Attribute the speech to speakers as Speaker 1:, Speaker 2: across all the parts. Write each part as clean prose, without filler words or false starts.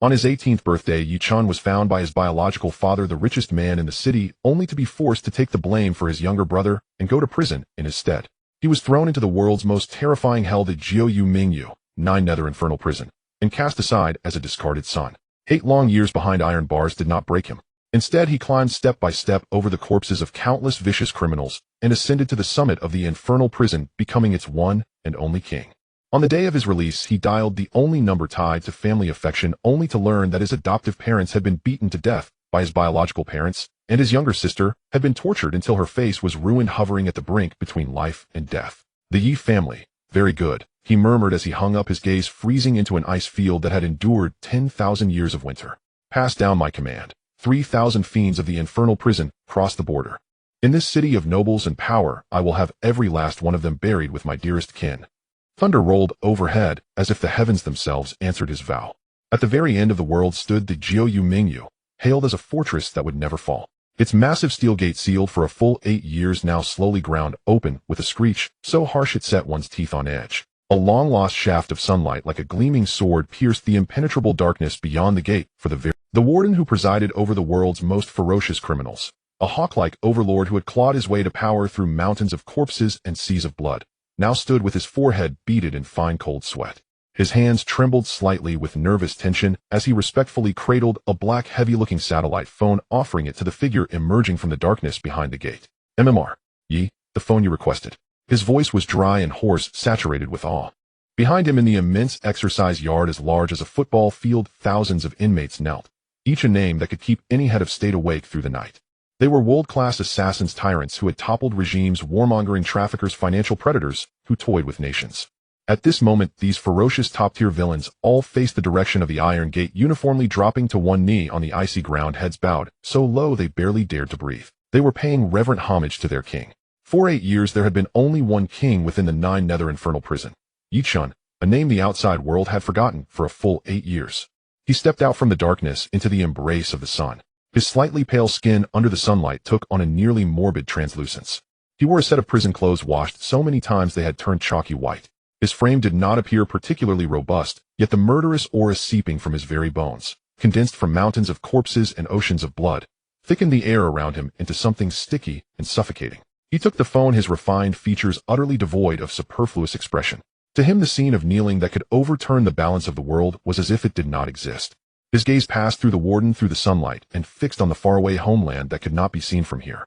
Speaker 1: On his 18th birthday, Chen was found by his biological father, the richest man in the city, only to be forced to take the blame for his younger brother and go to prison in his stead. He was thrown into the world's most terrifying hell, the Jiu Mingyu, 9 Nether Infernal Prison, and cast aside as a discarded son. 8 long years behind iron bars did not break him. Instead, he climbed step by step over the corpses of countless vicious criminals and ascended to the summit of the infernal prison, becoming its one and only king. On the day of his release, he dialed the only number tied to family affection, only to learn that his adoptive parents had been beaten to death by his biological parents, and his younger sister had been tortured until her face was ruined, hovering at the brink between life and death. The Yi family, very good, he murmured as he hung up his gaze, freezing into an ice field that had endured 10,000 years of winter. Pass down my command. 3,000 fiends of the infernal prison cross the border. In this city of nobles and power, I will have every last one of them buried with my dearest kin. Thunder rolled overhead, as if the heavens themselves answered his vow. At the very end of the world stood the Jiu Mingyu, hailed as a fortress that would never fall. Its massive steel gate, sealed for a full 8 years, now slowly ground open with a screech so harsh it set one's teeth on edge. A long-lost shaft of sunlight like a gleaming sword pierced the impenetrable darkness beyond the gate for the warden who presided over the world's most ferocious criminals. A hawk-like overlord who had clawed his way to power through mountains of corpses and seas of blood, now stood with his forehead beaded in fine cold sweat. His hands trembled slightly with nervous tension as he respectfully cradled a black, heavy-looking satellite phone, offering it to the figure emerging from the darkness behind the gate. MMR. Yi, the phone you requested. His voice was dry and hoarse, saturated with awe. Behind him in the immense exercise yard as large as a football field, thousands of inmates knelt, each a name that could keep any head of state awake through the night. They were world-class assassins, tyrants who had toppled regimes, warmongering traffickers, financial predators who toyed with nations. At this moment, these ferocious top-tier villains all faced the direction of the iron gate, uniformly dropping to one knee on the icy ground, heads bowed, so low they barely dared to breathe. They were paying reverent homage to their king. For 8 years there had been only one king within the 9 Nether Infernal Prison. Chen, a name the outside world had forgotten for a full 8 years. He stepped out from the darkness into the embrace of the sun. His slightly pale skin under the sunlight took on a nearly morbid translucence. He wore a set of prison clothes washed so many times they had turned chalky white. His frame did not appear particularly robust, yet the murderous aura seeping from his very bones, condensed from mountains of corpses and oceans of blood, thickened the air around him into something sticky and suffocating. He took the phone, his refined features utterly devoid of superfluous expression. To him, the scene of kneeling that could overturn the balance of the world was as if it did not exist. His gaze passed through the warden, through the sunlight, and fixed on the faraway homeland that could not be seen from here.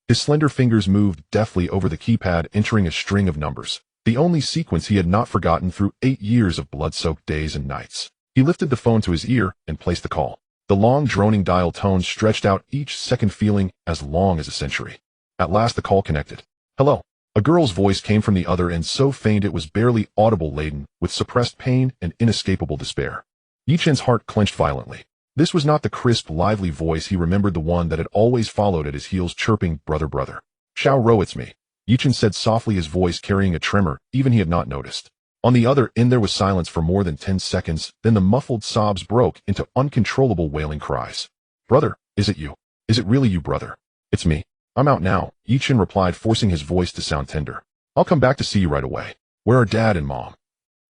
Speaker 1: His slender fingers moved deftly over the keypad, entering a string of numbers, the only sequence he had not forgotten through 8 years of blood-soaked days and nights. He lifted the phone to his ear and placed the call. The long, droning dial tones stretched out, each second feeling as long as a century. At last the call connected. Hello. A girl's voice came from the other end, so faint it was barely audible, laden with suppressed pain and inescapable despair. Chen's heart clenched violently. This was not the crisp, lively voice he remembered, the one that had always followed at his heels, chirping, "Brother, brother." "Xiao Ro, it's me," Chen said softly, his voice carrying a tremor even he had not noticed. On the other end there was silence for more than 10 seconds, then the muffled sobs broke into uncontrollable wailing cries. "Brother, is it you? Is it really you, brother?" "It's me. I'm out now," Chen replied, forcing his voice to sound tender. "I'll come back to see you right away." "Where are Dad and Mom?"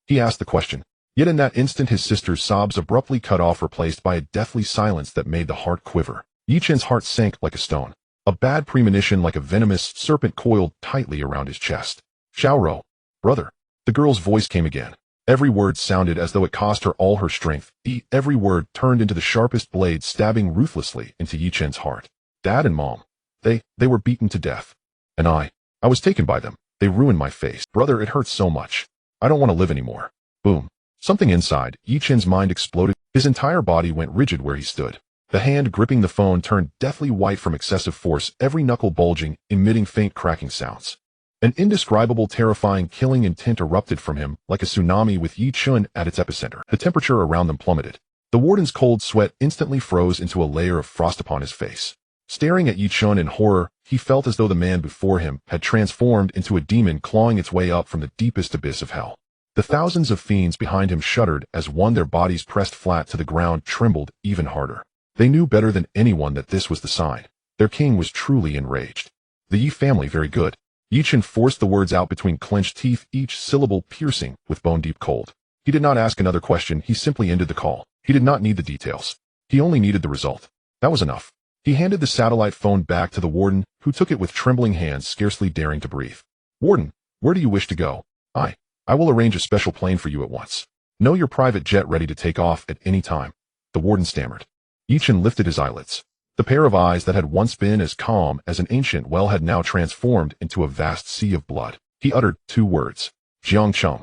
Speaker 1: He asked the question. Yet in that instant his sister's sobs abruptly cut off, replaced by a deathly silence that made the heart quiver. Chen's heart sank like a stone. A bad premonition, like a venomous serpent, coiled tightly around his chest. "Xiao Ro, brother." The girl's voice came again. Every word sounded as though it cost her all her strength. Every word turned into the sharpest blade, stabbing ruthlessly into Chen's heart. "Dad and Mom. They were beaten to death. And I was taken by them. They ruined my face. Brother, it hurts so much. I don't want to live anymore." Boom. Something inside Chen's mind exploded. His entire body went rigid where he stood. The hand gripping the phone turned deathly white from excessive force, every knuckle bulging, emitting faint cracking sounds. An indescribable, terrifying, killing intent erupted from him like a tsunami, with Chen at its epicenter. The temperature around them plummeted. The warden's cold sweat instantly froze into a layer of frost upon his face. Staring at Chen in horror, he felt as though the man before him had transformed into a demon, clawing its way up from the deepest abyss of hell. The thousands of fiends behind him shuddered as one, their bodies pressed flat to the ground, trembled even harder. They knew better than anyone that this was the sign. Their king was truly enraged. "The Yi family, very good." Chen forced the words out between clenched teeth, each syllable piercing with bone-deep cold. He did not ask another question, he simply ended the call. He did not need the details. He only needed the result. That was enough. He handed the satellite phone back to the warden, who took it with trembling hands, scarcely daring to breathe. Warden, where do you wish to go? I will arrange a special plane for you at once. Know your private jet ready to take off at any time. The warden stammered. Chen lifted his eyelids. The pair of eyes that had once been as calm as an ancient well had now transformed into a vast sea of blood. He uttered 2 words. Jiangcheng.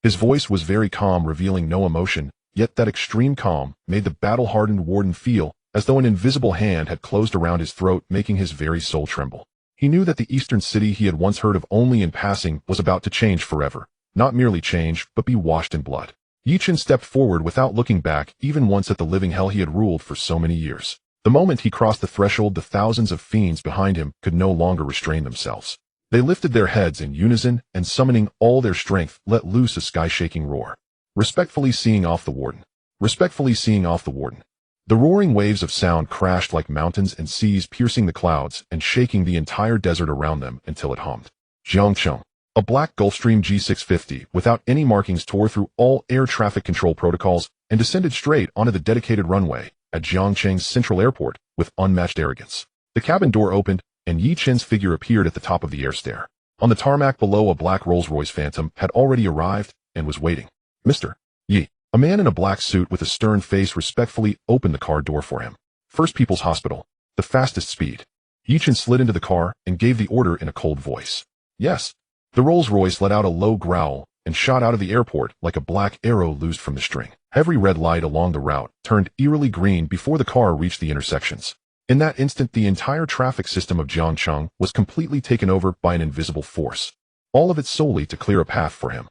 Speaker 1: His voice was very calm, revealing no emotion, yet that extreme calm made the battle-hardened warden feel as though an invisible hand had closed around his throat, making his very soul tremble. He knew that the eastern city he had once heard of only in passing was about to change forever. Not merely change, but be washed in blood. Chen stepped forward without looking back even once at the living hell he had ruled for so many years. The moment he crossed the threshold, the thousands of fiends behind him could no longer restrain themselves. They lifted their heads in unison and, summoning all their strength, let loose a sky-shaking roar. Respectfully seeing off the warden. Respectfully seeing off the warden. The roaring waves of sound crashed like mountains and seas, piercing the clouds and shaking the entire desert around them until it hummed. Jiangcheng. A black Gulfstream G650 without any markings tore through all air traffic control protocols and descended straight onto the dedicated runway at Jiangcheng's central airport with unmatched arrogance. The cabin door opened, and Chen's figure appeared at the top of the air stair. On the tarmac below, a black Rolls-Royce Phantom had already arrived and was waiting. Mr. Yi. A man in a black suit with a stern face respectfully opened the car door for him. First People's Hospital. The fastest speed. Chen slid into the car and gave the order in a cold voice. Yes. The Rolls-Royce let out a low growl and shot out of the airport like a black arrow loosed from the string. Every red light along the route turned eerily green before the car reached the intersections. In that instant, the entire traffic system of Jiangcheng was completely taken over by an invisible force. All of it solely to clear a path for him.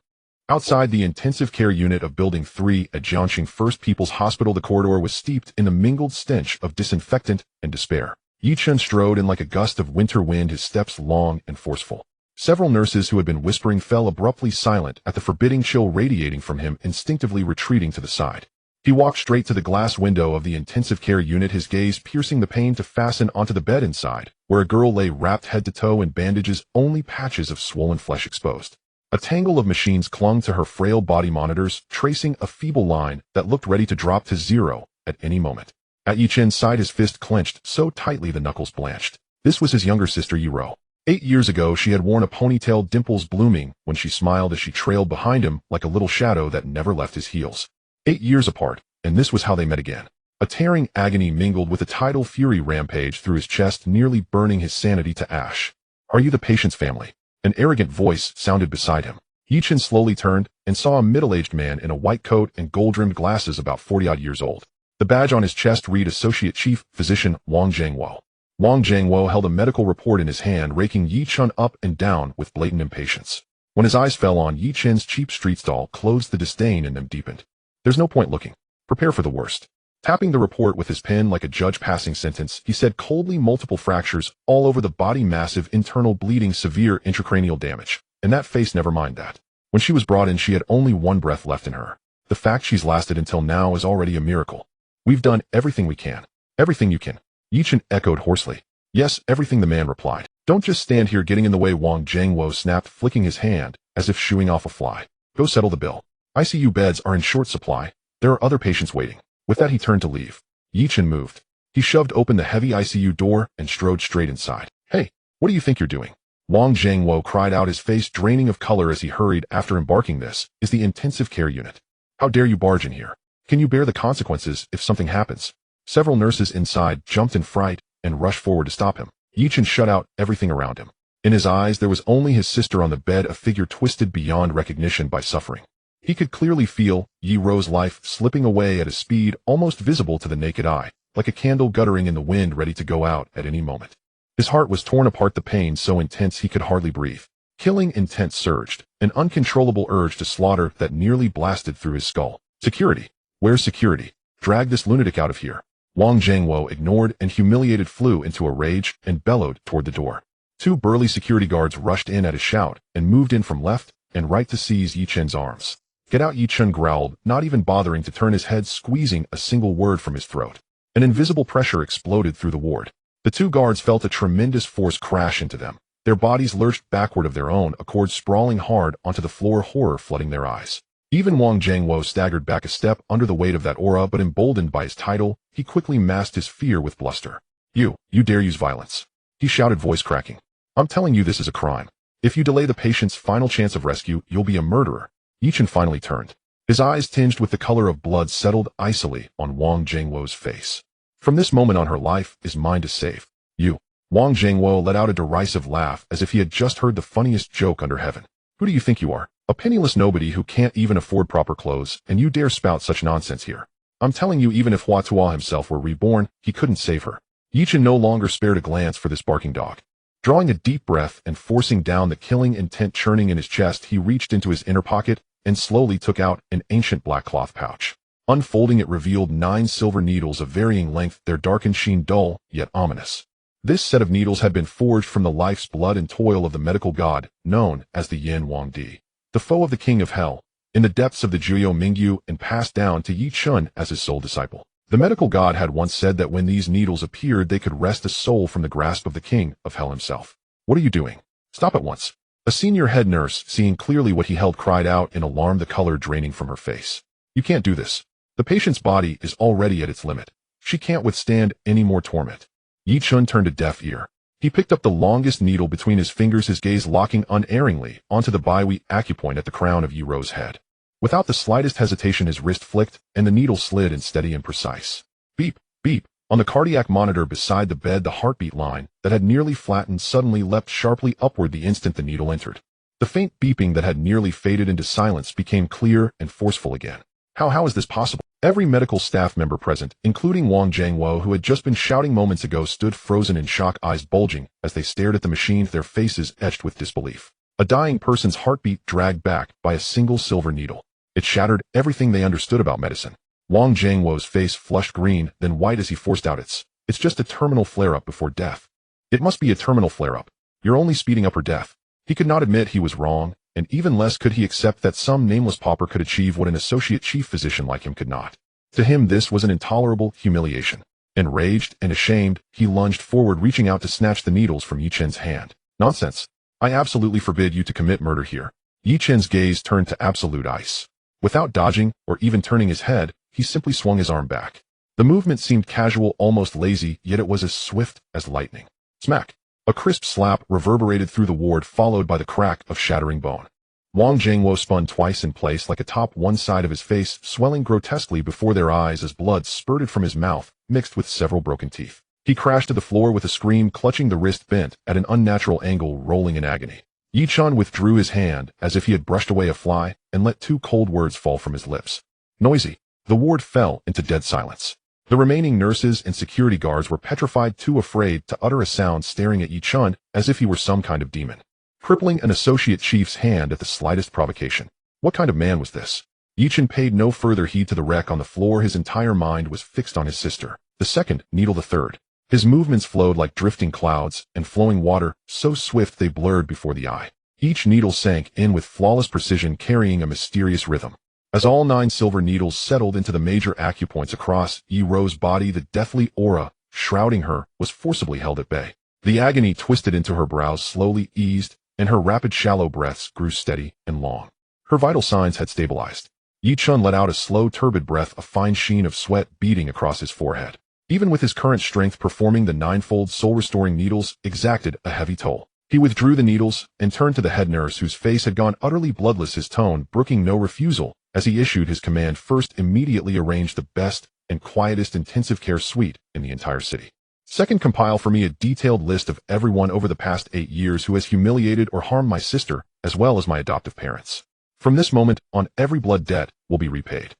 Speaker 1: Outside the intensive care unit of Building 3 at Jiangcheng First People's Hospital, the corridor was steeped in the mingled stench of disinfectant and despair. Chen strode in like a gust of winter wind, his steps long and forceful. Several nurses who had been whispering fell abruptly silent at the forbidding chill radiating from him, instinctively retreating to the side. He walked straight to the glass window of the intensive care unit, his gaze piercing the pane to fasten onto the bed inside, where a girl lay wrapped head to toe in bandages, only patches of swollen flesh exposed. A tangle of machines clung to her frail body, monitors tracing a feeble line that looked ready to drop to zero at any moment. At Chen's side, his fist clenched so tightly the knuckles blanched. This was his younger sister Yiro. 8 years ago, she had worn a ponytail, dimples blooming when she smiled as she trailed behind him like a little shadow that never left his heels. 8 years apart, and this was how they met again. A tearing agony mingled with a tidal fury rampage through his chest, nearly burning his sanity to ash. Are you the patient's family? An arrogant voice sounded beside him. Chen slowly turned and saw a middle-aged man in a white coat and gold-rimmed glasses, about 40-odd years old. The badge on his chest read Associate Chief Physician Wang Jiangwo. Wang Jiangwo held a medical report in his hand, raking Chen up and down with blatant impatience. When his eyes fell on Chen's cheap street stall clothes, the disdain in them deepened. There's no point looking. Prepare for the worst. Tapping the report with his pen like a judge passing sentence, he said coldly, multiple fractures all over the body, massive internal bleeding, severe intracranial damage. And that face, never mind that. When she was brought in, she had only one breath left in her. The fact she's lasted until now is already a miracle. We've done everything we can. Everything you can. Chen echoed hoarsely. Yes, everything, the man replied. Don't just stand here getting in the way, Wang Jiangwo snapped, flicking his hand as if shooing off a fly. Go settle the bill. ICU beds are in short supply. There are other patients waiting. With that, he turned to leave. Chen moved. He shoved open the heavy ICU door and strode straight inside. Hey, what do you think you're doing? Wang Jiangwo cried out, his face draining of color as he hurried after embarking. This is the intensive care unit. How dare you barge in here? Can you bear the consequences if something happens? Several nurses inside jumped in fright and rushed forward to stop him. Chen shut out everything around him. In his eyes, there was only his sister on the bed, a figure twisted beyond recognition by suffering. He could clearly feel Yiro's life slipping away at a speed almost visible to the naked eye, like a candle guttering in the wind, ready to go out at any moment. His heart was torn apart, the pain so intense he could hardly breathe. Killing intent surged, an uncontrollable urge to slaughter that nearly blasted through his skull. Security. Where's security? Drag this lunatic out of here. Wang Jiangwo, ignored and humiliated, flew into a rage and bellowed toward the door. 2 burly security guards rushed in at his shout and moved in from left and right to seize Chen's arms. Get out, Chen growled, not even bothering to turn his head, squeezing a single word from his throat. An invisible pressure exploded through the ward. The 2 guards felt a tremendous force crash into them. Their bodies lurched backward of their own accord, sprawling hard onto the floor, horror flooding their eyes. Even Wang Jiangwo staggered back a step under the weight of that aura, but emboldened by his title, he quickly masked his fear with bluster. You dare use violence," he shouted, voice cracking. "I'm telling you this is a crime. If you delay the patient's final chance of rescue, you'll be a murderer." Yi Chen finally turned. His eyes, tinged with the color of blood, settled icily on Wang Jiangwo's face. "From this moment on, her life is mine to save." "You." Wang Jiangwo let out a derisive laugh as if he had just heard the funniest joke under heaven. "Who do you think you are? A penniless nobody who can't even afford proper clothes, and you dare spout such nonsense here? I'm telling you, even if Hua Tuo himself were reborn, he couldn't save her." Yi Chen no longer spared a glance for this barking dog. Drawing a deep breath and forcing down the killing intent churning in his chest, he reached into his inner pocket and slowly took out an ancient black cloth pouch. Unfolding it revealed 9 silver needles of varying length, their darkened sheen dull, yet ominous. This set of needles had been forged from the life's blood and toil of the medical god, known as the Yin Wang Di, the foe of the king of hell, in the depths of the Juyo Mingyu, and passed down to Yi Chen as his sole disciple. The medical god had once said that when these needles appeared, they could wrest a soul from the grasp of the king of hell himself. "What are you doing? Stop at once." A senior head nurse, seeing clearly what he held, cried out in alarm, the color draining from her face. "You can't do this. The patient's body is already at its limit. She can't withstand any more torment." Yi Chen turned a deaf ear. He picked up the longest needle between his fingers, his gaze locking unerringly onto the Baihui acupoint at the crown of Yi Ro's head. Without the slightest hesitation, his wrist flicked, and the needle slid in steady and precise. Beep, beep. On the cardiac monitor beside the bed, the heartbeat line that had nearly flattened suddenly leapt sharply upward the instant the needle entered. The faint beeping that had nearly faded into silence became clear and forceful again. How is this possible? Every medical staff member present, including Wang Jiangwo, who had just been shouting moments ago, stood frozen in shock, eyes bulging as they stared at the machine, their faces etched with disbelief. A dying person's heartbeat dragged back by a single silver needle. It shattered everything they understood about medicine. Wang Jiangwo's face flushed green, then white as he forced out, It's just a terminal flare-up before death." "It must be a terminal flare-up. You're only speeding up her death." He could not admit he was wrong, and even less could he accept that some nameless pauper could achieve what an associate chief physician like him could not. To him, this was an intolerable humiliation. Enraged and ashamed, he lunged forward, reaching out to snatch the needles from Yi Chen's hand. "Nonsense. I absolutely forbid you to commit murder here." Yi Chen's gaze turned to absolute ice. Without dodging or even turning his head, he simply swung his arm back. The movement seemed casual, almost lazy, yet it was as swift as lightning. Smack! A crisp slap reverberated through the ward, followed by the crack of shattering bone. Wang Jiangwo spun twice in place like a top, one side of his face swelling grotesquely before their eyes as blood spurted from his mouth, mixed with several broken teeth. He crashed to the floor with a scream, clutching the wrist bent at an unnatural angle, rolling in agony. Yi Chen withdrew his hand as if he had brushed away a fly and let 2 cold words fall from his lips. "Noisy." The ward fell into dead silence. The remaining nurses and security guards were petrified, too afraid to utter a sound, staring at Yi Chen as if he were some kind of demon, crippling an associate chief's hand at the slightest provocation. What kind of man was this? Yi Chen paid no further heed to the wreck on the floor. His entire mind was fixed on his sister, the second needle, the third. His movements flowed like drifting clouds and flowing water, so swift they blurred before the eye. Each needle sank in with flawless precision, carrying a mysterious rhythm. As all 9 silver needles settled into the major acupoints across Yi Ro's body, the deathly aura shrouding her was forcibly held at bay. The agony twisted into her brows, slowly eased, and her rapid shallow breaths grew steady and long. Her vital signs had stabilized. Yi Chen let out a slow, turbid breath, a fine sheen of sweat beading across his forehead. Even with his current strength, performing the 9-fold soul-restoring needles exacted a heavy toll. He withdrew the needles and turned to the head nurse, whose face had gone utterly bloodless, his tone brooking no refusal as he issued his command. "First, immediately arrange the best and quietest intensive care suite in the entire city. Second, compile for me a detailed list of everyone over the past 8 years who has humiliated or harmed my sister, as well as my adoptive parents. From this moment on, every blood debt will be repaid."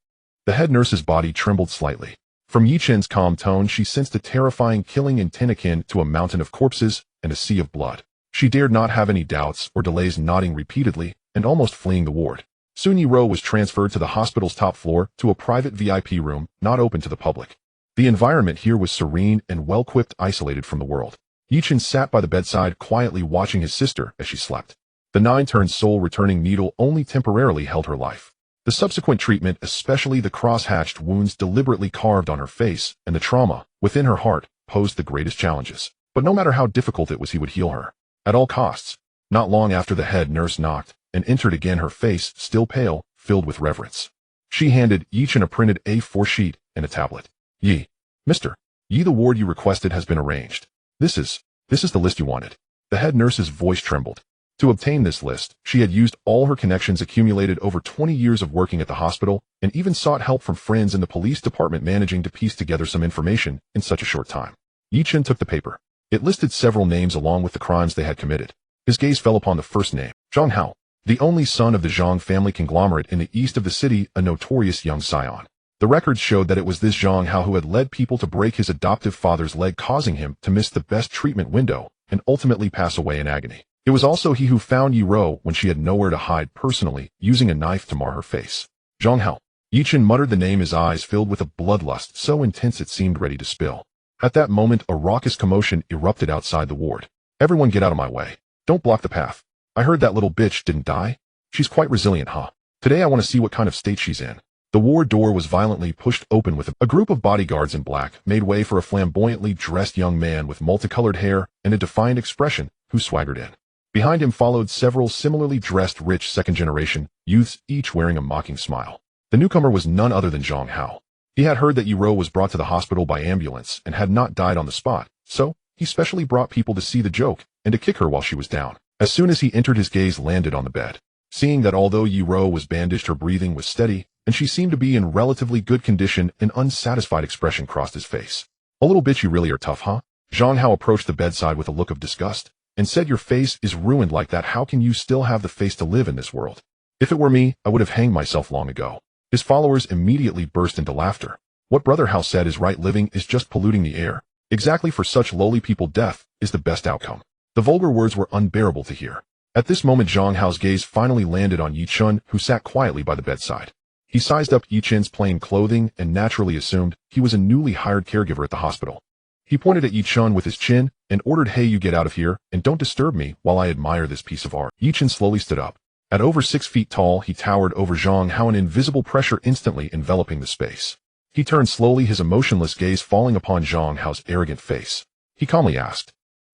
Speaker 1: The head nurse's body trembled slightly. From Yi Chen's calm tone, she sensed a terrifying killing intent akin to a mountain of corpses and a sea of blood. She dared not have any doubts or delays, nodding repeatedly and almost fleeing the ward. Soon Yi Ro was transferred to the hospital's top floor, to a private VIP room not open to the public. The environment here was serene and well-equipped, isolated from the world. Yi Chen sat by the bedside, quietly watching his sister as she slept. The 9-turned soul-returning needle only temporarily held her life. The subsequent treatment, especially the cross-hatched wounds deliberately carved on her face and the trauma within her heart, posed the greatest challenges. But no matter how difficult it was, he would heal her. At all costs. Not long after, the head nurse knocked and entered again, her face still pale, filled with reverence. She handed Yi Chen a printed A4 sheet and a tablet. Yi. Mr. Yi, the ward you requested has been arranged. This is the list you wanted. The head nurse's voice trembled. To obtain this list, she had used all her connections accumulated over 20 years of working at the hospital and even sought help from friends in the police department managing to piece together some information in such a short time. Yi Chen took the paper. It listed several names along with the crimes they had committed. His gaze fell upon the first name, Zhang Hao, the only son of the Zhang family conglomerate in the east of the city, a notorious young scion. The records showed that it was this Zhang Hao who had led people to break his adoptive father's leg, causing him to miss the best treatment window and ultimately pass away in agony. It was also he who found Yi Ro when she had nowhere to hide personally, using a knife to mar her face. Zhang Hao. Yi Chen muttered the name, his eyes filled with a bloodlust so intense it seemed ready to spill. At that moment, a raucous commotion erupted outside the ward. Everyone get out of my way. Don't block the path. I heard that little bitch didn't die. She's quite resilient, huh? Today I want to see what kind of state she's in. The ward door was violently pushed open with a group of bodyguards in black made way for a flamboyantly dressed young man with multicolored hair and a defiant expression who swaggered in. Behind him followed several similarly dressed rich second-generation youths, each wearing a mocking smile. The newcomer was none other than Zhang Hao. He had heard that Yi Ro was brought to the hospital by ambulance and had not died on the spot, so he specially brought people to see the joke and to kick her while she was down. As soon as he entered, his gaze landed on the bed. Seeing that although Yi Ro was bandaged, her breathing was steady, and she seemed to be in relatively good condition, an unsatisfied expression crossed his face. A little bitch, you really are tough, huh? Zhang Hao approached the bedside with a look of disgust and said, your face is ruined like that. How can you still have the face to live in this world? If it were me, I would have hanged myself long ago. His followers immediately burst into laughter. What Brother Hao said is right, living is just polluting the air. Exactly, for such lowly people, death is the best outcome. The vulgar words were unbearable to hear. At this moment, Zhang Hao's gaze finally landed on Yi Chen, who sat quietly by the bedside. He sized up Yi Chen's plain clothing and naturally assumed he was a newly hired caregiver at the hospital. He pointed at Yi Chen with his chin and ordered, hey, you get out of here and don't disturb me while I admire this piece of art. Yi Chen slowly stood up. At over 6 feet tall, he towered over Zhang Hao, an invisible pressure instantly enveloping the space. He turned slowly, his emotionless gaze falling upon Zhang Hao's arrogant face. He calmly asked,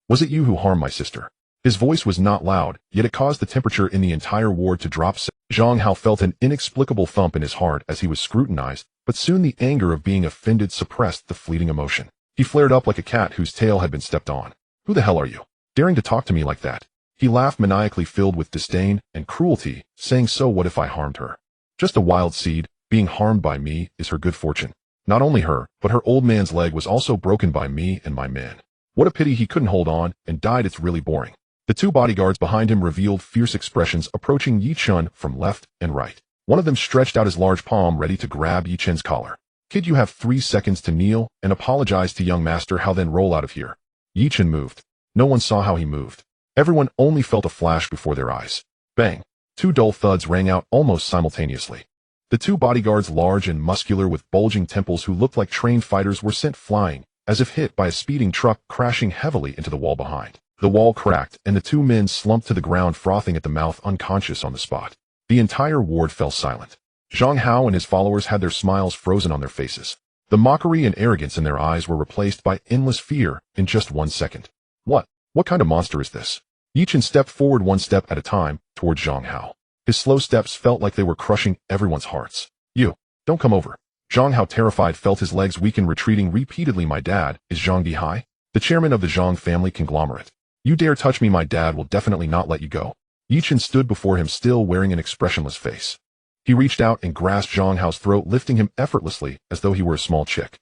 Speaker 1: was it you who harmed my sister? His voice was not loud, yet it caused the temperature in the entire ward to drop. Zhang Hao felt an inexplicable thump in his heart as he was scrutinized, but soon the anger of being offended suppressed the fleeting emotion. He flared up like a cat whose tail had been stepped on. Who the hell are you? Daring to talk to me like that? He laughed maniacally, filled with disdain and cruelty, saying, so what if I harmed her? Just a wild seed. Being harmed by me is her good fortune. Not only her, but her old man's leg was also broken by me and my men. What a pity he couldn't hold on and died. It's really boring. The two bodyguards behind him revealed fierce expressions, approaching Yi Chen from left and right. One of them stretched out his large palm, ready to grab Yi Chen's collar. Kid, you have 3 seconds to kneel and apologize to young master Hao, then roll out of here. Yi Chen moved. No one saw how he moved. Everyone only felt a flash before their eyes. Bang! 2 dull thuds rang out almost simultaneously. The 2 bodyguards, large and muscular with bulging temples who looked like trained fighters, were sent flying, as if hit by a speeding truck, crashing heavily into the wall behind. The wall cracked, and the 2 men slumped to the ground, frothing at the mouth, unconscious on the spot. The entire ward fell silent. Zhang Hao and his followers had their smiles frozen on their faces. The mockery and arrogance in their eyes were replaced by endless fear in just 1 second. What kind of monster is this? Yi Chen stepped forward 1 step at a time towards Zhang Hao. His slow steps felt like they were crushing everyone's hearts. You, don't come over. Zhang Hao, terrified, felt his legs weaken, retreating repeatedly. My dad is Zhang Dihai, the chairman of the Zhang family conglomerate. You dare touch me, my dad will definitely not let you go. Yi Chen stood before him, still wearing an expressionless face. He reached out and grasped Zhang Hao's throat, lifting him effortlessly as though he were a small chick.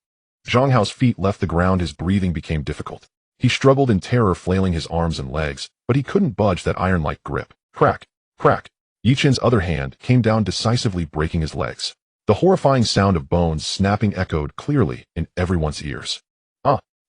Speaker 1: Zhang Hao's feet left the ground, his breathing became difficult. He struggled in terror, flailing his arms and legs, but he couldn't budge that iron-like grip. Crack, crack. Yi Chen's other hand came down decisively, breaking his legs. The horrifying sound of bones snapping echoed clearly in everyone's ears.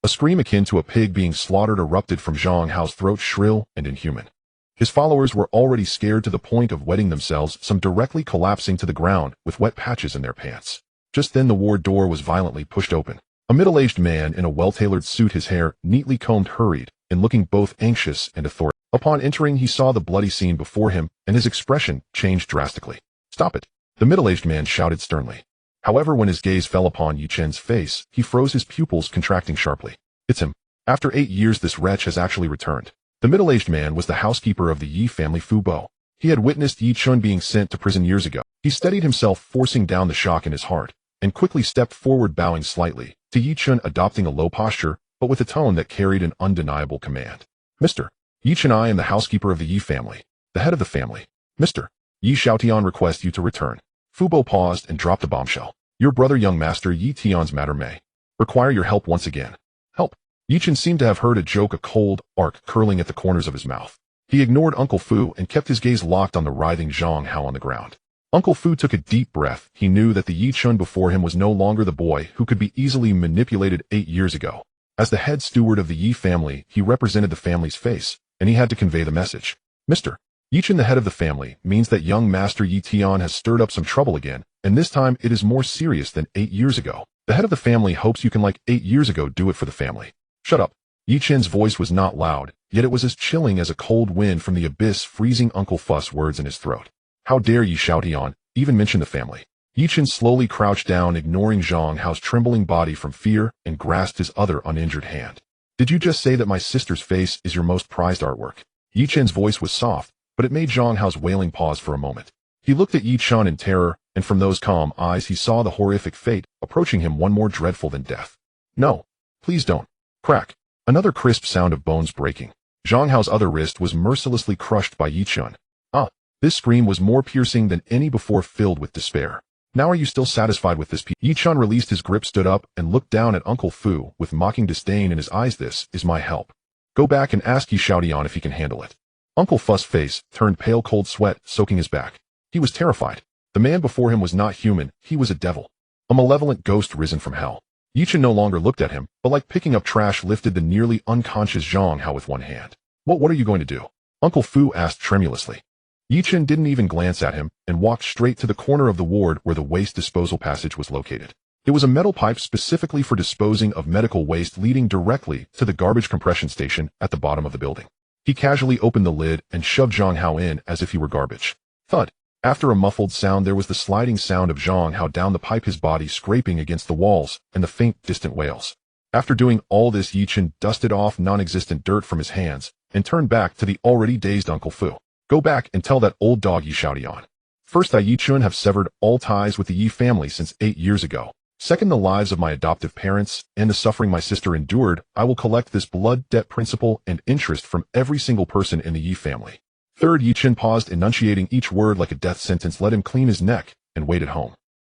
Speaker 1: A scream akin to a pig being slaughtered erupted from Zhang Hao's throat, shrill and inhuman. His followers were already scared to the point of wetting themselves, some directly collapsing to the ground with wet patches in their pants. Just then the ward door was violently pushed open. A middle-aged man in a well-tailored suit, his hair neatly combed, hurried, and looking both anxious and authoritative. Upon entering, he saw the bloody scene before him, and his expression changed drastically. Stop it! The middle-aged man shouted sternly. However, when his gaze fell upon Yi Chen's face, he froze, his pupils contracting sharply. It's him. After 8 years, this wretch has actually returned. The middle-aged man was the housekeeper of the Yi family, Fu Bo. He had witnessed Yi Chun being sent to prison years ago. He steadied himself, forcing down the shock in his heart, and quickly stepped forward, bowing slightly, to Yi Chun, adopting a low posture, but with a tone that carried an undeniable command. Mr. Yi Chun, I am the housekeeper of the Yi family, the head of the family. Mr. Yi Xiaotian requests you to return. Fubo paused and dropped a bombshell. Your brother, young master Yi Tian's matter may require your help once again. Help. Yi Chun seemed to have heard a joke, a cold arc curling at the corners of his mouth. He ignored Uncle Fu and kept his gaze locked on the writhing Zhang Hao on the ground. Uncle Fu took a deep breath. He knew that the Yi Chun before him was no longer the boy who could be easily manipulated 8 years ago. As the head steward of the Yi family, he represented the family's face, and he had to convey the message. Mr. Yi Chun, the head of the family, means that young master Yi Tian has stirred up some trouble again, and this time it is more serious than 8 years ago. The head of the family hopes you can, like 8 years ago, do it for the family. Shut up. Yi Chen's voice was not loud, yet it was as chilling as a cold wind from the abyss, freezing Uncle Fu's words in his throat. How dare Yi Xiaotian even mention the family? Yi Chen slowly crouched down, ignoring Zhang Hao's trembling body from fear, and grasped his other uninjured hand. Did you just say that my sister's face is your most prized artwork? Yi Chen's voice was soft, but it made Zhang Hao's wailing pause for a moment. He looked at Yi Chun in terror, and from those calm eyes he saw the horrific fate approaching him, one more dreadful than death. No. Please don't. Crack. Another crisp sound of bones breaking. Zhang Hao's other wrist was mercilessly crushed by Yi Chun. Ah! This scream was more piercing than any before, filled with despair. Now are you still satisfied with this? Yi Chun released his grip, stood up, and looked down at Uncle Fu with mocking disdain in his eyes. This is my help. Go back and ask Yi Xiaotian if he can handle it. Uncle Fu's face turned pale, cold sweat soaking his back. He was terrified. The man before him was not human, he was a devil. A malevolent ghost risen from hell. Yi Chun no longer looked at him, but like picking up trash lifted the nearly unconscious Zhang Hao with one hand. What are you going to do? Uncle Fu asked tremulously. Yi Chun didn't even glance at him and walked straight to the corner of the ward where the waste disposal passage was located. It was a metal pipe specifically for disposing of medical waste, leading directly to the garbage compression station at the bottom of the building. He casually opened the lid and shoved Zhang Hao in as if he were garbage. Thud. After a muffled sound, there was the sliding sound of Zhang Hao down the pipe, his body scraping against the walls, and the faint, distant wails. After doing all this, Yi Chun dusted off non-existent dirt from his hands and turned back to the already dazed Uncle Fu. Go back and tell that old dog Yi Xiaotian. First, I, Yi Chun, have severed all ties with the Yi family since 8 years ago. Second, the lives of my adoptive parents and the suffering my sister endured, I will collect this blood debt, principal and interest from every single person in the Yi family. Third, Yi Chun paused, enunciating each word like a death sentence. Let him clean his neck and wait at home,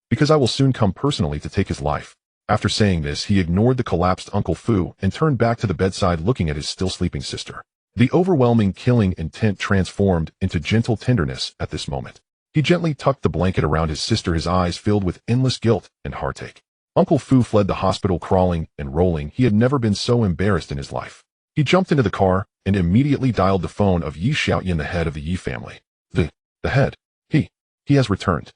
Speaker 1: because I will soon come personally to take his life. After saying this, he ignored the collapsed Uncle Fu and turned back to the bedside, looking at his still sleeping sister. The overwhelming killing intent transformed into gentle tenderness at this moment. He gently tucked the blanket around his sister, his eyes filled with endless guilt and heartache. Uncle Fu fled the hospital, crawling and rolling. He had never been so embarrassed in his life. He jumped into the car and immediately dialed the phone of Yi Xiaotian, the head of the Yi family. The head. He has returned.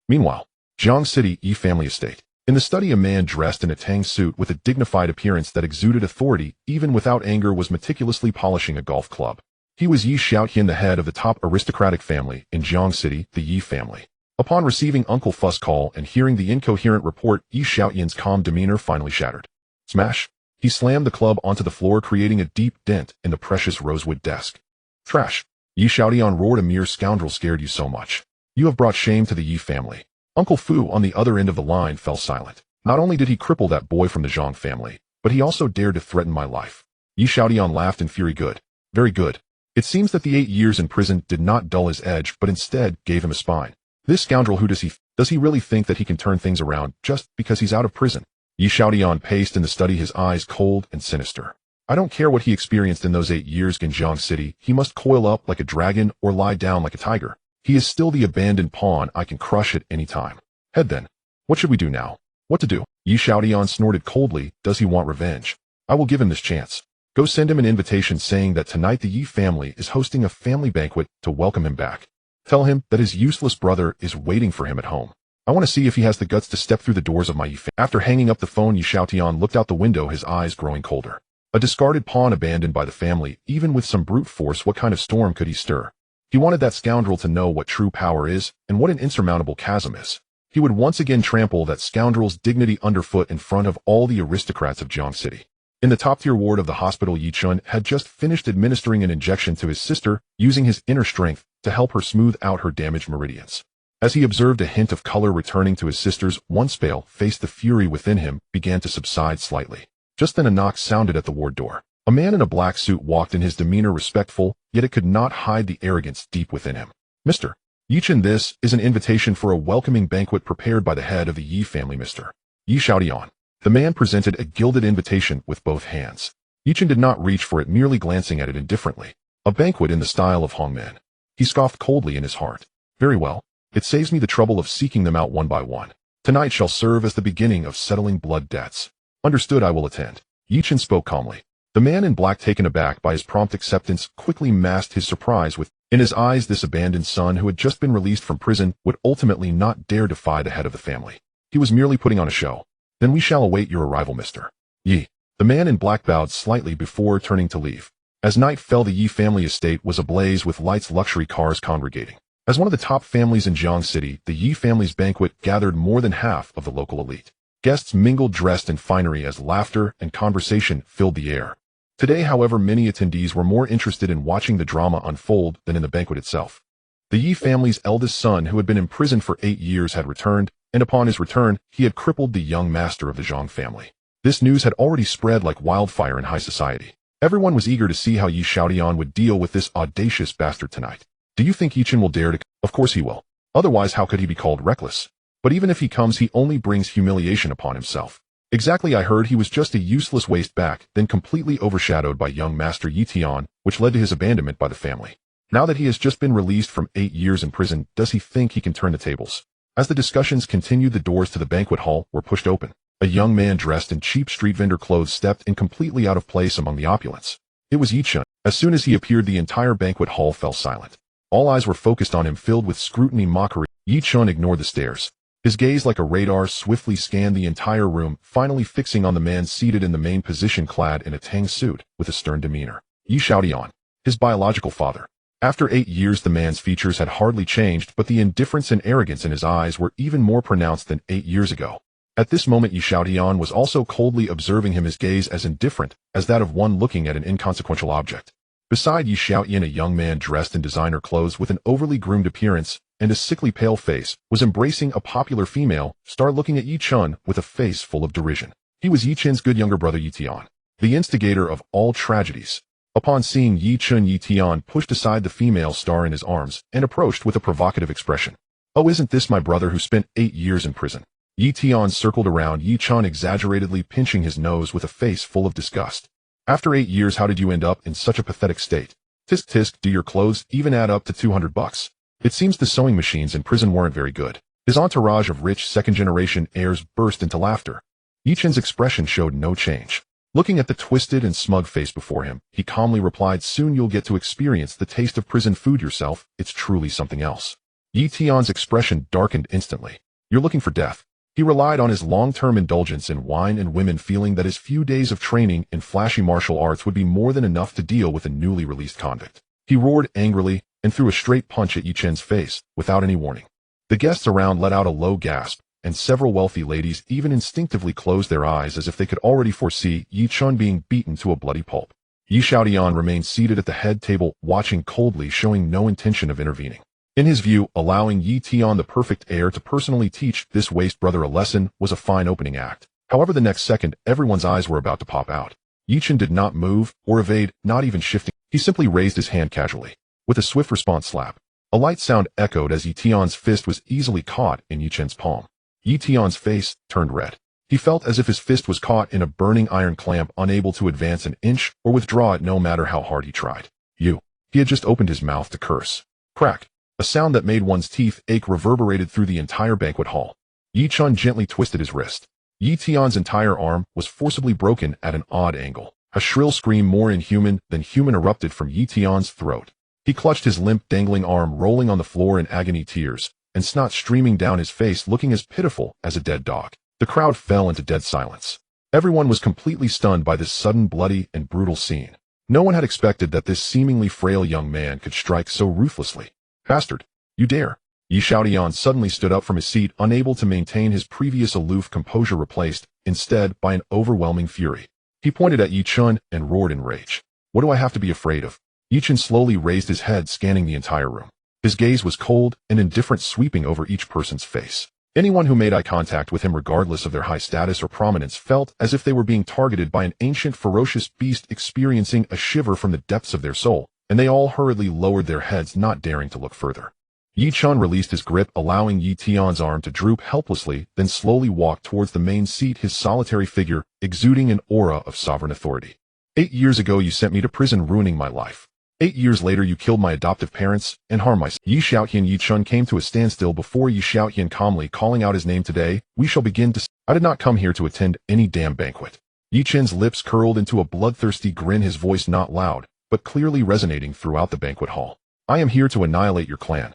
Speaker 1: Meanwhile, Jiang City, Yi family estate. In the study, a man dressed in a Tang suit with a dignified appearance that exuded authority even without anger was meticulously polishing a golf club. He was Yi Xiaotian, the head of the top aristocratic family in Jiang City, the Yi family. Upon receiving Uncle Fu's call and hearing the incoherent report, Yi Xiaotian's calm demeanor finally shattered. Smash! He slammed the club onto the floor, creating a deep dent in the precious rosewood desk. Trash! Yi Xiaotian roared. A mere scoundrel scared you so much. You have brought shame to the Yi family. Uncle Fu on the other end of the line fell silent. Not only did he cripple that boy from the Zhang family, but he also dared to threaten my life. Yi Xiaotian laughed in fury. Good. Very good. It seems that the 8 years in prison did not dull his edge, but instead gave him a spine. This scoundrel, who does he really think that he can turn things around just because he's out of prison? Yi Xiaotian paced in the study, his eyes cold and sinister. I don't care what he experienced in those 8 years in Jiang City. He must coil up like a dragon or lie down like a tiger. He is still the abandoned pawn I can crush at any time. Head then. What should we do now? What to do? Yi Xiaotian snorted coldly. Does he want revenge? I will give him this chance. Go send him an invitation saying that tonight the Yi family is hosting a family banquet to welcome him back. Tell him that his useless brother is waiting for him at home. I want to see if he has the guts to step through the doors of my Yi family. After hanging up the phone, Yi Xiaotian looked out the window, his eyes growing colder. A discarded pawn abandoned by the family, even with some brute force. What kind of storm could he stir? He wanted that scoundrel to know what true power is and what an insurmountable chasm is. He would once again trample that scoundrel's dignity underfoot in front of all the aristocrats of Jiang City. In the top-tier ward of the hospital, Yi Chun had just finished administering an injection to his sister, using his inner strength to help her smooth out her damaged meridians. As he observed a hint of color returning to his sisters, once pale-faced, the fury within him began to subside slightly. Just then a knock sounded at the ward door. A man in a black suit walked in, his demeanor respectful, yet it could not hide the arrogance deep within him. Mr. Chen, this is an invitation for a welcoming banquet prepared by the head of the Yi family, Mr. Yi Xiaodian. The man presented a gilded invitation with both hands. Chen did not reach for it, merely glancing at it indifferently. A banquet in the style of Hongmen. He scoffed coldly in his heart. Very well. It saves me the trouble of seeking them out one by one. Tonight shall serve as the beginning of settling blood debts. Understood, I will attend. Chen spoke calmly. The man in black, taken aback by his prompt acceptance, quickly masked his surprise with, in his eyes, this abandoned son who had just been released from prison would ultimately not dare defy the head of the family. He was merely putting on a show. Then we shall await your arrival, Mr. Yi. The man in black bowed slightly before turning to leave. As night fell, the Yi family estate was ablaze with lights, luxury cars congregating. As one of the top families in Jiang City, the Yi family's banquet gathered more than half of the local elite. Guests mingled, dressed in finery, as laughter and conversation filled the air. Today, however, many attendees were more interested in watching the drama unfold than in the banquet itself. The Yi family's eldest son, who had been imprisoned for 8 years, had returned, and upon his return, he had crippled the young master of the Zhang family. This news had already spread like wildfire in high society. Everyone was eager to see how Yi Xiaodian would deal with this audacious bastard tonight. Do you think Chen will dare to? Of course he will. Otherwise, how could he be called reckless? But even if he comes, he only brings humiliation upon himself. Exactly, I heard he was just a useless waste back, then completely overshadowed by young Master Yi Tian, which led to his abandonment by the family. Now that he has just been released from 8 years in prison, does he think he can turn the tables? As the discussions continued, the doors to the banquet hall were pushed open. A young man dressed in cheap street vendor clothes stepped in, completely out of place among the opulence. It was Yi Chen. As soon as he appeared, the entire banquet hall fell silent. All eyes were focused on him, filled with scrutiny, mockery. Yi Chen ignored the stares. His gaze, like a radar, swiftly scanned the entire room, finally fixing on the man seated in the main position, clad in a Tang suit, with a stern demeanor. Yi Xiaodian, his biological father. After 8 years, the man's features had hardly changed, but the indifference and arrogance in his eyes were even more pronounced than 8 years ago. At this moment, Yi Xiaodian was also coldly observing him, his gaze as indifferent as that of one looking at an inconsequential object. Beside Yi Xiaodian, a young man dressed in designer clothes with an overly groomed appearance and a sickly pale face was embracing a popular female star, looking at Yi Chen with a face full of derision. He was Yi Chen's good younger brother Yi Tian, the instigator of all tragedies. Upon seeing Yi Chen, Yi Tian pushed aside the female star in his arms and approached with a provocative expression. Oh, isn't this my brother who spent 8 years in prison? Yi Tian circled around Yi Chen, exaggeratedly pinching his nose with a face full of disgust. After 8 years, how did you end up in such a pathetic state? Tisk tisk, do your clothes even add up to $200? It seems the sewing machines in prison weren't very good. His entourage of rich second-generation heirs burst into laughter. Yi Chen's expression showed no change. Looking at the twisted and smug face before him, he calmly replied, soon you'll get to experience the taste of prison food yourself. It's truly something else. Yi Tian's expression darkened instantly. You're looking for death. He relied on his long-term indulgence in wine and women, feeling that his few days of training in flashy martial arts would be more than enough to deal with a newly released convict. He roared angrily and threw a straight punch at Yi Chen's face without any warning. The guests around let out a low gasp, and several wealthy ladies even instinctively closed their eyes as if they could already foresee Yi Chen being beaten to a bloody pulp. Yi Xiaodian remained seated at the head table, watching coldly, showing no intention of intervening. In his view, allowing Yi Tian, the perfect heir, to personally teach this waste brother a lesson was a fine opening act. However, the next second, everyone's eyes were about to pop out. Yi Chen did not move or evade, not even shifting. He simply raised his hand casually. With a swift response slap, a light sound echoed as Yi Tian's fist was easily caught in Yi Chen's palm. Yi Tian's face turned red. He felt as if his fist was caught in a burning iron clamp, unable to advance an inch or withdraw it no matter how hard he tried. He had just opened his mouth to curse. Crack. A sound that made one's teeth ache reverberated through the entire banquet hall. Yi Chen gently twisted his wrist. Yi Tian's entire arm was forcibly broken at an odd angle. A shrill scream more inhuman than human erupted from Yi Tian's throat. He clutched his limp, dangling arm, rolling on the floor in agony, tears and snot streaming down his face, looking as pitiful as a dead dog. The crowd fell into dead silence. Everyone was completely stunned by this sudden, bloody, and brutal scene. No one had expected that this seemingly frail young man could strike so ruthlessly. Bastard, you dare! Yi Xiaodian suddenly stood up from his seat, unable to maintain his previous aloof composure, replaced, instead, by an overwhelming fury. He pointed at Yi Chen and roared in rage. What do I have to be afraid of? Yi Chen slowly raised his head, scanning the entire room. His gaze was cold and indifferent, sweeping over each person's face. Anyone who made eye contact with him, regardless of their high status or prominence, felt as if they were being targeted by an ancient, ferocious beast, experiencing a shiver from the depths of their soul, and they all hurriedly lowered their heads, not daring to look further. Yi Chen released his grip, allowing Yi Tian's arm to droop helplessly, then slowly walked towards the main seat, his solitary figure exuding an aura of sovereign authority. 8 years ago you sent me to prison, ruining my life. 8 years later you killed my adoptive parents and harmed myself. Yi Xiaotian. Yi Chen came to a standstill before Yi Xiaotian, calmly calling out his name. Today, we shall begin to... I did not come here to attend any damn banquet. Yi Chen's lips curled into a bloodthirsty grin, his voice not loud, but clearly resonating throughout the banquet hall. I am here to annihilate your clan.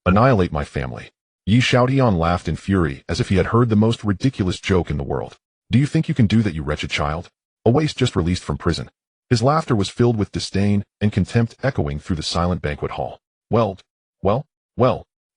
Speaker 1: Annihilate my family. Yi Xiaotian laughed in fury, as if he had heard the most ridiculous joke in the world. Do you think you can do that, you wretched child? A waste just released from prison. His laughter was filled with disdain and contempt, echoing through the silent banquet hall. Well.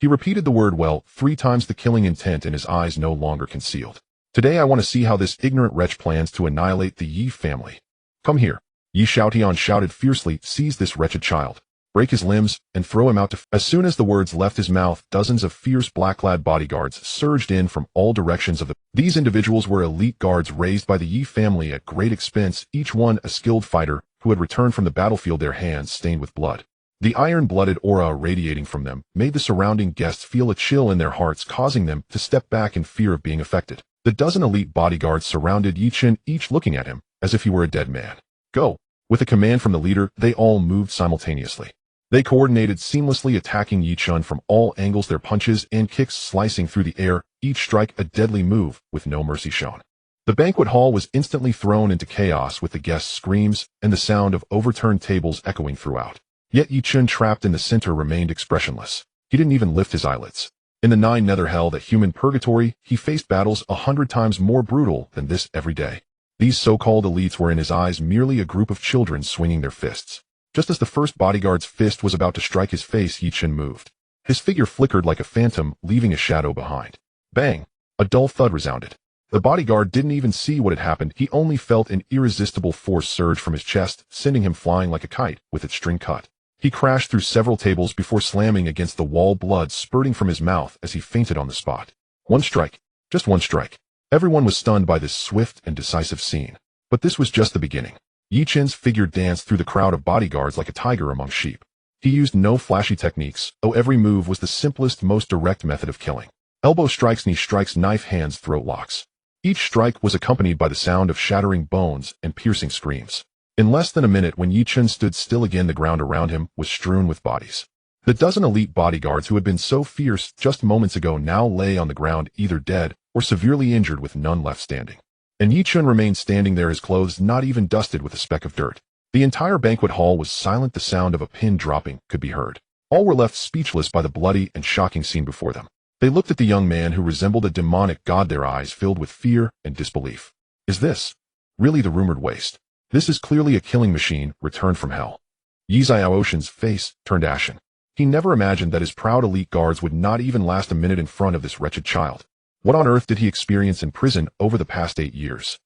Speaker 1: He repeated the word well 3 times, the killing intent in his eyes no longer concealed. Today I want to see how this ignorant wretch plans to annihilate the Yi family. Come here. Yi Xiaotian shouted fiercely, seize this wretched child, break his limbs, and throw him out to... As soon as the words left his mouth, dozens of fierce black-clad bodyguards surged in from all directions of the... These individuals were elite guards raised by the Yi family at great expense, each one a skilled fighter who had returned from the battlefield, their hands stained with blood. The iron-blooded aura radiating from them made the surrounding guests feel a chill in their hearts, causing them to step back in fear of being affected. The dozen elite bodyguards surrounded Yi Chen, each looking at him as if he were a dead man. Go! With a command from the leader, they all moved simultaneously. They coordinated seamlessly, attacking Yi Chen from all angles, their punches and kicks slicing through the air, each strike a deadly move, with no mercy shown. The banquet hall was instantly thrown into chaos, with the guests' screams and the sound of overturned tables echoing throughout. Yet Yi Chen, trapped in the center, remained expressionless. He didn't even lift his eyelids. In the 9 nether hell, that human purgatory, he faced battles 100 times more brutal than this every day. These so-called elites were in his eyes merely a group of children swinging their fists. Just as the first bodyguard's fist was about to strike his face, Yi Chen moved. His figure flickered like a phantom, leaving a shadow behind. Bang! A dull thud resounded. The bodyguard didn't even see what had happened. He only felt an irresistible force surge from his chest, sending him flying like a kite, with its string cut. He crashed through several tables before slamming against the wall, blood spurting from his mouth as he fainted on the spot. One strike. Just one strike. Everyone was stunned by this swift and decisive scene. But this was just the beginning. Yi Chen's figure danced through the crowd of bodyguards like a tiger among sheep. He used no flashy techniques, every move was the simplest, most direct method of killing. Elbow strikes, knee strikes, knife hands, throat locks. Each strike was accompanied by the sound of shattering bones and piercing screams. In less than a minute, when Yi Chen stood still again, the ground around him was strewn with bodies. The dozen elite bodyguards who had been so fierce just moments ago now lay on the ground, either dead or severely injured, with none left standing. And Yi Chen remained standing there, his clothes not even dusted with a speck of dirt. The entire banquet hall was silent. The sound of a pin dropping could be heard. All were left speechless by the bloody and shocking scene before them. They looked at the young man who resembled a demonic god, their eyes filled with fear and disbelief. Is this really the rumored waste? This is clearly a killing machine returned from hell. Yi Xiaoshan's face turned ashen. He never imagined that his proud elite guards would not even last a minute in front of this wretched child. What on earth did he experience in prison over the past 8 years?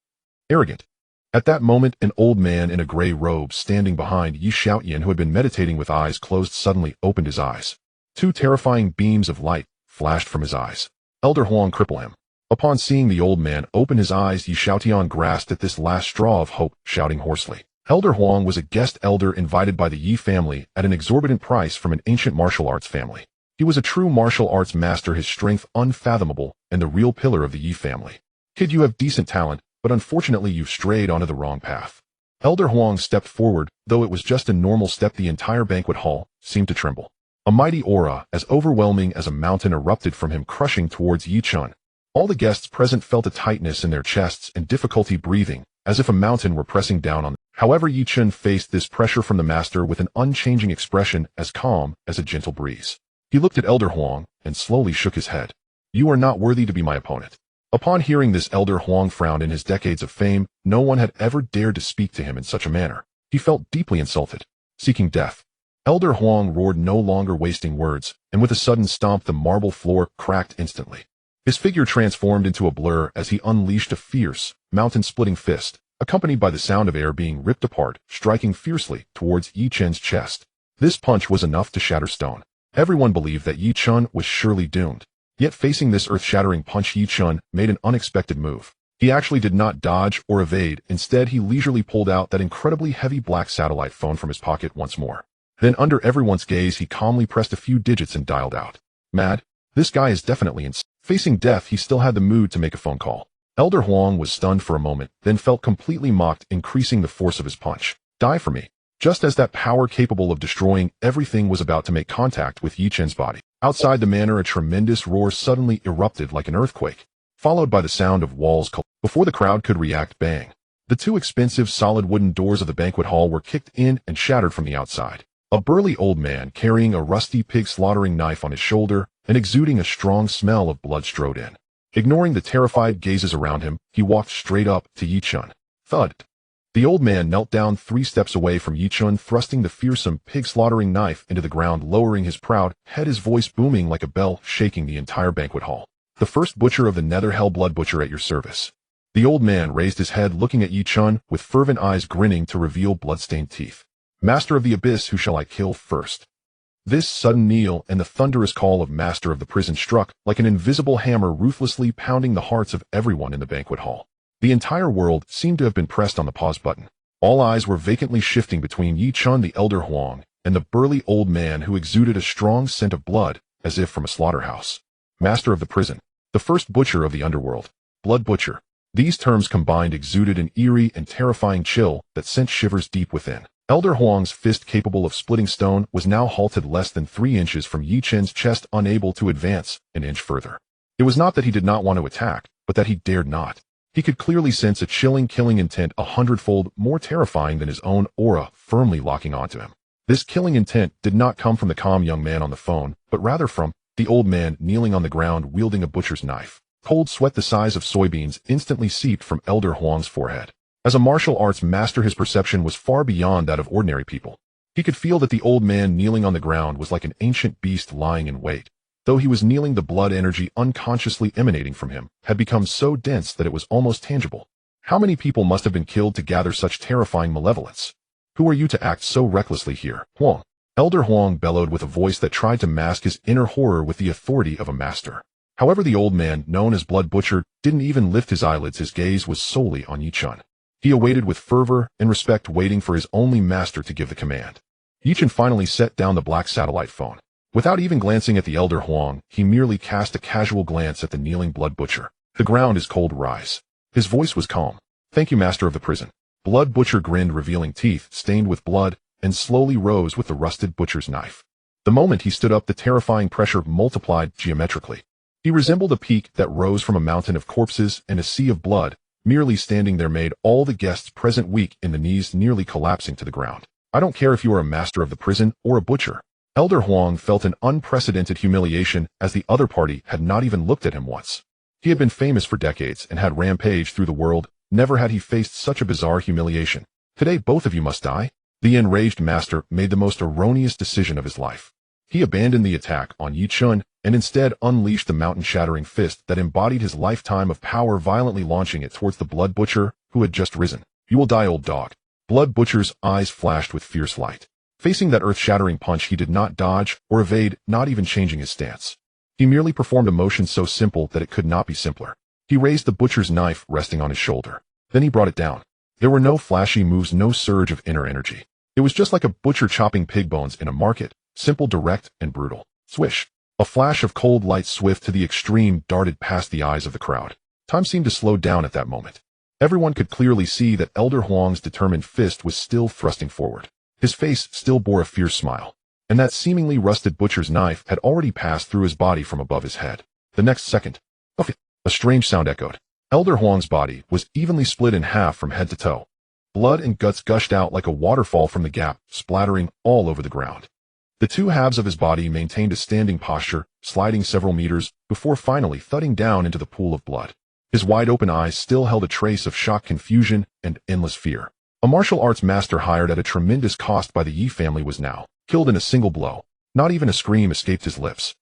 Speaker 1: Arrogant. At that moment, an old man in a gray robe standing behind Yi Xiaotian, who had been meditating with eyes closed, suddenly opened his eyes. 2 terrifying beams of light flashed from his eyes. Elder Huang, cripple him. Upon seeing the old man open his eyes, Yi Xiaotian grasped at this last straw of hope, shouting hoarsely. Elder Huang was a guest elder invited by the Yi family at an exorbitant price from an ancient martial arts family. He was a true martial arts master, his strength unfathomable, and the real pillar of the Yi family. Kid, you have decent talent, but unfortunately you've strayed onto the wrong path. Elder Huang stepped forward, though it was just a normal step. The entire banquet hall seemed to tremble. A mighty aura, as overwhelming as a mountain, erupted from him, crushing towards Yi Chen. All the guests present felt a tightness in their chests and difficulty breathing, as if a mountain were pressing down on them. However, Yi Chen faced this pressure from the master with an unchanging expression, as calm as a gentle breeze. He looked at Elder Huang and slowly shook his head. You are not worthy to be my opponent. Upon hearing this, Elder Huang frowned. In his decades of fame, no one had ever dared to speak to him in such a manner. He felt deeply insulted. Seeking death. Elder Huang roared, no longer wasting words, and with a sudden stomp the marble floor cracked instantly. His figure transformed into a blur as he unleashed a fierce, mountain-splitting fist, accompanied by the sound of air being ripped apart, striking fiercely towards Yi Chen's chest. This punch was enough to shatter stone. Everyone believed that Yi Chun was surely doomed. Yet facing this earth-shattering punch, Yi Chun made an unexpected move. He actually did not dodge or evade. Instead, he leisurely pulled out that incredibly heavy black satellite phone from his pocket once more. Then, under everyone's gaze, he calmly pressed a few digits and dialed out. Mad? This guy is definitely insane. Facing death, he still had the mood to make a phone call. Elder Huang was stunned for a moment, then felt completely mocked, increasing the force of his punch. Die for me. Just as that power capable of destroying everything was about to make contact with Yi Chen's body. Outside the manor, a tremendous roar suddenly erupted like an earthquake, followed by the sound of walls collapsing. Before the crowd could react, bang. The two expensive solid wooden doors of the banquet hall were kicked in and shattered from the outside. A burly old man carrying a rusty pig slaughtering knife on his shoulder and exuding a strong smell of blood strode in. Ignoring the terrified gazes around him, he walked straight up to Yi Chun. Thud. The old man knelt down 3 steps away from Yi Chun, thrusting the fearsome pig-slaughtering knife into the ground, lowering his proud head, his voice booming like a bell, shaking the entire banquet hall. The first butcher of the Nether Hell Blood Butcher at your service. The old man raised his head, looking at Yi Chun, with fervent eyes grinning to reveal blood-stained teeth. Master of the Abyss, who shall I kill first? This sudden kneel and the thunderous call of Master of the Prison struck like an invisible hammer, ruthlessly pounding the hearts of everyone in the banquet hall. The entire world seemed to have been pressed on the pause button. All eyes were vacantly shifting between Yi Chun, the Elder Huang, and the burly old man who exuded a strong scent of blood, as if from a slaughterhouse. Master of the Prison. The first butcher of the Underworld. Blood Butcher. These terms combined exuded an eerie and terrifying chill that sent shivers deep within. Elder Huang's fist, capable of splitting stone, was now halted less than 3 inches from Yi Chen's chest, unable to advance an inch further. It was not that he did not want to attack, but that he dared not. He could clearly sense a chilling, killing intent 100-fold more terrifying than his own aura firmly locking onto him. This killing intent did not come from the calm young man on the phone, but rather from the old man kneeling on the ground wielding a butcher's knife. Cold sweat the size of soybeans instantly seeped from Elder Huang's forehead. As a martial arts master, his perception was far beyond that of ordinary people. He could feel that the old man kneeling on the ground was like an ancient beast lying in wait. Though he was kneeling, the blood energy unconsciously emanating from him had become so dense that it was almost tangible. How many people must have been killed to gather such terrifying malevolence? Who are you to act so recklessly here, Huang? Elder Huang bellowed with a voice that tried to mask his inner horror with the authority of a master. However, the old man, known as Blood Butcher, didn't even lift his eyelids. His gaze was solely on Yi Chun. He awaited with fervor and respect, waiting for his only master to give the command. Yi Chun finally set down the black satellite phone. Without even glancing at the Elder Huang, he merely cast a casual glance at the kneeling Blood Butcher. The ground is cold, rise. His voice was calm. Thank you, Master of the Prison. Blood Butcher grinned, revealing teeth stained with blood, and slowly rose with the rusted butcher's knife. The moment he stood up, the terrifying pressure multiplied geometrically. He resembled a peak that rose from a mountain of corpses and a sea of blood. Merely standing there made all the guests present weak in the knees, nearly collapsing to the ground. I don't care if you are a master of the prison or a butcher. Elder Huang felt an unprecedented humiliation, as the other party had not even looked at him once. He had been famous for decades and had rampaged through the world. Never had he faced such a bizarre humiliation. Today both of you must die. The enraged master made the most erroneous decision of his life. He abandoned the attack on Yi Chun and instead unleashed the mountain-shattering fist that embodied his lifetime of power, violently launching it towards the Blood Butcher, who had just risen. You will die, old dog. Blood Butcher's eyes flashed with fierce light. Facing that earth-shattering punch, he did not dodge or evade, not even changing his stance. He merely performed a motion so simple that it could not be simpler. He raised the butcher's knife, resting on his shoulder. Then he brought it down. There were no flashy moves, no surge of inner energy. It was just like a butcher chopping pig bones in a market, simple, direct, and brutal. Swish. A flash of cold light, swift to the extreme, darted past the eyes of the crowd. Time seemed to slow down at that moment. Everyone could clearly see that Elder Huang's determined fist was still thrusting forward. His face still bore a fierce smile, and that seemingly rusted butcher's knife had already passed through his body from above his head. The next second, a strange sound echoed. Elder Huang's body was evenly split in half from head to toe. Blood and guts gushed out like a waterfall from the gap, splattering all over the ground. The two halves of his body maintained a standing posture, sliding several meters, before finally thudding down into the pool of blood. His wide-open eyes still held a trace of shock, confusion, and endless fear. A martial arts master hired at a tremendous cost by the Yi family was now killed in a single blow. Not even a scream escaped his lips.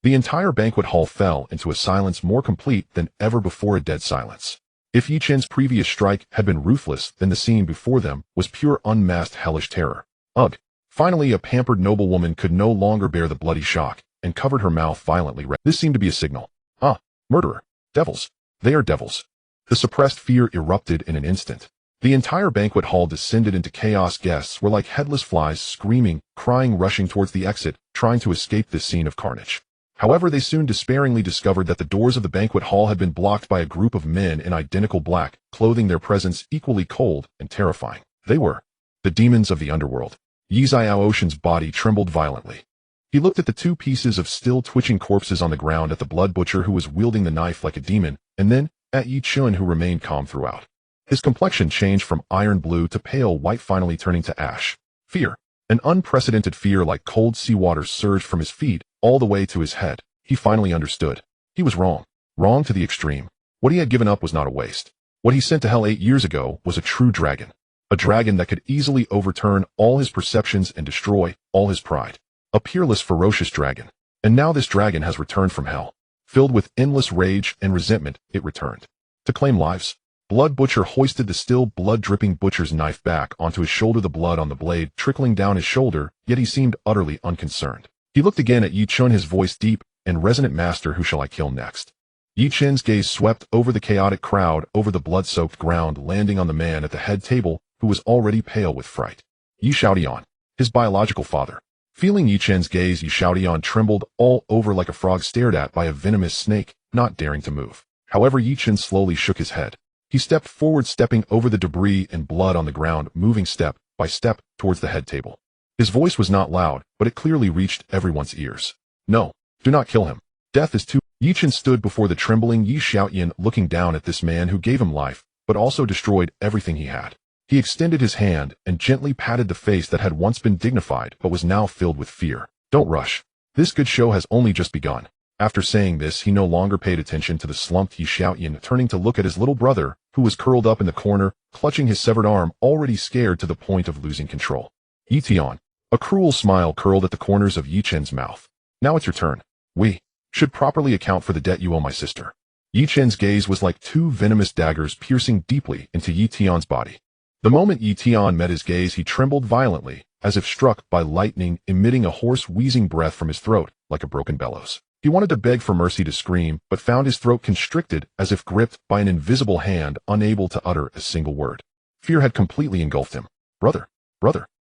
Speaker 1: The entire banquet hall fell into a silence more complete than ever before, a dead silence. If Yi Chen's previous strike had been ruthless, then the scene before them was pure, unmasked, hellish terror. Ugh. Finally, a pampered noblewoman could no longer bear the bloody shock, and covered her mouth violently red. This seemed to be a signal. Ah, murderer. Devils. They are devils. The suppressed fear erupted in an instant. The entire banquet hall descended into chaos. Guests were like headless flies, screaming, crying, rushing towards the exit, trying to escape this scene of carnage. However, they soon despairingly discovered that the doors of the banquet hall had been blocked by a group of men in identical black, clothing their presence equally cold and terrifying. They were the demons of the underworld. Yi Xiaoshan's body trembled violently. He looked at the two pieces of still twitching corpses on the ground, at the blood butcher who was wielding the knife like a demon, and then at Yi Chen, who remained calm throughout. His complexion changed from iron blue to pale white, finally turning to ash. Fear. An unprecedented fear like cold seawater surged from his feet all the way to his head. He finally understood. He was wrong. Wrong to the extreme. What he had given up was not a waste. What he sent to hell 8 years ago was a true dragon. A dragon that could easily overturn all his perceptions and destroy all his pride. A peerless, ferocious dragon. And now this dragon has returned from hell. Filled with endless rage and resentment, it returned. To claim lives. Blood Butcher hoisted the still blood-dripping butcher's knife back onto his shoulder, the blood on the blade trickling down his shoulder, yet he seemed utterly unconcerned. He looked again at Yi Chen, his voice deep and resonant. Master, who shall I kill next? Yi Chen's gaze swept over the chaotic crowd, over the blood-soaked ground, landing on the man at the head table, who was already pale with fright. Yi Xiaotian, his biological father. Feeling Yi Chen's gaze, Yi Xiaotian trembled all over like a frog stared at by a venomous snake, not daring to move. However, Yi Chen slowly shook his head. He stepped forward, stepping over the debris and blood on the ground, moving step by step towards the head table. His voice was not loud, but it clearly reached everyone's ears. No, do not kill him. Death is too... Yi Chen stood before the trembling Yi Xiaotian, looking down at this man who gave him life, but also destroyed everything he had. He extended his hand and gently patted the face that had once been dignified but was now filled with fear. Don't rush. This good show has only just begun. After saying this, he no longer paid attention to the slumped Yi Xiaotian, turning to look at his little brother, who was curled up in the corner, clutching his severed arm, already scared to the point of losing control. Yi Tian. A cruel smile curled at the corners of Yi Chen's mouth. Now it's your turn. We should properly account for the debt you owe my sister. Yi Chen's gaze was like two venomous daggers piercing deeply into Yi Tian's body. The moment Yi Tian met his gaze, he trembled violently, as if struck by lightning, emitting a hoarse, wheezing breath from his throat, like a broken bellows. He wanted to beg for mercy, to scream, but found his throat constricted, as if gripped by an invisible hand, unable to utter a single word. Fear had completely engulfed him. Brother,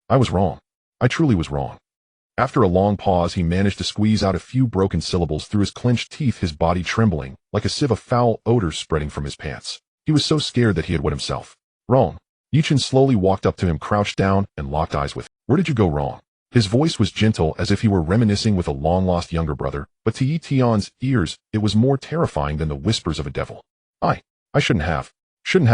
Speaker 1: I was wrong. I truly was wrong. After a long pause, he managed to squeeze out a few broken syllables through his clenched teeth, his body trembling, like a sieve of foul odor spreading from his pants. He was so scared that he had wet himself. Wrong. Yi Chen slowly walked up to him, crouched down, and locked eyes with him. Where did you go wrong? His voice was gentle, as if he were reminiscing with a long-lost younger brother, but to Yi Tian's ears, it was more terrifying than the whispers of a devil. I shouldn't have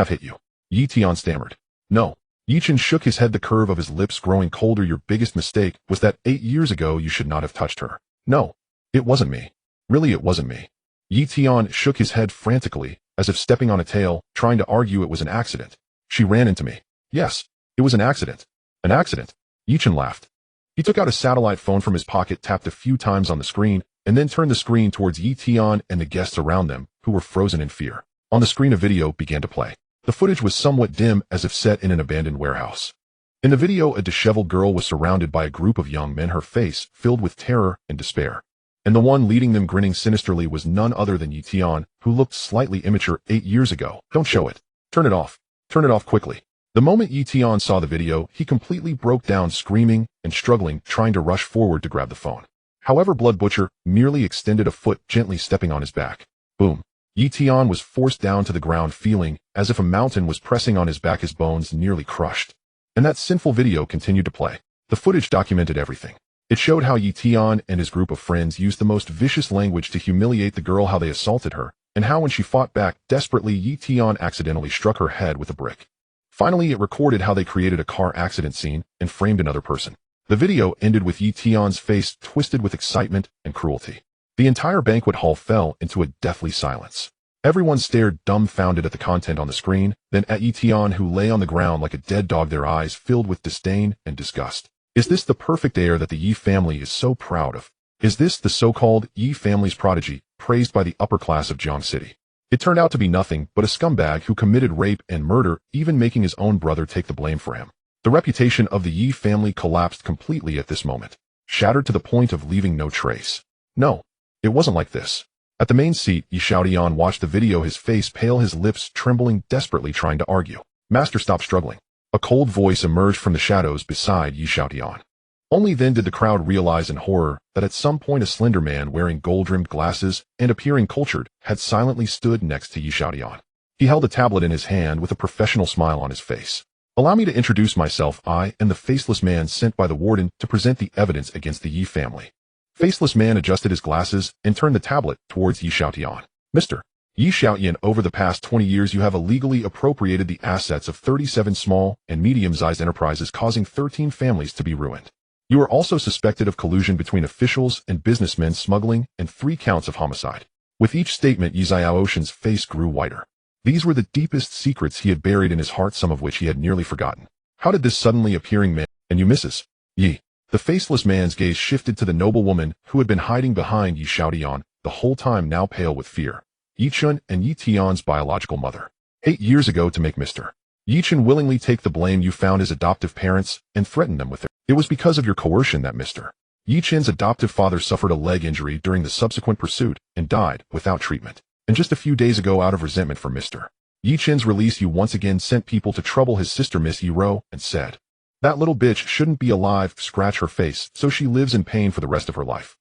Speaker 1: hit you. Yi Tian stammered. No. Yi Chen shook his head, the curve of his lips growing colder. Your biggest mistake was that 8 years ago you should not have touched her. No. It wasn't me. Really, it wasn't me. Yi Tian shook his head frantically, as if stepping on a tail, trying to argue it was an accident. She ran into me. Yes, it was an accident. An accident. Yi Chen laughed. He took out a satellite phone from his pocket, tapped a few times on the screen, and then turned the screen towards Yi Tian and the guests around them, who were frozen in fear. On the screen, a video began to play. The footage was somewhat dim, as if set in an abandoned warehouse. In the video, a disheveled girl was surrounded by a group of young men, her face filled with terror and despair. And the one leading them, grinning sinisterly, was none other than Yi Tian, who looked slightly immature 8 years ago. Don't show it. Turn it off. Turn it off quickly. The moment Yi Tian saw the video, he completely broke down, screaming and struggling, trying to rush forward to grab the phone. However, Blood Butcher merely extended a foot, gently stepping on his back. Boom. Yi Tian was forced down to the ground, feeling as if a mountain was pressing on his back, his bones nearly crushed. And that sinful video continued to play. The footage documented everything. It showed how Yi Tian and his group of friends used the most vicious language to humiliate the girl, how they assaulted her, and how when she fought back desperately, Yi Tian accidentally struck her head with a brick. Finally, it recorded how they created a car accident scene and framed another person. The video ended with Yi Tian's face twisted with excitement and cruelty. The entire banquet hall fell into a deathly silence. Everyone stared dumbfounded at the content on the screen, then at Yi Tian, who lay on the ground like a dead dog, their eyes filled with disdain and disgust. Is this the perfect heir that the Yi family is so proud of? Is this the so-called Yi family's prodigy, praised by the upper class of Jiang City? It turned out to be nothing but a scumbag who committed rape and murder, even making his own brother take the blame for him. The reputation of the Yi family collapsed completely at this moment, shattered to the point of leaving no trace. No, it wasn't like this. At the main seat, Yi Xiaotian watched the video, his face pale, his lips trembling, desperately trying to argue. Master, stop struggling. A cold voice emerged from the shadows beside Yi Xiaotian. Only then did the crowd realize in horror that at some point a slender man wearing gold-rimmed glasses and appearing cultured had silently stood next to Yi Xiaotian. He held a tablet in his hand with a professional smile on his face. Allow me to introduce myself. I am the faceless man sent by the warden to present the evidence against the Yi family. Faceless man adjusted his glasses and turned the tablet towards Yi Xiaotian. Mr. Yi Xiaotian, over the past 20 years you have illegally appropriated the assets of 37 small and medium-sized enterprises, causing 13 families to be ruined. You are also suspected of collusion between officials and businessmen, smuggling, and 3 counts of homicide. With each statement, Yi Xiaotian's face grew whiter. These were the deepest secrets he had buried in his heart, some of which he had nearly forgotten. How did this suddenly appearing man, and you Mrs. Yi? The faceless man's gaze shifted to the noble woman who had been hiding behind Yi Xiaotian, the whole time now pale with fear. Yi Chen and Yi Tian's biological mother. 8 years ago, to make Mr. Yi Chen willingly take the blame, you found his adoptive parents and threatened them with it. It was because of your coercion that Mr. Yi Chen's adoptive father suffered a leg injury during the subsequent pursuit and died without treatment. And just a few days ago, out of resentment for Mr. Yi Chen's release, you once again sent people to trouble his sister Miss Yi Ro and said, "That little bitch shouldn't be alive, scratch her face, so she lives in pain for the rest of her life."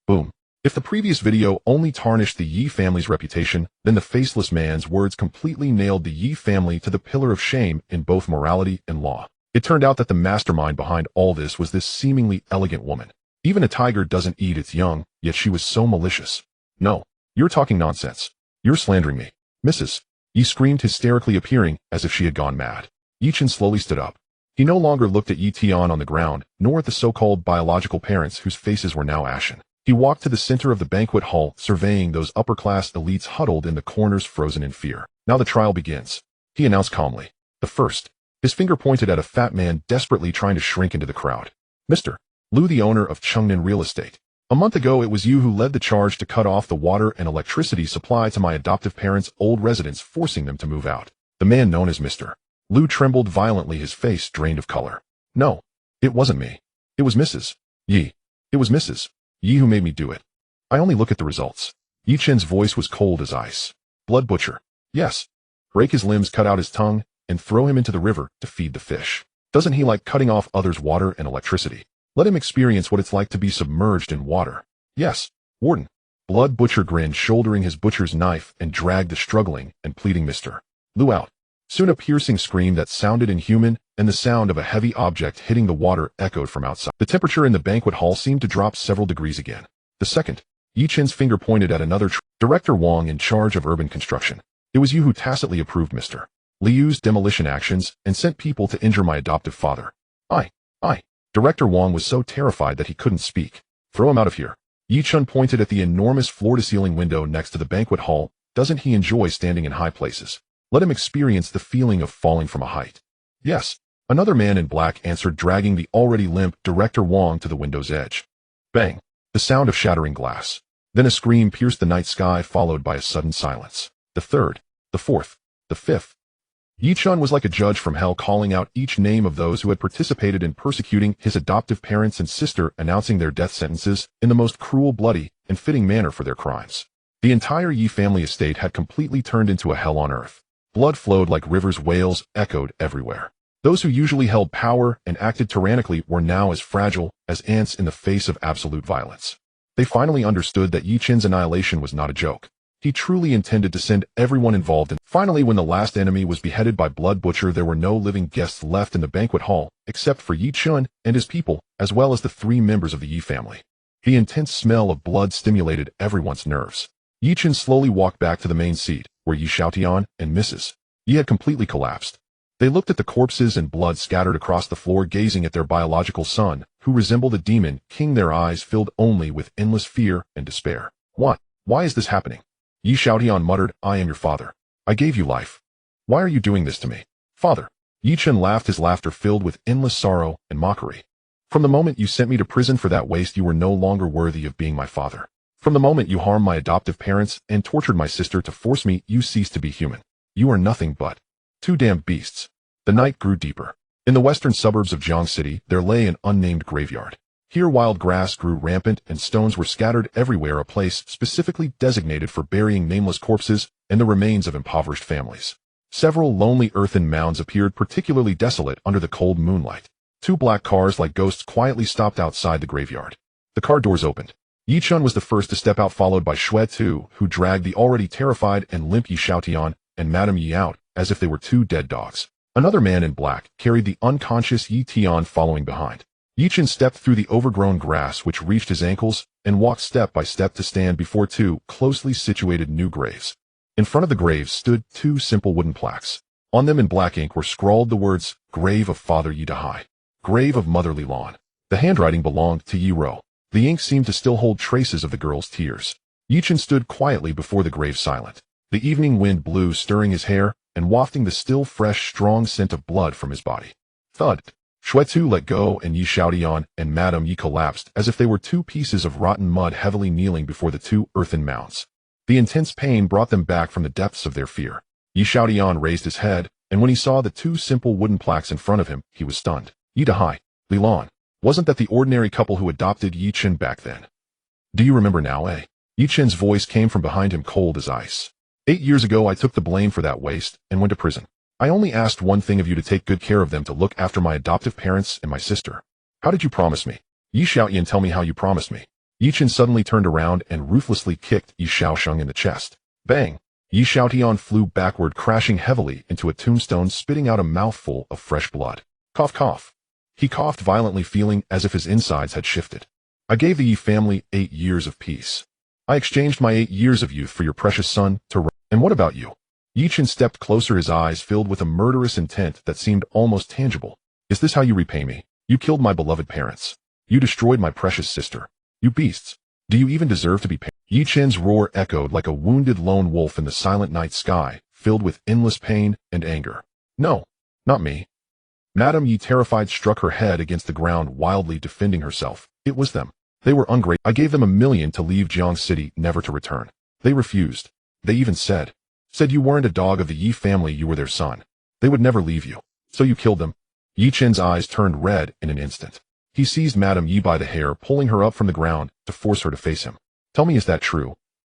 Speaker 1: Boom. If the previous video only tarnished the Yi family's reputation, then the faceless man's words completely nailed the Yi family to the pillar of shame in both morality and law. It turned out that the mastermind behind all this was this seemingly elegant woman. Even a tiger doesn't eat its young, yet she was so malicious. "No, you're talking nonsense. You're slandering me, Mrs. Yi," screamed hysterically, appearing as if she had gone mad. Yi Chen slowly stood up. He no longer looked at Yi Tian on the ground, nor at the so-called biological parents whose faces were now ashen. He walked to the center of the banquet hall, surveying those upper-class elites huddled in the corners, frozen in fear. "Now the trial begins," he announced calmly. "The first." His finger pointed at a fat man desperately trying to shrink into the crowd. "Mr. Liu, the owner of Chengnan Real Estate. A month ago it was you who led the charge to cut off the water and electricity supply to my adoptive parents' old residence, forcing them to move out." The man known as Mr. Liu trembled violently, his face drained of color. "No, it wasn't me. It was Mrs. Yi. It was Mrs. Yi who made me do it. I only look at the results." Yi Chen's voice was cold as ice. "Blood butcher. Yes. Break his limbs, cut out his tongue, and throw him into the river to feed the fish. Doesn't he like cutting off others' water and electricity? Let him experience what it's like to be submerged in water. Yes, warden." Blood butcher grinned, shouldering his butcher's knife, and dragged the struggling and pleading Mr. Liu out. Soon a piercing scream that sounded inhuman and the sound of a heavy object hitting the water echoed from outside. The temperature in the banquet hall seemed to drop several degrees again. The second, Yi Chen's finger pointed at another Director Wang, in charge of urban construction. "It was you who tacitly approved Mr. Liu's demolition actions and sent people to injure my adoptive father." I. Director Wang was so terrified that he couldn't speak. "Throw him out of here." Yi Chen pointed at the enormous floor-to-ceiling window next to the banquet hall. "Doesn't he enjoy standing in high places? Let him experience the feeling of falling from a height." "Yes," another man in black answered, dragging the already limp Director Wang to the window's edge. Bang! The sound of shattering glass. Then a scream pierced the night sky, followed by a sudden silence. The third, the fourth, the fifth. Yi Chen was like a judge from hell, calling out each name of those who had participated in persecuting his adoptive parents and sister, announcing their death sentences in the most cruel, bloody, and fitting manner for their crimes. The entire Yi family estate had completely turned into a hell on earth. Blood flowed like rivers, wails echoed everywhere. Those who usually held power and acted tyrannically were now as fragile as ants in the face of absolute violence. They finally understood that Yi Chen's annihilation was not a joke. He truly intended to send everyone involved in. Finally, when the last enemy was beheaded by Blood Butcher, there were no living guests left in the banquet hall, except for Yi Chen and his people, as well as the 3 members of the Yi family. The intense smell of blood stimulated everyone's nerves. Yi Chen slowly walked back to the main seat, where Yi Xiaotian and Mrs. Yi had completely collapsed. They looked at the corpses and blood scattered across the floor, gazing at their biological son, who resembled a demon king, their eyes filled only with endless fear and despair. "What? Why is this happening?" Yi Xiaotian muttered, "I am your father. I gave you life. Why are you doing this to me, father?" Yi Chen laughed, his laughter filled with endless sorrow and mockery. "From the moment you sent me to prison for that waste, you were no longer worthy of being my father. From the moment you harmed my adoptive parents and tortured my sister to force me, you ceased to be human. You are nothing but 2 damned beasts." The night grew deeper. In the western suburbs of Jiang City, there lay an unnamed graveyard. Here wild grass grew rampant and stones were scattered everywhere, a place specifically designated for burying nameless corpses and the remains of impoverished families. Several lonely earthen mounds appeared particularly desolate under the cold moonlight. Two black cars like ghosts quietly stopped outside the graveyard. The car doors opened. Yi Chun was the first to step out, followed by Xue Tu, who dragged the already terrified and limp Yi Xiaotian and Madame Yi out as if they were two dead dogs. Another man in black carried the unconscious Yi Tian following behind. Yi Chun stepped through the overgrown grass which reached his ankles and walked step by step to stand before two closely situated new graves. In front of the graves stood two simple wooden plaques. On them in black ink were scrawled the words, "Grave of Father Yi Dahai. Grave of Mother Li Lan." The handwriting belonged to Yi Ro. The ink seemed to still hold traces of the girl's tears. Yi Chun stood quietly before the grave, silent. The evening wind blew, stirring his hair and wafting the still fresh, strong scent of blood from his body. Thud. Xue Tu let go and Yi Xiaotian and Madame Yi collapsed as if they were two pieces of rotten mud heavily kneeling before the two earthen mounds. The intense pain brought them back from the depths of their fear. Yi Xiaotian raised his head, and when he saw the two simple wooden plaques in front of him, he was stunned. Yi Dahai, Li Lan. Wasn't that the ordinary couple who adopted Yi Chen back then? Do you remember now, eh? Yi Chen's voice came from behind him, cold as ice. 8 years ago I took the blame for that waste and went to prison. I only asked one thing of you, to take good care of them, to look after my adoptive parents and my sister. How did you promise me? Yi Xiaotian, tell me how you promised me. Yi Chen suddenly turned around and ruthlessly kicked Yi Xiaosheng in the chest. Bang! Yi Xiaotian flew backward, crashing heavily into a tombstone, spitting out a mouthful of fresh blood. Cough, cough. He coughed violently, feeling as if his insides had shifted. I gave the Yi family 8 years of peace. I exchanged my 8 years of youth for your precious son, to. And what about you? Yi Chen stepped closer, his eyes filled with a murderous intent that seemed almost tangible. Is this how you repay me? You killed my beloved parents. You destroyed my precious sister. You beasts. Do you even deserve to be paid? Yi Chen's roar echoed like a wounded lone wolf in the silent night sky, filled with endless pain and anger. No, not me. Madame Yi, terrified, struck her head against the ground, wildly defending herself. It was them. They were ungrateful. I gave them $1 million to leave Jiang City, never to return. They refused. They even said you weren't a dog of the Yi family, you were their son. They would never leave you. So you killed them. Yi Chen's eyes turned red in an instant. He seized Madame Yi by the hair, pulling her up from the ground to force her to face him. Tell me, is that true?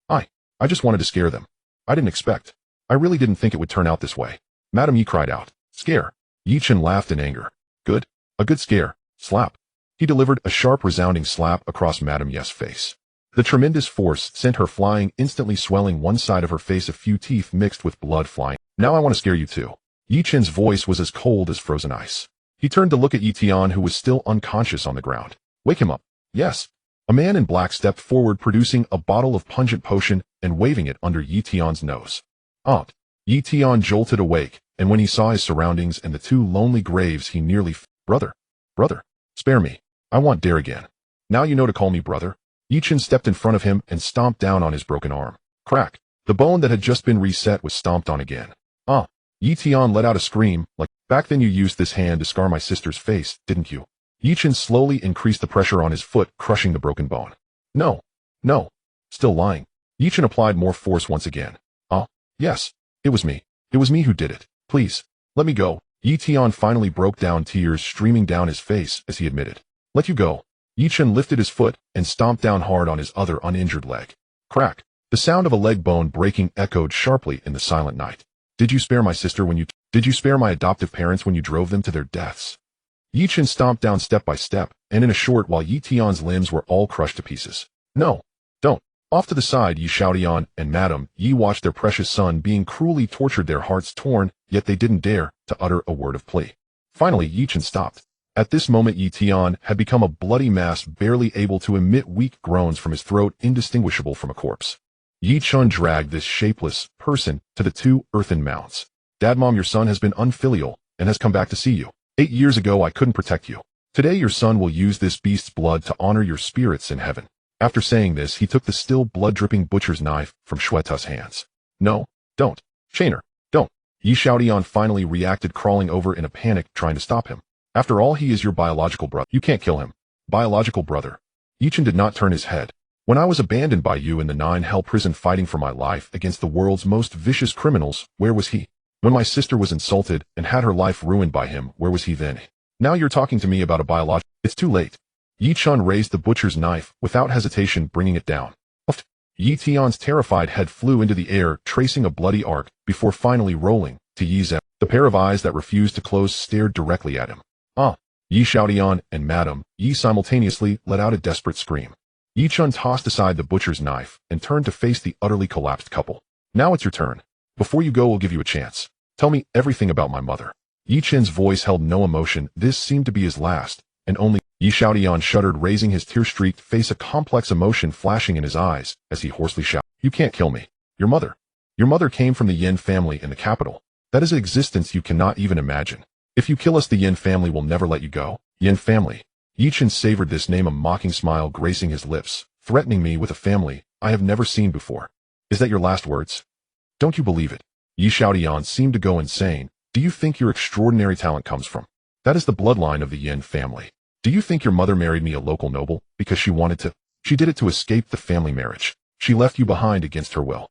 Speaker 1: I just wanted to scare them. I didn't expect. I really didn't think it would turn out this way. Madame Yi cried out. Scare? Yi Chen laughed in anger. Good. A good scare. Slap. He delivered a sharp, resounding slap across Madame Yi's face. The tremendous force sent her flying, instantly swelling one side of her face, a few teeth mixed with blood flying. Now I want to scare you too. Yi Chen's voice was as cold as frozen ice. He turned to look at Yi Tian, who was still unconscious on the ground. Wake him up. Yes. A man in black stepped forward, producing a bottle of pungent potion and waving it under Yi Tian's nose. Aunt. Yi Tian jolted awake, and when he saw his surroundings and the two lonely graves, he nearly Brother. Spare me. I want dare again. Now you know to call me brother. Yi Chen stepped in front of him and stomped down on his broken arm. Crack. The bone that had just been reset was stomped on again. Yi Tian let out a scream, like, back then you used this hand to scar my sister's face, didn't you? Yi Chen slowly increased the pressure on his foot, crushing the broken bone. No. Still lying. Yi Chen applied more force once again. Yes. It was me. It was me who did it. Please, let me go. Yi Tian finally broke down, tears streaming down his face as he admitted. Let you go. Yi Chen lifted his foot and stomped down hard on his other uninjured leg. Crack. The sound of a leg bone breaking echoed sharply in the silent night. Did you spare my sister when you... Did you spare my adoptive parents when you drove them to their deaths? Yi Chen stomped down step by step, and in a short while Yi Tian's limbs were all crushed to pieces. No. Don't. Off to the side, Yi Xiaotian and Madame Yi watched their precious son being cruelly tortured, their hearts torn, yet they didn't dare to utter a word of plea. Finally, Yi Chen stopped. At this moment, Yi Tian had become a bloody mass, barely able to emit weak groans from his throat, indistinguishable from a corpse. Yi Chen dragged this shapeless person to the two earthen mounds. Dad, Mom, your son has been unfilial and has come back to see you. 8 years ago, I couldn't protect you. Today, your son will use this beast's blood to honor your spirits in heaven. After saying this, he took the still blood-dripping butcher's knife from Xue Tu's hands. No, don't. Shaner, don't. Yi Xiaotian finally reacted, crawling over in a panic, trying to stop him. After all, he is your biological brother. You can't kill him. Biological brother. Yi Chen did not turn his head. When I was abandoned by you in the 9 Hell prison fighting for my life against the world's most vicious criminals, where was he? When my sister was insulted and had her life ruined by him, where was he then? Now you're talking to me about a biological. It's too late. Yi Chen raised the butcher's knife, without hesitation bringing it down. Yi Tian's terrified head flew into the air, tracing a bloody arc, before finally rolling to Yi's end. The pair of eyes that refused to close stared directly at him. Yi Xiaotian and Madame Yi simultaneously let out a desperate scream. Yi Chen tossed aside the butcher's knife and turned to face the utterly collapsed couple. Now it's your turn. Before you go, we'll give you a chance. Tell me everything about my mother. Yi Chen's voice held no emotion. This seemed to be his last, and only. Yi Xiaotian shuddered, raising his tear-streaked face, a complex emotion flashing in his eyes as he hoarsely shouted, "You can't kill me. Your mother came from the Yin family in the capital. That is an existence you cannot even imagine. If you kill us, the Yin family will never let you go." Yin family. Yi Chen savored this name, a mocking smile gracing his lips. "Threatening me with a family I have never seen before. Is that your last words? Don't you believe it?" Yi Xiaotian seemed to go insane. "Do you think your extraordinary talent comes from? That is the bloodline of the Yin family. Do you think your mother married me, a local noble, because she wanted to? She did it to escape the family marriage. She left you behind against her will.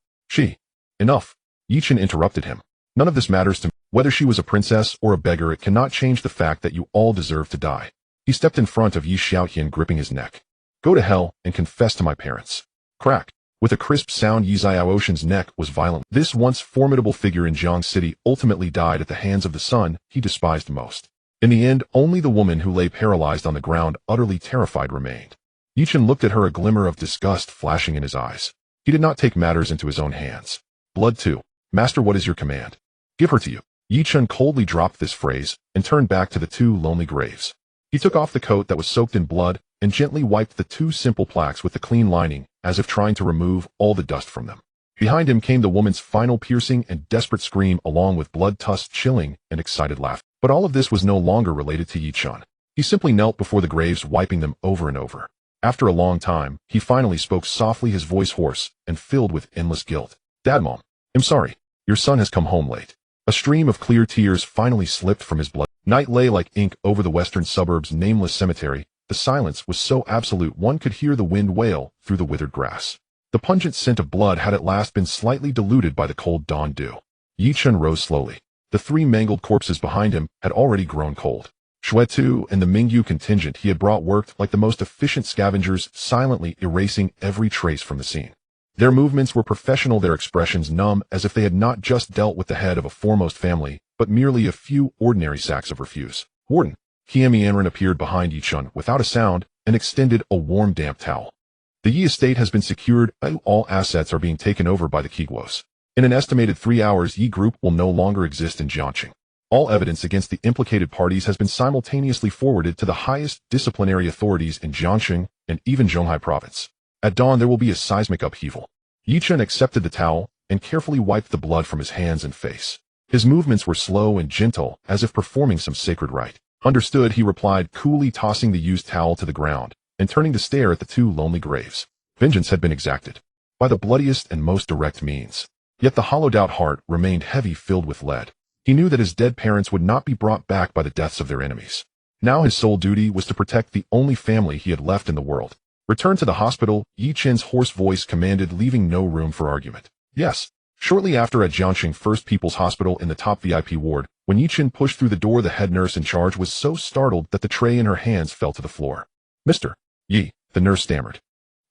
Speaker 1: Enough." Yi Chen interrupted him. "None of this matters to me. Whether she was a princess or a beggar, it cannot change the fact that you all deserve to die." He stepped in front of Yi Xiaotian, gripping his neck. "Go to hell and confess to my parents." Crack. With a crisp sound, Yi Xiaotian's neck was violent. This once formidable figure in Jiang City ultimately died at the hands of the son he despised most. In the end, only the woman who lay paralyzed on the ground, utterly terrified, remained. Yi Chen looked at her, a glimmer of disgust flashing in his eyes. He did not take matters into his own hands. "Blood too. Master, what is your command?" "Give her to you." Yi Chen coldly dropped this phrase and turned back to the two lonely graves. He took off the coat that was soaked in blood and gently wiped the two simple plaques with the clean lining, as if trying to remove all the dust from them. Behind him came the woman's final piercing and desperate scream, along with blood-tusked chilling and excited laughter. But all of this was no longer related to Yi Chen. He simply knelt before the graves, wiping them over and over. After a long time, he finally spoke softly, his voice hoarse and filled with endless guilt. "Dad, Mom, I'm sorry. Your son has come home late." A stream of clear tears finally slipped from his blood. Night lay like ink over the western suburb's nameless cemetery. The silence was so absolute one could hear the wind wail through the withered grass. The pungent scent of blood had at last been slightly diluted by the cold dawn dew. Yi Chen rose slowly. The three mangled corpses behind him had already grown cold. Xue Tu and the Mingyu contingent he had brought worked like the most efficient scavengers, silently erasing every trace from the scene. Their movements were professional, their expressions numb, as if they had not just dealt with the head of a foremost family, but merely a few ordinary sacks of refuse. Warden Kiamianren appeared behind Yi Chen without a sound and extended a warm, damp towel. "The Yi estate has been secured. All assets are being taken over by the Kiguos. In an estimated 3 hours, Yi Group will no longer exist in Jiangqing. All evidence against the implicated parties has been simultaneously forwarded to the highest disciplinary authorities in Jiangxing and even Zhonghai province. At dawn, there will be a seismic upheaval." Yi Chen accepted the towel and carefully wiped the blood from his hands and face. His movements were slow and gentle, as if performing some sacred rite. "Understood," he replied, coolly tossing the used towel to the ground and turning to stare at the two lonely graves. Vengeance had been exacted by the bloodiest and most direct means. Yet the hollowed-out heart remained heavy, filled with lead. He knew that his dead parents would not be brought back by the deaths of their enemies. Now his sole duty was to protect the only family he had left in the world. "Return to the hospital," Yi Chen's hoarse voice commanded, leaving no room for argument. "Yes." Shortly after, at Jiangxing First People's Hospital in the top VIP ward, when Yi Chen pushed through the door, the head nurse in charge was so startled that the tray in her hands fell to the floor. "Mr. Yi," the nurse stammered.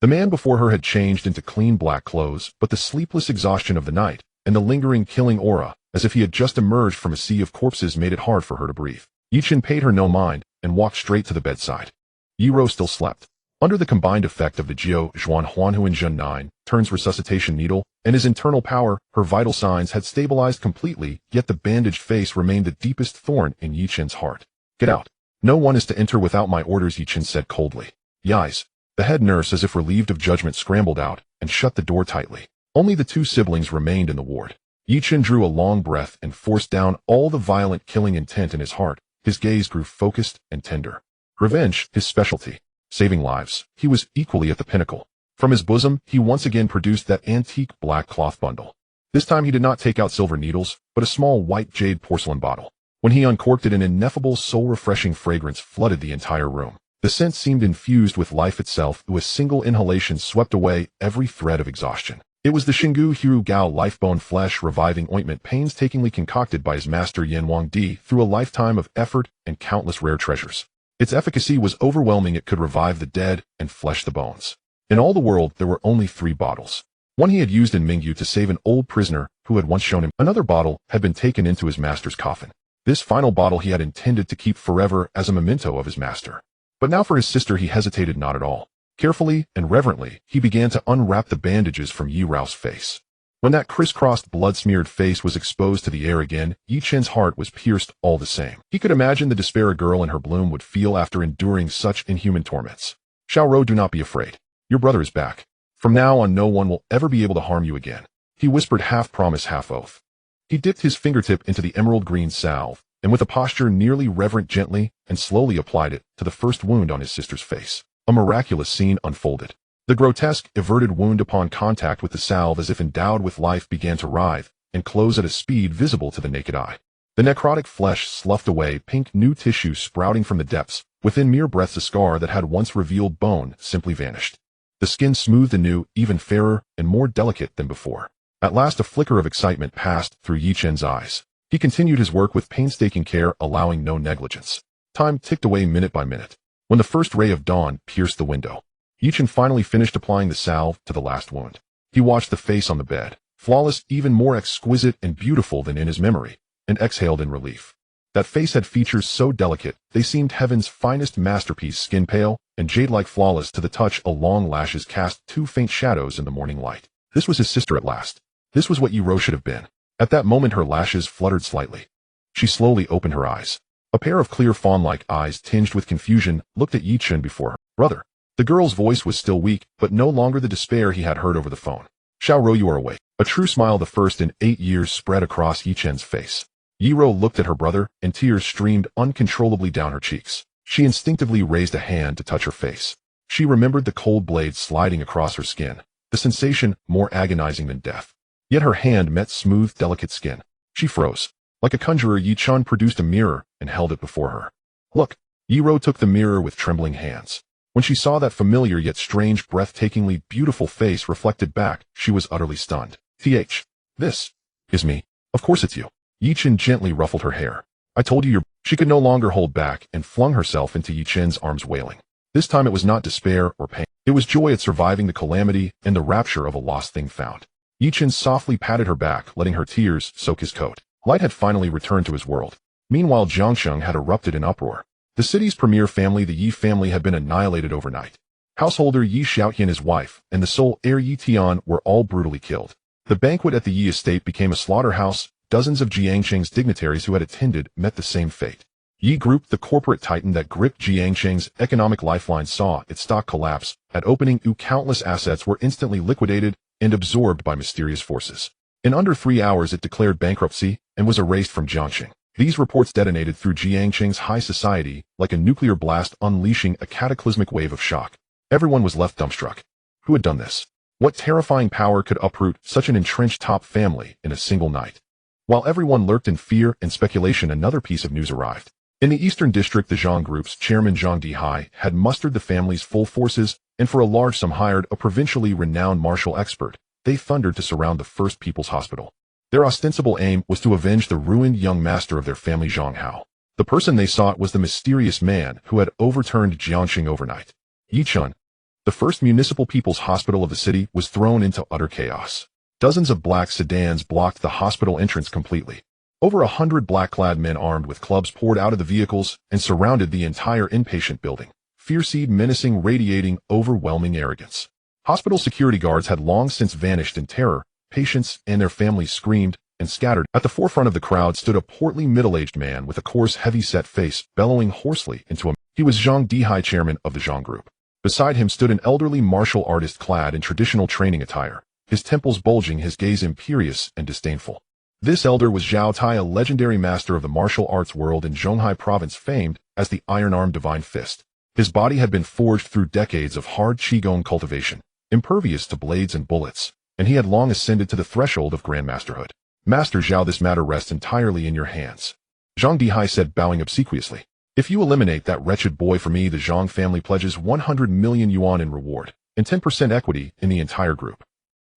Speaker 1: The man before her had changed into clean black clothes, but the sleepless exhaustion of the night and the lingering killing aura, as if he had just emerged from a sea of corpses, made it hard for her to breathe. Yi Chen paid her no mind and walked straight to the bedside. Yi Ro still slept. Under the combined effect of the Jiao Zhuan Huanhuan Zhen 9 turns resuscitation needle and his internal power, her vital signs had stabilized completely, yet the bandaged face remained the deepest thorn in Yi Chen's heart. "Get out. No one is to enter without my orders," Yi Chen said coldly. "Yis." The head nurse, as if relieved of judgment, scrambled out and shut the door tightly. Only the two siblings remained in the ward. Yi Chen drew a long breath and forced down all the violent killing intent in his heart. His gaze grew focused and tender. Revenge, his specialty. Saving lives, he was equally at the pinnacle. From his bosom, he once again produced that antique black cloth bundle. This time he did not take out silver needles, but a small white jade porcelain bottle. When he uncorked it, an ineffable, soul-refreshing fragrance flooded the entire room. The scent seemed infused with life itself, through a single inhalation swept away every thread of exhaustion. It was the Xinggu Hiru Gao Lifebone Flesh Reviving Ointment painstakingly concocted by his master Yan Wangdi through a lifetime of effort and countless rare treasures. Its efficacy was overwhelming. It could revive the dead and flesh the bones. In all the world, there were only 3 bottles. One he had used in Mingyu to save an old prisoner who had once shown him. Another bottle had been taken into his master's coffin. This final bottle he had intended to keep forever as a memento of his master. But now for his sister he hesitated not at all. Carefully and reverently, he began to unwrap the bandages from Yi Rao's face. When that crisscrossed, blood-smeared face was exposed to the air again, Yi Chen's heart was pierced all the same. He could imagine the despair a girl in her bloom would feel after enduring such inhuman torments. Xiaoro, do not be afraid. Your brother is back. From now on no one will ever be able to harm you again. He whispered, half promise, half oath. He dipped his fingertip into the emerald green salve, and with a posture nearly reverent gently and slowly applied it to the first wound on his sister's face. A miraculous scene unfolded. The grotesque, everted wound upon contact with the salve as if endowed with life began to writhe and close at a speed visible to the naked eye. The necrotic flesh sloughed away, pink new tissue sprouting from the depths. Within mere breaths a scar that had once revealed bone simply vanished. The skin smoothed anew, even fairer and more delicate than before. At last a flicker of excitement passed through Yi Chen's eyes. He continued his work with painstaking care, allowing no negligence. Time ticked away minute by minute. When the first ray of dawn pierced the window, Yi Chen finally finished applying the salve to the last wound. He watched the face on the bed, flawless, even more exquisite and beautiful than in his memory, and exhaled in relief. That face had features so delicate, they seemed heaven's finest masterpiece, skin pale and jade-like, flawless to the touch. A long lashes cast 2 faint shadows in the morning light. This was his sister at last. This was what Yi Rao should have been. At that moment her lashes fluttered slightly. She slowly opened her eyes. A pair of clear fawn-like eyes tinged with confusion looked at Yi Chen before her. Brother. The girl's voice was still weak, but no longer the despair he had heard over the phone. Xiaoro, you are awake. A true smile, the first in 8 years, spread across Yi Chen's face. Yi Rao looked at her brother, and tears streamed uncontrollably down her cheeks. She instinctively raised a hand to touch her face. She remembered the cold blade sliding across her skin, the sensation more agonizing than death. Yet her hand met smooth, delicate skin. She froze. Like a conjurer, Yi Chen produced a mirror and held it before her. Look. Yi Rao took the mirror with trembling hands. When she saw that familiar yet strange, breathtakingly beautiful face reflected back, she was utterly stunned. This is me. Of course it's you. Yi Chen gently ruffled her hair. I told you you're... She could no longer hold back and flung herself into Yi Chen's arms, wailing. This time it was not despair or pain. It was joy at surviving the calamity and the rapture of a lost thing found. Yi Chen softly patted her back, letting her tears soak his coat. Light had finally returned to his world. Meanwhile, Jiangsheng had erupted in uproar. The city's premier family, the Yi family, had been annihilated overnight. Householder Yi Xiaotian, his wife, and the sole heir Yi Tian were all brutally killed. The banquet at the Yi estate became a slaughterhouse. Dozens of Jiangsheng's dignitaries who had attended met the same fate. Yi Group, the corporate titan that gripped Jiangsheng's economic lifeline, saw its stock collapse. At opening, countless assets were instantly liquidated and absorbed by mysterious forces. In under 3 hours it declared bankruptcy and was erased from Jiangsheng. These reports detonated through Jiangsheng's high society like a nuclear blast, unleashing a cataclysmic wave of shock. Everyone was left dumbstruck. Who had done this? What terrifying power could uproot such an entrenched top family in a single night? While everyone lurked in fear and speculation, another piece of news arrived. In the Eastern District, the Zhang Group's chairman Zhang Dihai had mustered the family's full forces and for a large sum hired a provincially renowned martial expert. They thundered to surround the First People's Hospital. Their ostensible aim was to avenge the ruined young master of their family, Zhang Hao. The person they sought was the mysterious man who had overturned Jiangsheng overnight. Yi Chen. The first municipal people's hospital of the city was thrown into utter chaos. Dozens of black sedans blocked the hospital entrance completely. Over 100 black-clad men armed with clubs poured out of the vehicles and surrounded the entire inpatient building. Fierce, menacing, radiating overwhelming arrogance. Hospital security guards had long since vanished in terror. Patients and their families screamed and scattered. At the forefront of the crowd stood a portly, middle-aged man with a coarse, heavy-set face, bellowing hoarsely into a... He was Zhang Dihai, chairman of the Zhang Group. Beside him stood an elderly martial artist clad in traditional training attire, his temples bulging, his gaze imperious and disdainful. This elder was Zhao Tai, a legendary master of the martial arts world in Zhonghai province, famed as the Iron-Armed Divine Fist. His body had been forged through decades of hard qigong cultivation, impervious to blades and bullets, and he had long ascended to the threshold of grandmasterhood. Master Zhao, this matter rests entirely in your hands. Zhang Dihai said, bowing obsequiously. If you eliminate that wretched boy for me, the Zhang family pledges 100 million yuan in reward, and 10% equity in the entire group.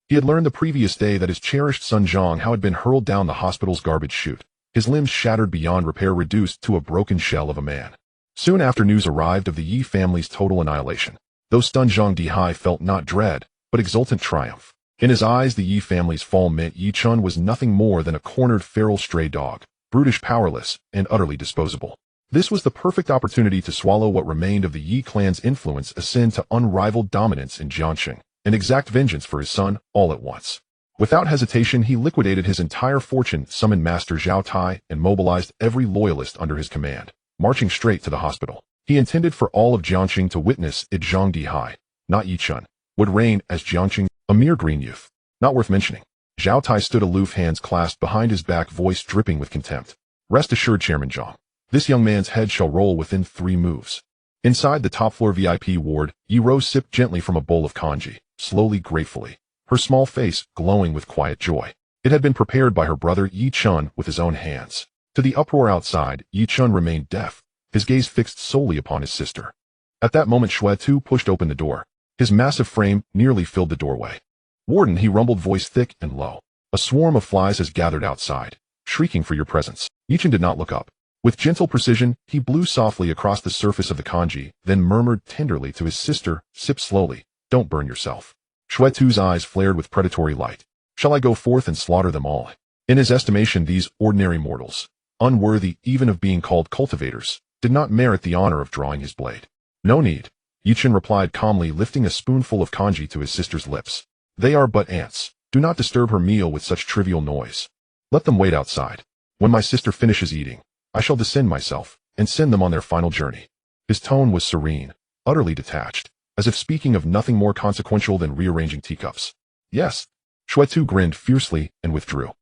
Speaker 1: He had learned the previous day that his cherished son Zhang Hao had been hurled down the hospital's garbage chute, his limbs shattered beyond repair, reduced to a broken shell of a man. Soon after, news arrived of the Yi family's total annihilation. Though stunned, Zhang Dihai felt not dread, but exultant triumph. In his eyes, the Yi family's fall meant Yi Chen was nothing more than a cornered feral stray dog, brutish, powerless, and utterly disposable. This was the perfect opportunity to swallow what remained of the Yi clan's influence, ascend to unrivaled dominance in Jiangxing, and exact vengeance for his son all at once. Without hesitation, he liquidated his entire fortune, summoned Master Zhao Tai, and mobilized every loyalist under his command, marching straight to the hospital. He intended for all of Jiangxing to witness it. Zhang Dihai, not Yi Chen, would reign as Jiangxing, a mere green youth. Not worth mentioning. Zhao Tai stood aloof, hands clasped behind his back, voice dripping with contempt. Rest assured, Chairman Zhang, this young man's head shall roll within 3 moves. Inside the top-floor VIP ward, Yi Rose sipped gently from a bowl of congee, slowly, gratefully, her small face glowing with quiet joy. It had been prepared by her brother Yi Chen with his own hands. To the uproar outside, Yi Chen remained deaf, his gaze fixed solely upon his sister. At that moment, Xue Tu pushed open the door. His massive frame nearly filled the doorway. Warden, he rumbled, voice thick and low. A swarm of flies has gathered outside, shrieking for your presence. Yi Chen did not look up. With gentle precision, he blew softly across the surface of the congee, then murmured tenderly to his sister, sip slowly, don't burn yourself. Xue Tu's eyes flared with predatory light. Shall I go forth and slaughter them all? In his estimation, these ordinary mortals, unworthy even of being called cultivators, did not merit the honor of drawing his blade. No need, Yi Chen replied calmly, lifting a spoonful of congee to his sister's lips. They are but ants. Do not disturb her meal with such trivial noise. Let them wait outside. When my sister finishes eating, I shall descend myself and send them on their final journey. His tone was serene, utterly detached, as if speaking of nothing more consequential than rearranging teacups. Yes. Xue Tu grinned fiercely and withdrew.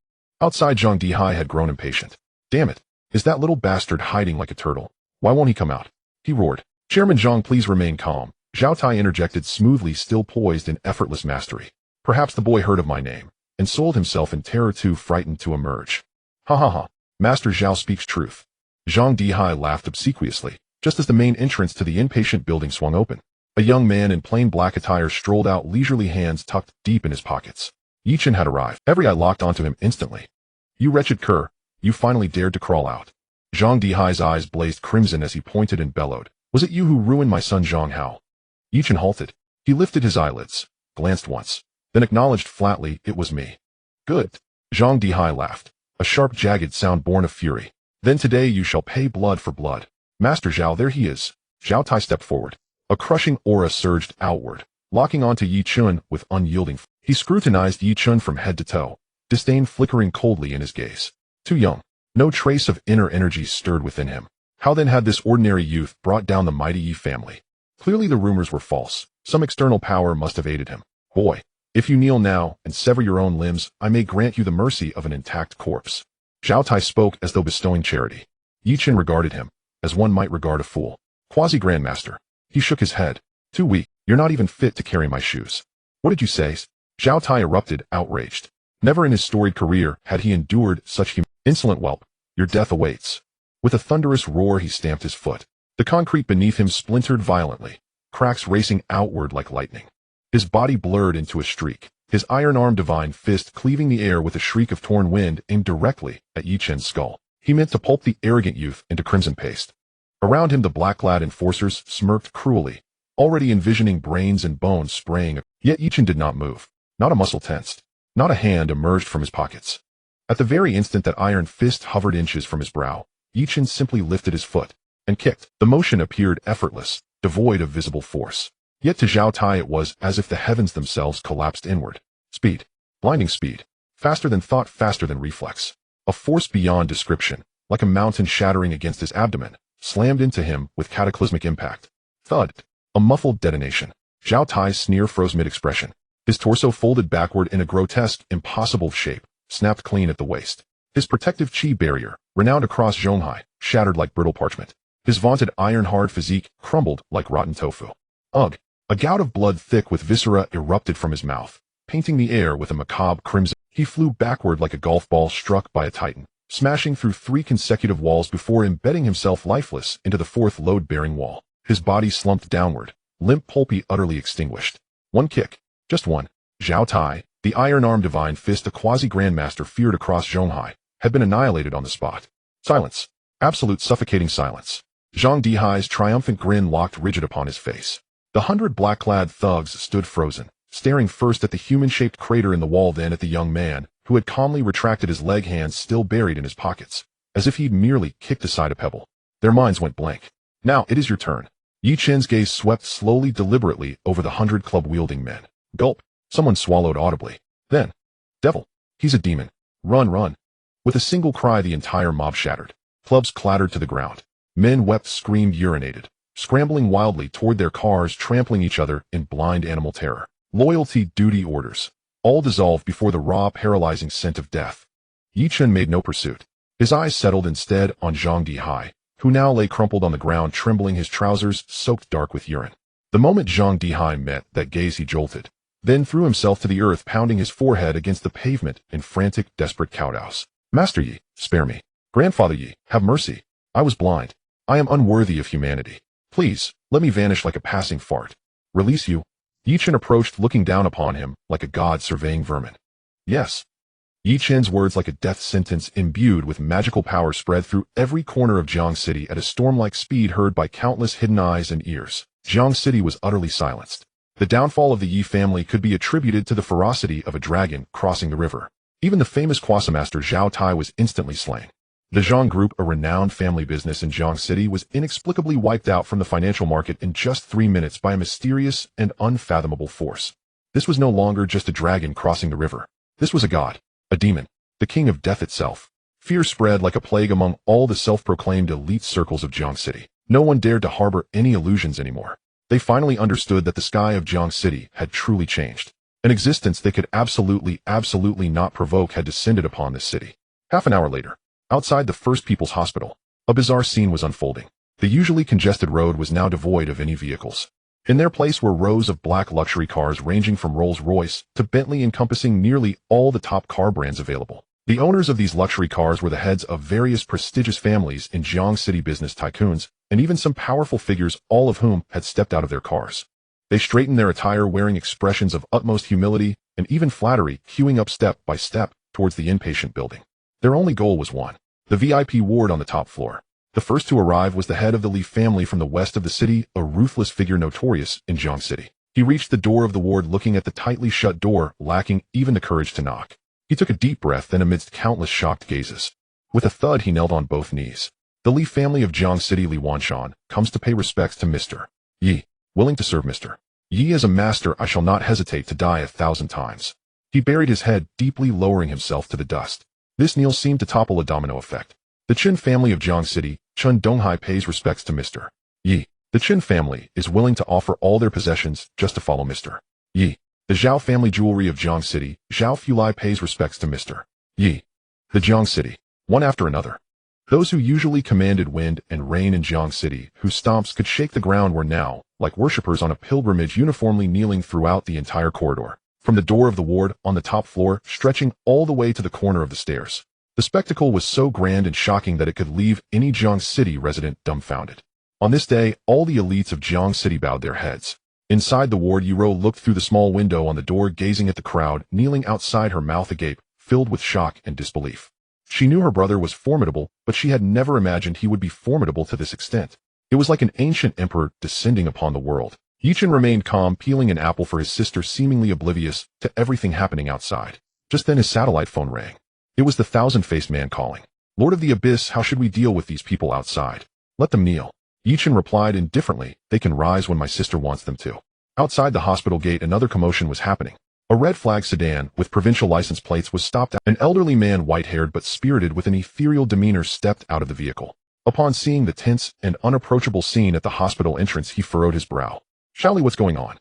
Speaker 1: Outside, Zhang Dihai had grown impatient. Damn it. Is that little bastard hiding like a turtle? Why won't he come out? He roared. Chairman Zhang, please remain calm. Zhao Tai interjected smoothly, still poised in effortless mastery. Perhaps the boy heard of my name and sold himself in terror, too frightened to emerge. Ha ha ha. Master Zhao speaks truth. Zhang Dihai laughed obsequiously, just as the main entrance to the inpatient building swung open. A young man in plain black attire strolled out, leisurely, hands tucked deep in his pockets. Yi Chen had arrived. Every eye locked onto him instantly. You wretched cur, you finally dared to crawl out. Zhang Dihai's eyes blazed crimson as he pointed and bellowed. Was it you who ruined my son Zhang Hao? Yi Chen halted. He lifted his eyelids, glanced once, then acknowledged flatly, it was me. Good. Zhang Dihai laughed, a sharp, jagged sound born of fury. Then today you shall pay blood for blood. Master Zhao, there he is. Zhao Tai stepped forward. A crushing aura surged outward, locking onto Yi Chen with unyielding. He scrutinized Yi Chen from head to toe, disdain flickering coldly in his gaze. Too young. No trace of inner energy stirred within him. How then had this ordinary youth brought down the mighty Yi family? Clearly the rumors were false. Some external power must have aided him. Boy, if you kneel now and sever your own limbs, I may grant you the mercy of an intact corpse. Zhao Tai spoke as though bestowing charity. Yi Chen regarded him, as one might regard a fool. Quasi-grandmaster. He shook his head. Too weak. You're not even fit to carry my shoes. What did you say? Zhao Tai erupted, outraged. Never in his storied career had he endured such insolent whelp. Your death awaits. With a thunderous roar, he stamped his foot. The concrete beneath him splintered violently, cracks racing outward like lightning. His body blurred into a streak, his iron-armed divine fist cleaving the air with a shriek of torn wind aimed directly at Yi Chen's skull. He meant to pulp the arrogant youth into crimson paste. Around him the black-clad enforcers smirked cruelly, already envisioning brains and bones spraying, yet Yi Chen did not move. Not a muscle tensed. Not a hand emerged from his pockets. At the very instant that iron fist hovered inches from his brow, Yi Chen simply lifted his foot and kicked. The motion appeared effortless, devoid of visible force. Yet to Zhao Tai it was as if the heavens themselves collapsed inward. Speed. Blinding speed. Faster than thought, faster than reflex. A force beyond description, like a mountain shattering against his abdomen, slammed into him with cataclysmic impact. Thud. A muffled detonation. Zhao Tai's sneer froze mid-expression. His torso folded backward in a grotesque, impossible shape, snapped clean at the waist. His protective chi barrier, renowned across Zhonghai, shattered like brittle parchment. His vaunted iron-hard physique crumbled like rotten tofu. Ugh! A gout of blood thick with viscera erupted from his mouth, painting the air with a macabre crimson. He flew backward like a golf ball struck by a titan, smashing through 3 consecutive walls before embedding himself lifeless into the 4th load-bearing wall. His body slumped downward, limp, pulpy, utterly extinguished. One kick. Just one. Zhao Tai, The iron-armed divine fist a quasi-grandmaster feared across Zhonghai had been annihilated on the spot. Silence. Absolute suffocating silence. Zhang Dihai's triumphant grin locked rigid upon his face. The 100 black-clad thugs stood frozen, staring first at the human-shaped crater in the wall, then at the young man, who had calmly retracted his leg hands still buried in his pockets, as if he'd merely kicked aside a pebble. Their minds went blank. Now, it is your turn. Yi Chen's gaze swept slowly, deliberately over the 100 club-wielding men. Gulp. Someone swallowed audibly. Then, devil. He's a demon. Run, run. With a single cry, the entire mob shattered. Clubs clattered to the ground. Men wept, screamed, urinated, scrambling wildly toward their cars, trampling each other in blind animal terror. Loyalty, duty, orders, all dissolved before the raw, paralyzing scent of death. Yi Chen made no pursuit. His eyes settled instead on Zhang Dihai, who now lay crumpled on the ground, trembling, his trousers soaked dark with urine. The moment Zhang Dihai met that gaze, he jolted, then threw himself to the earth, pounding his forehead against the pavement in frantic, desperate kowtows. Master Yi, spare me. Grandfather Yi, have mercy. I was blind. I am unworthy of humanity. Please, let me vanish like a passing fart. Release you. Yi Chen approached, looking down upon him like a god surveying vermin. Yes. Yi Chen's words, like a death sentence imbued with magical power, spread through every corner of Jiang City at a storm-like speed, heard by countless hidden eyes and ears. Jiang City was utterly silenced. The downfall of the Yi family could be attributed to the ferocity of a dragon crossing the river. Even the famous Quasamaster Zhao Tai was instantly slain. The Zhang Group, a renowned family business in Jiang City, was inexplicably wiped out from the financial market in just 3 minutes by a mysterious and unfathomable force. This was no longer just a dragon crossing the river. This was a god, a demon, the king of death itself. Fear spread like a plague among all the self-proclaimed elite circles of Jiang City. No one dared to harbor any illusions anymore. They finally understood that the sky of Jiang City had truly changed. An existence they could absolutely not provoke had descended upon this city. Half an hour later, outside the First People's Hospital, a bizarre scene was unfolding. The usually congested road was now devoid of any vehicles. In their place were rows of black luxury cars ranging from Rolls-Royce to Bentley, encompassing nearly all the top car brands available. The owners of these luxury cars were the heads of various prestigious families in Jiang City, business tycoons, and even some powerful figures, all of whom had stepped out of their cars. They straightened their attire, wearing expressions of utmost humility and even flattery, queuing up step by step towards the inpatient building. Their only goal was one: the VIP ward on the top floor. The first to arrive was the head of the Li family from the west of the city, a ruthless figure notorious in Jiang City. He reached the door of the ward, looking at the tightly shut door, lacking even the courage to knock. He took a deep breath, then amidst countless shocked gazes, with a thud, he knelt on both knees. The Li family of Jiang City, Li Wanshan, comes to pay respects to Mr. Yi. Willing to serve Mr. Yi as a master, I shall not hesitate to die 1,000 times. He buried his head deeply, lowering himself to the dust. This kneel seemed to topple a domino effect. The Chen family of Jiang City, Chen Donghai, pays respects to Mr. Yi. The Chen family is willing to offer all their possessions just to follow Mr. Yi. The Zhao family jewelry of Jiang City, Zhao Fulai, pays respects to Mr. Yi. The Jiang City, one after another. Those who usually commanded wind and rain in Jiang City, whose stomps could shake the ground, were now, like worshippers on a pilgrimage, uniformly kneeling throughout the entire corridor, from the door of the ward on the top floor, stretching all the way to the corner of the stairs. The spectacle was so grand and shocking that it could leave any Jiang City resident dumbfounded. On this day, all the elites of Jiang City bowed their heads. Inside the ward, Yuro looked through the small window on the door, gazing at the crowd kneeling outside, her mouth agape, filled with shock and disbelief. She knew her brother was formidable, but she had never imagined he would be formidable to this extent. It was like an ancient emperor descending upon the world. Yi Chen remained calm, peeling an apple for his sister, seemingly oblivious to everything happening outside. Just then his satellite phone rang. It was the thousand-faced man calling. Lord of the Abyss, how should we deal with these people outside? Let them kneel. Yi Chen replied indifferently, they can rise when my sister wants them to. Outside the hospital gate, another commotion was happening. A red flag sedan with provincial license plates was stopped. An elderly man, white-haired but spirited, with an ethereal demeanor, stepped out of the vehicle. Upon seeing the tense and unapproachable scene at the hospital entrance, he furrowed his brow. Shally, what's going on?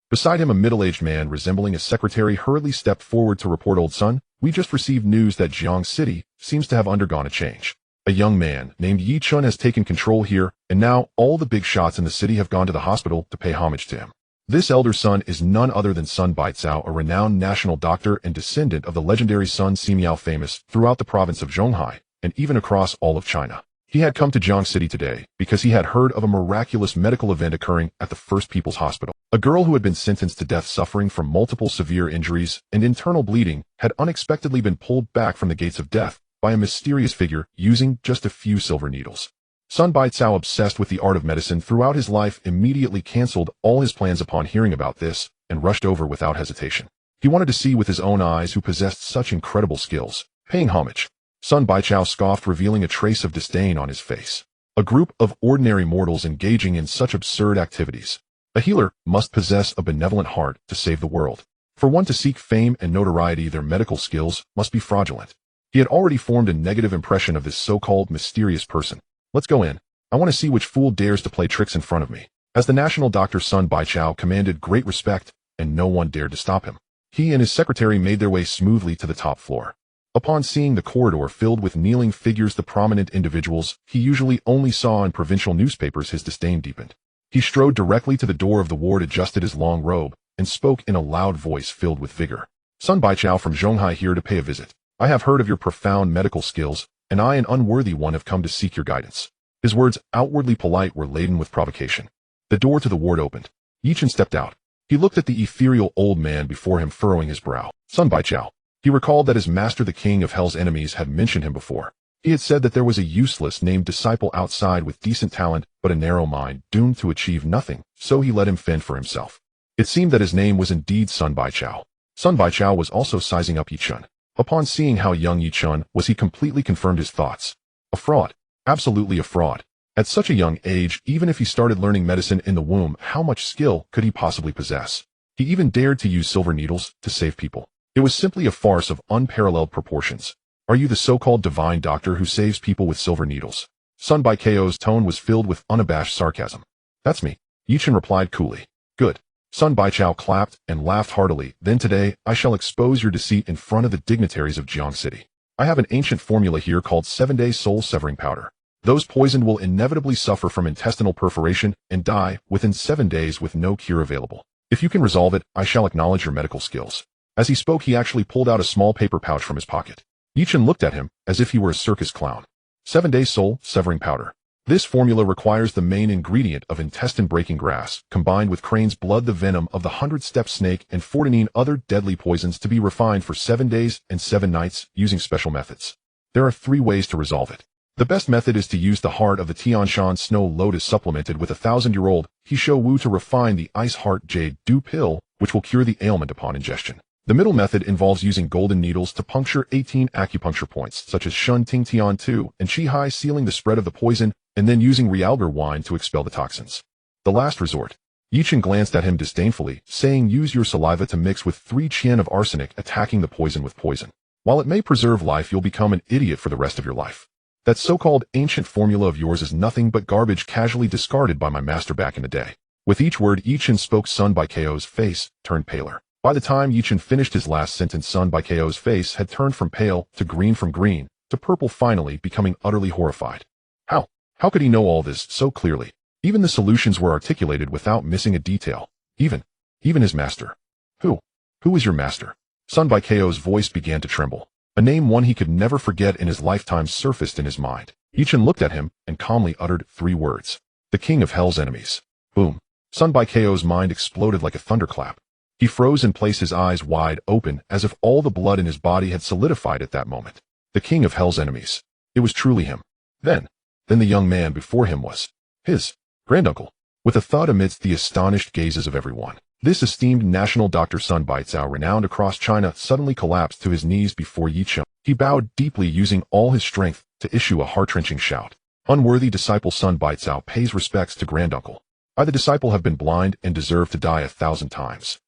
Speaker 1: Beside him, a middle-aged man resembling a secretary hurriedly stepped forward to report, old son, we just received news that Jiang City seems to have undergone a change. A young man named Yi Chen has taken control here, and now all the big shots in the city have gone to the hospital to pay homage to him. This elder son is none other than Sun Baicao, a renowned national doctor and descendant of the legendary Sun Simiao, famous throughout the province of Zhonghai and even across all of China. He had come to Jiang City today because he had heard of a miraculous medical event occurring at the First People's Hospital. A girl who had been sentenced to death suffering from multiple severe injuries and internal bleeding had unexpectedly been pulled back from the gates of death by a mysterious figure using just a few silver needles. Sun Baicao, obsessed with the art of medicine throughout his life, immediately cancelled all his plans upon hearing about this and rushed over without hesitation. He wanted to see with his own eyes who possessed such incredible skills. Paying homage, Sun Baicao scoffed, revealing a trace of disdain on his face. A group of ordinary mortals engaging in such absurd activities. A healer must possess a benevolent heart to save the world. For one to seek fame and notoriety, their medical skills must be fraudulent. He had already formed a negative impression of this so-called mysterious person. Let's go in. I want to see which fool dares to play tricks in front of me. As the national doctor, Sun Baicao commanded great respect, and no one dared to stop him. He and his secretary made their way smoothly to the top floor. Upon seeing the corridor filled with kneeling figures, the prominent individuals he usually only saw in provincial newspapers, his disdain deepened. He strode directly to the door of the ward, adjusted his long robe, and spoke in a loud voice filled with vigor. Sun Baicao from Zhonghai here to pay a visit. I have heard of your profound medical skills, and I, an unworthy one, have come to seek your guidance. His words, outwardly polite, were laden with provocation. The door to the ward opened. Chen stepped out. He looked at the ethereal old man before him, furrowing his brow. Sun Baicao. He recalled that his master, the king of hell's enemies, had mentioned him before. He had said that there was a useless named disciple outside with decent talent but a narrow mind, doomed to achieve nothing, so he let him fend for himself. It seemed that his name was indeed Sun Baicao. Sun Baicao was also sizing up Chen. Upon seeing how young Chen was, he completely confirmed his thoughts. A fraud. Absolutely a fraud. At such a young age, even if he started learning medicine in the womb, how much skill could he possibly possess? He even dared to use silver needles to save people. It was simply a farce of unparalleled proportions. Are you the so-called divine doctor who saves people with silver needles? Sun Baicao's tone was filled with unabashed sarcasm. That's me, Chen replied coolly. Good. Sun Baicao clapped and laughed heartily. Then today, I shall expose your deceit in front of the dignitaries of Jiang City. I have an ancient formula here called 7-day soul-severing powder. Those poisoned will inevitably suffer from intestinal perforation and die within 7 days with no cure available. If you can resolve it, I shall acknowledge your medical skills. As he spoke, he actually pulled out a small paper pouch from his pocket. Chen looked at him as if he were a circus clown. 7-day soul-severing powder. This formula requires the main ingredient of intestine-breaking grass, combined with crane's blood, the venom of the 100-step snake, and 14 other deadly poisons, to be refined for 7 days and 7 nights using special methods. There are 3 ways to resolve it. The best method is to use the heart of the Tianshan snow lotus supplemented with 1,000-year-old He Wu to refine the ice heart jade dew pill, which will cure the ailment upon ingestion. The middle method involves using golden needles to puncture 18 acupuncture points, such as Shun Ting Tian 2 and Qi Hai, sealing the spread of the poison, and then using realgar wine to expel the toxins. The last resort. Chen glanced at him disdainfully, saying, use your saliva to mix with 3 qian of arsenic, attacking the poison with poison. While it may preserve life, you'll become an idiot for the rest of your life. That so-called ancient formula of yours is nothing but garbage casually discarded by my master back in the day. With each word Chen spoke, Sun Baicao's face turned paler. By the time Chen finished his last sentence, Sun Baicao's face had turned from pale to green, from green to purple, finally becoming utterly horrified. How could he know all this so clearly? Even the solutions were articulated without missing a detail. Even his master. Who is your master? Sun Baicao's voice began to tremble. A name one he could never forget in his lifetime surfaced in his mind. Chen looked at him and calmly uttered 3 words. The king of hell's enemies. Boom. Sun Baicao's mind exploded like a thunderclap. He froze in place, his eyes wide open, as if all the blood in his body had solidified at that moment. The king of hell's enemies. It was truly him. Then the young man before him was his granduncle. With a thud amidst the astonished gazes of everyone, this esteemed national doctor, Sun Baicao, renowned across China, suddenly collapsed to his knees before Chen. He bowed deeply, using all his strength to issue a heart-wrenching shout. Unworthy disciple Sun Baicao pays respects to granduncle. I, the disciple, have been blind and deserve to die 1,000 times.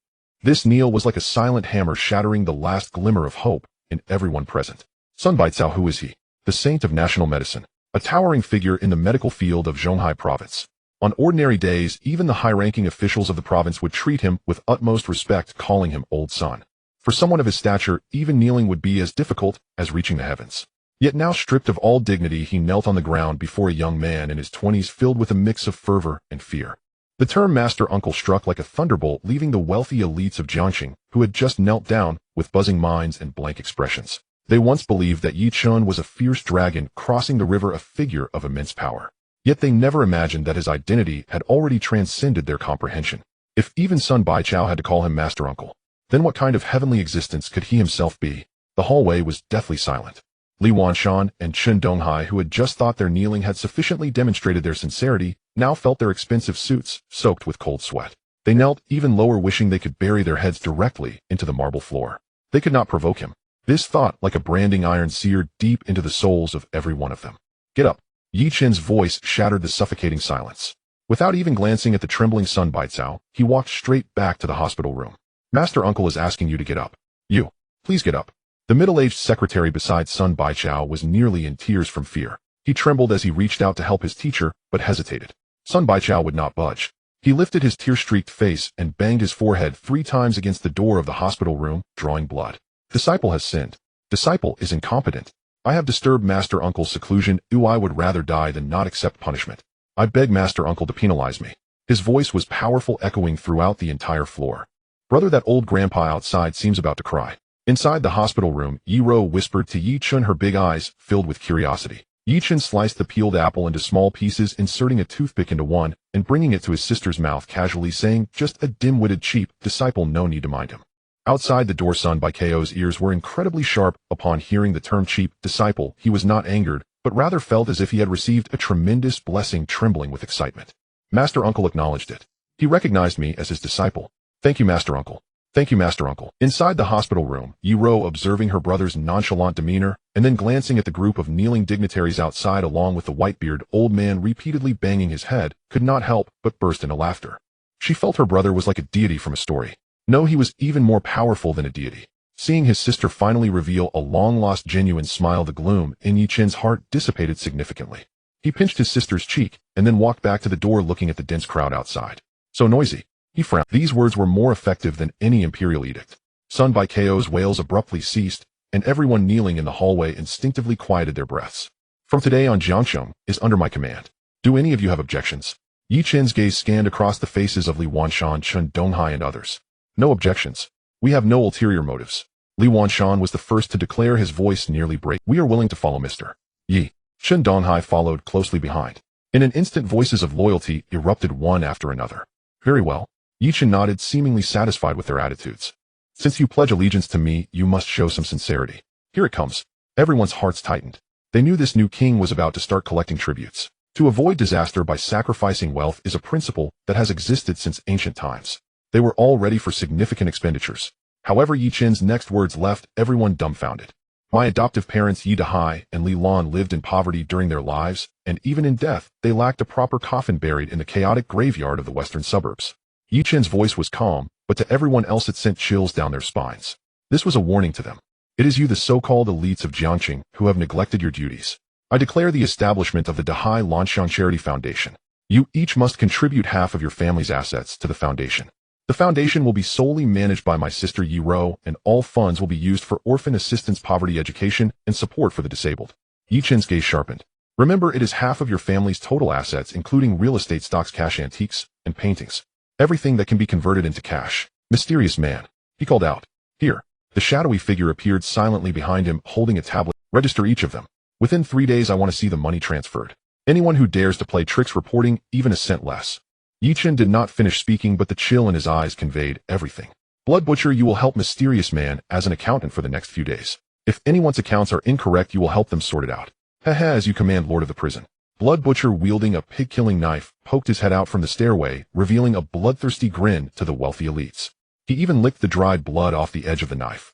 Speaker 1: This kneel was like a silent hammer, shattering the last glimmer of hope in everyone present. Sun Baicao, who is he? The saint of national medicine, a towering figure in the medical field of Zhonghai province. On ordinary days, even the high-ranking officials of the province would treat him with utmost respect, calling him Old Sun. For someone of his stature, even kneeling would be as difficult as reaching the heavens. Yet now, stripped of all dignity, he knelt on the ground before a young man in his 20s, filled with a mix of fervor and fear. The term master uncle struck like a thunderbolt, leaving the wealthy elites of Jiangxing, who had just knelt down, with buzzing minds and blank expressions. They once believed that Chen was a fierce dragon crossing the river, a figure of immense power. Yet they never imagined that his identity had already transcended their comprehension. If even Sun Baichao had to call him Master Uncle, then what kind of heavenly existence could he himself be? The hallway was deathly silent. Li Wanshan and Chen Donghai, who had just thought their kneeling had sufficiently demonstrated their sincerity, now felt their expensive suits soaked with cold sweat. They knelt even lower, wishing they could bury their heads directly into the marble floor. They could not provoke him. This thought, like a branding iron, seared deep into the souls of every one of them. Get up. Yi Chen's voice shattered the suffocating silence. Without even glancing at the trembling Sun Baichao, he walked straight back to the hospital room. Master Uncle is asking you to get up. You. Please get up. The middle-aged secretary beside Sun Baichao was nearly in tears from fear. He trembled as he reached out to help his teacher, but hesitated. Sun Baichao would not budge. He lifted his tear-streaked face and banged his forehead 3 times against the door of the hospital room, drawing blood. Disciple has sinned. Disciple is incompetent. I have disturbed Master Uncle's seclusion. I would rather die than not accept punishment. I beg Master Uncle to penalize me. His voice was powerful, echoing throughout the entire floor. Brother, that old grandpa outside seems about to cry. Inside the hospital room, Yi Ro whispered to Yi Chen, her big eyes filled with curiosity. Yi Chen sliced the peeled apple into small pieces, inserting a toothpick into one and bringing it to his sister's mouth casually, saying, "Just a dim-witted cheap disciple, no need to mind him." Outside the door, Sun Baichao's ears were incredibly sharp. Upon hearing the term cheap disciple, he was not angered, but rather felt as if he had received a tremendous blessing, trembling with excitement. Master Uncle acknowledged it. He recognized me as his disciple. Thank you, Master Uncle. Thank you, Master Uncle. Inside the hospital room, Yi Ro, observing her brother's nonchalant demeanor, and then glancing at the group of kneeling dignitaries outside along with the white-bearded old man repeatedly banging his head, could not help but burst into laughter. She felt her brother was like a deity from a story. No, he was even more powerful than a deity. Seeing his sister finally reveal a long-lost genuine smile, the gloom in Yi Chen's heart dissipated significantly. He pinched his sister's cheek, and then walked back to the door, looking at the dense crowd outside. So noisy. He frowned. These words were more effective than any imperial edict. Sun Baichao's wails abruptly ceased, and everyone kneeling in the hallway instinctively quieted their breaths. From today on, Jiangsheng is under my command. Do any of you have objections? Yi Chen's gaze scanned across the faces of Li Wanshan, Chen Donghai, and others. No objections. We have no ulterior motives. Li Wanshan was the first to declare, his voice nearly break. We are willing to follow Mr. Yi. Chen Donghai followed closely behind. In an instant, voices of loyalty erupted one after another. Very well. Yi Chen nodded, seemingly satisfied with their attitudes. Since you pledge allegiance to me, you must show some sincerity. Here it comes. Everyone's hearts tightened. They knew this new king was about to start collecting tributes. To avoid disaster by sacrificing wealth is a principle that has existed since ancient times. They were all ready for significant expenditures. However, Yi Chen's next words left everyone dumbfounded. My adoptive parents Yi Dahai and Li Lan lived in poverty during their lives, and even in death, they lacked a proper coffin, buried in the chaotic graveyard of the western suburbs. Yi Chen's voice was calm, but to everyone else it sent chills down their spines. This was a warning to them. It is you, the so-called elites of Jiangsheng, who have neglected your duties. I declare the establishment of the Dahai Lanxiang Charity Foundation. You each must contribute half of your family's assets to the foundation. The foundation will be solely managed by my sister Yi Ro, and all funds will be used for orphan assistance, poverty education, and support for the disabled. Yi Chen's gaze sharpened. Remember, it is half of your family's total assets, including real estate, stocks, cash, antiques, and paintings. Everything that can be converted into cash. Mysterious man. He called out. Here. The shadowy figure appeared silently behind him, holding a tablet. Register each of them. Within 3 days I want to see the money transferred. Anyone who dares to play tricks, reporting even a cent less. Yi Chen did not finish speaking, but the chill in his eyes conveyed everything. Blood Butcher, you will help Mysterious Man as an accountant for the next few days. If anyone's accounts are incorrect, you will help them sort it out. Haha, as you command, Lord of the Prison. Blood Butcher, wielding a pig-killing knife, poked his head out from the stairway, revealing a bloodthirsty grin to the wealthy elites. He even licked the dried blood off the edge of the knife.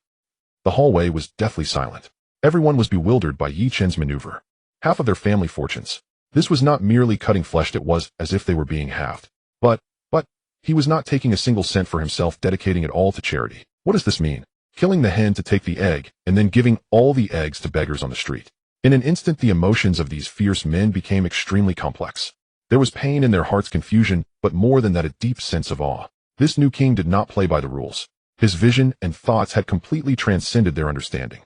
Speaker 1: The hallway was deathly silent. Everyone was bewildered by Yi Chen's maneuver. Half of their family fortunes. This was not merely cutting flesh, it was as if they were being halved. But, he was not taking a single cent for himself, dedicating it all to charity. What does this mean? Killing the hen to take the egg, and then giving all the eggs to beggars on the street. In an instant, the emotions of these fierce men became extremely complex. There was pain in their hearts, confusion, but more than that, a deep sense of awe. This new king did not play by the rules. His vision and thoughts had completely transcended their understanding.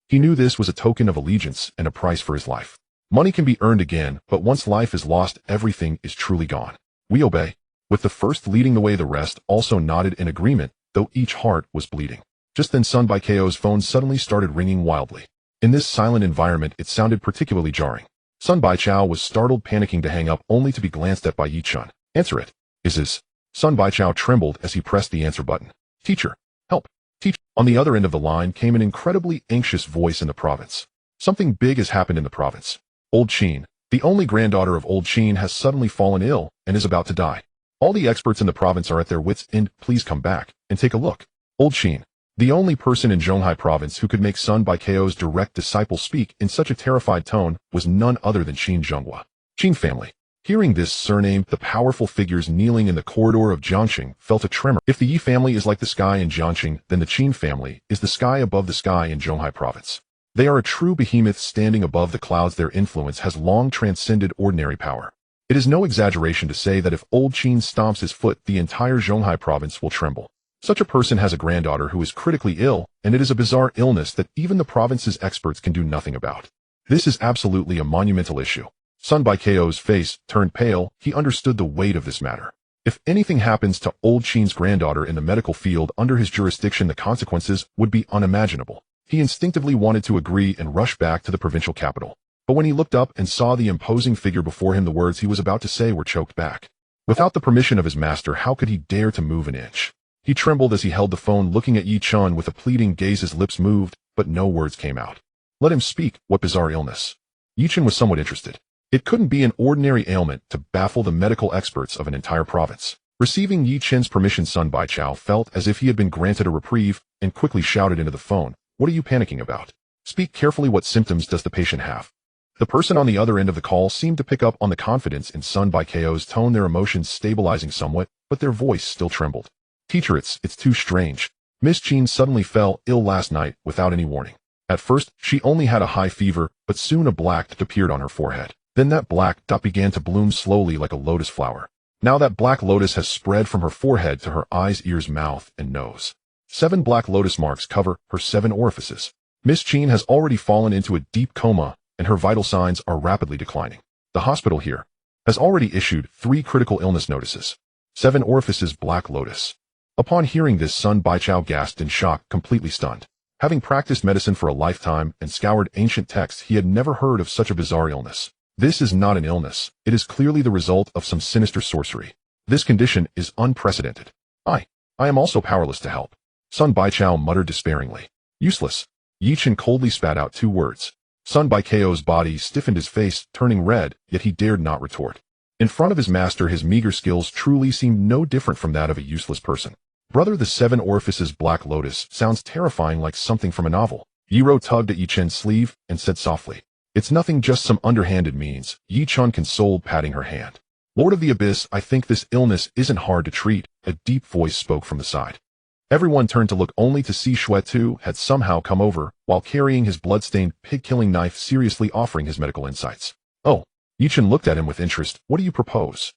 Speaker 1: He knew this was a token of allegiance and a price for his life. Money can be earned again, but once life is lost, everything is truly gone. We obey. With the first leading the way, the rest also nodded in agreement, though each heart was bleeding. Just then Sun Baikyo's phone suddenly started ringing wildly. In this silent environment, it sounded particularly jarring. Sun Baichao was startled, panicking to hang up, only to be glanced at by Yi Chen. "Answer it." "Is this?" Sun Baichao trembled as he pressed the answer button. "Teacher, help. Teacher." On the other end of the line came an incredibly anxious voice in the province. "Something big has happened in the province. Old Chen, the only granddaughter of Old Chen, has suddenly fallen ill and is about to die. All the experts in the province are at their wits' end. Please come back and take a look." Old Chen, the only person in Zhonghai province who could make Sun Baikyo's direct disciple speak in such a terrified tone, was none other than Qin Zhenghua. Qin family. Hearing this surname, the powerful figures kneeling in the corridor of Jiangxing felt a tremor. If the Yi family is like the sky in Jiangxing, then the Qin family is the sky above the sky in Zhonghai province. They are a true behemoth standing above the clouds. Their influence has long transcended ordinary power. It is no exaggeration to say that if Old Qin stomps his foot, the entire Zhonghai province will tremble. Such a person has a granddaughter who is critically ill, and it is a bizarre illness that even the province's experts can do nothing about. This is absolutely a monumental issue. Sun Baikyo's face turned pale. He understood the weight of this matter. If anything happens to Old Qin's granddaughter in the medical field under his jurisdiction, the consequences would be unimaginable. He instinctively wanted to agree and rush back to the provincial capital. But when he looked up and saw the imposing figure before him, the words he was about to say were choked back. Without the permission of his master, how could he dare to move an inch? He trembled as he held the phone, looking at Yi Chen with a pleading gaze. His lips moved, but no words came out. Let him speak. What bizarre illness? Yi Chen was somewhat interested. It couldn't be an ordinary ailment to baffle the medical experts of an entire province. Receiving Yi Chen's permission, Sun Baichao felt as if he had been granted a reprieve and quickly shouted into the phone, "What are you panicking about? Speak carefully. What symptoms does the patient have?" The person on the other end of the call seemed to pick up on the confidence in Sun Baikyo's tone, their emotions stabilizing somewhat, but their voice still trembled. "Teacher, it's too strange. Miss Chen suddenly fell ill last night without any warning. At first, she only had a high fever, but soon a black dot appeared on her forehead. Then that black dot began to bloom slowly like a lotus flower. Now that black lotus has spread from her forehead to her eyes, ears, mouth, and nose. 7 black lotus marks cover her 7 orifices. Miss Chen has already fallen into a deep coma, and her vital signs are rapidly declining. The hospital here has already issued 3 critical illness notices. 7 orifices, black lotus." Upon hearing this, Sun Baichao gasped in shock, completely stunned. Having practiced medicine for a lifetime and scoured ancient texts, he had never heard of such a bizarre illness. This is not an illness. It is clearly the result of some sinister sorcery. This condition is unprecedented. I am also powerless to help." Sun Baichao muttered despairingly. "Useless." Yi Chen coldly spat out 2 words. Sun Baikyo's body stiffened, his face turning red, yet he dared not retort. In front of his master, his meager skills truly seemed no different from that of a useless person. "Brother, the 7 orifices black lotus sounds terrifying, like something from a novel." Yiro tugged at Yi Chen's sleeve and said softly, "It's nothing, just some underhanded means." Yi Chen consoled, patting her hand. "Lord of the Abyss, I think this illness isn't hard to treat." A deep voice spoke from the side. Everyone turned to look, only to see Shuetu had somehow come over, while carrying his blood-stained pig-killing knife, seriously offering his medical insights. "Oh." Yi Chen looked at him with interest. "What do you propose?"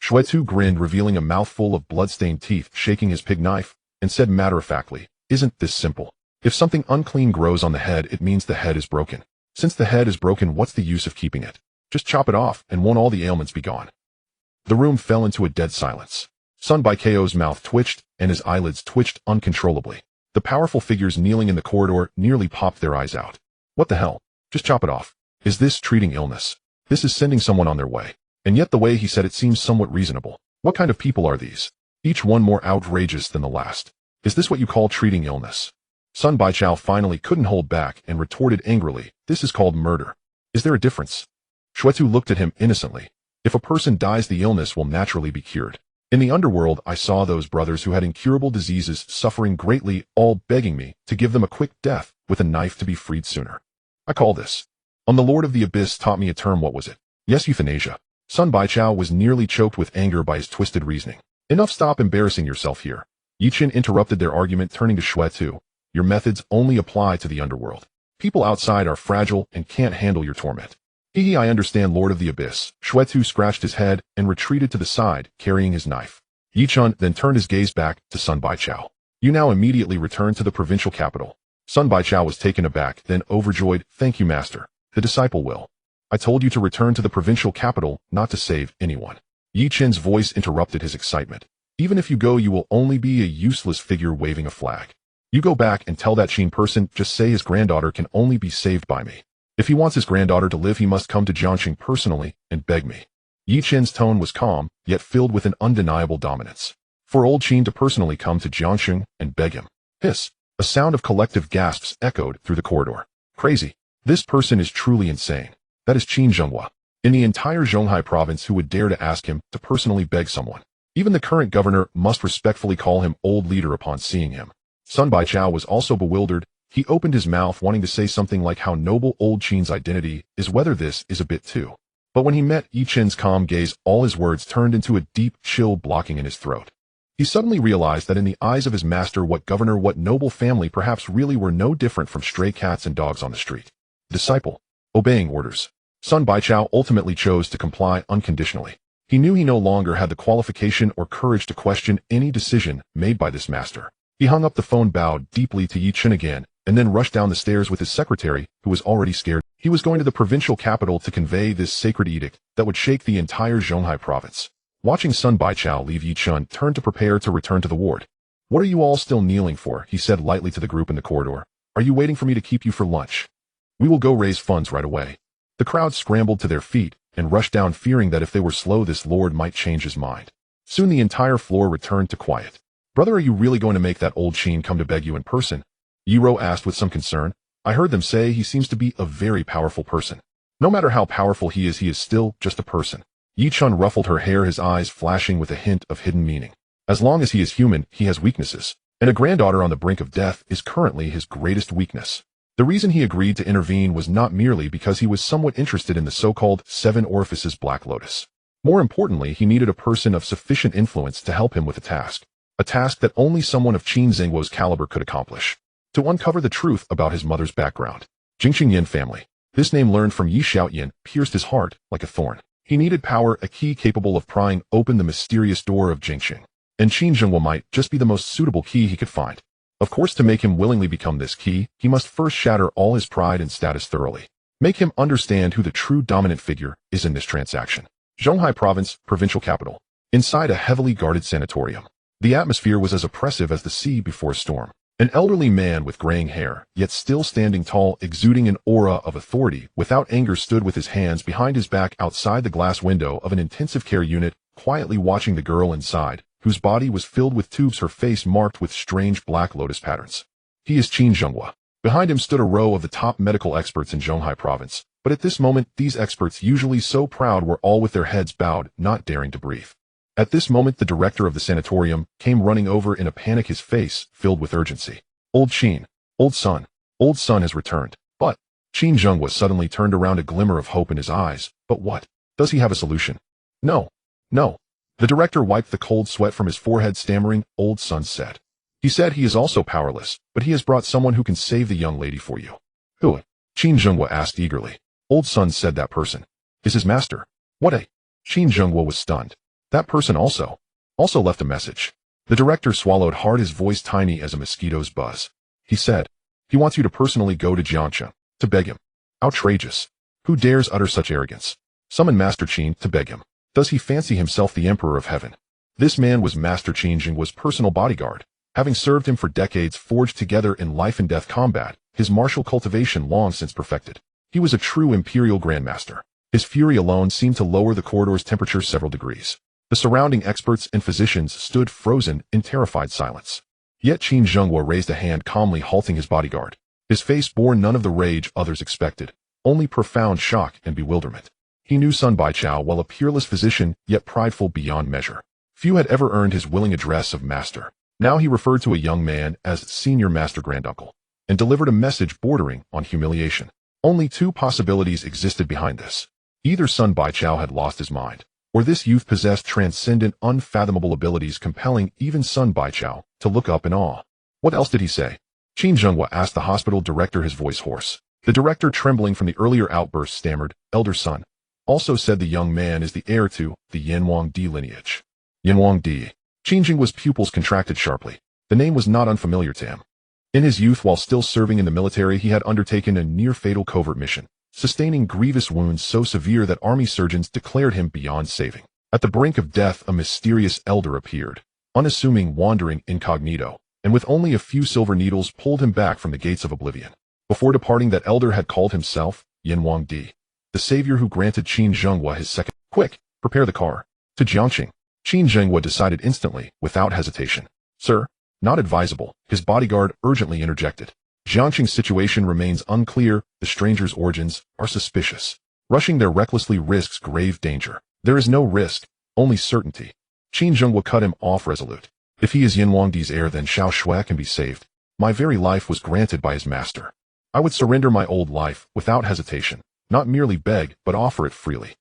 Speaker 1: Shuetu grinned, revealing a mouthful of blood-stained teeth, shaking his pig knife, and said matter-of-factly, "Isn't this simple? If something unclean grows on the head, it means the head is broken. Since the head is broken, what's the use of keeping it? Just chop it off, and won't all the ailments be gone?" The room fell into a dead silence. Sun Baikyo's mouth twitched, and his eyelids twitched uncontrollably. The powerful figures kneeling in the corridor nearly popped their eyes out. "What the hell? Just chop it off. Is this treating illness? This is sending someone on their way." And yet the way he said it seems somewhat reasonable. What kind of people are these? Each one more outrageous than the last. Is this what you call treating illness? Sun Baichao finally couldn't hold back and retorted angrily, "This is called murder. Is there a difference?" Shuetu looked at him innocently. "If a person dies, the illness will naturally be cured. In the Underworld, I saw those brothers who had incurable diseases suffering greatly, all begging me to give them a quick death with a knife to be freed sooner. I call this. The Lord of the Abyss taught me a term. What was it? Yes, euthanasia." Sun Baichao was nearly choked with anger by his twisted reasoning. "Enough, stop embarrassing yourself here." Yi Chen interrupted their argument, turning to Shuetu. "Your methods only apply to the Underworld. People outside are fragile and can't handle your torment." I understand, Lord of the Abyss." Shuetu scratched his head and retreated to the side, carrying his knife. Yi Chen then turned his gaze back to Sun Baichao. "You now immediately return to the provincial capital." Sun Baichao was taken aback, then overjoyed. "Thank you, master. The disciple will." "I told you to return to the provincial capital, not to save anyone." Yi Chen's voice interrupted his excitement. Even if you go, you will only be a useless figure waving a flag. You go back and tell that Chen person, just say his granddaughter can only be saved by me. If he wants his granddaughter to live, he must come to Jiangxing personally and beg me. Yi Chen's tone was calm, yet filled with an undeniable dominance. For old Chen to personally come to Jiangxing and beg him. Hiss. A sound of collective gasps echoed through the corridor. Crazy. This person is truly insane. That is Qin Zhenghua. In the entire Zhonghai province, who would dare to ask him to personally beg someone? Even the current governor must respectfully call him old leader upon seeing him. Sun Baichao was also bewildered. He opened his mouth wanting to say something like how noble old Qin's identity is, whether this is a bit too. But when he met Yi Chen's calm gaze, all his words turned into a deep chill blocking in his throat. He suddenly realized that in the eyes of his master, what governor, what noble family perhaps really were no different from stray cats and dogs on the street. Disciple. Obeying orders. Sun Baichao ultimately chose to comply unconditionally. He knew he no longer had the qualification or courage to question any decision made by this master. He hung up the phone, bowed deeply to Yi Chen again, and then rushed down the stairs with his secretary, who was already scared. He was going to the provincial capital to convey this sacred edict that would shake the entire Zhonghai province. Watching Sun Baichao leave, Yi Chen turned to prepare to return to the ward. What are you all still kneeling for? He said lightly to the group in the corridor. Are you waiting for me to keep you for lunch? We will go raise funds right away. The crowd scrambled to their feet and rushed down, fearing that if they were slow, this lord might change his mind. Soon the entire floor returned to quiet. Brother, are you really going to make that old Chen come to beg you in person? Yiro asked with some concern. I heard them say he seems to be a very powerful person. No matter how powerful he is still just a person. Yi Chen ruffled her hair, his eyes flashing with a hint of hidden meaning. As long as he is human, he has weaknesses, and a granddaughter on the brink of death is currently his greatest weakness. The reason he agreed to intervene was not merely because he was somewhat interested in the so-called Seven Orifices Black Lotus. More importantly, he needed a person of sufficient influence to help him with a task that only someone of Qin Zhenghua's caliber could accomplish. To uncover the truth about his mother's background. Jingqing Yin family. This name, learned from Yi Xiaoyan, pierced his heart like a thorn. He needed power, a key capable of prying open the mysterious door of Jingqing. And Qin Zhenghua might just be the most suitable key he could find. Of course, to make him willingly become this key, he must first shatter all his pride and status thoroughly. Make him understand who the true dominant figure is in this transaction. Zhonghai province, provincial capital. Inside a heavily guarded sanatorium. The atmosphere was as oppressive as the sea before a storm. An elderly man with graying hair, yet still standing tall, exuding an aura of authority, without anger, stood with his hands behind his back outside the glass window of an intensive care unit, quietly watching the girl inside, whose body was filled with tubes, her face marked with strange black lotus patterns. He is Qin Zhenghua. Behind him stood a row of the top medical experts in Zhonghai province, but at this moment, these experts, usually so proud, were all with their heads bowed, not daring to breathe. At this moment, the director of the sanatorium came running over in a panic, his face filled with urgency. Old Qin, old son has returned. But Qin Zhenghua suddenly turned around, a glimmer of hope in his eyes. But what? Does he have a solution? No. The director wiped the cold sweat from his forehead, stammering. Old son said. He said he is also powerless, but he has brought someone who can save the young lady for you. Who? Qin Zhenghua asked eagerly. Old son said that person is his master. What a... Qin Zhenghua was stunned. That person also left a message. The director swallowed hard, his voice tiny as a mosquito's buzz. He said, he wants you to personally go to Jiangxing to beg him. Outrageous. Who dares utter such arrogance? Summon Master Qin to beg him. Does he fancy himself the Emperor of Heaven? This man was Master Qin Zhenghua's personal bodyguard. Having served him for decades, forged together in life and death combat, his martial cultivation long since perfected. He was a true imperial grandmaster. His fury alone seemed to lower the corridor's temperature several degrees. The surrounding experts and physicians stood frozen in terrified silence. Yet Qin Zhenghua raised a hand, calmly halting his bodyguard. His face bore none of the rage others expected, only profound shock and bewilderment. He knew Sun Baichao well, a peerless physician, yet prideful beyond measure. Few had ever earned his willing address of master. Now he referred to a young man as senior master granduncle, and delivered a message bordering on humiliation. Only two possibilities existed behind this. Either Sun Baichao had lost his mind, or this youth possessed transcendent, unfathomable abilities compelling even Sun Baichao to look up in awe. What else did he say? Qin Zhenghua asked the hospital director, his voice hoarse. The director, trembling from the earlier outburst, stammered, elder son. Also said the young man is the heir to the Yanhuangdi lineage. Yanhuangdi. Qin Zhenghua's pupils contracted sharply. The name was not unfamiliar to him. In his youth, while still serving in the military, he had undertaken a near-fatal covert mission, sustaining grievous wounds so severe that army surgeons declared him beyond saving. At the brink of death, a mysterious elder appeared, unassuming, wandering incognito, and with only a few silver needles pulled him back from the gates of oblivion. Before departing, that elder had called himself Yin Wangdi, the savior who granted Qin Zhenghua his second. Quick, prepare the car. To Jiangqing. Qin Zhenghua decided instantly, without hesitation. Sir, not advisable, his bodyguard urgently interjected. Jiangqing's situation remains unclear, the stranger's origins are suspicious. Rushing there recklessly risks grave danger. There is no risk, only certainty. Qin Zhenghua cut him off resolute. If he is Yin Wangdi's heir, then Xiao Shui can be saved. My very life was granted by his master. I would surrender my old life, without hesitation, not merely beg, but offer it freely.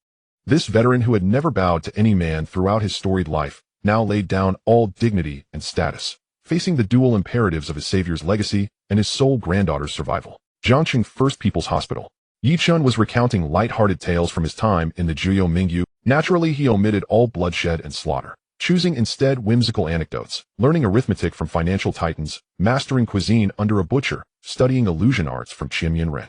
Speaker 1: This veteran who had never bowed to any man throughout his storied life, now laid down all dignity and status, facing the dual imperatives of his savior's legacy and his sole granddaughter's survival. Jiangqing First People's Hospital. Yi Chen was recounting light-hearted tales from his time in the Jiuyou Mingyu. Naturally, he omitted all bloodshed and slaughter, choosing instead whimsical anecdotes, learning arithmetic from financial titans, mastering cuisine under a butcher, studying illusion arts from Qin Yinren.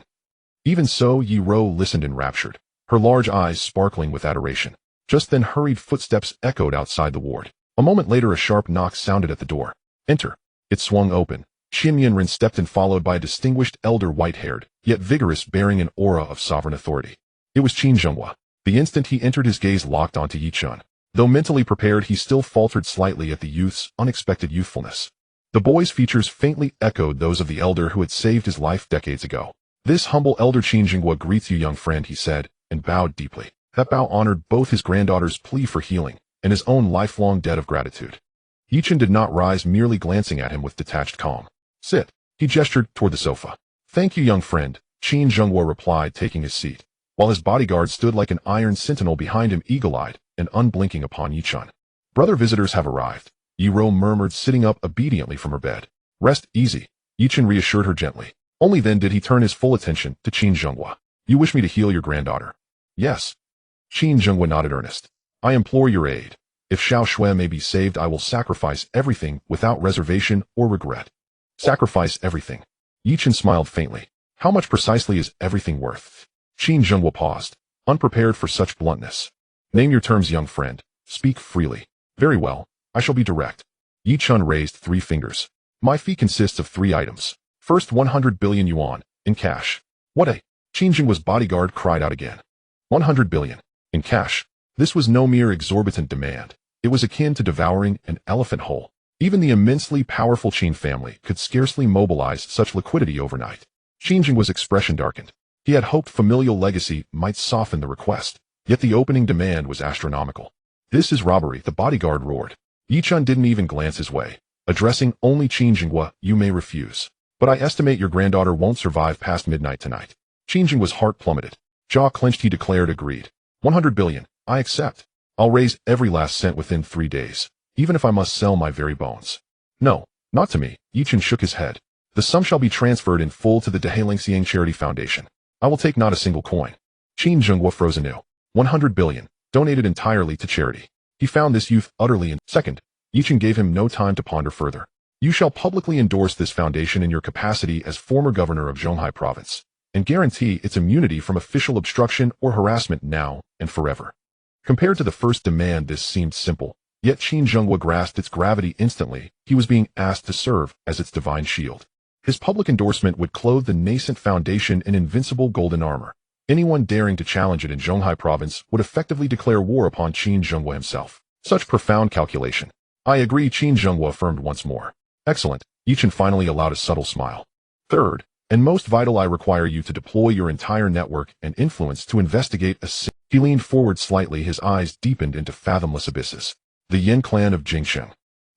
Speaker 1: Even so, Yi Rou listened enraptured, her large eyes sparkling with adoration. Just then hurried footsteps echoed outside the ward. A moment later a sharp knock sounded at the door. Enter. It swung open. Qin Yinren stepped in, followed by a distinguished elder, white-haired, yet vigorous, bearing an aura of sovereign authority. It was Qin Zhenghua. The instant he entered, his gaze locked onto Yi Chen. Though mentally prepared, he still faltered slightly at the youth's unexpected youthfulness. The boy's features faintly echoed those of the elder who had saved his life decades ago. This humble elder Qin Zhenghua greets you, young friend, he said, and bowed deeply. That bow honored both his granddaughter's plea for healing and his own lifelong debt of gratitude. Yi Chen did not rise, merely glancing at him with detached calm. Sit. He gestured toward the sofa. Thank you, young friend, Qin Zhenghua replied, taking his seat, while his bodyguard stood like an iron sentinel behind him, eagle-eyed and unblinking upon Yi Chen. Brother, visitors have arrived, Yi Rou murmured, sitting up obediently from her bed. Rest easy, Yi Chen reassured her gently. Only then did he turn his full attention to Qin Zhenghua. You wish me to heal your granddaughter? Yes. Qin Zhenghua nodded earnest. I implore your aid. If Xiao Shui may be saved, I will sacrifice everything without reservation or regret. Sacrifice everything. Yi Chen smiled faintly. How much precisely is everything worth? Qin Zhenghua paused, unprepared for such bluntness. Name your terms, young friend. Speak freely. Very well, I shall be direct. Yi Chen raised 3 fingers. My fee consists of 3 items. First, 100 billion yuan, in cash. What a... Qin Zhenghua's bodyguard cried out again. 100 billion, in cash. This was no mere exorbitant demand. It was akin to devouring an elephant whole. Even the immensely powerful Qin family could scarcely mobilize such liquidity overnight. Qin Zhenghua's expression darkened. He had hoped familial legacy might soften the request, yet the opening demand was astronomical. This is robbery, the bodyguard roared. Yi Chen didn't even glance his way. Addressing only Qin Zhenghua, you may refuse. But I estimate your granddaughter won't survive past midnight tonight. Qin Zhenghua's heart plummeted. Jaw clenched, he declared, agreed. 100 billion, I accept. I'll raise every last cent within 3 days, even if I must sell my very bones. No, not to me, Yi Chen shook his head. The sum shall be transferred in full to the Deheilingxiang Charity Foundation. I will take not a single coin. Qin Zhenghua froze anew. 100 billion, donated entirely to charity. He found this youth utterly in. Second, Yi Chen gave him no time to ponder further. You shall publicly endorse this foundation in your capacity as former governor of Zhonghai province, and guarantee its immunity from official obstruction or harassment now and forever. Compared to the first demand, this seemed simple, yet Qin Zhenghua grasped its gravity instantly. He was being asked to serve as its divine shield. His public endorsement would clothe the nascent foundation in invincible golden armor. Anyone daring to challenge it in Zhonghai province would effectively declare war upon Qin Zhenghua himself. Such profound calculation. I agree, Qin Zhenghua affirmed once more. Excellent, Yi Chen finally allowed a subtle smile. Third, and most vital, I require you to deploy your entire network and influence to investigate a sin. He leaned forward slightly, his eyes deepened into fathomless abysses. The Yin clan of Jingxing.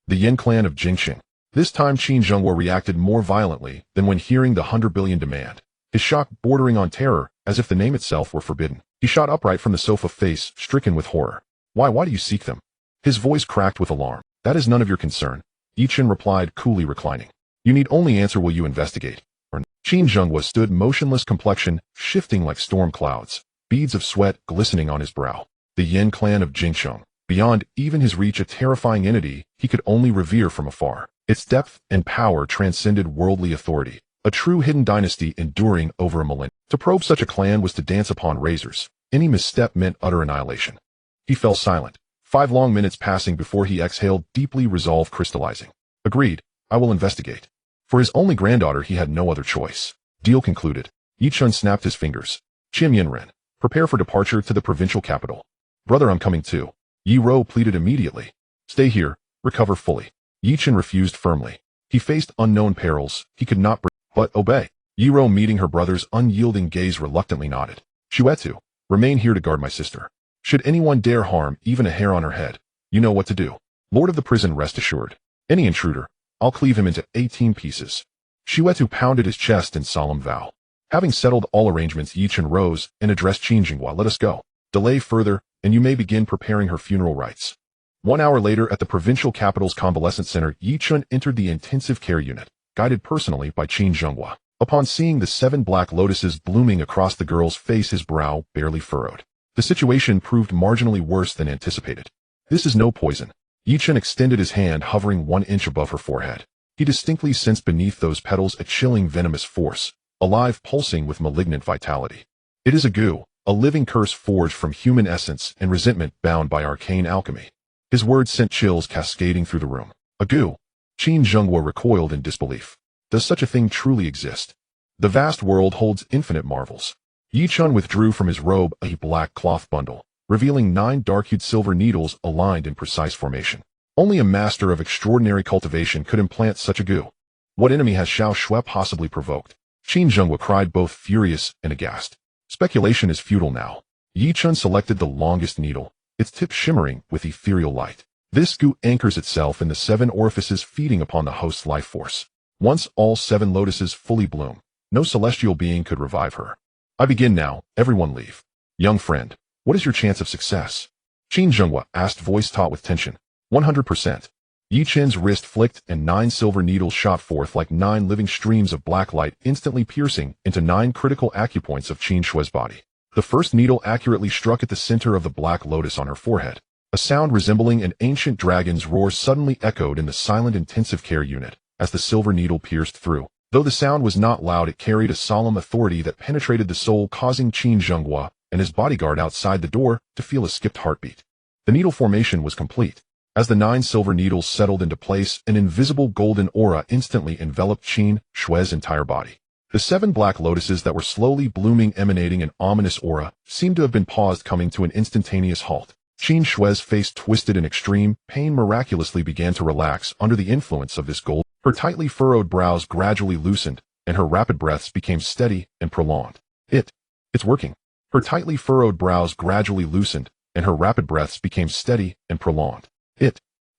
Speaker 1: The Yin clan of Jingxing. This time Qin Zhenghua reacted more violently than when hearing the 100 billion demand. His shock bordering on terror, as if the name itself were forbidden. He shot upright from the sofa, face stricken with horror. Why do you seek them? His voice cracked with alarm. That is none of your concern, Yi Chen replied, coolly reclining. You need only answer, will you investigate? Or Qin Zhenghua stood motionless, complexion shifting like storm clouds, beads of sweat glistening on his brow. The Yin clan of Jingxing. Beyond even his reach, a terrifying entity he could only revere from afar. Its depth and power transcended worldly authority. A true hidden dynasty enduring over a millennium. To probe such a clan was to dance upon razors. Any misstep meant utter annihilation. He fell silent, 5 long minutes passing before he exhaled deeply, resolve crystallizing. Agreed, I will investigate. For his only granddaughter he had no other choice. Deal concluded. Yi Chen snapped his fingers. Chim Yinren, prepare for departure to the provincial capital. Brother, I'm coming too. Yi Ro pleaded immediately. Stay here, recover fully. Yi Chen refused firmly. He faced unknown perils, he could not but obey. Yi Ro, meeting her brother's unyielding gaze, reluctantly nodded. Shuetu, remain here to guard my sister. Should anyone dare harm even a hair on her head, you know what to do. Lord of the prison, rest assured. Any intruder, I'll cleave him into 18 pieces. Shuetu pounded his chest in solemn vow. Having settled all arrangements, Yi Chen rose and addressed Qin Jinghua. Let us go. Delay further, and you may begin preparing her funeral rites. 1 hour later at the provincial capital's convalescent center, Yi Chen entered the intensive care unit, guided personally by Qin Jinghua. Upon seeing the 7 black lotuses blooming across the girl's face, his brow barely furrowed. The situation proved marginally worse than anticipated. This is no poison. Yi Chen extended his hand, hovering 1 inch above her forehead. He distinctly sensed beneath those petals a chilling venomous force, alive, pulsing with malignant vitality. It is a goo, a living curse forged from human essence and resentment bound by arcane alchemy. His words sent chills cascading through the room. A goo? Qin Jinghua recoiled in disbelief. Does such a thing truly exist? The vast world holds infinite marvels. Yi Chen withdrew from his robe a black cloth bundle, revealing 9 dark-hued silver needles aligned in precise formation. Only a master of extraordinary cultivation could implant such a goo. What enemy has Xiao Shui possibly provoked? Qin Jinghua cried, both furious and aghast. Speculation is futile now. Yi Chen selected the longest needle, its tip shimmering with ethereal light. This goo anchors itself in the 7 orifices, feeding upon the host's life force. Once all 7 lotuses fully bloom, no celestial being could revive her. I begin now, everyone leave. Young friend, what is your chance of success? Qin Jinghua asked, voice taut with tension. 100%. Yi Chen's wrist flicked and 9 silver needles shot forth like 9 living streams of black light, instantly piercing into 9 critical acupoints of Qin Shui's body. The first needle accurately struck at the center of the black lotus on her forehead. A sound resembling an ancient dragon's roar suddenly echoed in the silent intensive care unit as the silver needle pierced through. Though the sound was not loud, it carried a solemn authority that penetrated the soul, causing Qin Jinghua and his bodyguard outside the door to feel a skipped heartbeat. The needle formation was complete. As the 9 silver needles settled into place, an invisible golden aura instantly enveloped Qin Shui's entire body. The 7 black lotuses that were slowly blooming, emanating an ominous aura, seemed to have been paused, coming to an instantaneous halt. Qin Shui's face twisted in extreme pain, miraculously began to relax under the influence of this gold. Her tightly furrowed brows gradually loosened, and her rapid breaths became steady and prolonged. It's working. Her tightly furrowed brows gradually loosened, and her rapid breaths became steady and prolonged.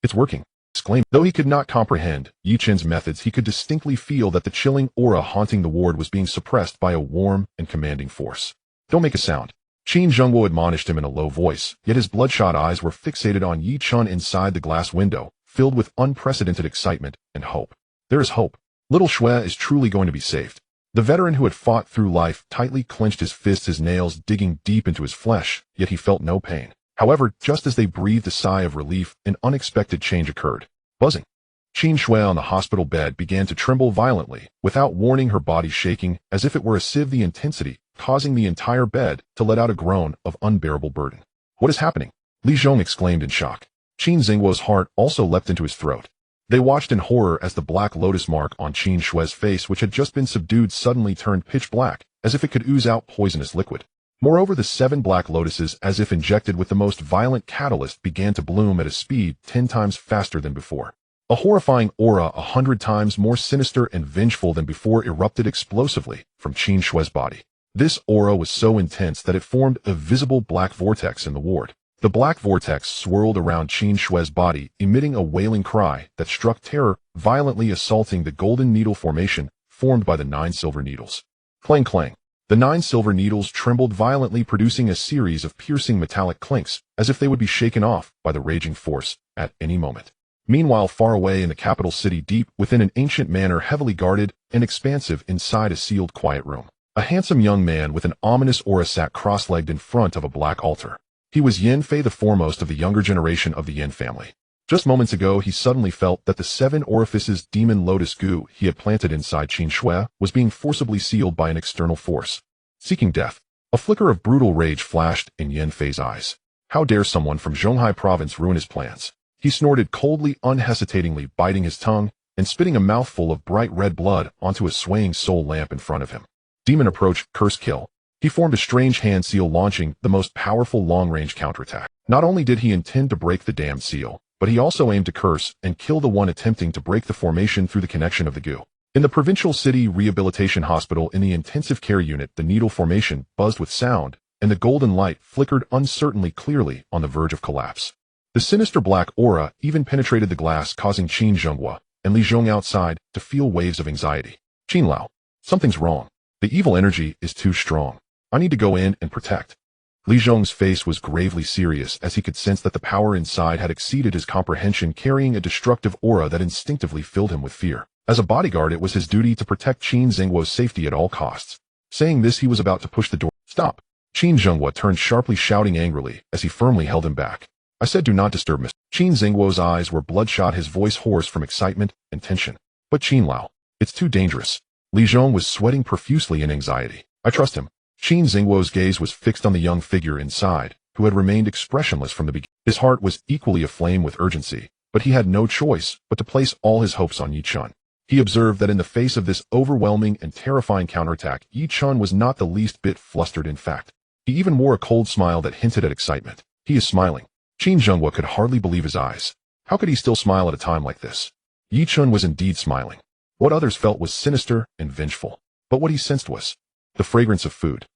Speaker 1: It's working, exclaimed. Though he could not comprehend Yi Chen's methods, he could distinctly feel that the chilling aura haunting the ward was being suppressed by a warm and commanding force. Don't make a sound. Qin Jinghua admonished him in a low voice, yet his bloodshot eyes were fixated on Yi Chen inside the glass window, filled with unprecedented excitement and hope. There is hope. Little Shui is truly going to be saved. The veteran who had fought through life tightly clenched his fists, his nails digging deep into his flesh, yet he felt no pain. However, just as they breathed a sigh of relief, an unexpected change occurred. Buzzing. Qin Shui on the hospital bed began to tremble violently, without warning, her body shaking as if it were a sieve, the intensity causing the entire bed to let out a groan of unbearable burden. What is happening? Li Zhong exclaimed in shock. Qin Zingguo's heart also leapt into his throat. They watched in horror as the black lotus mark on Qin Shui's face, which had just been subdued, suddenly turned pitch black, as if it could ooze out poisonous liquid. Moreover, the 7 black lotuses, as if injected with the most violent catalyst, began to bloom at a speed 10 times faster than before. A horrifying aura 100 times more sinister and vengeful than before erupted explosively from Qin Shui's body. This aura was so intense that it formed a visible black vortex in the ward. The black vortex swirled around Qin Shui's body, emitting a wailing cry that struck terror, violently assaulting the golden needle formation formed by the 9 silver needles. Clang clang. The 9 silver needles trembled violently, producing a series of piercing metallic clinks, as if they would be shaken off by the raging force at any moment. Meanwhile, far away in the capital city, deep within an ancient manor, heavily guarded and expansive inside a sealed quiet room, a handsome young man with an ominous aura sat cross-legged in front of a black altar. He was Yin Fei, the foremost of the younger generation of the Yin family. Just moments ago, he suddenly felt that the 7 orifices demon lotus goo he had planted inside Qin Shui was being forcibly sealed by an external force, seeking death. A flicker of brutal rage flashed in Yin Fei's eyes. How dare someone from Zhonghai province ruin his plans? He snorted coldly, unhesitatingly, biting his tongue and spitting a mouthful of bright red blood onto a swaying soul lamp in front of him. Demon approached, curse kill. He formed a strange hand seal, launching the most powerful long-range counterattack. Not only did he intend to break the damned seal, but he also aimed to curse and kill the one attempting to break the formation through the connection of the goo. In the provincial city rehabilitation hospital, in the intensive care unit, the needle formation buzzed with sound, and the golden light flickered uncertainly, clearly on the verge of collapse. The sinister black aura even penetrated the glass, causing Qin Zhenghua and Li Zhong outside to feel waves of anxiety. Qin Lao, something's wrong. The evil energy is too strong. I need to go in and protect. Li Zhong's face was gravely serious, as he could sense that the power inside had exceeded his comprehension, carrying a destructive aura that instinctively filled him with fear. As a bodyguard, it was his duty to protect Qin Zhenghua's safety at all costs. Saying this, he was about to push the door. Stop! Qin Zhenghua turned sharply, shouting angrily as he firmly held him back. I said do not disturb Mr. Qin Zhenghua's eyes were bloodshot, his voice hoarse from excitement and tension. But Qin Lao, it's too dangerous. Li Zhong was sweating profusely in anxiety. I trust him. Qin Zhenghua's gaze was fixed on the young figure inside, who had remained expressionless from the beginning. His heart was equally aflame with urgency, but he had no choice but to place all his hopes on Yi Chun. He observed that in the face of this overwhelming and terrifying counterattack, Yi Chun was not the least bit flustered. In fact, he even wore a cold smile that hinted at excitement. He is smiling. Qin Zhenghua could hardly believe his eyes. How could he still smile at a time like this? Yi Chun was indeed smiling. What others felt was sinister and vengeful, but what he sensed was the fragrance of food.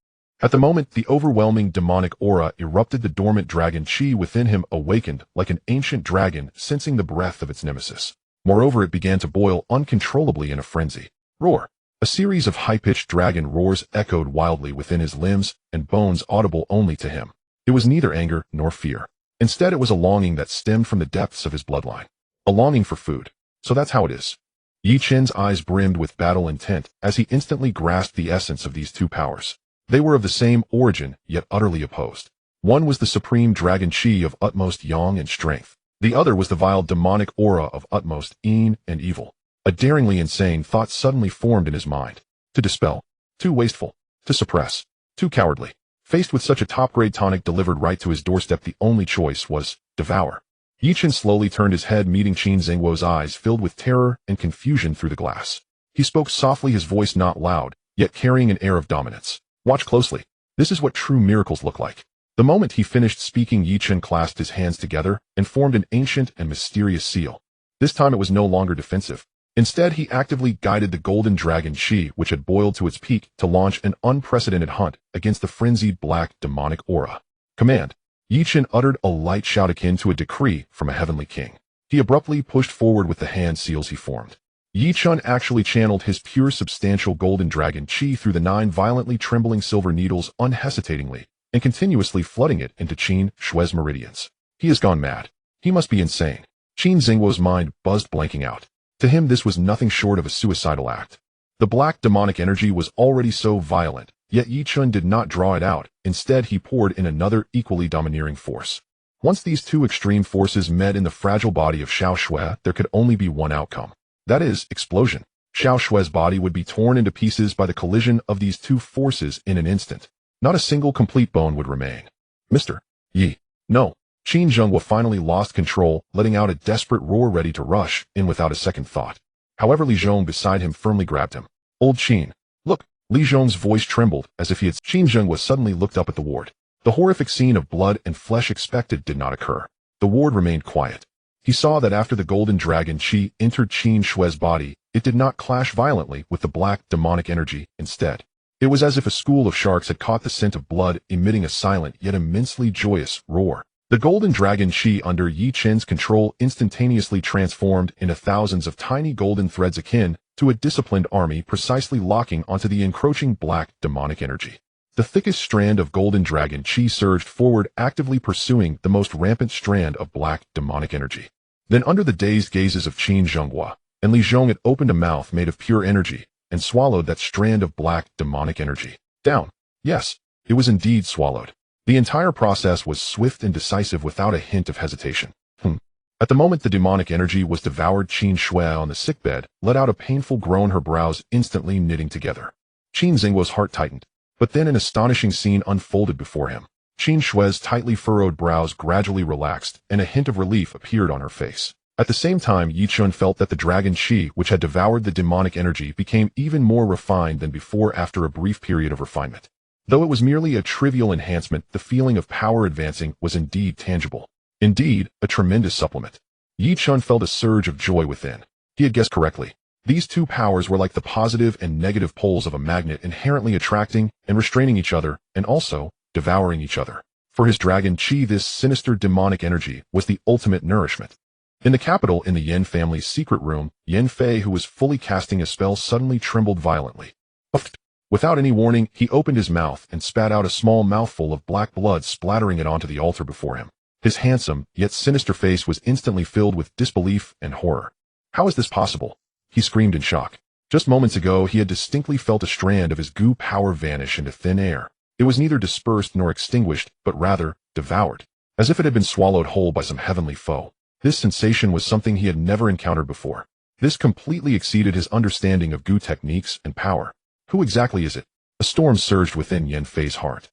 Speaker 1: At the moment, the overwhelming demonic aura erupted. The dormant dragon chi within him awakened like an ancient dragon, sensing the breath of its nemesis. Moreover, it began to boil uncontrollably in a frenzy. Roar! A series of high-pitched dragon roars echoed wildly within his limbs and bones, audible only to him. It was neither anger nor fear. Instead, it was a longing that stemmed from the depths of his bloodline. A longing for food. So that's how it is. Yi Chen's eyes brimmed with battle intent as he instantly grasped the essence of these two powers. They were of the same origin, yet utterly opposed. One was the supreme dragon chi of utmost yang and strength. The other was the vile demonic aura of utmost yin and evil. A daringly insane thought suddenly formed in his mind. To dispel. Too wasteful. To suppress. Too cowardly. Faced with such a top-grade tonic delivered right to his doorstep, the only choice was devour. Yi Chen slowly turned his head, meeting Qin Zhenghua's eyes filled with terror and confusion through the glass. He spoke softly, his voice not loud, yet carrying an air of dominance. Watch closely. This is what true miracles look like. The moment he finished speaking, Yi Chen clasped his hands together and formed an ancient and mysterious seal. This time it was no longer defensive. Instead, he actively guided the golden dragon chi, which had boiled to its peak, to launch an unprecedented hunt against the frenzied black demonic aura. Command! Yi Chen uttered a light shout akin to a decree from a heavenly king. He abruptly pushed forward with the hand seals he formed. Yi Chen actually channeled his pure substantial golden dragon chi through the 9 violently trembling silver needles unhesitatingly, and continuously flooding it into Qin Shui's meridians. He has gone mad. He must be insane. Qin Zhenghua's mind buzzed, blanking out. To him, this was nothing short of a suicidal act. The black demonic energy was already so violent, yet Yi Chen did not draw it out. Instead, he poured in another equally domineering force. Once these two extreme forces met in the fragile body of Xiao Shui, there could only be one outcome. That is, explosion. Xiao Shui's body would be torn into pieces by the collision of these two forces in an instant. Not a single complete bone would remain. Mr. Yi. No. Qin Zhenghua finally lost control, letting out a desperate roar, ready to rush in without a second thought. However, Li Zhong beside him firmly grabbed him. Old Qin. Look. Li Zhong's voice trembled as if he had. Qin Zhenghua suddenly looked up at the ward. The horrific scene of blood and flesh expected did not occur. The ward remained quiet. He saw that after the golden dragon chi entered Qin Shui's body, it did not clash violently with the black demonic energy. Instead, it was as if a school of sharks had caught the scent of blood, emitting a silent yet immensely joyous roar. The golden dragon chi under Yi Chen's control instantaneously transformed into thousands of tiny golden threads akin to a disciplined army, precisely locking onto the encroaching black demonic energy. The thickest strand of golden dragon chi surged forward, actively pursuing the most rampant strand of black demonic energy. Then, under the dazed gazes of Qin Zhenghua and Li Zhong, it opened a mouth made of pure energy and swallowed that strand of black demonic energy. Down. Yes, it was indeed swallowed. The entire process was swift and decisive, without a hint of hesitation. At the moment the demonic energy was devoured, Qin Shui on the sickbed let out a painful groan, her brows instantly knitting together. Qin Zhenghua's heart tightened, but then an astonishing scene unfolded before him. Qin Shui's tightly furrowed brows gradually relaxed, and a hint of relief appeared on her face. At the same time, Yi Chun felt that the dragon qi which had devoured the demonic energy became even more refined than before after a brief period of refinement. Though it was merely a trivial enhancement, the feeling of power advancing was indeed tangible. Indeed, a tremendous supplement. Yi Chun felt a surge of joy within. He had guessed correctly. These two powers were like the positive and negative poles of a magnet, inherently attracting and restraining each other, and also devouring each other. For his dragon qi, this sinister demonic energy was the ultimate nourishment. In the capital, in the Yen family's secret room, Yen Fei, who was fully casting a spell, suddenly trembled violently. Without any warning, he opened his mouth and spat out a small mouthful of black blood, splattering it onto the altar before him. His handsome, yet sinister face was instantly filled with disbelief and horror. How is this possible? He screamed in shock. Just moments ago, he had distinctly felt a strand of his goo power vanish into thin air. It was neither dispersed nor extinguished, but rather devoured, as if it had been swallowed whole by some heavenly foe. This sensation was something he had never encountered before. This completely exceeded his understanding of goo techniques and power. Who exactly is it? A storm surged within Yen Fei's heart.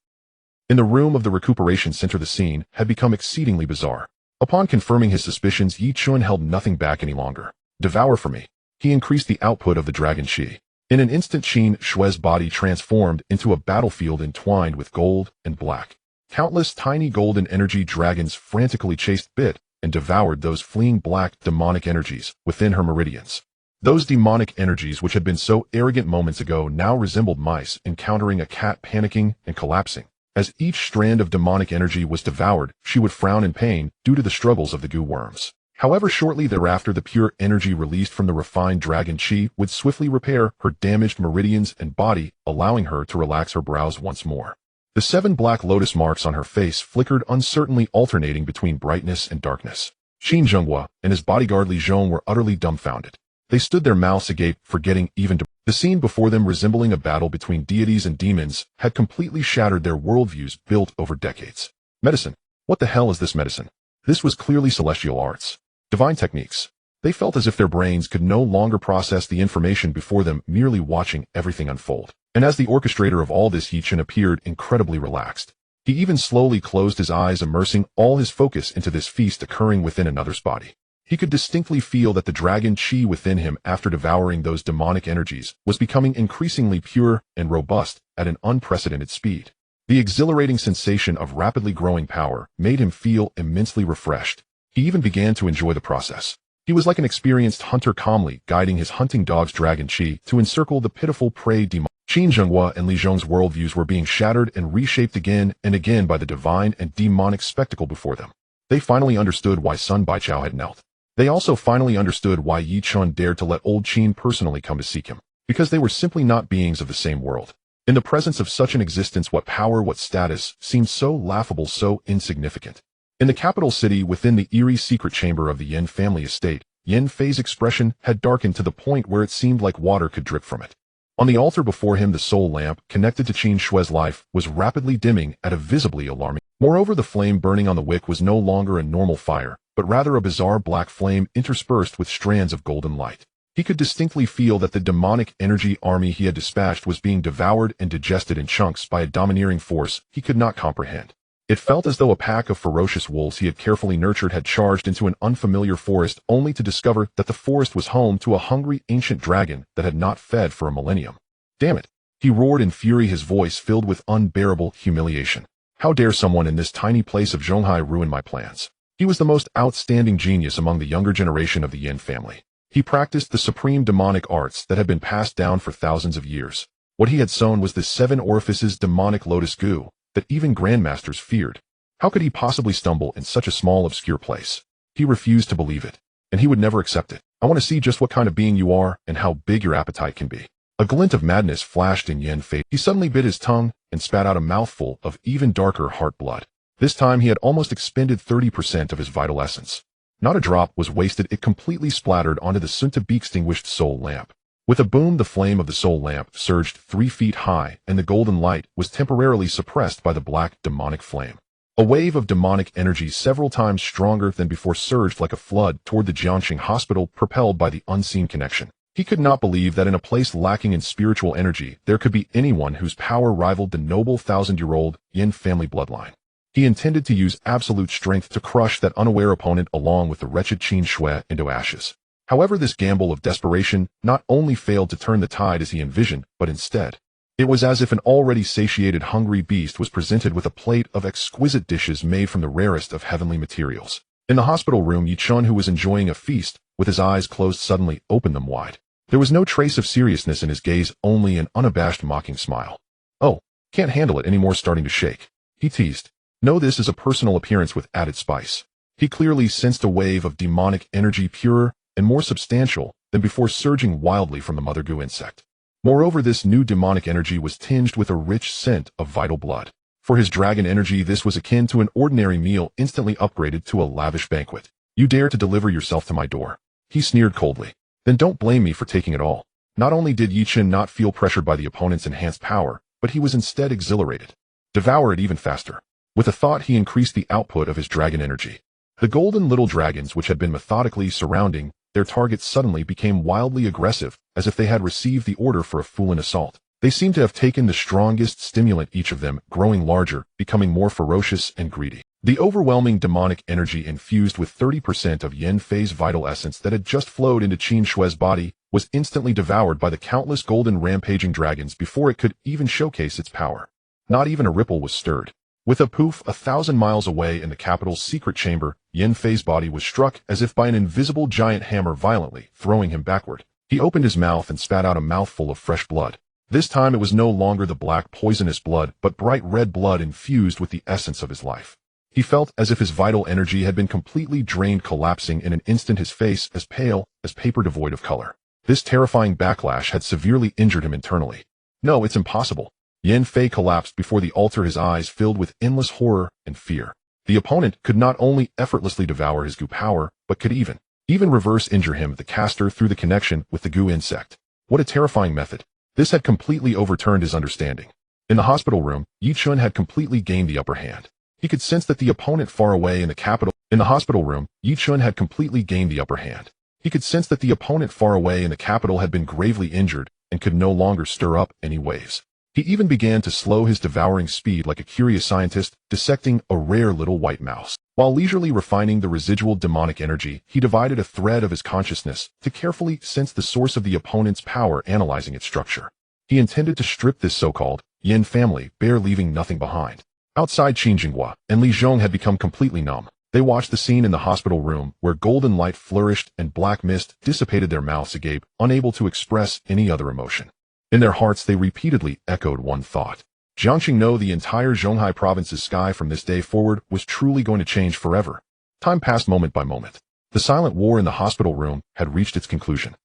Speaker 1: In the room of the recuperation center, the scene had become exceedingly bizarre. Upon confirming his suspicions, Yi Chun held nothing back any longer. Devour for me. He increased the output of the dragon qi. In an instant, Qin Shui's body transformed into a battlefield entwined with gold and black. Countless tiny golden energy dragons frantically chased, bit, and devoured those fleeing black demonic energies within her meridians. Those demonic energies, which had been so arrogant moments ago, now resembled mice encountering a cat, panicking and collapsing. As each strand of demonic energy was devoured, she would frown in pain due to the struggles of the goo worms. However, shortly thereafter, the pure energy released from the refined dragon qi would swiftly repair her damaged meridians and body, allowing her to relax her brows once more. The 7 black lotus marks on her face flickered uncertainly, alternating between brightness and darkness. Qin Zhenghua and his bodyguard Li Zhong were utterly dumbfounded. They stood their mouths agape, forgetting even to... The scene before them, resembling a battle between deities and demons, had completely shattered their worldviews built over decades. Medicine. What the hell is this medicine? This was clearly celestial arts. Divine techniques. They felt as if their brains could no longer process the information before them, merely watching everything unfold. And as the orchestrator of all this, Yi Chun appeared incredibly relaxed. He even slowly closed his eyes, immersing all his focus into this feast occurring within another's body. He could distinctly feel that the dragon qi within him, after devouring those demonic energies, was becoming increasingly pure and robust at an unprecedented speed. The exhilarating sensation of rapidly growing power made him feel immensely refreshed. He even began to enjoy the process. He was like an experienced hunter, calmly guiding his hunting dog's dragon qi to encircle the pitiful prey demon. Qin Zhenghua and Li Zhong's worldviews were being shattered and reshaped again and again by the divine and demonic spectacle before them. They finally understood why Sun Baichao had knelt. They also finally understood why Yi Chun dared to let old Qin personally come to seek him, because they were simply not beings of the same world. In the presence of such an existence, what power, what status, seemed so laughable, so insignificant. In the capital city, within the eerie secret chamber of the Yen family estate, Yen Fei's expression had darkened to the point where it seemed like water could drip from it. On the altar before him, the soul lamp, connected to Qin Shui's life, was rapidly dimming at a visibly alarming. Moreover, the flame burning on the wick was no longer a normal fire, but rather a bizarre black flame interspersed with strands of golden light. He could distinctly feel that the demonic energy army he had dispatched was being devoured and digested in chunks by a domineering force he could not comprehend. It felt as though a pack of ferocious wolves he had carefully nurtured had charged into an unfamiliar forest, only to discover that the forest was home to a hungry ancient dragon that had not fed for a millennium. Damn it! He roared in fury, his voice filled with unbearable humiliation. How dare someone in this tiny place of Zhonghai ruin my plans? He was the most outstanding genius among the younger generation of the Yin family. He practiced the supreme demonic arts that had been passed down for thousands of years. What he had sown was the 7 orifices demonic lotus goo that even grandmasters feared. How could he possibly stumble in such a small, obscure place? He refused to believe it, and he would never accept it. I want to see just what kind of being you are and how big your appetite can be. A glint of madness flashed in Yen Fei. He suddenly bit his tongue and spat out a mouthful of even darker heart blood. This time he had almost expended 30% of his vital essence. Not a drop was wasted. It completely splattered onto the soon-to-be extinguished soul lamp. With a boom, the flame of the soul lamp surged 3 feet high, and the golden light was temporarily suppressed by the black demonic flame. A wave of demonic energy several times stronger than before surged like a flood toward the Jiangxing hospital, propelled by the unseen connection. He could not believe that in a place lacking in spiritual energy, there could be anyone whose power rivaled the noble 1,000-year-old Yin family bloodline. He intended to use absolute strength to crush that unaware opponent along with the wretched Qin Shui into ashes. However, this gamble of desperation not only failed to turn the tide as he envisioned, but instead, it was as if an already satiated hungry beast was presented with a plate of exquisite dishes made from the rarest of heavenly materials. In the hospital room, Chen, who was enjoying a feast, with his eyes closed, suddenly opened them wide. There was no trace of seriousness in his gaze, only an unabashed mocking smile. "Oh, can't handle it anymore, starting to shake," he teased. "No, this is a personal appearance with added spice." He clearly sensed a wave of demonic energy, purer and more substantial than before, surging wildly from the mother goo insect. Moreover, this new demonic energy was tinged with a rich scent of vital blood. For his dragon energy, this was akin to an ordinary meal instantly upgraded to a lavish banquet. "You dare to deliver yourself to my door?" he sneered coldly. "Then don't blame me for taking it all." Not only did Chen not feel pressured by the opponent's enhanced power, but he was instead exhilarated. Devour it even faster. With a thought, he increased the output of his dragon energy. The golden little dragons, which had been methodically surrounding their targets, suddenly became wildly aggressive, as if they had received the order for a full-on assault. They seemed to have taken the strongest stimulant, each of them growing larger, becoming more ferocious and greedy. The overwhelming demonic energy infused with 30% of Yen Fei's vital essence that had just flowed into Qin Shui's body was instantly devoured by the countless golden rampaging dragons before it could even showcase its power. Not even a ripple was stirred. With a poof, 1,000 miles away in the capital's secret chamber, Yen Fei's body was struck as if by an invisible giant hammer, violently throwing him backward. He opened his mouth and spat out a mouthful of fresh blood. This time it was no longer the black poisonous blood, but bright red blood infused with the essence of his life. He felt as if his vital energy had been completely drained, collapsing in an instant, his face as pale as paper, devoid of color. This terrifying backlash had severely injured him internally. "No, it's impossible." Yen Fei collapsed before the altar, his eyes filled with endless horror and fear. The opponent could not only effortlessly devour his goo power, but could even reverse injure him, the caster, through the connection with the goo insect. What a terrifying method. This had completely overturned his understanding. In the hospital room, Chen had completely gained the upper hand. He could sense that the opponent far away in the capital. In the hospital room, Chen had completely gained the upper hand. He could sense that the opponent far away in the capital had been gravely injured and could no longer stir up any waves. He even began to slow his devouring speed like a curious scientist dissecting a rare little white mouse. While leisurely refining the residual demonic energy, he divided a thread of his consciousness to carefully sense the source of the opponent's power, analyzing its structure. He intended to strip this so-called Yin family bare, leaving nothing behind. Outside, Qin Jinghua and Li Zhong had become completely numb. They watched the scene in the hospital room where golden light flourished and black mist dissipated, their mouths agape, unable to express any other emotion. In their hearts, they repeatedly echoed one thought. Jiangxing, no, the entire Zhonghai province's sky from this day forward was truly going to change forever. Time passed moment by moment. The silent war in the hospital room had reached its conclusion.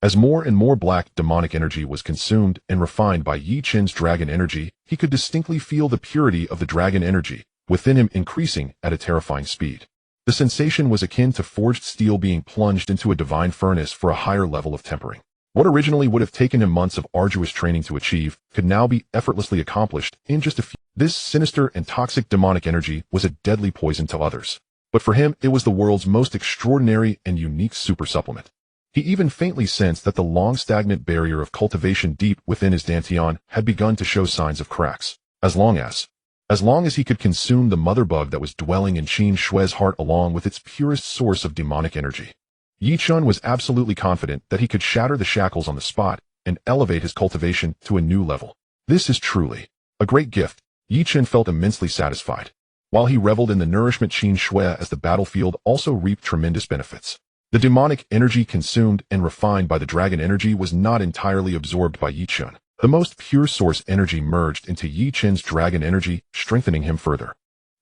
Speaker 1: As more and more black demonic energy was consumed and refined by Yi Chen's dragon energy, he could distinctly feel the purity of the dragon energy within him increasing at a terrifying speed. The sensation was akin to forged steel being plunged into a divine furnace for a higher level of tempering. What originally would have taken him months of arduous training to achieve could now be effortlessly accomplished in just a few. This sinister and toxic demonic energy was a deadly poison to others. But for him, it was the world's most extraordinary and unique super supplement. He even faintly sensed that the long stagnant barrier of cultivation deep within his dantian had begun to show signs of cracks. As long as he could consume the mother bug that was dwelling in Qin Shui's heart along with its purest source of demonic energy. Yi Chen was absolutely confident that he could shatter the shackles on the spot and elevate his cultivation to a new level. This is truly a great gift. Yi Chen felt immensely satisfied. While he reveled in the nourishment, Qin Shui as the battlefield also reaped tremendous benefits. The demonic energy consumed and refined by the dragon energy was not entirely absorbed by Yi Chen. The most pure source energy merged into Yi Chen's dragon energy, strengthening him further.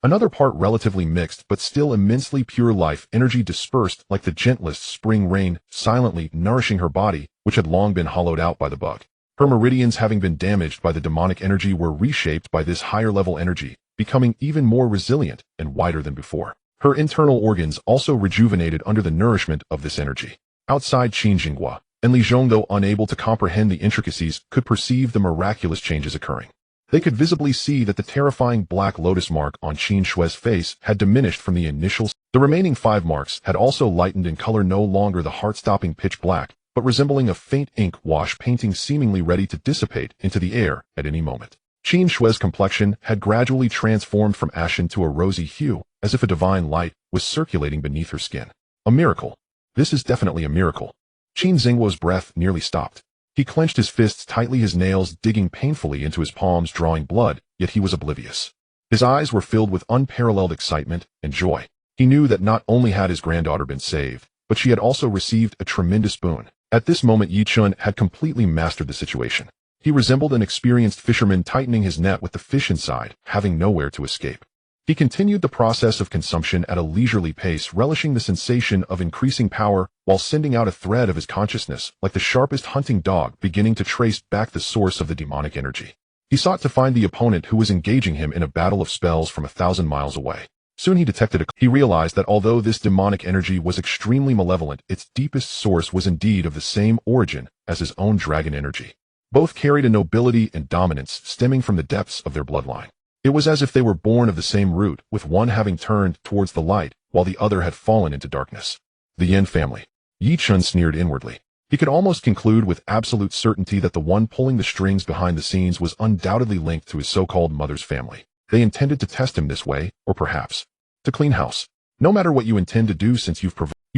Speaker 1: Another part, relatively mixed but still immensely pure life energy, dispersed like the gentlest spring rain, silently nourishing her body, which had long been hollowed out by the bug. Her meridians, having been damaged by the demonic energy, were reshaped by this higher level energy, becoming even more resilient and wider than before. Her internal organs also rejuvenated under the nourishment of this energy. Outside, Qin Jinghua and Li Zhong, though unable to comprehend the intricacies, could perceive the miraculous changes occurring. They could visibly see that the terrifying black lotus mark on Qin Shui's face had diminished from the initial. The remaining 5 marks had also lightened in color, no longer the heart-stopping pitch black, but resembling a faint ink wash painting, seemingly ready to dissipate into the air at any moment. Qin Shui's complexion had gradually transformed from ashen to a rosy hue, as if a divine light was circulating beneath her skin. A miracle. This is definitely a miracle. Qin Xingguo's breath nearly stopped. He clenched his fists tightly, his nails digging painfully into his palms, drawing blood, yet he was oblivious. His eyes were filled with unparalleled excitement and joy. He knew that not only had his granddaughter been saved, but she had also received a tremendous boon. At this moment, Yi Chun had completely mastered the situation. He resembled an experienced fisherman tightening his net with the fish inside, having nowhere to escape. He continued the process of consumption at a leisurely pace, relishing the sensation of increasing power while sending out a thread of his consciousness, like the sharpest hunting dog beginning to trace back the source of the demonic energy. He sought to find the opponent who was engaging him in a battle of spells from 1,000 miles away. Soon he realized that although this demonic energy was extremely malevolent, its deepest source was indeed of the same origin as his own dragon energy. Both carried a nobility and dominance stemming from the depths of their bloodline. It was as if they were born of the same root, with one having turned towards the light, while the other had fallen into darkness. The Yin family. Yi Chun sneered inwardly. He could almost conclude with absolute certainty that the one pulling the strings behind the scenes was undoubtedly linked to his so-called mother's family. They intended to test him this way, or perhaps to clean house. No matter what you intend to do, since you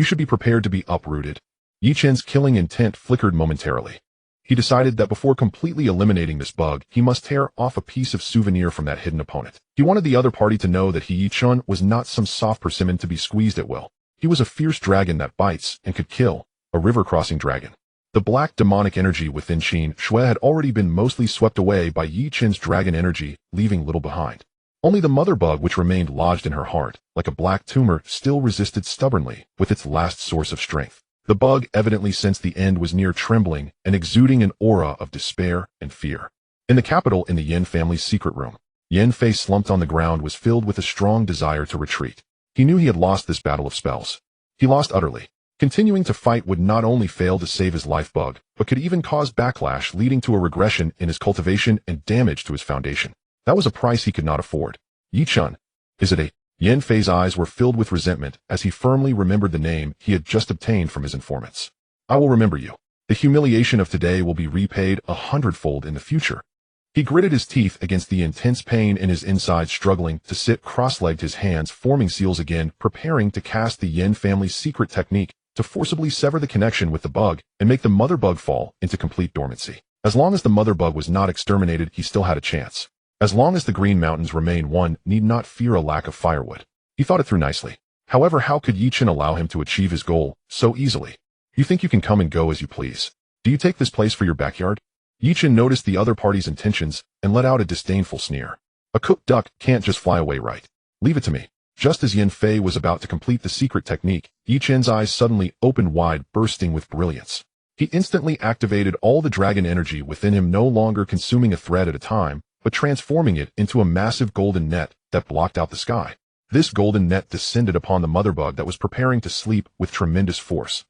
Speaker 1: should be prepared to be uprooted. Yi Chen's killing intent flickered momentarily. He decided that before completely eliminating this bug, he must tear off a piece of souvenir from that hidden opponent. He wanted the other party to know that he, Yi Chun, was not some soft persimmon to be squeezed at will. He was a fierce dragon that bites and could kill, a river-crossing dragon. The black demonic energy within Qin Shui had already been mostly swept away by Yi Chen's dragon energy, leaving little behind. Only the mother bug, which remained lodged in her heart, like a black tumor, still resisted stubbornly, with its last source of strength. The bug evidently sensed the end was near, trembling and exuding an aura of despair and fear. In the capital, in the Yin family's secret room, Yin Fei, slumped on the ground, was filled with a strong desire to retreat. He knew he had lost this battle of spells. He lost utterly. Continuing to fight would not only fail to save his life bug, but could even cause backlash, leading to a regression in his cultivation and damage to his foundation. That was a price he could not afford. Yi Chun. Is it a... Yin Fei's eyes were filled with resentment as he firmly remembered the name he had just obtained from his informants. I will remember you. The humiliation of today will be repaid 100-fold in the future. He gritted his teeth against the intense pain in his inside, struggling to sit cross-legged, his hands forming seals again, preparing to cast the Yin family's secret technique to forcibly sever the connection with the bug and make the mother bug fall into complete dormancy. As long as the mother bug was not exterminated, he still had a chance. As long as the Green Mountains remain, one need not fear a lack of firewood. He thought it through nicely. However, how could Yi Chen allow him to achieve his goal so easily? You think you can come and go as you please? Do you take this place for your backyard? Yi Chen noticed the other party's intentions and let out a disdainful sneer. A cooked duck can't just fly away, right? Leave it to me. Just as Yin Fei was about to complete the secret technique, Yi Chen's eyes suddenly opened wide, bursting with brilliance. He instantly activated all the dragon energy within him, no longer consuming a thread at a time, but transforming it into a massive golden net that blocked out the sky. This golden net descended upon the mother bug that was preparing to sleep with tremendous force.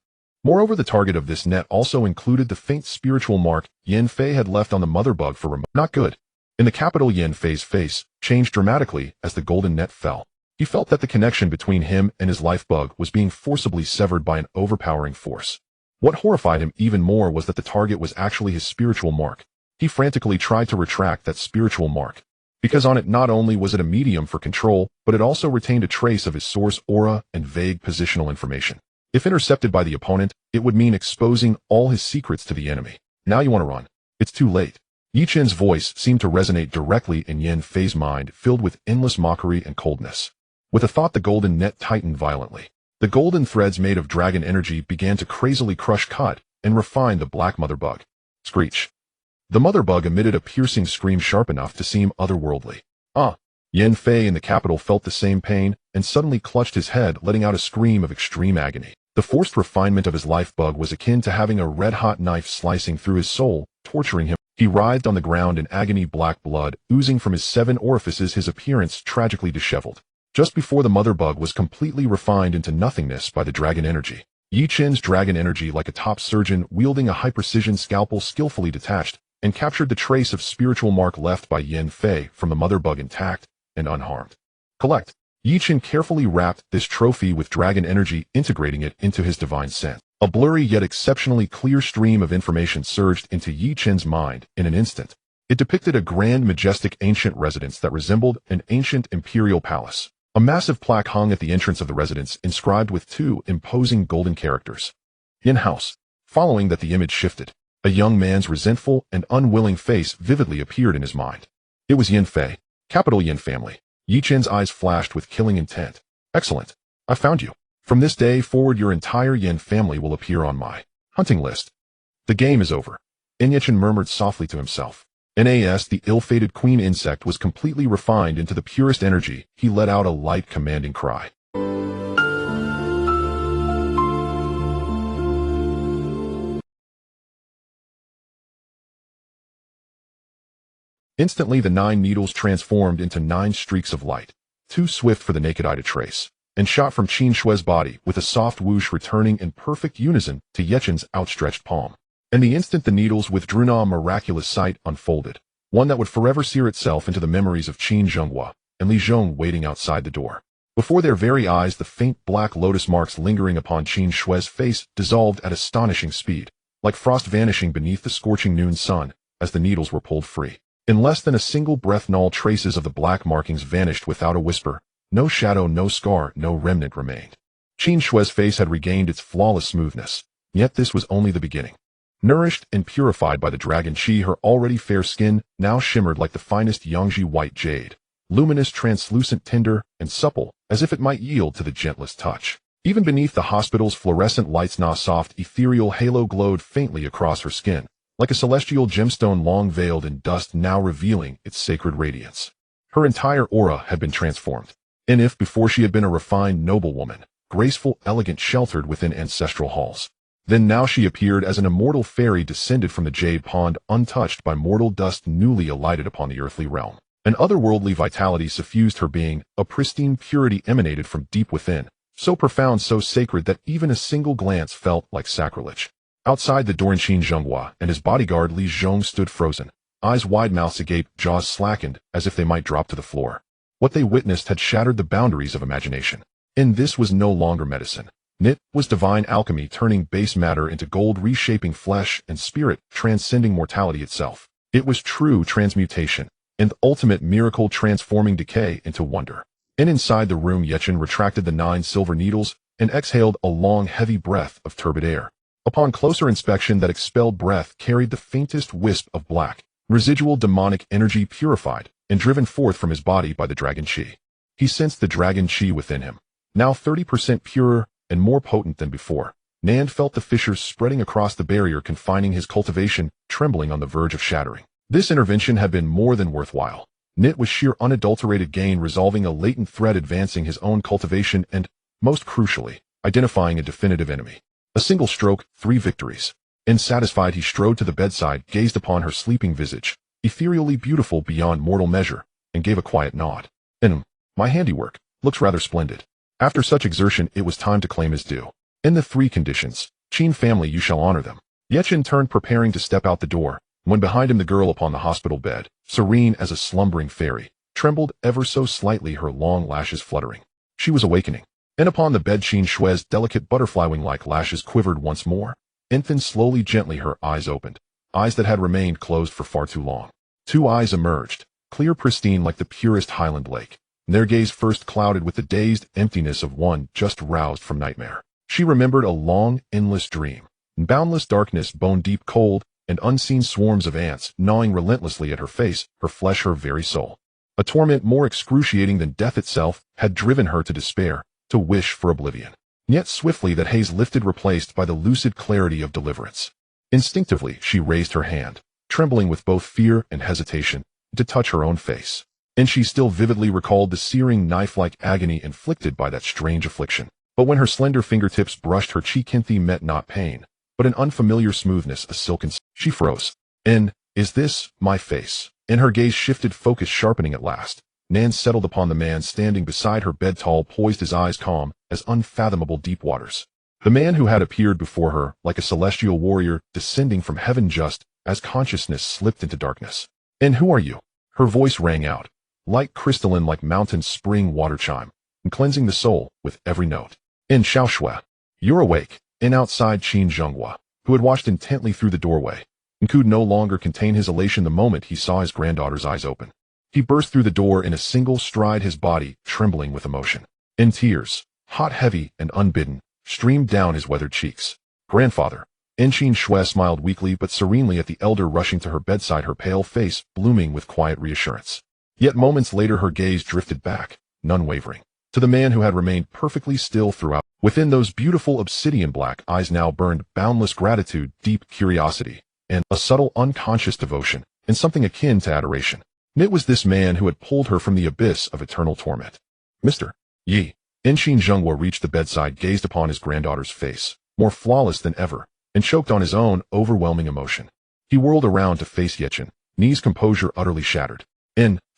Speaker 1: Moreover, the target of this net also included the faint spiritual mark Yin Fei had left on the mother bug for not good. In the capital, Yin Fei's face changed dramatically as the golden net fell. He felt that the connection between him and his life bug was being forcibly severed by an overpowering force. What horrified him even more was that the target was actually his spiritual mark. He frantically tried to retract that spiritual mark, because on it not only was it a medium for control, but it also retained a trace of his source aura and vague positional information. If intercepted by the opponent, it would mean exposing all his secrets to the enemy. Now you want to run. It's too late. Yi Chen's voice seemed to resonate directly in Yin Fei's mind, filled with endless mockery and coldness. With a thought, the golden net tightened violently. The golden threads made of dragon energy began to crazily crush, cut, and refine the black mother bug. Screech. The mother bug emitted a piercing scream sharp enough to seem otherworldly. Yin Fei in the capital felt the same pain and suddenly clutched his head, letting out a scream of extreme agony. The forced refinement of his life bug was akin to having a red-hot knife slicing through his soul, torturing him. He writhed on the ground in agony, black blood oozing from his 7 orifices, his appearance tragically disheveled. Just before the mother bug was completely refined into nothingness by the dragon energy. Yi Chen's dragon energy, like a top surgeon wielding a high-precision scalpel, skillfully detached and captured the trace of spiritual mark left by Yin Fei from the mother bug intact and unharmed. Collect. Yi Chen carefully wrapped this trophy with dragon energy, integrating it into his divine sense. A blurry yet exceptionally clear stream of information surged into Yi Chen's mind in an instant. It depicted a grand, majestic ancient residence that resembled an ancient imperial palace. A massive plaque hung at the entrance of the residence, inscribed with two imposing golden characters. Yin House. Following that, the image shifted. A young man's resentful and unwilling face vividly appeared in his mind. It was Yin Fei, capital Yin family. Yi Chen's eyes flashed with killing intent. Excellent. I found you. From this day forward, your entire Yin family will appear on my hunting list. The game is over. Yi Chen murmured softly to himself. Nas, the ill-fated queen insect, was completely refined into the purest energy. He let out a light, commanding cry. Instantly, the 9 needles transformed into 9 streaks of light, too swift for the naked eye to trace, and shot from Qin Shue's body with a soft whoosh, returning in perfect unison to Ye Chen's outstretched palm. And the instant the needles withdrew, a miraculous sight unfolded, one that would forever sear itself into the memories of Qin Zhenghua and Li Zhong waiting outside the door. Before their very eyes, the faint black lotus marks lingering upon Qin Shue's face dissolved at astonishing speed, like frost vanishing beneath the scorching noon sun as the needles were pulled free. In less than a single breath, all traces of the black markings vanished without a whisper. No shadow, no scar, no remnant remained. Qin Shue's face had regained its flawless smoothness, yet this was only the beginning. Nourished and purified by the dragon qi, her already fair skin now shimmered like the finest Yangji white jade, luminous, translucent, tender, and supple, as if it might yield to the gentlest touch. Even beneath the hospital's fluorescent lights, a soft, ethereal halo glowed faintly across her skin, like a celestial gemstone long veiled in dust, now revealing its sacred radiance. Her entire aura had been transformed, and if before she had been a refined noblewoman, graceful, elegant, sheltered within ancestral halls, then now she appeared as an immortal fairy descended from the jade pond, untouched by mortal dust, newly alighted upon the earthly realm. An otherworldly vitality suffused her being, a pristine purity emanated from deep within, so profound, so sacred that even a single glance felt like sacrilege. Outside the door, Qin Zhenghua and his bodyguard Li Zhong stood frozen, eyes wide, mouths agape, jaws slackened as if they might drop to the floor. What they witnessed had shattered the boundaries of imagination. And this was no longer medicine. It was divine alchemy, turning base matter into gold, reshaping flesh and spirit, transcending mortality itself. It was true transmutation, and ultimate miracle, transforming decay into wonder. And inside the room, Ye Chen retracted the 9 silver needles and exhaled a long, heavy breath of turbid air. Upon closer inspection, that expelled breath carried the faintest wisp of black, residual demonic energy, purified and driven forth from his body by the dragon qi. He sensed the dragon qi within him, now 30% purer and more potent than before. Nan felt the fissures spreading across the barrier confining his cultivation, trembling on the verge of shattering. This intervention had been more than worthwhile. It was sheer unadulterated gain, resolving a latent threat, advancing his own cultivation, and, most crucially, identifying a definitive enemy. A single stroke, 3 victories. And satisfied, he strode to the bedside, gazed upon her sleeping visage, ethereally beautiful beyond mortal measure, and gave a quiet nod. My handiwork looks rather splendid. After such exertion, it was time to claim his due. In the 3 conditions, Qin family, you shall honor them. Ye Chen turned, preparing to step out the door, when behind him the girl upon the hospital bed, serene as a slumbering fairy, trembled ever so slightly, her long lashes fluttering. She was awakening. And upon the bed, Qin Shue's delicate butterfly wing-like lashes quivered once more, and then slowly, gently, her eyes opened, eyes that had remained closed for far too long. 2 eyes emerged, clear, pristine, like the purest highland lake. Their gaze first clouded with the dazed emptiness of one just roused from nightmare. She remembered a long, endless dream. Boundless darkness, bone-deep cold, and unseen swarms of ants gnawing relentlessly at her face, her flesh, her very soul. A torment more excruciating than death itself had driven her to despair, to wish for oblivion. Yet swiftly that haze lifted, replaced by the lucid clarity of deliverance. Instinctively she raised her hand, trembling with both fear and hesitation, to touch her own face. And she still vividly recalled the searing knife-like agony inflicted by that strange affliction. But when her slender fingertips brushed her cheek, Kinthi met not pain, but an unfamiliar smoothness, a silken. She froze. Is this my face? And her gaze shifted, focus sharpening at last. Nan settled upon the man standing beside her bed, tall, poised, his eyes calm as unfathomable deep waters. The man who had appeared before her like a celestial warrior descending from heaven just as consciousness slipped into darkness. And who are you? Her voice rang out, light crystalline like mountain spring water chime, and cleansing the soul with every note. In Xiao Shui, you're awake. And outside, Qin Zhenghua, who had watched intently through the doorway, and could no longer contain his elation the moment he saw his granddaughter's eyes open. He burst through the door in a single stride, his body trembling with emotion. In tears, hot, heavy, and unbidden, streamed down his weathered cheeks. "Grandfather." Chen Shui smiled weakly but serenely at the elder rushing to her bedside, her pale face blooming with quiet reassurance. Yet moments later her gaze drifted back, none wavering, to the man who had remained perfectly still throughout. Within those beautiful obsidian black eyes now burned boundless gratitude, deep curiosity, and a subtle unconscious devotion, and something akin to adoration. And it was this man who had pulled her from the abyss of eternal torment. "Mr. Yi." Chen Zhenghua reached the bedside, gazed upon his granddaughter's face, more flawless than ever, and choked on his own overwhelming emotion. He whirled around to face Yechen, Ni's composure utterly shattered.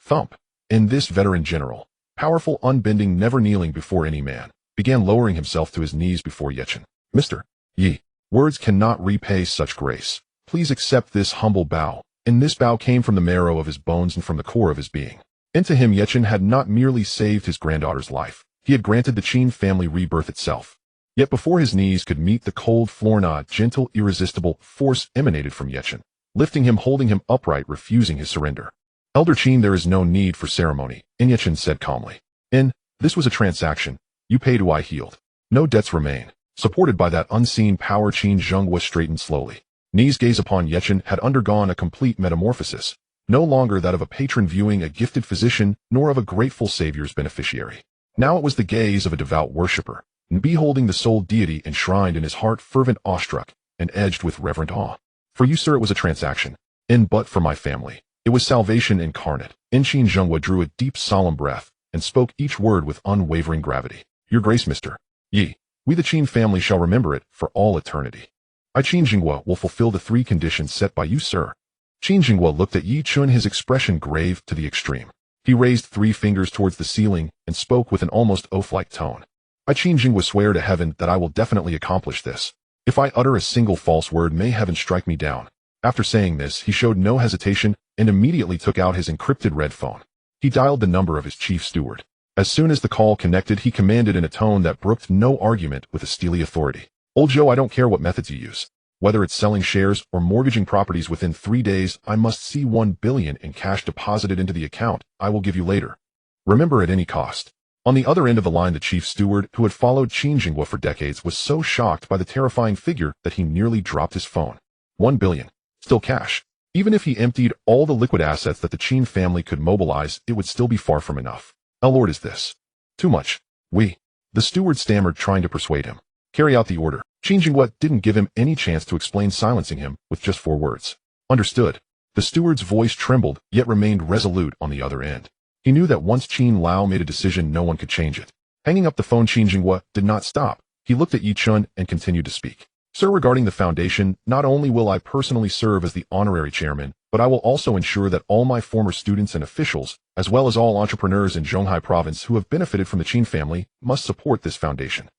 Speaker 1: Thump. This veteran general, powerful, unbending, never kneeling before any man, began lowering himself to his knees before Yechen. "Mr. Yi, words cannot repay such grace. Please accept this humble bow." And this bow came from the marrow of his bones and from the core of his being. And to him Yechen had not merely saved his granddaughter's life, he had granted the Chen family rebirth itself. Yet before his knees could meet the cold floor, a gentle, irresistible force emanated from Yechen, lifting him, holding him upright, refusing his surrender. "Elder Chen, there is no need for ceremony," Yechen said calmly. This was a transaction. You paid, I healed. No debts remain." Supported by that unseen power, Chen Zhenghua straightened slowly. Ni's gaze upon Yechen had undergone a complete metamorphosis, no longer that of a patron viewing a gifted physician, nor of a grateful savior's beneficiary. Now it was the gaze of a devout worshipper, and beholding the sole deity enshrined in his heart, fervent, awestruck, and edged with reverent awe. "For you, sir, it was a transaction. But for my family, it was salvation incarnate." Chen Zhenghua drew a deep, solemn breath, and spoke each word with unwavering gravity. "Your Grace, Mr. Yi, we the Chen family shall remember it for all eternity. I, Chen Zhenghua, will fulfill the 3 conditions set by you, sir." Chen Zhenghua looked at Yi Chun, his expression grave to the extreme. He raised 3 fingers towards the ceiling and spoke with an almost oath-like tone. "I, Chen Zhenghua, swear to heaven that I will definitely accomplish this. If I utter a single false word, may heaven strike me down." After saying this, he showed no hesitation and immediately took out his encrypted red phone. He dialed the number of his chief steward. As soon as the call connected, he commanded in a tone that brooked no argument with a steely authority. "Old Joe, I don't care what methods you use. Whether it's selling shares or mortgaging properties, within 3 days, I must see 1 billion in cash deposited into the account I will give you later. Remember, at any cost." On the other end of the line, the chief steward, who had followed Chen Zhenghua for decades, was so shocked by the terrifying figure that he nearly dropped his phone. 1 billion. Still cash. Even if he emptied all the liquid assets that the Chen family could mobilize, it would still be far from enough. "Lord, is this too much?" The steward stammered, trying to persuade him. "Carry out the order." Chen Zhenghua didn't give him any chance to explain, silencing him with just 4 words. "Understood." The steward's voice trembled, yet remained resolute on the other end. He knew that once Chen Lao made a decision, no one could change it. Hanging up the phone, Chen Zhenghua did not stop. He looked at Yi Chun and continued to speak. "Sir, regarding the foundation, not only will I personally serve as the honorary chairman, but I will also ensure that all my former students and officials, as well as all entrepreneurs in Zhonghai province who have benefited from the Chen family, must support this foundation.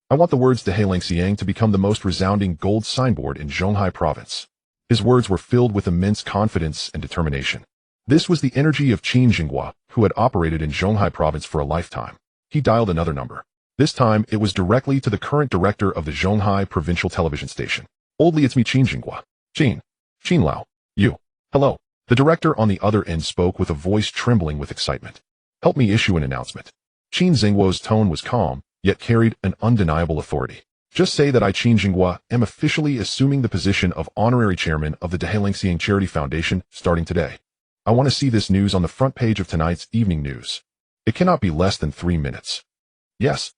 Speaker 1: I want the words Dehailanxiang to become the most resounding gold signboard in Zhonghai province." His words were filled with immense confidence and determination. This was the energy of Chen Zhenghua, who had operated in Zhonghai province for a lifetime. He dialed another number. This time, it was directly to the current director of the Zhonghai provincial television station. "Oldly, it's me, Chen Zhenghua." Chen Lao. "You. Hello." The director on the other end spoke with a voice trembling with excitement. "Help me issue an announcement." Chen Zhenghua's tone was calm, yet carried an undeniable authority. "Just say that I, Chen Zhenghua, am officially assuming the position of honorary chairman of the Dehailanxiang Charity Foundation starting today. I want to see this news on the front page of tonight's evening news. It cannot be less than 3 minutes. Yes,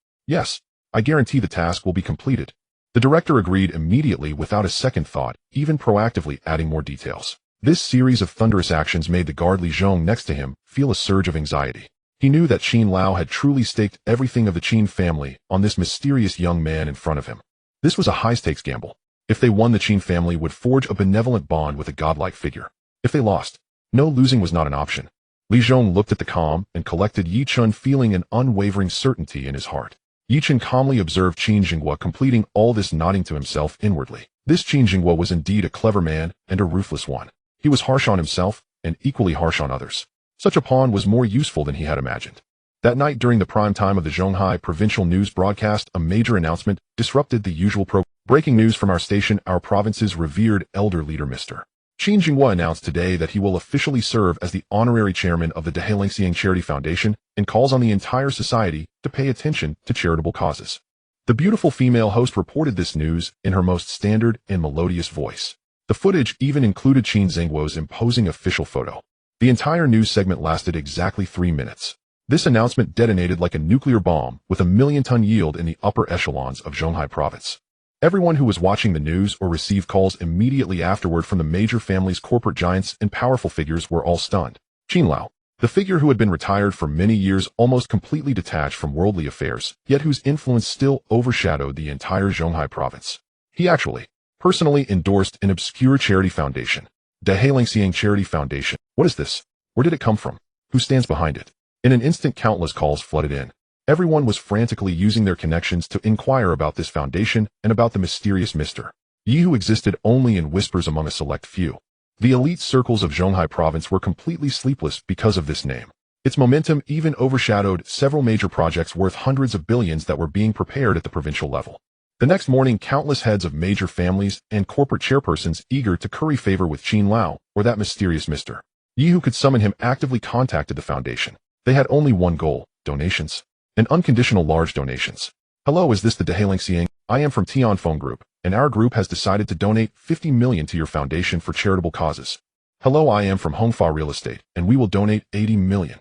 Speaker 1: I guarantee the task will be completed." The director agreed immediately without a second thought, even proactively adding more details. This series of thunderous actions made the guard Li Zhong next to him feel a surge of anxiety. He knew that Chen Lao had truly staked everything of the Chen family on this mysterious young man in front of him. This was a high-stakes gamble. If they won, the Chen family would forge a benevolent bond with a godlike figure. If they lost, no losing was not an option. Li Zhong looked at the calm and collected Yi Chun, feeling an unwavering certainty in his heart. Yi Chun calmly observed Chen Zhenghua completing all this, nodding to himself inwardly. This Chen Zhenghua was indeed a clever man and a ruthless one. He was harsh on himself and equally harsh on others. Such a pawn was more useful than he had imagined. That night during the prime time of the Zhonghai provincial news broadcast, a major announcement disrupted the usual breaking news from our station. Our province's revered elder leader Mr. Qin Jinghua announced today that he will officially serve as the honorary chairman of the Dehailing Charity Foundation and calls on the entire society to pay attention to charitable causes. The beautiful female host reported this news in her most standard and melodious voice. The footage even included Qin Zhengguo's imposing official photo. The entire news segment lasted exactly 3 minutes. This announcement detonated like a nuclear bomb with a million-ton yield in the upper echelons of Zhonghai province. Everyone who was watching the news or received calls immediately afterward from the major families, corporate giants, and powerful figures were all stunned. Qin Lao, the figure who had been retired for many years, almost completely detached from worldly affairs, yet whose influence still overshadowed the entire Zhonghai province. He actually personally endorsed an obscure charity foundation. Dehailing Charity Foundation. What is this? Where did it come from? Who stands behind it? In an instant, countless calls flooded in. Everyone was frantically using their connections to inquire about this foundation and about the mysterious Mr. Yi, who existed only in whispers among a select few. The elite circles of Zhonghai province were completely sleepless because of this name. Its momentum even overshadowed several major projects worth hundreds of billions that were being prepared at the provincial level. The next morning, countless heads of major families and corporate chairpersons eager to curry favor with Qin Lao or that mysterious Mr. Yi who could summon him actively contacted the foundation. They had only one goal: donations. And unconditional large donations. Hello, is this the Dehailing? I am from Tian Phone Group, and our group has decided to donate 50 million to your foundation for charitable causes. Hello, I am from Hongfa Real Estate, and we will donate 80 million.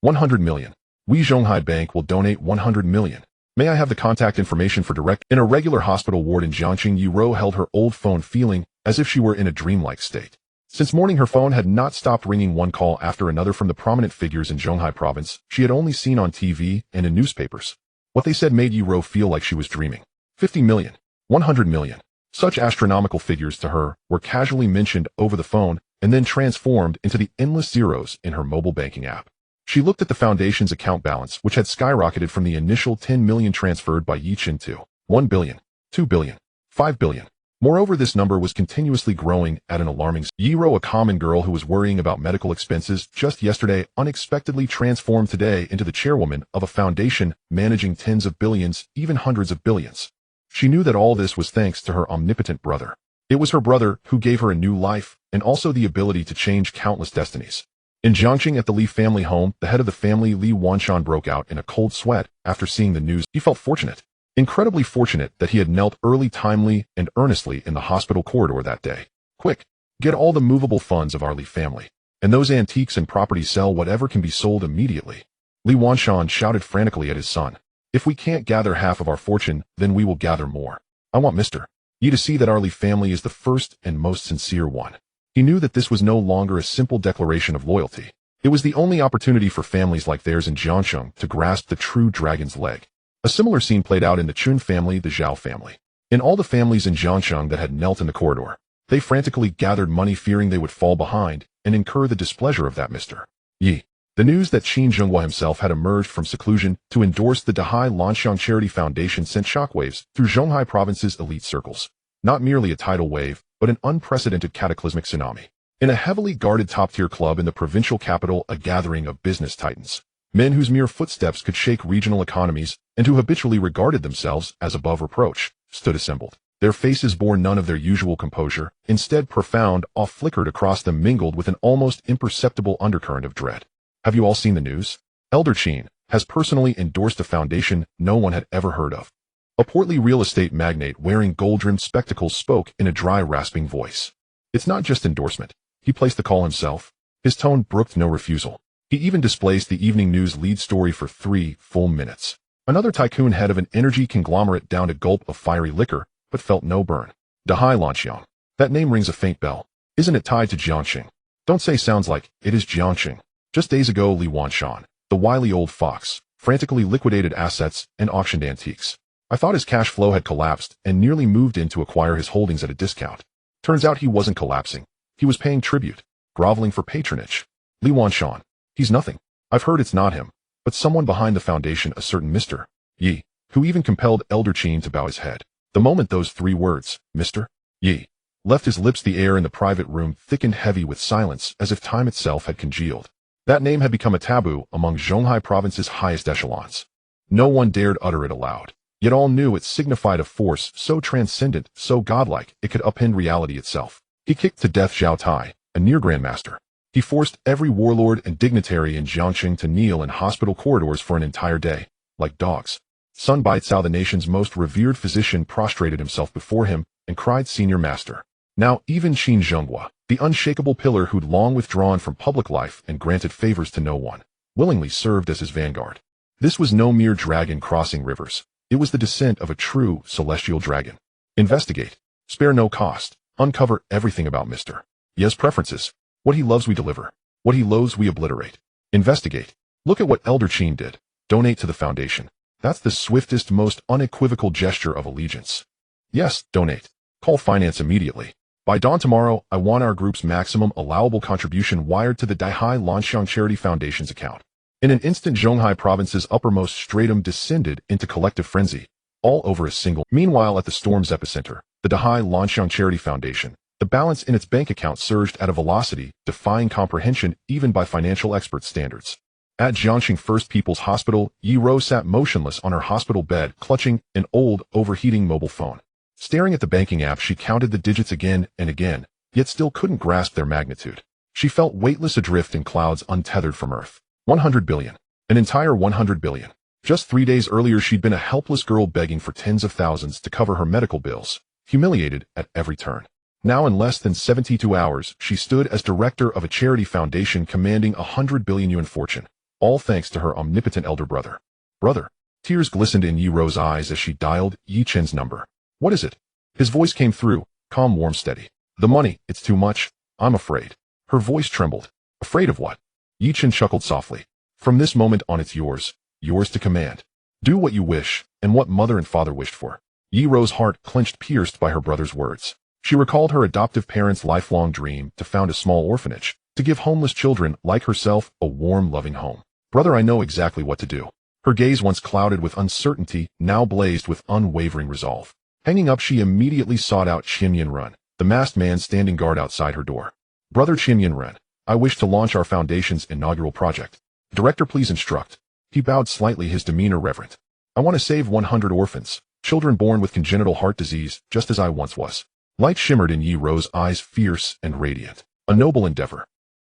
Speaker 1: 100 million. We Zhonghai Bank will donate 100 million. May I have the contact information for direct? In a regular hospital ward in Jiangqing, Yuro held her old phone, feeling as if she were in a dreamlike state. Since morning, her phone had not stopped ringing, one call after another from the prominent figures in Zhonghai province she had only seen on TV and in newspapers. What they said made Yuro feel like she was dreaming. 50 million. 100 million. Such astronomical figures to her were casually mentioned over the phone and then transformed into the endless zeros in her mobile banking app. She looked at the foundation's account balance, which had skyrocketed from the initial 10 million transferred by Yi Chen to 1 billion, 2 billion, 5 billion. Moreover, this number was continuously growing at an alarming speed. Yiro, a common girl who was worrying about medical expenses just yesterday, unexpectedly transformed today into the chairwoman of a foundation managing tens of billions, even hundreds of billions. She knew that all this was thanks to her omnipotent brother. It was her brother who gave her a new life and also the ability to change countless destinies. In Jiangqing at the Li family home, the head of the family, Li Wanshan, broke out in a cold sweat after seeing the news. He felt fortunate. Incredibly fortunate that he had knelt early, timely, and earnestly in the hospital corridor that day. Quick, get all the movable funds of our Li family, and those antiques and properties, sell whatever can be sold immediately. Li Wanshan shouted frantically at his son. If we can't gather half of our fortune, then we will gather more. I want Mr. Yi to see that our Li family is the first and most sincere one. He knew that this was no longer a simple declaration of loyalty. It was the only opportunity for families like theirs in Jiangsheng to grasp the true dragon's leg. A similar scene played out in the Chun family, the Zhao family. In all the families in Jiangsheng that had knelt in the corridor, they frantically gathered money, fearing they would fall behind and incur the displeasure of that Mr. Yi. The news that Qin Jinghua himself had emerged from seclusion to endorse the Dehailing Charity Foundation sent shockwaves through Zhonghai province's elite circles. Not merely a tidal wave, but an unprecedented cataclysmic tsunami. In a heavily guarded top-tier club in the provincial capital, a gathering of business titans. Men whose mere footsteps could shake regional economies and who habitually regarded themselves as above reproach, stood assembled. Their faces bore none of their usual composure. Instead, profound awe flickered across them, mingled with an almost imperceptible undercurrent of dread. Have you all seen the news? Elder Qin has personally endorsed a foundation no one had ever heard of. A portly real estate magnate wearing gold-rimmed spectacles spoke in a dry, rasping voice. It's not just endorsement. He placed the call himself. His tone brooked no refusal. He even displaced the evening news lead story for 3 full minutes. Another tycoon, head of an energy conglomerate, downed a gulp of fiery liquor, but felt no burn. Dehailing. That name rings a faint bell. Isn't it tied to Jiangqing? Don't say sounds like it is Jiangqing. Just days ago, Li Wanshan, the wily old fox, frantically liquidated assets and auctioned antiques. I thought his cash flow had collapsed and nearly moved in to acquire his holdings at a discount. Turns out he wasn't collapsing. He was paying tribute, groveling for patronage. Li Wanshan. He's nothing. I've heard it's not him, but someone behind the foundation, a certain Mr. Yi, who even compelled Elder Qin to bow his head. The moment those 3 words, Mr. Yi, left his lips, the air in the private room thickened heavy with silence, as if time itself had congealed. That name had become a taboo among Zhonghai province's highest echelons. No one dared utter it aloud, yet all knew it signified a force so transcendent, so godlike, it could upend reality itself. He kicked to death Zhao Tai, a near grandmaster. He forced every warlord and dignitary in Jiangxing to kneel in hospital corridors for an entire day, like dogs. Sun Baicao, the nation's most revered physician, prostrated himself before him and cried, "Senior Master." Now even Qin Zhenghua, the unshakable pillar who'd long withdrawn from public life and granted favors to no one, willingly served as his vanguard. This was no mere dragon crossing rivers. It was the descent of a true celestial dragon. Investigate. Spare no cost. Uncover everything about Mr. Ye's preferences. What he loves we deliver. What he loathes we obliterate. Investigate. Look at what Elder Qin did. Donate to the Foundation. That's the swiftest, most unequivocal gesture of allegiance. Yes, donate. Call finance immediately. By dawn tomorrow, I want our group's maximum allowable contribution wired to the Daihai Lanxiang Charity Foundation's account. In an instant, Zhonghai province's uppermost stratum descended into collective frenzy, all over a single. Meanwhile, at the storm's epicenter, the Daihai Lanxiang Charity Foundation, the balance in its bank account surged at a velocity defying comprehension even by financial expert standards. At Jiangxing First People's Hospital, Yi Rose sat motionless on her hospital bed, clutching an old, overheating mobile phone. Staring at the banking app, she counted the digits again and again, yet still couldn't grasp their magnitude. She felt weightless adrift in clouds untethered from Earth. 100 billion. An entire 100 billion. Just 3 days earlier, she'd been a helpless girl begging for tens of thousands to cover her medical bills, humiliated at every turn. Now, in less than 72 hours, she stood as director of a charity foundation commanding 100 billion yuan fortune, all thanks to her omnipotent elder brother. Brother. Tears glistened in Yi Rose's eyes as she dialed Yi Chen's number. What is it? His voice came through, calm, warm, steady. The money, it's too much. I'm afraid. Her voice trembled. Afraid of what? Yi Chen chuckled softly. From this moment on, it's yours. Yours to command. Do what you wish, and what mother and father wished for. Yi Rose's heart clenched, pierced by her brother's words. She recalled her adoptive parents' lifelong dream to found a small orphanage, to give homeless children like herself a warm, loving home. Brother, I know exactly what to do. Her gaze, once clouded with uncertainty, now blazed with unwavering resolve. Hanging up, she immediately sought out Qin Yinren, the masked man standing guard outside her door. Brother Qin Yinren, I wish to launch our foundation's inaugural project. Director, please instruct. He bowed slightly, his demeanor reverent. I want to save 100 orphans, children born with congenital heart disease, just as I once was. Light shimmered in Yi Rose's eyes, fierce and radiant. A noble endeavor.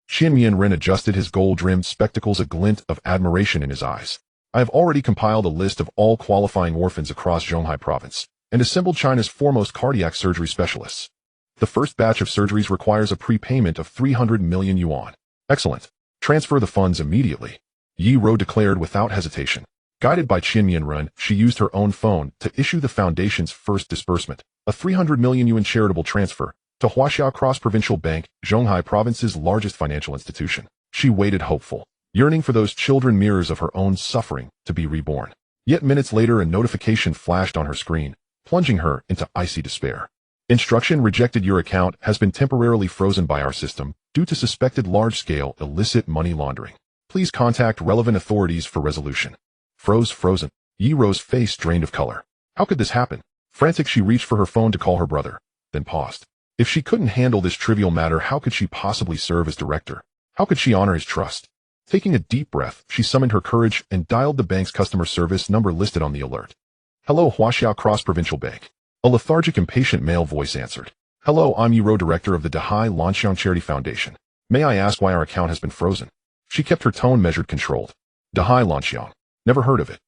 Speaker 1: Qin Yinren adjusted his gold-rimmed spectacles, a glint of admiration in his eyes. I have already compiled a list of all qualifying orphans across Zhonghai province, and assembled China's foremost cardiac surgery specialists. The first batch of surgeries requires a prepayment of 300 million yuan. Excellent. Transfer the funds immediately. Yi Rose declared without hesitation. Guided by Qin Yinren, she used her own phone to issue the foundation's first disbursement, a 300 million yuan charitable transfer, to Huaxia Cross-Provincial Bank, Zhonghai province's largest financial institution. She waited, hopeful, yearning for those children, mirrors of her own suffering, to be reborn. Yet minutes later, a notification flashed on her screen, plunging her into icy despair. Instruction rejected. Your account has been temporarily frozen by our system due to suspected large-scale illicit money laundering. Please contact relevant authorities for resolution. Frozen. Yi Rose's face drained of color. How could this happen? Frantic, she reached for her phone to call her brother, then paused. If she couldn't handle this trivial matter, how could she possibly serve as director? How could she honor his trust? Taking a deep breath, she summoned her courage and dialed the bank's customer service number listed on the alert. Hello, Huaxia Cross-Provincial Bank. A lethargic, impatient male voice answered. Hello, I'm Yi Rose, director of the Daihai Lanxiang Charity Foundation. May I ask why our account has been frozen? She kept her tone measured, controlled. Daihai Lanxiang. Never heard of it.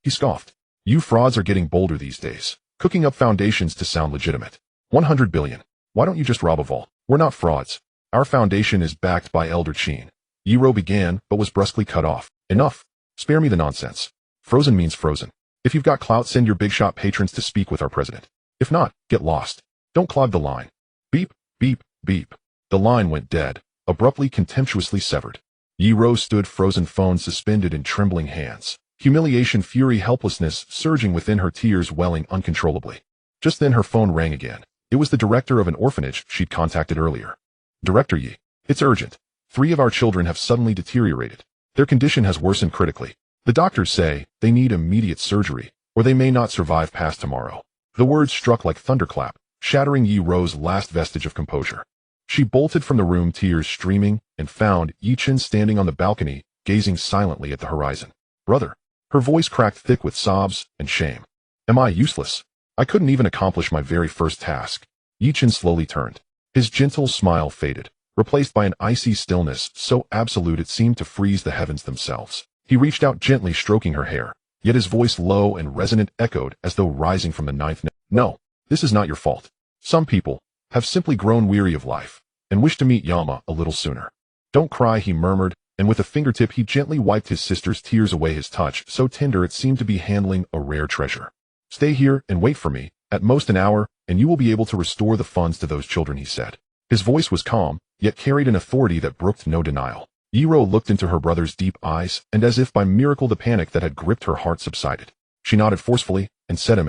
Speaker 1: He scoffed. You frauds are getting bolder these days, cooking up foundations to sound legitimate. 100 billion. Why don't you just rob a vault? We're not frauds. Our foundation is backed by Elder Qin. Yi Rose began, but was brusquely cut off. Enough. Spare me the nonsense. Frozen means frozen. If you've got clout, send your big shot patrons to speak with our president. If not, get lost. Don't clog the line. Beep, beep, beep. The line went dead, abruptly, contemptuously severed. Yi Rose stood, frozen phone suspended in trembling hands. Humiliation, fury, helplessness surging within her, tears welling uncontrollably. Just then her phone rang again. It was the director of an orphanage she'd contacted earlier. Director Yi, it's urgent. 3 of our children have suddenly deteriorated. Their condition has worsened critically. The doctors say they need immediate surgery, or they may not survive past tomorrow. The words struck like thunderclap, shattering Yi Rose's last vestige of composure. She bolted from the room, tears streaming, and found Chen standing on the balcony, gazing silently at the horizon. Brother. Her voice cracked thick with sobs and shame. Am I useless? I couldn't even accomplish my very first task. Chen slowly turned. His gentle smile faded, replaced by an icy stillness so absolute it seemed to freeze the heavens themselves. He reached out, gently stroking her hair, yet his voice, low and resonant, echoed as though rising from the ninth. No, this is not your fault. Some people have simply grown weary of life and wish to meet Yama a little sooner. Don't cry, he murmured, and with a fingertip he gently wiped his sister's tears away, his touch so tender it seemed to be handling a rare treasure. Stay here and wait for me, at most an hour, and you will be able to restore the funds to those children, he said. His voice was calm, yet carried an authority that brooked no denial. Yiro looked into her brother's deep eyes, and as if by miracle the panic that had gripped her heart subsided. She nodded forcefully and said,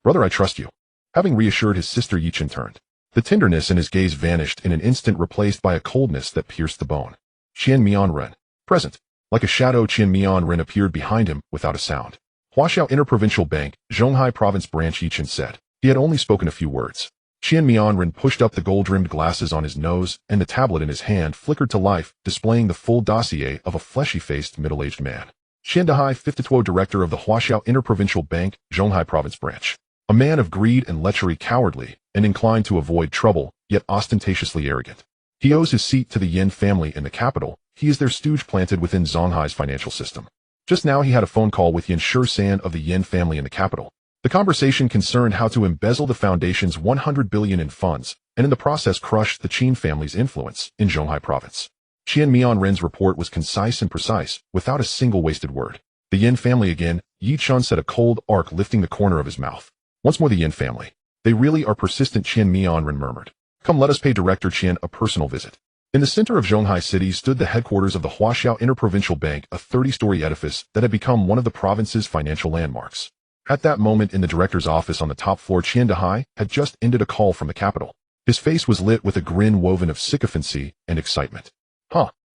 Speaker 1: Brother, I trust you. Having reassured his sister, Chen turned. The tenderness in his gaze vanished in an instant, replaced by a coldness that pierced the bone. Qian Mianren. Present. Like a shadow, Qian Mianren appeared behind him without a sound. Huaxiao Interprovincial Bank, Zhonghai Province Branch, Chen said. He had only spoken a few words. Qian Mianren pushed up the gold-rimmed glasses on his nose, and the tablet in his hand flickered to life, displaying the full dossier of a fleshy-faced, middle-aged man. Qian Dehai, 52 Director of the Huaxiao Interprovincial Bank, Zhonghai Province Branch. A man of greed and lechery, cowardly, and inclined to avoid trouble, yet ostentatiously arrogant. He owes his seat to the Yin family in the capital. He is their stooge planted within Zhonghai's financial system. Just now he had a phone call with Yin San of the Yin family in the capital. The conversation concerned how to embezzle the foundation's 100 billion in funds, and in the process crush the Qin family's influence in Zhonghai province. Qian Mianren's report was concise and precise, without a single wasted word. The Yin family again, Yi Chun said, a cold arc lifting the corner of his mouth. Once more the Yin family. They really are persistent, Qian Mianren murmured. Come, let us pay Director Qian a personal visit. In the center of Zhonghai City stood the headquarters of the Huaxiao Interprovincial Bank, a 30-story edifice that had become one of the province's financial landmarks. At that moment, in the director's office on the top floor, Qian Dehai had just ended a call from the capital. His face was lit with a grin woven of sycophancy and excitement.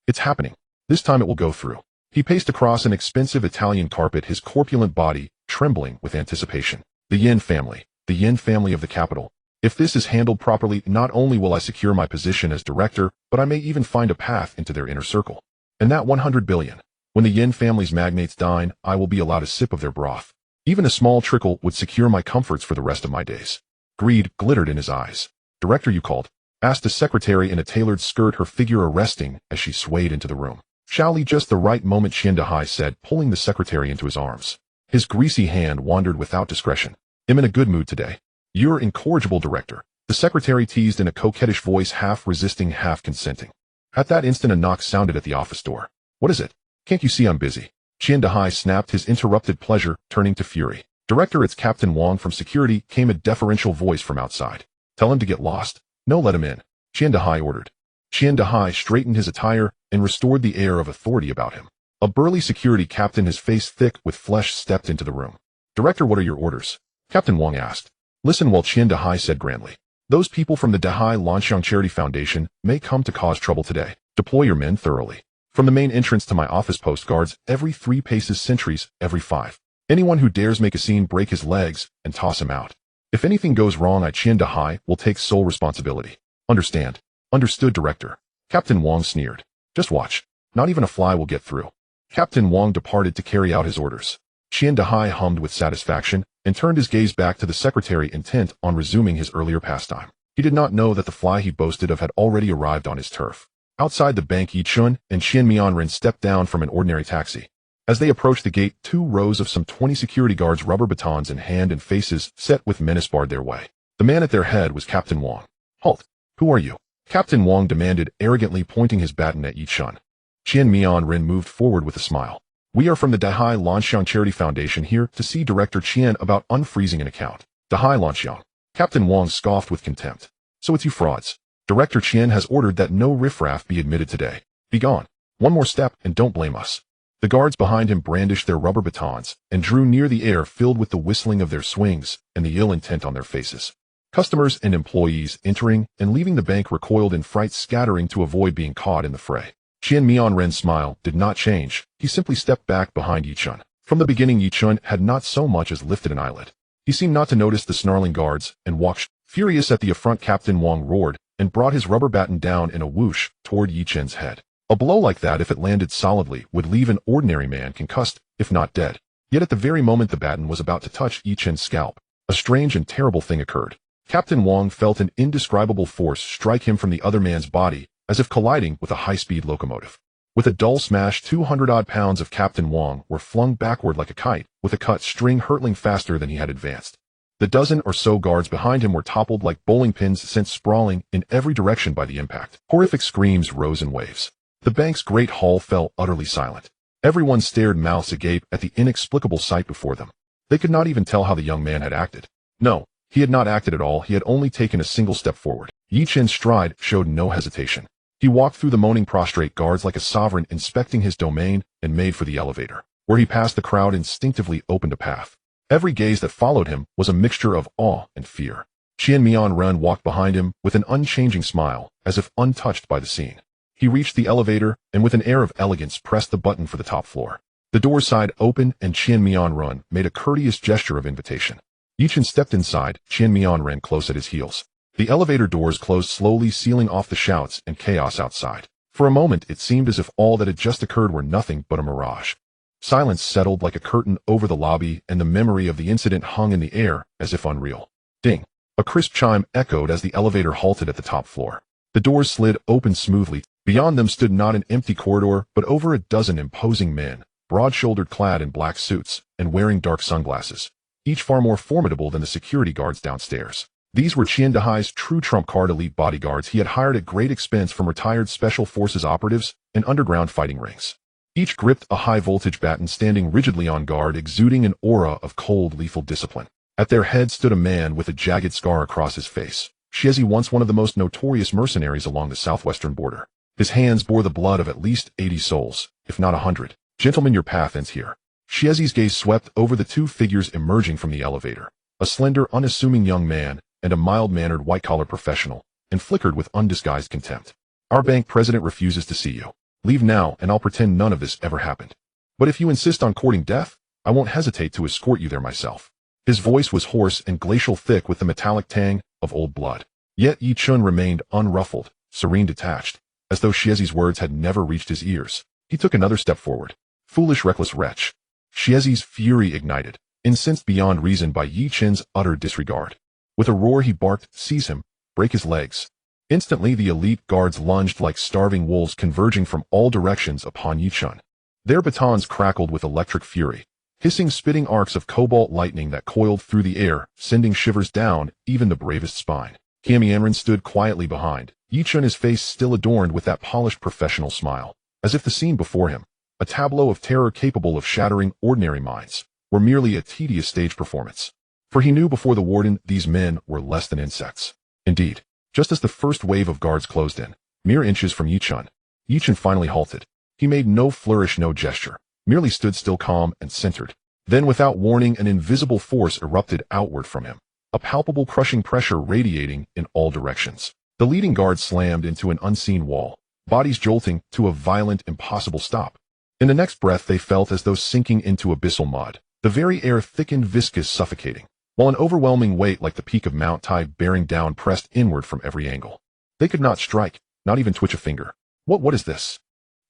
Speaker 1: It's happening. This time it will go through. He paced across an expensive Italian carpet, his corpulent body trembling with anticipation. The Yin family of the capital. If this is handled properly, not only will I secure my position as director, but I may even find a path into their inner circle. And that 100 billion. When the Yin family's magnates dine, I will be allowed a sip of their broth. Even a small trickle would secure my comforts for the rest of my days. Greed glittered in his eyes. Director, you called? Asked a secretary in a tailored skirt, her figure arresting as she swayed into the room. Shall Li, just the right moment, Qian Dehai said, pulling the secretary into his arms. His greasy hand wandered without discretion. I'm in a good mood today. You're incorrigible, Director. The secretary teased in a coquettish voice, half resisting, half consenting. At that instant a knock sounded at the office door. What is it? Can't you see I'm busy? Qian Dehai snapped, his interrupted pleasure turning to fury. Director, it's Captain Wang from security, came a deferential voice from outside. Tell him to get lost. No, let him in. Qian Dehai ordered. Qian Dehai straightened his attire and restored the air of authority about him. A burly security captain, his face thick with flesh, stepped into the room. Director, what are your orders? Captain Wang asked. Listen, while Qian Dehai said grandly. Those people from the Dehai Lanxiang Charity Foundation may come to cause trouble today. Deploy your men thoroughly. From the main entrance to my office post guards every 3 paces, sentries every 5. Anyone who dares make a scene, break his legs and toss him out. If anything goes wrong, I, Qian Dehai, will take sole responsibility. Understand? Understood, Director. Captain Wang sneered. Just watch. Not even a fly will get through. Captain Wang departed to carry out his orders. Qian Dehai hummed with satisfaction and turned his gaze back to the secretary, intent on resuming his earlier pastime. He did not know that the fly he boasted of had already arrived on his turf. Outside the bank, Yi Chun and Qian Mianren stepped down from an ordinary taxi. As they approached the gate, 2 rows of some 20 security guards, rubber batons in hand and faces set with menace, barred their way. The man at their head was Captain Wang. Halt! Who are you? Captain Wang demanded, arrogantly pointing his baton at Yi Chun. Qian Mianren moved forward with a smile. We are from the Dehai Lanxiang Charity Foundation, here to see Director Qian about unfreezing an account. Dehai Lanxiang. Captain Wang scoffed with contempt. So it's you frauds. Director Qian has ordered that no riffraff be admitted today. Be gone. One more step and don't blame us. The guards behind him brandished their rubber batons and drew near, the air filled with the whistling of their swings and the ill intent on their faces. Customers and employees entering and leaving the bank recoiled in fright, scattering to avoid being caught in the fray. Qian Mianren's smile did not change. He simply stepped back behind Yi Chun. From the beginning, Yi Chun had not so much as lifted an eyelid. He seemed not to notice the snarling guards and walked. Furious at the affront, Captain Wang roared, and brought his rubber baton down in a whoosh toward Yi Chen's head. A blow like that, if it landed solidly, would leave an ordinary man concussed, if not dead. Yet at the very moment the baton was about to touch Yi Chen's scalp, a strange and terrible thing occurred. Captain Wang felt an indescribable force strike him from the other man's body, as if colliding with a high-speed locomotive. With a dull smash, 200-odd pounds of Captain Wang were flung backward like a kite, with a cut string hurtling faster than he had advanced. The dozen or so guards behind him were toppled like bowling pins sent sprawling in every direction by the impact. Horrific screams rose in waves. The bank's great hall fell utterly silent. Everyone stared mouths agape at the inexplicable sight before them. They could not even tell how the young man had acted. No, he had not acted at all. He had only taken a single step forward. Yi Chen's stride showed no hesitation. He walked through the moaning prostrate guards like a sovereign inspecting his domain and made for the elevator. Where he passed, the crowd instinctively opened a path. Every gaze that followed him was a mixture of awe and fear. Qian Mianren walked behind him with an unchanging smile, as if untouched by the scene. He reached the elevator and with an air of elegance pressed the button for the top floor. The door's side opened and Qian Mianren made a courteous gesture of invitation. Yi Chen stepped inside, Qian Mianren close at his heels. The elevator doors closed slowly, sealing off the shouts and chaos outside. For a moment it seemed as if all that had just occurred were nothing but a mirage. Silence settled like a curtain over the lobby, and the memory of the incident hung in the air as if unreal. Ding! A crisp chime echoed as the elevator halted at the top floor. The doors slid open smoothly. Beyond them stood not an empty corridor, but over a dozen imposing men, broad-shouldered, clad in black suits, and wearing dark sunglasses, each far more formidable than the security guards downstairs. These were Qian Dehai's true trump-card elite bodyguards he had hired at great expense from retired Special Forces operatives and underground fighting rings. Each gripped a high-voltage baton, standing rigidly on guard, exuding an aura of cold, lethal discipline. At their head stood a man with a jagged scar across his face. Xiezi, once one of the most notorious mercenaries along the southwestern border. His hands bore the blood of at least 80 souls, if not 100. Gentlemen, your path ends here. Xiezi's gaze swept over the two figures emerging from the elevator. A slender, unassuming young man and a mild-mannered white-collar professional, and flickered with undisguised contempt. Our bank president refuses to see you. Leave now and I'll pretend none of this ever happened. But if you insist on courting death, I won't hesitate to escort you there myself. His voice was hoarse and glacial, thick with the metallic tang of old blood. Yet Yi Chen remained unruffled, serene, detached, as though Xiezi's words had never reached his ears. He took another step forward. Foolish, reckless wretch. Xiezi's fury ignited, incensed beyond reason by Yi Chen's utter disregard. With a roar he barked, "Seize him, break his legs." Instantly the elite guards lunged like starving wolves, converging from all directions upon Yi Chen. Their batons crackled with electric fury, hissing, spitting arcs of cobalt lightning that coiled through the air, sending shivers down even the bravest spine. Qian Mianren stood quietly behind, Yi Chen, his face still adorned with that polished professional smile, as if the scene before him, a tableau of terror capable of shattering ordinary minds, were merely a tedious stage performance. For he knew before the warden these men were less than insects. Indeed, just as the first wave of guards closed in, mere inches from Yi Chen finally halted. He made no flourish, no gesture, merely stood still, calm and centered. Then without warning, an invisible force erupted outward from him, a palpable crushing pressure radiating in all directions. The leading guard slammed into an unseen wall, bodies jolting to a violent, impossible stop. In the next breath they felt as though sinking into abyssal mud. The very air thickened, viscous, suffocating, while an overwhelming weight like the peak of Mount Tai bearing down pressed inward from every angle. They could not strike, not even twitch a finger. What is this?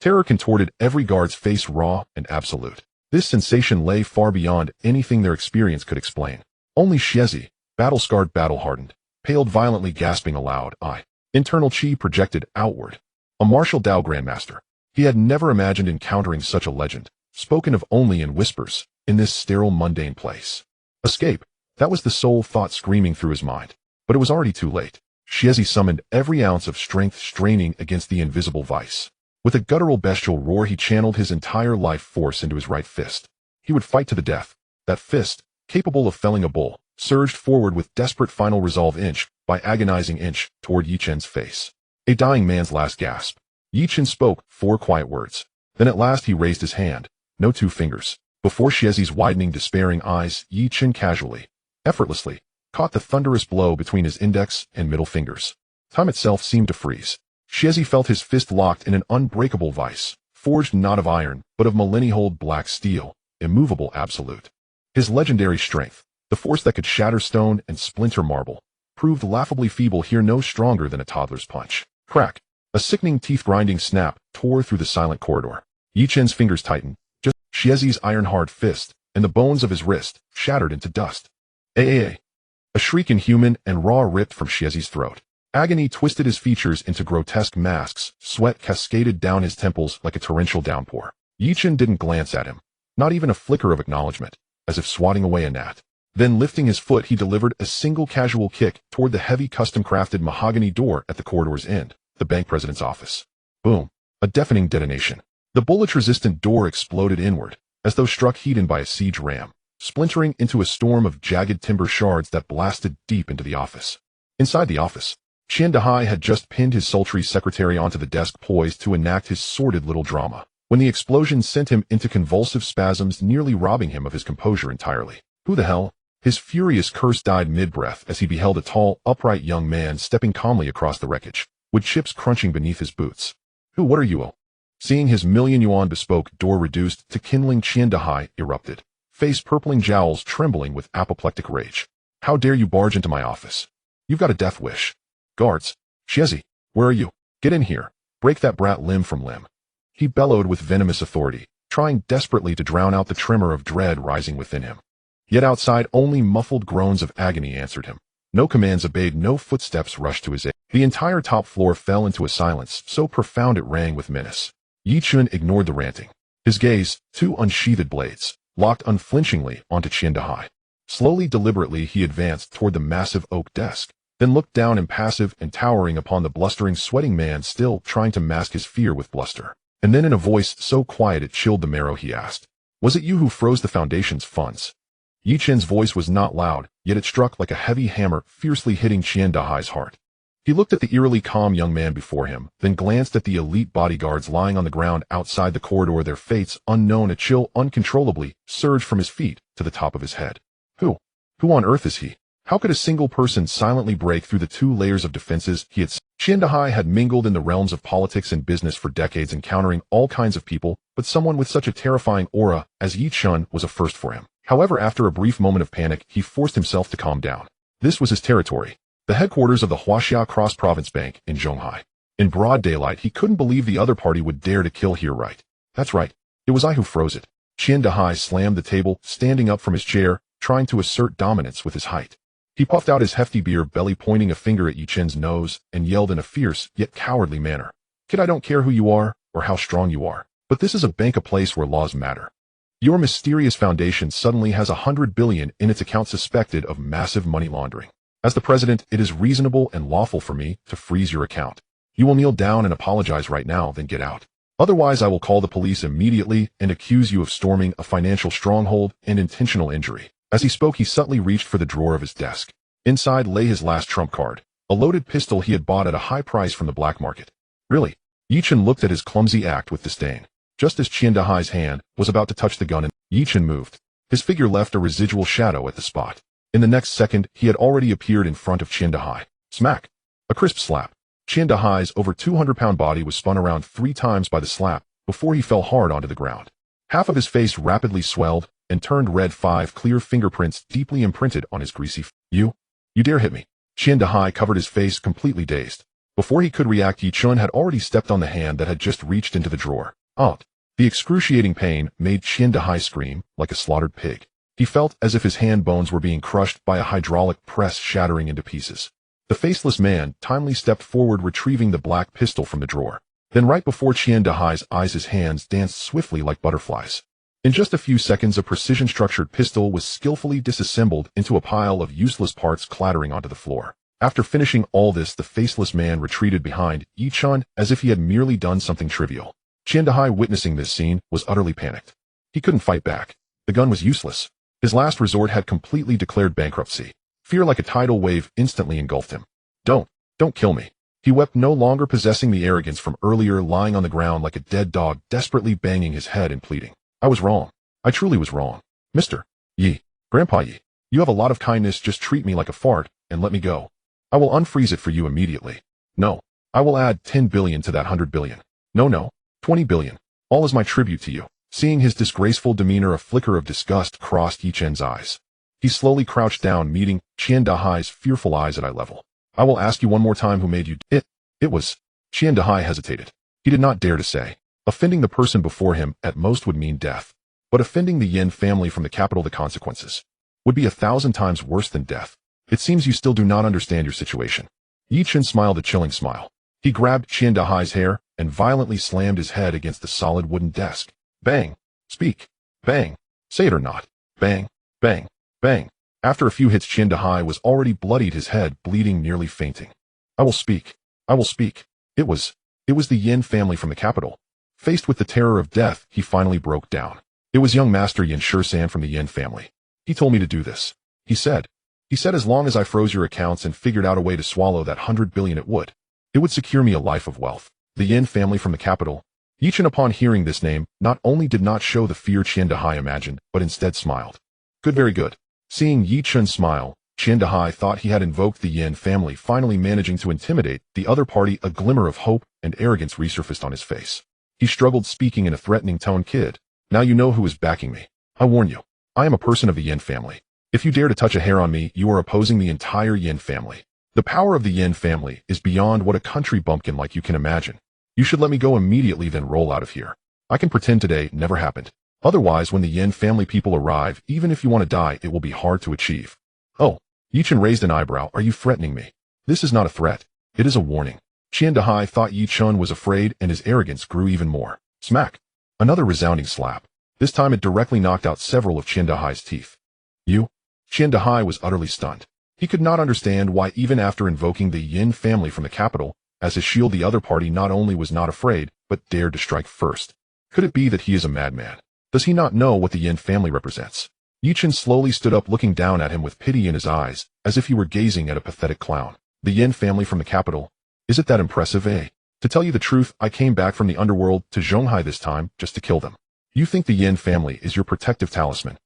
Speaker 1: Terror contorted every guard's face, raw and absolute. This sensation lay far beyond anything their experience could explain. Only Xiezi, battle-scarred, battle-hardened, paled violently, gasping aloud. Internal chi projected outward. A martial Dao grandmaster. He had never imagined encountering such a legend, spoken of only in whispers, in this sterile, mundane place. Escape. That was the sole thought screaming through his mind. But it was already too late. Xiezi summoned every ounce of strength, straining against the invisible vice. With a guttural, bestial roar he channeled his entire life force into his right fist. He would fight to the death. That fist, capable of felling a bull, surged forward with desperate final resolve, inch by agonizing inch, toward Yi Chen's face. A dying man's last gasp. Yi Chen spoke 4 quiet words. Then at last he raised his hand. No 2 fingers. Before Xiezi's widening, despairing eyes, Yi Chen casually, effortlessly, caught the thunderous blow between his index and middle fingers. Time itself seemed to freeze. Xiezi felt his fist locked in an unbreakable vice, forged not of iron, but of millennia-old black steel, immovable, absolute. His legendary strength, the force that could shatter stone and splinter marble, proved laughably feeble here, no stronger than a toddler's punch. Crack. A sickening teeth-grinding snap tore through the silent corridor. Yi Chen's fingers tightened, just Xiezi's iron-hard fist, and the bones of his wrist shattered into dust. A shriek inhuman and raw ripped from Xiezi's throat. Agony twisted his features into grotesque masks, sweat cascaded down his temples like a torrential downpour. Yi Chen didn't glance at him, not even a flicker of acknowledgement, as if swatting away a gnat. Then lifting his foot, he delivered a single casual kick toward the heavy custom-crafted mahogany door at the corridor's end, the bank president's office. Boom. A deafening detonation. The bullet-resistant door exploded inward, as though struck heat by a siege ram, splintering into a storm of jagged timber shards that blasted deep into the office. Inside the office, Qian Dehai had just pinned his sultry secretary onto the desk, poised to enact his sordid little drama, when the explosion sent him into convulsive spasms, nearly robbing him of his composure entirely. Who the hell? His furious curse died mid-breath as he beheld a tall, upright young man stepping calmly across the wreckage, with chips crunching beneath his boots. What are you? Seeing his million-yuan bespoke door reduced to kindling, Qian Dehai erupted, face-purpling, jowls trembling with apoplectic rage. How dare you barge into my office? You've got a death wish. Guards. Xiezi, where are you? Get in here. Break that brat limb from limb. He bellowed with venomous authority, trying desperately to drown out the tremor of dread rising within him. Yet outside, only muffled groans of agony answered him. No commands obeyed, no footsteps rushed to his aid. The entire top floor fell into a silence so profound it rang with menace. Yi Chen ignored the ranting. His gaze, two unsheathed blades, locked unflinchingly onto Qian Dehai. Slowly, deliberately, he advanced toward the massive oak desk, then looked down, impassive and towering, upon the blustering, sweating man still trying to mask his fear with bluster. And then in a voice so quiet it chilled the marrow, he asked, "Was it you who froze the Foundation's funds?" Yi Chen's voice was not loud, yet it struck like a heavy hammer, fiercely hitting Qian Dehai's heart. He looked at the eerily calm young man before him, then glanced at the elite bodyguards lying on the ground outside the corridor, their fates unknown. A chill uncontrollably surged from his feet to the top of his head. Who on earth is he? How could a single person silently break through the two layers of defenses he had? Qian Dehai had mingled in the realms of politics and business for decades, encountering all kinds of people, but someone with such a terrifying aura as Yi Chen was a first for him. However, after a brief moment of panic, he forced himself to calm down. This was his territory, the headquarters of the Huaxia Cross Province Bank in Zhonghai. In broad daylight, he couldn't believe the other party would dare to kill here. Right. That's right. It was I who froze it. Qian Dehai slammed the table, standing up from his chair, trying to assert dominance with his height. He puffed out his hefty beer belly, pointing a finger at Yi Chen's nose, and yelled in a fierce yet cowardly manner, "Kid, I don't care who you are or how strong you are, but this is a bank, a place where laws matter. Your mysterious foundation suddenly has 100 billion in its account, suspected of massive money laundering. As the president, it is reasonable and lawful for me to freeze your account. You will kneel down and apologize right now, then get out. Otherwise, I will call the police immediately and accuse you of storming a financial stronghold and intentional injury." As he spoke, he subtly reached for the drawer of his desk. Inside lay his last trump card, a loaded pistol he had bought at a high price from the black market. Really? Yi Chen looked at his clumsy act with disdain. Just as Qian Dehai's hand was about to touch the gun, and Yi Chen moved. His figure left a residual shadow at the spot. In the next second, he had already appeared in front of Qian Dehai. Smack! A crisp slap. Qian Dehai's over 200-pound body was spun around 3 times by the slap before he fell hard onto the ground. Half of his face rapidly swelled and turned red, 5 clear fingerprints deeply imprinted on his greasy You dare hit me? Qian Dehai covered his face, completely dazed. Before he could react, Yi Chen had already stepped on the hand that had just reached into the drawer. The excruciating pain made Qian Dehai scream like a slaughtered pig. He felt as if his hand bones were being crushed by a hydraulic press, shattering into pieces. The faceless man timely stepped forward, retrieving the black pistol from the drawer. Then right before Qian Dehai's eyes, his hands danced swiftly like butterflies. In just a few seconds, a precision-structured pistol was skillfully disassembled into a pile of useless parts clattering onto the floor. After finishing all this, the faceless man retreated behind Yi Chen as if he had merely done something trivial. Qian Dehai, witnessing this scene, was utterly panicked. He couldn't fight back. The gun was useless. His last resort had completely declared bankruptcy. Fear like a tidal wave instantly engulfed him. Don't kill me. He wept, no longer possessing the arrogance from earlier, lying on the ground like a dead dog, desperately banging his head and pleading. I was wrong. I truly was wrong. Mr. Yi, Grandpa Yi, you have a lot of kindness. Just treat me like a fart and let me go. I will unfreeze it for you immediately. No, I will add 10 billion to that 100 billion. No, 20 billion. All is my tribute to you. Seeing his disgraceful demeanor, a flicker of disgust crossed Yi Chen's eyes. He slowly crouched down, meeting Qian Dahai's fearful eyes at eye level. I will ask you one more time who made you It was. Qian Dahai hesitated. He did not dare to say. Offending the person before him at most would mean death. But offending the Yin family from the capital, the consequences would be 1,000 times worse than death. It seems you still do not understand your situation. Yi Chen smiled a chilling smile. He grabbed Qian Dahai's hair and violently slammed his head against the solid wooden desk. Bang! Speak! Bang! Say it or not. Bang! Bang! Bang! After a few hits, Qian Dahai was already bloodied, his head bleeding, nearly fainting. I will speak. I will speak. It was the Yin family from the capital. Faced with the terror of death, he finally broke down. It was young Master Yin Shisan from the Yin family. He told me to do this. He said as long as I froze your accounts and figured out a way to swallow that 100 billion, it would secure me a life of wealth. The Yin family from the capital. Yi Chen, upon hearing this name, not only did not show the fear Qian Dahai imagined, but instead smiled. Good, very good. Seeing Yi Chen smile, Qian Dahai thought he had invoked the Yin family, finally managing to intimidate the other party. A glimmer of hope and arrogance resurfaced on his face. He struggled, speaking in a threatening tone. Kid, now you know who is backing me. I warn you, I am a person of the Yin family. If you dare to touch a hair on me, you are opposing the entire Yin family. The power of the Yin family is beyond what a country bumpkin like you can imagine. You should let me go immediately, then roll out of here. I can pretend today never happened. Otherwise, when the Yin family people arrive, even if you want to die, it will be hard to achieve. Oh, Yi Chen raised an eyebrow. Are you threatening me? This is not a threat. It is a warning. Qian Dahai thought Yi Chen was afraid, and his arrogance grew even more. Smack. Another resounding slap. This time it directly knocked out several of Qian Dahai's teeth. You? Qian Dahai was utterly stunned. He could not understand why, even after invoking the Yin family from the capital as his shield, the other party not only was not afraid, but dared to strike first. Could it be that he is a madman? Does he not know what the Yin family represents? Yi Chen slowly stood up, looking down at him with pity in his eyes, as if he were gazing at a pathetic clown. The Yin family from the capital? Is it that impressive, eh? To tell you the truth, I came back from the Underworld to Zhonghai this time, just to kill them. You think the Yin family is your protective talisman?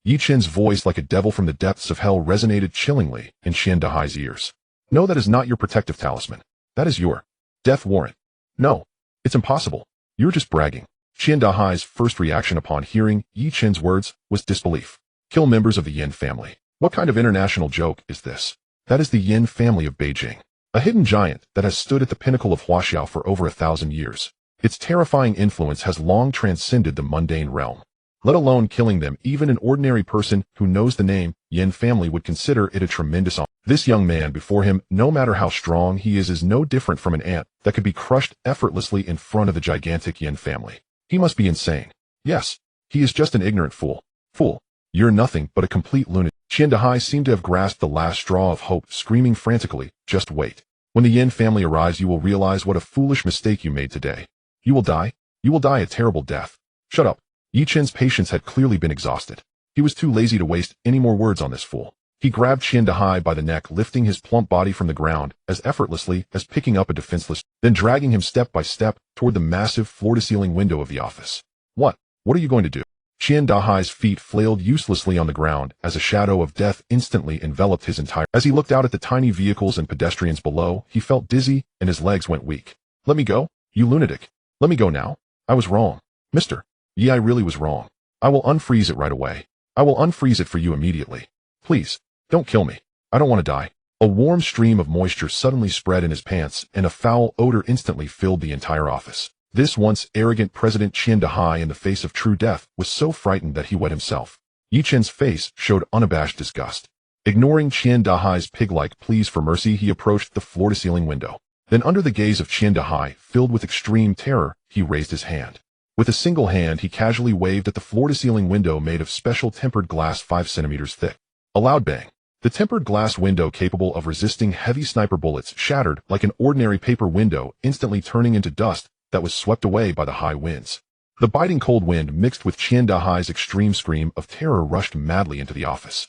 Speaker 1: Yi Chen's voice, like a devil from the depths of hell, resonated chillingly in Qian Dahai's ears. No, that is not your protective talisman. That is your death warrant. No, it's impossible. You're just bragging. Qian Dahai's first reaction upon hearing Yi Chen's words was disbelief. Kill members of the Yin family. What kind of international joke is this? That is the Yin family of Beijing. A hidden giant that has stood at the pinnacle of Huaxiao for over 1,000 years. Its terrifying influence has long transcended the mundane realm. Let alone killing them, even an ordinary person who knows the name Yin family would consider it a tremendous honor. This young man before him, no matter how strong he is no different from an ant that could be crushed effortlessly in front of the gigantic Yin family. He must be insane. Yes, he is just an ignorant fool. Fool, you're nothing but a complete lunatic. Qian Dahai seemed to have grasped the last straw of hope, screaming frantically, just wait. When the Yin family arrives, you will realize what a foolish mistake you made today. You will die. You will die a terrible death. Shut up. Yi Chen's patience had clearly been exhausted. He was too lazy to waste any more words on this fool. He grabbed Qian Dahai by the neck, lifting his plump body from the ground as effortlessly as picking up a defenseless, then dragging him step by step toward the massive floor-to-ceiling window of the office. What are you going to do? Qian Dahai's feet flailed uselessly on the ground as a shadow of death instantly enveloped his entire. As he looked out at the tiny vehicles and pedestrians below, he felt dizzy and his legs went weak. Let me go, you lunatic. Let me go now. I was wrong. Mister. I really was wrong. I will unfreeze it right away. I will unfreeze it for you immediately. Please, don't kill me. I don't want to die. A warm stream of moisture suddenly spread in his pants, and a foul odor instantly filled the entire office. This once arrogant President Qian Dahai, in the face of true death, was so frightened that he wet himself. Yi Chen's face showed unabashed disgust. Ignoring Qian Dahai's pig-like pleas for mercy, he approached the floor-to-ceiling window. Then, under the gaze of Qian Dahai, filled with extreme terror, he raised his hand. With a single hand, he casually waved at the floor-to-ceiling window made of special tempered glass 5 centimeters thick. A loud bang. The tempered glass window, capable of resisting heavy sniper bullets, shattered like an ordinary paper window, instantly turning into dust that was swept away by the high winds. The biting cold wind, mixed with Qian Dahai's extreme scream of terror, rushed madly into the office.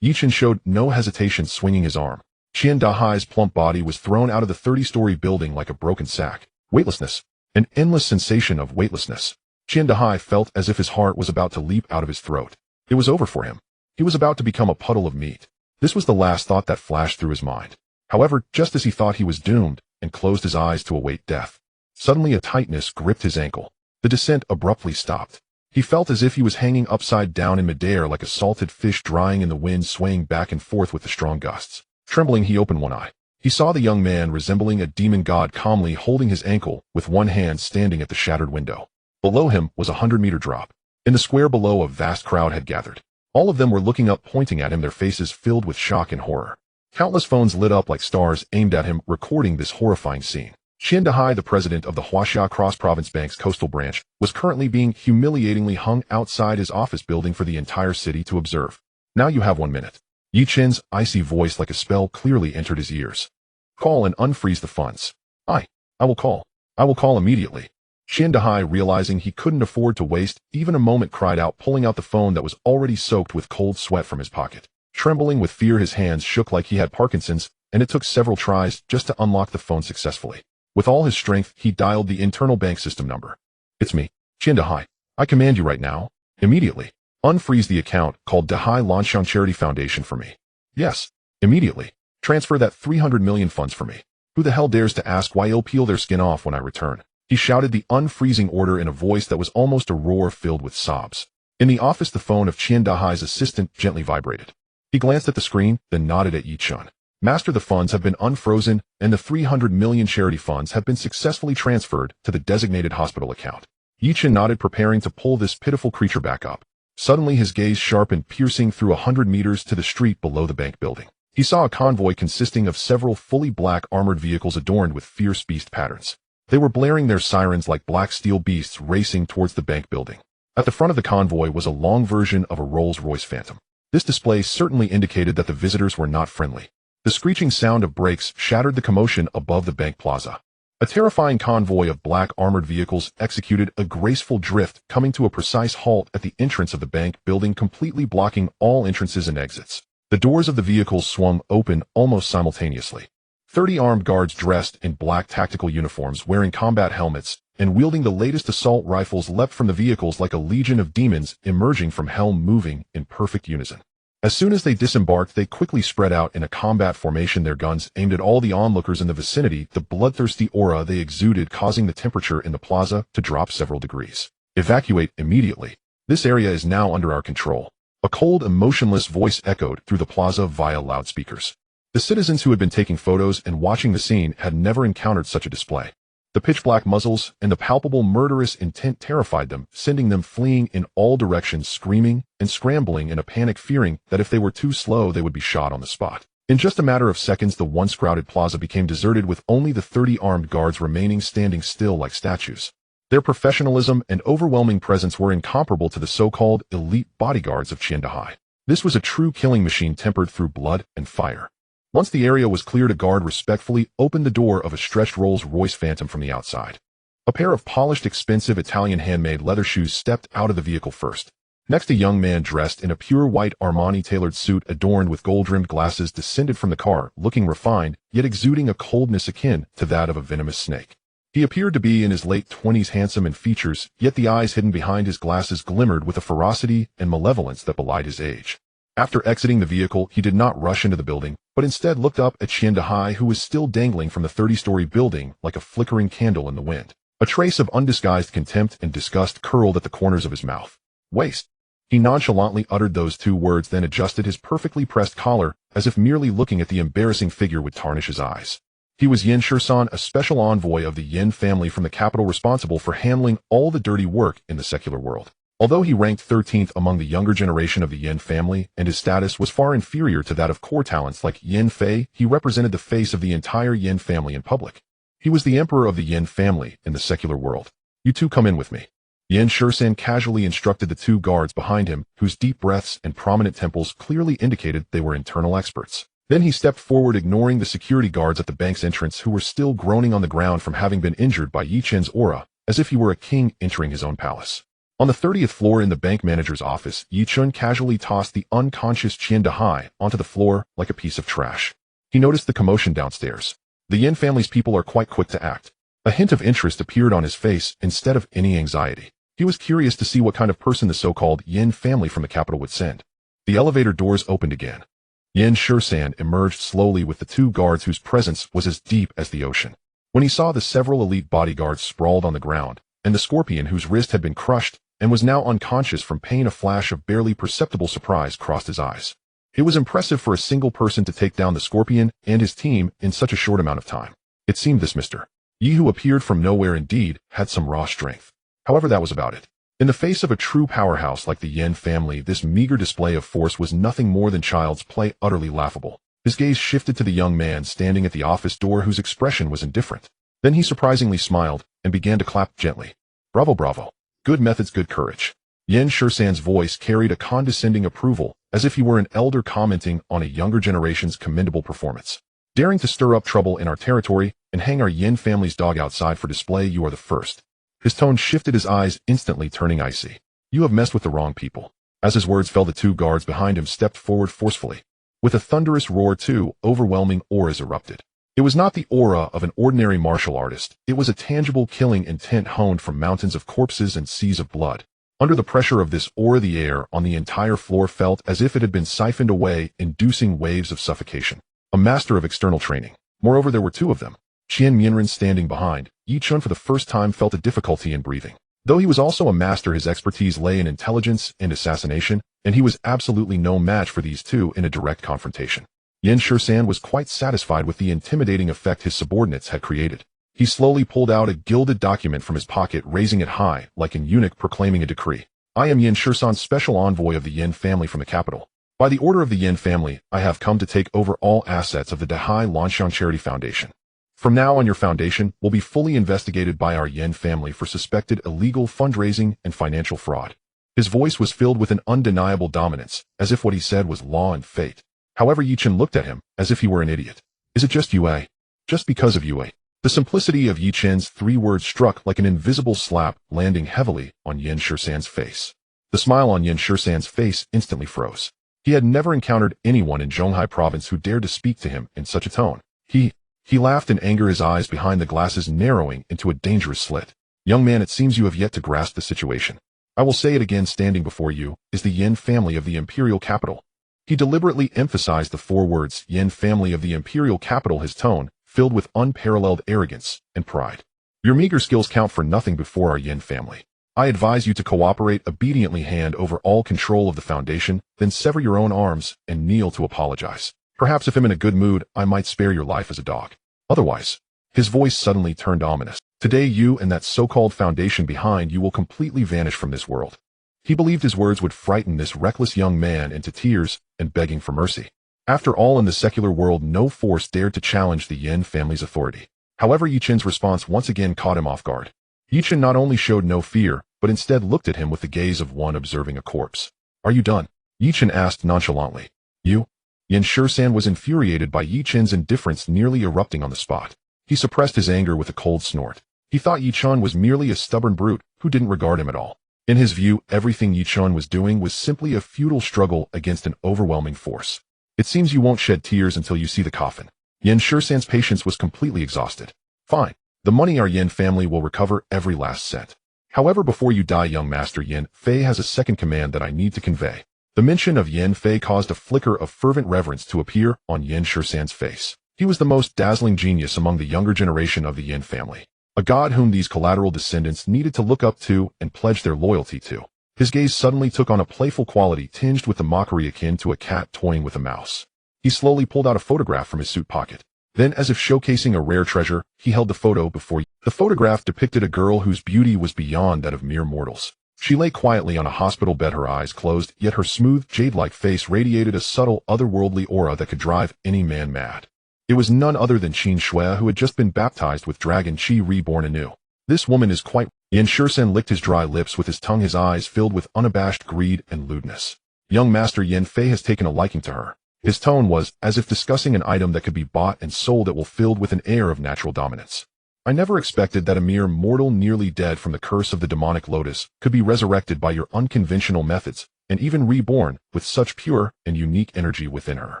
Speaker 1: Yi Chen showed no hesitation, swinging his arm. Qian Dahai's plump body was thrown out of the 30-story building like a broken sack. Weightlessness. An endless sensation of weightlessness. Qian Dahai felt as if his heart was about to leap out of his throat. It was over for him. He was about to become a puddle of meat. This was the last thought that flashed through his mind. However, just as he thought he was doomed and closed his eyes to await death, suddenly a tightness gripped his ankle. The descent abruptly stopped. He felt as if he was hanging upside down in midair like a salted fish drying in the wind, swaying back and forth with the strong gusts. Trembling, he opened one eye. He saw the young man resembling a demon god calmly holding his ankle with one hand standing at the shattered window. Below him was a 100-meter drop. In the square below, a vast crowd had gathered. All of them were looking up, pointing at him, their faces filled with shock and horror. Countless phones lit up like stars aimed at him, recording this horrifying scene. Chen Dahai, the president of the Huaxia Cross-Province Bank's coastal branch, was currently being humiliatingly hung outside his office building for the entire city to observe. Now you have 1 minute. Yi Chen's icy voice like a spell clearly entered his ears. Call and unfreeze the funds. I will call. I will call immediately. Chen Dahai, realizing he couldn't afford to waste even a moment, cried out, pulling out the phone that was already soaked with cold sweat from his pocket. Trembling with fear, his hands shook like he had Parkinson's, and it took several tries just to unlock the phone successfully. With all his strength, he dialed the internal bank system number. It's me, Chen Dahai. I command you right now, immediately. Unfreeze the account called Dahai Lanshan Charity Foundation for me. Yes, immediately. Transfer that 300 million funds for me. Who the hell dares to ask why I'll peel their skin off when I return? He shouted the unfreezing order in a voice that was almost a roar filled with sobs. In the office, the phone of Chen Dahai's assistant gently vibrated. He glanced at the screen, then nodded at Yi Chen. Master, the funds have been unfrozen, and the 300 million charity funds have been successfully transferred to the designated hospital account. Yi Chen nodded, preparing to pull this pitiful creature back up. Suddenly, his gaze sharpened, piercing through 100 meters to the street below the bank building. He saw a convoy consisting of several fully black armored vehicles adorned with fierce beast patterns. They were blaring their sirens like black steel beasts racing towards the bank building. At the front of the convoy was a long version of a Rolls-Royce Phantom. This display certainly indicated that the visitors were not friendly. The screeching sound of brakes shattered the commotion above the bank plaza. A terrifying convoy of black armored vehicles executed a graceful drift, coming to a precise halt at the entrance of the bank building, completely blocking all entrances and exits. The doors of the vehicles swung open almost simultaneously. 30 armed guards dressed in black tactical uniforms, wearing combat helmets, and wielding the latest assault rifles leapt from the vehicles like a legion of demons emerging from hell, moving in perfect unison. As soon as they disembarked, they quickly spread out in a combat formation, their guns aimed at all the onlookers in the vicinity, the bloodthirsty aura they exuded causing the temperature in the plaza to drop several degrees. Evacuate immediately. This area is now under our control. A cold, emotionless voice echoed through the plaza via loudspeakers. The citizens who had been taking photos and watching the scene had never encountered such a display. The pitch-black muzzles and the palpable murderous intent terrified them, sending them fleeing in all directions, screaming and scrambling in a panic, fearing that if they were too slow they would be shot on the spot. In just a matter of seconds, the once crowded plaza became deserted, with only the 30 armed guards remaining standing still like statues. Their professionalism and overwhelming presence were incomparable to the so-called elite bodyguards of Chen Dahai. This was a true killing machine tempered through blood and fire. Once the area was cleared, a guard respectfully opened the door of a stretched Rolls-Royce Phantom from the outside. A pair of polished, expensive Italian handmade leather shoes stepped out of the vehicle first. Next, a young man dressed in a pure white Armani-tailored suit adorned with gold-rimmed glasses descended from the car, looking refined, yet exuding a coldness akin to that of a venomous snake. He appeared to be in his late 20s, handsome in features, yet the eyes hidden behind his glasses glimmered with a ferocity and malevolence that belied his age. After exiting the vehicle, he did not rush into the building, but instead looked up at Chen Dahai, who was still dangling from the 30-story building like a flickering candle in the wind. A trace of undisguised contempt and disgust curled at the corners of his mouth. Waste. He nonchalantly uttered those two words, then adjusted his perfectly pressed collar, as if merely looking at the embarrassing figure would tarnish his eyes. He was Yin Shursan, a special envoy of the Yin family from the capital, responsible for handling all the dirty work in the secular world. Although he ranked 13th among the younger generation of the Yin family, and his status was far inferior to that of core talents like Yin Fei, he represented the face of the entire Yin family in public. He was the emperor of the Yin family in the secular world. You two come in with me. Yin Shursan casually instructed the two guards behind him, whose deep breaths and prominent temples clearly indicated they were internal experts. Then he stepped forward, ignoring the security guards at the bank's entrance, who were still groaning on the ground from having been injured by Yi Chen's aura, as if he were a king entering his own palace. On the 30th floor in the bank manager's office, Yi Chen casually tossed the unconscious Chen Dahai onto the floor like a piece of trash. He noticed the commotion downstairs. The Yin family's people are quite quick to act. A hint of interest appeared on his face instead of any anxiety. He was curious to see what kind of person the so-called Yin family from the capital would send. The elevator doors opened again. Yin Shursan emerged slowly with the two guards whose presence was as deep as the ocean. When he saw the several elite bodyguards sprawled on the ground, and the scorpion whose wrist had been crushed, and was now unconscious from pain. A flash of barely perceptible surprise crossed his eyes. It was impressive for a single person to take down the Scorpion and his team in such a short amount of time. It seemed this Mr. Yi, who appeared from nowhere, indeed had some raw strength. However, that was about it. In the face of a true powerhouse like the Yen family, this meager display of force was nothing more than child's play, utterly laughable. His gaze shifted to the young man standing at the office door, whose expression was indifferent. Then he surprisingly smiled and began to clap gently. Bravo, bravo. Good methods, good courage. Yen Shursan's voice carried a condescending approval, as if he were an elder commenting on a younger generation's commendable performance. Daring to stir up trouble in our territory and hang our Yen family's dog outside for display, you are the first. His tone shifted, his eyes instantly turning icy. You have messed with the wrong people. As his words fell, the two guards behind him stepped forward forcefully. With a thunderous roar, two overwhelming auras erupted. It was not the aura of an ordinary martial artist. It was a tangible killing intent honed from mountains of corpses and seas of blood. Under the pressure of this aura, the air on the entire floor felt as if it had been siphoned away, inducing waves of suffocation. A master of external training. Moreover, there were two of them. Qian Mianren standing behind. Yi Chen for the first time felt a difficulty in breathing. Though he was also a master, his expertise lay in intelligence and assassination, and he was absolutely no match for these two in a direct confrontation. Yen Shursan was quite satisfied with the intimidating effect his subordinates had created. He slowly pulled out a gilded document from his pocket, raising it high, like an eunuch proclaiming a decree. I am Yen Shursan, special envoy of the Yen family from the capital. By the order of the Yen family, I have come to take over all assets of the Dahai Lanshan Charity Foundation. From now on, your foundation will be fully investigated by our Yen family for suspected illegal fundraising and financial fraud. His voice was filled with an undeniable dominance, as if what he said was law and fate. However, Yi Chen looked at him as if he were an idiot. Is it just Yue? Just because of Yue? The simplicity of Yi Chen's 3 words struck like an invisible slap, landing heavily on Yen Shursan's face. The smile on Yen Shursan's face instantly froze. He had never encountered anyone in Zhonghai province who dared to speak to him in such a tone. He laughed in anger, his eyes behind the glasses narrowing into a dangerous slit. Young man, it seems you have yet to grasp the situation. I will say it again, standing before you is the Yen family of the imperial capital. He deliberately emphasized the 4 words, Yen family of the imperial capital, his tone filled with unparalleled arrogance and pride. Your meager skills count for nothing before our Yen family. I advise you to cooperate, obediently hand over all control of the foundation, then sever your own arms and kneel to apologize. Perhaps if I'm in a good mood, I might spare your life as a dog. Otherwise, his voice suddenly turned ominous. Today you and that so-called foundation behind you will completely vanish from this world. He believed his words would frighten this reckless young man into tears and begging for mercy. After all, in the secular world, no force dared to challenge the Yen family's authority. However, Yi Chen's response once again caught him off guard. Yi Chen not only showed no fear, but instead looked at him with the gaze of one observing a corpse. Are you done? Yi Chen asked nonchalantly. You? Yen Shursan was infuriated by Yi Chen's indifference, nearly erupting on the spot. He suppressed his anger with a cold snort. He thought Yi Chen was merely a stubborn brute who didn't regard him at all. In his view, everything Yi Chen was doing was simply a futile struggle against an overwhelming force. It seems you won't shed tears until you see the coffin. Yen Shursan's patience was completely exhausted. Fine. The money our Yen family will recover, every last cent. However, before you die, young Master Yen Fei has a second command that I need to convey. The mention of Yen Fei caused a flicker of fervent reverence to appear on Yen Shursan's face. He was the most dazzling genius among the younger generation of the Yen family. A god whom these collateral descendants needed to look up to and pledge their loyalty to. His gaze suddenly took on a playful quality tinged with the mockery akin to a cat toying with a mouse. He slowly pulled out a photograph from his suit pocket. Then, as if showcasing a rare treasure, he held the photo before you. The photograph depicted a girl whose beauty was beyond that of mere mortals. She lay quietly on a hospital bed, her eyes closed, yet her smooth, jade-like face radiated a subtle, otherworldly aura that could drive any man mad. It was none other than Qin Shui, who had just been baptized with Dragon Qi, reborn anew. This woman is quite... Yen Shursan licked his dry lips with his tongue, his eyes filled with unabashed greed and lewdness. Young Master Yen Fei has taken a liking to her. His tone was as if discussing an item that could be bought and sold, that will filled with an air of natural dominance. I never expected that a mere mortal nearly dead from the curse of the demonic lotus could be resurrected by your unconventional methods, and even reborn with such pure and unique energy within her.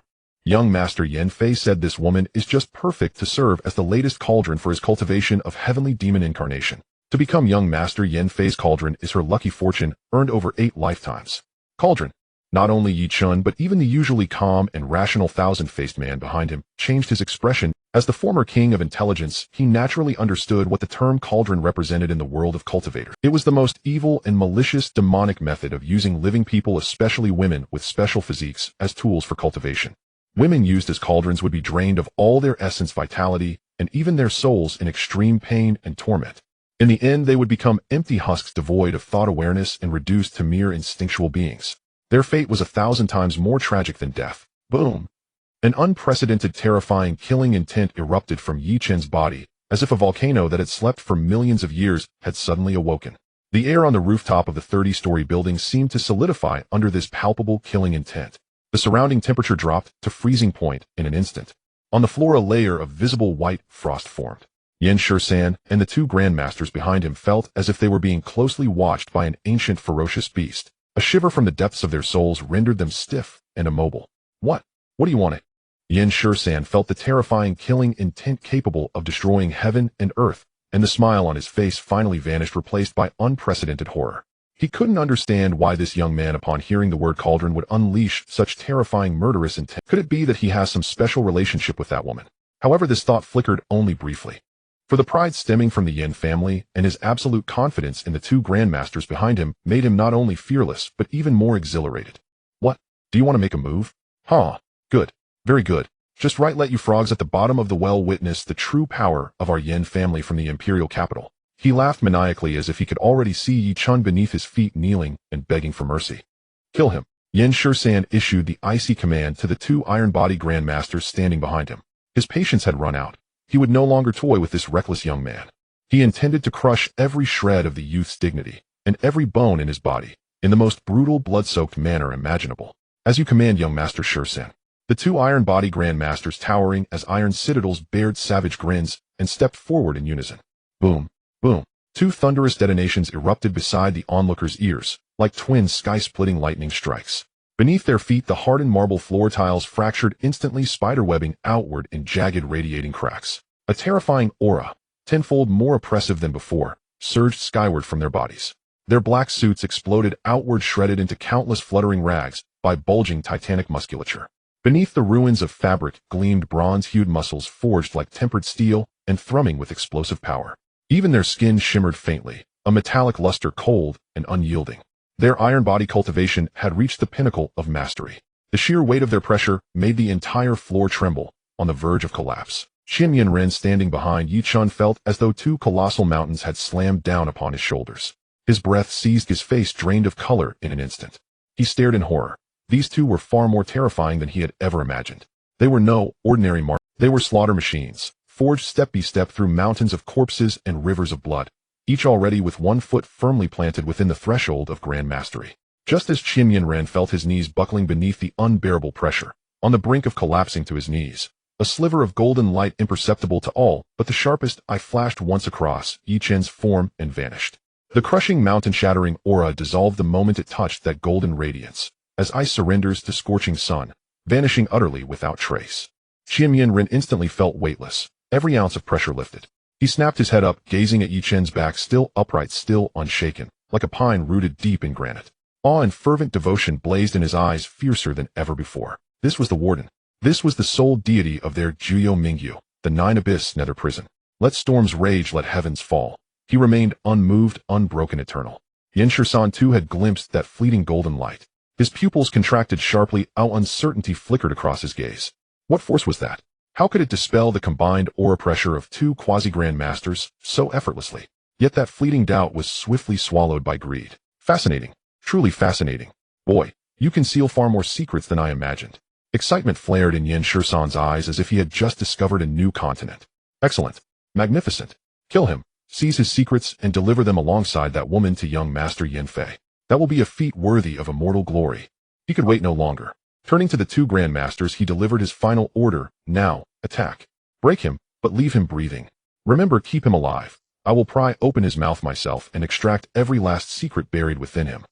Speaker 1: Young Master Yen Fei said this woman is just perfect to serve as the latest cauldron for his cultivation of heavenly demon incarnation. To become young Master Yen Fei's cauldron is her lucky fortune, earned over 8 lifetimes. Cauldron. Not only Yi Chun but even the usually calm and rational thousand-faced man behind him changed his expression. As the former king of intelligence, he naturally understood what the term cauldron represented in the world of cultivators. It was the most evil and malicious demonic method of using living people, especially women with special physiques, as tools for cultivation. Women used as cauldrons would be drained of all their essence, vitality, and even their souls in extreme pain and torment. In the end, they would become empty husks devoid of thought awareness and reduced to mere instinctual beings. Their fate was 1,000 times more tragic than death. Boom! An unprecedented, terrifying, killing intent erupted from Yi Chen's body, as if a volcano that had slept for millions of years had suddenly awoken. The air on the rooftop of the 30-story building seemed to solidify under this palpable killing intent. The surrounding temperature dropped to freezing point in an instant. On the floor, a layer of visible white frost formed. Yan Shisan and the two grandmasters behind him felt as if they were being closely watched by an ancient, ferocious beast. A shiver from the depths of their souls rendered them stiff and immobile. What do you want? Yan Shisan felt the terrifying killing intent capable of destroying heaven and earth, and the smile on his face finally vanished, replaced by unprecedented horror. He couldn't understand why this young man, upon hearing the word cauldron, would unleash such terrifying, murderous intent. Could it be that he has some special relationship with that woman? However, this thought flickered only briefly. For the pride stemming from the Yin family and his absolute confidence in the two grandmasters behind him made him not only fearless but even more exhilarated. What? Do you want to make a move? Huh. Good. Very good. Just right. Let you frogs at the bottom of the well witness the true power of our Yin family from the imperial capital. He laughed maniacally as if he could already see Yi Chun beneath his feet, kneeling and begging for mercy. Kill him. Yan Shisan issued the icy command to the two iron body grandmasters standing behind him. His patience had run out. He would no longer toy with this reckless young man. He intended to crush every shred of the youth's dignity and every bone in his body in the most brutal, blood-soaked manner imaginable. As you command, young Master Shisan. The two iron body grandmasters, towering as iron citadels, bared savage grins and stepped forward in unison. Boom, boom. Two thunderous detonations erupted beside the onlookers' ears, like twin sky-splitting lightning strikes. Beneath their feet, the hardened marble floor tiles fractured instantly, spiderwebbing outward in jagged, radiating cracks. A terrifying aura, tenfold more oppressive than before, surged skyward from their bodies. Their black suits exploded outward, shredded into countless fluttering rags by bulging titanic musculature. Beneath the ruins of fabric gleamed bronze-hued muscles forged like tempered steel and thrumming with explosive power. Even their skin shimmered faintly, a metallic luster, cold and unyielding. Their iron body cultivation had reached the pinnacle of mastery. The sheer weight of their pressure made the entire floor tremble, on the verge of collapse. Qin Yinren, standing behind Yi Chun, felt as though two colossal mountains had slammed down upon his shoulders. His breath seized, his face drained of color in an instant. He stared in horror. These two were far more terrifying than he had ever imagined. They were no ordinary martyrs. They were slaughter machines, forged step by step through mountains of corpses and rivers of blood, each already with one foot firmly planted within the threshold of grand mastery. Just as Qin Yinren felt his knees buckling beneath the unbearable pressure, on the brink of collapsing to his knees, a sliver of golden light imperceptible to all but the sharpest eye flashed once across Yi Chen's form and vanished. The crushing, mountain-shattering aura dissolved the moment it touched that golden radiance, as ice surrenders to scorching sun, vanishing utterly without trace. Qin Yinren instantly felt weightless, every ounce of pressure lifted. He snapped his head up, gazing at Yi Chen's back, still upright, still unshaken, like a pine rooted deep in granite. Awe and fervent devotion blazed in his eyes, fiercer than ever before. This was the warden. This was the sole deity of their Juyo Mingyu, the Nine Abyss Nether Prison. Let storms rage, let heavens fall. He remained unmoved, unbroken, eternal. Yan Shisan too had glimpsed that fleeting golden light. His pupils contracted sharply, uncertainty flickered across his gaze. What force was that? How could it dispel the combined aura pressure of two quasi-grandmasters so effortlessly? Yet that fleeting doubt was swiftly swallowed by greed. Fascinating. Truly fascinating. Boy, you conceal far more secrets than I imagined. Excitement flared in Yan Shisan's eyes as if he had just discovered a new continent. Excellent. Magnificent. Kill him, seize his secrets, and deliver them alongside that woman to young Master Yin Fei. That will be a feat worthy of immortal glory. He could wait no longer. Turning to the two grandmasters, he delivered his final order. Now, attack. Break him, but leave him breathing. Remember, keep him alive. I will pry open his mouth myself and extract every last secret buried within him.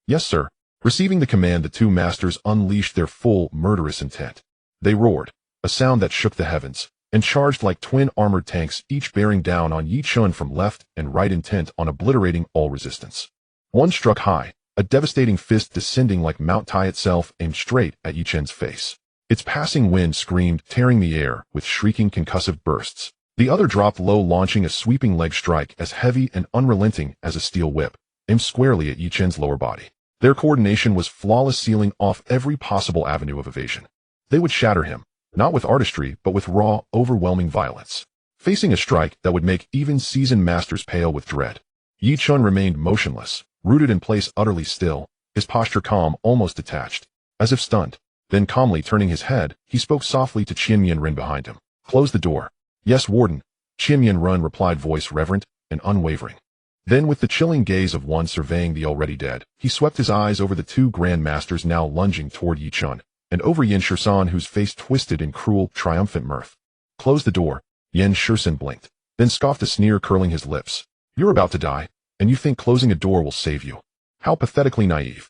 Speaker 1: Yes, sir. Receiving the command, the two masters unleashed their full, murderous intent. They roared, a sound that shook the heavens, and charged like twin armored tanks, each bearing down on Yi Chun from left and right, intent on obliterating all resistance. One struck high, a devastating fist descending like Mount Tai itself aimed straight at Yi Chen's face. Its passing wind screamed, tearing the air with shrieking concussive bursts. The other dropped low, launching a sweeping leg strike as heavy and unrelenting as a steel whip, aimed squarely at Yi Chen's lower body. Their coordination was flawless, sealing off every possible avenue of evasion. They would shatter him, not with artistry, but with raw, overwhelming violence. Facing a strike that would make even seasoned masters pale with dread, Yi Chen remained motionless, rooted in place, utterly still, his posture calm, almost detached, as if stunned. Then calmly turning his head, he spoke softly to Chen Yen behind him. "Close the door." "Yes, Warden." Chen Yen replied, voice reverent and unwavering. Then with the chilling gaze of one surveying the already dead, he swept his eyes over the two Grand Masters now lunging toward Yi Chen, and over Yen Shursan, whose face twisted in cruel, triumphant mirth. "Close the door." Yen Shursan blinked, then scoffed a sneer, curling his lips. "You're about to die, and you think closing a door will save you? How pathetically naive."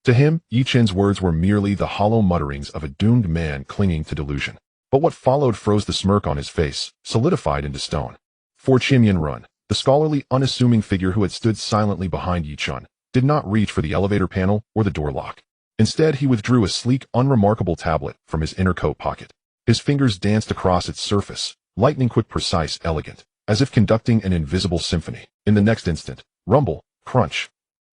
Speaker 1: To him, Yi Chen's words were merely the hollow mutterings of a doomed man clinging to delusion. But what followed froze the smirk on his face, solidified into stone. For Chen Yen, the scholarly, unassuming figure who had stood silently behind Yi Chen, did not reach for the elevator panel or the door lock. Instead, he withdrew a sleek, unremarkable tablet from his inner coat pocket. His fingers danced across its surface, lightning quick, precise, elegant, as if conducting an invisible symphony. In the next instant, rumble, crunch.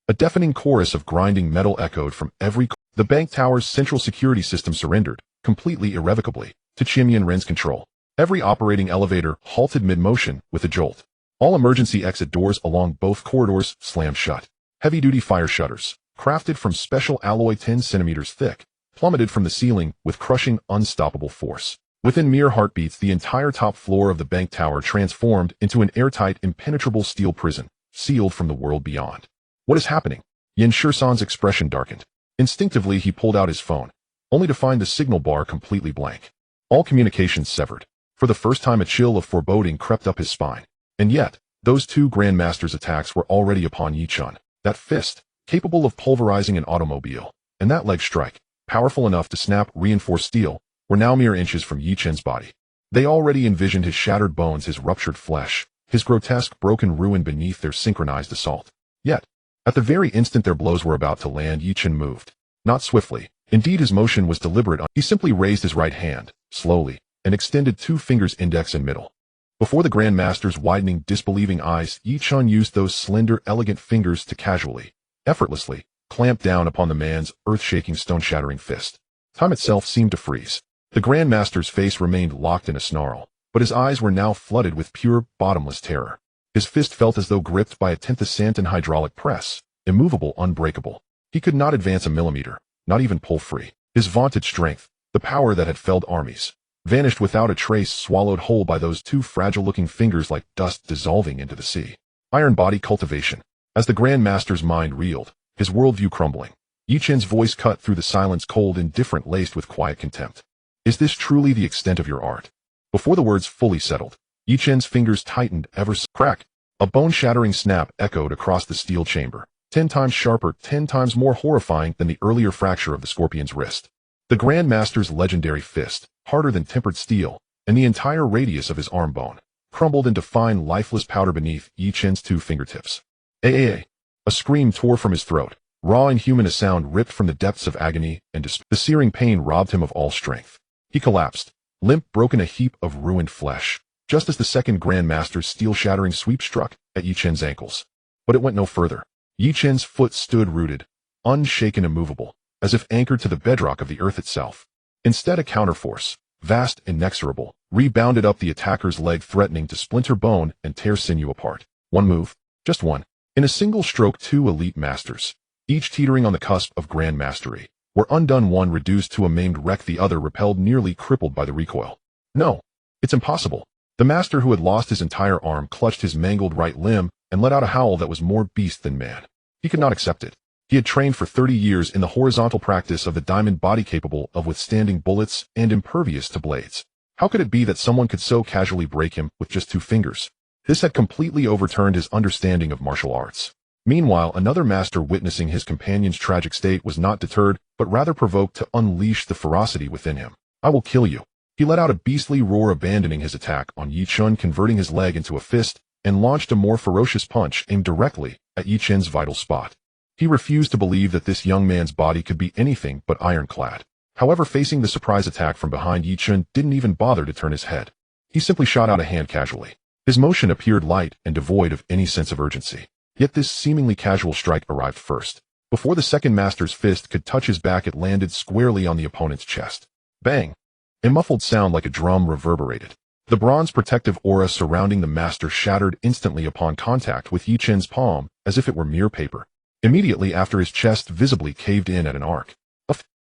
Speaker 1: A deafening chorus of grinding metal echoed from every corner. The bank tower's central security system surrendered, completely, irrevocably, to Chen Yen's control. Every operating elevator halted mid-motion with a jolt. All emergency exit doors along both corridors slammed shut. Heavy-duty fire shutters, crafted from special alloy 10 centimeters thick, plummeted from the ceiling with crushing, unstoppable force. Within mere heartbeats, the entire top floor of the bank tower transformed into an airtight, impenetrable steel prison, sealed from the world beyond. "What is happening?" Yen Shursan's expression darkened. Instinctively, he pulled out his phone, only to find the signal bar completely blank. All communications severed. For the first time, a chill of foreboding crept up his spine. And yet, those two Grandmasters' attacks were already upon Yi Chen. That fist, capable of pulverizing an automobile, and that leg strike, powerful enough to snap reinforced steel, were now mere inches from Yi Chen's body. They already envisioned his shattered bones, his ruptured flesh, his grotesque, broken ruin beneath their synchronized assault. Yet, at the very instant their blows were about to land, Yi Chen moved. Not swiftly. Indeed, his motion was deliberate. He simply raised his right hand, slowly, and extended two fingers, index and middle. Before the Grandmaster's widening, disbelieving eyes, Yi Chen used those slender, elegant fingers to casually, effortlessly, clamp down upon the man's earth-shaking, stone-shattering fist. Time itself seemed to freeze. The Grandmaster's face remained locked in a snarl, but his eyes were now flooded with pure, bottomless terror. His fist felt as though gripped by a 10th Santon hydraulic press, immovable, unbreakable. He could not advance a millimeter, not even pull free. His vaunted strength, the power that had felled armies, vanished without a trace, swallowed whole by those two fragile-looking fingers like dust dissolving into the sea. Iron body cultivation. As the Grandmaster's mind reeled, his worldview crumbling, Yi Chen's voice cut through the silence, cold, indifferent, laced with quiet contempt. "Is this truly the extent of your art?" Before the words fully settled, Yi Chen's fingers tightened ever so. Crack! A bone-shattering snap echoed across the steel chamber, 10 times sharper, 10 times more horrifying than the earlier fracture of the Scorpion's wrist. The Grandmaster's legendary fist, harder than tempered steel, and the entire radius of his arm bone, crumbled into fine, lifeless powder beneath Yi Chen's two fingertips. A scream tore from his throat, raw, inhuman, a sound ripped from the depths of agony and despair. The searing pain robbed him of all strength. He collapsed, limp, broken, a heap of ruined flesh, just as the second Grandmaster's steel-shattering sweep struck at Yi Chen's ankles. But it went no further. Yi Chen's foot stood rooted, unshaken, immovable, as if anchored to the bedrock of the earth itself. Instead, a counterforce, vast, inexorable, rebounded up the attacker's leg, threatening to splinter bone and tear sinew apart. One move, just one. In a single stroke, two elite masters, each teetering on the cusp of grand mastery, were undone, one reduced to a maimed wreck, the other repelled, nearly crippled by the recoil. No, it's impossible. The master, who had lost his entire arm, clutched his mangled right limb and let out a howl that was more beast than man. He could not accept it. He had trained for 30 years in the horizontal practice of the diamond body, capable of withstanding bullets and impervious to blades. How could it be that someone could so casually break him with just two fingers? This had completely overturned his understanding of martial arts. Meanwhile, another master, witnessing his companion's tragic state, was not deterred, but rather provoked to unleash the ferocity within him. "I will kill you." He let out a beastly roar, abandoning his attack on Yi Chen, converting his leg into a fist, and launched a more ferocious punch aimed directly at Yi Chen's vital spot. He refused to believe that this young man's body could be anything but ironclad. However, facing the surprise attack from behind, Chen didn't even bother to turn his head. He simply shot out a hand casually. His motion appeared light and devoid of any sense of urgency. Yet this seemingly casual strike arrived first. Before the second master's fist could touch his back, it landed squarely on the opponent's chest. Bang! A muffled sound like a drum reverberated. The bronze protective aura surrounding the master shattered instantly upon contact with Chen's palm, as if it were mere paper. Immediately after, his chest visibly caved in at an arc.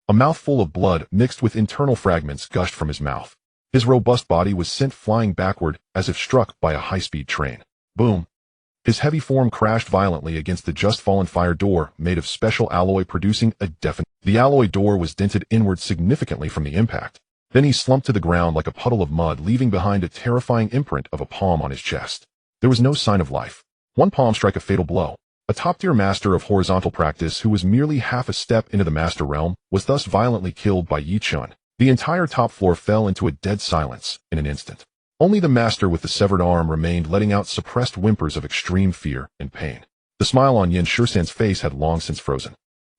Speaker 1: A mouthful of blood mixed with internal fragments gushed from his mouth. His robust body was sent flying backward as if struck by a high-speed train. Boom! His heavy form crashed violently against the just-fallen fire door made of special alloy, producing a deafening. The alloy door was dented inward significantly from the impact. Then he slumped to the ground like a puddle of mud, leaving behind a terrifying imprint of a palm on his chest. There was no sign of life. One palm strike, a fatal blow. A top-tier master of horizontal practice who was merely half a step into the master realm was thus violently killed by Chen. The entire top floor fell into a dead silence in an instant. Only the master with the severed arm remained, letting out suppressed whimpers of extreme fear and pain. The smile on Yen Shisan's face had long since frozen.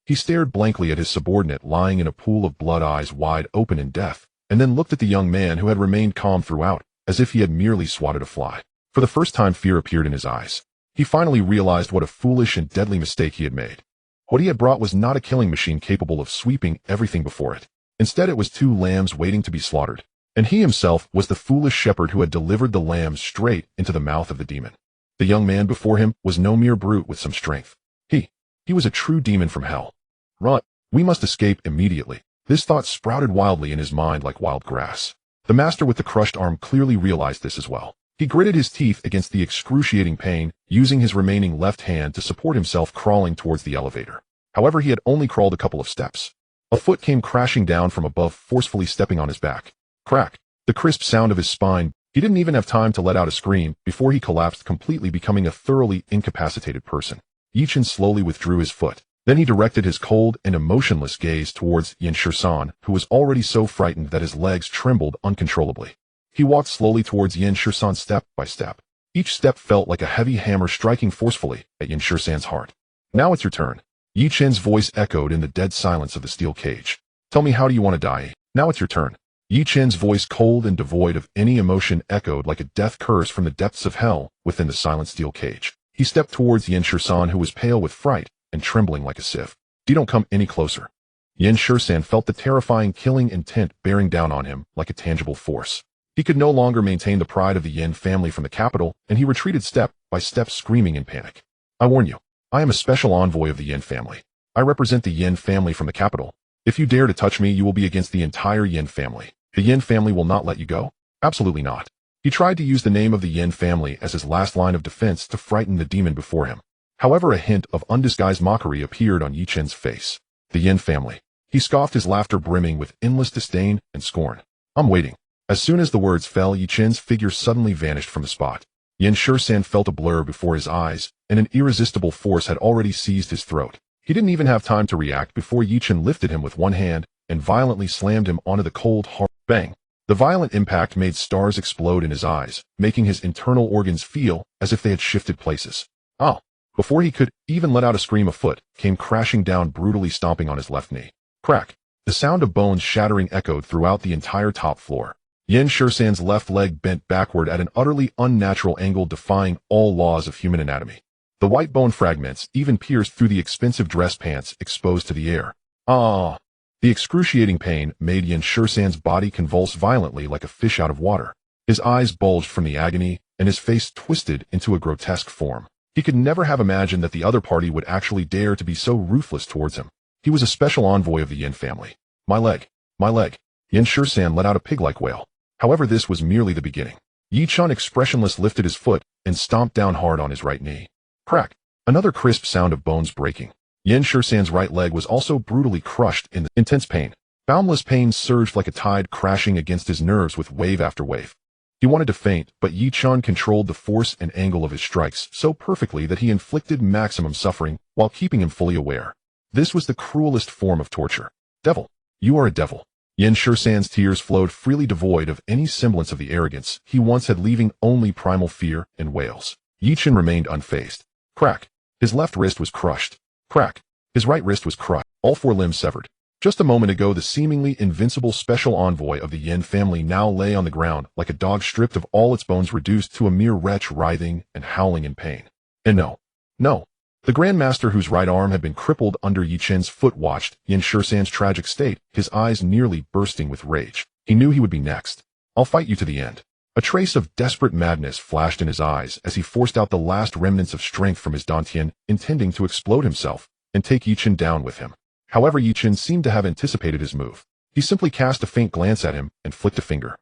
Speaker 1: He stared blankly at his subordinate lying in a pool of blood, eyes wide open in death, and then looked at the young man who had remained calm throughout, as if he had merely swatted a fly. For the first time, fear appeared in his eyes. He finally realized what a foolish and deadly mistake he had made. What he had brought was not a killing machine capable of sweeping everything before it. Instead, it was two lambs waiting to be slaughtered, and he himself was the foolish shepherd who had delivered the lambs straight into the mouth of the demon. The young man before him was no mere brute with some strength. He was a true demon from hell. Run! We must escape immediately. This thought sprouted wildly in his mind like wild grass. The master with the crushed arm clearly realized this as well. He gritted his teeth against the excruciating pain, using his remaining left hand to support himself, crawling towards the elevator. However, he had only crawled a couple of steps. A foot came crashing down from above, forcefully stepping on his back. Crack! The crisp sound of his spine. He didn't even have time to let out a scream before he collapsed completely, becoming a thoroughly incapacitated person. Chen slowly withdrew his foot. Then he directed his cold and emotionless gaze towards Yen Shisan, who was already so frightened that his legs trembled uncontrollably. He walked slowly towards Yen Shisan, step by step. Each step felt like a heavy hammer striking forcefully at Yen Shisan's heart. Now it's your turn. Yi Chen's voice echoed in the dead silence of the steel cage. Tell me, how do you want to die? Now it's your turn. Yi Chen's voice, cold and devoid of any emotion, echoed like a death curse from the depths of hell within the silent steel cage. He stepped towards Yen Shisan, who was pale with fright and trembling like a sieve. Don't come any closer. Yen Shisan felt the terrifying killing intent bearing down on him like a tangible force. He could no longer maintain the pride of the Yen family from the capital, and he retreated step by step, screaming in panic. I warn you, I am a special envoy of the Yen family. I represent the Yen family from the capital. If you dare to touch me, you will be against the entire Yen family. The Yen family will not let you go? Absolutely not. He tried to use the name of the Yen family as his last line of defense to frighten the demon before him. However, a hint of undisguised mockery appeared on Yi Chen's face. The Yen family. He scoffed, his laughter brimming with endless disdain and scorn. I'm waiting. As soon as the words fell, Yi Chen's figure suddenly vanished from the spot. Yen Shisan felt a blur before his eyes, and an irresistible force had already seized his throat. He didn't even have time to react before Yi Chen lifted him with one hand and violently slammed him onto the cold, hard bang. The violent impact made stars explode in his eyes, making his internal organs feel as if they had shifted places. Oh! Before he could even let out a scream, a foot came crashing down, brutally stomping on his left knee. Crack! The sound of bones shattering echoed throughout the entire top floor. Yen Shisan's left leg bent backward at an utterly unnatural angle, defying all laws of human anatomy. The white bone fragments even pierced through the expensive dress pants exposed to the air. Ah! The excruciating pain made Yen Shisan's body convulse violently like a fish out of water. His eyes bulged from the agony, and his face twisted into a grotesque form. He could never have imagined that the other party would actually dare to be so ruthless towards him. He was a special envoy of the Yen family. My leg. My leg. Yen Shisan let out a pig-like wail. However, this was merely the beginning. Yi Chen, expressionless, lifted his foot and stomped down hard on his right knee. Crack! Another crisp sound of bones breaking. Yen Shisan's right leg was also brutally crushed in the intense pain. Boundless pain surged like a tide, crashing against his nerves with wave after wave. He wanted to faint, but Yi Chen controlled the force and angle of his strikes so perfectly that he inflicted maximum suffering while keeping him fully aware. This was the cruelest form of torture. Devil! You are a devil. Yen Shisan's tears flowed freely, devoid of any semblance of the arrogance he once had, leaving only primal fear and wails. Yi Chen remained unfazed. Crack! His left wrist was crushed. Crack. His right wrist was crushed, all four limbs severed. Just a moment ago, the seemingly invincible special envoy of the Yin family now lay on the ground like a dog stripped of all its bones, reduced to a mere wretch, writhing and howling in pain. And no. The Grandmaster, whose right arm had been crippled under Yi Chen's foot, watched Yin Shisan's tragic state, his eyes nearly bursting with rage. He knew he would be next. I'll fight you to the end. A trace of desperate madness flashed in his eyes as he forced out the last remnants of strength from his dantian, intending to explode himself and take Yi Chen down with him. However, Yi Chen seemed to have anticipated his move. He simply cast a faint glance at him and flicked a finger.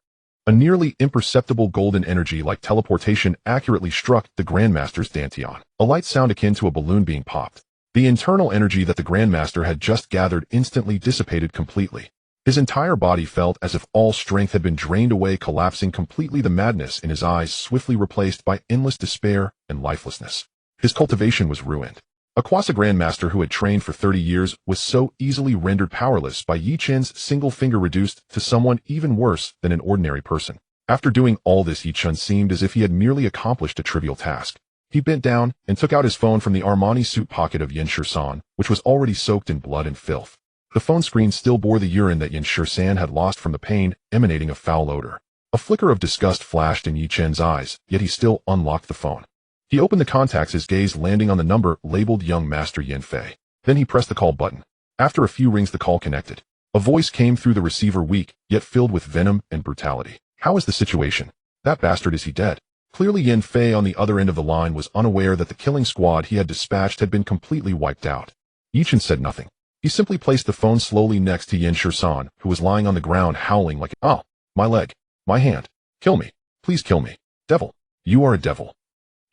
Speaker 1: A nearly imperceptible golden energy like teleportation accurately struck the Grandmaster's dantian. A light sound akin to a balloon being popped. The internal energy that the Grandmaster had just gathered instantly dissipated completely. His entire body felt as if all strength had been drained away, collapsing completely, the madness in his eyes swiftly replaced by endless despair and lifelessness. His cultivation was ruined. A Quasi Grandmaster who had trained for 30 years was so easily rendered powerless by Yi Chen's single finger, reduced to someone even worse than an ordinary person. After doing all this, Yi Chen seemed as if he had merely accomplished a trivial task. He bent down and took out his phone from the Armani suit pocket of Yin Shisan, which was already soaked in blood and filth. The phone screen still bore the urine that Yin Shisan had lost from the pain, emanating a foul odor. A flicker of disgust flashed in Yi Chen's eyes, yet he still unlocked the phone. He opened the contacts, his gaze landing on the number labeled Young Master Yin Fei. Then he pressed the call button. After a few rings, the call connected. A voice came through the receiver, weak, yet filled with venom and brutality. How is the situation? That bastard, is he dead? Clearly Yin Fei on the other end of the line was unaware that the killing squad he had dispatched had been completely wiped out. Yi Chen said nothing. He simply placed the phone slowly next to Yin Shisan, who was lying on the ground howling like, "Oh, my leg, my hand, kill me, please kill me. Devil, you are a devil."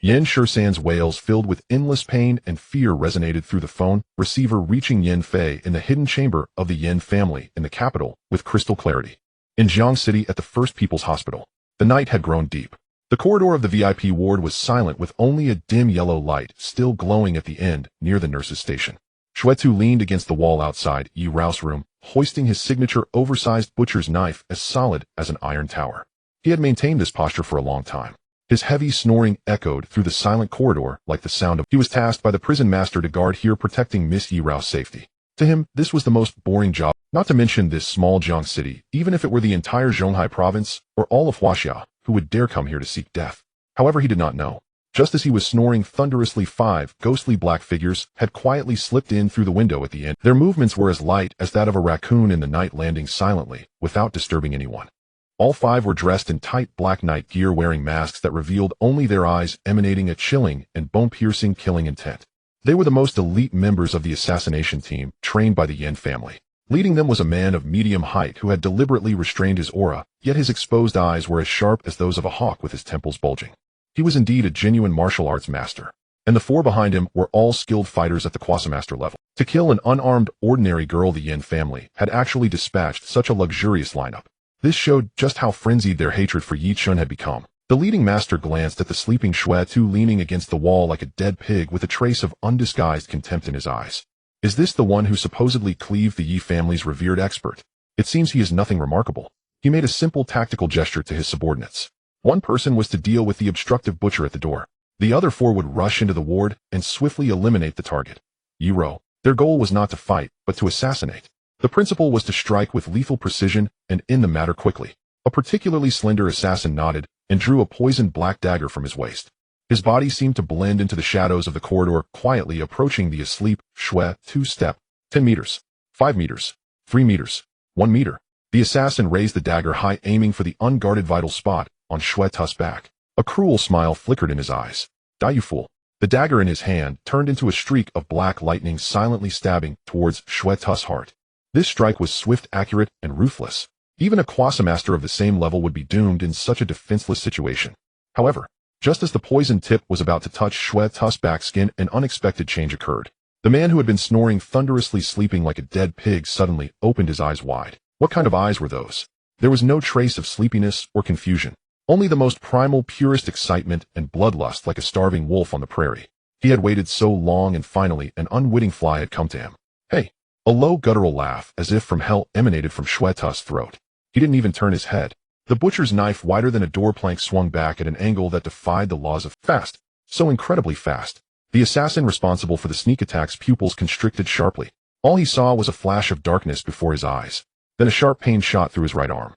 Speaker 1: Yin Shisan's wails, filled with endless pain and fear, resonated through the phone receiver, reaching Yin Fei in the hidden chamber of the Yin family in the capital with crystal clarity. In Jiang City, at the First People's Hospital, the night had grown deep. The corridor of the VIP ward was silent, with only a dim yellow light still glowing at the end near the nurse's station. Shuetu leaned against the wall outside Yi Rao's room, hoisting his signature oversized butcher's knife as solid as an iron tower. He had maintained this posture for a long time. His heavy snoring echoed through the silent corridor like the sound of... He was tasked by the prison master to guard here, protecting Miss Yi Rao's safety. To him, this was the most boring job, not to mention this small Jiang City, even if it were the entire Zhonghai province or all of Huaxia, who would dare come here to seek death. However, he did not know. Just as he was snoring thunderously, 5 ghostly black figures had quietly slipped in through the window at the end. Their movements were as light as that of a raccoon in the night, landing silently, without disturbing anyone. All 5 were dressed in tight black night gear, wearing masks that revealed only their eyes, emanating a chilling and bone-piercing killing intent. They were the most elite members of the assassination team, trained by the Yin family. Leading them was a man of medium height who had deliberately restrained his aura, yet his exposed eyes were as sharp as those of a hawk, with his temples bulging. He was indeed a genuine martial arts master, and the 4 behind him were all skilled fighters at the Quasi-Master level. To kill an unarmed, ordinary girl, the Yin family had actually dispatched such a luxurious lineup. This showed just how frenzied their hatred for Yi Chen had become. The leading master glanced at the sleeping Shuetu leaning against the wall like a dead pig, with a trace of undisguised contempt in his eyes. Is this the one who supposedly cleaved the Yi family's revered expert? It seems he is nothing remarkable. He made a simple tactical gesture to his subordinates. One person was to deal with the obstructive butcher at the door. The other 4 would rush into the ward and swiftly eliminate the target. Yi Rao. Their goal was not to fight, but to assassinate. The principle was to strike with lethal precision and end the matter quickly. A particularly slender assassin nodded and drew a poisoned black dagger from his waist. His body seemed to blend into the shadows of the corridor, quietly approaching the asleep Shuetu. Step. 10 meters. 5 meters. 3 meters. 1 meter. The assassin raised the dagger high, aiming for the unguarded vital spot on Shuetu's back. A cruel smile flickered in his eyes. Die, you fool. The dagger in his hand turned into a streak of black lightning, silently stabbing towards Shuetu's heart. This strike was swift, accurate, and ruthless. Even a Quasi-Master of the same level would be doomed in such a defenseless situation. However, just as the poisoned tip was about to touch Shuetu's back skin, an unexpected change occurred. The man who had been snoring thunderously, sleeping like a dead pig, suddenly opened his eyes wide. What kind of eyes were those? There was no trace of sleepiness or confusion. Only the most primal, purest excitement and bloodlust, like a starving wolf on the prairie. He had waited so long, and finally an unwitting fly had come to him. Hey! A low guttural laugh, as if from hell, emanated from Shuetu's throat. He didn't even turn his head. The butcher's knife, wider than a door plank, swung back at an angle that defied the laws of fast. So incredibly fast. The assassin responsible for the sneak attack's pupils constricted sharply. All he saw was a flash of darkness before his eyes. Then a sharp pain shot through his right arm.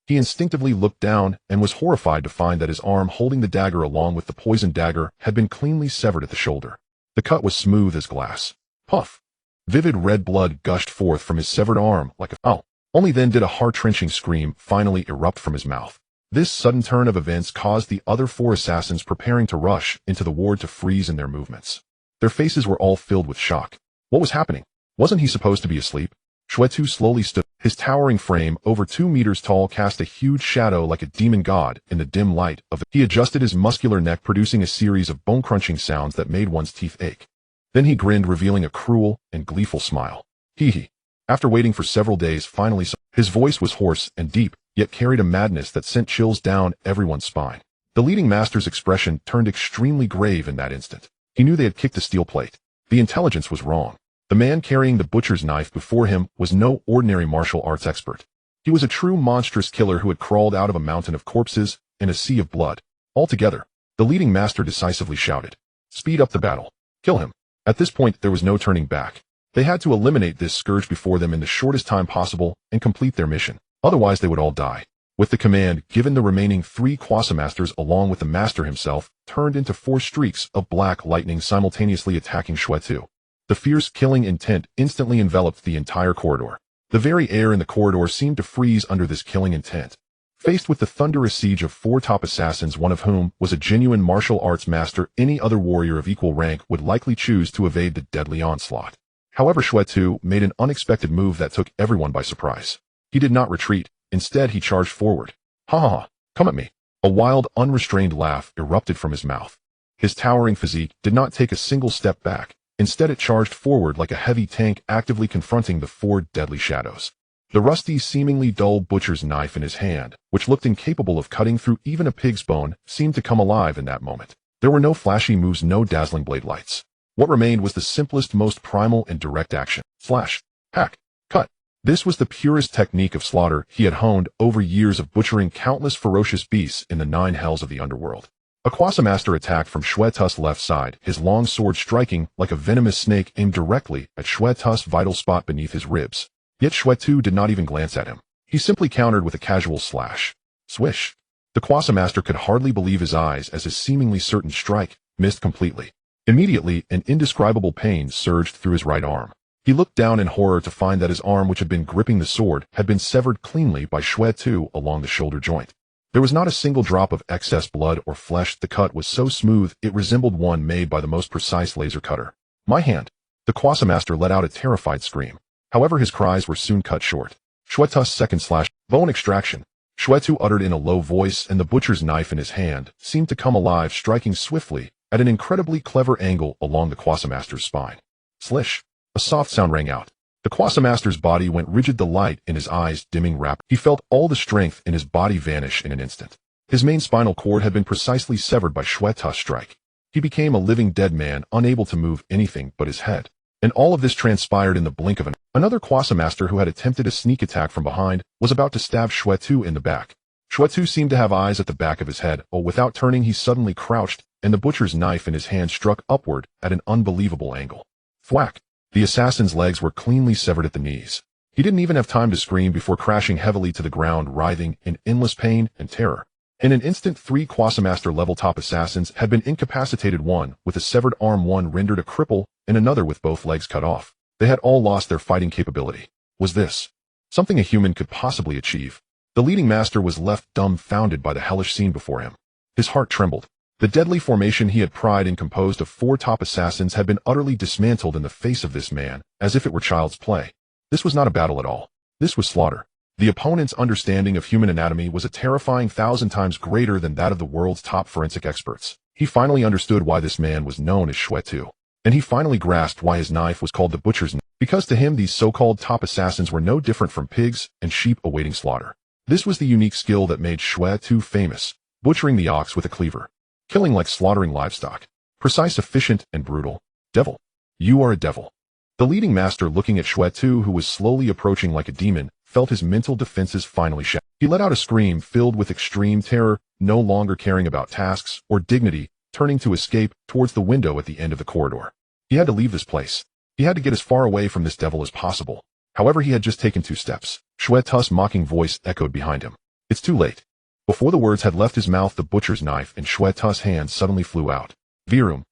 Speaker 1: He instinctively looked down and was horrified to find that his arm holding the dagger along with the poisoned dagger had been cleanly severed at the shoulder. The cut was smooth as glass. Puff! Vivid red blood gushed forth from his severed arm like a foul. Only then did a heart-wrenching scream finally erupt from his mouth. This sudden turn of events caused the other 4 assassins preparing to rush into the ward to freeze in their movements. Their faces were all filled with shock. What was happening? Wasn't he supposed to be asleep? Shuetu slowly stood. His towering frame, over 2 meters tall, cast a huge shadow like a demon god in the dim light of the... He adjusted his muscular neck, producing a series of bone-crunching sounds that made one's teeth ache. Then he grinned, revealing a cruel and gleeful smile. Hee. After waiting for several days, finally his voice was hoarse and deep, yet carried a madness that sent chills down everyone's spine. The leading master's expression turned extremely grave in that instant. He knew they had kicked the steel plate. The intelligence was wrong. The man carrying the butcher's knife before him was no ordinary martial arts expert. He was a true monstrous killer who had crawled out of a mountain of corpses and a sea of blood. Altogether, the leading master decisively shouted, "Speed up the battle. Kill him." At this point, there was no turning back. They had to eliminate this scourge before them in the shortest time possible and complete their mission. Otherwise, they would all die. With the command given, the remaining 3 Quasamasters, along with the master himself, turned into 4 streaks of black lightning simultaneously attacking Shuetu. The fierce killing intent instantly enveloped the entire corridor. The very air in the corridor seemed to freeze under this killing intent. Faced with the thunderous siege of 4 top assassins, one of whom was a genuine martial arts master, any other warrior of equal rank would likely choose to evade the deadly onslaught. However, Shuetu made an unexpected move that took everyone by surprise. He did not retreat. Instead, he charged forward. Ha! Come at me. A wild, unrestrained laugh erupted from his mouth. His towering physique did not take a single step back. Instead, it charged forward like a heavy tank, actively confronting the 4 deadly shadows. The rusty, seemingly dull butcher's knife in his hand, which looked incapable of cutting through even a pig's bone, seemed to come alive in that moment. There were no flashy moves, no dazzling blade lights. What remained was the simplest, most primal and direct action. Slash, hack, cut. This was the purest technique of slaughter he had honed over years of butchering countless ferocious beasts in the 9 hells of the underworld. A Quasamaster attacked from Shuetu's left side, his long sword striking like a venomous snake aimed directly at Shuetu's vital spot beneath his ribs. Yet Shuetu did not even glance at him. He simply countered with a casual slash. Swish. The Quasamaster could hardly believe his eyes as his seemingly certain strike missed completely. Immediately, an indescribable pain surged through his right arm. He looked down in horror to find that his arm, which had been gripping the sword, had been severed cleanly by Shuetu along the shoulder joint. There was not a single drop of excess blood or flesh. The cut was so smooth it resembled one made by the most precise laser cutter. My hand. The Quasamaster let out a terrified scream. However, his cries were soon cut short. Shuetu's second slash, bone extraction. Shuetu uttered in a low voice, and the butcher's knife in his hand seemed to come alive, striking swiftly at an incredibly clever angle along the Quasamaster's spine. Slish. A soft sound rang out. The Quasamaster's body went rigid, the light in his eyes dimming rapidly. He felt all the strength in his body vanish in an instant. His main spinal cord had been precisely severed by Shuetu's strike. He became a living dead man, unable to move anything but his head. And all of this transpired in the blink of an eye. Another Quasamaster who had attempted a sneak attack from behind was about to stab Shuetu in the back. Shuetu seemed to have eyes at the back of his head. Without turning, he suddenly crouched, and the butcher's knife in his hand struck upward at an unbelievable angle. Thwack! The assassin's legs were cleanly severed at the knees. He didn't even have time to scream before crashing heavily to the ground, writhing in endless pain and terror. In an instant, 3 Quasamaster-level top assassins had been incapacitated, one with a severed arm, one rendered a cripple, and another with both legs cut off. They had all lost their fighting capability. Was this something a human could possibly achieve? The leading master was left dumbfounded by the hellish scene before him. His heart trembled. The deadly formation he had pried in, composed of 4 top assassins, had been utterly dismantled in the face of this man, as if it were child's play. This was not a battle at all. This was slaughter. The opponent's understanding of human anatomy was a terrifying 1,000 times greater than that of the world's top forensic experts. He finally understood why this man was known as Shuetu. And he finally grasped why his knife was called the butcher's knife, because to him these so-called top assassins were no different from pigs and sheep awaiting slaughter. This was the unique skill that made Shuetu famous, butchering the ox with a cleaver. Killing like slaughtering livestock. Precise, efficient, and brutal. Devil. You are a devil. The leading master, looking at Shuetu, who was slowly approaching like a demon, felt his mental defenses finally shattered. He let out a scream filled with extreme terror, no longer caring about tasks or dignity, turning to escape towards the window at the end of the corridor. He had to leave this place. He had to get as far away from this devil as possible. However, he had just taken 2 steps. Shui Tu's mocking voice echoed behind him. It's too late. Before the words had left his mouth, the butcher's knife in Shui Tu's hand suddenly flew out. Virum.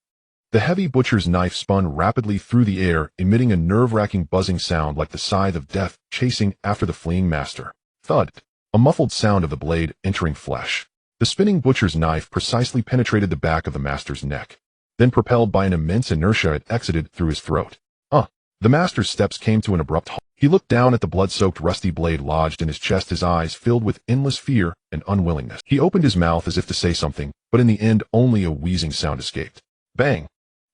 Speaker 1: The heavy butcher's knife spun rapidly through the air, emitting a nerve-wracking buzzing sound like the scythe of death chasing after the fleeing master. Thud. A muffled sound of the blade entering flesh. The spinning butcher's knife precisely penetrated the back of the master's neck. Then, propelled by an immense inertia, it exited through his throat. The master's steps came to an abrupt halt. He looked down at the blood-soaked rusty blade lodged in his chest, his eyes filled with endless fear and unwillingness. He opened his mouth as if to say something, but in the end only a wheezing sound escaped. Bang!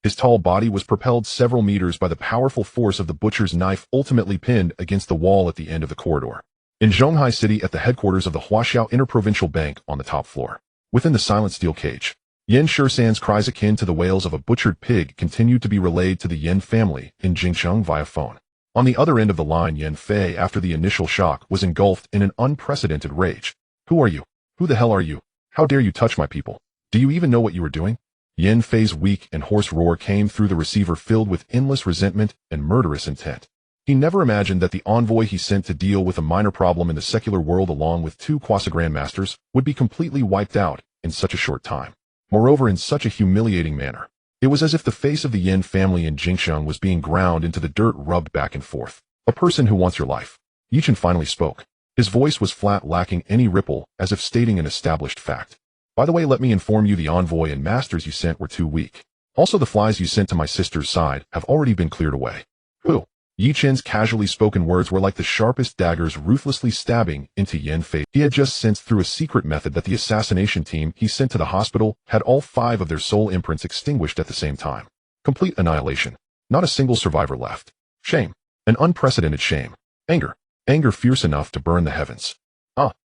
Speaker 1: His tall body was propelled several meters by the powerful force of the butcher's knife, ultimately pinned against the wall at the end of the corridor. In Zhonghai City, at the headquarters of the Huaxiao Interprovincial Bank on the top floor, within the silent steel cage, Yan Shisan's cries akin to the wails of a butchered pig continued to be relayed to the Yan family in Jingcheng via phone. On the other end of the line, Yan Fei, after the initial shock, was engulfed in an unprecedented rage. Who are you? Who the hell are you? How dare you touch my people? Do you even know what you are doing? Yan Fei's weak and hoarse roar came through the receiver, filled with endless resentment and murderous intent. He never imagined that the envoy he sent to deal with a minor problem in the secular world along with 2 quasi-grandmasters would be completely wiped out in such a short time. Moreover, in such a humiliating manner. It was as if the face of the Yan family in Jingcheng was being ground into the dirt, rubbed back and forth. A person who wants your life. Chen finally spoke. His voice was flat, lacking any ripple, as if stating an established fact. By the way, let me inform you, the envoy and masters you sent were too weak. Also, the flies you sent to my sister's side have already been cleared away. Who? Chen's casually spoken words were like the sharpest daggers ruthlessly stabbing into Yan Fei. He had just sensed through a secret method that the assassination team he sent to the hospital had all 5 of their soul imprints extinguished at the same time. Complete annihilation. Not a single survivor left. Shame. An unprecedented shame. Anger. Anger fierce enough to burn the heavens.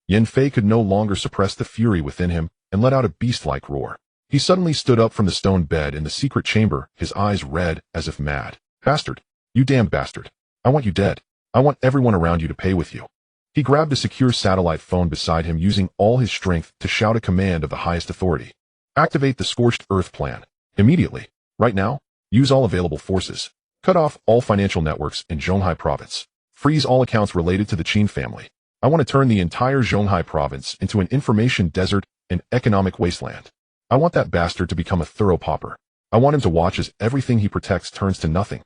Speaker 1: Yan Fei could no longer suppress the fury within him and let out a beast-like roar. He suddenly stood up from the stone bed in the secret chamber, his eyes red as if mad. Bastard. You damned bastard. I want you dead. I want everyone around you to pay with you. He grabbed a secure satellite phone beside him, using all his strength to shout a command of the highest authority. Activate the Scorched Earth Plan. Immediately. Right now. Use all available forces. Cut off all financial networks in Zhonghai Province. Freeze all accounts related to the Chen family. I want to turn the entire Zhonghai Province into an information desert and economic wasteland. I want that bastard to become a thorough pauper. I want him to watch as everything he protects turns to nothing.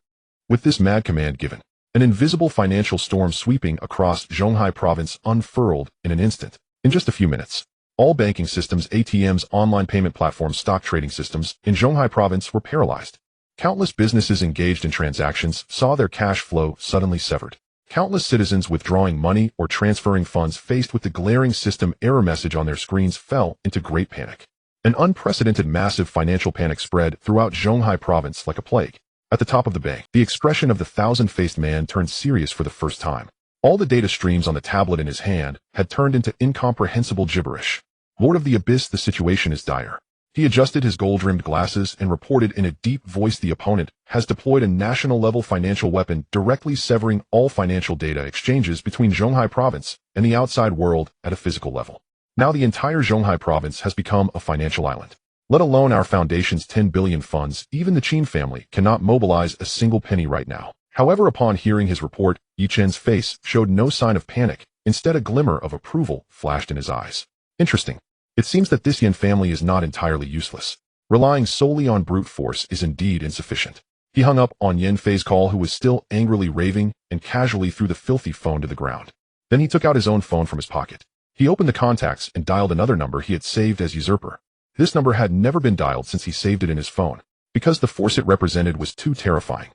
Speaker 1: With this mad command given, an invisible financial storm sweeping across Zhonghai Province unfurled in an instant. In just a few minutes, all banking systems, ATMs, online payment platforms, stock trading systems in Zhonghai Province were paralyzed. Countless businesses engaged in transactions saw their cash flow suddenly severed. Countless citizens withdrawing money or transferring funds, faced with the glaring system error message on their screens, fell into great panic. An unprecedented massive financial panic spread throughout Zhonghai Province like a plague. At the top of the bank, the expression of the thousand-faced man turned serious for the first time. All the data streams on the tablet in his hand had turned into incomprehensible gibberish. Lord of the Abyss, the situation is dire. He adjusted his gold-rimmed glasses and reported in a deep voice, the opponent has deployed a national-level financial weapon, directly severing all financial data exchanges between Zhonghai Province and the outside world at a physical level. Now the entire Zhonghai Province has become a financial island. Let alone our foundation's 10 billion funds, even the Chen family cannot mobilize a single penny right now. However, upon hearing his report, Chen's face showed no sign of panic. Instead, a glimmer of approval flashed in his eyes. Interesting. It seems that this Yan family is not entirely useless. Relying solely on brute force is indeed insufficient. He hung up on Yan Fei's call, who was still angrily raving, and casually threw the filthy phone to the ground. Then he took out his own phone from his pocket. He opened the contacts and dialed another number he had saved as usurper. This number had never been dialed since he saved it in his phone, because the force it represented was too terrifying.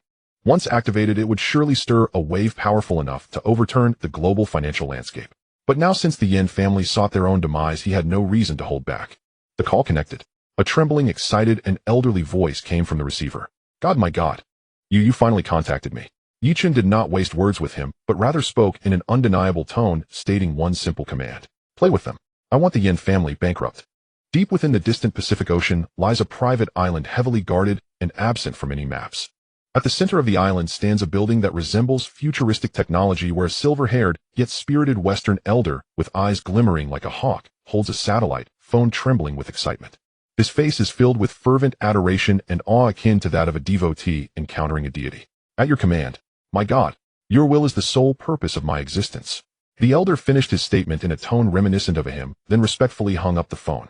Speaker 1: Once activated, it would surely stir a wave powerful enough to overturn the global financial landscape. But now, since the Yan family sought their own demise, he had no reason to hold back. The call connected. A trembling, excited, and elderly voice came from the receiver. God, my God. You finally contacted me. Chen did not waste words with him, but rather spoke in an undeniable tone, stating one simple command. Play with them. I want the Yan family bankrupt. Deep within the distant Pacific Ocean lies a private island, heavily guarded and absent from any maps. At the center of the island stands a building that resembles futuristic technology, where a silver-haired, yet spirited Western elder, with eyes glimmering like a hawk, holds a satellite phone, trembling with excitement. His face is filled with fervent adoration and awe akin to that of a devotee encountering a deity. At your command, my God, your will is the sole purpose of my existence. The elder finished his statement in a tone reminiscent of a hymn, then respectfully hung up the phone.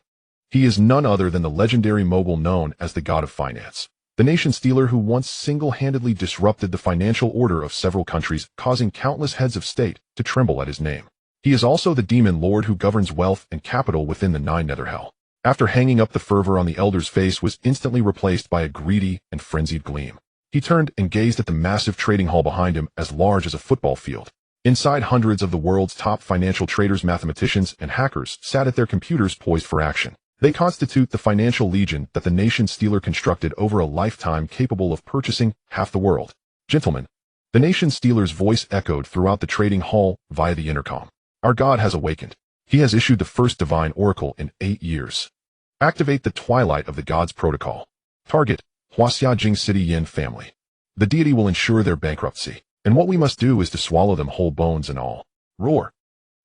Speaker 1: He is none other than the legendary mogul known as the God of Finance, the nation stealer who once single-handedly disrupted the financial order of several countries, causing countless heads of state to tremble at his name. He is also the demon lord who governs wealth and capital within the 9 Nether Hell. After hanging up, the fervor on the elder's face was instantly replaced by a greedy and frenzied gleam. He turned and gazed at the massive trading hall behind him, as large as a football field. Inside, hundreds of the world's top financial traders, mathematicians, and hackers sat at their computers poised for action. They constitute the financial legion that the nation stealer constructed over a lifetime, capable of purchasing half the world. Gentlemen, the nation stealer's voice echoed throughout the trading hall via the intercom. Our God has awakened. He has issued the first divine oracle in 8 years. Activate the Twilight of the Gods protocol. Target, Huaxiajing City Yin family. The deity will ensure their bankruptcy, and what we must do is to swallow them whole, bones and all. Roar.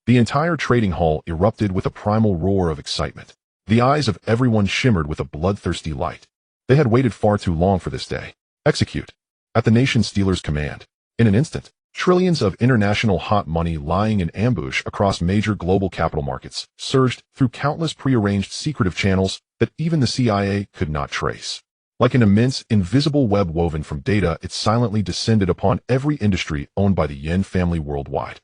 Speaker 1: The entire trading hall erupted with a primal roar of excitement. The eyes of everyone shimmered with a bloodthirsty light. They had waited far too long for this day. Execute. At the nation stealer's command. In an instant, trillions of international hot money lying in ambush across major global capital markets surged through countless prearranged secretive channels that even the CIA could not trace. Like an immense, invisible web woven from data, it silently descended upon every industry owned by the Yin family worldwide.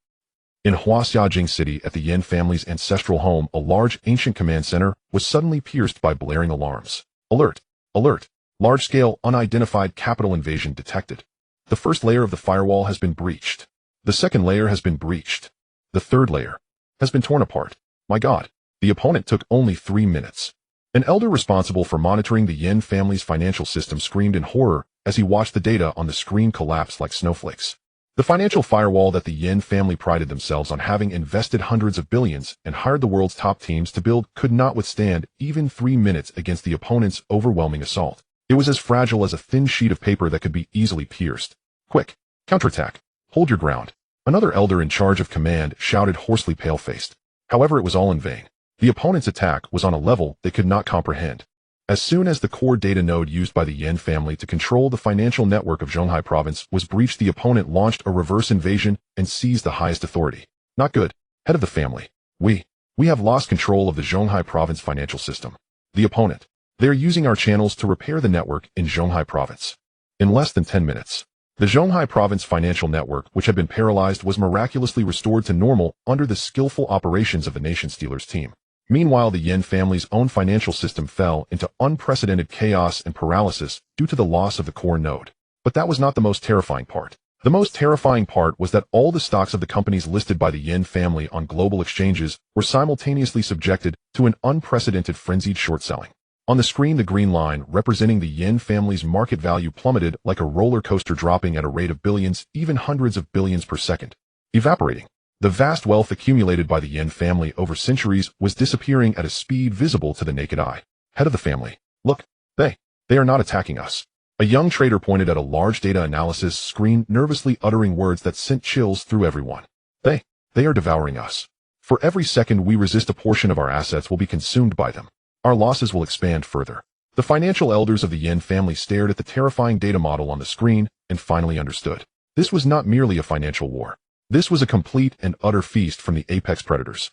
Speaker 1: In Huaxiajing City, at the Yin family's ancestral home, a large ancient command center was suddenly pierced by blaring alarms. Alert! Alert! Large-scale, unidentified capital invasion detected. The first layer of the firewall has been breached. The second layer has been breached. The third layer has been torn apart. My God, the opponent took only 3 minutes. An elder responsible for monitoring the Yin family's financial system screamed in horror as he watched the data on the screen collapse like snowflakes. The financial firewall that the Yin family prided themselves on having invested hundreds of billions and hired the world's top teams to build could not withstand even 3 minutes against the opponent's overwhelming assault. It was as fragile as a thin sheet of paper that could be easily pierced. Quick, counterattack. Hold your ground. Another elder in charge of command shouted hoarsely, pale-faced. However, it was all in vain. The opponent's attack was on a level they could not comprehend. As soon as the core data node used by the Yin family to control the financial network of Zhonghai province was breached, the opponent launched a reverse invasion and seized the highest authority. Not good. Head of the family. We have lost control of the Zhonghai province financial system. The opponent. They are using our channels to repair the network in Zhonghai province. In less than 10 minutes, the Zhonghai province financial network, which had been paralyzed, was miraculously restored to normal under the skillful operations of the nation stealer's team. Meanwhile, the Yin family's own financial system fell into unprecedented chaos and paralysis due to the loss of the core node. But that was not the most terrifying part. The most terrifying part was that all the stocks of the companies listed by the Yin family on global exchanges were simultaneously subjected to an unprecedented frenzied short selling. On the screen, the green line representing the Yin family's market value plummeted like a roller coaster, dropping at a rate of billions, even hundreds of billions per second. Evaporating. The vast wealth accumulated by the Yin family over centuries was disappearing at a speed visible to the naked eye. Head of the family. Look, they are not attacking us. A young trader pointed at a large data analysis screen, nervously uttering words that sent chills through everyone. They are devouring us. For every second we resist, a portion of our assets will be consumed by them. Our losses will expand further. The financial elders of the Yin family stared at the terrifying data model on the screen and finally understood. This was not merely a financial war. This was a complete and utter feast from the apex predators.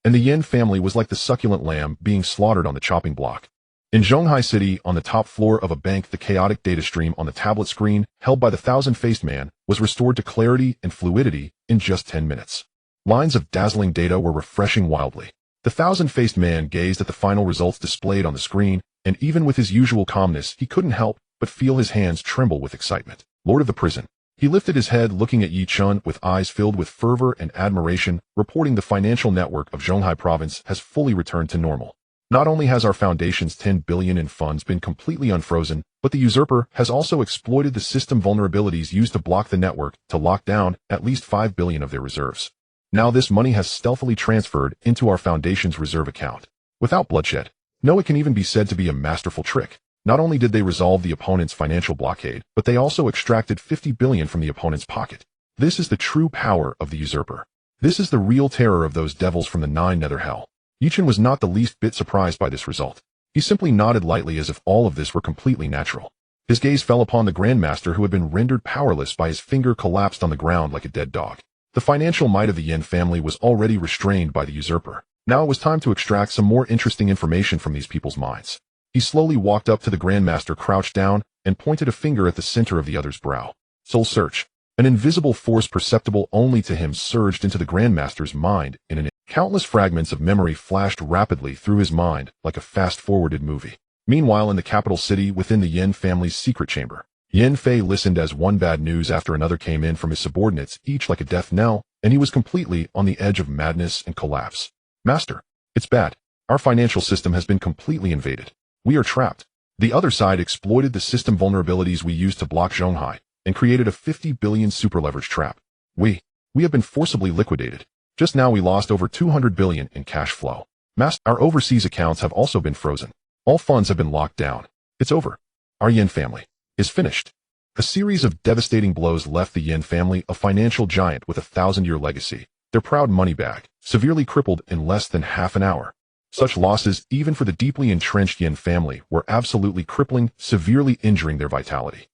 Speaker 1: And the Yin family was like the succulent lamb being slaughtered on the chopping block. In Zhonghai City, on the top floor of a bank, the chaotic data stream on the tablet screen, held by the thousand-faced man, was restored to clarity and fluidity in just 10 minutes. Lines of dazzling data were refreshing wildly. The thousand-faced man gazed at the final results displayed on the screen, and even with his usual calmness, he couldn't help but feel his hands tremble with excitement. Lord of the prison. He lifted his head, looking at Chen with eyes filled with fervor and admiration, reporting the financial network of Zhonghai province has fully returned to normal. Not only has our foundation's 10 billion in funds been completely unfrozen, but the usurper has also exploited the system vulnerabilities used to block the network to lock down at least 5 billion of their reserves. Now this money has stealthily transferred into our foundation's reserve account. Without bloodshed. No, it can even be said to be a masterful trick. Not only did they resolve the opponent's financial blockade, but they also extracted 50 billion from the opponent's pocket. This is the true power of the usurper. This is the real terror of those devils from the 9 Nether Hell. Chen was not the least bit surprised by this result. He simply nodded lightly as if all of this were completely natural. His gaze fell upon the Grandmaster, who had been rendered powerless by his finger collapsed on the ground like a dead dog. The financial might of the Yin family was already restrained by the usurper. Now it was time to extract some more interesting information from these people's minds. He slowly walked up to the Grandmaster, crouched down, and pointed a finger at the center of the other's brow. Soul search. An invisible force perceptible only to him surged into the Grandmaster's mind in an instant. Countless fragments of memory flashed rapidly through his mind like a fast-forwarded movie. Meanwhile, in the capital city within the Yin family's secret chamber, Yin Fei listened as one bad news after another came in from his subordinates, each like a death knell, and he was completely on the edge of madness and collapse. Master, it's bad. Our financial system has been completely invaded. We are trapped. The other side exploited the system vulnerabilities we used to block Zhonghai and created a 50 billion super leverage trap. We have been forcibly liquidated. Just now we lost over 200 billion in cash flow. Master, our overseas accounts have also been frozen. All funds have been locked down. It's over. Our Yin family is finished. A series of devastating blows left the Yin family, a financial giant with a 1,000-year legacy, their proud money bag, severely crippled in less than half an hour. Such losses, even for the deeply entrenched Yin family, were absolutely crippling, severely injuring their vitality.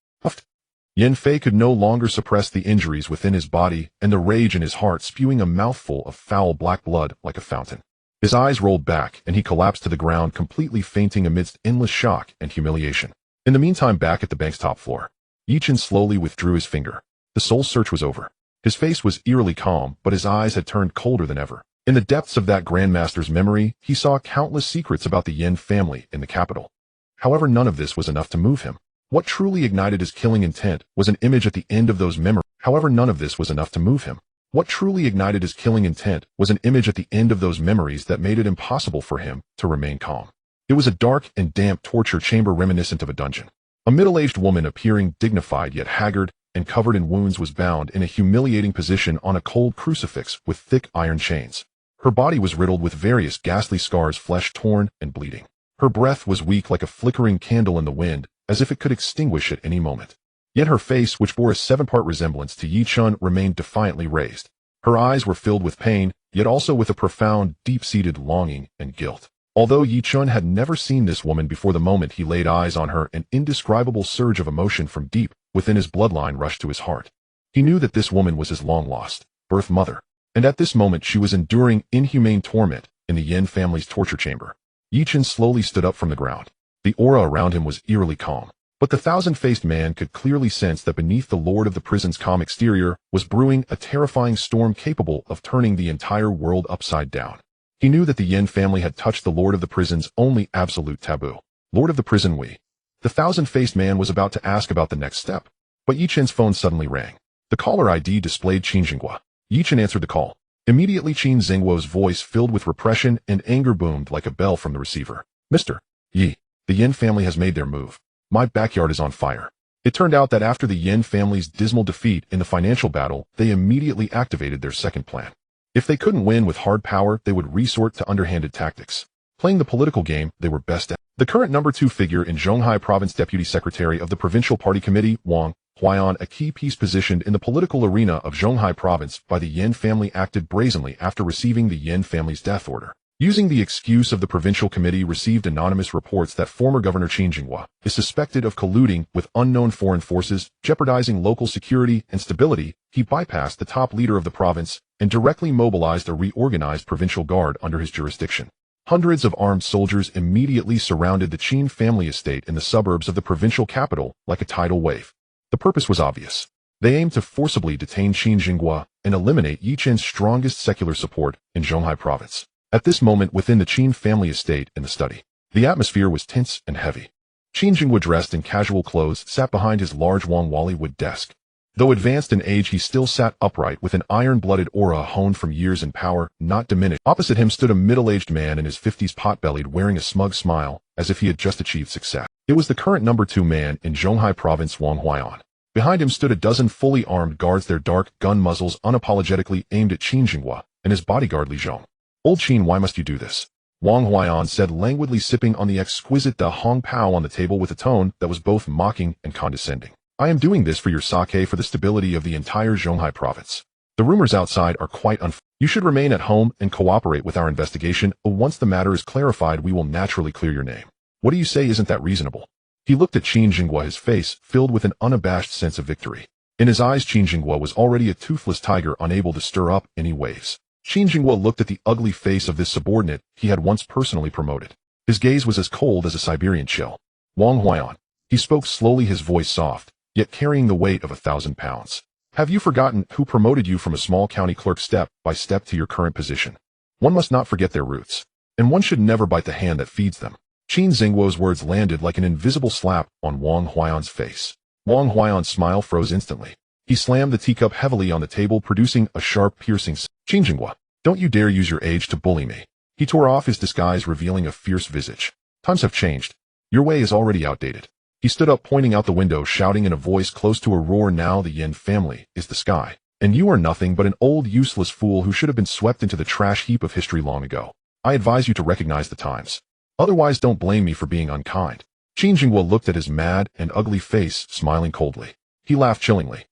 Speaker 1: Yin Fei could no longer suppress the injuries within his body and the rage in his heart, spewing a mouthful of foul black blood like a fountain. His eyes rolled back, and he collapsed to the ground, completely fainting amidst endless shock and humiliation. In the meantime, back at the bank's top floor, Chen slowly withdrew his finger. The soul search was over. His face was eerily calm, but his eyes had turned colder than ever. In the depths of that Grandmaster's memory, he saw countless secrets about the Yin family in the capital. However, none of this was enough to move him. What truly ignited his killing intent was an image at the end of those memories. However, none of this was enough to move him. What truly ignited his killing intent was an image at the end of those memories that made it impossible for him to remain calm. It was a dark and damp torture chamber reminiscent of a dungeon. A middle-aged woman, appearing dignified yet haggard and covered in wounds, was bound in a humiliating position on a cold crucifix with thick iron chains. Her body was riddled with various ghastly scars, flesh torn and bleeding. Her breath was weak like a flickering candle in the wind, as if it could extinguish at any moment. Yet her face, which bore a 7-part resemblance to Chen, remained defiantly raised. Her eyes were filled with pain, yet also with a profound, deep-seated longing and guilt. Although Chen had never seen this woman before the moment he laid eyes on her, an indescribable surge of emotion from deep within his bloodline rushed to his heart. He knew that this woman was his long-lost birth mother, and at this moment she was enduring inhumane torment in the Yin family's torture chamber. Chen slowly stood up from the ground. The aura around him was eerily calm, but the thousand-faced man could clearly sense that beneath the Lord of the Prison's calm exterior was brewing a terrifying storm capable of turning the entire world upside down. He knew that the Yin family had touched the Lord of the Prison's only absolute taboo. Lord of the Prison, The thousand-faced man was about to ask about the next step, but Chen's phone suddenly rang. The caller ID displayed Chen Xinghua. Chen answered the call. Immediately, Chen Xinghua's voice, filled with repression and anger, boomed like a bell from the receiver. Mr. Yi, the Yin family has made their move. My backyard is on fire. It turned out that after the Yin family's dismal defeat in the financial battle, they immediately activated their second plan. If they couldn't win with hard power, they would resort to underhanded tactics. Playing the political game they were best at. The current number 2 figure in Zhonghai Province, Deputy Secretary of the Provincial Party Committee, Wang Huaiyan, a key piece positioned in the political arena of Zhonghai Province by the Yin family, acted brazenly after receiving the Yin family's death order. Using the excuse of the provincial committee received anonymous reports that former Governor Chen Xinghua is suspected of colluding with unknown foreign forces, jeopardizing local security and stability, he bypassed the top leader of the province and directly mobilized a reorganized provincial guard under his jurisdiction. Hundreds of armed soldiers immediately surrounded the Chen family estate in the suburbs of the provincial capital like a tidal wave. The purpose was obvious. They aimed to forcibly detain Chen Xinghua and eliminate Chen's strongest secular support in Zhonghai Province. At this moment, within the Chen family estate in the study, the atmosphere was tense and heavy. Chen Xinghua, dressed in casual clothes, sat behind his large Wang wood desk. Though advanced in age, he still sat upright with an iron-blooded aura honed from years in power, not diminished. Opposite him stood a middle-aged man in his 50s, pot-bellied, wearing a smug smile, as if he had just achieved success. It was the current number 2 man in Zhonghai Province, Wang Huaiyan. Behind him stood a dozen fully armed guards, their dark gun muzzles unapologetically aimed at Chen Xinghua and his bodyguard Li Zhong. Old Chen, why must you do this? Wang Huaiyan said, languidly sipping on the exquisite Da Hong Pao on the table with a tone that was both mocking and condescending. I am doing this for your sake, for the stability of the entire Zhonghai province. The rumors outside are quite You should remain at home and cooperate with our investigation. Once the matter is clarified, we will naturally clear your name. What do you say isn't that reasonable? He looked at Qin Jinghua, his face filled with an unabashed sense of victory. In his eyes, Qin Jinghua was already a toothless tiger unable to stir up any waves. Qin Jinghua looked at the ugly face of this subordinate he had once personally promoted. His gaze was as cold as a Siberian chill. Wang Huaiyan. He spoke slowly, his voice soft, yet carrying the weight of 1,000 pounds. Have you forgotten who promoted you from a small county clerk step by step to your current position? One must not forget their roots, and one should never bite the hand that feeds them. Qin Jinghua's words landed like an invisible slap on Wang Huaiyan's face. Wang Huaiyan's smile froze instantly. He slammed the teacup heavily on the table, producing a sharp, piercing sound. Qin Jinghua, don't you dare use your age to bully me. He tore off his disguise, revealing a fierce visage. Times have changed. Your way is already outdated. He stood up, pointing out the window, shouting in a voice close to a roar, now the Yin family is the sky, and you are nothing but an old useless fool who should have been swept into the trash heap of history long ago. I advise you to recognize the times. Otherwise, don't blame me for being unkind. Qin Jinghua looked at his mad and ugly face, smiling coldly. He laughed chillingly.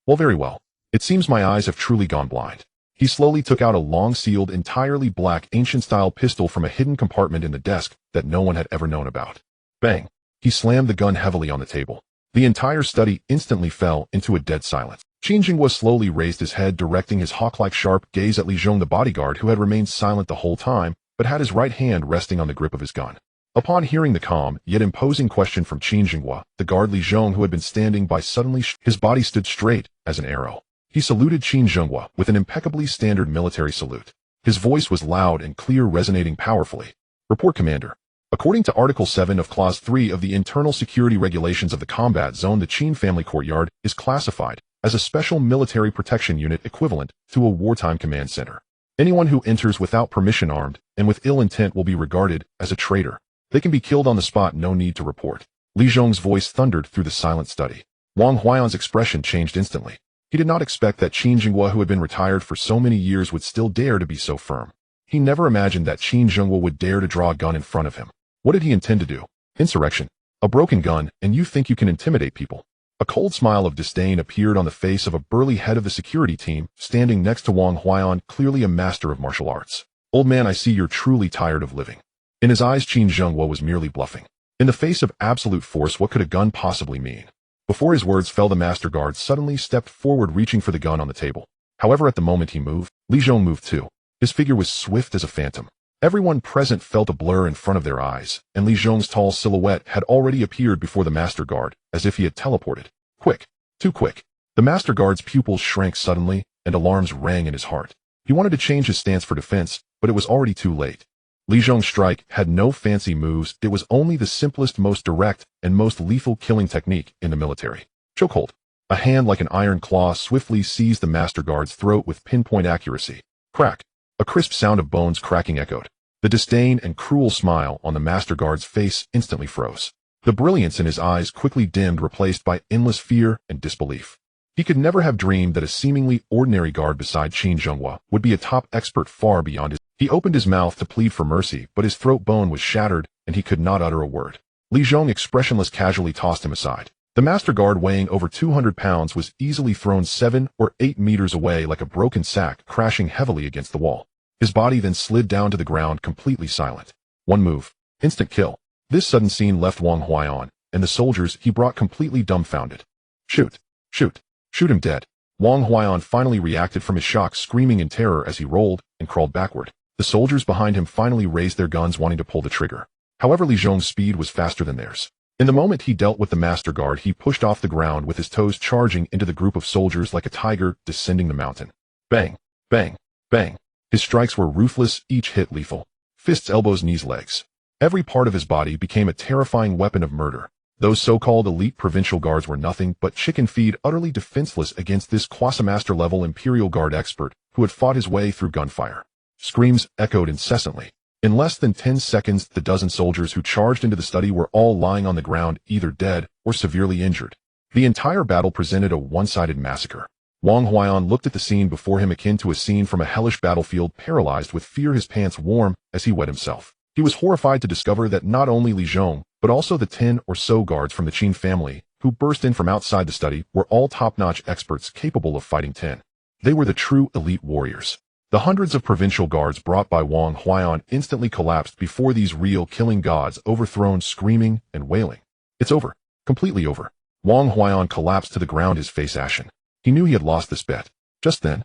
Speaker 1: Well, very well. It seems my eyes have truly gone blind. He slowly took out a long-sealed, entirely black, ancient-style pistol from a hidden compartment in the desk that no one had ever known about. Bang! He slammed the gun heavily on the table. The entire study instantly fell into a dead silence. Qin Jinghua slowly raised his head, directing his hawk-like sharp gaze at Li Zhong, the bodyguard who had remained silent the whole time, but had his right hand resting on the grip of his gun. Upon hearing the calm, yet imposing question from Qin Jinghua, the guard Li Zhong, who had been standing by, suddenly his body stood straight as an arrow. He saluted Qin Jinghua with an impeccably standard military salute. His voice was loud and clear, resonating powerfully. Report, Commander. According to Article 7 of Clause 3 of the Internal Security Regulations of the Combat Zone, the Qin family courtyard is classified as a special military protection unit equivalent to a wartime command center. Anyone who enters without permission, armed and with ill intent, will be regarded as a traitor. They can be killed on the spot, no need to report. Li Zhong's voice thundered through the silent study. Wang Huaiyan's expression changed instantly. He did not expect that Qin Jinghua, who had been retired for so many years, would still dare to be so firm. He never imagined that Qin Jinghua would dare to draw a gun in front of him. What did he intend to do? Insurrection. A broken gun, and you think you can intimidate people? A cold smile of disdain appeared on the face of a burly head of the security team, standing next to Wang Huaiyan, clearly a master of martial arts. Old man, I see you're truly tired of living. In his eyes, Qin Jinghua was merely bluffing. In the face of absolute force, what could a gun possibly mean? Before his words fell, the master guard suddenly stepped forward, reaching for the gun on the table. However, at the moment he moved, Li Zhong moved too. His figure was swift as a phantom. Everyone present felt a blur in front of their eyes, and Li Zhong's tall silhouette had already appeared before the master guard, as if he had teleported. Quick. Too quick. The master guard's pupils shrank suddenly, and alarms rang in his heart. He wanted to change his stance for defense, but it was already too late. Li Zhong's strike had no fancy moves, it was only the simplest, most direct, and most lethal killing technique in the military. Chokehold. A hand like an iron claw swiftly seized the master guard's throat with pinpoint accuracy. Crack. A crisp sound of bones cracking echoed. The disdain and cruel smile on the master guard's face instantly froze. The brilliance in his eyes quickly dimmed, replaced by endless fear and disbelief. He could never have dreamed that a seemingly ordinary guard beside Qin Jinghua would be a top expert far beyond his. He opened his mouth to plead for mercy, but his throat bone was shattered, and he could not utter a word. Li Zhong, expressionless, casually tossed him aside. The master guard, weighing over 200 pounds, was easily thrown 7 or 8 meters away like a broken sack, crashing heavily against the wall. His body then slid down to the ground, completely silent. One move. Instant kill. This sudden scene left Wang Huaiyan and the soldiers he brought completely dumbfounded. Shoot. Shoot. Shoot him dead. Wang Huaiyan finally reacted from his shock, screaming in terror as he rolled and crawled backward. The soldiers behind him finally raised their guns, wanting to pull the trigger. However, Li Zhong's speed was faster than theirs. In the moment he dealt with the master guard, he pushed off the ground with his toes charging into the group of soldiers like a tiger descending the mountain. Bang. Bang. Bang. His strikes were ruthless, each hit lethal. Fists, elbows, knees, legs. Every part of his body became a terrifying weapon of murder. Those so-called elite provincial guards were nothing but chicken feed, utterly defenseless against this quasi-master-level Imperial Guard expert who had fought his way through gunfire. Screams echoed incessantly. In less than 10 seconds, the dozen soldiers who charged into the study were all lying on the ground, either dead or severely injured. The entire battle presented a one-sided massacre. Wang Huaiyan looked at the scene before him, akin to a scene from a hellish battlefield, paralyzed with fear, his pants warm as he wet himself. He was horrified to discover that not only Li Zhong, but also the 10 or so guards from the Qin family who burst in from outside the study were all top-notch experts capable of fighting 10. They were the true elite warriors. The hundreds of provincial guards brought by Wang Huaiyan instantly collapsed before these real killing gods, overthrown, screaming and wailing. It's over. Completely over. Wang Huaiyan collapsed to the ground, his face ashen. He knew he had lost this bet. Just then,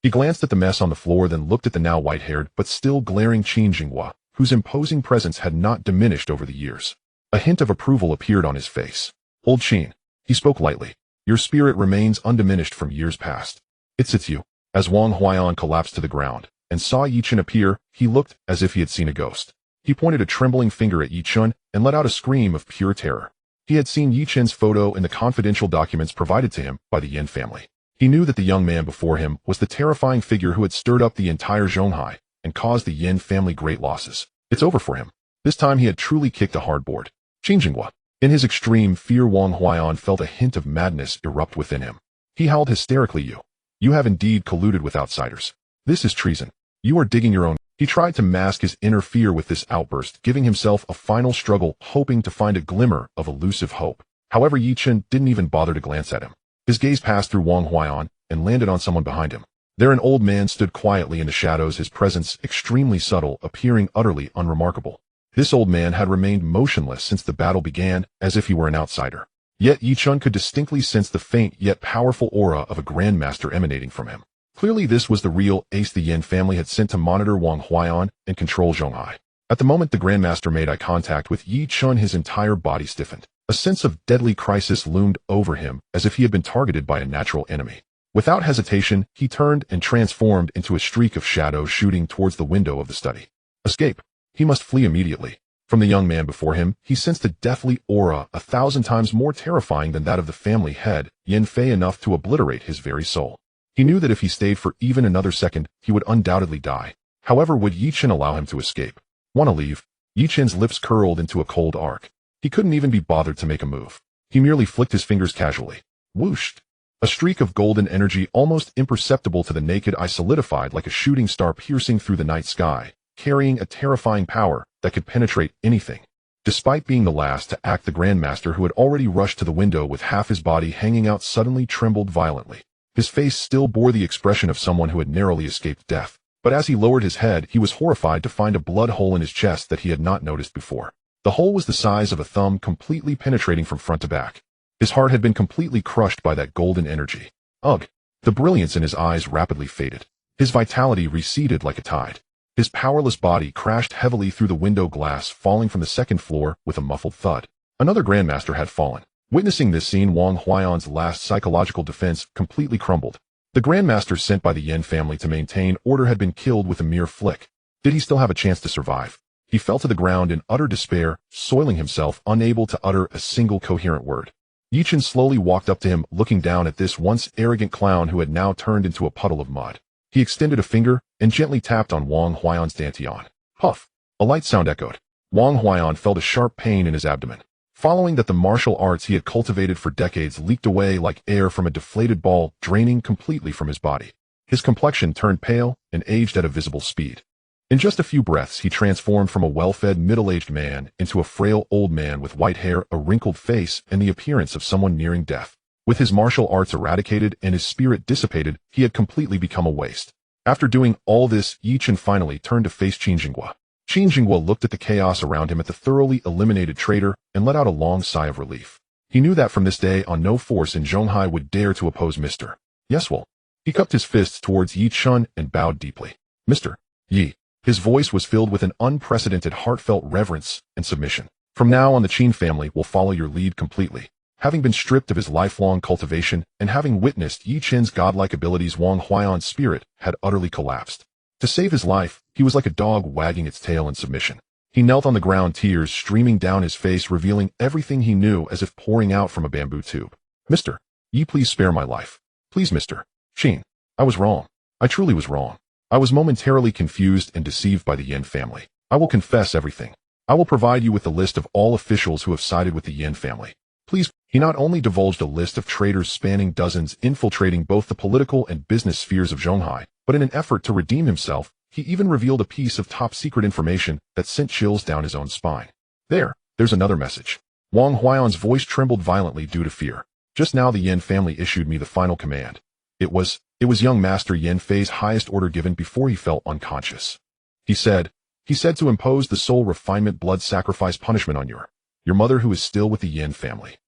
Speaker 1: he glanced at the mess on the floor, then looked at the now white-haired but still glaring Qin Jinghua, whose imposing presence had not diminished over the years. A hint of approval appeared on his face. Old Qin, he spoke lightly, your spirit remains undiminished from years past. It's you. As Wang Huaiyan collapsed to the ground and saw Yi Chen appear, he looked as if he had seen a ghost. He pointed a trembling finger at Yi Chen and let out a scream of pure terror. He had seen Yi Chen's photo in the confidential documents provided to him by the Yin family. He knew that the young man before him was the terrifying figure who had stirred up the entire Zhonghai and caused the Yin family great losses. It's over for him. This time he had truly kicked a hard board. Qin Jinghua. In his extreme fear, Wang Huaiyan felt a hint of madness erupt within him. He howled hysterically, You have indeed colluded with outsiders. This is treason. You are digging your own. He tried to mask his inner fear with this outburst, giving himself a final struggle, hoping to find a glimmer of elusive hope. However, Yi Chen didn't even bother to glance at him. His gaze passed through Wang Huaiyan and landed on someone behind him. There an old man stood quietly in the shadows, his presence extremely subtle, appearing utterly unremarkable. This old man had remained motionless since the battle began, as if he were an outsider. Yet Yi Chen could distinctly sense the faint yet powerful aura of a grandmaster emanating from him. Clearly this was the real ace the Yin family had sent to monitor Wang Huaiyan and control Zhonghai. At the moment the grandmaster made eye contact with Yi Chen, his entire body stiffened. A sense of deadly crisis loomed over him, as if he had been targeted by a natural enemy. Without hesitation, he turned and transformed into a streak of shadow shooting towards the window of the study. Escape. He must flee immediately. From the young man before him, he sensed a deathly aura 1,000 times more terrifying than that of the family head, Yin Fei, enough to obliterate his very soul. He knew that if he stayed for even another second, he would undoubtedly die. However, would Yi Chen allow him to escape? Want to leave? Yi Chen's lips curled into a cold arc. He couldn't even be bothered to make a move. He merely flicked his fingers casually. Whooshed. A streak of golden energy, almost imperceptible to the naked eye, solidified like a shooting star piercing through the night sky, carrying a terrifying power that could penetrate anything. Despite being the last to act, the Grandmaster, who had already rushed to the window with half his body hanging out, suddenly trembled violently. His face still bore the expression of someone who had narrowly escaped death, but as he lowered his head, he was horrified to find a blood hole in his chest that he had not noticed before. The hole was the size of a thumb, completely penetrating from front to back. His heart had been completely crushed by that golden energy. Ugh! The brilliance in his eyes rapidly faded. His vitality receded like a tide. His powerless body crashed heavily through the window glass, falling from the second floor with a muffled thud. Another Grandmaster had fallen. Witnessing this scene, Wang Huaiyan's last psychological defense completely crumbled. The Grandmaster sent by the Yin family to maintain order had been killed with a mere flick. Did he still have a chance to survive? He fell to the ground in utter despair, soiling himself, unable to utter a single coherent word. Yi Chen slowly walked up to him, looking down at this once arrogant clown who had now turned into a puddle of mud. He extended a finger and gently tapped on Wang Huaiyan's dantian. Puff! A light sound echoed. Wang Huaiyan felt a sharp pain in his abdomen. Following that, the martial arts he had cultivated for decades leaked away like air from a deflated ball, draining completely from his body. His complexion turned pale and aged at a visible speed. In just a few breaths, he transformed from a well-fed, middle-aged man into a frail old man with white hair, a wrinkled face, and the appearance of someone nearing death. With his martial arts eradicated and his spirit dissipated, he had completely become a waste. After doing all this, Yi Chen finally turned to face Qin Jinghua. Qin Jinghua looked at the chaos around him, at the thoroughly eliminated traitor, and let out a long sigh of relief. He knew that from this day on, no force in Zhonghai would dare to oppose Mr. Yeswell. He cupped his fists towards Yi Chen and bowed deeply. Mr. Yi. His voice was filled with an unprecedented, heartfelt reverence and submission. From now on, the Qin family will follow your lead completely. Having been stripped of his lifelong cultivation and having witnessed Yi Chen's godlike abilities, Wang Huaiyan's spirit had utterly collapsed. To save his life, he was like a dog wagging its tail in submission. He knelt on the ground, tears streaming down his face, revealing everything he knew as if pouring out from a bamboo tube. Mr. Yi, please spare my life. Please, Mr. Qin. I was wrong. I truly was wrong. I was momentarily confused and deceived by the Yin family. I will confess everything. I will provide you with a list of all officials who have sided with the Yin family. Please. He not only divulged a list of traitors spanning dozens, infiltrating both the political and business spheres of Zhonghai, but in an effort to redeem himself, he even revealed a piece of top-secret information that sent chills down his own spine. There's another message. Wang Huayan's voice trembled violently due to fear. Just now the Yin family issued me the final command. It was young Master Yin Fei's highest order given before he fell unconscious. He said to impose the soul refinement blood sacrifice punishment on your mother who is still with the Yin family.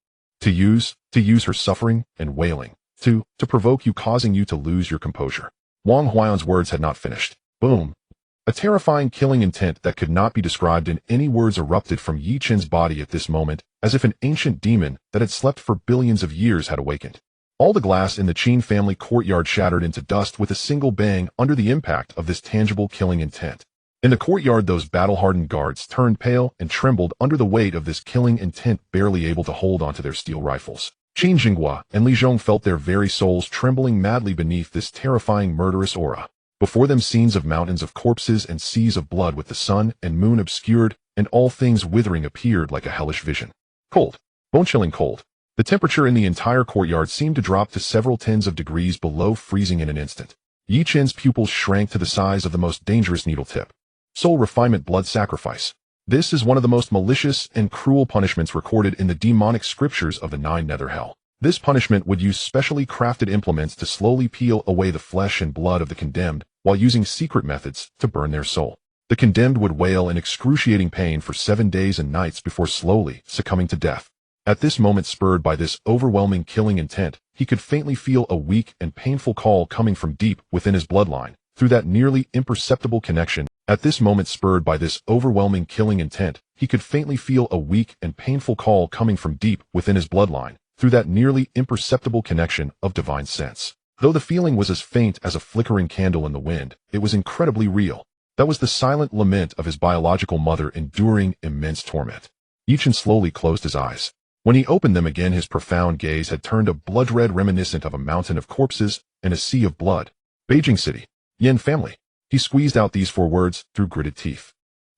Speaker 1: To use her suffering and wailing, to provoke you, causing you to lose your composure. Wang Huayan's words had not finished. Boom. A terrifying killing intent that could not be described in any words erupted from Yi Chen's body at this moment, as if an ancient demon that had slept for billions of years had awakened. All the glass in the Chen family courtyard shattered into dust with a single bang under the impact of this tangible killing intent. In the courtyard, those battle-hardened guards turned pale and trembled under the weight of this killing intent, barely able to hold onto their steel rifles. Qin Jinghua and Li Zhong felt their very souls trembling madly beneath this terrifying murderous aura. Before them scenes of mountains of corpses and seas of blood with the sun and moon obscured, and all things withering appeared like a hellish vision. Cold. Bone-chilling cold. The temperature in the entire courtyard seemed to drop to several tens of degrees below freezing in an instant. Yi Chen's pupils shrank to the size of the most dangerous needle tip. Soul refinement blood sacrifice. This is one of the most malicious and cruel punishments recorded in the demonic scriptures of the 9 Nether Hell. This punishment would use specially crafted implements to slowly peel away the flesh and blood of the condemned, while using secret methods to burn their soul. The condemned would wail in excruciating pain for 7 days and nights before slowly succumbing to death. At this moment, spurred by this overwhelming killing intent, he could faintly feel a weak and painful call coming from deep within his bloodline. Through that nearly imperceptible connection, at this moment spurred by this overwhelming killing intent, he could faintly feel a weak and painful call coming from deep within his bloodline. Through that nearly imperceptible connection of divine sense. Though the feeling was as faint as a flickering candle in the wind, it was incredibly real. That was the silent lament of his biological mother enduring immense torment. Yi Chen slowly closed his eyes. When he opened them again, his profound gaze had turned a blood red reminiscent of a mountain of corpses and a sea of blood. Beijing City. Yin family. He squeezed out these 4 words through gritted teeth.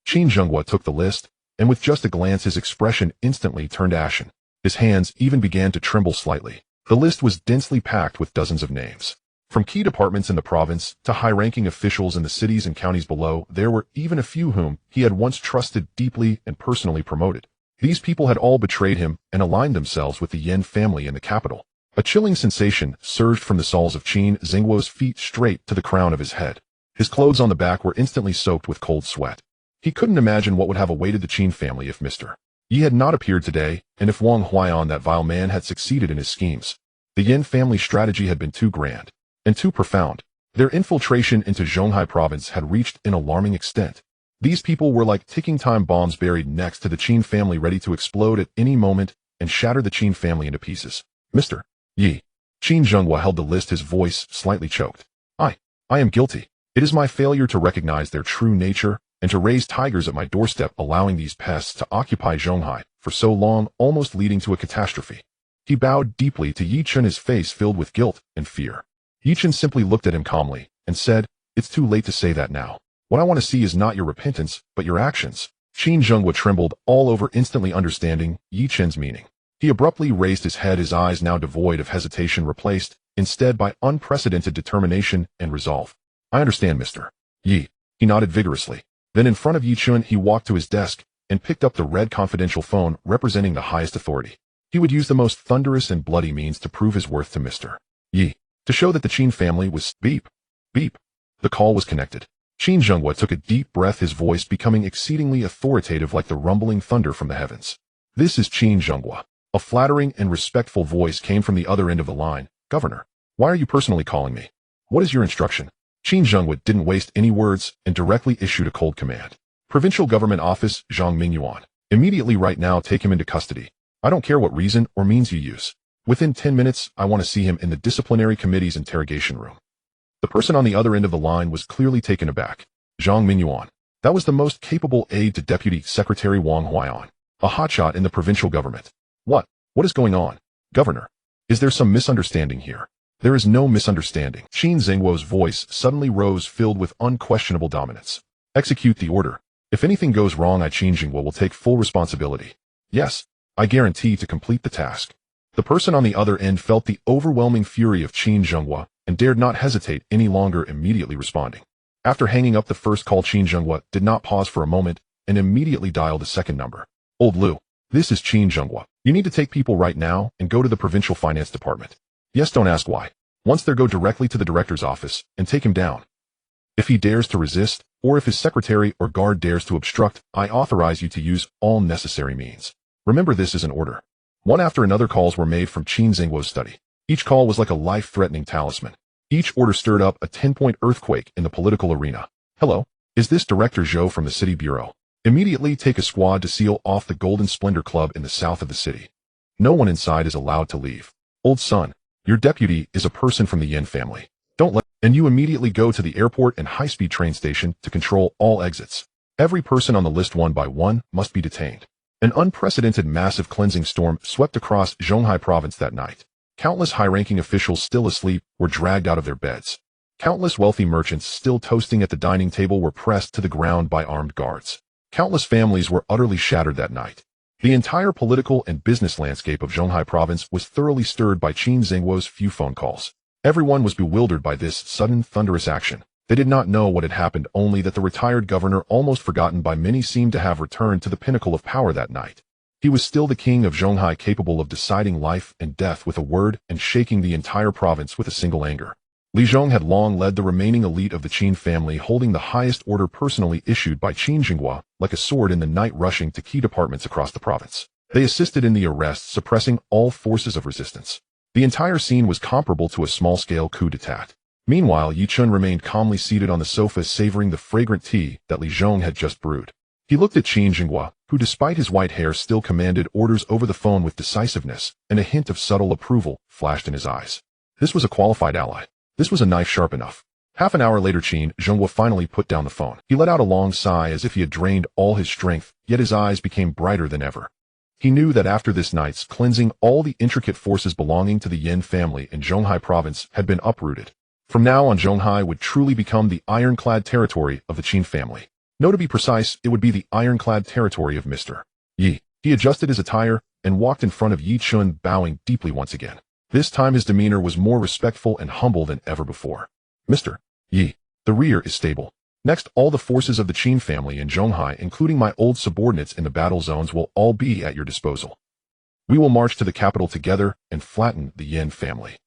Speaker 1: Qin Jinghua took the list, and with just a glance his expression instantly turned ashen. His hands even began to tremble slightly. The list was densely packed with dozens of names. From key departments in the province to high-ranking officials in the cities and counties below, there were even a few whom he had once trusted deeply and personally promoted. These people had all betrayed him and aligned themselves with the Yin family in the capital. A chilling sensation surged from the soles of Qin Zingguo's feet straight to the crown of his head. His clothes on the back were instantly soaked with cold sweat. He couldn't imagine what would have awaited the Qin family if Mr. Yi had not appeared today, and if Wang Huayan, that vile man, had succeeded in his schemes. The Yin family strategy had been too grand and too profound. Their infiltration into Zhonghai province had reached an alarming extent. These people were like ticking time bombs buried next to the Qin family, ready to explode at any moment and shatter the Qin family into pieces. Mr. Yi. Qin Jinghua held the list, his voice slightly choked. I am guilty. It is my failure to recognize their true nature and to raise tigers at my doorstep, allowing these pests to occupy Zhonghai for so long, almost leading to a catastrophe. He bowed deeply to Yi Chen, his face filled with guilt and fear. Yi Chen simply looked at him calmly and said, "It's too late to say that now. What I want to see is not your repentance, but your actions." Qin Jinghua trembled all over, instantly understanding Yi Chen's meaning. He abruptly raised his head, his eyes now devoid of hesitation, replaced instead by unprecedented determination and resolve. "I understand, Mr. Yi." He nodded vigorously. Then in front of Yi Chen, he walked to his desk and picked up the red confidential phone representing the highest authority. He would use the most thunderous and bloody means to prove his worth to Mr. Yi, to show that the Qin family was beep, beep. The call was connected. Qin Jinghua took a deep breath, his voice becoming exceedingly authoritative like the rumbling thunder from the heavens. "This is Qin Jinghua." A flattering and respectful voice came from the other end of the line. "Governor, why are you personally calling me? What is your instruction?" Qin Jinghua didn't waste any words and directly issued a cold command. "Provincial Government Office, Zhang Mingyuan. Immediately, right now, take him into custody. I don't care what reason or means you use. Within 10 minutes, I want to see him in the disciplinary committee's interrogation room." The person on the other end of the line was clearly taken aback. Zhang Mingyuan. That was the most capable aide to Deputy Secretary Wang Huayan, a hotshot in the provincial government. What is going on, Governor? Is there some misunderstanding here?" "There is no misunderstanding." Qin Zingguo's voice suddenly rose, filled with unquestionable dominance. "Execute the order. If anything goes wrong, Qin Jinghua will take full responsibility. Yes, I guarantee to complete the task." The person on the other end felt the overwhelming fury of Qin Jinghua and dared not hesitate any longer, immediately responding. After hanging up the first call, Qin Jinghua did not pause for a moment and immediately dialed the second number. "Old Lu, This is Chen Zhenghua. You need to take people right now and go to the provincial finance department. Yes, don't ask why. Once there, go directly to the director's office and take him down. If he dares to resist, or if his secretary or guard dares to obstruct, I authorize you to use all necessary means. Remember, this is an order. One after another calls were made from Chen Zhenghua's study. Each call was like a life-threatening talisman. Each order stirred up a 10-point earthquake in the political arena. Hello? Is this Director Zhou from the City Bureau? Immediately take a squad to seal off the Golden Splendor Club in the south of the city. No one inside is allowed to leave. Old son, your deputy is a person from the Yin family. Don't let... And you immediately go to the airport and high-speed train station to control all exits. Every person on the list one by one must be detained. An unprecedented massive cleansing storm swept across Zhonghai province that night. Countless high-ranking officials still asleep were dragged out of their beds. Countless wealthy merchants still toasting at the dining table were pressed to the ground by armed guards. Countless families were utterly shattered that night. The entire political and business landscape of Zhonghai province was thoroughly stirred by Chen Zhenghua's few phone calls. Everyone was bewildered by this sudden thunderous action. They did not know what had happened, only that the retired governor, almost forgotten by many, seemed to have returned to the pinnacle of power that night. He was still the king of Zhonghai, capable of deciding life and death with a word and shaking the entire province with a single anger. Li Zhong had long led the remaining elite of the Qin family, holding the highest order personally issued by Chen Zhenghua, like a sword in the night, rushing to key departments across the province. They assisted in the arrests, suppressing all forces of resistance. The entire scene was comparable to a small-scale coup d'etat. Meanwhile, Yi Chun remained calmly seated on the sofa, savoring the fragrant tea that Li Zhong had just brewed. He looked at Chen Zhenghua, who despite his white hair still commanded orders over the phone with decisiveness, and a hint of subtle approval flashed in his eyes. This was a qualified ally. This was a knife sharp enough. Half an hour later, Chen Zhenghua finally put down the phone. He let out a long sigh as if he had drained all his strength, yet his eyes became brighter than ever. He knew that after this night's cleansing, all the intricate forces belonging to the Yin family in Zhonghai province had been uprooted. From now on, Zhonghai would truly become the ironclad territory of the Qin family. No, to be precise, it would be the ironclad territory of Mr. Yi. He adjusted his attire and walked in front of Yi Chun, bowing deeply once again. This time his demeanor was more respectful and humble than ever before. Mr. Yi, the rear is stable. Next, all the forces of the Qin family in Zhonghai, including my old subordinates in the battle zones, will all be at your disposal. We will march to the capital together and flatten the Yin family.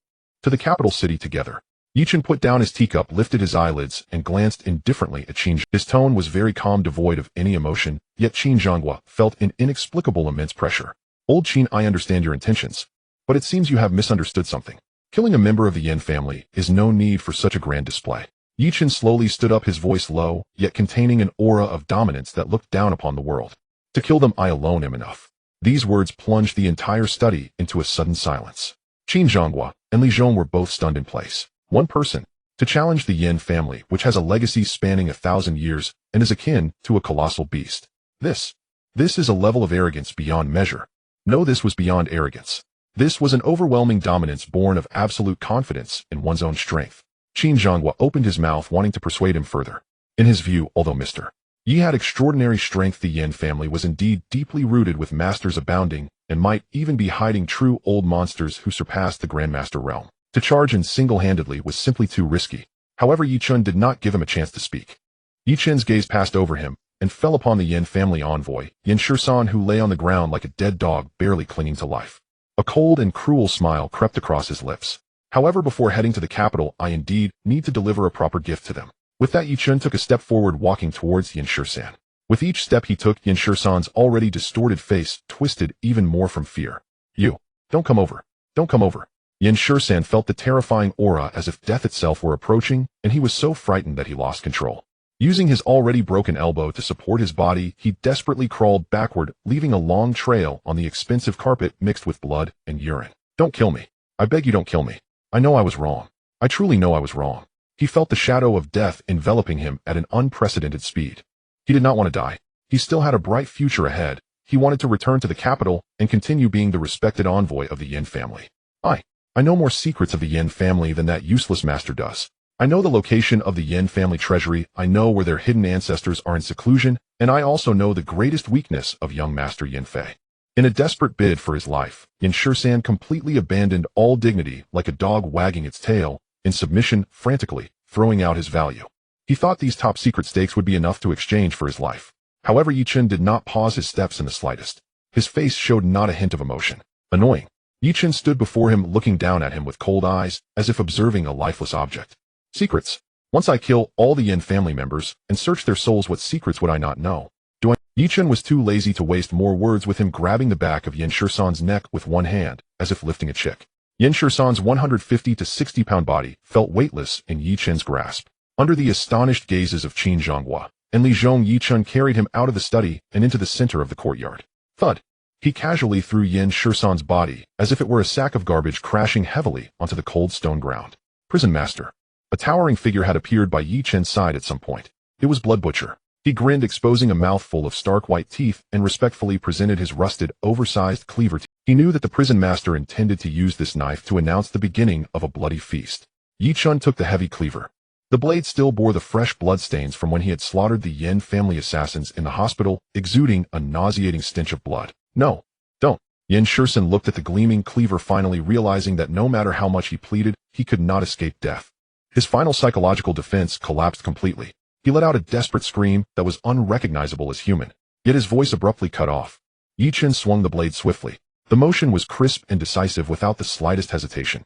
Speaker 1: To the capital city together. Yi Chun put down his teacup, lifted his eyelids, and glanced indifferently at Chen. His tone was very calm, devoid of any emotion, yet Chen Zhenghua felt an inexplicable immense pressure. Old Chen, I understand your intentions, but it seems you have misunderstood something. Killing a member of the Yin family is no need for such a grand display. Yi Chun slowly stood up, his voice low, yet containing an aura of dominance that looked down upon the world. To kill them, I alone am enough. These words plunged the entire study into a sudden silence. Chen Zhenghua and Li Zhong were both stunned in place. One person, to challenge the Yin family, which has a legacy spanning 1,000 years and is akin to a colossal beast. This is a level of arrogance beyond measure. No, this was beyond arrogance. This was an overwhelming dominance born of absolute confidence in one's own strength. Chen Zhenghua opened his mouth, wanting to persuade him further. In his view, although Mr. Yi had extraordinary strength, the Yin family was indeed deeply rooted, with masters abounding, and might even be hiding true old monsters who surpassed the Grandmaster realm. To charge in single-handedly was simply too risky. However, Yi Chun did not give him a chance to speak. Yi Chun's gaze passed over him and fell upon the Yin family envoy, Yin Shisan, who lay on the ground like a dead dog, barely clinging to life. A cold and cruel smile crept across his lips. However, before heading to the capital, I indeed need to deliver a proper gift to them. With that, Yi Chun took a step forward, walking towards Yin Shisan. With each step he took, Yin Shisan's already distorted face twisted even more from fear. You, don't come over. Don't come over. Yin Shisan felt the terrifying aura as if death itself were approaching, and he was so frightened that he lost control. Using his already broken elbow to support his body, he desperately crawled backward, leaving a long trail on the expensive carpet mixed with blood and urine. Don't kill me. I beg you, don't kill me. I know I was wrong. I truly know I was wrong. He felt the shadow of death enveloping him at an unprecedented speed. He did not want to die. He still had a bright future ahead. He wanted to return to the capital and continue being the respected envoy of the Yin family. I know more secrets of the Yin family than that useless master does. I know the location of the Yin family treasury, I know where their hidden ancestors are in seclusion, and I also know the greatest weakness of young Master Yin Fei. In a desperate bid for his life, Yin Shisan completely abandoned all dignity, like a dog wagging its tail, in submission, frantically throwing out his value. He thought these top-secret stakes would be enough to exchange for his life. However, Yi Chun did not pause his steps in the slightest. His face showed not a hint of emotion. Annoying. Chen stood before him looking down at him with cold eyes, as if observing a lifeless object. Secrets. Once I kill all the Yin family members and search their souls, what secrets would I not know? Chen was too lazy to waste more words with him grabbing the back of Yin Shisan's neck with one hand, as if lifting a chick. Yin Shisan's 150 to 60-pound body felt weightless in Chen's grasp. Under the astonished gazes of Qin Zhonghua and Li Zhong, Chen carried him out of the study and into the center of the courtyard. Thud. He casually threw Yin Shisan's body, as if it were a sack of garbage, crashing heavily onto the cold stone ground. Prison Master. A towering figure had appeared by Chen's side at some point. It was Blood Butcher. He grinned, exposing a mouthful of stark white teeth, and respectfully presented his rusted, oversized cleaver. He knew that the prison master intended to use this knife to announce the beginning of a bloody feast. Chen took the heavy cleaver. The blade still bore the fresh bloodstains from when he had slaughtered the Yin family assassins in the hospital, exuding a nauseating stench of blood. No, don't. Yin Shisan looked at the gleaming cleaver, finally realizing that no matter how much he pleaded, he could not escape death. His final psychological defense collapsed completely. He let out a desperate scream that was unrecognizable as human, yet his voice abruptly cut off. Chen swung the blade swiftly. The motion was crisp and decisive without the slightest hesitation.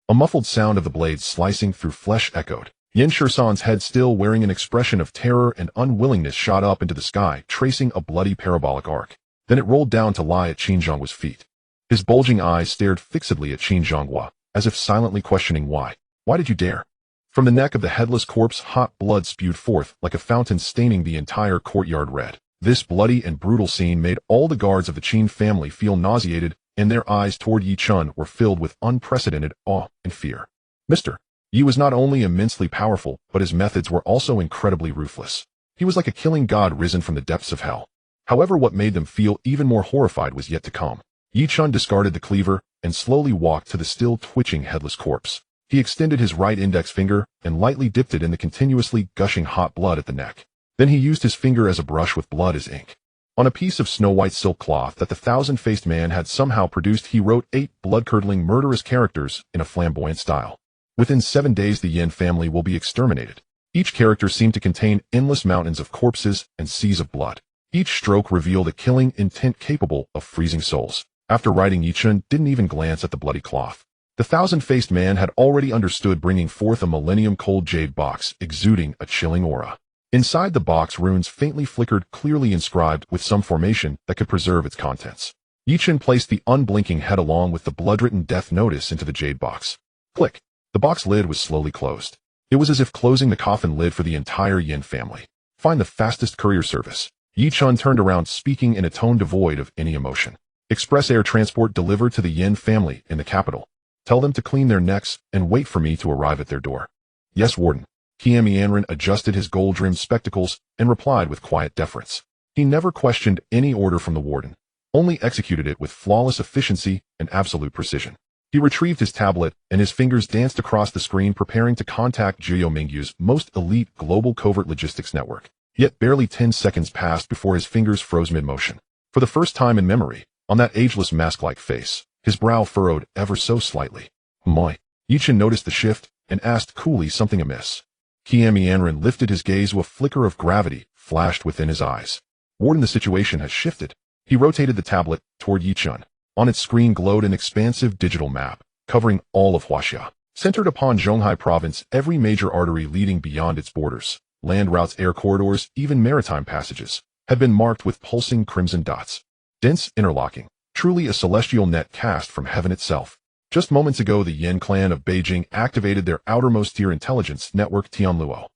Speaker 1: A muffled sound of the blade slicing through flesh echoed. Yin Shisan's head, still wearing an expression of terror and unwillingness, shot up into the sky, tracing a bloody parabolic arc. Then it rolled down to lie at Qin Zhonghua's feet. His bulging eyes stared fixedly at Qin Zhonghua, as if silently questioning why. Why did you dare? From the neck of the headless corpse, hot blood spewed forth like a fountain, staining the entire courtyard red. This bloody and brutal scene made all the guards of the Qin family feel nauseated, and their eyes toward Chen were filled with unprecedented awe and fear. Mr. Yi was not only immensely powerful, but his methods were also incredibly ruthless. He was like a killing god risen from the depths of hell. However, what made them feel even more horrified was yet to come. Chen discarded the cleaver and slowly walked to the still twitching headless corpse. He extended his right index finger and lightly dipped it in the continuously gushing hot blood at the neck. Then he used his finger as a brush with blood as ink. On a piece of snow-white silk cloth that the thousand-faced man had somehow produced, he wrote 8 blood-curdling murderous characters in a flamboyant style. Within 7 days, the Yin family will be exterminated. Each character seemed to contain endless mountains of corpses and seas of blood. Each stroke revealed a killing intent capable of freezing souls. After writing, Chen didn't even glance at the bloody cloth. The thousand-faced man had already understood, bringing forth a millennium-cold jade box, exuding a chilling aura. Inside the box, runes faintly flickered, clearly inscribed with some formation that could preserve its contents. Chen placed the unblinking head along with the blood-written death notice into the jade box. Click. The box lid was slowly closed. It was as if closing the coffin lid for the entire Yin family. Find the fastest courier service. Chen turned around, speaking in a tone devoid of any emotion. Express air transport delivered to the Yin family in the capital. Tell them to clean their necks and wait for me to arrive at their door. Yes, Warden. Mianren adjusted his gold-rimmed spectacles and replied with quiet deference. He never questioned any order from the Warden, only executed it with flawless efficiency and absolute precision. He retrieved his tablet, and his fingers danced across the screen, preparing to contact Jiao Mingyu's most elite global covert logistics network. Yet barely 10 seconds passed before his fingers froze mid-motion. For the first time in memory, on that ageless mask-like face, his brow furrowed ever so slightly. Moi. Chen noticed the shift and asked coolly, something amiss. Mianren lifted his gaze. A flicker of gravity flashed within his eyes. Warden, the situation has shifted. He rotated the tablet toward Chen. On its screen glowed an expansive digital map, covering all of Huaxia. Centered upon Zhonghai province, every major artery leading beyond its borders, land routes, air corridors, even maritime passages, had been marked with pulsing crimson dots. Dense, interlocking, truly a celestial net cast from heaven itself. Just moments ago, the Yin clan of Beijing activated their outermost tier intelligence network, Tianluo.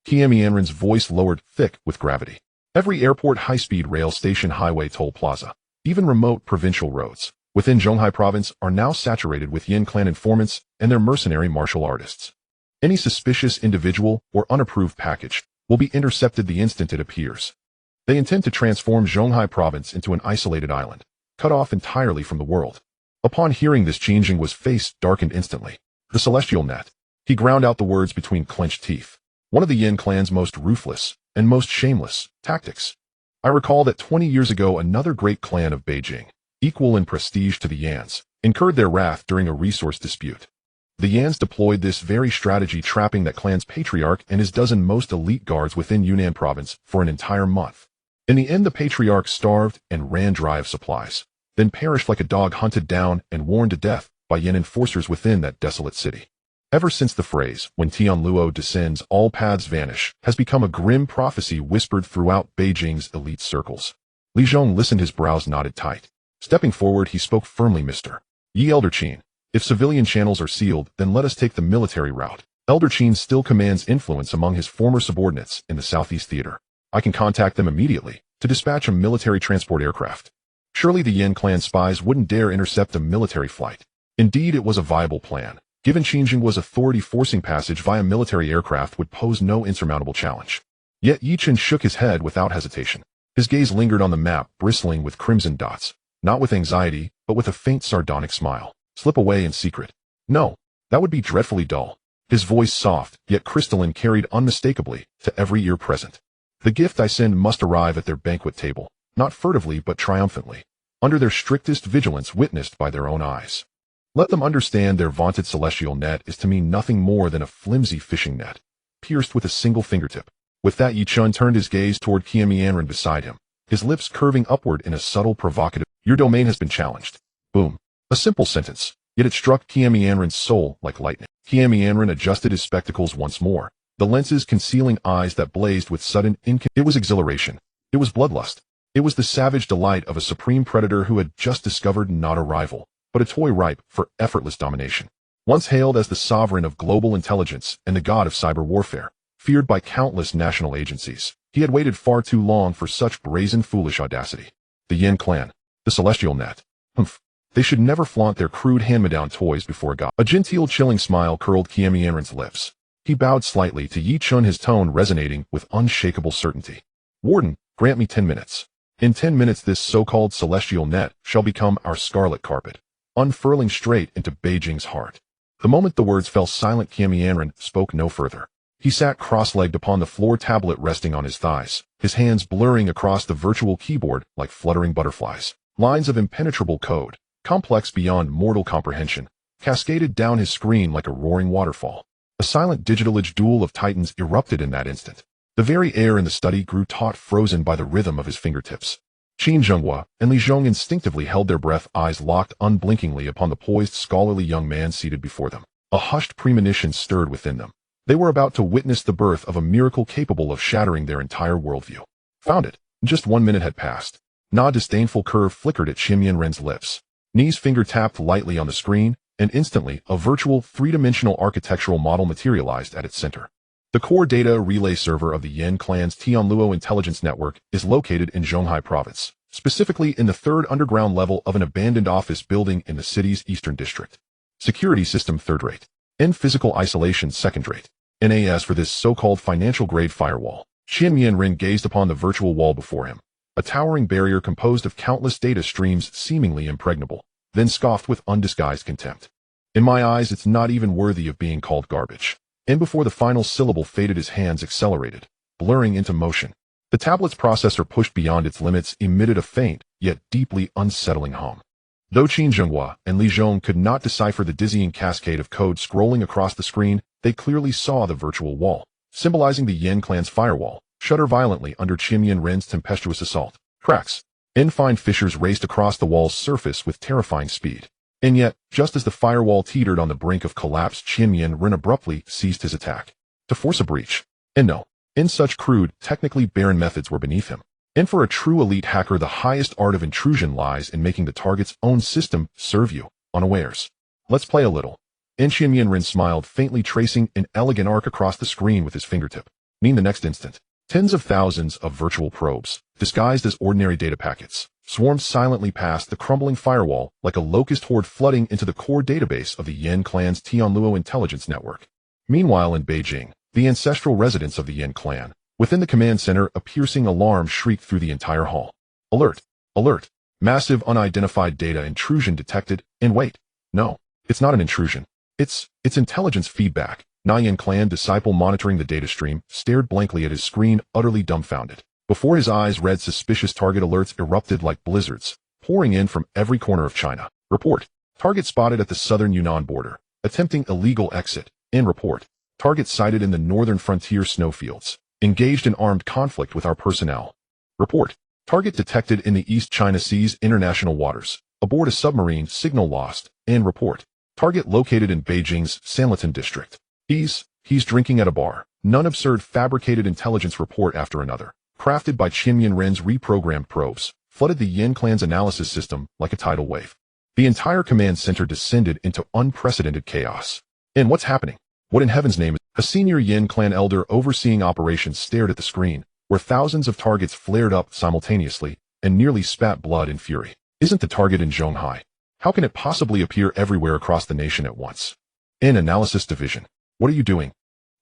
Speaker 1: Mianren's voice lowered, thick with gravity. Every airport, high-speed rail station, highway, toll plaza, even remote provincial roads within Zhonghai province are now saturated with Yin clan informants and their mercenary martial artists. Any suspicious individual or unapproved package will be intercepted the instant it appears. They intend to transform Zhonghai province into an isolated island, cut off entirely from the world. Upon hearing this, Qin Jing's face darkened instantly. The celestial net. He ground out the words between clenched teeth. One of the Yin clan's most ruthless and most shameless tactics. I recall that 20 years ago, another great clan of Beijing, equal in prestige to the Yans, incurred their wrath during a resource dispute. The Yans deployed this very strategy, trapping that clan's patriarch and his dozen most elite guards within Yunnan province for an entire month. In the end, the patriarch starved and ran dry of supplies, then perished like a dog hunted down and worn to death by Yin enforcers within that desolate city. Ever since the phrase, when Tianluo descends, all paths vanish, has become a grim prophecy whispered throughout Beijing's elite circles. Li Zhong listened, his brows knotted tight. Stepping forward, he spoke firmly, Mr. Yi Elder Qin, if civilian channels are sealed, then let us take the military route. Elder Qin still commands influence among his former subordinates in the Southeast Theater. I can contact them immediately to dispatch a military transport aircraft. Surely the Yin clan spies wouldn't dare intercept a military flight. Indeed, it was a viable plan. Given Qingjing's authority, forcing passage via military aircraft would pose no insurmountable challenge. Yet Yi Chen shook his head without hesitation. His gaze lingered on the map, bristling with crimson dots, not with anxiety, but with a faint sardonic smile. Slip away in secret. No, that would be dreadfully dull. His voice, soft, yet crystalline, carried unmistakably to every ear present. The gift I send must arrive at their banquet table, not furtively but triumphantly, under their strictest vigilance, witnessed by their own eyes. Let them understand their vaunted celestial net is to me nothing more than a flimsy fishing net, pierced with a single fingertip. With that, Yi Chun turned his gaze toward Qianmianren beside him, his lips curving upward in a subtle, provocative, "Your domain has been challenged." Boom. A simple sentence, yet it struck Qianmianren's soul like lightning. Qianmianren adjusted his spectacles once more, the lenses concealing eyes that blazed with sudden It was exhilaration. It was bloodlust. It was the savage delight of a supreme predator who had just discovered not a rival, but a toy ripe for effortless domination. Once hailed as the sovereign of global intelligence and the god of cyber warfare, feared by countless national agencies, he had waited far too long for such brazen, foolish audacity. The Yin clan, the celestial net. Humph. They should never flaunt their crude hand-me-down toys before a god. A genteel, chilling smile curled Qianmianren's lips. He bowed slightly to Yi Chun, his tone resonating with unshakable certainty. Warden, grant me 10 minutes. In 10 minutes this so-called celestial net shall become our scarlet carpet, unfurling straight into Beijing's heart. The moment the words fell silent, Qianmianren spoke no further. He sat cross-legged upon the floor, tablet resting on his thighs, his hands blurring across the virtual keyboard like fluttering butterflies. Lines of impenetrable code, complex beyond mortal comprehension, cascaded down his screen like a roaring waterfall. A silent digital duel of titans erupted in that instant. The very air in the study grew taut, frozen by the rhythm of his fingertips. Qin Zhenghua and Li Zhong instinctively held their breath, eyes locked unblinkingly upon the poised, scholarly young man seated before them. A hushed premonition stirred within them. They were about to witness the birth of a miracle capable of shattering their entire worldview. Found it. Just 1 minute had passed. Na disdainful curve flickered at Qianmianren's lips. Ni's finger tapped lightly on the screen, and instantly, a virtual, three-dimensional architectural model materialized at its center. The core data relay server of the Yin clan's Tianluo intelligence network is located in Zhonghai province, specifically in the third underground level of an abandoned office building in the city's eastern district. Security system third-rate. And physical isolation second-rate. NAS for this so-called financial-grade firewall. Qianmianren gazed upon the virtual wall before him, a towering barrier composed of countless data streams seemingly impregnable, then scoffed with undisguised contempt. In my eyes, it's not even worthy of being called garbage. And before the final syllable faded, his hands accelerated, blurring into motion. The tablet's processor, pushed beyond its limits, emitted a faint, yet deeply unsettling hum. Though Qin Zhenghua and Li Zhong could not decipher the dizzying cascade of code scrolling across the screen, they clearly saw the virtual wall, symbolizing the Yin clan's firewall, shudder violently under Qianmianren's tempestuous assault. Cracks and fine fissures raced across the wall's surface with terrifying speed. And yet, just as the firewall teetered on the brink of collapse, Qianmianren abruptly ceased his attack. To force a breach. And no, in such crude, technically barren methods were beneath him. And for a true elite hacker, the highest art of intrusion lies in making the target's own system serve you unawares. Let's play a little. And Qianmianren smiled faintly, tracing an elegant arc across the screen with his fingertip. The next instant, tens of thousands of virtual probes, disguised as ordinary data packets, swarmed silently past the crumbling firewall like a locust horde, flooding into the core database of the Yin clan's Tianluo intelligence network. Meanwhile, in Beijing, the ancestral residence of the Yin clan, within the command center, a piercing alarm shrieked through the entire hall. Alert! Alert! Massive unidentified data intrusion detected. And wait, no, it's not an intrusion. It's intelligence feedback. Yin clan disciple, monitoring the data stream, stared blankly at his screen, utterly dumbfounded. Before his eyes, red suspicious target alerts erupted like blizzards, pouring in from every corner of China. Report. Target spotted at the southern Yunnan border, attempting illegal exit. In report. Target sighted in the northern frontier snowfields, engaged in armed conflict with our personnel. Report. Target detected in the East China Sea's international waters. Aboard a submarine, signal lost. And report. Target located in Beijing's Sanlitun district. He's drinking at a bar. None absurd fabricated intelligence report after another, crafted by Chen Ren's reprogrammed probes, flooded the Yin clan's analysis system like a tidal wave. The entire command center descended into unprecedented chaos. And what's happening? What in heaven's name is? A senior Yin clan elder overseeing operations stared at the screen, where thousands of targets flared up simultaneously and nearly spat blood in fury. Isn't the target in Zhonghai? How can it possibly appear everywhere across the nation at once? In Analysis Division. What are you doing?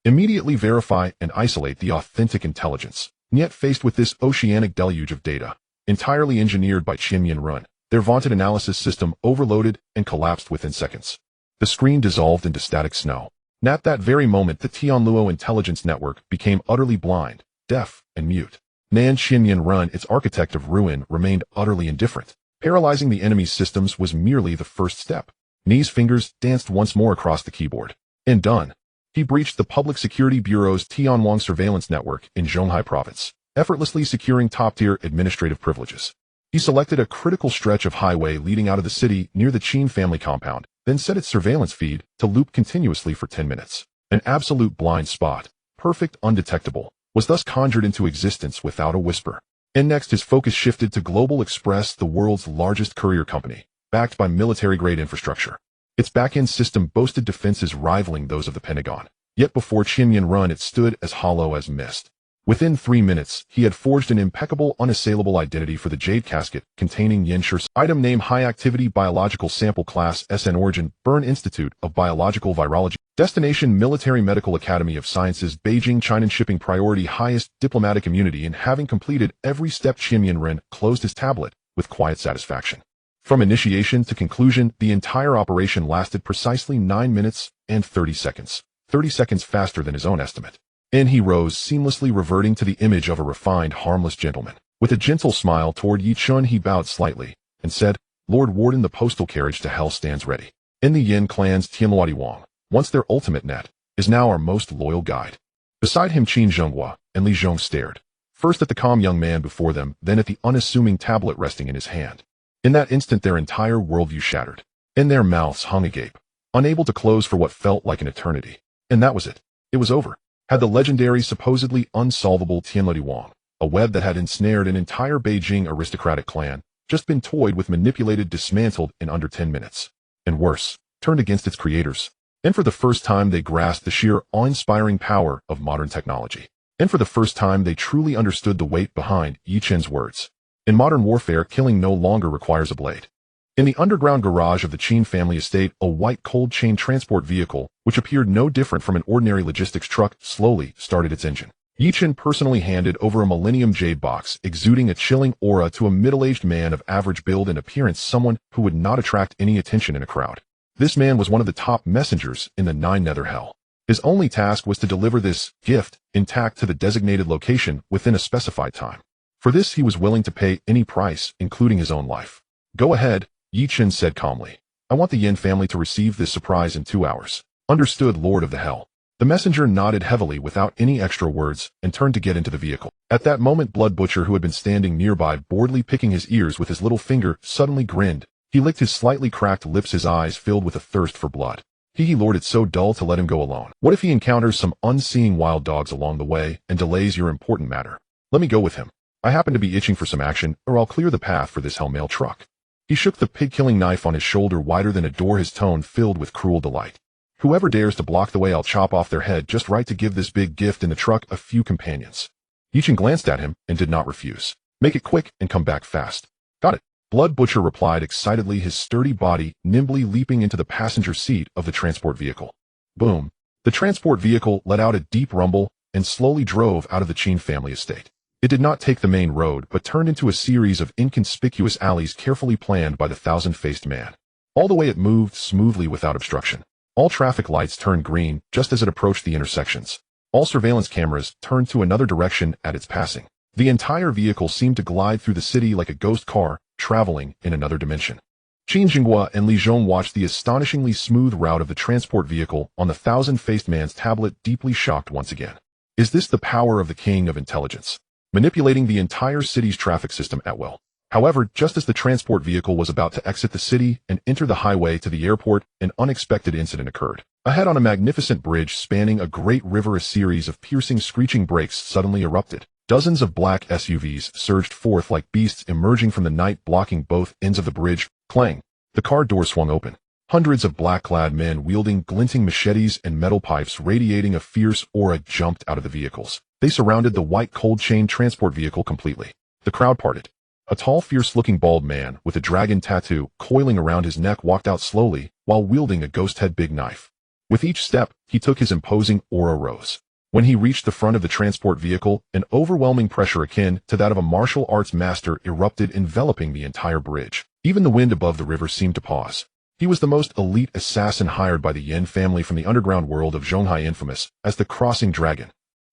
Speaker 1: Immediately verify and isolate the authentic intelligence. Yet faced with this oceanic deluge of data, entirely engineered by Chen Ren, their vaunted analysis system overloaded and collapsed within seconds. The screen dissolved into static snow. At that very moment, the Tianluo intelligence network became utterly blind, deaf, and mute. Nan Chen Ren, its architect of ruin, remained utterly indifferent. Paralyzing the enemy's systems was merely the first step. Ni's fingers danced once more across the keyboard. And done. He breached the Public Security Bureau's Tianwang surveillance network in Zhonghai province, effortlessly securing top-tier administrative privileges. He selected a critical stretch of highway leading out of the city near the Chen family compound, then set its surveillance feed to loop continuously for 10 minutes. An absolute blind spot, perfect undetectable, was thus conjured into existence without a whisper. And next his focus shifted to Global Express, the world's largest courier company, backed by military-grade infrastructure. Its back-end system boasted defenses rivaling those of the Pentagon. Yet before Chen Ren, it stood as hollow as mist. Within 3 minutes, he had forged an impeccable, unassailable identity for the jade casket containing Yenshur's item name high-activity biological sample class SN origin, Bern Institute of Biological Virology. Destination Military Medical Academy of Sciences, Beijing, China. Shipping priority highest diplomatic immunity. And having completed every step, Chen Ren closed his tablet with quiet satisfaction. From initiation to conclusion, the entire operation lasted precisely 9 minutes and 30 seconds. 30 seconds faster than his own estimate. And he rose, seamlessly reverting to the image of a refined, harmless gentleman. With a gentle smile toward Yi Chun, he bowed slightly and said, Lord Warden, the postal carriage to hell stands ready. In the Yin clan's Tianluo Wang, once their ultimate net, is now our most loyal guide. Beside him, Qin Zhonghua and Li Zhong stared, first at the calm young man before them, then at the unassuming tablet resting in his hand. In that instant, their entire worldview shattered, and their mouths hung agape, unable to close for what felt like an eternity. And that was it. It was over. Had the legendary, supposedly unsolvable Tianluo Wang, a web that had ensnared an entire Beijing aristocratic clan, just been toyed with, manipulated, dismantled in under 10 minutes. And worse, turned against its creators. And for the first time, they grasped the sheer, awe-inspiring power of modern technology. And for the first time, they truly understood the weight behind Yi Chen's words. In modern warfare, killing no longer requires a blade. In the underground garage of the Chen family estate, a white cold chain transport vehicle, which appeared no different from an ordinary logistics truck, slowly started its engine. Yi Chen personally handed over a Millennium Jade box, exuding a chilling aura, to a middle-aged man of average build and appearance, someone who would not attract any attention in a crowd. This man was one of the top messengers in the 9 Nether Hell. His only task was to deliver this gift intact to the designated location within a specified time. For this, he was willing to pay any price, including his own life. Go ahead, Yi Chen said calmly. I want the Yin family to receive this surprise in 2 hours. Understood, Lord of the Hell. The messenger nodded heavily without any extra words and turned to get into the vehicle. At that moment, Blood Butcher, who had been standing nearby, boredly picking his ears with his little finger, suddenly grinned. He licked his slightly cracked lips, his eyes filled with a thirst for blood. Lord, it's so dull to let him go alone. What if he encounters some unseeing wild dogs along the way and delays your important matter? Let me go with him. I happen to be itching for some action, or I'll clear the path for this hellmail truck. He shook the pig-killing knife on his shoulder wider than a door, his tone filled with cruel delight. Whoever dares to block the way, I'll chop off their head just right to give this big gift in the truck a few companions. Yi Chen glanced at him and did not refuse. Make it quick and come back fast. Got it. Blood Butcher replied excitedly, his sturdy body nimbly leaping into the passenger seat of the transport vehicle. Boom. The transport vehicle let out a deep rumble and slowly drove out of the Chen family estate. It did not take the main road, but turned into a series of inconspicuous alleys carefully planned by the thousand-faced man. All the way it moved smoothly without obstruction. All traffic lights turned green just as it approached the intersections. All surveillance cameras turned to another direction at its passing. The entire vehicle seemed to glide through the city like a ghost car, traveling in another dimension. Qin Jinghua and Li Zhong watched the astonishingly smooth route of the transport vehicle on the thousand-faced man's tablet, deeply shocked once again. Is this the power of the king of intelligence? manipulating the entire city's traffic system at will. However, just as the transport vehicle was about to exit the city and enter the highway to the airport, an unexpected incident occurred. Ahead on a magnificent bridge spanning a great river, a series of piercing, screeching brakes suddenly erupted. Dozens of black SUVs surged forth like beasts emerging from the night, blocking both ends of the bridge. Clang! The car door swung open. Hundreds of black-clad men wielding glinting machetes and metal pipes radiating a fierce aura jumped out of the vehicles. They surrounded the white cold chain transport vehicle completely. The crowd parted. A tall, fierce-looking bald man with a dragon tattoo coiling around his neck walked out slowly while wielding a ghost-head big knife. With each step, he took his imposing aura rose. When he reached the front of the transport vehicle, an overwhelming pressure akin to that of a martial arts master erupted, enveloping the entire bridge. Even the wind above the river seemed to pause. He was the most elite assassin hired by the Yin family from the underground world of Zhonghai, infamous as the Crossing Dragon.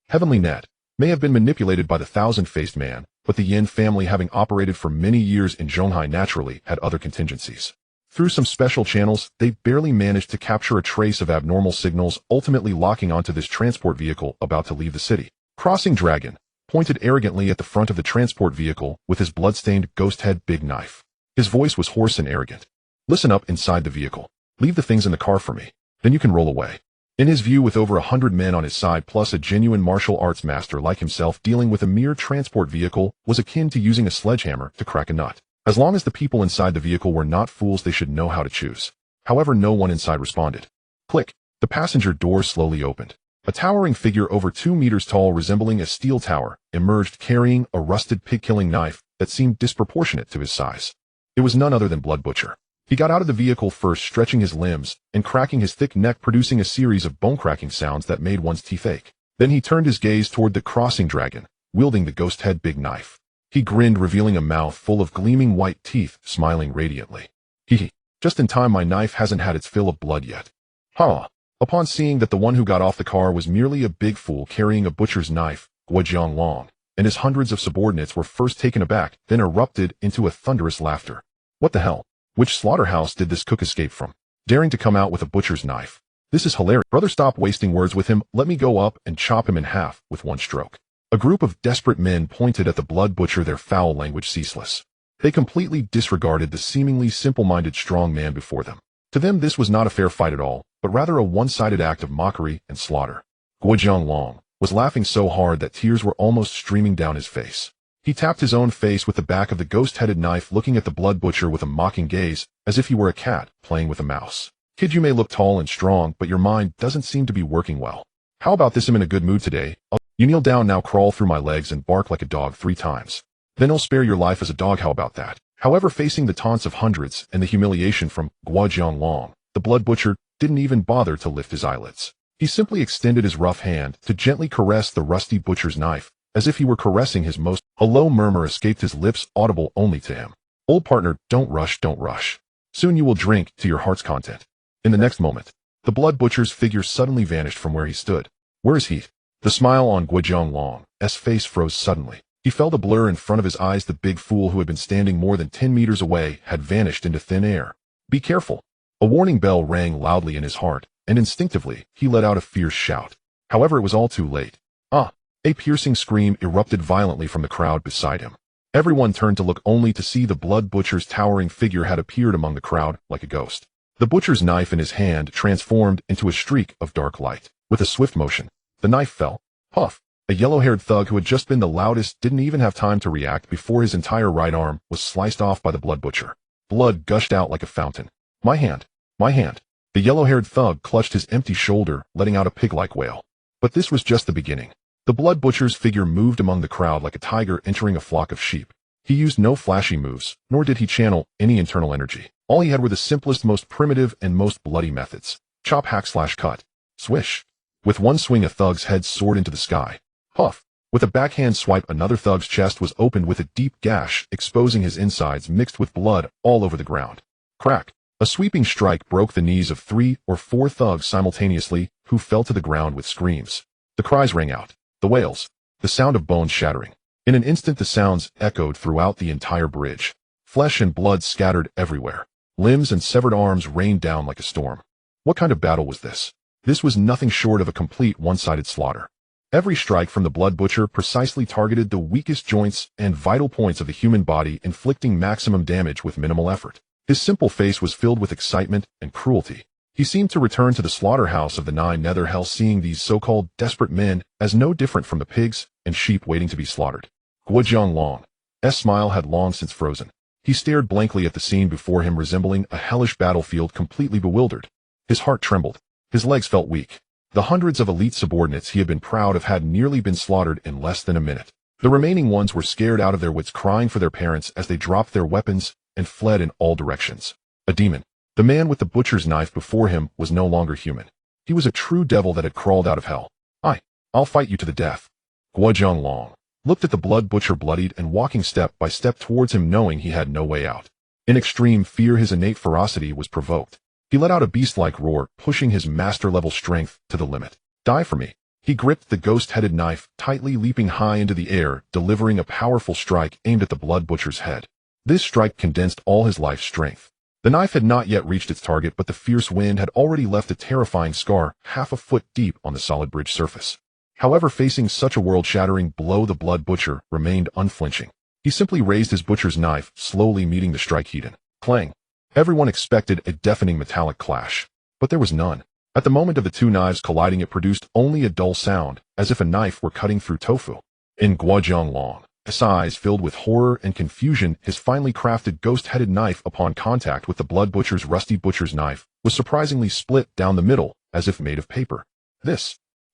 Speaker 1: Heavenly Net may have been manipulated by the thousand-faced man, but the Yin family, having operated for many years in Zhonghai, naturally had other contingencies. Through some special channels, they barely managed to capture a trace of abnormal signals, ultimately locking onto this transport vehicle about to leave the city. Crossing Dragon pointed arrogantly at the front of the transport vehicle with his blood-stained ghost-head big knife. His voice was hoarse and arrogant. Listen up inside the vehicle. Leave the things in the car for me. Then you can roll away. In his view, with over 100 men on his side plus a genuine martial arts master like himself, dealing with a mere transport vehicle was akin to using a sledgehammer to crack a nut. As long as the people inside the vehicle were not fools, they should know how to choose. However, no one inside responded. Click. The passenger door slowly opened. A towering figure over 2 meters tall, resembling a steel tower, emerged carrying a rusted pig-killing knife that seemed disproportionate to his size. It was none other than Blood Butcher. He got out of the vehicle first, stretching his limbs and cracking his thick neck, producing a series of bone-cracking sounds that made one's teeth ache. Then he turned his gaze toward the Crossing Dragon, wielding the ghost-head big knife. He grinned, revealing a mouth full of gleaming white teeth, smiling radiantly. Hee. Just in time, my knife hasn't had its fill of blood yet. Ha! Upon seeing that the one who got off the car was merely a big fool carrying a butcher's knife, Guo Long and his hundreds of subordinates were first taken aback, then erupted into a thunderous laughter. What the hell? Which slaughterhouse did this cook escape from? Daring to come out with a butcher's knife. This is hilarious. Brother, stop wasting words with him. Let me go up and chop him in half with one stroke. A group of desperate men pointed at the Blood Butcher, their foul language ceaseless. They completely disregarded the seemingly simple-minded strong man before them. To them, this was not a fair fight at all, but rather a one-sided act of mockery and slaughter. Guo Long was laughing so hard that tears were almost streaming down his face. He tapped his own face with the back of the ghost-headed knife, looking at the Blood Butcher with a mocking gaze, as if he were a cat playing with a mouse. Kid, you may look tall and strong, but your mind doesn't seem to be working well. How about this? I'm in a good mood today. You kneel down now, crawl through my legs, and bark like a dog 3 times. Then I'll spare your life as a dog. How about that? However, facing the taunts of hundreds and the humiliation from Guo Long, the Blood Butcher didn't even bother to lift his eyelids. He simply extended his rough hand to gently caress the rusty butcher's knife, as if he were caressing his most. A low murmur escaped his lips, audible only to him. Old partner, don't rush, don't rush. Soon you will drink to your heart's content. In the next moment, the Blood Butcher's figure suddenly vanished from where he stood. Where is he? The smile on Guo Long's face froze suddenly. He felt a blur in front of his eyes. The big fool who had been standing more than 10 meters away had vanished into thin air. Be careful. A warning bell rang loudly in his heart, and instinctively, he let out a fierce shout. However, it was all too late. A piercing scream erupted violently from the crowd beside him. Everyone turned to look, only to see the Blood Butcher's towering figure had appeared among the crowd like a ghost. The butcher's knife in his hand transformed into a streak of dark light. With a swift motion, the knife fell. Puff! A yellow-haired thug who had just been the loudest didn't even have time to react before his entire right arm was sliced off by the Blood Butcher. Blood gushed out like a fountain. My hand! My hand! The yellow-haired thug clutched his empty shoulder, letting out a pig-like wail. But this was just the beginning. The Blood Butcher's figure moved among the crowd like a tiger entering a flock of sheep. He used no flashy moves, nor did he channel any internal energy. All he had were the simplest, most primitive, and most bloody methods. Chop, hack, slash, cut. Swish. With one swing, a thug's head soared into the sky. Puff. With a backhand swipe, another thug's chest was opened with a deep gash, exposing his insides mixed with blood all over the ground. Crack. A sweeping strike broke the knees of 3 or 4 thugs simultaneously, who fell to the ground with screams. The cries rang out. The wails. The sound of bones shattering. In an instant, the sounds echoed throughout the entire bridge. Flesh and blood scattered everywhere. Limbs and severed arms rained down like a storm. What kind of battle was this? This was nothing short of a complete one-sided slaughter. Every strike from the Blood Butcher precisely targeted the weakest joints and vital points of the human body, inflicting maximum damage with minimal effort. His simple face was filled with excitement and cruelty. He seemed to return to the slaughterhouse of the 9 nether hell, seeing these so-called desperate men as no different from the pigs and sheep waiting to be slaughtered. Guojianglong's smile had long since frozen. He stared blankly at the scene before him, resembling a hellish battlefield, completely bewildered. His heart trembled. His legs felt weak. The hundreds of elite subordinates he had been proud of had nearly been slaughtered in less than a minute. The remaining ones were scared out of their wits, crying for their parents as they dropped their weapons and fled in all directions. A demon. The man with the butcher's knife before him was no longer human. He was a true devil that had crawled out of hell. I'll fight you to the death. Guojianglong looked at the Blood Butcher, bloodied and walking step by step towards him, knowing he had no way out. In extreme fear, his innate ferocity was provoked. He let out a beast-like roar, pushing his master-level strength to the limit. Die for me. He gripped the ghost-headed knife, tightly, leaping high into the air, delivering a powerful strike aimed at the Blood Butcher's head. This strike condensed all his life strength. The knife had not yet reached its target, but the fierce wind had already left a terrifying scar half a foot deep on the solid bridge surface. However, facing such a world-shattering blow, the Blood Butcher remained unflinching. He simply raised his butcher's knife, slowly meeting the strike heat. Clang! Everyone expected a deafening metallic clash, but there was none. At the moment of the 2 knives colliding, it produced only a dull sound, as if a knife were cutting through tofu. In Guojianglong's eyes filled with horror and confusion, his finely crafted ghost-headed knife, upon contact with the Blood Butcher's rusty butcher's knife, was surprisingly split down the middle, as if made of paper.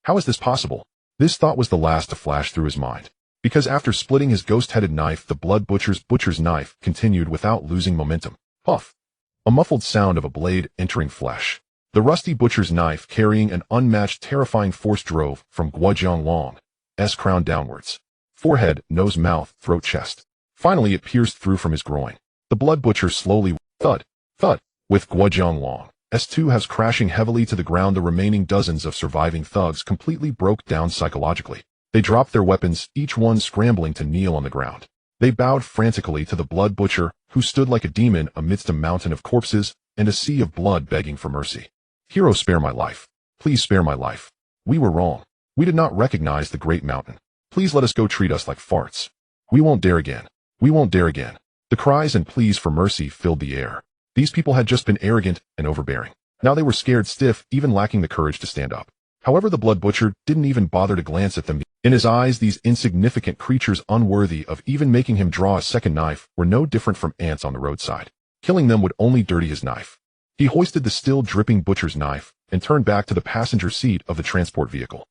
Speaker 1: How is this possible? This thought was the last to flash through his mind, because after splitting his ghost-headed knife, the Blood Butcher's knife continued without losing momentum. Puff! A muffled sound of a blade entering flesh. The rusty butcher's knife, carrying an unmatched terrifying force, drove from Guojianglong's crown downwards. Forehead, nose, mouth, throat, chest. Finally, it pierced through from his groin. The Blood Butcher slowly thud, with Guojianglong's 2 halves crashing heavily to the ground. The remaining dozens of surviving thugs completely broke down psychologically. They dropped their weapons, each one scrambling to kneel on the ground. They bowed frantically to the Blood Butcher, who stood like a demon amidst a mountain of corpses and a sea of blood, begging for mercy. Hero, spare my life. Please spare my life. We were wrong. We did not recognize the great mountain. Please let us go. Treat us like farts. We won't dare again. We won't dare again. The cries and pleas for mercy filled the air. These people had just been arrogant and overbearing. Now they were scared stiff, even lacking the courage to stand up. However, the Blood Butcher didn't even bother to glance at them. In his eyes, these insignificant creatures, unworthy of even making him draw a second knife, were no different from ants on the roadside. Killing them would only dirty his knife. He hoisted the still dripping butcher's knife and turned back to the passenger seat of the transport vehicle.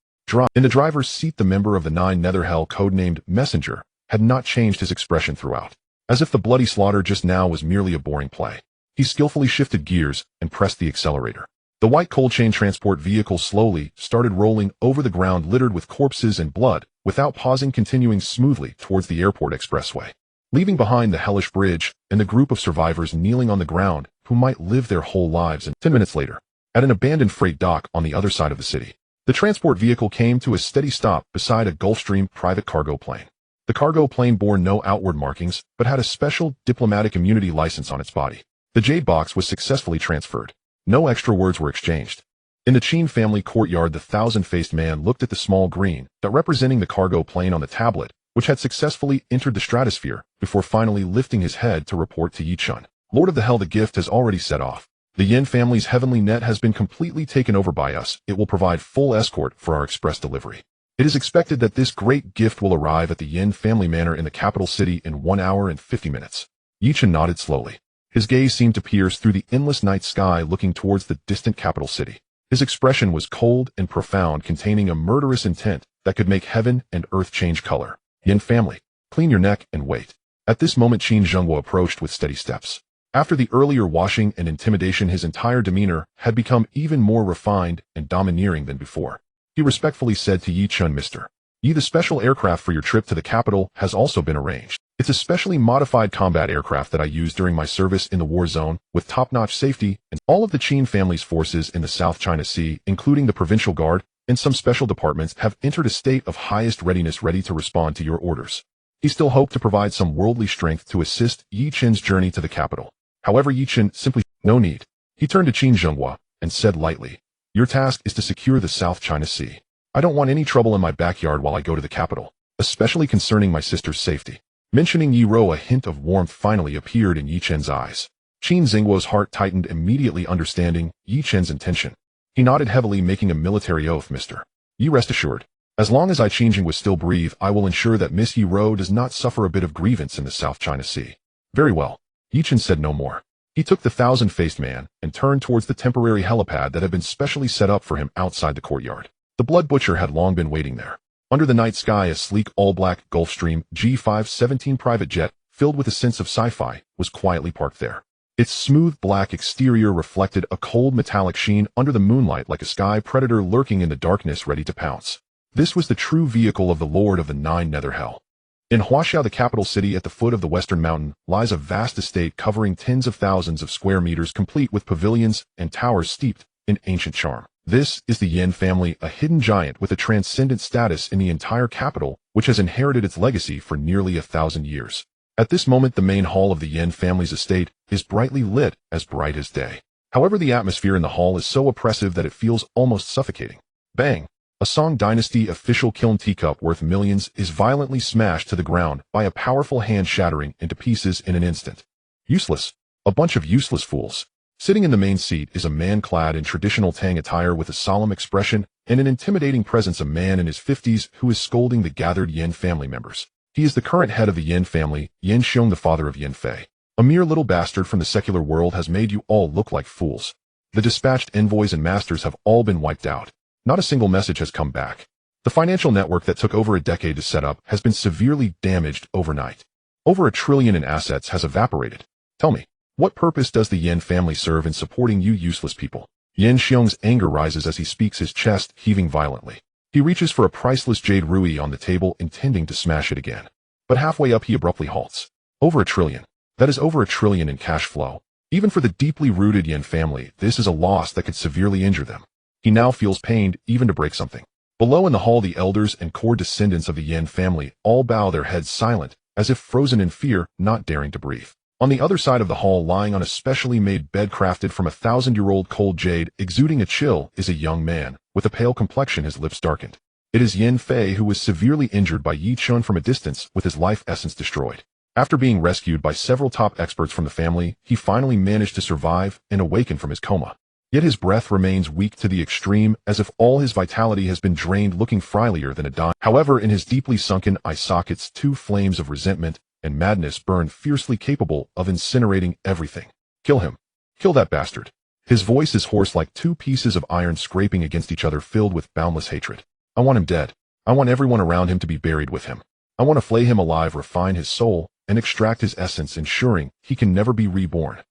Speaker 1: In the driver's seat, the member of the 9 nether hell, codenamed Messenger, had not changed his expression throughout, as if the bloody slaughter just now was merely a boring play. He skillfully shifted gears and pressed the accelerator. The white cold chain transport vehicle slowly started rolling over the ground littered with corpses and blood, without pausing, continuing smoothly towards the airport expressway, leaving behind the hellish bridge and the group of survivors kneeling on the ground who might live their whole lives. And 10 minutes later, at an abandoned freight dock on the other side of the city, the transport vehicle came to a steady stop beside a Gulfstream private cargo plane. The cargo plane bore no outward markings, but had a special diplomatic immunity license on its body. The jade box was successfully transferred. No extra words were exchanged. In the Chen family courtyard, the thousand-faced man looked at the small green dot representing the cargo plane on the tablet, which had successfully entered the stratosphere, before finally lifting his head to report to Chen. Lord of the Hell, the gift has already set off. The Yin family's heavenly net has been completely taken over by us. It will provide full escort for our express delivery. It is expected that this great gift will arrive at the Yin family manor in the capital city in 1 hour and 50 minutes. Chen nodded slowly. His gaze seemed to pierce through the endless night sky, looking towards the distant capital city. His expression was cold and profound, containing a murderous intent that could make heaven and earth change color. Yin family, clean your neck and wait. At this moment, Qin Zhengguo approached with steady steps. After the earlier washing and intimidation, his entire demeanor had become even more refined and domineering than before. He respectfully said to Chen, Mr. Yi, the special aircraft for your trip to the capital has also been arranged. It's a specially modified combat aircraft that I used during my service in the war zone, with top-notch safety, and all of the Qin family's forces in the South China Sea, including the Provincial Guard and some special departments, have entered a state of highest readiness, ready to respond to your orders. He still hoped to provide some worldly strength to assist Chen's journey to the capital. However, Chen simply, no need. He turned to Qin Zhengguo and said lightly, your task is to secure the South China Sea. I don't want any trouble in my backyard while I go to the capital, especially concerning my sister's safety. Mentioning Yi Ro, a hint of warmth finally appeared in Yi Chen's eyes. Qin Xingguo's heart tightened, immediately understanding Yi Chen's intention. He nodded heavily, making a military oath. Mr. Yi, rest assured. As long as Qin Xingguo still breathe, I will ensure that Miss Yi Ro does not suffer a bit of grievance in the South China Sea. Very well. Yi Chen said no more. He took the thousand-faced man and turned towards the temporary helipad that had been specially set up for him outside the courtyard. The Blood Butcher had long been waiting there. Under the night sky, a sleek all-black Gulfstream G517 private jet, filled with a sense of sci-fi, was quietly parked there. Its smooth black exterior reflected a cold metallic sheen under the moonlight, like a sky predator lurking in the darkness ready to pounce. This was the true vehicle of the Lord of the Nine Nether Hell. In Huaxiao, the capital city at the foot of the western mountain, lies a vast estate covering tens of thousands of square meters, complete with pavilions and towers steeped in ancient charm. This is the Yin family, a hidden giant with a transcendent status in the entire capital, which has inherited its legacy for nearly 1,000 years. At this moment, the main hall of the Yin family's estate is brightly lit, as bright as day. However, the atmosphere in the hall is so oppressive that it feels almost suffocating. Bang! A Song Dynasty official kiln teacup worth millions is violently smashed to the ground by a powerful hand, shattering into pieces in an instant. Useless. A bunch of useless fools. Sitting in the main seat is a man clad in traditional Tang attire with a solemn expression and an intimidating presence, a man in his 50s who is scolding the gathered Yin family members. He is the current head of the Yin family, Yin Xiong, the father of Yin Fei. A mere little bastard from the secular world has made you all look like fools. The dispatched envoys and masters have all been wiped out. Not a single message has come back. The financial network that took over a decade to set up has been severely damaged overnight. Over $1 trillion in assets has evaporated. Tell me, what purpose does the Yin family serve in supporting you useless people? Yin Xiong's anger rises as he speaks, his chest heaving violently. He reaches for a priceless jade ruby on the table, intending to smash it again. But halfway up, he abruptly halts. Over $1 trillion. That is over $1 trillion in cash flow. Even for the deeply rooted Yin family, this is a loss that could severely injure them. He now feels pained even to break something. Below in the hall, the elders and core descendants of the Yin family all bow their heads silent, as if frozen in fear, not daring to breathe. On the other side of the hall, lying on a specially made bed crafted from 1,000-year-old cold jade, exuding a chill, is a young man, with a pale complexion, his lips darkened. It is Yin Fei, who was severely injured by Yi Chen from a distance, with his life essence destroyed. After being rescued by several top experts from the family, he finally managed to survive and awaken from his coma. Yet his breath remains weak to the extreme, as if all his vitality has been drained, looking frilier than a dime. However, in his deeply sunken eye sockets, two flames of resentment and madness burn fiercely, capable of incinerating everything. Kill him. Kill that bastard. His voice is hoarse, like two pieces of iron scraping against each other, filled with boundless hatred. I want him dead. I want everyone around him to be buried with him. I want to flay him alive, refine his soul, and extract his essence, ensuring he can never be reborn.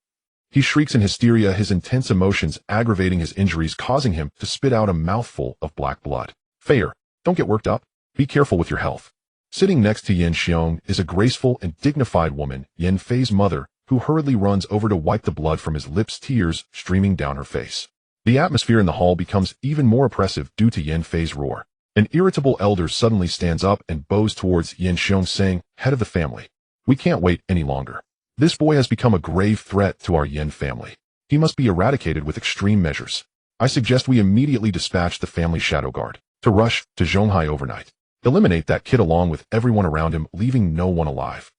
Speaker 1: He shrieks in hysteria, his intense emotions aggravating his injuries, causing him to spit out a mouthful of black blood. Feier, don't get worked up. Be careful with your health. Sitting next to Yin Xiong is a graceful and dignified woman, Yin Fei's mother, who hurriedly runs over to wipe the blood from his lips, tears streaming down her face. The atmosphere in the hall becomes even more oppressive due to Yin Fei's roar. An irritable elder suddenly stands up and bows towards Yin Xiong, saying, "Head of the family, we can't wait any longer. This boy has become a grave threat to our Yin family. He must be eradicated with extreme measures. I suggest we immediately dispatch the family shadow guard to rush to Zhonghai overnight. Eliminate that kid along with everyone around him, leaving no one alive."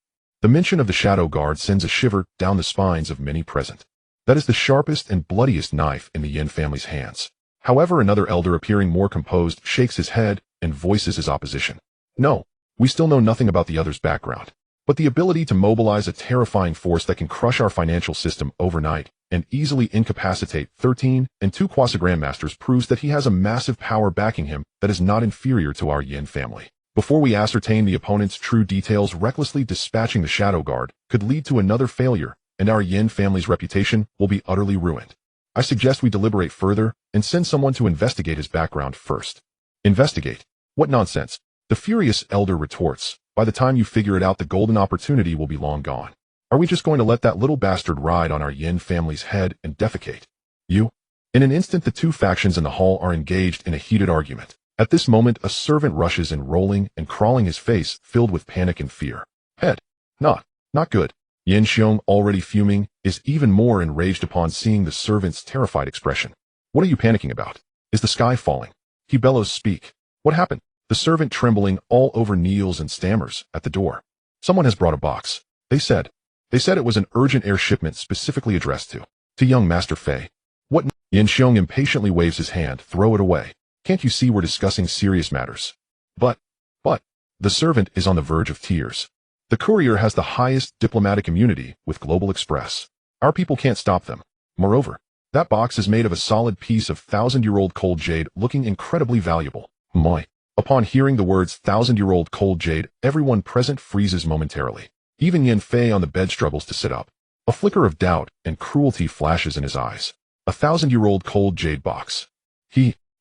Speaker 1: The mention of the shadow guard sends a shiver down the spines of many present. That is the sharpest and bloodiest knife in the Yin family's hands. However, another elder, appearing more composed, shakes his head and voices his opposition. No, we still know nothing about the other's background. But the ability to mobilize a terrifying force that can crush our financial system overnight and easily incapacitate 13 and 2 Quasi Grandmasters proves that he has a massive power backing him that is not inferior to our Yin family. Before we ascertain the opponent's true details, recklessly dispatching the Shadow Guard could lead to another failure, and our Yin family's reputation will be utterly ruined. I suggest we deliberate further and send someone to investigate his background first. Investigate? What nonsense! The furious elder retorts. By the time you figure it out, the golden opportunity will be long gone. Are we just going to let that little bastard ride on our Yin family's head and defecate? You? In an instant, the two factions in the hall are engaged in a heated argument. At this moment, a servant rushes in, rolling and crawling, his face filled with panic and fear. Head. Not good. Yin Xiong, already fuming, is even more enraged upon seeing the servant's terrified expression. What are you panicking about? Is the sky falling? He bellows. Speak. What happened? The servant, trembling all over, kneels and stammers at the door. Someone has brought a box. They said it was an urgent air shipment specifically addressed to young Master Fei. What? Yin Xiong impatiently waves his hand. Throw it away. Can't you see we're discussing serious matters? But, the servant is on the verge of tears. The courier has the highest diplomatic immunity with Global Express. Our people can't stop them. Moreover, that box is made of a solid piece of 1,000-year-old cold jade looking incredibly valuable. Moi. Upon hearing the words 1,000-year-old cold jade, everyone present freezes momentarily. Even Yin Fei on the bed struggles to sit up. A flicker of doubt and cruelty flashes in his eyes. A 1,000-year-old cold jade box.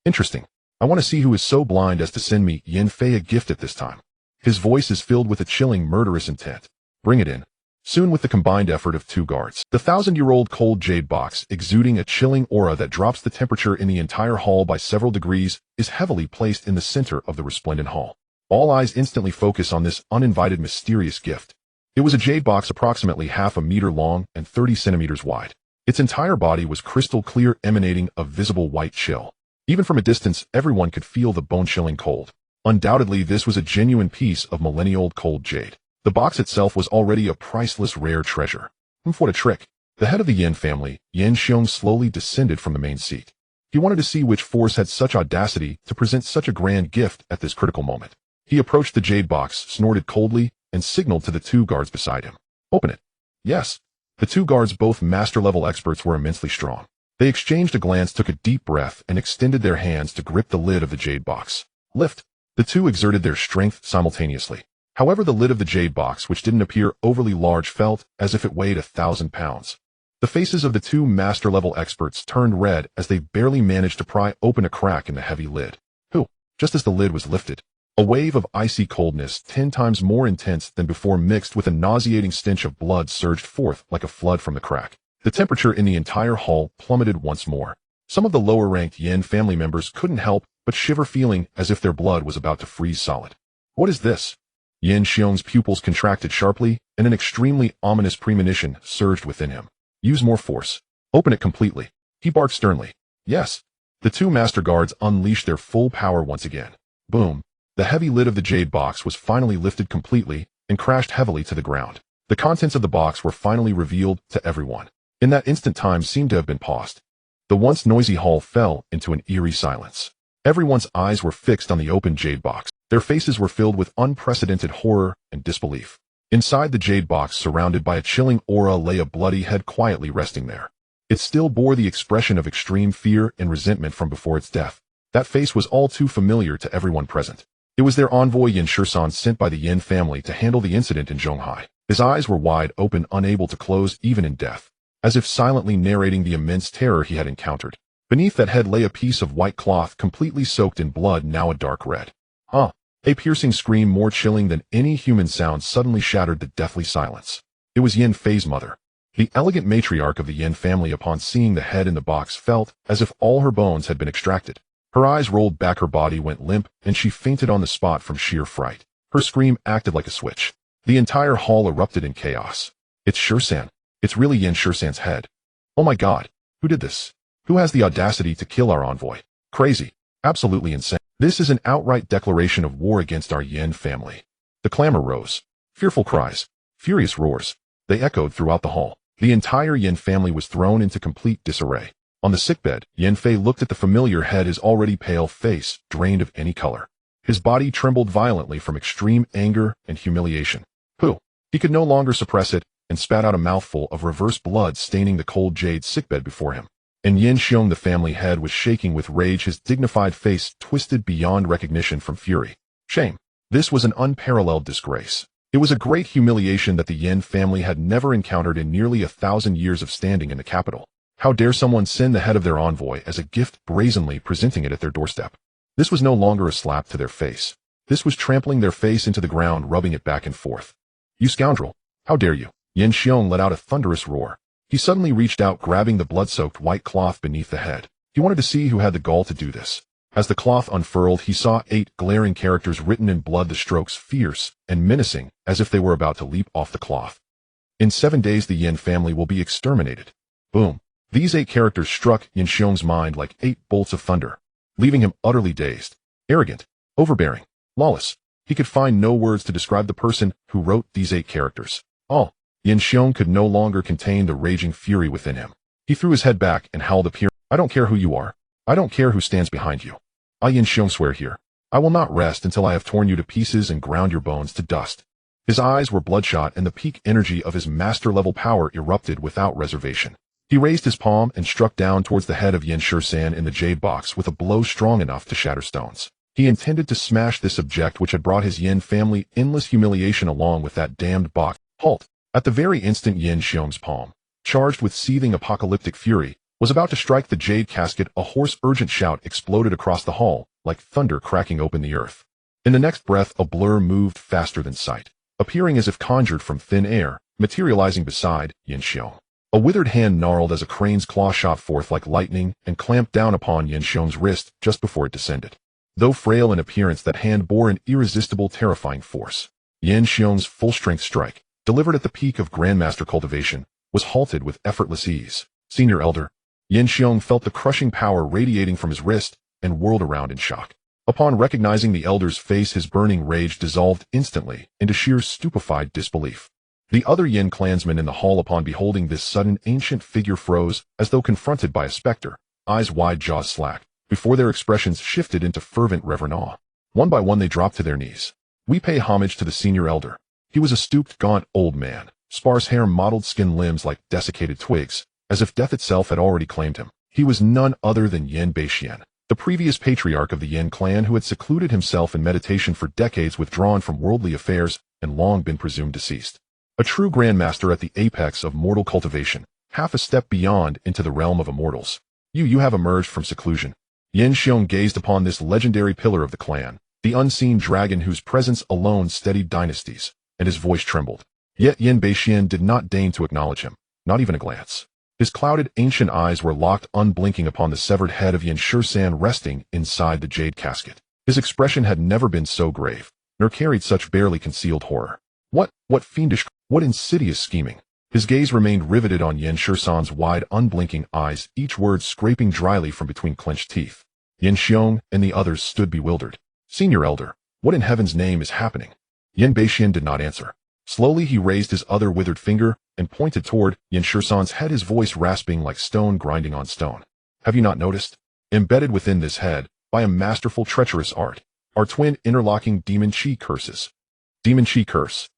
Speaker 1: Interesting. I want to see who is so blind as to send me, Yin Fei, a gift at this time. His voice is filled with a chilling, murderous intent. Bring it in. Soon, with the combined effort of 2 guards, the 1,000-year-old cold jade box, exuding a chilling aura that drops the temperature in the entire hall by several degrees, is heavily placed in the center of the resplendent hall. All eyes instantly focus on this uninvited, mysterious gift. It was a jade box approximately half a meter long and 30 centimeters wide. Its entire body was crystal clear, emanating a visible white chill. Even from a distance, everyone could feel the bone-chilling cold. Undoubtedly, this was a genuine piece of millennial-old cold jade. The box itself was already a priceless, rare treasure. What a trick. The head of the Yin family, Yin Xiong, slowly descended from the main seat. He wanted to see which force had such audacity to present such a grand gift at this critical moment. He approached the jade box, snorted coldly, and signaled to the 2 guards beside him. Open it. Yes. The 2 guards, both master-level experts, were immensely strong. They exchanged a glance, took a deep breath, and extended their hands to grip the lid of the jade box. Lift. The 2 exerted their strength simultaneously. However, the lid of the jade box, which didn't appear overly large, felt as if it weighed 1,000 pounds. The faces of the 2 master-level experts turned red as they barely managed to pry open a crack in the heavy lid. Just as the lid was lifted, a wave of icy coldness 10 times more intense than before, mixed with a nauseating stench of blood, surged forth like a flood from the crack. The temperature in the entire hall plummeted once more. Some of the lower-ranked Yin family members couldn't help but shiver, feeling as if their blood was about to freeze solid. What is this? Yin Xiong's pupils contracted sharply, and an extremely ominous premonition surged within him. Use more force. Open it completely. He barked sternly. Yes. The 2 master guards unleashed their full power once again. Boom. The heavy lid of the jade box was finally lifted completely and crashed heavily to the ground. The contents of the box were finally revealed to everyone. In that instant, time seemed to have been paused. The once noisy hall fell into an eerie silence. Everyone's eyes were fixed on the open jade box. Their faces were filled with unprecedented horror and disbelief. Inside the jade box, surrounded by a chilling aura, lay a bloody head quietly resting there. It still bore the expression of extreme fear and resentment from before its death. That face was all too familiar to everyone present. It was their envoy Yin Shursan, sent by the Yin family to handle the incident in Zhonghai. His eyes were wide open, unable to close even in death, as if silently narrating the immense terror he had encountered. Beneath that head lay a piece of white cloth completely soaked in blood, now a dark red. A piercing scream more chilling than any human sound suddenly shattered the deathly silence. It was Yin Fei's mother. The elegant matriarch of the Yin family, upon seeing the head in the box, felt as if all her bones had been extracted. Her eyes rolled back, her body went limp, and she fainted on the spot from sheer fright. Her scream acted like a switch. The entire hall erupted in chaos. It's Shursan. It's really Yin Shursan's head. Oh my God. Who did this? Who has the audacity to kill our envoy? Crazy. Absolutely insane. This is an outright declaration of war against our Yin family. The clamor rose. Fearful cries. Furious roars. They echoed throughout the hall. The entire Yin family was thrown into complete disarray. On the sickbed, Yin Fei looked at the familiar head, his already pale face drained of any color. His body trembled violently from extreme anger and humiliation. He could no longer suppress it, and spat out a mouthful of reverse blood, staining the cold jade sickbed before him. And Yin Xiong, the family head, was shaking with rage, his dignified face twisted beyond recognition from fury. Shame. This was an unparalleled disgrace. It was a great humiliation that the Yin family had never encountered in nearly 1,000 years of standing in the capital. How dare someone send the head of their envoy as a gift, brazenly presenting it at their doorstep? This was no longer a slap to their face. This was trampling their face into the ground, rubbing it back and forth. You scoundrel! How dare you! Yin Xiong let out a thunderous roar. He suddenly reached out, grabbing the blood-soaked white cloth beneath the head. He wanted to see who had the gall to do this. As the cloth unfurled, he saw 8 glaring characters written in blood, the strokes fierce and menacing, as if they were about to leap off the cloth. In 7 days, the Yin family will be exterminated. Boom. These 8 characters struck Yin Xiong's mind like 8 bolts of thunder, leaving him utterly dazed. Arrogant. overbearing, lawless. He could find no words to describe the person who wrote these 8 characters. All. Yin Xiong could no longer contain the raging fury within him. He threw his head back and howled appearing. I don't care who you are. I don't care who stands behind you. I Yin Xiong swear here. I will not rest until I have torn you to pieces and ground your bones to dust. His eyes were bloodshot and the peak energy of his master-level power erupted without reservation. He raised his palm and struck down towards the head of Yin Shisan in the jade box with a blow strong enough to shatter stones. He intended to smash this object which had brought his Yin family endless humiliation along with that damned box. Halt! At the very instant Yin Xiong's palm, charged with seething apocalyptic fury, was about to strike the jade casket, a hoarse urgent shout exploded across the hall, like thunder cracking open the earth. In the next breath a blur moved faster than sight, appearing as if conjured from thin air, materializing beside Yin Xiong. A withered hand gnarled as a crane's claw shot forth like lightning and clamped down upon Yin Xiong's wrist just before it descended. Though frail in appearance, that hand bore an irresistible, terrifying force. Yin Xiong's full-strength strike, delivered at the peak of Grandmaster cultivation, was halted with effortless ease. Senior Elder. Yin Xiong felt the crushing power radiating from his wrist and whirled around in shock. Upon recognizing the Elder's face, his burning rage dissolved instantly into sheer stupefied disbelief. The other Yin clansmen in the hall, upon beholding this sudden ancient figure, froze as though confronted by a specter, eyes wide, jaws slack, before their expressions shifted into fervent reverent awe. One by one they dropped to their knees. We pay homage to the Senior Elder. He was a stooped, gaunt old man, sparse hair, mottled skin, limbs like desiccated twigs, as if death itself had already claimed him. He was none other than Yin Beixian, the previous patriarch of the Yin clan, who had secluded himself in meditation for decades, withdrawn from worldly affairs, and long been presumed deceased. A true grandmaster at the apex of mortal cultivation, half a step beyond into the realm of immortals. You have emerged from seclusion. Yin Xiong gazed upon this legendary pillar of the clan, the unseen dragon whose presence alone steadied dynasties, and his voice trembled. Yet Yin Beixian did not deign to acknowledge him, not even a glance. His clouded ancient eyes were locked unblinking upon the severed head of Yin Shisan resting inside the jade casket. His expression had never been so grave, nor carried such barely concealed horror. What fiendish, what insidious scheming! His gaze remained riveted on Yin Shisan's wide, unblinking eyes, each word scraping dryly from between clenched teeth. Yin Xiong and the others stood bewildered. Senior Elder, what in heaven's name is happening? Yin Beixian did not answer. Slowly he raised his other withered finger and pointed toward Yin Shisan's head, his voice rasping like stone grinding on stone. Have you not noticed? Embedded within this head, by a masterful treacherous art, are twin interlocking demon chi curses. Demon chi curse.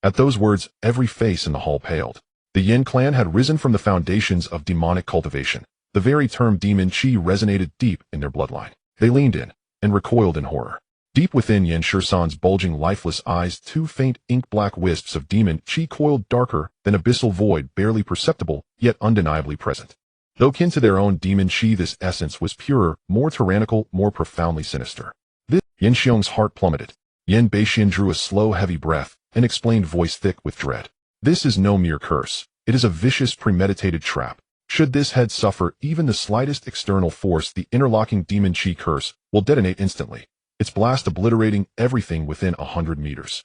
Speaker 1: At those words, every face in the hall paled. The Yin clan had risen from the foundations of demonic cultivation. The very term demon chi resonated deep in their bloodline. They leaned in and recoiled in horror. Deep within Yin Shisan's bulging, lifeless eyes, 2 faint ink-black wisps of demon chi coiled, darker than abyssal void, barely perceptible, yet undeniably present. Though kin to their own demon chi, this essence was purer, more tyrannical, more profoundly sinister. This, Yin Xiong's heart plummeted. Yin Beixian drew a slow, heavy breath and explained, voice thick with dread. This is no mere curse. It is a vicious, premeditated trap. Should this head suffer even the slightest external force, the interlocking demon chi curse will detonate instantly, its blast obliterating everything within 100 meters.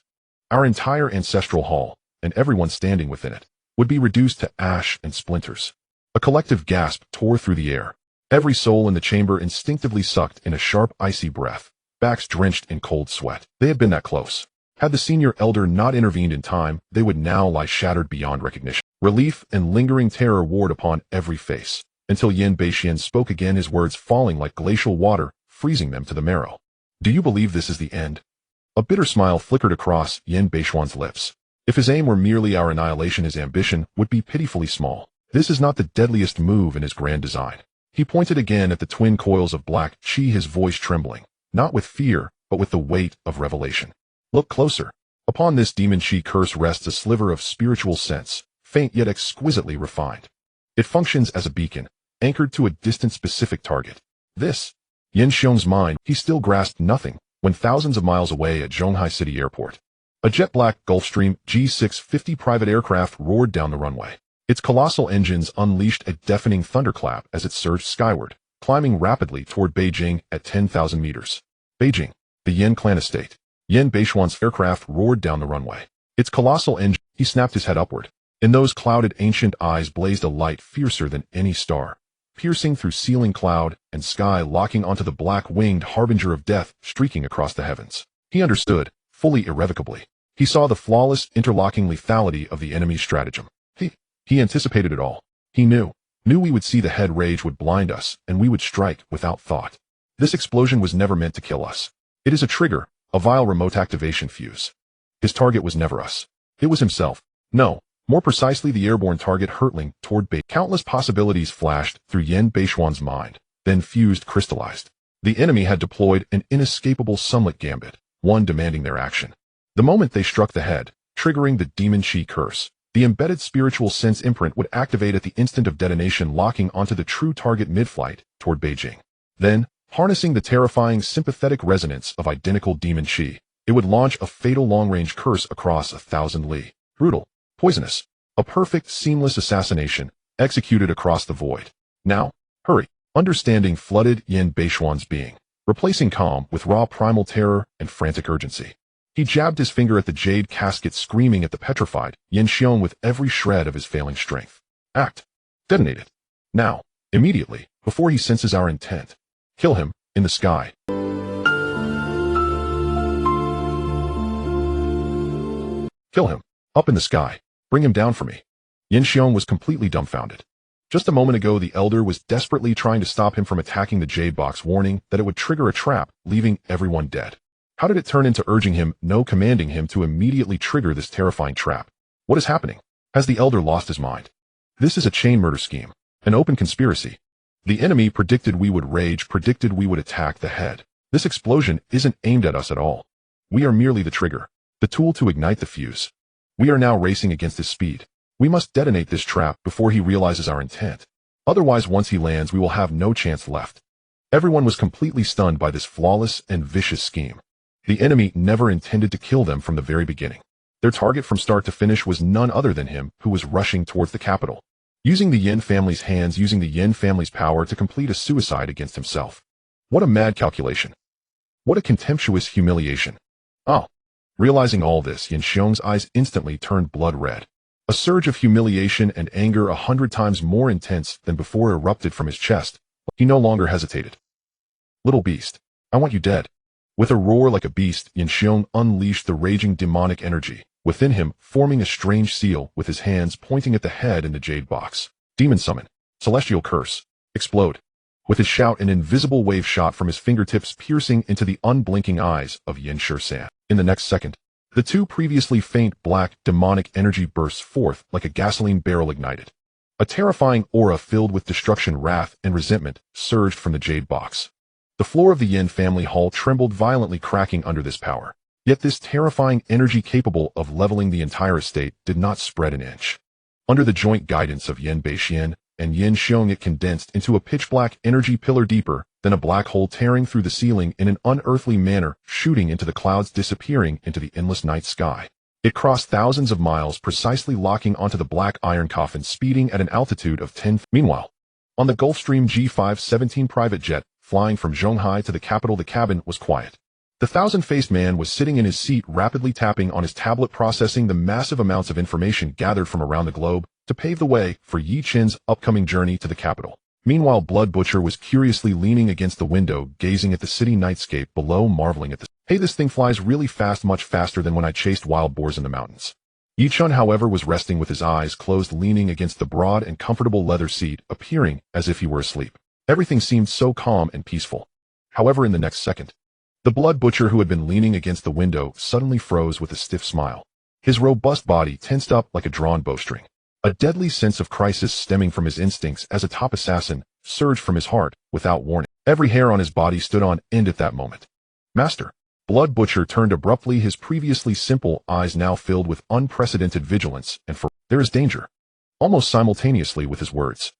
Speaker 1: Our entire ancestral hall, and everyone standing within it, would be reduced to ash and splinters. A collective gasp tore through the air. Every soul in the chamber instinctively sucked in a sharp, icy breath, backs drenched in cold sweat. They had been that close. Had the Senior Elder not intervened in time, they would now lie shattered beyond recognition. Relief and lingering terror warred upon every face, until Yin Beixian spoke again, his words falling like glacial water, freezing them to the marrow. Do you believe this is the end? A bitter smile flickered across Yin Beixian's lips. If his aim were merely our annihilation, his ambition would be pitifully small. This is not the deadliest move in his grand design. He pointed again at the twin coils of black chi, his voice trembling, not with fear, but with the weight of revelation. Look closer. Upon this demon chi curse rests a sliver of spiritual sense, faint yet exquisitely refined. It functions as a beacon, anchored to a distant specific target. This. Yin Xiong's mind, he still grasped nothing, when thousands of miles away at Zhonghai City Airport, a jet-black Gulfstream G650 private aircraft roared down the runway. Its colossal engines unleashed a deafening thunderclap as it surged skyward, climbing rapidly toward Beijing at 10,000 meters. Beijing, the Yin clan estate. Yin Beixian's aircraft roared down the runway. Its colossal engine, he snapped his head upward. In those clouded ancient eyes blazed a light fiercer than any star. piercing through ceiling, cloud, and sky, locking onto the black-winged harbinger of death streaking across the heavens. He understood, fully irrevocably. He saw the flawless, interlocking lethality of the enemy's stratagem. He anticipated it all. He knew we would see the head rage would blind us, and we would strike without thought. This explosion was never meant to kill us. It is a trigger, a vile remote activation fuse. His target was never us. It was himself. No, more precisely the airborne target hurtling toward Bei. Countless possibilities flashed through Yan Beishuan's mind, then fused, crystallized. The enemy had deployed an inescapable sunlit gambit, one demanding their action. The moment they struck the head, triggering the demon Qi curse, the embedded spiritual sense imprint would activate at the instant of detonation, locking onto the true target mid-flight toward Beijing. Then, harnessing the terrifying sympathetic resonance of identical demon Qi, it would launch a fatal long-range curse across 1,000 li. Brutal, poisonous, a perfect, seamless assassination, executed across the void. Now, hurry. Understanding flooded Yan Beishuan's being, replacing calm with raw primal terror and frantic urgency. He jabbed his finger at the jade casket, screaming at the petrified Yan Xiong with every shred of his failing strength. Act. Detonate it. Now, immediately, before he senses our intent. Kill him, in the sky. Kill him, up in the sky. Bring him down for me. Yan Xiong was completely dumbfounded. Just a moment ago, the elder was desperately trying to stop him from attacking the jade box, warning that it would trigger a trap, leaving everyone dead. How did it turn into urging him, no, commanding him to immediately trigger this terrifying trap? What is happening? Has the elder lost his mind? This is a chain murder scheme, an open conspiracy. The enemy predicted we would rage, predicted we would attack the head. This explosion isn't aimed at us at all. We are merely the trigger, the tool to ignite the fuse. We are now racing against his speed. We must detonate this trap before he realizes our intent. Otherwise, once he lands, we will have no chance left. Everyone was completely stunned by this flawless and vicious scheme. The enemy never intended to kill them from the very beginning. Their target from start to finish was none other than him, who was rushing towards the capital, using the Yin family's hands, using the Yin family's power to complete a suicide against himself. What a mad calculation. What a contemptuous humiliation. Oh. Realizing all this, Yan Xiong's eyes instantly turned blood red. A surge of humiliation and anger 100 times more intense than before erupted from his chest. He no longer hesitated. Little beast, I want you dead. With a roar like a beast, Yan Xiong unleashed the raging demonic energy within him, forming a strange seal with his hands pointing at the head in the jade box. Demon summon, celestial curse, explode. With his shout, an invisible wave shot from his fingertips, piercing into the unblinking eyes of Yin Shisan. In the next second, the two previously faint black demonic energy bursts forth like a gasoline barrel ignited. A terrifying aura filled with destruction, wrath, and resentment surged from the jade box. The floor of the Yin family hall trembled violently, cracking under this power. Yet this terrifying energy, capable of leveling the entire estate, did not spread an inch. Under the joint guidance of Yan Beishuan and Yan Xiong, it condensed into a pitch-black energy pillar, deeper than a black hole, tearing through the ceiling in an unearthly manner, shooting into the clouds, disappearing into the endless night sky. It crossed thousands of miles, precisely locking onto the black iron coffin, speeding at an altitude of 10 feet. Meanwhile, on the Gulfstream G517 private jet, flying from Zhonghai to the capital, the cabin was quiet. The thousand-faced man was sitting in his seat, rapidly tapping on his tablet, processing the massive amounts of information gathered from around the globe to pave the way for Yi Chen's upcoming journey to the capital. Meanwhile, Blood Butcher was curiously leaning against the window, gazing at the city nightscape below, marveling at the "Hey, this thing flies really fast, much faster than when I chased wild boars in the mountains." Yi Chen, however, was resting with his eyes closed, leaning against the broad and comfortable leather seat, appearing as if he were asleep. Everything seemed so calm and peaceful. However, in the next second, the Blood Butcher, who had been leaning against the window, suddenly froze with a stiff smile. His robust body tensed up like a drawn bowstring. A deadly sense of crisis, stemming from his instincts as a top assassin, surged from his heart without warning. Every hair on his body stood on end at that moment. "Master." Blood Butcher turned abruptly, his previously simple eyes now filled with unprecedented vigilance, and "There is danger." Almost simultaneously with his words,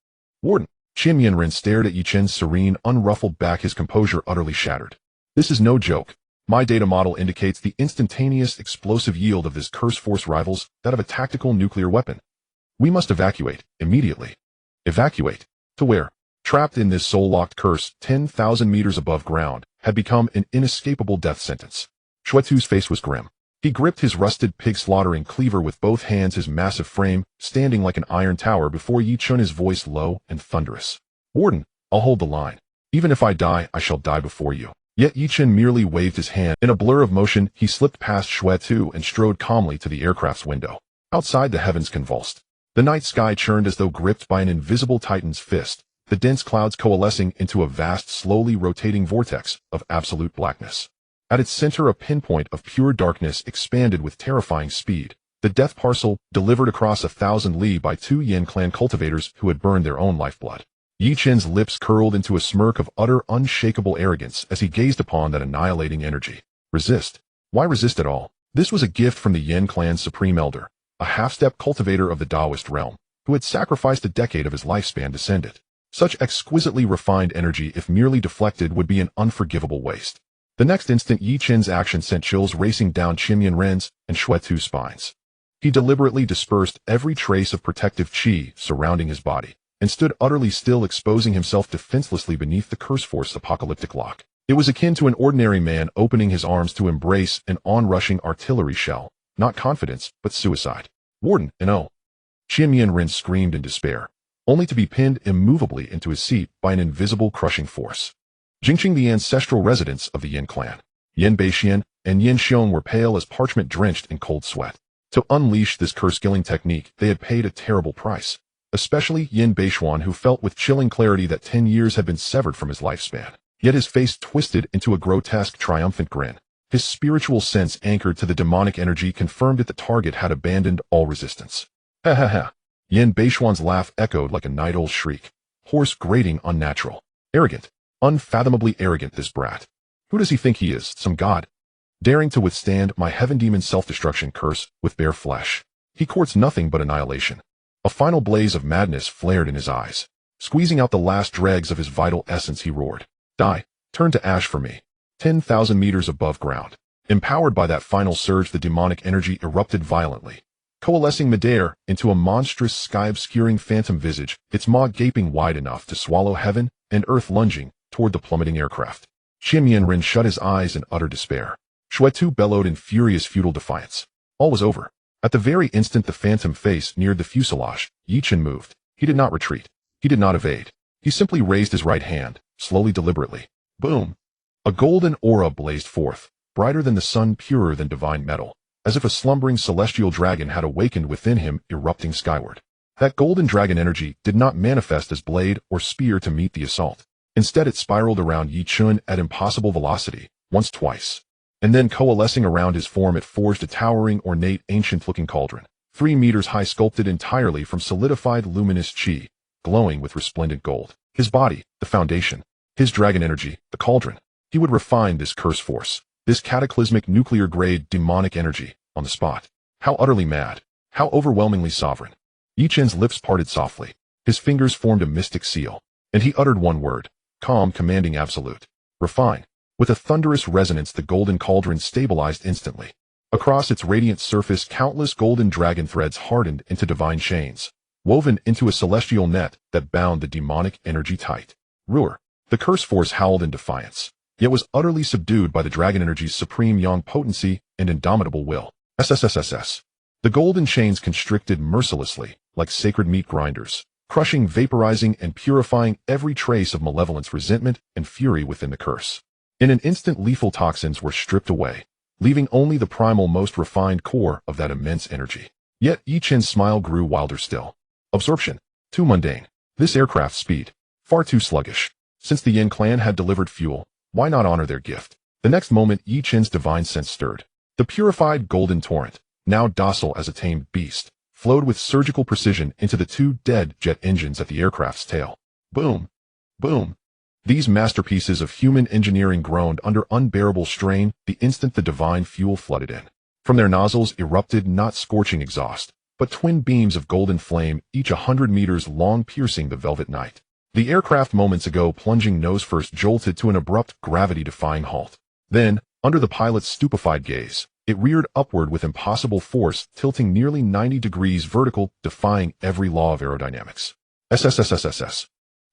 Speaker 1: "Warden." Qin Yanren stared at Yi Chen's serene, unruffled back, his composure utterly shattered. "This is no joke. My data model indicates the instantaneous explosive yield of this curse force rivals that of a tactical nuclear weapon. We must evacuate, immediately." Evacuate? To where? Trapped in this soul-locked curse, 10,000 meters above ground, had become an inescapable death sentence. Shuetu's face was grim. He gripped his rusted pig-slaughtering cleaver with both hands, his massive frame standing like an iron tower before Yi Chen, his voice low and thunderous. Warden, I'll hold the line. Even if I die, I shall die before you. Yet Chen merely waved his hand. In a blur of motion, he slipped past Shui and strode calmly to the aircraft's window. Outside, the heavens convulsed. The night sky churned as though gripped by an invisible titan's fist, the dense clouds coalescing into a vast, slowly rotating vortex of absolute blackness. At its center, a pinpoint of pure darkness expanded with terrifying speed. The death parcel, delivered across 1,000 li by 2 Yin clan cultivators who had burned their own lifeblood. Chen's lips curled into a smirk of utter, unshakable arrogance as he gazed upon that annihilating energy. Resist? Why resist at all? This was a gift from the Yin clan's supreme elder, a half-step cultivator of the Taoist realm, who had sacrificed a decade of his lifespan to send it. Such exquisitely refined energy, if merely deflected, would be an unforgivable waste. The next instant, Chen's action sent chills racing down Ren's and Shuetu's spines. He deliberately dispersed every trace of protective qi surrounding his body, and stood utterly still, exposing himself defenselessly beneath the curse force apocalyptic lock. It was akin to an ordinary man opening his arms to embrace an onrushing artillery shell, not confidence, but suicide. Warden, no! Ren screamed in despair, only to be pinned immovably into his seat by an invisible crushing force. Jingqing, the ancestral residents of the Yin clan, Yin Beixian and Yin Xiong, were pale as parchment, drenched in cold sweat. To unleash this curse-killing technique, they had paid a terrible price. Especially Yin Beixian, who felt with chilling clarity that 10 years had been severed from his lifespan. Yet his face twisted into a grotesque, triumphant grin. His spiritual sense, anchored to the demonic energy, confirmed that the target had abandoned all resistance. Ha ha ha. Yin Beixian's laugh echoed like a night owl's shriek. Hoarse, grating, unnatural. Arrogant. Unfathomably arrogant, this brat. Who does he think he is, some god? Daring to withstand my heaven demon self-destruction curse with bare flesh. He courts nothing but annihilation. A final blaze of madness flared in his eyes. Squeezing out the last dregs of his vital essence, he roared. Die. Turn to ash for me. 10,000 meters above ground. Empowered by that final surge, the demonic energy erupted violently, coalescing midair into a monstrous, sky-obscuring phantom visage, its maw gaping wide enough to swallow heaven and earth, lunging toward the plummeting aircraft. Ren shut his eyes in utter despair. Shuetu bellowed in furious, futile defiance. All was over. At the very instant the phantom face neared the fuselage, Chen moved. He did not retreat. He did not evade. He simply raised his right hand, slowly, deliberately. Boom! A golden aura blazed forth, brighter than the sun, purer than divine metal, as if a slumbering celestial dragon had awakened within him, erupting skyward. That golden dragon energy did not manifest as blade or spear to meet the assault. Instead, it spiraled around Chen at impossible velocity, once, twice. And then, coalescing around his form, it forged a towering, ornate, ancient-looking cauldron, 3 meters high, sculpted entirely from solidified luminous qi, glowing with resplendent gold. His body, the foundation. His dragon energy, the cauldron. He would refine this curse force, this cataclysmic nuclear-grade demonic energy, on the spot. How utterly mad. How overwhelmingly sovereign. Chen's lips parted softly. His fingers formed a mystic seal, and he uttered one word, calm, commanding, absolute. Refine. With a thunderous resonance, the golden cauldron stabilized instantly. Across its radiant surface, countless golden dragon threads hardened into divine chains, woven into a celestial net that bound the demonic energy tight. Roar. The curse force howled in defiance, yet was utterly subdued by the dragon energy's supreme yang potency and indomitable will. SSSSS. The golden chains constricted mercilessly, like sacred meat grinders, crushing, vaporizing, and purifying every trace of malevolence, resentment, and fury within the curse. In an instant, lethal toxins were stripped away, leaving only the primal, most refined core of that immense energy. Yet Chen's smile grew wilder still. Absorption. Too mundane. This aircraft's speed. Far too sluggish. Since the Yin clan had delivered fuel, why not honor their gift? The next moment, Chen's divine sense stirred. The purified golden torrent, now docile as a tamed beast, flowed with surgical precision into the 2 dead jet engines at the aircraft's tail. Boom! Boom! These masterpieces of human engineering groaned under unbearable strain the instant the divine fuel flooded in. From their nozzles erupted not scorching exhaust, but twin beams of golden flame, each 100 meters long, piercing the velvet night. The aircraft, moments ago plunging nose first, jolted to an abrupt, gravity-defying halt. Then, under the pilot's stupefied gaze, it reared upward with impossible force, tilting nearly 90 degrees vertical, defying every law of aerodynamics. SSSSSS.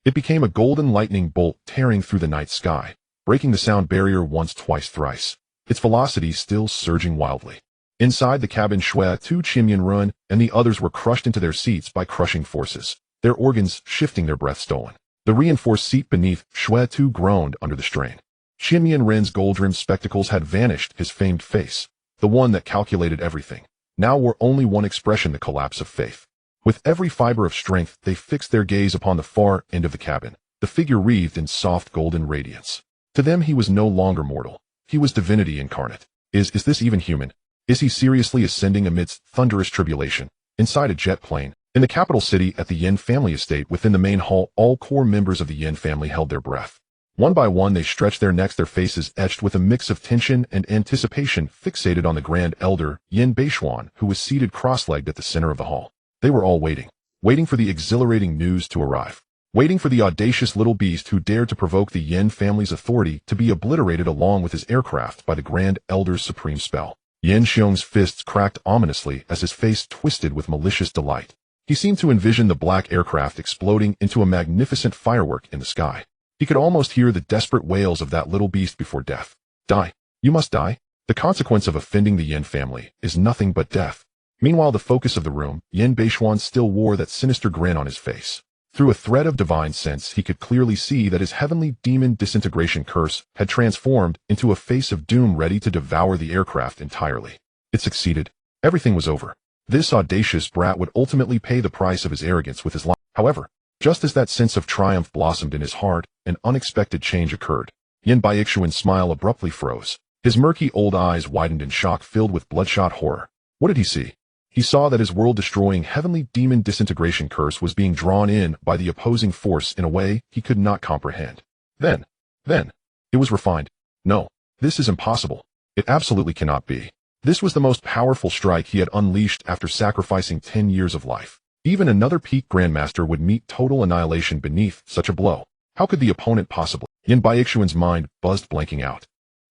Speaker 1: It became a golden lightning bolt tearing through the night sky, breaking the sound barrier once, twice, thrice, its velocity still surging wildly. Inside the cabin, Shuetu, Chen, and the others were crushed into their seats by crushing forces, their organs shifting, their breath stolen. The reinforced seat beneath Shui Tu groaned under the strain. Xian Mianren's gold-rimmed spectacles had vanished. His famed face, the one that calculated everything, now wore only one expression: the collapse of faith. With every fiber of strength, they fixed their gaze upon the far end of the cabin, the figure wreathed in soft golden radiance. To them he was no longer mortal. He was divinity incarnate. Is this even human? Is he seriously ascending amidst thunderous tribulation? Inside a jet plane, in the capital city at the Yin family estate within the main hall, all core members of the Yin family held their breath. One by one they stretched their necks, their faces etched with a mix of tension and anticipation, fixated on the Grand Elder, Yin Beishuan, who was seated cross-legged at the center of the hall. They were all waiting for the exhilarating news to arrive, waiting for the audacious little beast who dared to provoke the Yin family's authority to be obliterated along with his aircraft by the Grand Elder's supreme spell. Yin Xiong's fists cracked ominously as his face twisted with malicious delight. He seemed to envision the black aircraft exploding into a magnificent firework in the sky. He could almost hear the desperate wails of that little beast before death. Die. You must die. The consequence of offending the Yin family is nothing but death. Meanwhile, the focus of the room, Yin Beishuan still wore that sinister grin on his face. Through a thread of divine sense, he could clearly see that his heavenly demon disintegration curse had transformed into a face of doom ready to devour the aircraft entirely. It succeeded. Everything was over. This audacious brat would ultimately pay the price of his arrogance with his life. However, just as that sense of triumph blossomed in his heart, an unexpected change occurred. Yin Baixuan's smile abruptly froze. His murky old eyes widened in shock, filled with bloodshot horror. What did he see? He saw that his world-destroying heavenly demon disintegration curse was being drawn in by the opposing force in a way he could not comprehend. Then, it was refined. No, this is impossible. It absolutely cannot be. This was the most powerful strike he had unleashed after sacrificing 10 years of life. Even another peak grandmaster would meet total annihilation beneath such a blow. How could the opponent possibly? Yin Baixuan's mind buzzed, blanking out.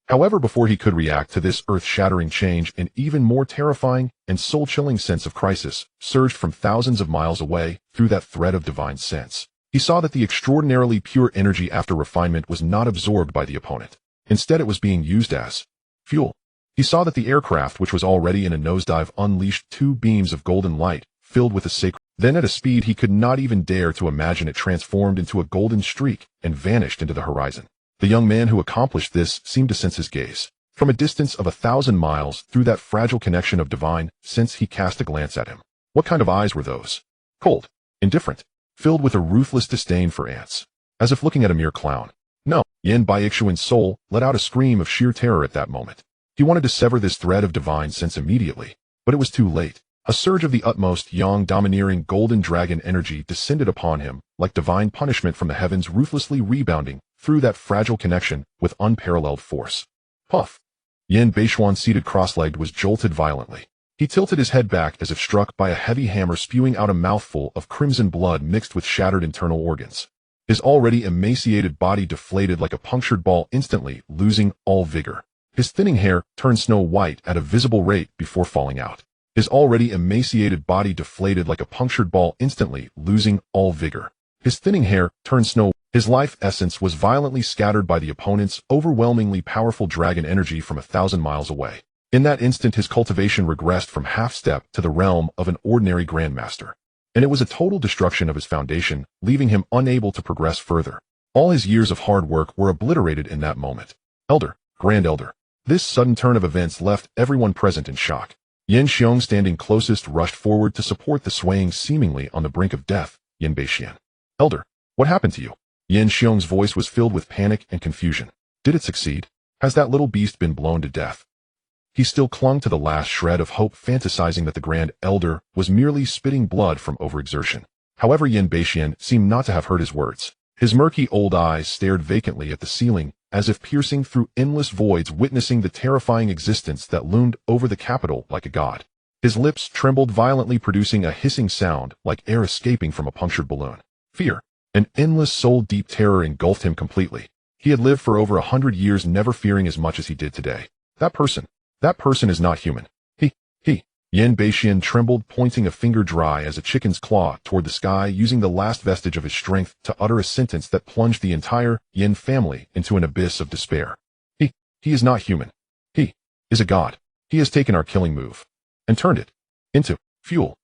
Speaker 1: However, before he could react to this earth-shattering change, an even more terrifying and soul-chilling sense of crisis surged from thousands of miles away through that thread of divine sense. He saw that the extraordinarily pure energy after refinement was not absorbed by the opponent. Instead, it was being used as fuel. He saw that the aircraft, which was already in a nosedive, unleashed 2 beams of golden light filled with a sacred. Then at a speed he could not even dare to imagine, it transformed into a golden streak and vanished into the horizon. The young man who accomplished this seemed to sense his gaze. From a distance of 1,000 miles through that fragile connection of divine sense, he cast a glance at him. What kind of eyes were those? Cold, indifferent, filled with a ruthless disdain for ants. As if looking at a mere clown. No, Yin Baixuan's soul let out a scream of sheer terror at that moment. He wanted to sever this thread of divine sense immediately, but it was too late. A surge of the utmost yang domineering golden dragon energy descended upon him, like divine punishment from the heavens, ruthlessly rebounding through that fragile connection with unparalleled force. Puff! Yin Beishuan, seated cross-legged, was jolted violently. He tilted his head back as if struck by a heavy hammer, spewing out a mouthful of crimson blood mixed with shattered internal organs. His already emaciated body deflated like a punctured ball, instantly losing all vigor. His thinning hair turned snow white at a visible rate before falling out. His already emaciated body deflated like a punctured ball, instantly losing all vigor. His thinning hair turned snow. His life essence was violently scattered by the opponent's overwhelmingly powerful dragon energy from 1,000 miles away. In that instant, his cultivation regressed from half-step to the realm of an ordinary grandmaster. And it was a total destruction of his foundation, leaving him unable to progress further. All his years of hard work were obliterated in that moment. Elder, Grand Elder. This sudden turn of events left everyone present in shock. Yin Xiong, standing closest, rushed forward to support the swaying, seemingly on the brink of death, Yin Beixian. Elder, what happened to you? Yin Xiong's voice was filled with panic and confusion. Did it succeed? Has that little beast been blown to death? He still clung to the last shred of hope, fantasizing that the Grand Elder was merely spitting blood from overexertion. However, Yin Beixian seemed not to have heard his words. His murky old eyes stared vacantly at the ceiling, as if piercing through endless voids, witnessing the terrifying existence that loomed over the capital like a god. His lips trembled violently, producing a hissing sound like air escaping from a punctured balloon. Fear, an endless soul-deep terror, engulfed him completely. He had lived for over 100 years, never fearing as much as he did today. That person is not human. He. Yin Beixian trembled, pointing a finger dry as a chicken's claw toward the sky, using the last vestige of his strength to utter a sentence that plunged the entire Yin family into an abyss of despair. He is not human. He is a god. He has taken our killing move and turned it into fuel.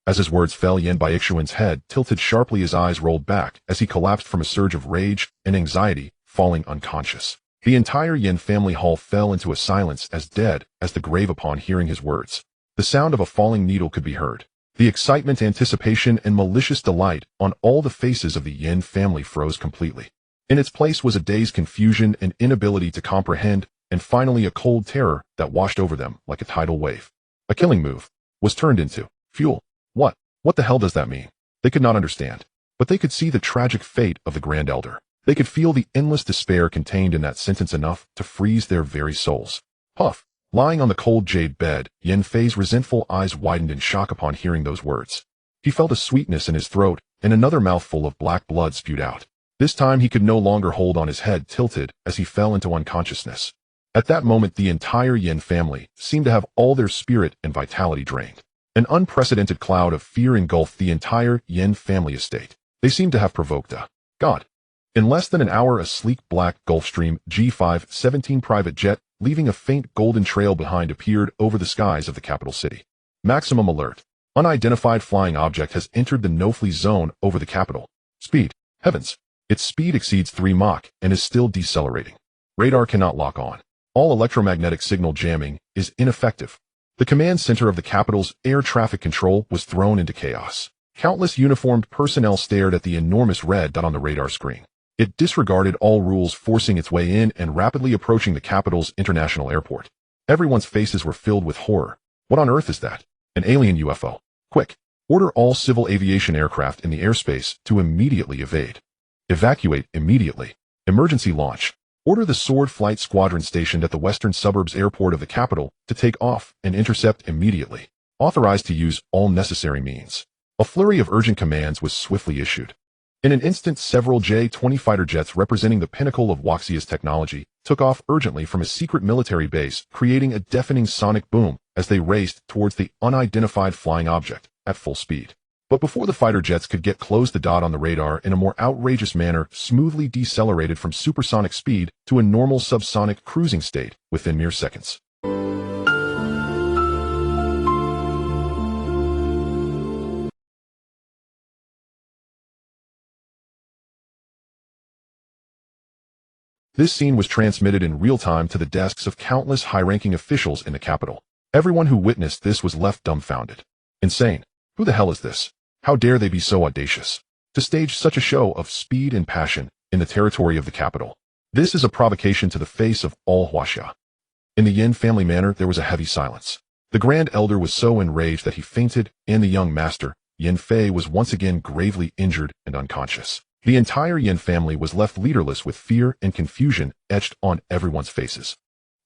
Speaker 1: As his words fell, Yin Baixuan's head tilted sharply, his eyes rolled back as he collapsed from a surge of rage and anxiety, falling unconscious. The entire Yin family hall fell into a silence as dead as the grave upon hearing his words. The sound of a falling needle could be heard. The excitement, anticipation, and malicious delight on all the faces of the Yin family froze completely. In its place was a dazed confusion and inability to comprehend, and finally a cold terror that washed over them like a tidal wave. A killing move was turned into fuel. What the hell does that mean? They could not understand, but they could see the tragic fate of the Grand Elder. They could feel the endless despair contained in that sentence, enough to freeze their very souls. Huff. Lying on the cold jade bed, Yin Fei's resentful eyes widened in shock upon hearing those words. He felt a sweetness in his throat, and another mouthful of black blood spewed out. This time he could no longer hold on, his head tilted as he fell into unconsciousness. At that moment, the entire Yin family seemed to have all their spirit and vitality drained. An unprecedented cloud of fear engulfed the entire Yin family estate. They seemed to have provoked a god. In less than an hour, a sleek black Gulfstream G5-17 private jet, leaving a faint golden trail behind, appeared over the skies of the capital city. Maximum alert. Unidentified flying object has entered the no-fly zone over the capital. Speed. Heavens. Its speed exceeds 3 Mach and is still decelerating. Radar cannot lock on. All electromagnetic signal jamming is ineffective. The command center of the capital's air traffic control was thrown into chaos. Countless uniformed personnel stared at the enormous red dot on the radar screen. It disregarded all rules, forcing its way in and rapidly approaching the capital's international airport. Everyone's faces were filled with horror. What on earth is that? An alien UFO. Quick! Order all civil aviation aircraft in the airspace to immediately evade. Evacuate immediately. Emergency launch. Order the Sword Flight Squadron stationed at the western suburbs airport of the capital to take off and intercept immediately. Authorized to use all necessary means. A flurry of urgent commands was swiftly issued. In an instant, several J-20 fighter jets representing the pinnacle of Waxia's technology took off urgently from a secret military base, creating a deafening sonic boom as they raced towards the unidentified flying object at full speed. But before the fighter jets could get close, the dot on the radar in a more outrageous manner smoothly decelerated from supersonic speed to a normal subsonic cruising state within mere seconds. This scene was transmitted in real time to the desks of countless high-ranking officials in the capital. Everyone who witnessed this was left dumbfounded. Insane. Who the hell is this? How dare they be so audacious to stage such a show of speed and passion in the territory of the capital? This is a provocation to the face of all Huaxia. In the Yin family manor, there was a heavy silence. The Grand Elder was so enraged that he fainted, and the young master, Yin Fei, was once again gravely injured and unconscious. The entire Yin family was left leaderless, with fear and confusion etched on everyone's faces.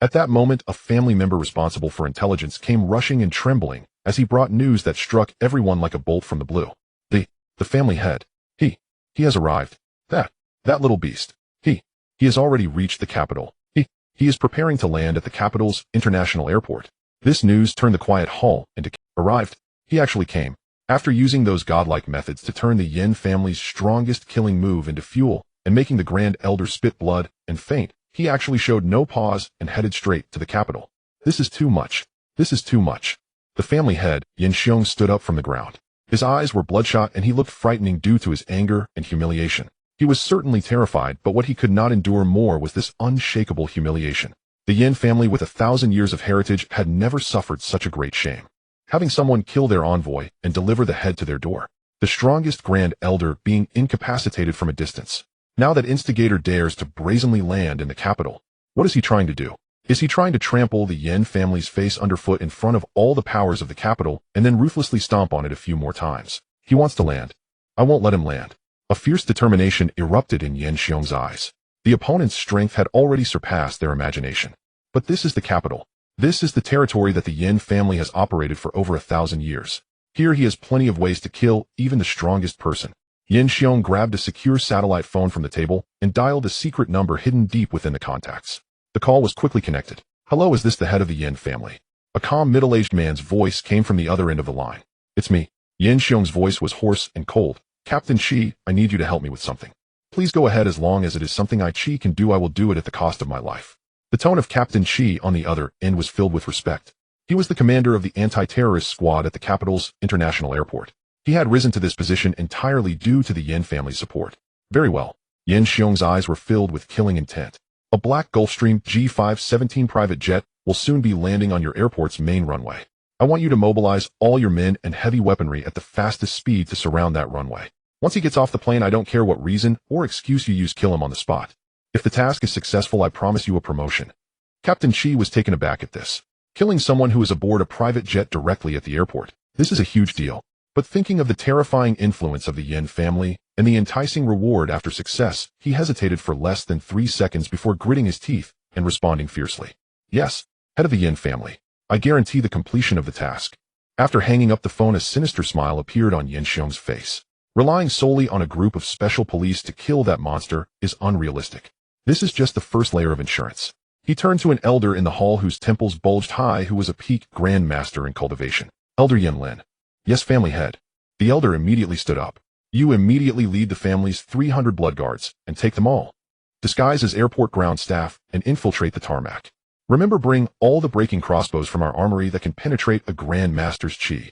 Speaker 1: At that moment, a family member responsible for intelligence came rushing and trembling as he brought news that struck everyone like a bolt from the blue. The family head. He has arrived. That little beast. He has already reached the capital. He is preparing to land at the capital's international airport. This news turned the quiet hall into arrived. He actually came. After using those godlike methods to turn the Yin family's strongest killing move into fuel and making the Grand Elder spit blood and faint, he actually showed no pause and headed straight to the capital. This is too much. This is too much. The family head, Yin Xiong, stood up from the ground. His eyes were bloodshot and he looked frightening due to his anger and humiliation. He was certainly terrified, but what he could not endure more was this unshakable humiliation. The Yin family, with 1,000 years of heritage, had never suffered such a great shame. Having someone kill their envoy and deliver the head to their door. The strongest Grand Elder being incapacitated from a distance. Now that instigator dares to brazenly land in the capital. What is he trying to do? Is he trying to trample the Yin family's face underfoot in front of all the powers of the capital and then ruthlessly stomp on it a few more times? He wants to land. I won't let him land. A fierce determination erupted in Yin Xiong's eyes. The opponent's strength had already surpassed their imagination. But this is the capital. This is the territory that the Yin family has operated for over 1,000 years. Here he has plenty of ways to kill even the strongest person. Yin Xiong grabbed a secure satellite phone from the table and dialed a secret number hidden deep within the contacts. The call was quickly connected. Hello, is this the head of the Yin family? A calm middle-aged man's voice came from the other end of the line. It's me. Yin Xiong's voice was hoarse and cold. Captain Qi, I need you to help me with something. Please go ahead. As long as it is something Qi can do, I will do it at the cost of my life. The tone of Captain Qi on the other end was filled with respect. He was the commander of the anti-terrorist squad at the capital's international airport. He had risen to this position entirely due to the Yin family's support. Very well. Yin Xiong's eyes were filled with killing intent. A black Gulfstream G517 private jet will soon be landing on your airport's main runway. I want you to mobilize all your men and heavy weaponry at the fastest speed to surround that runway. Once he gets off the plane, I don't care what reason or excuse you use, kill him on the spot. If the task is successful, I promise you a promotion. Captain Chi was taken aback at this. Killing someone who is aboard a private jet directly at the airport. This is a huge deal. But thinking of the terrifying influence of the Yin family and the enticing reward after success, he hesitated for less than 3 seconds before gritting his teeth and responding fiercely. Yes, head of the Yin family. I guarantee the completion of the task. After hanging up the phone, a sinister smile appeared on Yin Xiong's face. Relying solely on a group of special police to kill that monster is unrealistic. This is just the first layer of insurance. He turned to an elder in the hall whose temples bulged high, who was a peak grand master in cultivation. Elder Yin Lin. Yes, family head. The elder immediately stood up. You immediately lead the family's 300 blood guards and take them all. Disguise as airport ground staff and infiltrate the tarmac. Remember, bring all the breaking crossbows from our armory that can penetrate a grand master's chi.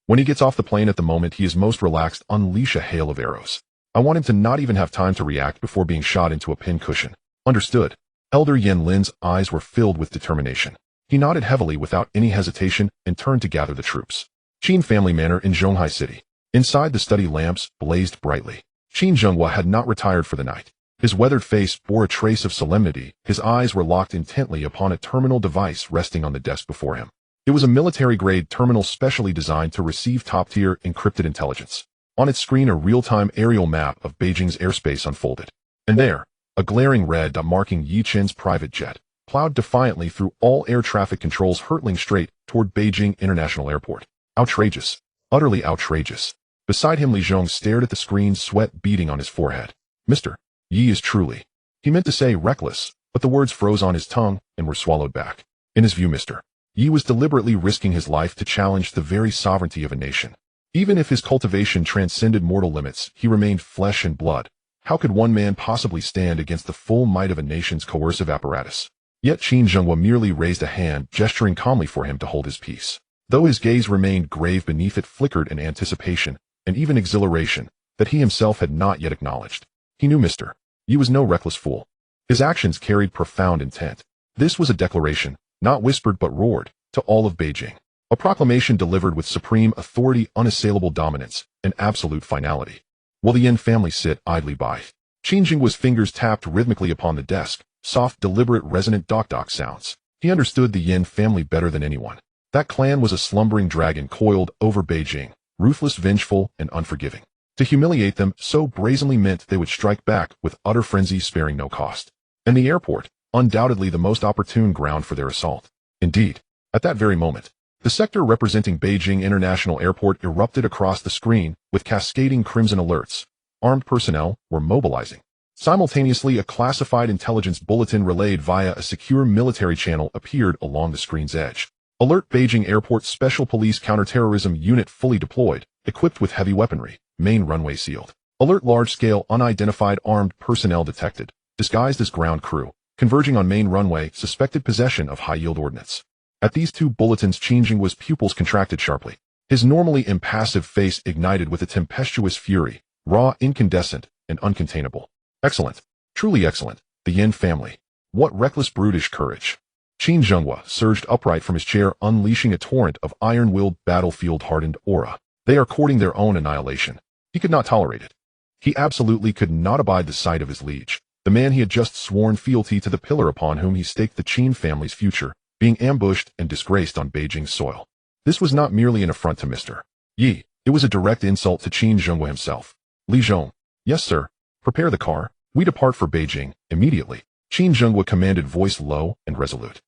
Speaker 1: When he gets off the plane, at the moment he is most relaxed, unleash a hail of arrows. I want him to not even have time to react before being shot into a pin cushion. Understood. Elder Yin Lin's eyes were filled with determination. He nodded heavily without any hesitation and turned to gather the troops. Qin family manor in Zhonghai City. Inside, the study lamps blazed brightly. Qin Zhenghua had not retired for the night. His weathered face bore a trace of solemnity. His eyes were locked intently upon a terminal device resting on the desk before him. It was a military-grade terminal specially designed to receive top-tier encrypted intelligence. On its screen, a real-time aerial map of Beijing's airspace unfolded. And there, a glaring red dot marking Yi Chen's private jet, plowed defiantly through all air traffic controls, hurtling straight toward Beijing International Airport. Outrageous. Utterly outrageous. Beside him, Li Zhong stared at the screen, sweat beading on his forehead. Mr. Yi is truly. He meant to say reckless, but the words froze on his tongue and were swallowed back. In his view, Mr. Yi was deliberately risking his life to challenge the very sovereignty of a nation. Even if his cultivation transcended mortal limits, he remained flesh and blood. How could one man possibly stand against the full might of a nation's coercive apparatus? Yet Qin Zhenghua merely raised a hand, gesturing calmly for him to hold his peace. Though his gaze remained grave, beneath it flickered an anticipation, and even exhilaration, that he himself had not yet acknowledged. He knew Mr. Yi was no reckless fool. His actions carried profound intent. This was a declaration, not whispered but roared, to all of Beijing. A proclamation delivered with supreme authority, unassailable dominance, and absolute finality. Will the Yin family sit idly by? Qin Zhenghua's fingers tapped rhythmically upon the desk, soft, deliberate, resonant dock sounds. He understood the Yin family better than anyone. That clan was a slumbering dragon coiled over Beijing, ruthless, vengeful, and unforgiving. To humiliate them so brazenly meant they would strike back with utter frenzy, sparing no cost. And the airport, undoubtedly the most opportune ground for their assault. Indeed, at that very moment, the sector representing Beijing International Airport erupted across the screen with cascading crimson alerts. Armed personnel were mobilizing. Simultaneously, a classified intelligence bulletin relayed via a secure military channel appeared along the screen's edge. Alert: Beijing Airport Special Police Counterterrorism Unit fully deployed, equipped with heavy weaponry, main runway sealed. Alert: large-scale unidentified armed personnel detected, disguised as ground crew, converging on main runway, suspected possession of high-yield ordnance. At these two bulletins, Qin Zhenghua's pupils contracted sharply. His normally impassive face ignited with a tempestuous fury, raw, incandescent, and uncontainable. Excellent. Truly excellent. The Yin family. What reckless, brutish courage. Qin Zhenghua surged upright from his chair, unleashing a torrent of iron-willed, battlefield-hardened aura. They are courting their own annihilation. He could not tolerate it. He absolutely could not abide the sight of his liege, the man he had just sworn fealty to, the pillar upon whom he staked the Qin family's future, being ambushed and disgraced on Beijing's soil. This was not merely an affront to Mr. Yi, it was a direct insult to Qin Zhenghua himself. Li Zhong. Yes, sir. Prepare the car. We depart for Beijing, immediately. Qin Zhenghua commanded, voice low and resolute.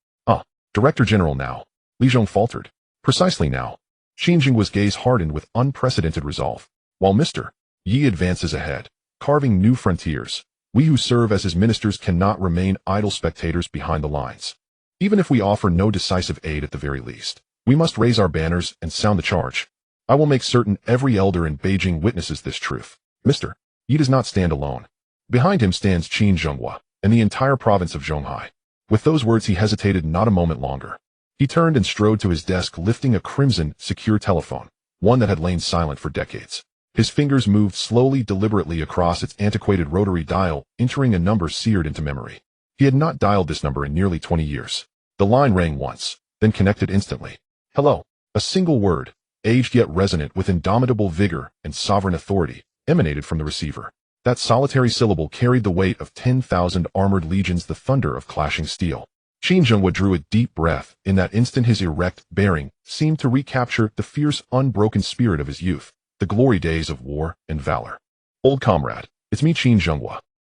Speaker 1: Director General now. Li Zhong faltered. Precisely now. Qin Zhenghua's gaze hardened with unprecedented resolve. While Mr. Yi advances ahead, carving new frontiers, we who serve as his ministers cannot remain idle spectators behind the lines. Even if we offer no decisive aid, at the very least, we must raise our banners and sound the charge. I will make certain every elder in Beijing witnesses this truth. Mr. Yi does not stand alone. Behind him stands Qin Zhenghua and the entire province of Zhonghai. With those words, he hesitated not a moment longer. He turned and strode to his desk, lifting a crimson, secure telephone, one that had lain silent for decades. His fingers moved slowly, deliberately across its antiquated rotary dial, entering a number seared into memory. He had not dialed this number in nearly 20 years. The line rang once, then connected instantly. Hello. A single word, aged yet resonant with indomitable vigor and sovereign authority, emanated from the receiver. That solitary syllable carried the weight of 10,000 armored legions, the thunder of clashing steel. Chen drew a deep breath. In that instant his erect bearing seemed to recapture the fierce, unbroken spirit of his youth, the glory days of war and valor. Old comrade, it's me, Chen.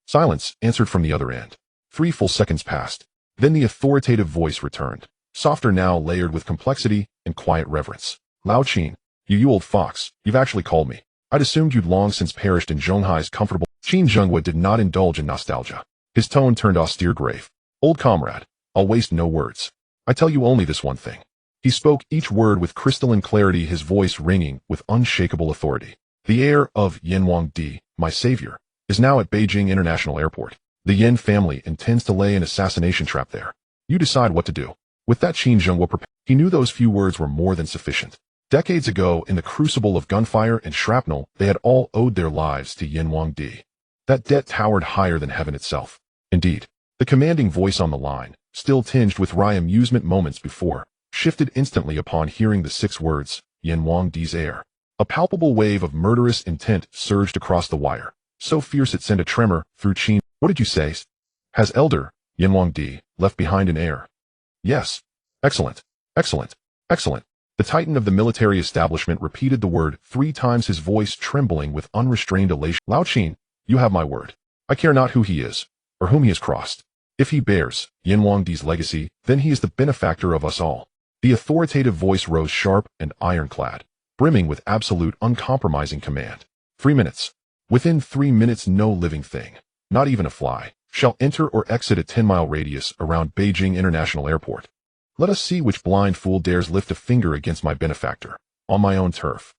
Speaker 1: Silence answered from the other end. 3 full seconds passed. Then the authoritative voice returned, softer now, layered with complexity and quiet reverence. Lao Chen, you old fox, you've actually called me. I'd assumed you'd long since perished in Zhonghai's comfortable... Chen did not indulge in nostalgia. His tone turned austere, grave. Old comrade, I'll waste no words. I tell you only this one thing. He spoke each word with crystalline clarity, his voice ringing with unshakable authority. The heir of Yin Huangdi, my savior, is now at Beijing International Airport. The Yin family intends to lay an assassination trap there. You decide what to do. With that, Chen prepared. He knew those few words were more than sufficient. Decades ago, in the crucible of gunfire and shrapnel, they had all owed their lives to Yin Huangdi. That debt towered higher than heaven itself. Indeed, the commanding voice on the line, still tinged with wry amusement moments before, shifted instantly upon hearing the 6 words, Yin Huangdi's heir. A palpable wave of murderous intent surged across the wire, so fierce it sent a tremor through Chen. What did you say? Has elder Yin Huangdi left behind an heir? Yes. Excellent. Excellent. Excellent. The titan of the military establishment repeated the word 3 times, his voice trembling with unrestrained elation. Lao Chen, you have my word. I care not who he is, or whom he has crossed. If he bears Yin Huangdi's legacy, then he is the benefactor of us all. The authoritative voice rose sharp and ironclad, brimming with absolute, uncompromising command. 3 minutes. Within 3 minutes, no living thing, not even a fly, shall enter or exit a 10-mile radius around Beijing International Airport. Let us see which blind fool dares lift a finger against my benefactor, on my own turf.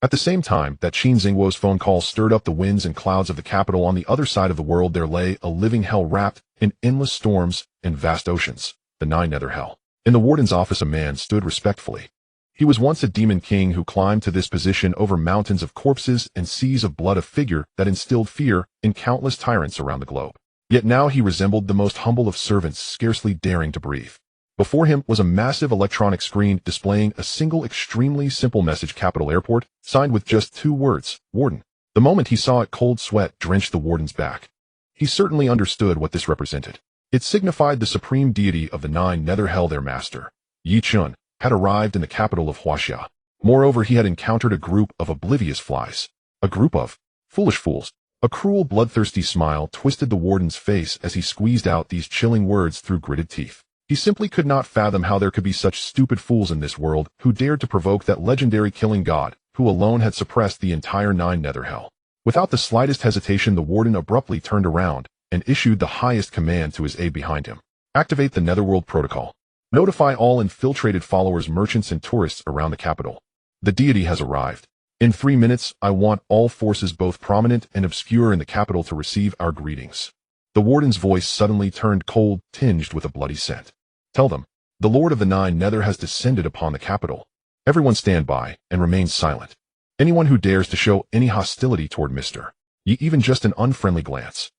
Speaker 1: At the same time that Chen Xingguo's phone call stirred up the winds and clouds of the capital, on the other side of the world there lay a living hell wrapped in endless storms and vast oceans, the 9 Nether Hell. In the warden's office a man stood respectfully. He was once a demon king who climbed to this position over mountains of corpses and seas of blood, a figure that instilled fear in countless tyrants around the globe. Yet now he resembled the most humble of servants, scarcely daring to breathe. Before him was a massive electronic screen displaying a single extremely simple message: Capital Airport, signed with just 2 words, Warden. The moment he saw it, cold sweat drenched the warden's back. He certainly understood what this represented. It signified the supreme deity of the 9 Nether Hell, their master, Yi Chun, had arrived in the capital of Huaxia. Moreover, he had encountered a group of oblivious flies. A group of foolish fools. A cruel, bloodthirsty smile twisted the warden's face as he squeezed out these chilling words through gritted teeth. He simply could not fathom how there could be such stupid fools in this world who dared to provoke that legendary killing god, who alone had suppressed the entire 9 Nether Hell. Without the slightest hesitation, the warden abruptly turned around and issued the highest command to his aide behind him. Activate the Netherworld protocol. Notify all infiltrated followers, merchants, and tourists around the capital. The deity has arrived. In 3 minutes, I want all forces, both prominent and obscure, in the capital to receive our greetings. The warden's voice suddenly turned cold, tinged with a bloody scent. Tell them, the Lord of the 9 Nether has descended upon the capital. Everyone stand by and remain silent. Anyone who dares to show any hostility toward Mr. Yi, even just an unfriendly glance,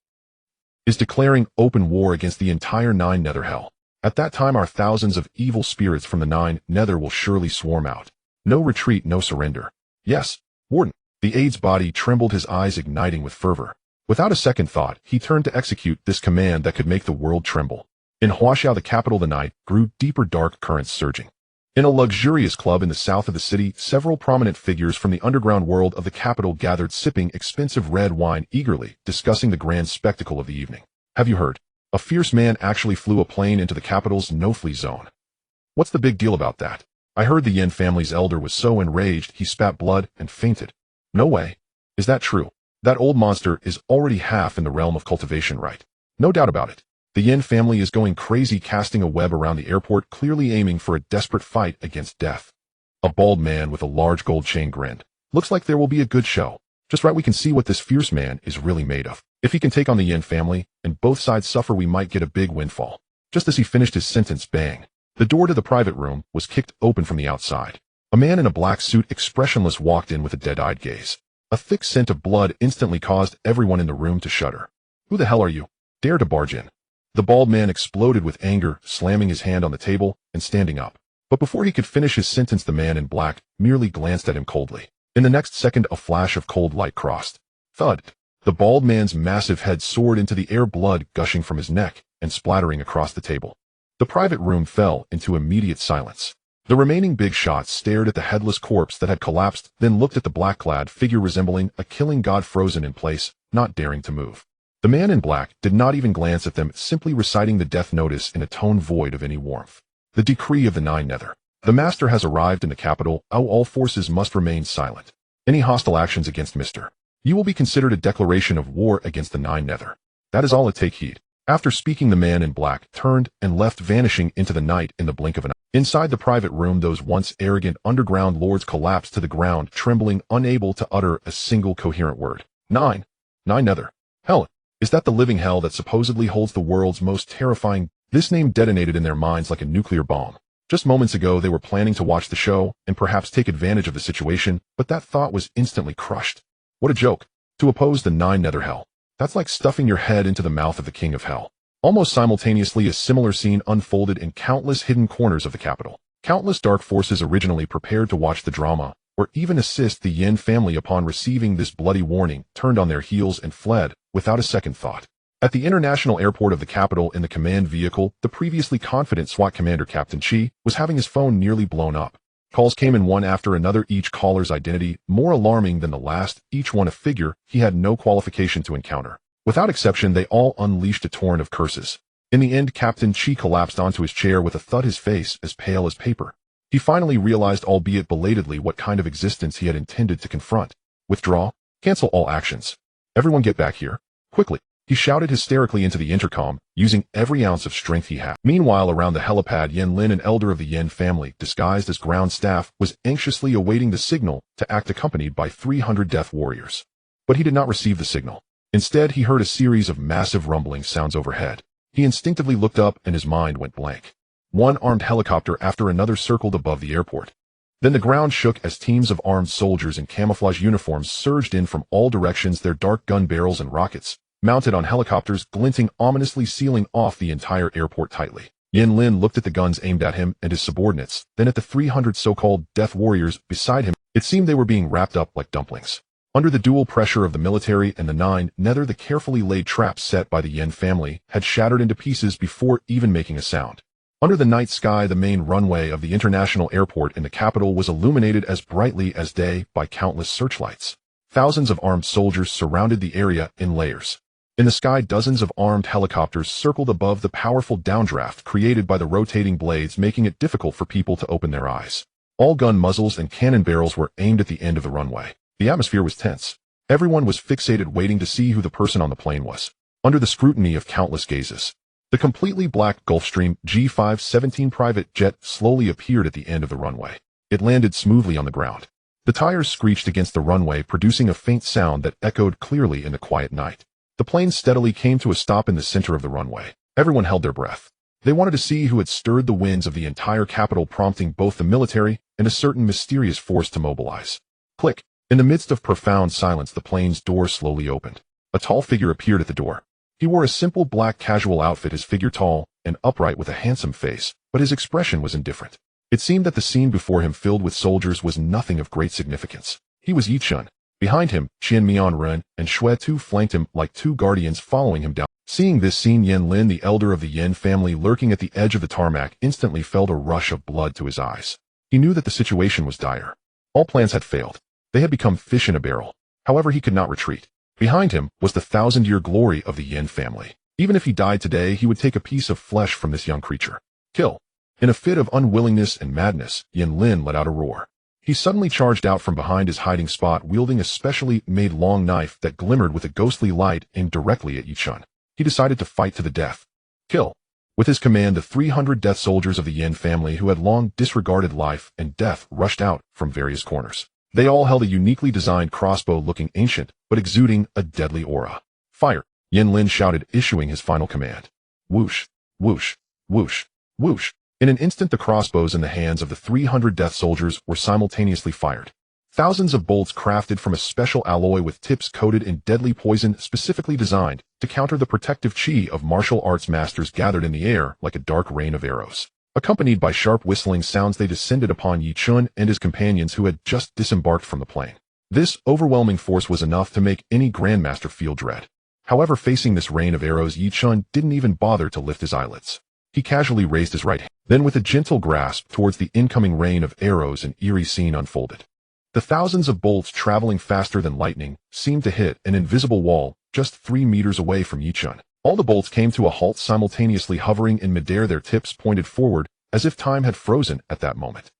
Speaker 1: is declaring open war against the entire 9 Nether Hell. At that time, our thousands of evil spirits from the 9 Nether will surely swarm out. No retreat, no surrender. Yes, Warden. The aide's body trembled, his eyes igniting with fervor. Without a second thought, he turned to execute this command that could make the world tremble. In Huaxia, the capital, the night grew deeper, dark currents surging. In a luxurious club in the south of the city, several prominent figures from the underground world of the capital gathered, sipping expensive red wine, eagerly discussing the grand spectacle of the evening. Have you heard? A fierce man actually flew a plane into the capital's no-fly zone. What's the big deal about that? I heard the Yin family's elder was so enraged he spat blood and fainted. No way. Is that true? That old monster is already half in the realm of cultivation, right? No doubt about it. The Yin family is going crazy, casting a web around the airport, clearly aiming for a desperate fight against death. A bald man with a large gold chain grinned. Looks like there will be a good show. Just right, we can see what this fierce man is really made of. If he can take on the Yin family, and both sides suffer, we might get a big windfall. Just as he finished his sentence, bang. The door to the private room was kicked open from the outside. A man in a black suit, expressionless, walked in with a dead-eyed gaze. A thick scent of blood instantly caused everyone in the room to shudder. "Who the hell are you? Dare to barge in?" The bald man exploded with anger, slamming his hand on the table and standing up. But before he could finish his sentence, the man in black merely glanced at him coldly. In the next second, a flash of cold light crossed. Thud! The bald man's massive head soared into the air, blood gushing from his neck and splattering across the table. The private room fell into immediate silence. The remaining big shots stared at the headless corpse that had collapsed, then looked at the black-clad figure resembling a killing god frozen in place, not daring to move. The man in black did not even glance at them, simply reciting the death notice in a tone void of any warmth. The decree of the Nine Nether. The Master has arrived in the capital. All forces must remain silent. Any hostile actions against Mr. You will be considered a declaration of war against the Nine Nether. That is all. Take heed. After speaking, the man in black turned and left, vanishing into the night in the blink of an eye. Inside the private room, those once arrogant underground lords collapsed to the ground, trembling, unable to utter a single coherent word. Nine Nether. Hell, is that the living hell that supposedly holds the world's most terrifying? This name detonated in their minds like a nuclear bomb. Just moments ago, they were planning to watch the show and perhaps take advantage of the situation, but that thought was instantly crushed. What a joke. To oppose the Nine Nether hell. That's like stuffing your head into the mouth of the King of Hell. Almost simultaneously, a similar scene unfolded in countless hidden corners of the capital. Countless dark forces originally prepared to watch the drama, or even assist the Yin family, upon receiving this bloody warning, turned on their heels and fled, without a second thought. At the international airport of the capital, in the command vehicle, the previously confident SWAT commander Captain Chi was having his phone nearly blown up. Calls came in one after another, each caller's identity more alarming than the last, each one a figure he had no qualification to encounter. Without exception, they all unleashed a torrent of curses. In the end, Captain Chi collapsed onto his chair with a thud, his face as pale as paper. He finally realized, albeit belatedly, what kind of existence he had intended to confront. Withdraw. Cancel all actions. Everyone get back here. Quickly. He shouted hysterically into the intercom, using every ounce of strength he had. Meanwhile, around the helipad, Yin Lin, an elder of the Yin family, disguised as ground staff, was anxiously awaiting the signal to act, accompanied by 300 death warriors. But he did not receive the signal. Instead, he heard a series of massive rumbling sounds overhead. He instinctively looked up and his mind went blank. One armed helicopter after another circled above the airport. Then the ground shook as teams of armed soldiers in camouflage uniforms surged in from all directions, their dark gun barrels and rockets, mounted on helicopters, glinting ominously, sealing off the entire airport tightly. Yin Lin looked at the guns aimed at him and his subordinates, then at the 300 so-called death warriors beside him. It seemed they were being wrapped up like dumplings. Under the dual pressure of the military and the Nine Nether, the carefully laid traps set by the Yin family had shattered into pieces before even making a sound. Under the night sky, the main runway of the international airport in the capital was illuminated as brightly as day by countless searchlights. Thousands of armed soldiers surrounded the area in layers. In the sky, dozens of armed helicopters circled above, the powerful downdraft created by the rotating blades making it difficult for people to open their eyes. All gun muzzles and cannon barrels were aimed at the end of the runway. The atmosphere was tense. Everyone was fixated, waiting to see who the person on the plane was. Under the scrutiny of countless gazes, the completely black Gulfstream G517 private jet slowly appeared at the end of the runway. It landed smoothly on the ground. The tires screeched against the runway, producing a faint sound that echoed clearly in the quiet night. The plane steadily came to a stop in the center of the runway. Everyone held their breath. They wanted to see who had stirred the winds of the entire capital, prompting both the military and a certain mysterious force to mobilize. Click. In the midst of profound silence, the plane's door slowly opened. A tall figure appeared at the door. He wore a simple black casual outfit, his figure tall and upright with a handsome face, but his expression was indifferent. It seemed that the scene before him, filled with soldiers, was nothing of great significance. He was Yi Chen. Behind him, Chen Mianren and Shui Tu flanked him like two guardians, following him down. Seeing this scene, Yin Lin, the elder of the Yin family, lurking at the edge of the tarmac, instantly felt a rush of blood to his eyes. He knew that the situation was dire. All plans had failed. They had become fish in a barrel. However, he could not retreat. Behind him was the 1,000-year glory of the Yin family. Even if he died today, he would take a piece of flesh from this young creature. Kill. In a fit of unwillingness and madness, Yin Lin let out a roar. He suddenly charged out from behind his hiding spot, wielding a specially made long knife that glimmered with a ghostly light, aimed directly at Yi Chen. He decided to fight to the death. Kill. With his command, the 300 death soldiers of the Yin family, who had long disregarded life and death, rushed out from various corners. They all held a uniquely designed crossbow, looking ancient, but exuding a deadly aura. Fire! Yin Lin shouted, issuing his final command. Whoosh, whoosh, whoosh, whoosh. In an instant, the crossbows in the hands of the 300 death soldiers were simultaneously fired. Thousands of bolts crafted from a special alloy with tips coated in deadly poison specifically designed to counter the protective chi of martial arts masters gathered in the air like a dark rain of arrows. Accompanied by sharp whistling sounds, they descended upon Chen and his companions who had just disembarked from the plane. This overwhelming force was enough to make any grandmaster feel dread. However, facing this rain of arrows, Chen didn't even bother to lift his eyelids. He casually raised his right hand, then with a gentle grasp towards the incoming rain of arrows, an eerie scene unfolded. The thousands of bolts traveling faster than lightning seemed to hit an invisible wall just 3 meters away from Chen. All the bolts came to a halt, simultaneously hovering in midair, their tips pointed forward as if time had frozen at that moment.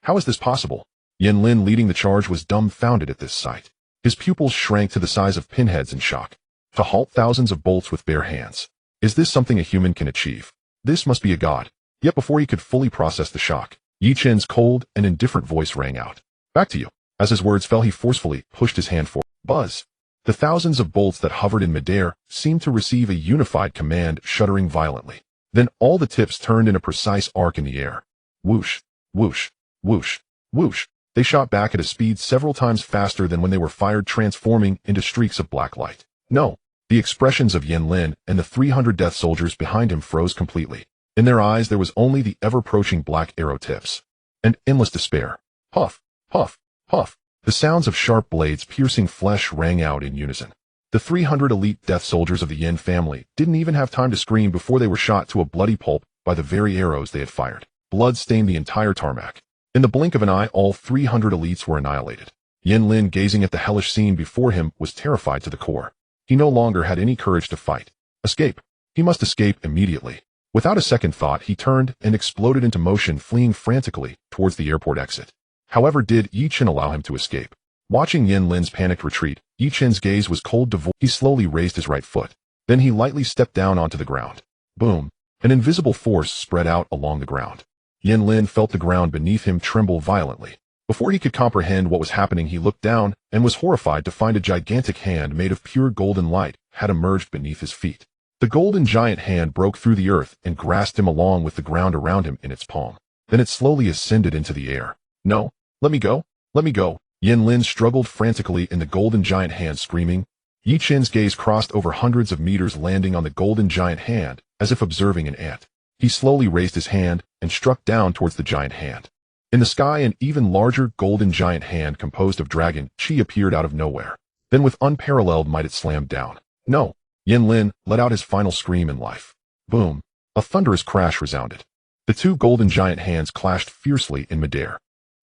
Speaker 1: How is this possible? Lin, leading the charge, was dumbfounded at this sight. His pupils shrank to the size of pinheads in shock. To halt thousands of bolts with bare hands. Is this something a human can achieve? This must be a god. Yet before he could fully process the shock, Chen's cold and indifferent voice rang out. Back to you. As his words fell, he forcefully pushed his hand forward. Buzz. The thousands of bolts that hovered in midair seemed to receive a unified command, shuddering violently. Then all the tips turned in a precise arc in the air. Whoosh, whoosh, whoosh, whoosh. They shot back at a speed several times faster than when they were fired, transforming into streaks of black light. No. The expressions of Lin and the 300 death soldiers behind him froze completely. In their eyes there was only the ever-approaching black arrow tips. And endless despair. Puff, puff, puff. The sounds of sharp blades piercing flesh rang out in unison. The 300 elite death soldiers of the Yin family didn't even have time to scream before they were shot to a bloody pulp by the very arrows they had fired. Blood stained the entire tarmac. In the blink of an eye, all 300 elites were annihilated. Lin, gazing at the hellish scene before him, was terrified to the core. He no longer had any courage to fight. Escape. He must escape immediately. Without a second thought, he turned and exploded into motion, fleeing frantically towards the airport exit. However, did Chen allow him to escape? Watching Lin's panicked retreat, Chen's gaze was cold. He slowly raised his right foot. Then he lightly stepped down onto the ground. Boom. An invisible force spread out along the ground. Lin felt the ground beneath him tremble violently. Before he could comprehend what was happening, he looked down and was horrified to find a gigantic hand made of pure golden light had emerged beneath his feet. The golden giant hand broke through the earth and grasped him along with the ground around him in its palm. Then it slowly ascended into the air. No, let me go, let me go. Lin struggled frantically in the golden giant hand, screaming. Chen's gaze crossed over hundreds of meters, landing on the golden giant hand as if observing an ant. He slowly raised his hand and struck down towards the giant hand. In the sky, an even larger golden giant hand composed of dragon chi appeared out of nowhere. Then with unparalleled might it slammed down. No. Lin let out his final scream in life. Boom. A thunderous crash resounded. The two golden giant hands clashed fiercely in midair.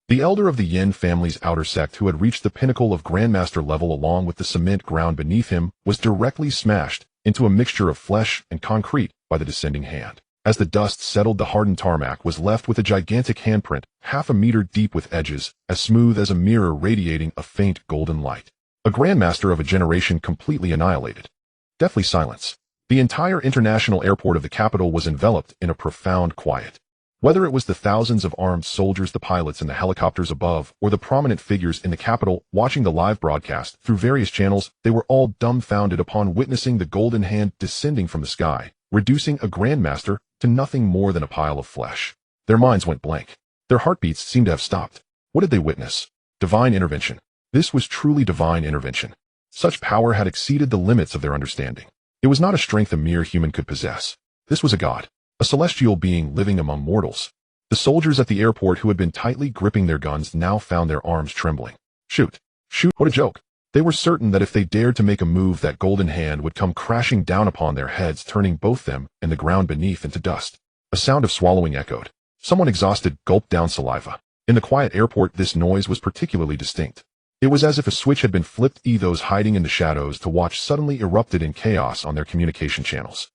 Speaker 1: The elder of the Yin family's outer sect, who had reached the pinnacle of grandmaster level along with the cement ground beneath him, was directly smashed into a mixture of flesh and concrete by the descending hand. As the dust settled, the hardened tarmac was left with a gigantic handprint, half a meter deep with edges as smooth as a mirror radiating a faint golden light. A grandmaster of a generation completely annihilated. Deathly silence. The entire international airport of the capital was enveloped in a profound quiet. Whether it was the thousands of armed soldiers, the pilots in the helicopters above, or the prominent figures in the capital watching the live broadcast through various channels, they were all dumbfounded upon witnessing the golden hand descending from the sky, reducing a grandmaster to nothing more than a pile of flesh. Their minds went blank. Their heartbeats seemed to have stopped. What did they witness? Divine intervention. This was truly divine intervention. Such power had exceeded the limits of their understanding. It was not a strength a mere human could possess. This was a god, a celestial being living among mortals. The soldiers at the airport, who had been tightly gripping their guns, now found their arms trembling. Shoot! Shoot! What a joke! They were certain that if they dared to make a move, that golden hand would come crashing down upon their heads, turning both them and the ground beneath into dust. A sound of swallowing echoed. Someone exhausted gulped down saliva. In the quiet airport, this noise was particularly distinct. It was as if a switch had been flipped. Those hiding in the shadows to watch suddenly erupted in chaos on their communication channels.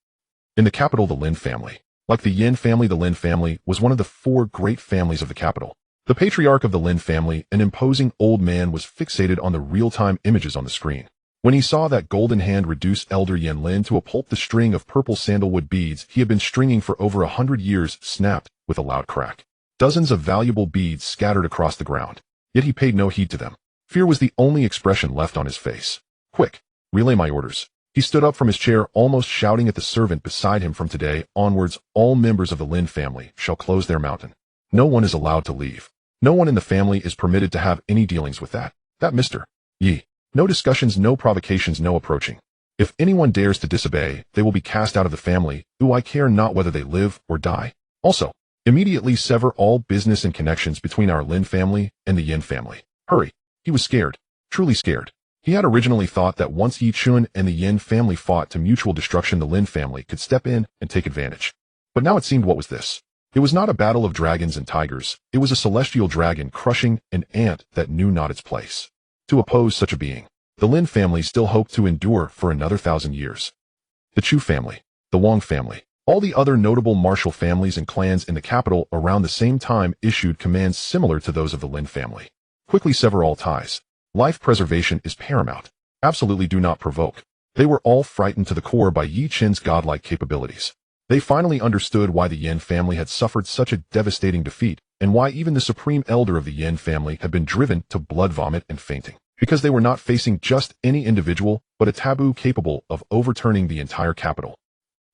Speaker 1: In the capital, the Lin family. Like the Yin family, the Lin family was one of the 4 great families of the capital. The patriarch of the Lin family, an imposing old man, was fixated on the real-time images on the screen. When he saw that golden hand reduce elder Lin to a pulp, the string of purple sandalwood beads he had been stringing for over 100 years snapped with a loud crack. Dozens of valuable beads scattered across the ground. Yet he paid no heed to them. Fear was the only expression left on his face. Quick, relay my orders. He He stood up from his chair, almost shouting at the servant beside him. From today onwards, all members of the Lin family shall close their mountain. No one is allowed to leave. No one in the family is permitted to have any dealings with that Mr. Yi. No discussions, no provocations, no approaching. If anyone dares to disobey, they will be cast out of the family. I care not whether they live or die. Also, immediately sever all business and connections between our Lin family and the Yin family. Hurry. He was scared. Truly scared. He had originally thought that once Yi Chun and the Yin family fought to mutual destruction, the Lin family could step in and take advantage. But now it seemed, what was this? It was not a battle of dragons and tigers. It was a celestial dragon crushing an ant that knew not its place. To oppose such a being, the Lin family still hoped to endure for another 1,000 years. The Chu family, the Wang family, all the other notable martial families and clans in the capital around the same time issued commands similar to those of the Lin family. Quickly sever all ties. Life preservation is paramount. Absolutely do not provoke. They were all frightened to the core by Yi Chen's godlike capabilities. They finally understood why the Yin family had suffered such a devastating defeat, and why even the supreme elder of the Yin family had been driven to blood vomit and fainting. Because they were not facing just any individual, but a taboo capable of overturning the entire capital.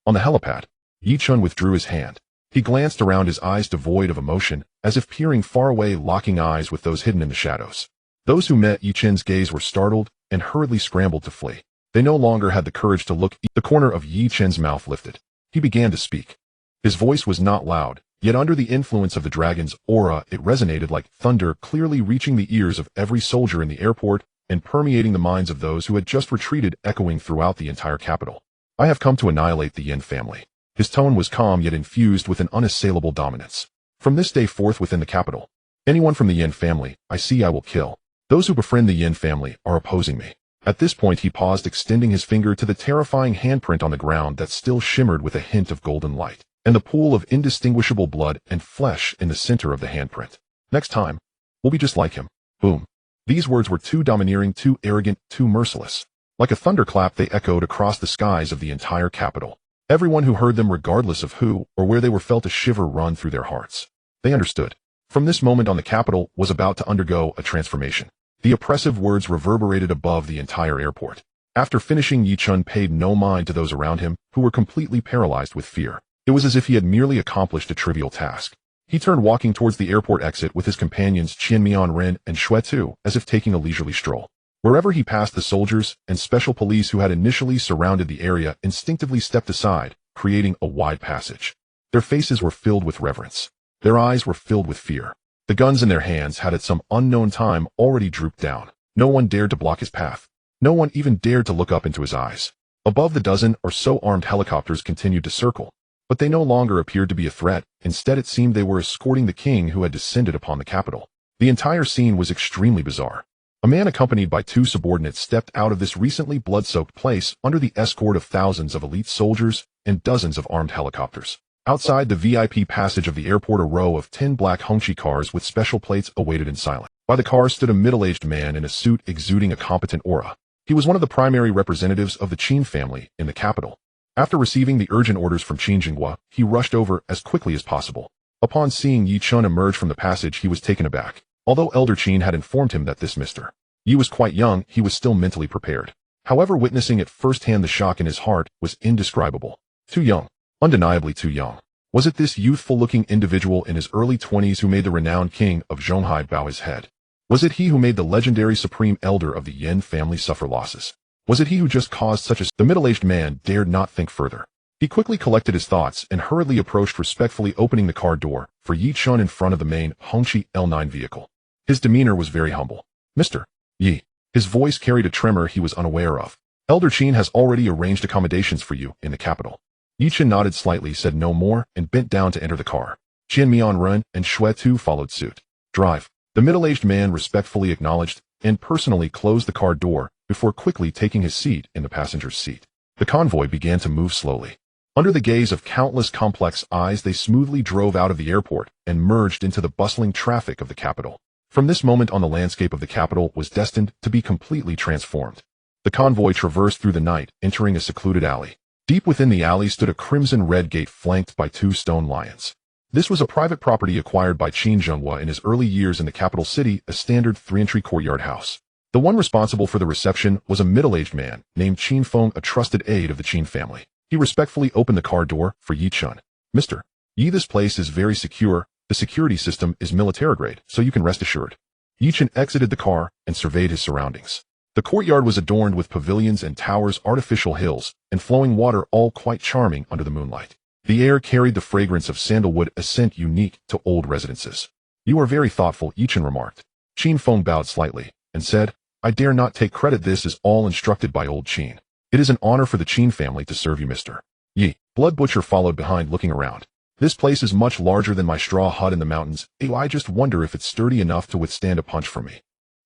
Speaker 1: On the helipad, Yi Chun withdrew his hand. He glanced around, his eyes devoid of emotion, as if peering far away, locking eyes with those hidden in the shadows. Those who met Yi Chen's gaze were startled and hurriedly scrambled to flee. They no longer had the courage to look. The corner of Yi Chen's mouth lifted. He began to speak. His voice was not loud, yet under the influence of the dragon's aura, it resonated like thunder, clearly reaching the ears of every soldier in the airport and permeating the minds of those who had just retreated, echoing throughout the entire capital. I have come to annihilate the Yin family. His tone was calm yet infused with an unassailable dominance. From this day forth within the capital, anyone from the Yin family I see I will kill. Those who befriend the Yin family are opposing me. At this point he paused, extending his finger to the terrifying handprint on the ground that still shimmered with a hint of golden light, and the pool of indistinguishable blood and flesh in the center of the handprint. Next time, we'll be just like him. Boom. These words were too domineering, too arrogant, too merciless. Like a thunderclap, they echoed across the skies of the entire capital. Everyone who heard them, regardless of who or where they were, felt a shiver run through their hearts. They understood. From this moment on, the capital was about to undergo a transformation. The oppressive words reverberated above the entire airport. After finishing, Yi Chun paid no mind to those around him, who were completely paralyzed with fear. It was as if he had merely accomplished a trivial task. He turned, walking towards the airport exit with his companions Qian Mianren and Xue Tu, as if taking a leisurely stroll. Wherever he passed, the soldiers and special police who had initially surrounded the area instinctively stepped aside, creating a wide passage. Their faces were filled with reverence. Their eyes were filled with fear. The guns in their hands had at some unknown time already drooped down. No one dared to block his path. No one even dared to look up into his eyes. Above, the dozen or so armed helicopters continued to circle, but they no longer appeared to be a threat. Instead, it seemed they were escorting the king who had descended upon the capital. The entire scene was extremely bizarre. A man accompanied by two subordinates stepped out of this recently blood-soaked place under the escort of thousands of elite soldiers and dozens of armed helicopters. Outside the VIP passage of the airport, a row of 10 black Hongqi cars with special plates awaited in silence. By the car stood a middle-aged man in a suit exuding a competent aura. He was one of the primary representatives of the Qin family in the capital. After receiving the urgent orders from Qin Jinghua, he rushed over as quickly as possible. Upon seeing Yi Chun emerge from the passage, he was taken aback. Although Elder Qin had informed him that this Mr. Yi was quite young, he was still mentally prepared. However, witnessing it firsthand, the shock in his heart was indescribable. Too young. Undeniably too young. Was it this youthful-looking individual in his early 20s who made the renowned king of Zhonghai bow his head? Was it he who made the legendary supreme elder of the Yin family suffer losses? Was it he who just caused such a... The middle-aged man dared not think further. He quickly collected his thoughts and hurriedly approached, respectfully opening the car door for Yi Chun in front of the main Hongqi L9 vehicle. His demeanor was very humble. Mr. Yi. His voice carried a tremor he was unaware of. Elder Qin has already arranged accommodations for you in the capital. Yi Chun nodded slightly, said no more, and bent down to enter the car. Qian Mianren and Xue Tu followed suit. Drive. The middle-aged man respectfully acknowledged and personally closed the car door before quickly taking his seat in the passenger's seat. The convoy began to move slowly. Under the gaze of countless complex eyes, they smoothly drove out of the airport and merged into the bustling traffic of the capital. From this moment on, the landscape of the capital was destined to be completely transformed. The convoy traversed through the night, entering a secluded alley. Deep within the alley stood a crimson-red gate flanked by 2 stone lions. This was a private property acquired by Qin Jinghua in his early years in the capital city, a standard 3-entry courtyard house. The one responsible for the reception was a middle-aged man named Chen Feng, a trusted aide of the Chen family. He respectfully opened the car door for Yi Chen. Mr. Yi, this place is very secure. The security system is military grade, so you can rest assured. Yi Chen exited the car and surveyed his surroundings. The courtyard was adorned with pavilions and towers, artificial hills, and flowing water, all quite charming under the moonlight. The air carried the fragrance of sandalwood, a scent unique to old residences. You are very thoughtful, Yi Chen remarked. Chen Feng bowed slightly and said, I dare not take credit. This is all instructed by old Chen. It is an honor for the Chen family to serve you, Mr. Yi. Blood Butcher followed behind, looking around. This place is much larger than my straw hut in the mountains. I just wonder if it's sturdy enough to withstand a punch from me.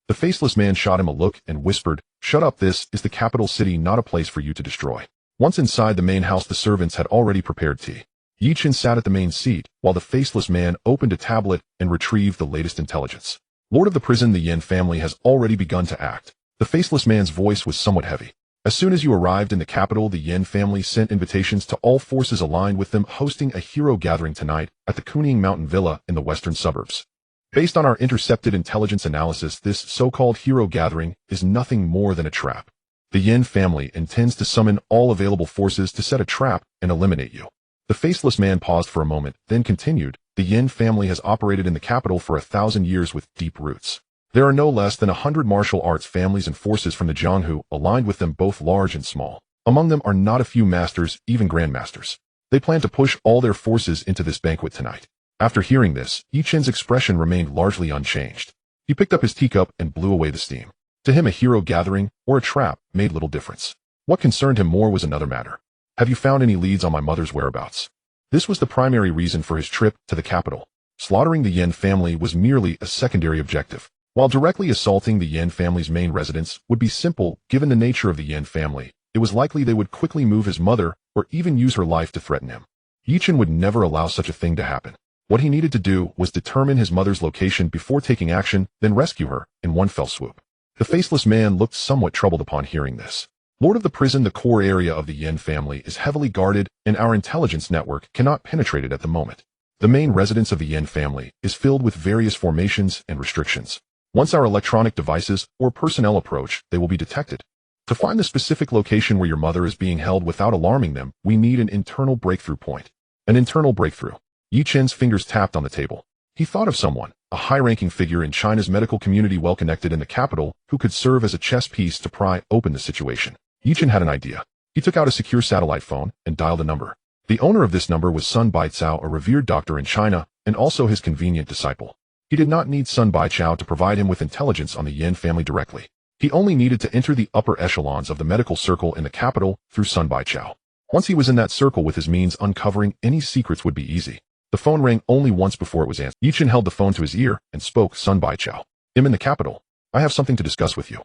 Speaker 1: The faceless man shot him a look and whispered, Shut up, this is the capital city, not a place for you to destroy. Once inside the main house, the servants had already prepared tea. Yi Chen sat at the main seat, while the faceless man opened a tablet and retrieved the latest intelligence. Lord of the prison, the Yin family has already begun to act. The faceless man's voice was somewhat heavy. As soon as you arrived in the capital, the Yin family sent invitations to all forces aligned with them, hosting a hero gathering tonight at the Kowloon Mountain Villa in the western suburbs. Based on our intercepted intelligence analysis, this so-called hero gathering is nothing more than a trap. The Yin family intends to summon all available forces to set a trap and eliminate you. The faceless man paused for a moment, then continued, the Yin family has operated in the capital for 1,000 years with deep roots. There are no less than 100 martial arts families and forces from the Jianghu aligned with them, both large and small. Among them are not a few masters, even grandmasters. They plan to push all their forces into this banquet tonight. After hearing this, Yi Chen's expression remained largely unchanged. He picked up his teacup and blew away the steam. To him, a hero gathering or a trap made little difference. What concerned him more was another matter. Have you found any leads on my mother's whereabouts? This was the primary reason for his trip to the capital. Slaughtering the Yin family was merely a secondary objective. While directly assaulting the Yin family's main residence would be simple, given the nature of the Yin family, it was likely they would quickly move his mother or even use her life to threaten him. Yi Chen would never allow such a thing to happen. What he needed to do was determine his mother's location before taking action, then rescue her in one fell swoop. The faceless man looked somewhat troubled upon hearing this. Lord of the prison, the core area of the Yin family is heavily guarded, and our intelligence network cannot penetrate it at the moment. The main residence of the Yin family is filled with various formations and restrictions. Once our electronic devices or personnel approach, they will be detected. To find the specific location where your mother is being held without alarming them, we need an internal breakthrough point. An internal breakthrough. Yi Chen's fingers tapped on the table. He thought of someone, a high-ranking figure in China's medical community well-connected in the capital, who could serve as a chess piece to pry open the situation. Yi Chen had an idea. He took out a secure satellite phone and dialed a number. The owner of this number was Sun Baichao, a revered doctor in China, and also his convenient disciple. He did not need Sun Baichao to provide him with intelligence on the Yin family directly. He only needed to enter the upper echelons of the medical circle in the capital through Sun Baichao. Once he was in that circle with his means, uncovering any secrets would be easy. The phone rang only once before it was answered. Yi Chen held the phone to his ear and spoke. Sun Baichao. I'm in the capital. I have something to discuss with you.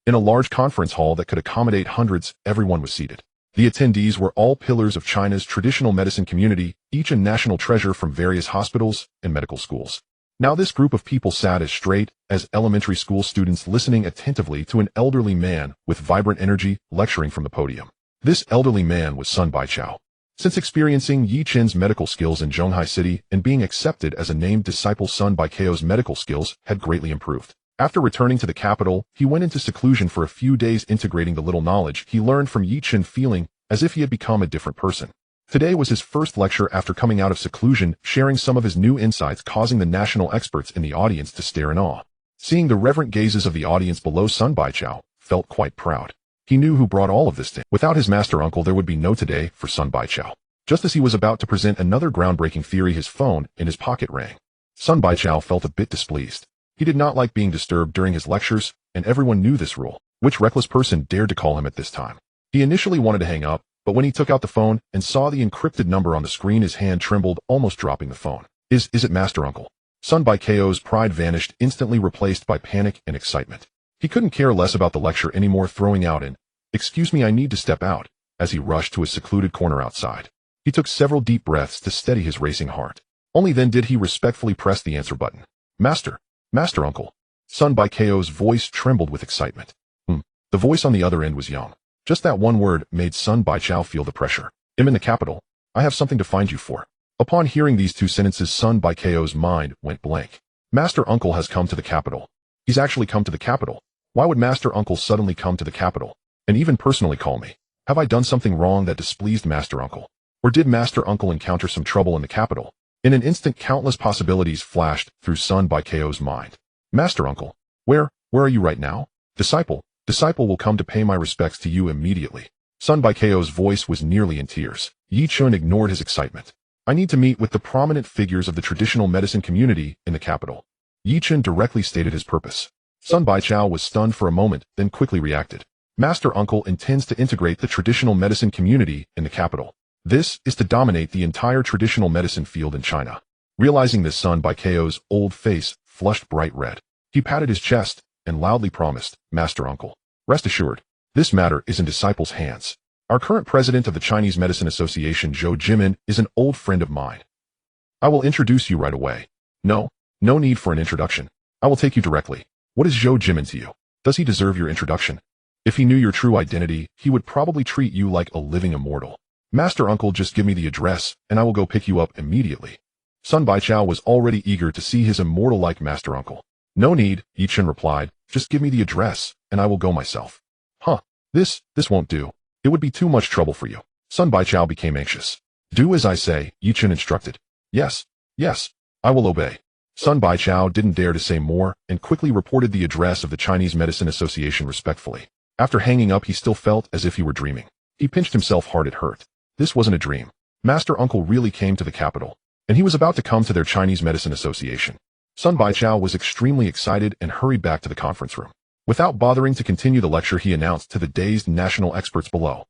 Speaker 1: In a large conference hall that could accommodate hundreds, everyone was seated. The attendees were all pillars of China's traditional medicine community, each a national treasure from various hospitals and medical schools. Now this group of people sat as straight as elementary school students, listening attentively to an elderly man with vibrant energy lecturing from the podium. This elderly man was Sun Baichao. Since experiencing Yi Chen's medical skills in Zhonghai City and being accepted as a named disciple, Sun Baichao's medical skills had greatly improved. After returning to the capital, he went into seclusion for a few days, integrating the little knowledge he learned from Yi Chen, feeling as if he had become a different person. Today was his first lecture after coming out of seclusion, sharing some of his new insights, causing the national experts in the audience to stare in awe. Seeing the reverent gazes of the audience below, Sun Baichao felt quite proud. He knew who brought all of this to him. Without his master uncle, there would be no today for Sun Baichao. Just as he was about to present another groundbreaking theory, his phone in his pocket rang. Sun Baichao felt a bit displeased. He did not like being disturbed during his lectures, and everyone knew this rule. Which reckless person dared to call him at this time? He initially wanted to hang up, but when he took out the phone and saw the encrypted number on the screen, his hand trembled, almost dropping the phone. Is it master uncle? Sun Baichao's pride vanished, instantly replaced by panic and excitement. He couldn't care less about the lecture anymore, throwing out an, "Excuse me, I need to step out," as he rushed to a secluded corner outside. He took several deep breaths to steady his racing heart. Only then did he respectfully press the answer button. Master uncle. Sun Baichao's voice trembled with excitement. The voice on the other end was young. Just that one word made Sun Baichao feel the pressure. I'm in the capital. I have something to find you for. Upon hearing these two sentences, Sun Baichao's mind went blank. Master uncle has come to the capital. He's actually come to the capital. Why would Master Uncle suddenly come to the capital, and even personally call me? Have I done something wrong that displeased Master Uncle? Or did Master Uncle encounter some trouble in the capital? In an instant, countless possibilities flashed through Sun Bai Ko's mind. Master Uncle, where are you right now? Disciple will come to pay my respects to you immediately. Sun Bai Ko's voice was nearly in tears. Yi Chun ignored his excitement. I need to meet with the prominent figures of the traditional medicine community in the capital. Yi Chun directly stated his purpose. Sun Baichao was stunned for a moment, then quickly reacted. Master Uncle intends to integrate the traditional medicine community in the capital. This is to dominate the entire traditional medicine field in China. Realizing this, Sun Baichao's old face flushed bright red. He patted his chest and loudly promised, Master Uncle, rest assured, this matter is in Disciple's hands. Our current president of the Chinese Medicine Association, Zhou Jimin, is an old friend of mine. I will introduce you right away. No need for an introduction. I will take you directly. What is Zhou Jimin to you? Does he deserve your introduction? If he knew your true identity, he would probably treat you like a living immortal. Master Uncle, just give me the address, and I will go pick you up immediately. Sun Baichao was already eager to see his immortal-like Master Uncle. No need, Yi Chun replied. Just give me the address, and I will go myself. Huh, this won't do. It would be too much trouble for you. Sun Baichao became anxious. Do as I say, Yi Chun instructed. Yes, I will obey. Sun Baichao didn't dare to say more and quickly reported the address of the Chinese Medicine Association respectfully. After hanging up, he still felt as if he were dreaming. He pinched himself hard. It hurt. This wasn't a dream. Master Uncle really came to the capital, and he was about to come to their Chinese Medicine Association. Sun Baichao was extremely excited and hurried back to the conference room. Without bothering to continue the lecture, he announced to the dazed national experts below.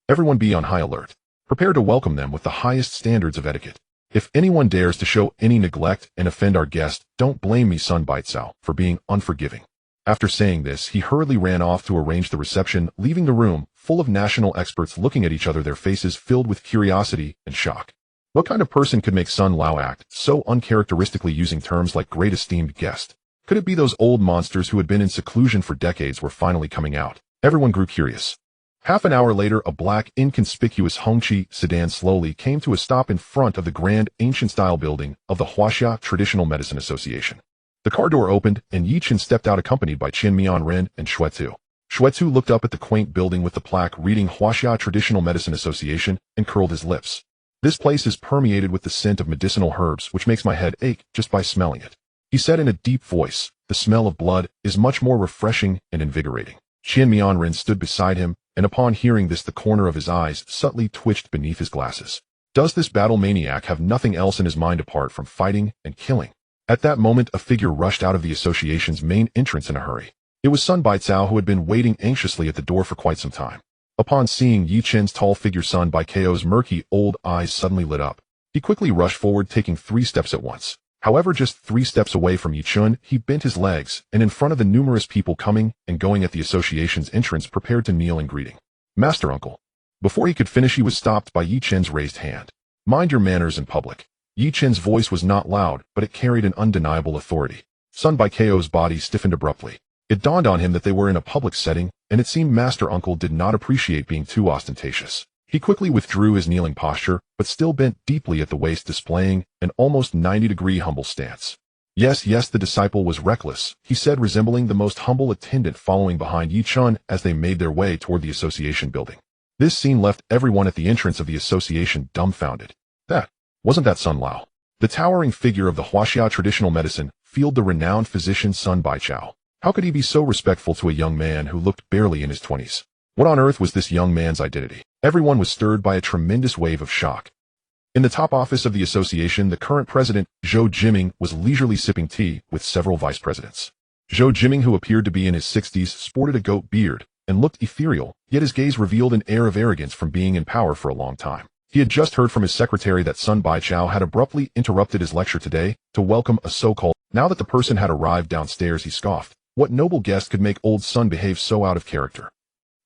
Speaker 1: Everyone be on high alert. Prepare to welcome them with the highest standards of etiquette. If anyone dares to show any neglect and offend our guest, don't blame me, Sun Baichao, for being unforgiving. After saying this, he hurriedly ran off to arrange the reception, leaving the room full of national experts looking at each other, their faces filled with curiosity and shock. What kind of person could make Sun Lao act so uncharacteristically, using terms like great esteemed guest? Could it be those old monsters who had been in seclusion for decades were finally coming out? Everyone grew curious. Half an hour later, a black, inconspicuous Hongqi sedan slowly came to a stop in front of the grand, ancient-style building of the Huaxia Traditional Medicine Association. The car door opened, and Yi Chen stepped out accompanied by Qin Mianren and Xuetu. Xuetu looked up at the quaint building with the plaque reading Huaxia Traditional Medicine Association and curled his lips. This place is permeated with the scent of medicinal herbs, which makes my head ache just by smelling it. He said in a deep voice, the smell of blood is much more refreshing and invigorating. Qin Mianren stood beside him, and upon hearing this, the corner of his eyes subtly twitched beneath his glasses. Does this battle maniac have nothing else in his mind apart from fighting and killing? At that moment, a figure rushed out of the association's main entrance in a hurry. It was Sun Baichao, who had been waiting anxiously at the door for quite some time. Upon seeing Yi Chen's tall figure, Sun Baichao's murky old eyes suddenly lit up. He quickly rushed forward, taking 3 steps at once. However, just 3 steps away from Yi Chun, he bent his legs, and in front of the numerous people coming and going at the association's entrance, prepared to kneel in greeting. Master Uncle. Before he could finish, he was stopped by Yi Chen's raised hand. Mind your manners in public. Yi Chen's voice was not loud, but it carried an undeniable authority. Sun Baichao's body stiffened abruptly. It dawned on him that they were in a public setting, and it seemed Master Uncle did not appreciate being too ostentatious. He quickly withdrew his kneeling posture, but still bent deeply at the waist, displaying an almost 90-degree humble stance. Yes, the disciple was reckless, he said, resembling the most humble attendant following behind Yi Chun as they made their way toward the association building. This scene left everyone at the entrance of the association dumbfounded. Wasn't that Sun Lao? The towering figure of the Huaxia Traditional Medicine field, the renowned physician Sun Baichao. How could he be so respectful to a young man who looked barely in his 20s? What on earth was this young man's identity? Everyone was stirred by a tremendous wave of shock. In the top office of the association, the current president, Zhou Jimin, was leisurely sipping tea with several vice presidents. Zhou Jimin, who appeared to be in his 60s, sported a goat beard and looked ethereal, yet his gaze revealed an air of arrogance from being in power for a long time. He had just heard from his secretary that Sun Baichao had abruptly interrupted his lecture today to welcome a so-called. Now that the person had arrived downstairs, he scoffed. What noble guest could make old Sun behave so out of character?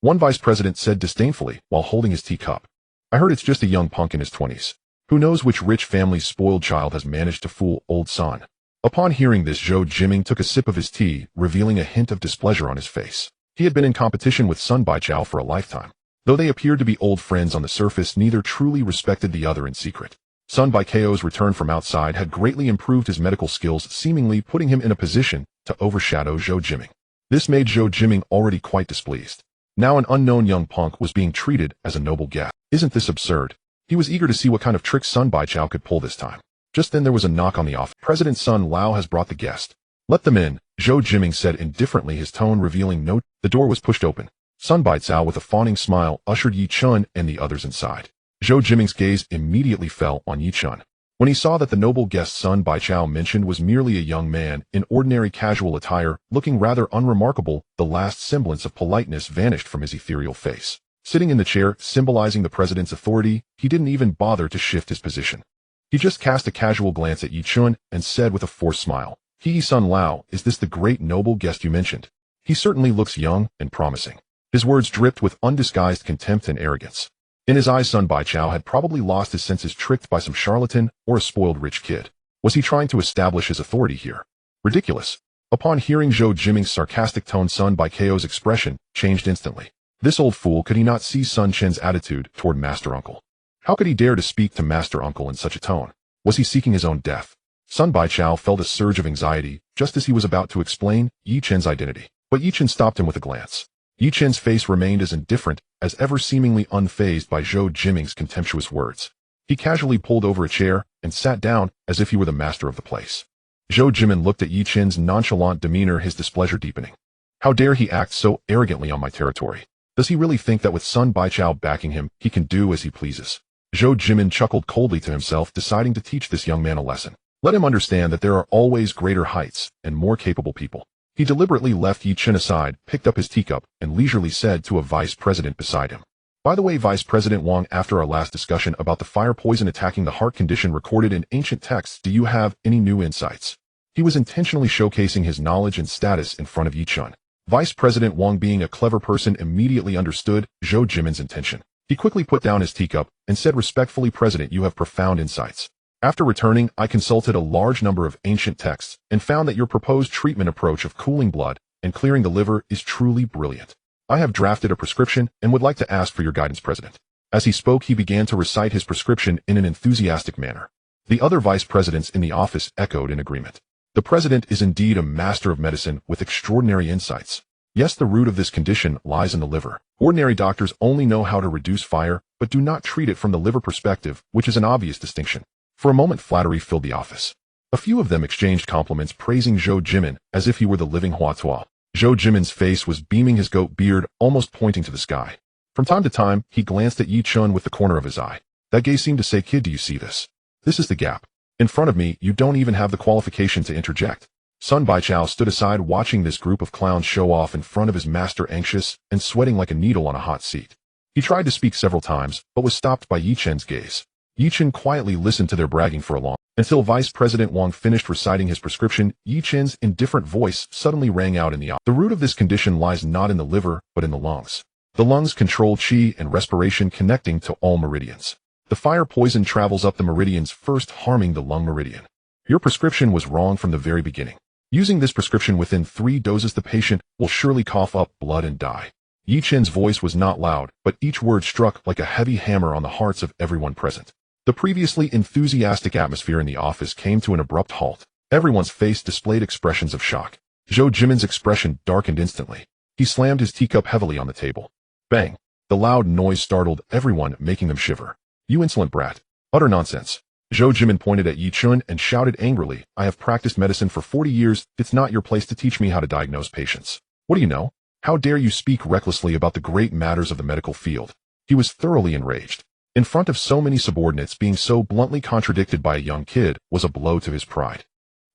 Speaker 1: One vice president said disdainfully while holding his teacup. I heard it's just a young punk in his 20s. Who knows which rich family's spoiled child has managed to fool old Sun? Upon hearing this, Zhou Jimin took a sip of his tea, revealing a hint of displeasure on his face. He had been in competition with Sun Baichao for a lifetime. Though they appeared to be old friends on the surface, neither truly respected the other in secret. Sun by KO's return from outside had greatly improved his medical skills, seemingly putting him in a position to overshadow Zhou Jiming. This made Zhou Jiming already quite displeased. Now an unknown young punk was being treated as a noble guest. Isn't this absurd? He was eager to see what kind of trick Sun Baichao could pull this time. Just then there was a knock on the office. President Sun Lao has brought the guest. Let them in, Zhou Jiming said indifferently, his tone revealing no. The door was pushed open. Sun Baichao with a fawning smile ushered Yi Chun and the others inside. Zhou Jiming's gaze immediately fell on Yi Chun. When he saw that the noble guest Sun Baichao mentioned was merely a young man in ordinary casual attire, looking rather unremarkable, the last semblance of politeness vanished from his ethereal face. Sitting in the chair, symbolizing the president's authority, he didn't even bother to shift his position. He just cast a casual glance at Yi Chun and said with a forced smile, "He Sun Lao, is this the great noble guest you mentioned? He certainly looks young and promising." His words dripped with undisguised contempt and arrogance. In his eyes, Sun Baichao had probably lost his senses, tricked by some charlatan or a spoiled rich kid. Was he trying to establish his authority here? Ridiculous. Upon hearing Zhou Jiming's sarcastic tone, Sun Baichao's expression changed instantly. This old fool, could he not see Sun Chen's attitude toward Master Uncle? How could he dare to speak to Master Uncle in such a tone? Was he seeking his own death? Sun Baichao felt a surge of anxiety just as he was about to explain Yi Chen's identity. But Yi Chen stopped him with a glance. Yi Chen's face remained as indifferent as ever, seemingly unfazed by Zhou Jiming's contemptuous words. He casually pulled over a chair and sat down as if he were the master of the place. Zhou Jiming looked at Yi Chen's nonchalant demeanor, his displeasure deepening. How dare he act so arrogantly on my territory? Does he really think that with Sun Baichao backing him, he can do as he pleases? Zhou Jiming chuckled coldly to himself, deciding to teach this young man a lesson. Let him understand that there are always greater heights and more capable people. He deliberately left Yi Chen aside, picked up his teacup, and leisurely said to a vice president beside him, "By the way, Vice President Wang, after our last discussion about the fire poison attacking the heart condition recorded in ancient texts, do you have any new insights?" He was intentionally showcasing his knowledge and status in front of Yi Chen. Vice President Wang, being a clever person, immediately understood Zhou Jiming's intention. He quickly put down his teacup and said respectfully, "President, you have profound insights. After returning, I consulted a large number of ancient texts and found that your proposed treatment approach of cooling blood and clearing the liver is truly brilliant. I have drafted a prescription and would like to ask for your guidance, President." As he spoke, he began to recite his prescription in an enthusiastic manner. The other vice presidents in the office echoed in agreement. The president is indeed a master of medicine with extraordinary insights. Yes, the root of this condition lies in the liver. Ordinary doctors only know how to reduce fire, but do not treat it from the liver perspective, which is an obvious distinction. For a moment, flattery filled the office. A few of them exchanged compliments, praising Zhou Jiming as if he were the living Huatua. Zhou Jiming's face was beaming, his goat beard almost pointing to the sky. From time to time, he glanced at Yi Chun with the corner of his eye. That gaze seemed to say, "Kid, do you see this? This is the gap. In front of me, you don't even have the qualification to interject." Sun Baichao stood aside, watching this group of clowns show off in front of his master, anxious and sweating like a needle on a hot seat. He tried to speak several times, but was stopped by Yi Chen's gaze. Yi Chen quietly listened to their bragging for a long until Vice President Wang finished reciting his prescription. Yi Chen's indifferent voice suddenly rang out in the office. The root of this condition lies not in the liver, but in the lungs. The lungs control qi and respiration, connecting to all meridians. The fire poison travels up the meridians, first harming the lung meridian. Your prescription was wrong from the very beginning. Using this prescription within 3 doses, the patient will surely cough up blood and die. Yi Chen's voice was not loud, but each word struck like a heavy hammer on the hearts of everyone present. The previously enthusiastic atmosphere in the office came to an abrupt halt. Everyone's face displayed expressions of shock. Zhou Jiming's expression darkened instantly. He slammed his teacup heavily on the table. Bang! The loud noise startled everyone, making them shiver. "You insolent brat. Utter nonsense." Zhou Jiming pointed at Yi Chun and shouted angrily, "I have practiced medicine for 40 years. It's not your place to teach me how to diagnose patients. What do you know? How dare you speak recklessly about the great matters of the medical field?" He was thoroughly enraged. In front of so many subordinates, being so bluntly contradicted by a young kid was a blow to his pride.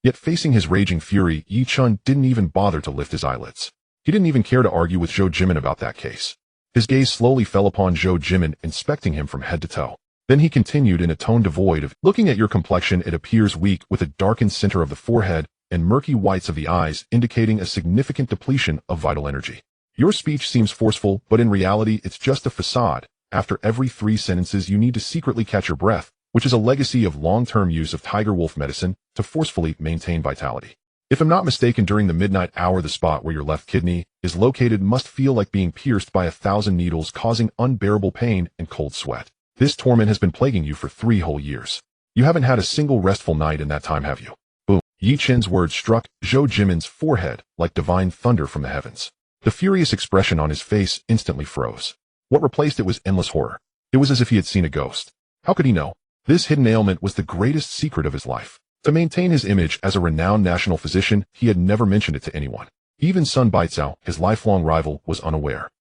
Speaker 1: Yet facing his raging fury, Yi Chun didn't even bother to lift his eyelids. He didn't even care to argue with Zhou Jiming about that case. His gaze slowly fell upon Zhou Jiming, inspecting him from head to toe. Then he continued in a tone devoid of, "Looking at your complexion, it appears weak, with a darkened center of the forehead and murky whites of the eyes, indicating a significant depletion of vital energy. Your speech seems forceful, but in reality it's just a facade. After every 3 sentences you need to secretly catch your breath, which is a legacy of long-term use of tiger wolf medicine to forcefully maintain vitality. If I'm not mistaken, during the midnight hour, the spot where your left kidney is located must feel like being pierced by 1,000 needles, causing unbearable pain and cold sweat. This torment has been plaguing you for 3 whole years. You haven't had a single restful night in that time, have you? Boom. Yi Chen's words struck Zhou Jimin's forehead like divine thunder from the heavens. The furious expression on his face instantly froze. What replaced it was endless horror. It was as if he had seen a ghost. How could he know? This hidden ailment was the greatest secret of his life. To maintain his image as a renowned national physician, he had never mentioned it to anyone. Even Sun Baizhao, his lifelong rival, was unaware.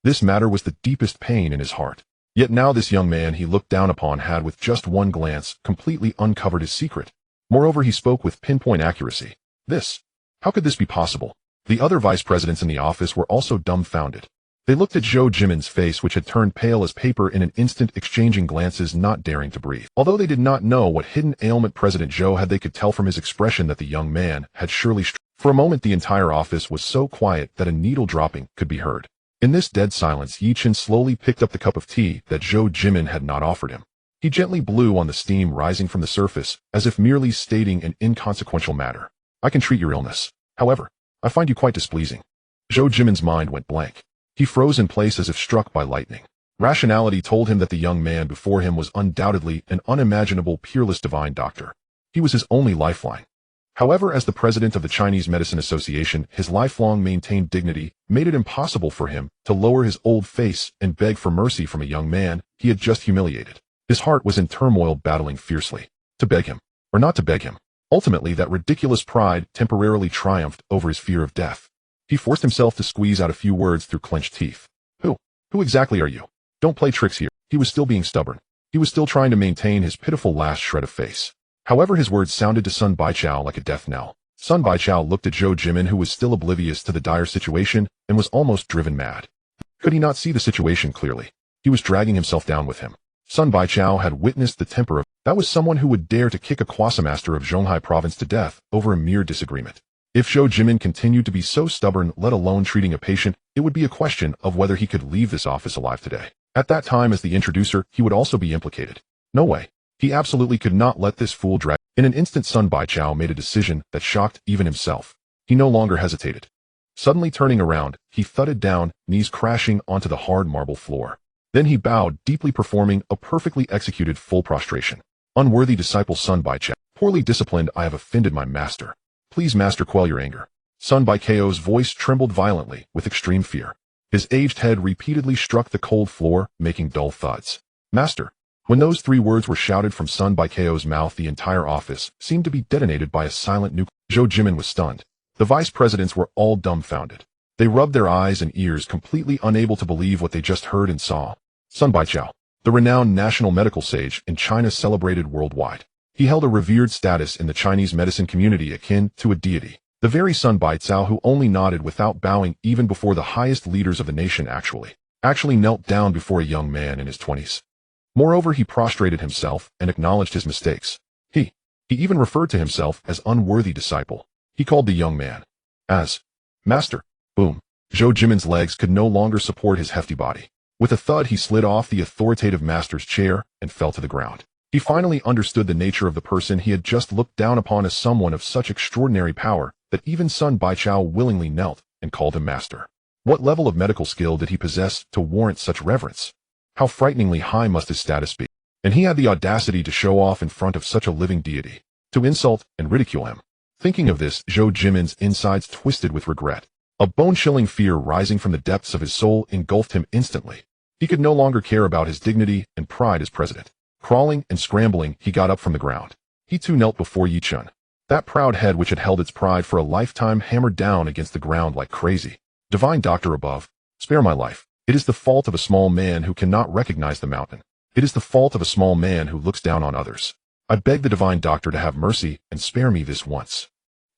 Speaker 1: This matter was the deepest pain in his heart. Yet now this young man he looked down upon had with just one glance completely uncovered his secret. Moreover, he spoke with pinpoint accuracy. How could this be possible? The other vice presidents in the office were also dumbfounded. They looked at Zhou Jimin's face, which had turned pale as paper in an instant, exchanging glances, not daring to breathe. Although they did not know what hidden ailment President Zhou had, they could tell from his expression that the young man had surely For a moment the entire office was so quiet that a needle dropping could be heard. In this dead silence, Yi Chen slowly picked up the cup of tea that Zhou Jimin had not offered him. He gently blew on the steam rising from the surface, as if merely stating an inconsequential matter. I can treat your illness. However, I find you quite displeasing. Zhou Jimin's mind went blank. He froze in place as if struck by lightning. Rationality told him that the young man before him was undoubtedly an unimaginable, peerless divine doctor. He was his only lifeline. However, as the president of the Chinese Medicine Association, his lifelong maintained dignity made it impossible for him to lower his old face and beg for mercy from a young man he had just humiliated. His heart was in turmoil, battling fiercely. To beg him, or not to beg him. Ultimately, that ridiculous pride temporarily triumphed over his fear of death. He forced himself to squeeze out a few words through clenched teeth. Who exactly are you? Don't play tricks here. He was still being stubborn. He was still trying to maintain his pitiful last shred of face. However, his words sounded to Sun Baizhao like a death knell. Sun Baizhao looked at Zhou Jimin, who was still oblivious to the dire situation and was almost driven mad. Could he not see the situation clearly? He was dragging himself down with him. Sun Baizhao had witnessed the temper of that was someone who would dare to kick a quasi-master of Zhonghai province to death over a mere disagreement. If Zhou Jimin continued to be so stubborn, let alone treating a patient, it would be a question of whether he could leave this office alive today. At that time, as the introducer, he would also be implicated. No way. He absolutely could not let this fool drag. In an instant, Sun Baizhao made a decision that shocked even himself. He no longer hesitated. Suddenly turning around, he thudded down, knees crashing onto the hard marble floor. Then he bowed, deeply, performing a perfectly executed full prostration. Unworthy disciple Sun Baizhao. Poorly disciplined, I have offended my master. Please, master, quell your anger. Sun Baichao's voice trembled violently with extreme fear. His aged head repeatedly struck the cold floor, making dull thuds. Master. When those three words were shouted from Sun Baichao's mouth, the entire office seemed to be detonated by a silent nuke. Zhou Jimin was stunned. The vice presidents were all dumbfounded. They rubbed their eyes and ears, completely unable to believe what they just heard and saw. Sun Baichao, the renowned national medical sage in China, celebrated worldwide. He held a revered status in the Chinese medicine community akin to a deity. The very Sun Baizhao who only nodded without bowing even before the highest leaders of the nation actually knelt down before a young man in his 20s. Moreover, he prostrated himself and acknowledged his mistakes. He even referred to himself as unworthy disciple. He called the young man as master. Boom. Zhou Jimin's legs could no longer support his hefty body. With a thud, he slid off the authoritative master's chair and fell to the ground. He finally understood the nature of the person he had just looked down upon as someone of such extraordinary power that even Sun Baichao willingly knelt and called him master. What level of medical skill did he possess to warrant such reverence? How frighteningly high must his status be? And he had the audacity to show off in front of such a living deity, to insult and ridicule him. Thinking of this, Zhou Jimin's insides twisted with regret. A bone-chilling fear rising from the depths of his soul engulfed him instantly. He could no longer care about his dignity and pride as president. Crawling and scrambling, he got up from the ground. He too knelt before Yi Chen. That proud head which had held its pride for a lifetime hammered down against the ground like crazy. Divine doctor above, spare my life. It is the fault of a small man who cannot recognize the mountain. It is the fault of a small man who looks down on others. I beg the divine doctor to have mercy and spare me this once.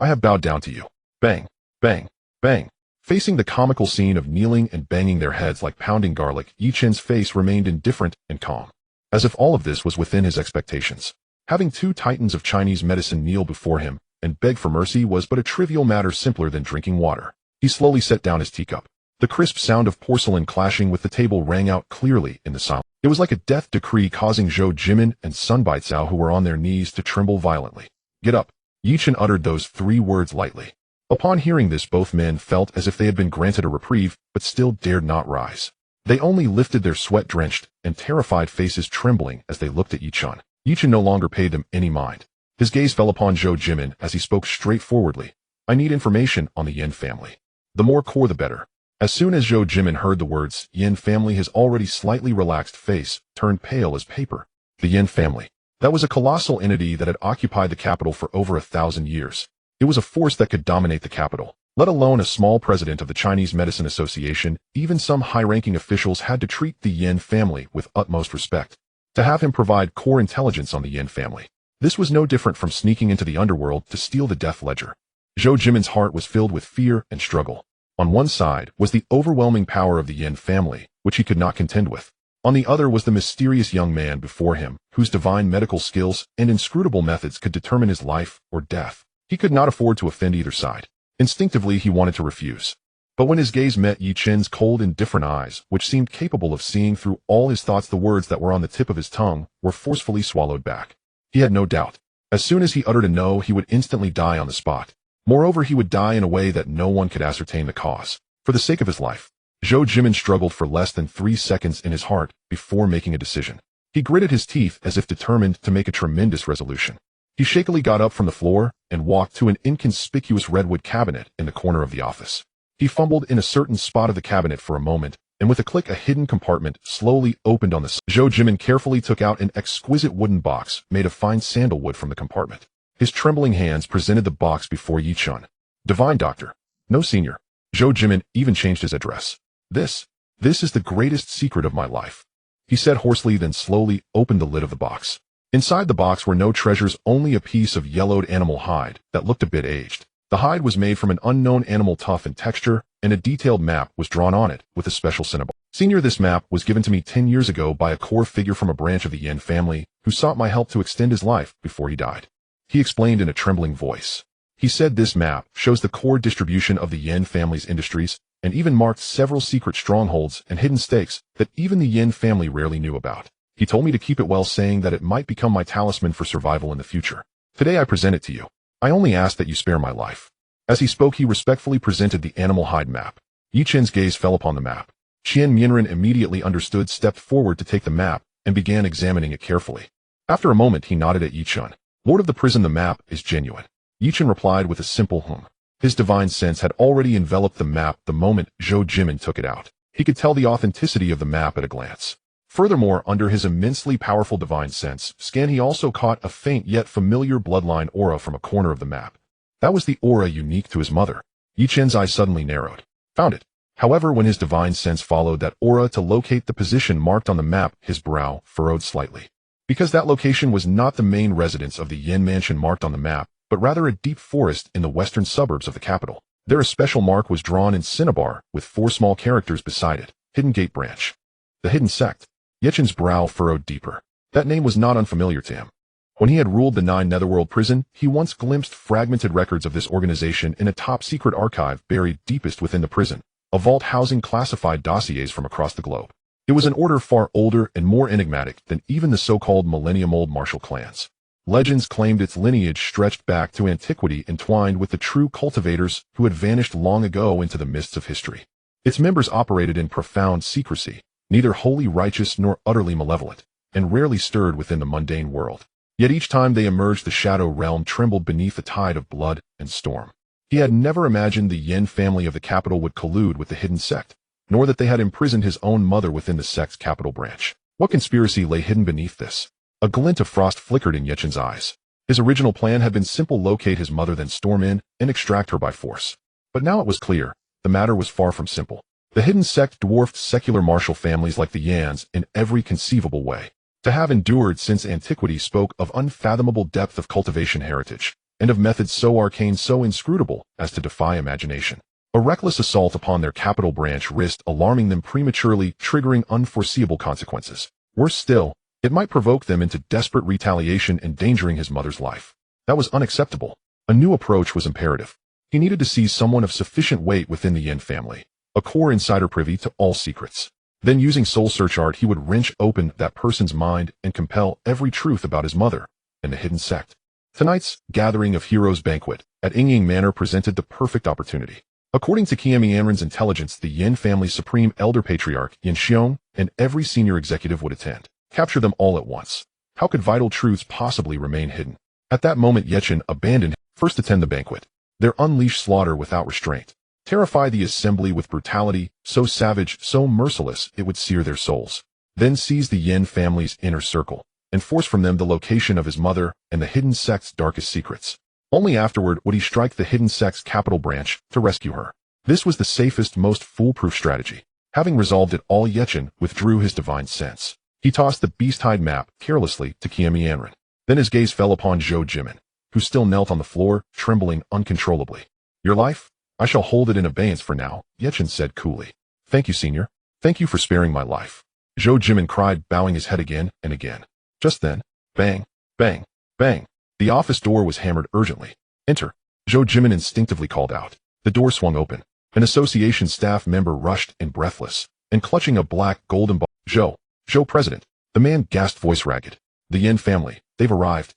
Speaker 1: I have bowed down to you. Bang, bang, bang. Facing the comical scene of kneeling and banging their heads like pounding garlic, Yi Chen's face remained indifferent and calm, as if all of this was within his expectations. Having two titans of Chinese medicine kneel before him and beg for mercy was but a trivial matter, simpler than drinking water. He slowly set down his teacup. The crisp sound of porcelain clashing with the table rang out clearly in the silence. It was like a death decree, causing Zhou Jimin and Sun Baizhao, who were on their knees, to tremble violently. Get up. Yi Chen uttered those three words lightly. Upon hearing this, both men felt as if they had been granted a reprieve, but still dared not rise. They only lifted their sweat-drenched and terrified faces, trembling as they looked at Yi-Chen. Yi-Chen no longer paid them any mind. His gaze fell upon Zhou Jimin as he spoke straightforwardly. "I need information on the Yin family. The more core, the better." As soon as Zhou Jimin heard the words Yin family, his already slightly relaxed face turned pale as paper. The Yin family. That was a colossal entity that had occupied the capital for over 1,000 years. It was a force that could dominate the capital. Let alone a small president of the Chinese Medicine Association, even some high-ranking officials had to treat the Yin family with utmost respect. To have him provide core intelligence on the Yin family. This was no different from sneaking into the underworld to steal the death ledger. Zhou Jimin's heart was filled with fear and struggle. On one side was the overwhelming power of the Yin family, which he could not contend with. On the other was the mysterious young man before him, whose divine medical skills and inscrutable methods could determine his life or death. He could not afford to offend either side. Instinctively, he wanted to refuse. But when his gaze met Yi-Chen's cold, indifferent eyes, which seemed capable of seeing through all his thoughts, the words that were on the tip of his tongue were forcefully swallowed back. He had no doubt. As soon as he uttered a no, he would instantly die on the spot. Moreover, he would die in a way that no one could ascertain the cause. For the sake of his life, Zhou Jimin struggled for less than 3 seconds in his heart before making a decision. He gritted his teeth as if determined to make a tremendous resolution. He shakily got up from the floor and walked to an inconspicuous redwood cabinet in the corner of the office. He fumbled in a certain spot of the cabinet for a moment, and with a click, a hidden compartment slowly opened on the side. Zhou Jimin carefully took out an exquisite wooden box made of fine sandalwood from the compartment. His trembling hands presented the box before Yi-Chen. "Divine Doctor. No, Senior." Zhou Jimin even changed his address. This is the greatest secret of my life," he said hoarsely, then slowly opened the lid of the box. Inside the box were no treasures, only a piece of yellowed animal hide that looked a bit aged. The hide was made from an unknown animal, tough in texture, and a detailed map was drawn on it with a special symbol. "Senior, this map was given to me 10 years ago by a core figure from a branch of the Yin family who sought my help to extend his life before he died," he explained in a trembling voice. He said this map shows the core distribution of the Yin family's industries and even marked several secret strongholds and hidden stakes that even the Yin family rarely knew about. He told me to keep it well, saying that it might become my talisman for survival in the future. Today I present it to you. I only ask that you spare my life." As he spoke, he respectfully presented the animal hide map. Yi-Chen's gaze fell upon the map. Qian Mianren immediately understood, stepped forward to take the map, and began examining it carefully. After a moment, he nodded at Yi-Chen. "Lord of the Prison, the map is genuine." Yi-Chen replied with a simple hum. His divine sense had already enveloped the map the moment Zhou Jimin took it out. He could tell the authenticity of the map at a glance. Furthermore, under his immensely powerful divine sense scan, he also caught a faint yet familiar bloodline aura from a corner of the map. That was the aura unique to his mother. Yi-Chen's eyes suddenly narrowed. Found it. However, when his divine sense followed that aura to locate the position marked on the map, his brow furrowed slightly. Because that location was not the main residence of the Yin mansion marked on the map, but rather a deep forest in the western suburbs of the capital. There a special mark was drawn in cinnabar with 4 small characters beside it. Hidden Gate Branch. The Hidden Sect. Yi-Chen's brow furrowed deeper. That name was not unfamiliar to him. When he had ruled the 9 Netherworld prison, he once glimpsed fragmented records of this organization in a top-secret archive buried deepest within the prison, a vault housing classified dossiers from across the globe. It was an order far older and more enigmatic than even the so-called millennium-old martial clans. Legends claimed its lineage stretched back to antiquity, entwined with the true cultivators who had vanished long ago into the mists of history. Its members operated in profound secrecy, neither wholly righteous nor utterly malevolent, and rarely stirred within the mundane world. Yet each time they emerged, the shadow realm trembled beneath a tide of blood and storm. He had never imagined the Yin family of the capital would collude with the hidden sect, nor that they had imprisoned his own mother within the sect's capital branch. What conspiracy lay hidden beneath this? A glint of frost flickered in Yi-Chen's eyes. His original plan had been simple: locate his mother, then storm in and extract her by force. But now it was clear, the matter was far from simple. The hidden sect dwarfed secular martial families like the Yans in every conceivable way. To have endured since antiquity spoke of unfathomable depth of cultivation heritage, and of methods so arcane, so inscrutable, as to defy imagination. A reckless assault upon their capital branch risked alarming them prematurely, triggering unforeseeable consequences. Worse still, it might provoke them into desperate retaliation, endangering his mother's life. That was unacceptable. A new approach was imperative. He needed to seize someone of sufficient weight within the Yin family, a core insider privy to all secrets. Then, using soul search art, he would wrench open that person's mind and compel every truth about his mother and the hidden sect. Tonight's Gathering of Heroes banquet at Yingying Manor presented the perfect opportunity. According to Qianmianren's intelligence, the Yin family's supreme elder patriarch, Yin Xiong, and every senior executive would attend. Capture them all at once. How could vital truths possibly remain hidden? At that moment, Chen abandoned him. First attend the banquet. There unleash slaughter without restraint. Terrify the assembly with brutality, so savage, so merciless, it would sear their souls. Then seize the Yin family's inner circle, and force from them the location of his mother and the hidden sect's darkest secrets. Only afterward would he strike the hidden sect's capital branch to rescue her. This was the safest, most foolproof strategy. Having resolved it all, Chen withdrew his divine sense. He tossed the beast-hide map carelessly to Qianmianren. Then his gaze fell upon Zhou Jimin, who still knelt on the floor, trembling uncontrollably. Your life? I shall hold it in abeyance for now, Chen said coolly. Thank you, senior. Thank you for sparing my life. Zhou Jimin cried, bowing his head again and again. Just then, bang, bang, bang. The office door was hammered urgently. Enter. Zhou Jimin instinctively called out. The door swung open. An association staff member rushed in breathless, and clutching a black golden ball. Zhou President. The man gasped, voice ragged. The Yin family, they've arrived.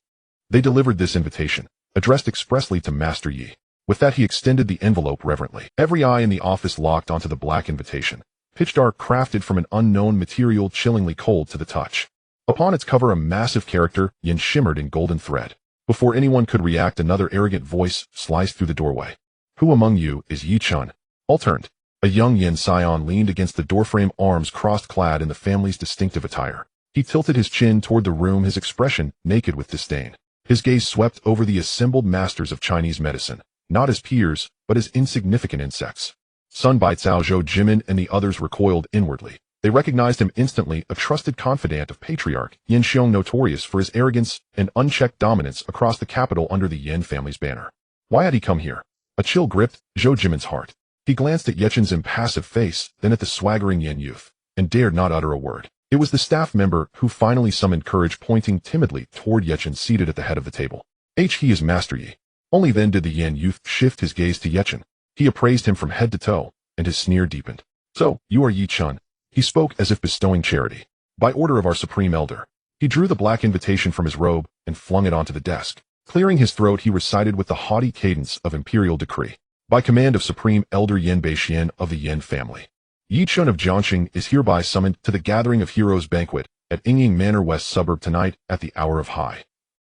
Speaker 1: They delivered this invitation, addressed expressly to Master Yi. With that he extended the envelope reverently. Every eye in the office locked onto the black invitation. Pitch dark, crafted from an unknown material, chillingly cold to the touch. Upon its cover a massive character, Yin, shimmered in golden thread. Before anyone could react, another arrogant voice sliced through the doorway. Who among you is Yi Chen? All turned. A young Yin scion leaned against the doorframe, arms crossed, clad in the family's distinctive attire. He tilted his chin toward the room, his expression naked with disdain. His gaze swept over the assembled masters of Chinese medicine, not as peers, but as insignificant insects. Sun Baicao, Zhou Jimin, and the others recoiled inwardly. They recognized him instantly, a trusted confidant of Patriarch Yin Xiong, notorious for his arrogance and unchecked dominance across the capital under the Yin family's banner. Why had he come here? A chill gripped Zhou Jimin's heart. He glanced at Yechen's impassive face, then at the swaggering Yin youth, and dared not utter a word. It was the staff member who finally summoned courage, pointing timidly toward Yechen seated at the head of the table. He is Master Yi. Only then did the Yin youth shift his gaze to Yechen. He appraised him from head to toe, and his sneer deepened. So, you are Yi Chen. He spoke as if bestowing charity. By order of our Supreme Elder. He drew the black invitation from his robe and flung it onto the desk. Clearing his throat, he recited with the haughty cadence of imperial decree. By command of Supreme Elder Yin Beixian of the Yin family, Yi Chen of Jiangxing is hereby summoned to the Gathering of Heroes banquet at Yingying Manor West Suburb tonight at the hour of high.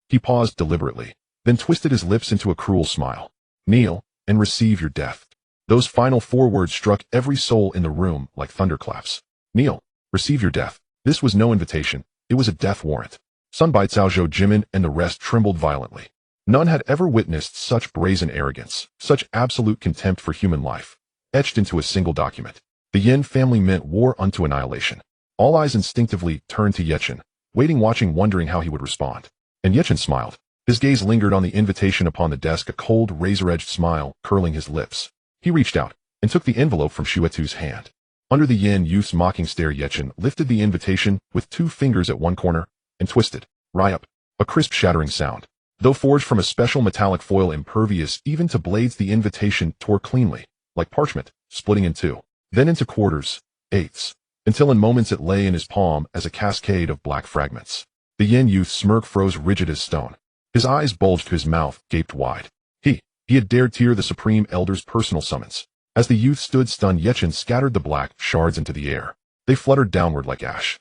Speaker 1: He paused deliberately, then twisted his lips into a cruel smile. Kneel and receive your death. Those final 4 words struck every soul in the room like thunderclaps. Kneel, receive your death. This was no invitation, it was a death warrant. Sun Baicao, Zhou Jimin, and the rest trembled violently. None had ever witnessed such brazen arrogance, such absolute contempt for human life, etched into a single document. The Yin family meant war unto annihilation. All eyes instinctively turned to Yechen, watching, wondering how he would respond. And Yechen smiled. His gaze lingered on the invitation upon the desk, a cold, razor-edged smile curling his lips. He reached out and took the envelope from Xuetu's hand. Under the Yin youth's mocking stare, Yechen lifted the invitation with 2 fingers at one corner and twisted. Ryup. A crisp, shattering sound. Though forged from a special metallic foil impervious even to blades, the invitation tore cleanly, like parchment, splitting in 2, then into quarters, eighths, until in moments it lay in his palm as a cascade of black fragments. The Yin youth's smirk froze rigid as stone. His eyes bulged, his mouth gaped wide. He had dared tear the Supreme Elder's personal summons. As the youth stood stunned, Yechen scattered the black shards into the air. They fluttered downward like ash.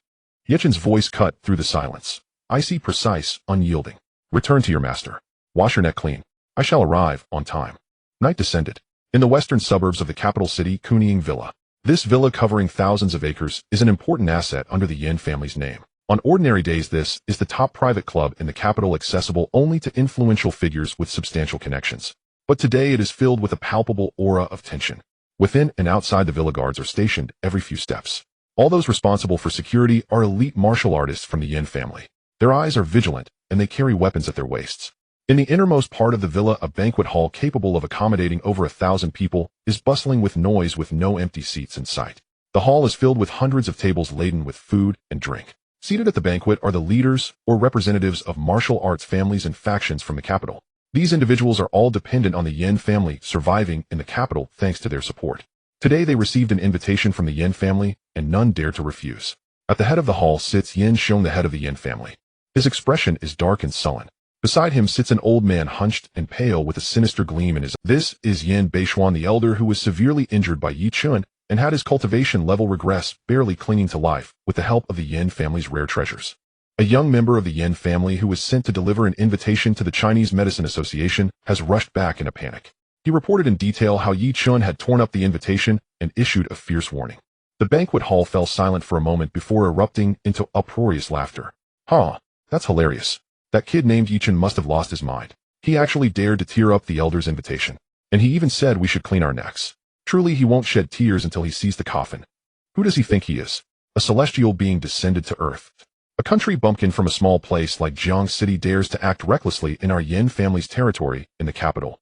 Speaker 1: Yechen's voice cut through the silence. Icy, precise, unyielding. Return to your master. Wash your neck clean. I shall arrive on time. Night descended. In the western suburbs of the capital city, Kunying Villa. This villa, covering thousands of acres, is an important asset under the Yin family's name. On ordinary days, this is the top private club in the capital, accessible only to influential figures with substantial connections. But today it is filled with a palpable aura of tension. Within and outside the villa, guards are stationed every few steps. All those responsible for security are elite martial artists from the Yin family. Their eyes are vigilant, and they carry weapons at their waists. In the innermost part of the villa, a banquet hall capable of accommodating over 1,000 people is bustling with noise, with no empty seats in sight. The hall is filled with hundreds of tables laden with food and drink. Seated at the banquet are the leaders or representatives of martial arts families and factions from the capital. These individuals are all dependent on the Yin family surviving in the capital thanks to their support. Today they received an invitation from the Yin family, and none dare to refuse. At the head of the hall sits Yin Xiong, the head of the Yin family. His expression is dark and sullen. Beside him sits an old man hunched and pale with a sinister gleam in his eyes. This is Yin Beishuan the Elder, who was severely injured by Yi Chun and had his cultivation level regress, barely clinging to life, with the help of the Yin family's rare treasures. A young member of the Yin family who was sent to deliver an invitation to the Chinese Medicine Association has rushed back in a panic. He reported in detail how Yi Chun had torn up the invitation and issued a fierce warning. The banquet hall fell silent for a moment before erupting into uproarious laughter. Huh, that's hilarious. That kid named Yi Chun must have lost his mind. He actually dared to tear up the elder's invitation. And he even said we should clean our necks. Truly, he won't shed tears until he sees the coffin. Who does he think he is? A celestial being descended to earth. A country bumpkin from a small place like Jiang City dares to act recklessly in our Yin family's territory in the capital.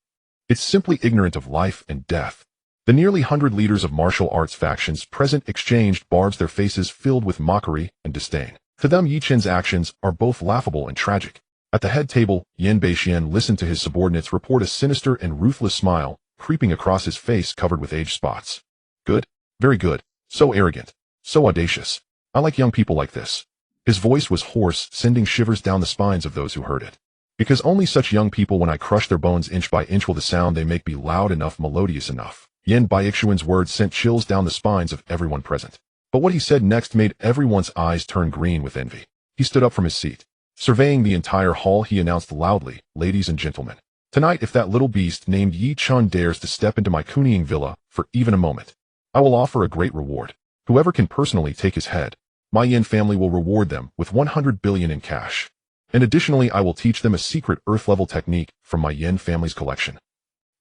Speaker 1: It's simply ignorant of life and death. The nearly 100 leaders of martial arts factions present exchanged barbs, their faces filled with mockery and disdain. To them, Yi Chen's actions are both laughable and tragic. At the head table, Yin Beixian listened to his subordinates report a sinister and ruthless smile creeping across his face covered with age spots. Good. Very good. So arrogant. So audacious. I like young people like this. His voice was hoarse, sending shivers down the spines of those who heard it. Because only such young people, when I crush their bones inch by inch, will the sound they make be loud enough, melodious enough. Yin Beixuan's words sent chills down the spines of everyone present. But what he said next made everyone's eyes turn green with envy. He stood up from his seat. Surveying the entire hall, he announced loudly, "Ladies and gentlemen, tonight if that little beast named Yi Chun dares to step into my Kuning villa for even a moment, I will offer a great reward. Whoever can personally take his head, my Yin family will reward them with 100 billion in cash. And additionally, I will teach them a secret Earth-level technique from my Yin family's collection."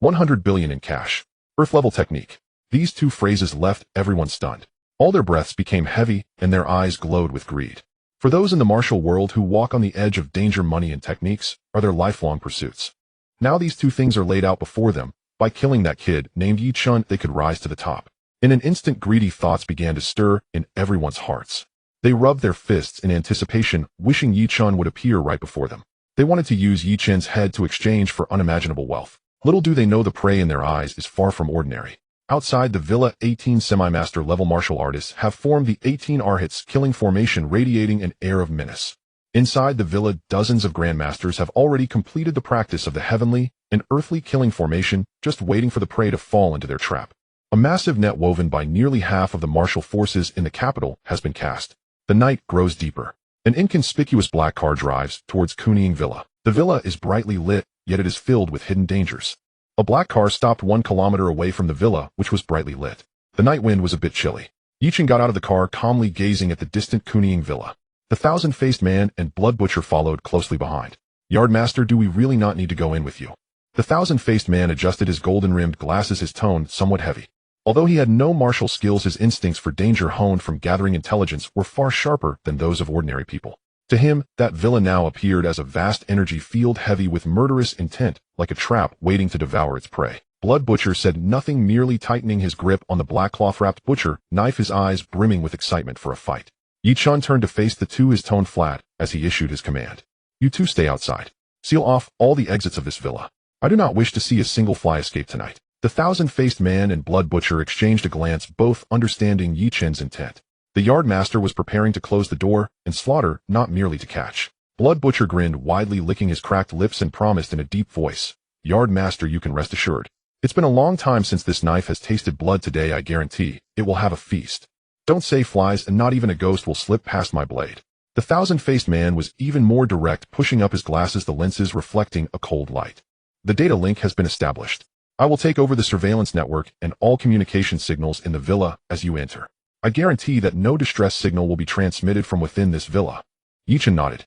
Speaker 1: 100 billion in cash. Earth-level technique. These two phrases left everyone stunned. All their breaths became heavy and their eyes glowed with greed. For those in the martial world who walk on the edge of danger, money and techniques are their lifelong pursuits. Now these two things are laid out before them. By killing that kid named Yi Chun, they could rise to the top. In an instant, greedy thoughts began to stir in everyone's hearts. They rubbed their fists in anticipation, wishing Yi Chun would appear right before them. They wanted to use Yi Chun's head to exchange for unimaginable wealth. Little do they know the prey in their eyes is far from ordinary. Outside the villa, 18 semi-master level martial artists have formed the 18 Arhats killing formation, radiating an air of menace. Inside the villa, dozens of grandmasters have already completed the practice of the heavenly and earthly killing formation, just waiting for the prey to fall into their trap. A massive net woven by nearly half of the martial forces in the capital has been cast. The night grows deeper. An inconspicuous black car drives towards Kuning Villa. The villa is brightly lit, yet it is filled with hidden dangers. A black car stopped 1 kilometer away from the villa, which was brightly lit. The night wind was a bit chilly. Yi Chun got out of the car, calmly gazing at the distant Kuning Villa. The thousand-faced man and blood butcher followed closely behind. "Yardmaster, do we really not need to go in with you?" The thousand-faced man adjusted his golden-rimmed glasses, his tone somewhat heavy. Although he had no martial skills, his instincts for danger, honed from gathering intelligence, were far sharper than those of ordinary people. To him, that villa now appeared as a vast energy field heavy with murderous intent, like a trap waiting to devour its prey. Blood Butcher said nothing, merely tightening his grip on the black cloth-wrapped butcher knife, his eyes brimming with excitement for a fight. Yi Chun turned to face the two, his tone flat, as he issued his command. "You two stay outside. Seal off all the exits of this villa. I do not wish to see a single fly escape tonight." The thousand-faced man and blood butcher exchanged a glance, both understanding Yi Chun's intent. The yardmaster was preparing to close the door and slaughter, not merely to catch. Blood Butcher grinned widely, licking his cracked lips, and promised in a deep voice, "Yardmaster, you can rest assured. It's been a long time since this knife has tasted blood. Today I guarantee it will have a feast. Don't say flies, and not even a ghost will slip past my blade." The thousand-faced man was even more direct, pushing up his glasses, the lenses reflecting a cold light. "The data link has been established. I will take over the surveillance network and all communication signals in the villa as you enter. I guarantee that no distress signal will be transmitted from within this villa." Yi Chun nodded.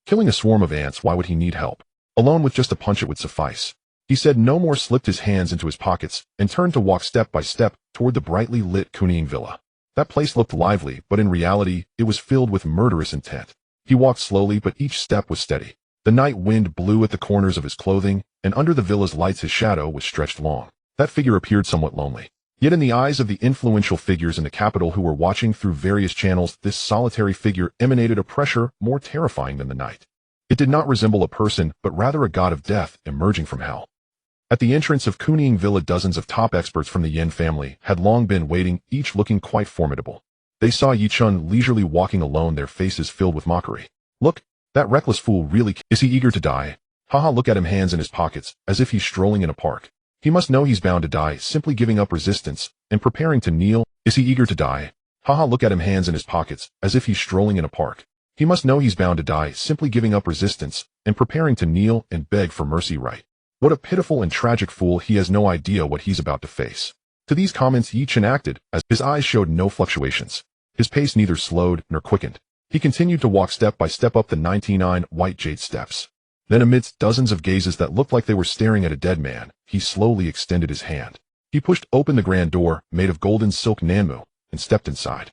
Speaker 1: Killing a swarm of ants, why would he need help? Alone with just a punch it would suffice. He said no more, slipped his hands into his pockets, and turned to walk step by step toward the brightly lit Kuning Villa. That place looked lively, but in reality, it was filled with murderous intent. He walked slowly, but each step was steady. The night wind blew at the corners of his clothing, and under the villa's lights his shadow was stretched long. That figure appeared somewhat lonely. Yet in the eyes of the influential figures in the capital who were watching through various channels, this solitary figure emanated a pressure more terrifying than the night. It did not resemble a person, but rather a god of death emerging from hell. At the entrance of Kuning Villa, dozens of top experts from the Yin family had long been waiting, each looking quite formidable. They saw Yi Chun leisurely walking alone, their faces filled with mockery. "Look, that reckless fool really is he eager to die? Haha, look at him, hands in his pockets, as if he's strolling in a park. He must know he's bound to die, simply giving up resistance and preparing to kneel. Is he eager to die? Haha, look at him, hands in his pockets, as if he's strolling in a park. He must know he's bound to die, simply giving up resistance and preparing to kneel and beg for mercy, right? What a pitiful and tragic fool, he has no idea what he's about to face. To these comments Chen acted, as his eyes showed no fluctuations. His pace neither slowed nor quickened. He continued to walk step by step up the 99 white jade steps. Then amidst dozens of gazes that looked like they were staring at a dead man, he slowly extended his hand. He pushed open the grand door, made of golden silk nanmu, and stepped inside.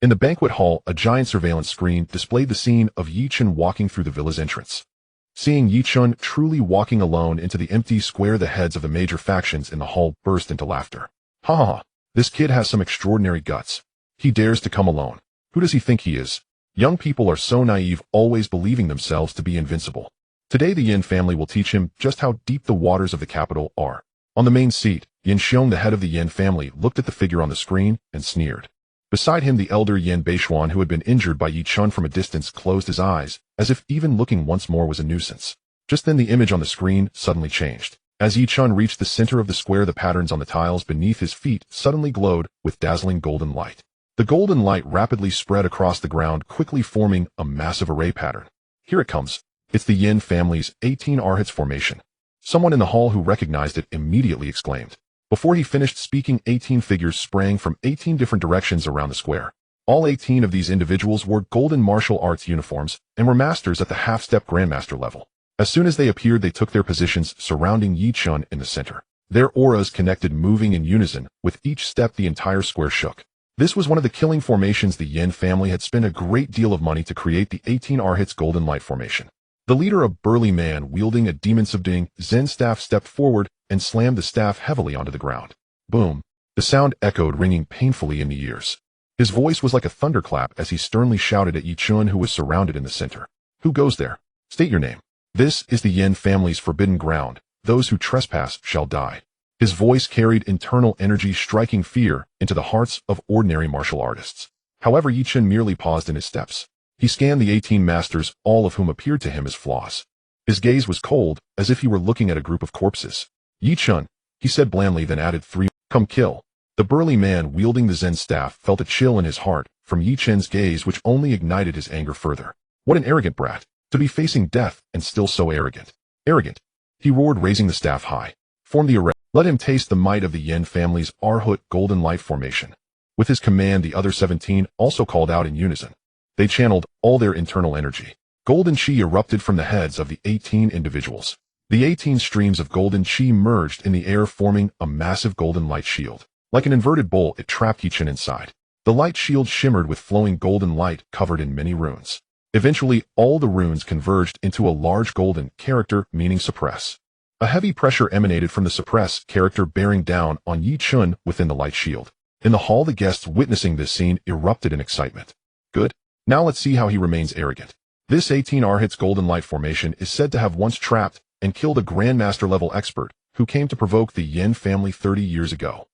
Speaker 1: In the banquet hall, a giant surveillance screen displayed the scene of Chen walking through the villa's entrance. Seeing Chen truly walking alone into the empty square, the heads of the major factions in the hall burst into laughter. Ha ha ha, this kid has some extraordinary guts. He dares to come alone. Who does he think he is? Young people are so naive, always believing themselves to be invincible. Today the Yin family will teach him just how deep the waters of the capital are. On the main seat, Yin Xiong, the head of the Yin family, looked at the figure on the screen and sneered. Beside him, the elder Yin Beishuan, who had been injured by Chen from a distance, closed his eyes, as if even looking once more was a nuisance. Just then the image on the screen suddenly changed. As Chen reached the center of the square, the patterns on the tiles beneath his feet suddenly glowed with dazzling golden light. The golden light rapidly spread across the ground, quickly forming a massive array pattern. Here it comes. It's the Yin family's 18 Arhats formation. Someone in the hall who recognized it immediately exclaimed. Before he finished speaking, 18 figures sprang from 18 different directions around the square. All 18 of these individuals wore golden martial arts uniforms and were masters at the half-step grandmaster level. As soon as they appeared, they took their positions surrounding Chen in the center. Their auras connected, moving in unison. With each step, the entire square shook. This was one of the killing formations. The Yin family had spent a great deal of money to create the 18 Arhats Golden Light formation. The leader, a burly man wielding a demon-subduing Zen staff, stepped forward and slammed the staff heavily onto the ground. Boom! The sound echoed, ringing painfully in the ears. His voice was like a thunderclap as he sternly shouted at Chen, who was surrounded in the center. Who goes there? State your name. This is the Yin family's forbidden ground. Those who trespass shall die. His voice carried internal energy, striking fear into the hearts of ordinary martial artists. However, Chen merely paused in his steps. He scanned the 18 masters, all of whom appeared to him as flaws. His gaze was cold, as if he were looking at a group of corpses. Chen, he said blandly, then added 3. Come kill. The burly man wielding the Zen staff felt a chill in his heart from Chen's gaze, which only ignited his anger further. What an arrogant brat, to be facing death and still so arrogant. Arrogant, he roared, raising the staff high. Form the array. Let him taste the might of the Yin family's Arhat Golden Light formation. With his command, the other 17 also called out in unison. They channeled all their internal energy. Golden chi erupted from the heads of the 18 individuals. The 18 streams of golden chi merged in the air, forming a massive golden light shield. Like an inverted bowl, it trapped Chen inside. The light shield shimmered with flowing golden light covered in many runes. Eventually, all the runes converged into a large golden character meaning suppress. A heavy pressure emanated from the suppress character, bearing down on Chen within the light shield. In the hall, the guests witnessing this scene erupted in excitement. Good. Now let's see how he remains arrogant. This 18 Arhats Golden Light formation is said to have once trapped and killed a Grandmaster level expert who came to provoke the Yin family 30 years ago.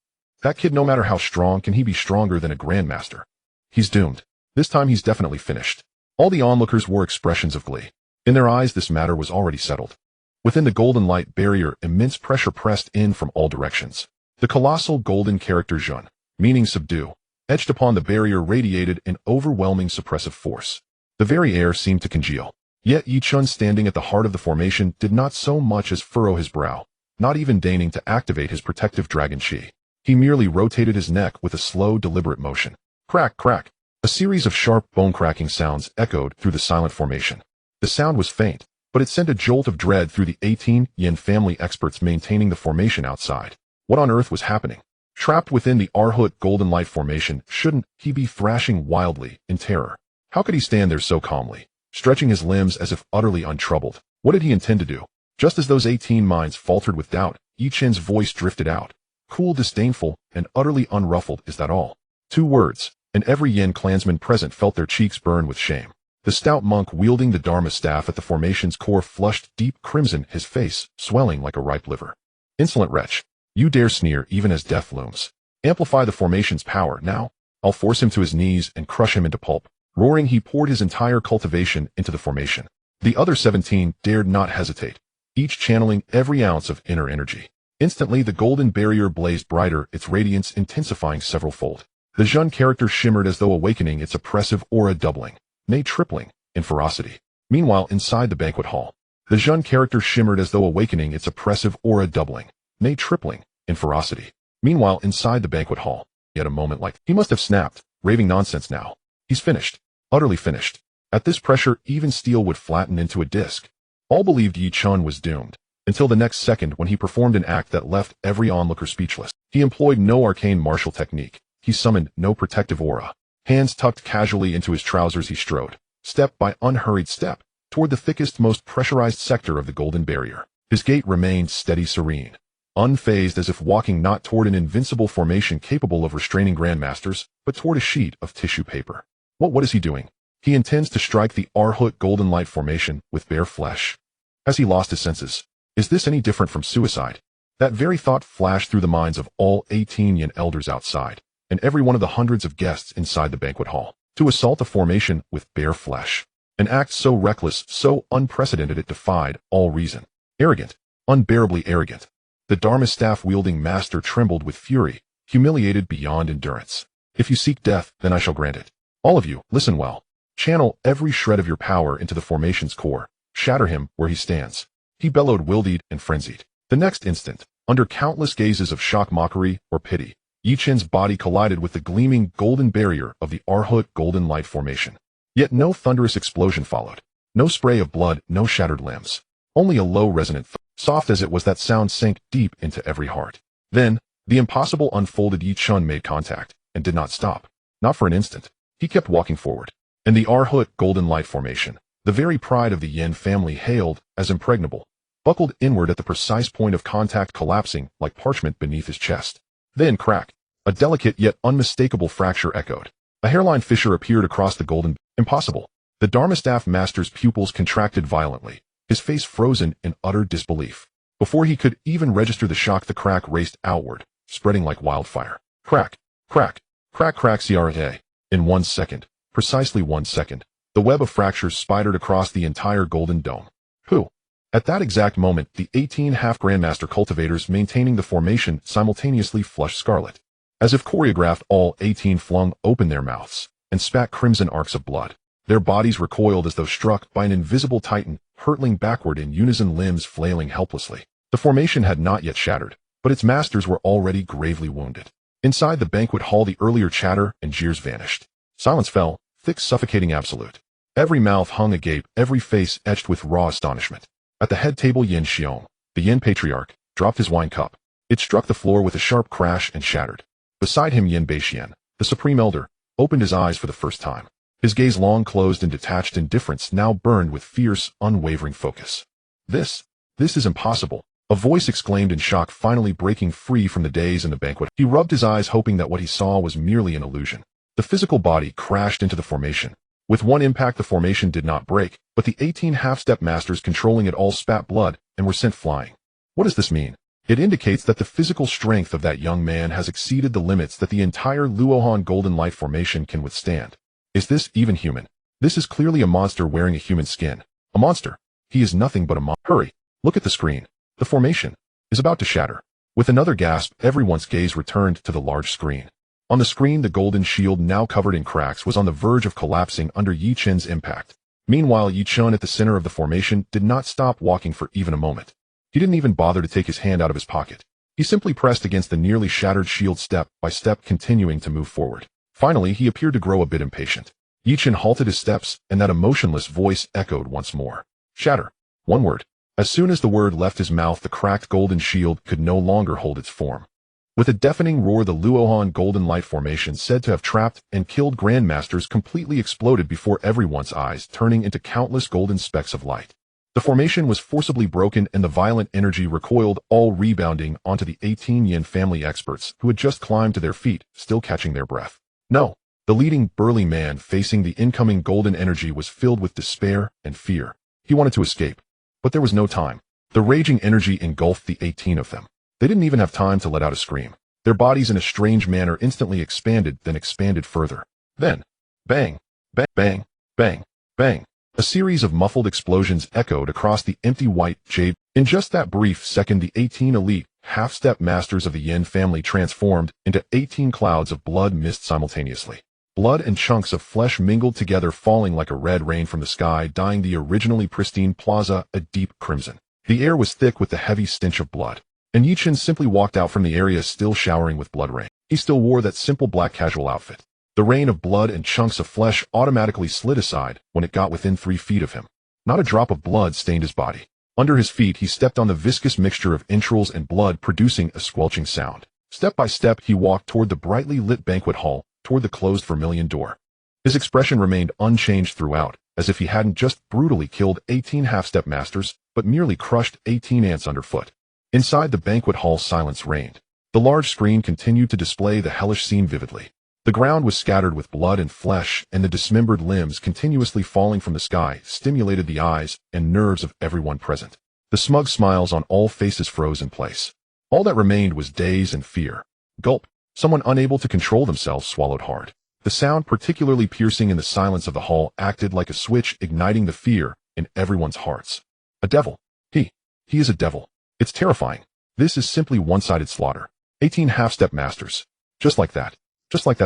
Speaker 1: That kid, no matter how strong, can he be stronger than a Grandmaster? He's doomed. This time he's definitely finished. All the onlookers wore expressions of glee. In their eyes, this matter was already settled. Within the golden light barrier, immense pressure pressed in from all directions. The colossal golden character Zhun, meaning subdue, etched upon the barrier, radiated an overwhelming suppressive force. The very air seemed to congeal. Yet Chen, standing at the heart of the formation, did not so much as furrow his brow, not even deigning to activate his protective dragon chi. He merely rotated his neck with a slow, deliberate motion. Crack, crack. A series of sharp, bone-cracking sounds echoed through the silent formation. The sound was faint, but it sent a jolt of dread through the 18 Yin family experts maintaining the formation outside. What on earth was happening? Trapped within the Arhat Golden Light formation, shouldn't he be thrashing wildly in terror? How could he stand there so calmly, stretching his limbs as if utterly untroubled? What did he intend to do? Just as those 18 minds faltered with doubt, Chen's voice drifted out. Cool, disdainful, and utterly unruffled, is that all? 2 words, and every Yin clansman present felt their cheeks burn with shame. The stout monk wielding the Dharma staff at the formation's core flushed deep crimson, his face swelling like a ripe liver. Insolent wretch. You dare sneer even as death looms. Amplify the formation's power now. I'll force him to his knees and crush him into pulp. Roaring, he poured his entire cultivation into the formation. The other 17 dared not hesitate. each channeling every ounce of inner energy. Instantly, the golden barrier blazed brighter, its radiance intensifying several-fold. The Chen character shimmered as though awakening, its oppressive aura doubling, nay tripling, in ferocity. Meanwhile, inside the banquet hall, the Chen character shimmered as though awakening, its oppressive aura doubling, nay tripling, in ferocity. Meanwhile, inside the banquet hall, yet a moment like he must have snapped, raving nonsense now. He's finished. Utterly finished. At this pressure, even steel would flatten into a disc. All believed Yi Chen was doomed, until the next second when he performed an act that left every onlooker speechless. He employed no arcane martial technique. He summoned no protective aura. Hands tucked casually into his trousers, he strode, step by unhurried step, toward the thickest, most pressurized sector of the golden barrier. His gait remained steady, serene, unfazed, as if walking not toward an invincible formation capable of restraining grandmasters, but toward a sheet of tissue paper. What is he doing? He intends to strike the Arhut golden light formation with bare flesh. Has he lost his senses? Is this any different from suicide? That very thought flashed through the minds of all 18 Yin elders outside, and every one of the hundreds of guests inside the banquet hall. To assault a formation with bare flesh. An act so reckless, so unprecedented it defied all reason. Arrogant. Unbearably arrogant. The Dharma staff-wielding master trembled with fury, humiliated beyond endurance. If you seek death, then I shall grant it. All of you, listen well. Channel every shred of your power into the formation's core. Shatter him where he stands. He bellowed, wildeed and frenzied. The next instant, under countless gazes of shock, mockery, or pity, Yi Chen's body collided with the gleaming golden barrier of the Arhut golden light formation. Yet no thunderous explosion followed. No spray of blood, no shattered limbs. Only a low resonant thud. Soft as it was, that sound sank deep into every heart. Then, the impossible unfolded. Yi Chen made contact, and did not stop. Not for an instant. He kept walking forward. And the Arhut golden light formation, the very pride of the Yin family, hailed as impregnable, buckled inward at the precise point of contact, collapsing like parchment beneath his chest. Then crack. A delicate yet unmistakable fracture echoed. A hairline fissure appeared across the golden. Impossible. The Dharma staff master's pupils contracted violently, his face frozen in utter disbelief. Before he could even register the shock, the crack raced outward, spreading like wildfire. Crack. Crack. Crack. Crack. CRA. In 1 second, precisely 1 second, the web of fractures spidered across the entire golden dome. Who? At that exact moment, the 18 half-grandmaster cultivators maintaining the formation simultaneously flushed scarlet. As if choreographed, all 18 flung open their mouths and spat crimson arcs of blood. Their bodies recoiled as though struck by an invisible titan, hurtling backward in unison, limbs flailing helplessly. The formation had not yet shattered, but its masters were already gravely wounded. Inside the banquet hall, the earlier chatter and jeers vanished. Silence fell, thick, suffocating, absolute. Every mouth hung agape, every face etched with raw astonishment. At the head table, Yin Xiong, the Yin patriarch, dropped his wine cup. It struck the floor with a sharp crash and shattered. Beside him, Yin Beixian, the supreme elder, opened his eyes for the first time. His gaze, long closed in detached indifference, now burned with fierce, unwavering focus. This is impossible, a voice exclaimed in shock, finally breaking free from the daze in the banquet. He rubbed his eyes, hoping that what he saw was merely an illusion. The physical body crashed into the formation. With one impact, the formation did not break, but the 18 half-step masters controlling it all spat blood and were sent flying. What does this mean? It indicates that the physical strength of that young man has exceeded the limits that the entire Luohan golden light formation can withstand. Is this even human? This is clearly a monster wearing a human skin. A monster. He is nothing but a monster. Hurry. Look at the screen. The formation is about to shatter. With another gasp, everyone's gaze returned to the large screen. On the screen, the golden shield, now covered in cracks, was on the verge of collapsing under Yi Chen's impact. Meanwhile, Yi Chen at the center of the formation did not stop walking for even a moment. He didn't even bother to take his hand out of his pocket. He simply pressed against the nearly shattered shield, step by step, continuing to move forward. Finally, he appeared to grow a bit impatient. Yi Chen halted his steps, and that emotionless voice echoed once more. Shatter. One word. As soon as the word left his mouth, the cracked golden shield could no longer hold its form. With a deafening roar, the Luohan golden light formation, said to have trapped and killed grandmasters, completely exploded before everyone's eyes, turning into countless golden specks of light. The formation was forcibly broken, and the violent energy recoiled, all rebounding onto the 18 Yin family experts, who had just climbed to their feet, still catching their breath. No. The leading burly man facing the incoming golden energy was filled with despair and fear. He wanted to escape. But there was no time. The raging energy engulfed the 18 of them. They didn't even have time to let out a scream. Their bodies, in a strange manner, instantly expanded, then expanded further. Then, bang, bang, bang, bang, bang. A series of muffled explosions echoed across the empty white jade. In just that brief second, the 18 elite, half-step masters of the Yin family transformed into 18 clouds of blood mist simultaneously. Blood and chunks of flesh mingled together, falling like a red rain from the sky, dyeing the originally pristine plaza a deep crimson. The air was thick with the heavy stench of blood, and Chen simply walked out from the area still showering with blood rain. He still wore that simple black casual outfit. The rain of blood and chunks of flesh automatically slid aside when it got within 3 feet of him. Not a drop of blood stained his body. Under his feet, he stepped on the viscous mixture of entrails and blood, producing a squelching sound. Step by step, he walked toward the brightly lit banquet hall, toward the closed vermilion door. His expression remained unchanged throughout, as if he hadn't just brutally killed 18 half-step masters, but merely crushed 18 ants underfoot. Inside the banquet hall, silence reigned. The large screen continued to display the hellish scene vividly. The ground was scattered with blood and flesh, and the dismembered limbs continuously falling from the sky stimulated the eyes and nerves of everyone present. The smug smiles on all faces froze in place. All that remained was daze and fear. Gulp. Someone unable to control themselves swallowed hard. The sound, particularly piercing in the silence of the hall, acted like a switch, igniting the fear in everyone's hearts. A devil. He is a devil. It's terrifying. This is simply one-sided slaughter. 18 half-step masters. Just like that,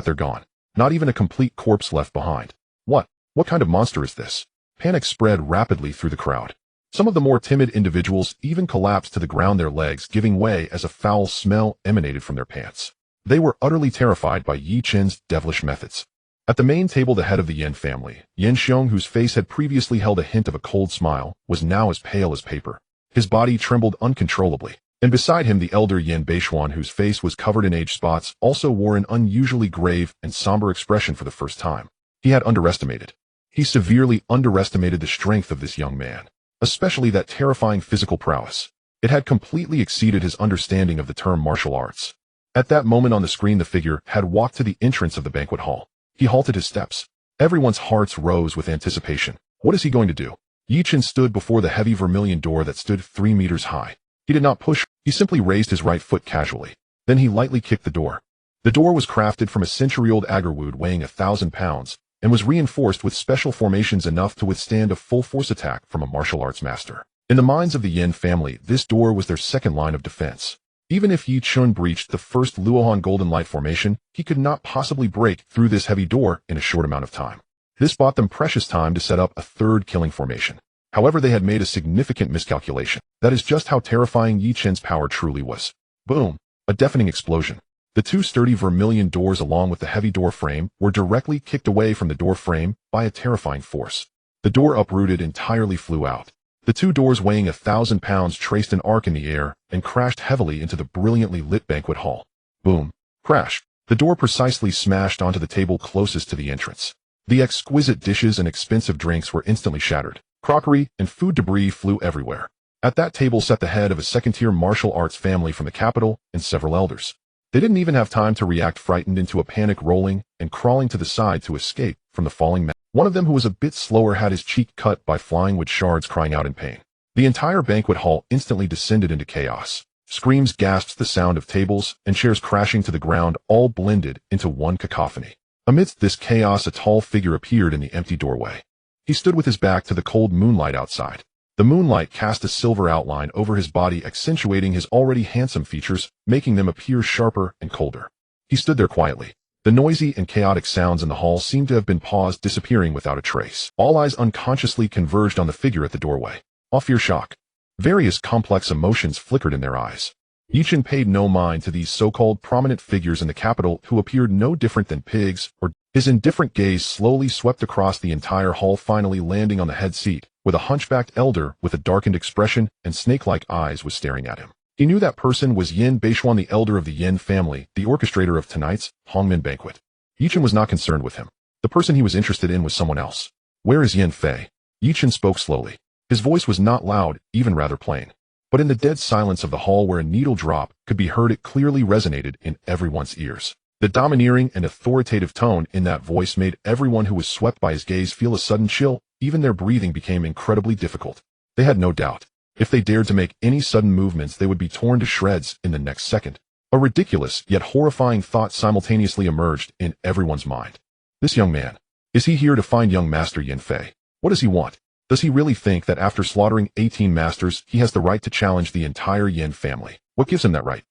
Speaker 1: they're gone. Not even a complete corpse left behind. What kind of monster is this? Panic spread rapidly through the crowd. Some of the more timid individuals even collapsed to the ground, their legs giving way as a foul smell emanated from their pants. They were utterly terrified by Chen's devilish methods. At the main table, the head of the Yin family, Yin Xiong, whose face had previously held a hint of a cold smile, was now as pale as paper. His body trembled uncontrollably. And beside him, the elder Yin Beishuan, whose face was covered in age spots, also wore an unusually grave and somber expression for the first time. He severely underestimated the strength of this young man, especially that terrifying physical prowess. It had completely exceeded his understanding of the term martial arts. At that moment on the screen, the figure had walked to the entrance of the banquet hall. He halted his steps. Everyone's hearts rose with anticipation. What is he going to do? Chen stood before the heavy vermilion door that stood 3 meters high. He did not push. He simply raised his right foot casually. Then he lightly kicked the door. The door was crafted from a century-old agarwood weighing 1,000 pounds and was reinforced with special formations enough to withstand a full-force attack from a martial arts master. In the minds of the Yin family, this door was their second line of defense. Even if Chen breached the first Luohan Golden Light formation, he could not possibly break through this heavy door in a short amount of time. This bought them precious time to set up a third killing formation. However, they had made a significant miscalculation. That is just how terrifying Chen's power truly was. Boom! A deafening explosion. The 2 sturdy vermilion doors along with the heavy door frame were directly kicked away from the door frame by a terrifying force. The door uprooted, entirely flew out. The 2 doors weighing 1,000 pounds traced an arc in the air and crashed heavily into the brilliantly lit banquet hall. Boom! Crash! The door precisely smashed onto the table closest to the entrance. The exquisite dishes and expensive drinks were instantly shattered. Crockery and food debris flew everywhere. At that table sat the head of a second-tier martial arts family from the capital and several elders. They didn't even have time to react, frightened into a panic, rolling and crawling to the side to escape from the falling man. One of them, who was a bit slower, had his cheek cut by flying wood shards, crying out in pain. The entire banquet hall instantly descended into chaos. Screams, gasps, the sound of tables and chairs crashing to the ground all blended into one cacophony. Amidst this chaos, a tall figure appeared in the empty doorway. He stood with his back to the cold moonlight outside. The moonlight cast a silver outline over his body, accentuating his already handsome features, making them appear sharper and colder. He stood there quietly. The noisy and chaotic sounds in the hall seemed to have been paused, disappearing without a trace. All eyes unconsciously converged on the figure at the doorway. Awe, fear, shock. Various complex emotions flickered in their eyes. Chen paid no mind to these so-called prominent figures in the capital who appeared no different than pigs or his indifferent gaze slowly swept across the entire hall, finally landing on the head seat, with a hunchbacked elder with a darkened expression and snake-like eyes was staring at him. He knew that person was Yin Beishuan, the elder of the Yin family, the orchestrator of tonight's Hongmen banquet. Chen was not concerned with him. The person he was interested in was someone else. Where is Yin Fei? Chen spoke slowly. His voice was not loud, even rather plain. But in the dead silence of the hall where a needle drop could be heard, it clearly resonated in everyone's ears. The domineering and authoritative tone in that voice made everyone who was swept by his gaze feel a sudden chill. Even their breathing became incredibly difficult. They had no doubt. If they dared to make any sudden movements, they would be torn to shreds in the next second. A ridiculous yet horrifying thought simultaneously emerged in everyone's mind. This young man. Is he here to find young Master Yin Fei? What does he want? Does he really think that after slaughtering 18 masters, he has the right to challenge the entire Yin family? What gives him that right?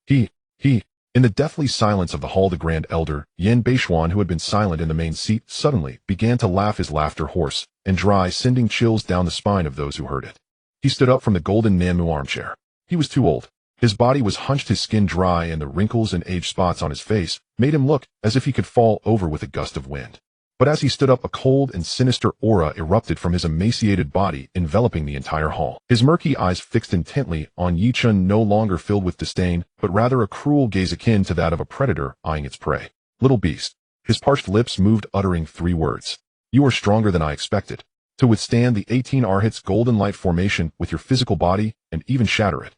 Speaker 1: He. In the deathly silence of the hall, the Grand Elder, Yin Beishuan, who had been silent in the main seat, suddenly began to laugh, his laughter hoarse and dry, sending chills down the spine of those who heard it. He stood up from the golden Namu armchair. He was too old. His body was hunched, his skin dry, and the wrinkles and age spots on his face made him look as if he could fall over with a gust of wind. But as he stood up, a cold and sinister aura erupted from his emaciated body, enveloping the entire hall. His murky eyes fixed intently on Yi Chen, no longer filled with disdain, but rather a cruel gaze akin to that of a predator eyeing its prey. Little beast. His parched lips moved, uttering 3 words. You are stronger than I expected. To withstand the 18 Arhats golden light formation with your physical body and even shatter it.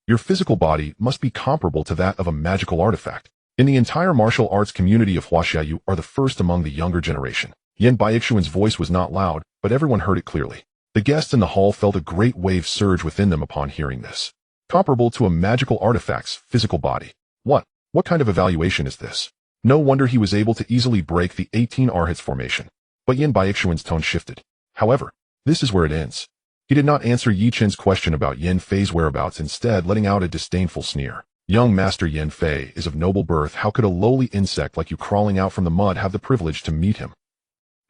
Speaker 1: Your physical body must be comparable to that of a magical artifact. In the entire martial arts community of Huaxia, you are the first among the younger generation. Yin Baixuan's voice was not loud, but everyone heard it clearly. The guests in the hall felt a great wave surge within them upon hearing this. Comparable to a magical artifact's physical body. What kind of evaluation is this? No wonder he was able to easily break the 18 Arhats formation. But Yin Baixuan's tone shifted. However, this is where it ends. He did not answer Yi Chen's question about Yin Fei's whereabouts, instead letting out a disdainful sneer. Young Master Yin Fei is of noble birth. How could a lowly insect like you crawling out from the mud have the privilege to meet him?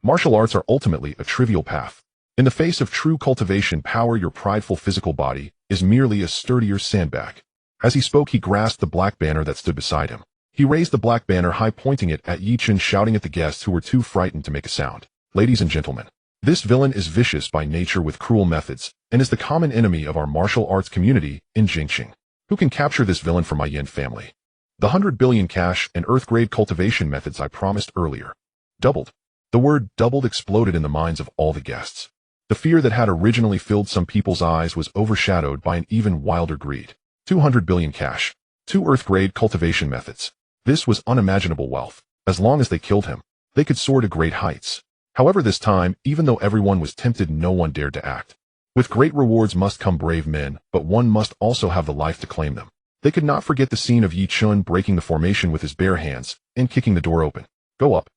Speaker 1: Martial arts are ultimately a trivial path. In the face of true cultivation power, your prideful physical body is merely a sturdier sandbag. As he spoke, he grasped the black banner that stood beside him. He raised the black banner high, pointing it at Yi Chen, shouting at the guests who were too frightened to make a sound. Ladies and gentlemen, this villain is vicious by nature with cruel methods, and is the common enemy of our martial arts community in Jingxing. Who can capture this villain for my Yin family? The 100 billion cash and earth-grade cultivation methods I promised earlier. Doubled. The word doubled exploded in the minds of all the guests. The fear that had originally filled some people's eyes was overshadowed by an even wilder greed. 200 billion cash. 2 earth-grade cultivation methods. This was unimaginable wealth. As long as they killed him, they could soar to great heights. However, this time, even though everyone was tempted, no one dared to act. With great rewards must come brave men, but one must also have the life to claim them. They could not forget the scene of Yi Chen breaking the formation with his bare hands and kicking the door open. Go up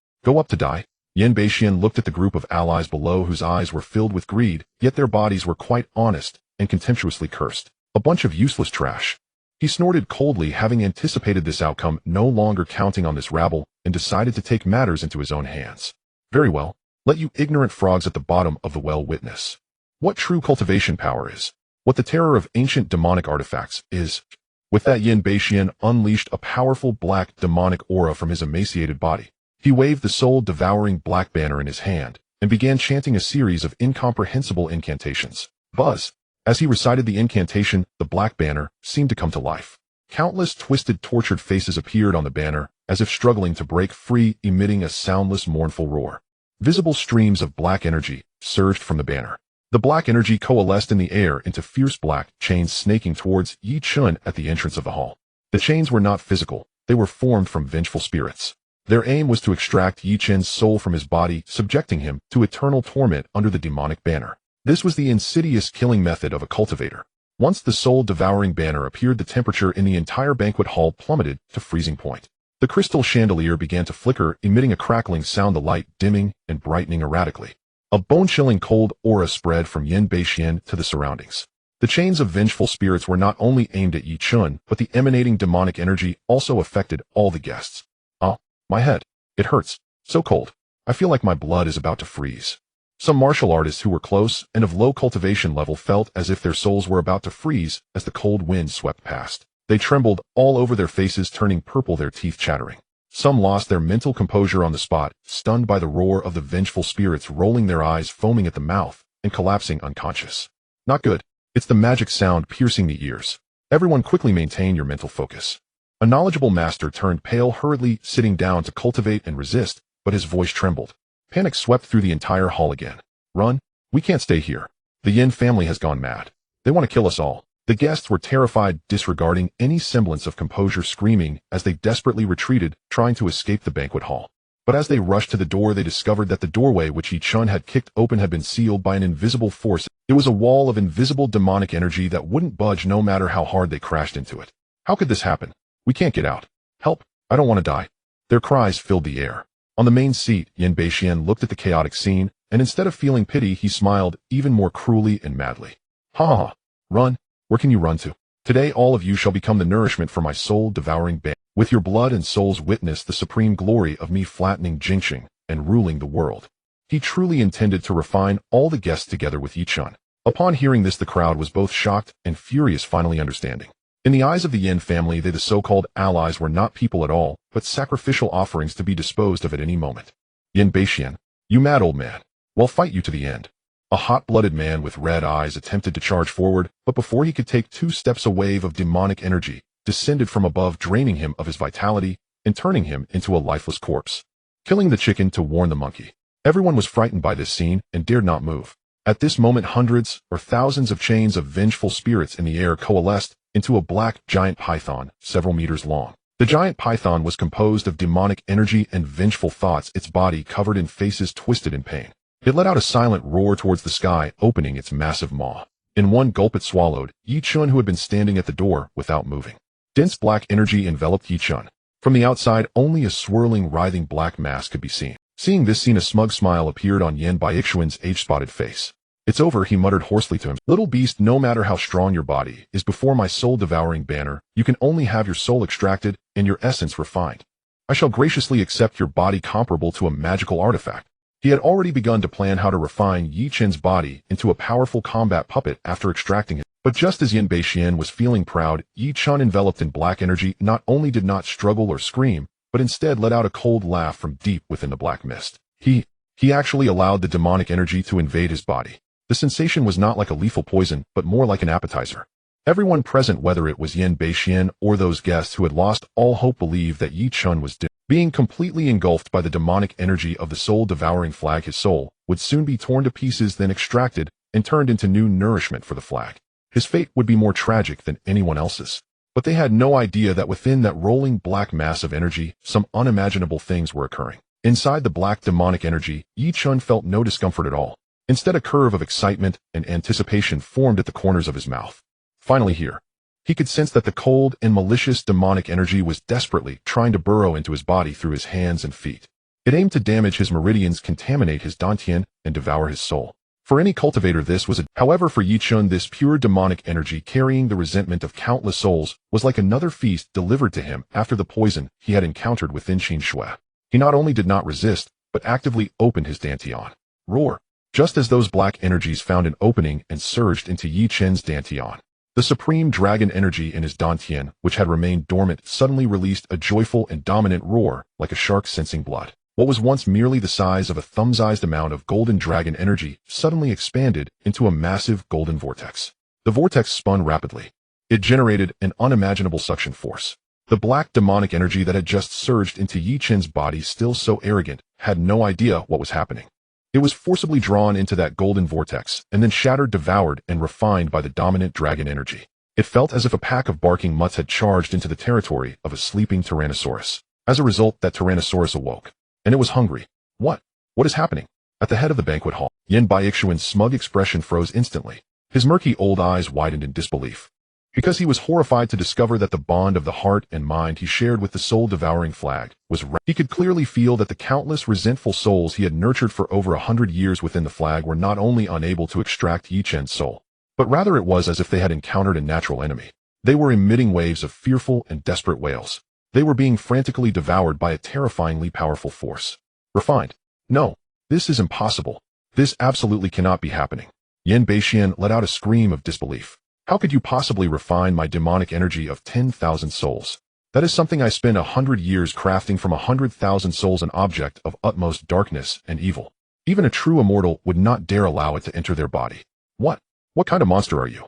Speaker 1: to die. Yin Beixian looked at the group of allies below, whose eyes were filled with greed, yet their bodies were quite honest and contemptuously cursed. A bunch of useless trash. He snorted coldly, having anticipated this outcome, no longer counting on this rabble, and decided to take matters into his own hands. Very well. Let you ignorant frogs at the bottom of the well witness what true cultivation power is, what the terror of ancient demonic artifacts is. With that, Yin Beixian unleashed a powerful black demonic aura from his emaciated body. He waved the soul-devouring black banner in his hand and began chanting a series of incomprehensible incantations. Buzz. As he recited the incantation, the black banner seemed to come to life. Countless twisted, tortured faces appeared on the banner, as if struggling to break free, emitting a soundless, mournful roar. Visible streams of black energy surged from the banner. The black energy coalesced in the air into fierce black chains snaking towards Yi Chen at the entrance of the hall. The chains were not physical, they were formed from vengeful spirits. Their aim was to extract Yi Chen's soul from his body, subjecting him to eternal torment under the demonic banner. This was the insidious killing method of a cultivator. Once the soul-devouring banner appeared, the temperature in the entire banquet hall plummeted to freezing point. The crystal chandelier began to flicker, emitting a crackling sound, the light dimming and brightening erratically. A bone-chilling cold aura spread from Yin Beixian to the surroundings. The chains of vengeful spirits were not only aimed at Yi Chen, but the emanating demonic energy also affected all the guests. My head. It hurts. So cold. I feel like my blood is about to freeze. Some martial artists who were close and of low cultivation level felt as if their souls were about to freeze as the cold wind swept past. They trembled all over their faces, turning purple, their teeth chattering. Some lost their mental composure on the spot, stunned by the roar of the vengeful spirits, rolling their eyes, foaming at the mouth, and collapsing unconscious. Not good. It's the magic sound piercing the ears. Everyone quickly maintain your mental focus. A knowledgeable master turned pale, hurriedly sitting down to cultivate and resist, but his voice trembled. Panic swept through the entire hall again. Run. We can't stay here. The Yin family has gone mad. They want to kill us all. The guests were terrified, disregarding any semblance of composure, screaming as they desperately retreated, trying to escape the banquet hall. But as they rushed to the door, they discovered that the doorway which Yi Chen had kicked open had been sealed by an invisible force. It was a wall of invisible demonic energy that wouldn't budge no matter how hard they crashed into it. How could this happen? We can't get out. Help! I don't want to die. Their cries filled the air. On the main seat, Yin Beixian looked at the chaotic scene, and instead of feeling pity, he smiled even more cruelly and madly. Ha ha ha. Run. Where can you run to? Today all of you shall become the nourishment for my soul-devouring band. With your blood and souls witness the supreme glory of me flattening Jingxing and ruling the world. He truly intended to refine all the guests together with Yi Chen. Upon hearing this, the crowd was both shocked and furious, finally understanding. In the eyes of the Yin family, they, the so-called allies, were not people at all, but sacrificial offerings to be disposed of at any moment. Yin Beixian, you mad old man. Well, fight you to the end. A hot-blooded man with red eyes attempted to charge forward, but before he could take 2 steps, a wave of demonic energy descended from above, draining him of his vitality and turning him into a lifeless corpse. Killing the chicken to warn the monkey. Everyone was frightened by this scene and dared not move. At this moment, hundreds or thousands of chains of vengeful spirits in the air coalesced into a black giant python several meters long. The giant python was composed of demonic energy and vengeful thoughts, its body covered in faces twisted in pain. It let out a silent roar towards the sky, opening its massive maw. In one gulp it swallowed Yi Chen, who had been standing at the door without moving. Dense black energy enveloped Yi Chen. From the outside, only a swirling, writhing black mass could be seen. Seeing this scene, a smug smile appeared on Yan Baixian's age-spotted face. It's over, he muttered hoarsely to him. Little beast, no matter how strong your body is before my soul-devouring banner, you can only have your soul extracted and your essence refined. I shall graciously accept your body comparable to a magical artifact. He had already begun to plan how to refine Yi Chen's body into a powerful combat puppet after extracting it. But just as Yin Beixian was feeling proud, Yi Chen, enveloped in black energy, not only did not struggle or scream, but instead let out a cold laugh from deep within the black mist. He actually allowed the demonic energy to invade his body. The sensation was not like a lethal poison, but more like an appetizer. Everyone present, whether it was Yin Beixian or those guests who had lost all hope, believed that Yi Chen was dead. Being completely engulfed by the demonic energy of the soul-devouring flag, his soul would soon be torn to pieces, then extracted and turned into new nourishment for the flag. His fate would be more tragic than anyone else's. But they had no idea that within that rolling black mass of energy, some unimaginable things were occurring. Inside the black demonic energy, Yi Chen felt no discomfort at all. Instead, a curve of excitement and anticipation formed at the corners of his mouth. Finally here, he could sense that the cold and malicious demonic energy was desperately trying to burrow into his body through his hands and feet. It aimed to damage his meridians, contaminate his dantian, and devour his soul. For any cultivator, this was however, for Yi Chen, this pure demonic energy carrying the resentment of countless souls was like another feast delivered to him after the poison he had encountered within Qin Shui. He not only did not resist, but actively opened his dantian. Roar! Just as those black energies found an opening and surged into Yi Chen's dantian. The supreme dragon energy in his dantian, which had remained dormant, suddenly released a joyful and dominant roar, like a shark sensing blood. What was once merely the size of a thumb-sized amount of golden dragon energy suddenly expanded into a massive golden vortex. The vortex spun rapidly. It generated an unimaginable suction force. The black demonic energy that had just surged into Yi Chen's body, still so arrogant, had no idea what was happening. It was forcibly drawn into that golden vortex, and then shattered, devoured, and refined by the dominant dragon energy. It felt as if a pack of barking mutts had charged into the territory of a sleeping Tyrannosaurus. As a result, that Tyrannosaurus awoke. And it was hungry. What? What is happening? At the head of the banquet hall, Yin Baixian's smug expression froze instantly. His murky old eyes widened in disbelief. Because he was horrified to discover that the bond of the heart and mind he shared with the soul-devouring flag was he could clearly feel that the countless resentful souls he had nurtured for over 100 years within the flag were not only unable to extract Yi Chen's soul, but rather it was as if they had encountered a natural enemy. They were emitting waves of fearful and desperate wails. They were being frantically devoured by a terrifyingly powerful force. Refined. No, this is impossible. This absolutely cannot be happening. Yin Beixian let out a scream of disbelief. How could you possibly refine my demonic energy of 10,000 souls? That is something I spent 100 years crafting from 100,000 souls, an object of utmost darkness and evil. Even a true immortal would not dare allow it to enter their body. What kind of monster are you?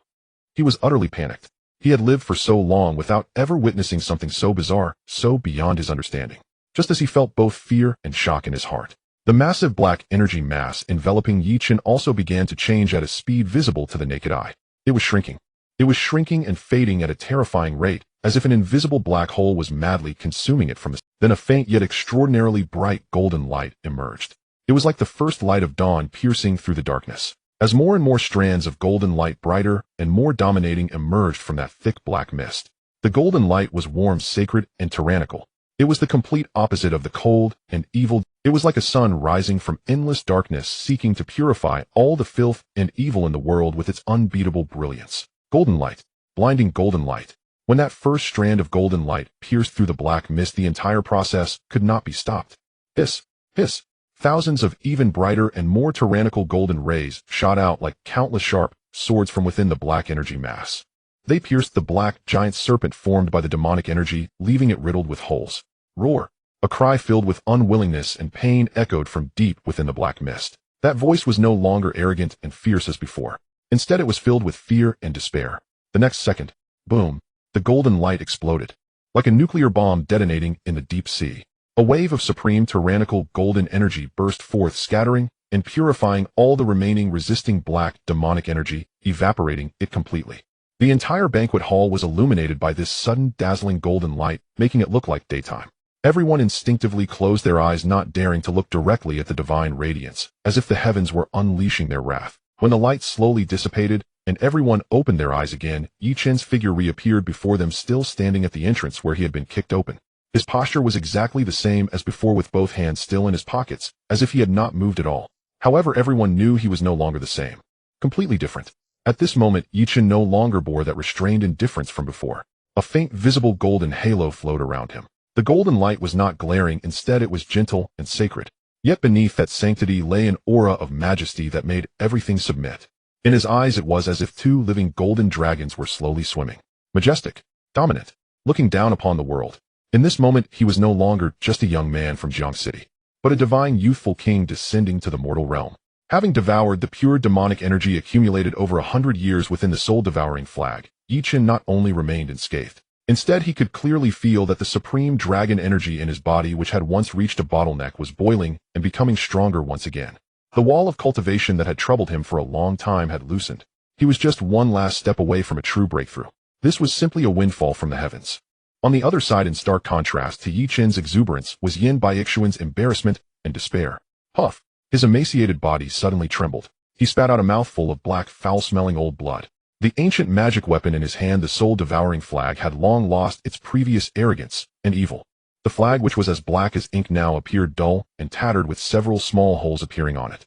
Speaker 1: He was utterly panicked. He had lived for so long without ever witnessing something so bizarre, so beyond his understanding. Just as he felt both fear and shock in his heart. The massive black energy mass enveloping Yi Chen also began to change at a speed visible to the naked eye. It was shrinking. It was shrinking and fading at a terrifying rate, as if an invisible black hole was madly consuming it from his. Then a faint yet extraordinarily bright golden light emerged. It was like the first light of dawn piercing through the darkness. As more and more strands of golden light, brighter and more dominating, emerged from that thick black mist. The golden light was warm, sacred, and tyrannical. It was the complete opposite of the cold and evil. It was like a sun rising from endless darkness, seeking to purify all the filth and evil in the world with its unbeatable brilliance. Golden light. Blinding golden light. When that first strand of golden light pierced through the black mist, the entire process could not be stopped. Hiss, hiss. Thousands of even brighter and more tyrannical golden rays shot out like countless sharp swords from within the black energy mass. They pierced the black giant serpent formed by the demonic energy, leaving it riddled with holes. Roar. A cry filled with unwillingness and pain echoed from deep within the black mist. That voice was no longer arrogant and fierce as before. Instead, it was filled with fear and despair. The next second, boom, the golden light exploded. Like a nuclear bomb detonating in the deep sea. A wave of supreme tyrannical golden energy burst forth, scattering and purifying all the remaining resisting black demonic energy, evaporating it completely. The entire banquet hall was illuminated by this sudden dazzling golden light, making it look like daytime. Everyone instinctively closed their eyes, not daring to look directly at the divine radiance, as if the heavens were unleashing their wrath. When the light slowly dissipated, and everyone opened their eyes again, Chen's figure reappeared before them, still standing at the entrance where he had been kicked open. His posture was exactly the same as before, with both hands still in his pockets, as if he had not moved at all. However, everyone knew he was no longer the same. Completely different. At this moment, Chen no longer bore that restrained indifference from before. A faint visible golden halo flowed around him. The golden light was not glaring, instead it was gentle and sacred. Yet beneath that sanctity lay an aura of majesty that made everything submit. In his eyes it was as if two living golden dragons were slowly swimming. Majestic, dominant, looking down upon the world. In this moment he was no longer just a young man from Jiang City, but a divine youthful king descending to the mortal realm. Having devoured the pure demonic energy accumulated over 100 years within the soul-devouring flag, Chen not only remained unscathed. Instead, he could clearly feel that the supreme dragon energy in his body, which had once reached a bottleneck, was boiling and becoming stronger once again. The wall of cultivation that had troubled him for a long time had loosened. He was just one last step away from a true breakthrough. This was simply a windfall from the heavens. On the other side, in stark contrast to Chen's exuberance, was Yin Baixuan's embarrassment and despair. Puff. His emaciated body suddenly trembled. He spat out a mouthful of black, foul-smelling old blood. The ancient magic weapon in his hand, the soul-devouring flag, had long lost its previous arrogance and evil. The flag, which was as black as ink, now appeared dull and tattered, with several small holes appearing on it.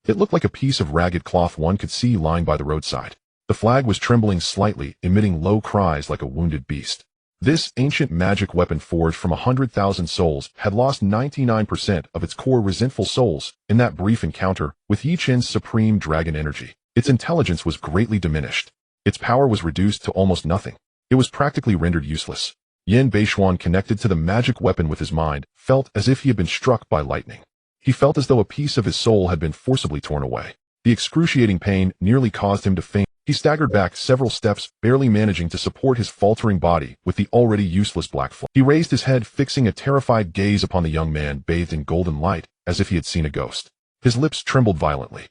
Speaker 1: It looked like a piece of ragged cloth one could see lying by the roadside. The flag was trembling slightly, emitting low cries like a wounded beast. This ancient magic weapon, forged from 100,000 souls, had lost 99% of its core resentful souls in that brief encounter with Chen's supreme dragon energy. Its intelligence was greatly diminished. Its power was reduced to almost nothing. It was practically rendered useless. Yin Baixuan, connected to the magic weapon with his mind, felt as if he had been struck by lightning. He felt as though a piece of his soul had been forcibly torn away. The excruciating pain nearly caused him to faint. He staggered back several steps, barely managing to support his faltering body with the already useless black flag. He raised his head, fixing a terrified gaze upon the young man bathed in golden light, as if he had seen a ghost. His lips trembled violently.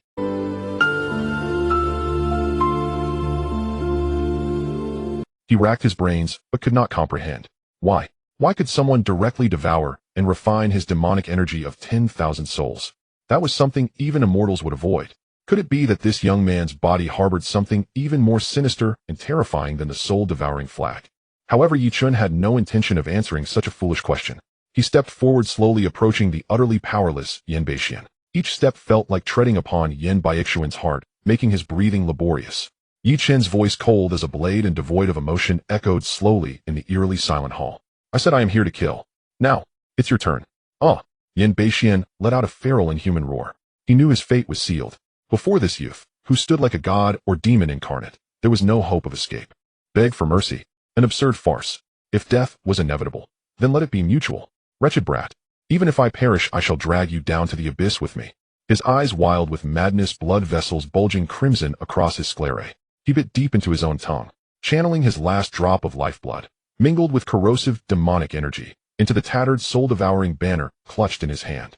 Speaker 1: He racked his brains, but could not comprehend. Why? Why could someone directly devour and refine his demonic energy of 10,000 souls? That was something even immortals would avoid. Could it be that this young man's body harbored something even more sinister and terrifying than the soul-devouring flag? However, Chen had no intention of answering such a foolish question. He stepped forward, slowly approaching the utterly powerless Yin Baixuan. Each step felt like treading upon Yin Baixuan's heart, making his breathing laborious. Chen's voice, cold as a blade and devoid of emotion, echoed slowly in the eerily silent hall. I said I am here to kill. Now, it's your turn. Ah! Yin Baixuan let out a feral inhuman roar. He knew his fate was sealed. Before this youth, who stood like a god or demon incarnate, there was no hope of escape. Beg for mercy. An absurd farce. If death was inevitable, then let it be mutual. Wretched brat. Even if I perish, I shall drag you down to the abyss with me. His eyes wild with madness, blood vessels bulging crimson across his sclerae. He bit deep into his own tongue, channeling his last drop of lifeblood, mingled with corrosive demonic energy, into the tattered soul-devouring banner clutched in his hand.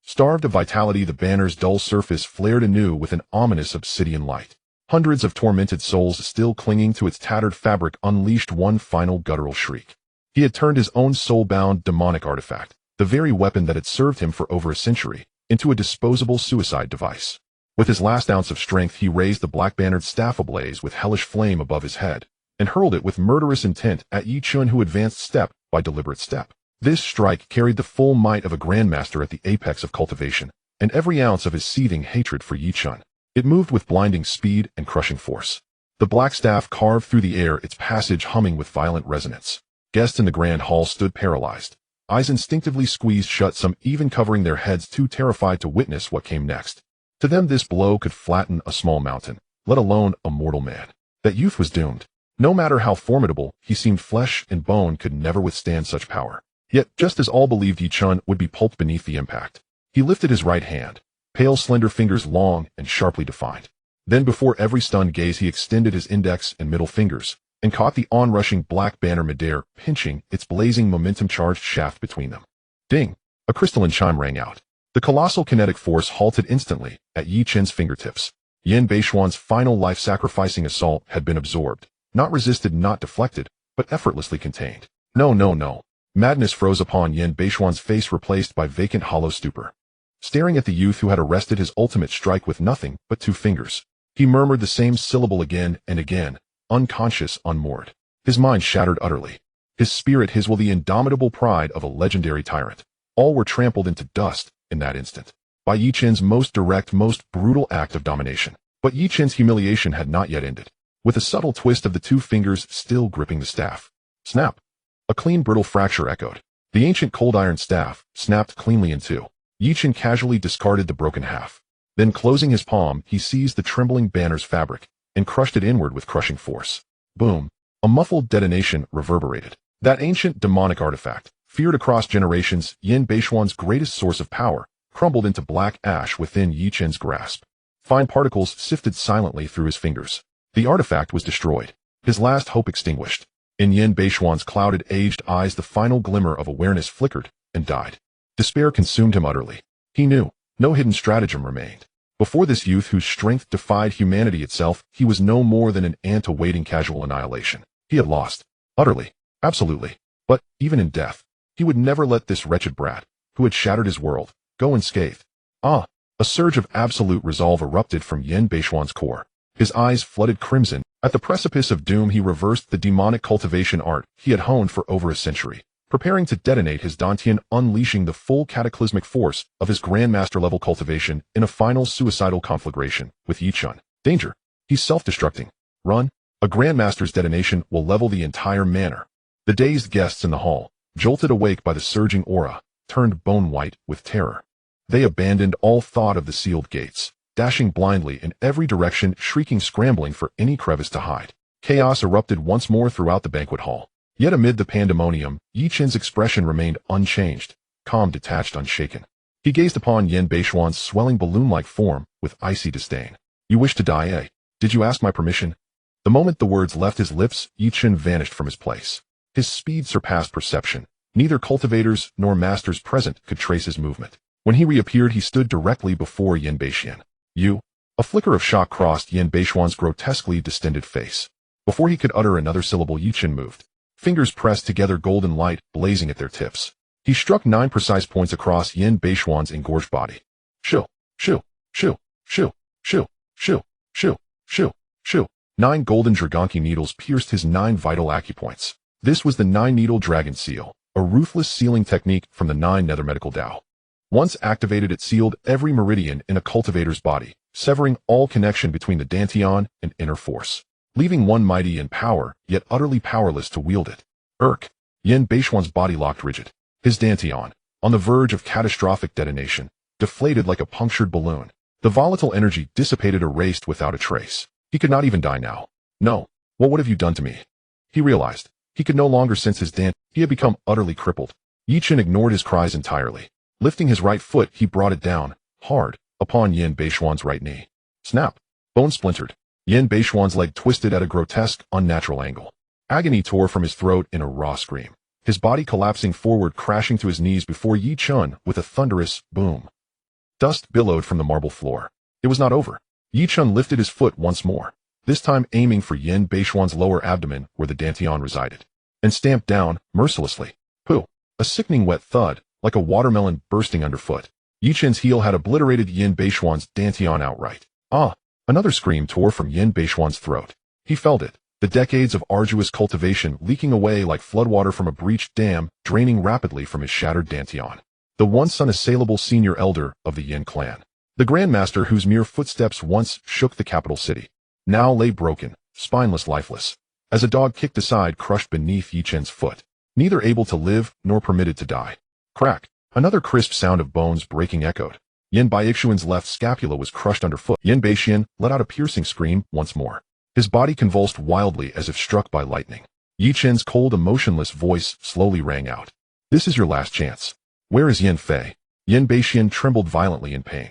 Speaker 1: Starved of vitality, the banner's dull surface flared anew with an ominous obsidian light. Hundreds of tormented souls still clinging to its tattered fabric unleashed one final guttural shriek. He had turned his own soul-bound demonic artifact, the very weapon that had served him for over a century, into a disposable suicide device. With his last ounce of strength, he raised the black-bannered staff ablaze with hellish flame above his head, and hurled it with murderous intent at Chen, who advanced step by deliberate step. This strike carried the full might of a grandmaster at the apex of cultivation, and every ounce of his seething hatred for Chen. It moved with blinding speed and crushing force. The black staff carved through the air, its passage humming with violent resonance. Guests in the grand hall stood paralyzed, eyes instinctively squeezed shut, some even covering their heads, too terrified to witness what came next. To them, this blow could flatten a small mountain, let alone a mortal man. That youth was doomed. No matter how formidable, he seemed, flesh and bone could never withstand such power. Yet, just as all believed Chen would be pulped beneath the impact, he lifted his right hand, pale slender fingers long and sharply defined. Then before every stunned gaze he extended his index and middle fingers, and caught the onrushing black banner midair, pinching its blazing momentum-charged shaft between them. Ding! A crystalline chime rang out. The colossal kinetic force halted instantly at Chen's fingertips. Yan Beishuan's final life-sacrificing assault had been absorbed, not resisted, not deflected, but effortlessly contained. No, no, no. Madness froze upon Yan Beishuan's face, replaced by vacant hollow stupor. Staring at the youth who had arrested his ultimate strike with nothing but 2 fingers, he murmured the same syllable again and again, unconscious, unmoored. His mind shattered utterly. His spirit, his will, the indomitable pride of a legendary tyrant. All were trampled into dust in that instant by Chen's most direct, most brutal act of domination. But Chen's humiliation had not yet ended. With a subtle twist of the 2 fingers still gripping the staff. Snap! A clean, brittle fracture echoed. The ancient cold iron staff snapped cleanly in 2. Chen casually discarded the broken half. Then, closing his palm, he seized the trembling banner's fabric and crushed it inward with crushing force. Boom! A muffled detonation reverberated. That ancient demonic artifact, feared across generations, Yan Beishuan's greatest source of power, crumbled into black ash within Chen's grasp. Fine particles sifted silently through his fingers. The artifact was destroyed, his last hope extinguished. In Yan Beishuan's clouded, aged eyes, the final glimmer of awareness flickered and died. Despair consumed him utterly. He knew no hidden stratagem remained. Before this youth whose strength defied humanity itself, he was no more than an ant awaiting casual annihilation. He had lost. Utterly. Absolutely. But, even in death, he would never let this wretched brat, who had shattered his world, go unscathed. Ah! A surge of absolute resolve erupted from Yan Beishuan's core. His eyes flooded crimson. At the precipice of doom, he reversed the demonic cultivation art he had honed for over a century, preparing to detonate his Dantian, unleashing the full cataclysmic force of his grandmaster-level cultivation in a final suicidal conflagration with Chen. Danger! He's self-destructing. Run! A grandmaster's detonation will level the entire manor. The dazed guests in the hall, jolted awake by the surging aura, turned bone-white with terror. They abandoned all thought of the sealed gates, dashing blindly in every direction, shrieking, scrambling for any crevice to hide. Chaos erupted once more throughout the banquet hall. Yet amid the pandemonium, Chen's expression remained unchanged, calm, detached, unshaken. He gazed upon Yan Beishuan's swelling balloon-like form with icy disdain. You wish to die, eh? Did you ask my permission? The moment the words left his lips, Chen vanished from his place. His speed surpassed perception. Neither cultivators nor masters present could trace his movement. When he reappeared, he stood directly before Yan Beishuan. You? A flicker of shock crossed Yan Beishuan's grotesquely distended face. Before he could utter another syllable, Chen moved. Fingers pressed together, golden light blazing at their tips. He struck 9 precise points across Yan Beishuan's engorged body. Shoo, shoo, shoo, shoo, shoo, shoo, shoo, shoo, shoo. 9 golden dragonki needles pierced his 9 vital acupoints. This was the 9-needle dragon seal, a ruthless sealing technique from the 9 nether medical Tao. Once activated, it sealed every meridian in a cultivator's body, severing all connection between the Dantian and inner force, leaving one mighty in power, yet utterly powerless to wield it. Yan Beishuan's body locked rigid. His Dantian, on the verge of catastrophic detonation, deflated like a punctured balloon. The volatile energy dissipated, erased without a trace. He could not even die now. No. What would have you done to me? He realized. He could no longer sense his Dant. He had become utterly crippled. Chen ignored his cries entirely. Lifting his right foot, he brought it down, hard, upon Yan Beishuan's right knee. Snap! Bone splintered. Yan Beishuan's leg twisted at a grotesque, unnatural angle. Agony tore from his throat in a raw scream. His body collapsing forward, crashing to his knees before Chen with a thunderous boom. Dust billowed from the marble floor. It was not over. Chen lifted his foot once more, this time aiming for Yan Beishuan's lower abdomen where the Dantian resided, and stamped down, mercilessly. Pooh! A sickening wet thud, like a watermelon bursting underfoot. Chen's heel had obliterated Yan Beishuan's Dantian outright. Ah! Another scream tore from Yan Beishuan's throat. He felt it, The decades of arduous cultivation leaking away like floodwater from a breached dam, draining rapidly from his shattered dantian. The once unassailable senior elder of the Yin clan. The Grandmaster whose mere footsteps once shook the capital city, now lay broken, spineless, lifeless, as a dog kicked aside, crushed beneath Yi Chen's foot, neither able to live nor permitted to die. Crack! Another crisp sound of bones breaking echoed. Yin Baixuan's left scapula was crushed underfoot. Yin Baixian let out a piercing scream once more. His body convulsed wildly as if struck by lightning. Yi Chen's cold, emotionless voice slowly rang out. This is your last chance. Where is Yin Fei? Yin Baixian trembled violently in pain.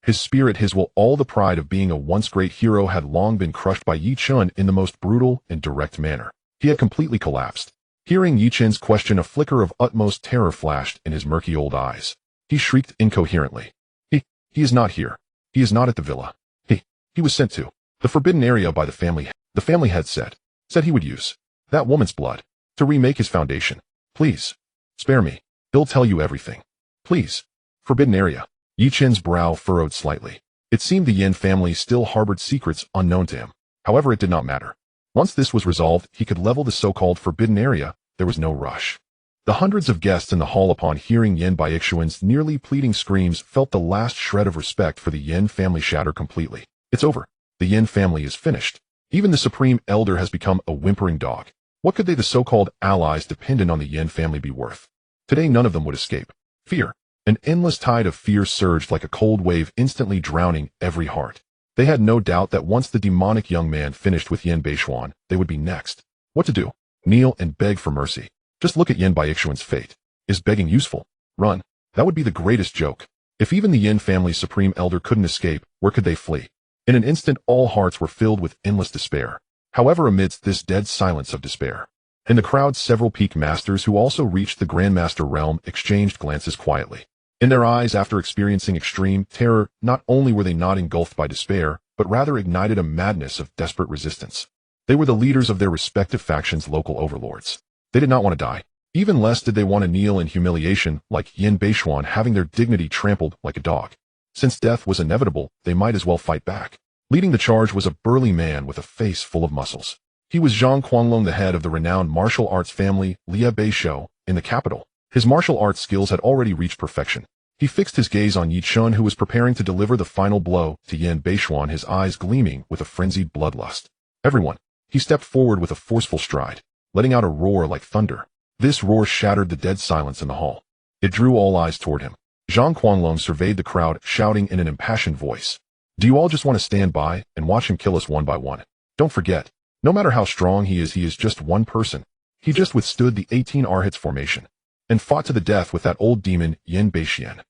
Speaker 1: His spirit, his will, all the pride of being a once great hero had long been crushed by Yi Chen in the most brutal and direct manner. He had completely collapsed. Hearing Yi Chen's question, a flicker of utmost terror flashed in his murky old eyes. He shrieked incoherently. He is not here. He is not at the villa. He was sent to the forbidden area by the family. The family head said he would use that woman's blood to remake his foundation. Please, spare me. He'll tell you everything. Please. Forbidden area. Yi Chen's brow furrowed slightly. It seemed the Yin family still harbored secrets unknown to him. However, it did not matter. Once this was resolved, he could level the so-called forbidden area. There was no rush. The hundreds of guests in the hall, upon hearing Yin Baixuan's nearly pleading screams, felt the last shred of respect for the Yin family shatter completely. It's over. The Yin family is finished. Even the Supreme Elder has become a whimpering dog. What could they, the so-called allies dependent on the Yin family, be worth? Today none of them would escape. Fear. An endless tide of fear surged like a cold wave, instantly drowning every heart. They had no doubt that once the demonic young man finished with Yin Baixuan, they would be next. What to do? Kneel and beg for mercy. Just look at Yin Baixuan's fate. Is begging useful? Run. That would be the greatest joke. If even the Yin family's Supreme Elder couldn't escape, where could they flee? In an instant, all hearts were filled with endless despair. However, amidst this dead silence of despair, in the crowd, several peak masters who also reached the Grandmaster realm exchanged glances quietly. In their eyes, after experiencing extreme terror, not only were they not engulfed by despair, but rather ignited a madness of desperate resistance. They were the leaders of their respective factions' local overlords. They did not want to die. Even less did they want to kneel in humiliation like Yin Baixuan, having their dignity trampled like a dog. Since death was inevitable, they might as well fight back. Leading the charge was a burly man with a face full of muscles. He was Zhang Kowloon, the head of the renowned martial arts family, Lia Beishou, in the capital. His martial arts skills had already reached perfection. He fixed his gaze on Yi Chen, who was preparing to deliver the final blow to Yin Baixuan, his eyes gleaming with a frenzied bloodlust. Everyone. He stepped forward with a forceful stride, letting out a roar like thunder. This roar shattered the dead silence in the hall. It drew all eyes toward him. Zhang Kowloon surveyed the crowd, shouting in an impassioned voice. Do you all just want to stand by and watch him kill us one by one? Don't forget, no matter how strong he is just one person. He just withstood the 18 Arhats formation and fought to the death with that old demon Yin Baixian.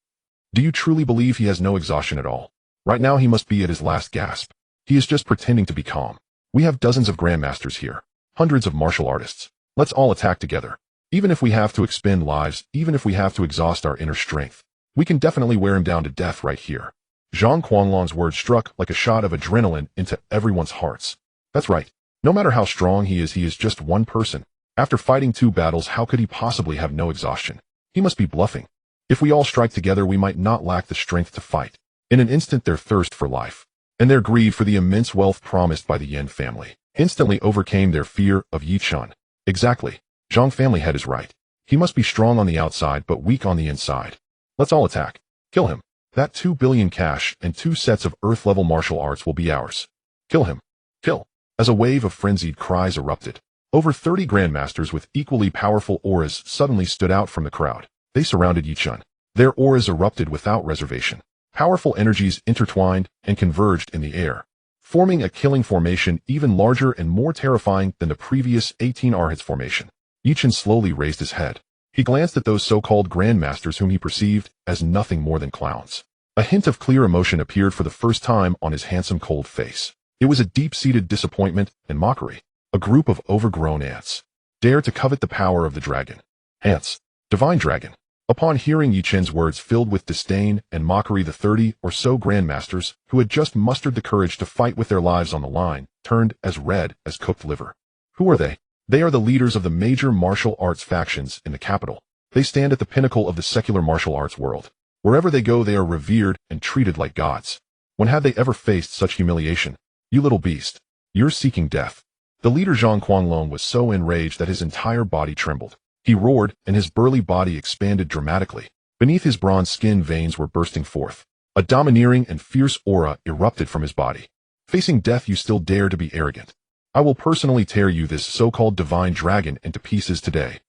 Speaker 1: Do you truly believe he has no exhaustion at all? Right now he must be at his last gasp. He is just pretending to be calm. We have dozens of grandmasters here, hundreds of martial artists. Let's all attack together. Even if we have to expend lives, even if we have to exhaust our inner strength, we can definitely wear him down to death right here. Zhang Kowloon's words struck like a shot of adrenaline into everyone's hearts. That's right. No matter how strong he is just one person. After fighting 2 battles, how could he possibly have no exhaustion? He must be bluffing. If we all strike together, we might not lack the strength to fight. In an instant, their thirst for life and their greed for the immense wealth promised by the Yin family instantly overcame their fear of Yi Chen. Exactly. Zhang family head is right. He must be strong on the outside but weak on the inside. Let's all attack. Kill him. That 2 billion cash and 2 sets of Earth-level martial arts will be ours. Kill him. Kill. As a wave of frenzied cries erupted, over 30 grandmasters with equally powerful auras suddenly stood out from the crowd. They surrounded Yi Chen. Their auras erupted without reservation. Powerful energies intertwined and converged in the air, forming a killing formation even larger and more terrifying than the previous 18 Arhats formation. Yi Chen slowly raised his head. He glanced at those so-called grandmasters whom he perceived as nothing more than clowns. A hint of clear emotion appeared for the first time on his handsome cold face. It was a deep-seated disappointment and mockery. A group of overgrown ants dare to covet the power of the dragon. Ants. Divine dragon. Upon hearing Yi Chen's words filled with disdain and mockery, the 30 or so grandmasters, who had just mustered the courage to fight with their lives on the line, turned as red as cooked liver. Who are they? They are the leaders of the major martial arts factions in the capital. They stand at the pinnacle of the secular martial arts world. Wherever they go, they are revered and treated like gods. When had they ever faced such humiliation? You little beast. You're seeking death. The leader Zhang Kowloon was so enraged that his entire body trembled. He roared, and his burly body expanded dramatically. Beneath his bronze skin, veins were bursting forth. A domineering and fierce aura erupted from his body. Facing death, you still dare to be arrogant. I will personally tear you, this so-called divine dragon, into pieces today.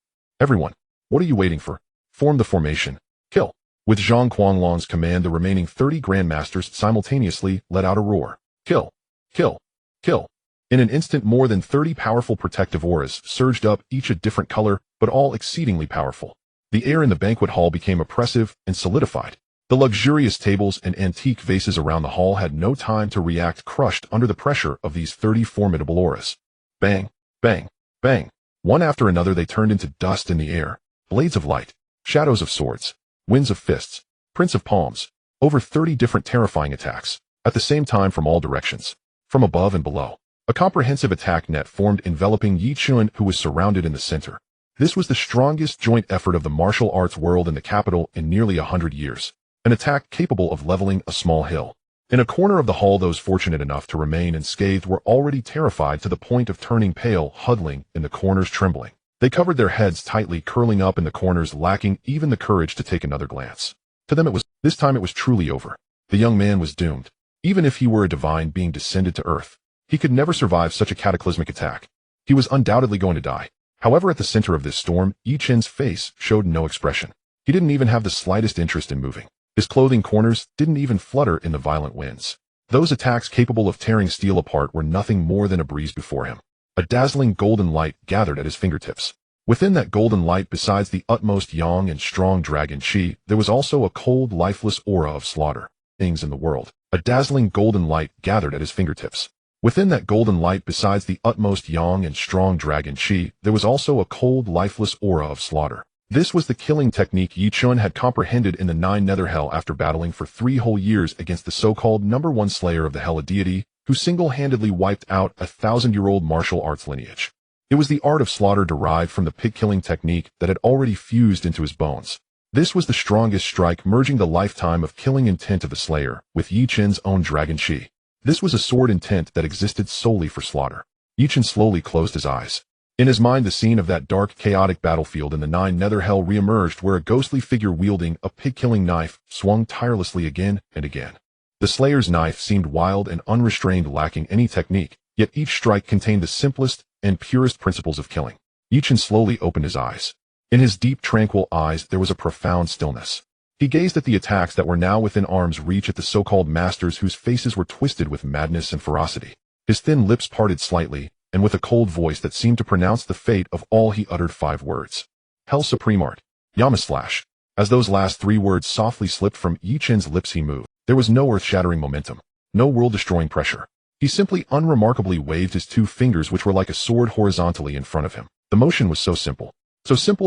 Speaker 1: Everyone, what are you waiting for? Form the formation. Kill. With Zhang Kowloon's command, the remaining 30 grandmasters simultaneously let out a roar. Kill. Kill. Kill. In an instant, more than 30 powerful protective auras surged up, each a different color, but all exceedingly powerful. The air in the banquet hall became oppressive and solidified. The luxurious tables and antique vases around the hall had no time to react, crushed under the pressure of these 30 formidable auras. Bang, bang, bang. One after another, they turned into dust in the air. Blades of light, shadows of swords, winds of fists, prints of palms. Over 30 different terrifying attacks, at the same time from all directions, from above and below. A comprehensive attack net formed enveloping Chen, who was surrounded in the center. This was the strongest joint effort of the martial arts world in the capital in nearly 100 years. An attack capable of leveling a small hill. In a corner of the hall, those fortunate enough to remain unscathed were already terrified to the point of turning pale, huddling in the corners, trembling. They covered their heads tightly, curling up in the corners, lacking even the courage to take another glance. To them this time it was truly over. The young man was doomed. Even if he were a divine being descended to earth, he could never survive such a cataclysmic attack. He was undoubtedly going to die. However, at the center of this storm, Chen's face showed no expression. He didn't even have the slightest interest in moving. His clothing corners didn't even flutter in the violent winds. Those attacks capable of tearing steel apart were nothing more than a breeze before him. A dazzling golden light gathered at his fingertips. Within that golden light, besides the utmost young and strong dragon chi, there was also a cold, lifeless aura of slaughter. Things in the world. A dazzling golden light gathered at his fingertips. Within that golden light, besides the utmost young and strong dragon chi, there was also a cold, lifeless aura of slaughter. This was the killing technique Chen had comprehended in the 9 Nether Hell after battling for 3 whole years against the so-called #1 slayer of the Hell, a deity who single-handedly wiped out a 1,000-year-old martial arts lineage. It was the art of slaughter derived from the pig-killing technique that had already fused into his bones. This was the strongest strike, merging the lifetime of killing intent of the slayer with Chen's own dragon chi. This was a sword intent that existed solely for slaughter. Chen slowly closed his eyes. In his mind, the scene of that dark, chaotic battlefield in the 9 Nether Hell re-emerged, where a ghostly figure wielding a pig-killing knife swung tirelessly again and again. The slayer's knife seemed wild and unrestrained, lacking any technique, yet each strike contained the simplest and purest principles of killing. Chen slowly opened his eyes. In his deep, tranquil eyes there was a profound stillness. He gazed at the attacks that were now within arm's reach, at the so-called masters whose faces were twisted with madness and ferocity. His thin lips parted slightly, and with a cold voice that seemed to pronounce the fate of all, he uttered 5 words. Hell Supreme Art. Yamaslash. As those last 3 words softly slipped from Chen's lips, he moved. There was no earth-shattering momentum, no world-destroying pressure. He simply unremarkably waved his 2 fingers, which were like a sword, horizontally in front of him. The motion was so simple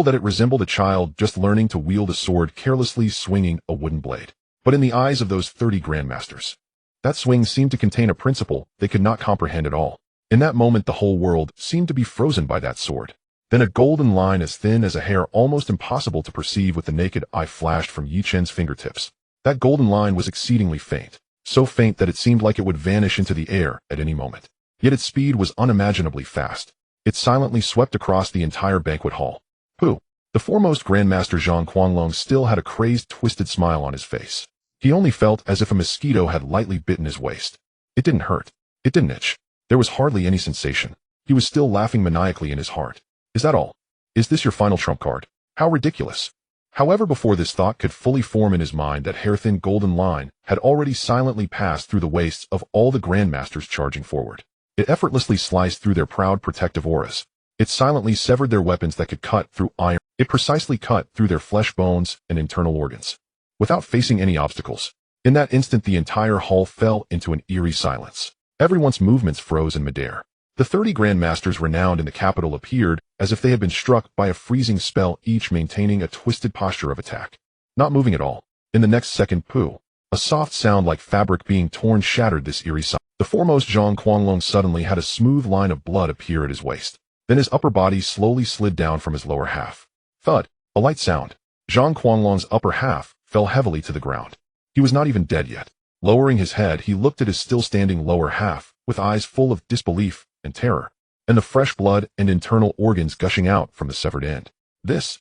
Speaker 1: that it resembled a child just learning to wield a sword, carelessly swinging a wooden blade. But in the eyes of those 30 grandmasters, that swing seemed to contain a principle they could not comprehend at all. In that moment, the whole world seemed to be frozen by that sword. Then a golden line as thin as a hair, almost impossible to perceive with the naked eye, flashed from Chen's fingertips. That golden line was exceedingly faint, so faint that it seemed like it would vanish into the air at any moment. Yet its speed was unimaginably fast. It silently swept across the entire banquet hall. Pooh! The foremost Grandmaster Zhang Kowloon still had a crazed, twisted smile on his face. He only felt as if a mosquito had lightly bitten his waist. It didn't hurt. It didn't itch. There was hardly any sensation. He was still laughing maniacally in his heart. Is that all? Is this your final trump card? How ridiculous! However, before this thought could fully form in his mind, that hair-thin golden line had already silently passed through the waists of all the Grandmasters charging forward. It effortlessly sliced through their proud protective auras. It silently severed their weapons that could cut through iron. It precisely cut through their flesh, bones, and internal organs, without facing any obstacles. In that instant, the entire hall fell into an eerie silence. Everyone's movements froze in midair. The 30 Grandmasters renowned in the capital appeared as if they had been struck by a freezing spell, each maintaining a twisted posture of attack, not moving at all. In the next second, pooh! A soft sound like fabric being torn shattered this eerie silence. The foremost Zhang Kowloon suddenly had a smooth line of blood appear at his waist. Then his upper body slowly slid down from his lower half. Thud! A light sound. Zhang Kowloon's upper half fell heavily to the ground. He was not even dead yet. Lowering his head, he looked at his still-standing lower half, with eyes full of disbelief and terror. and the fresh blood and internal organs gushing out from the severed end. This.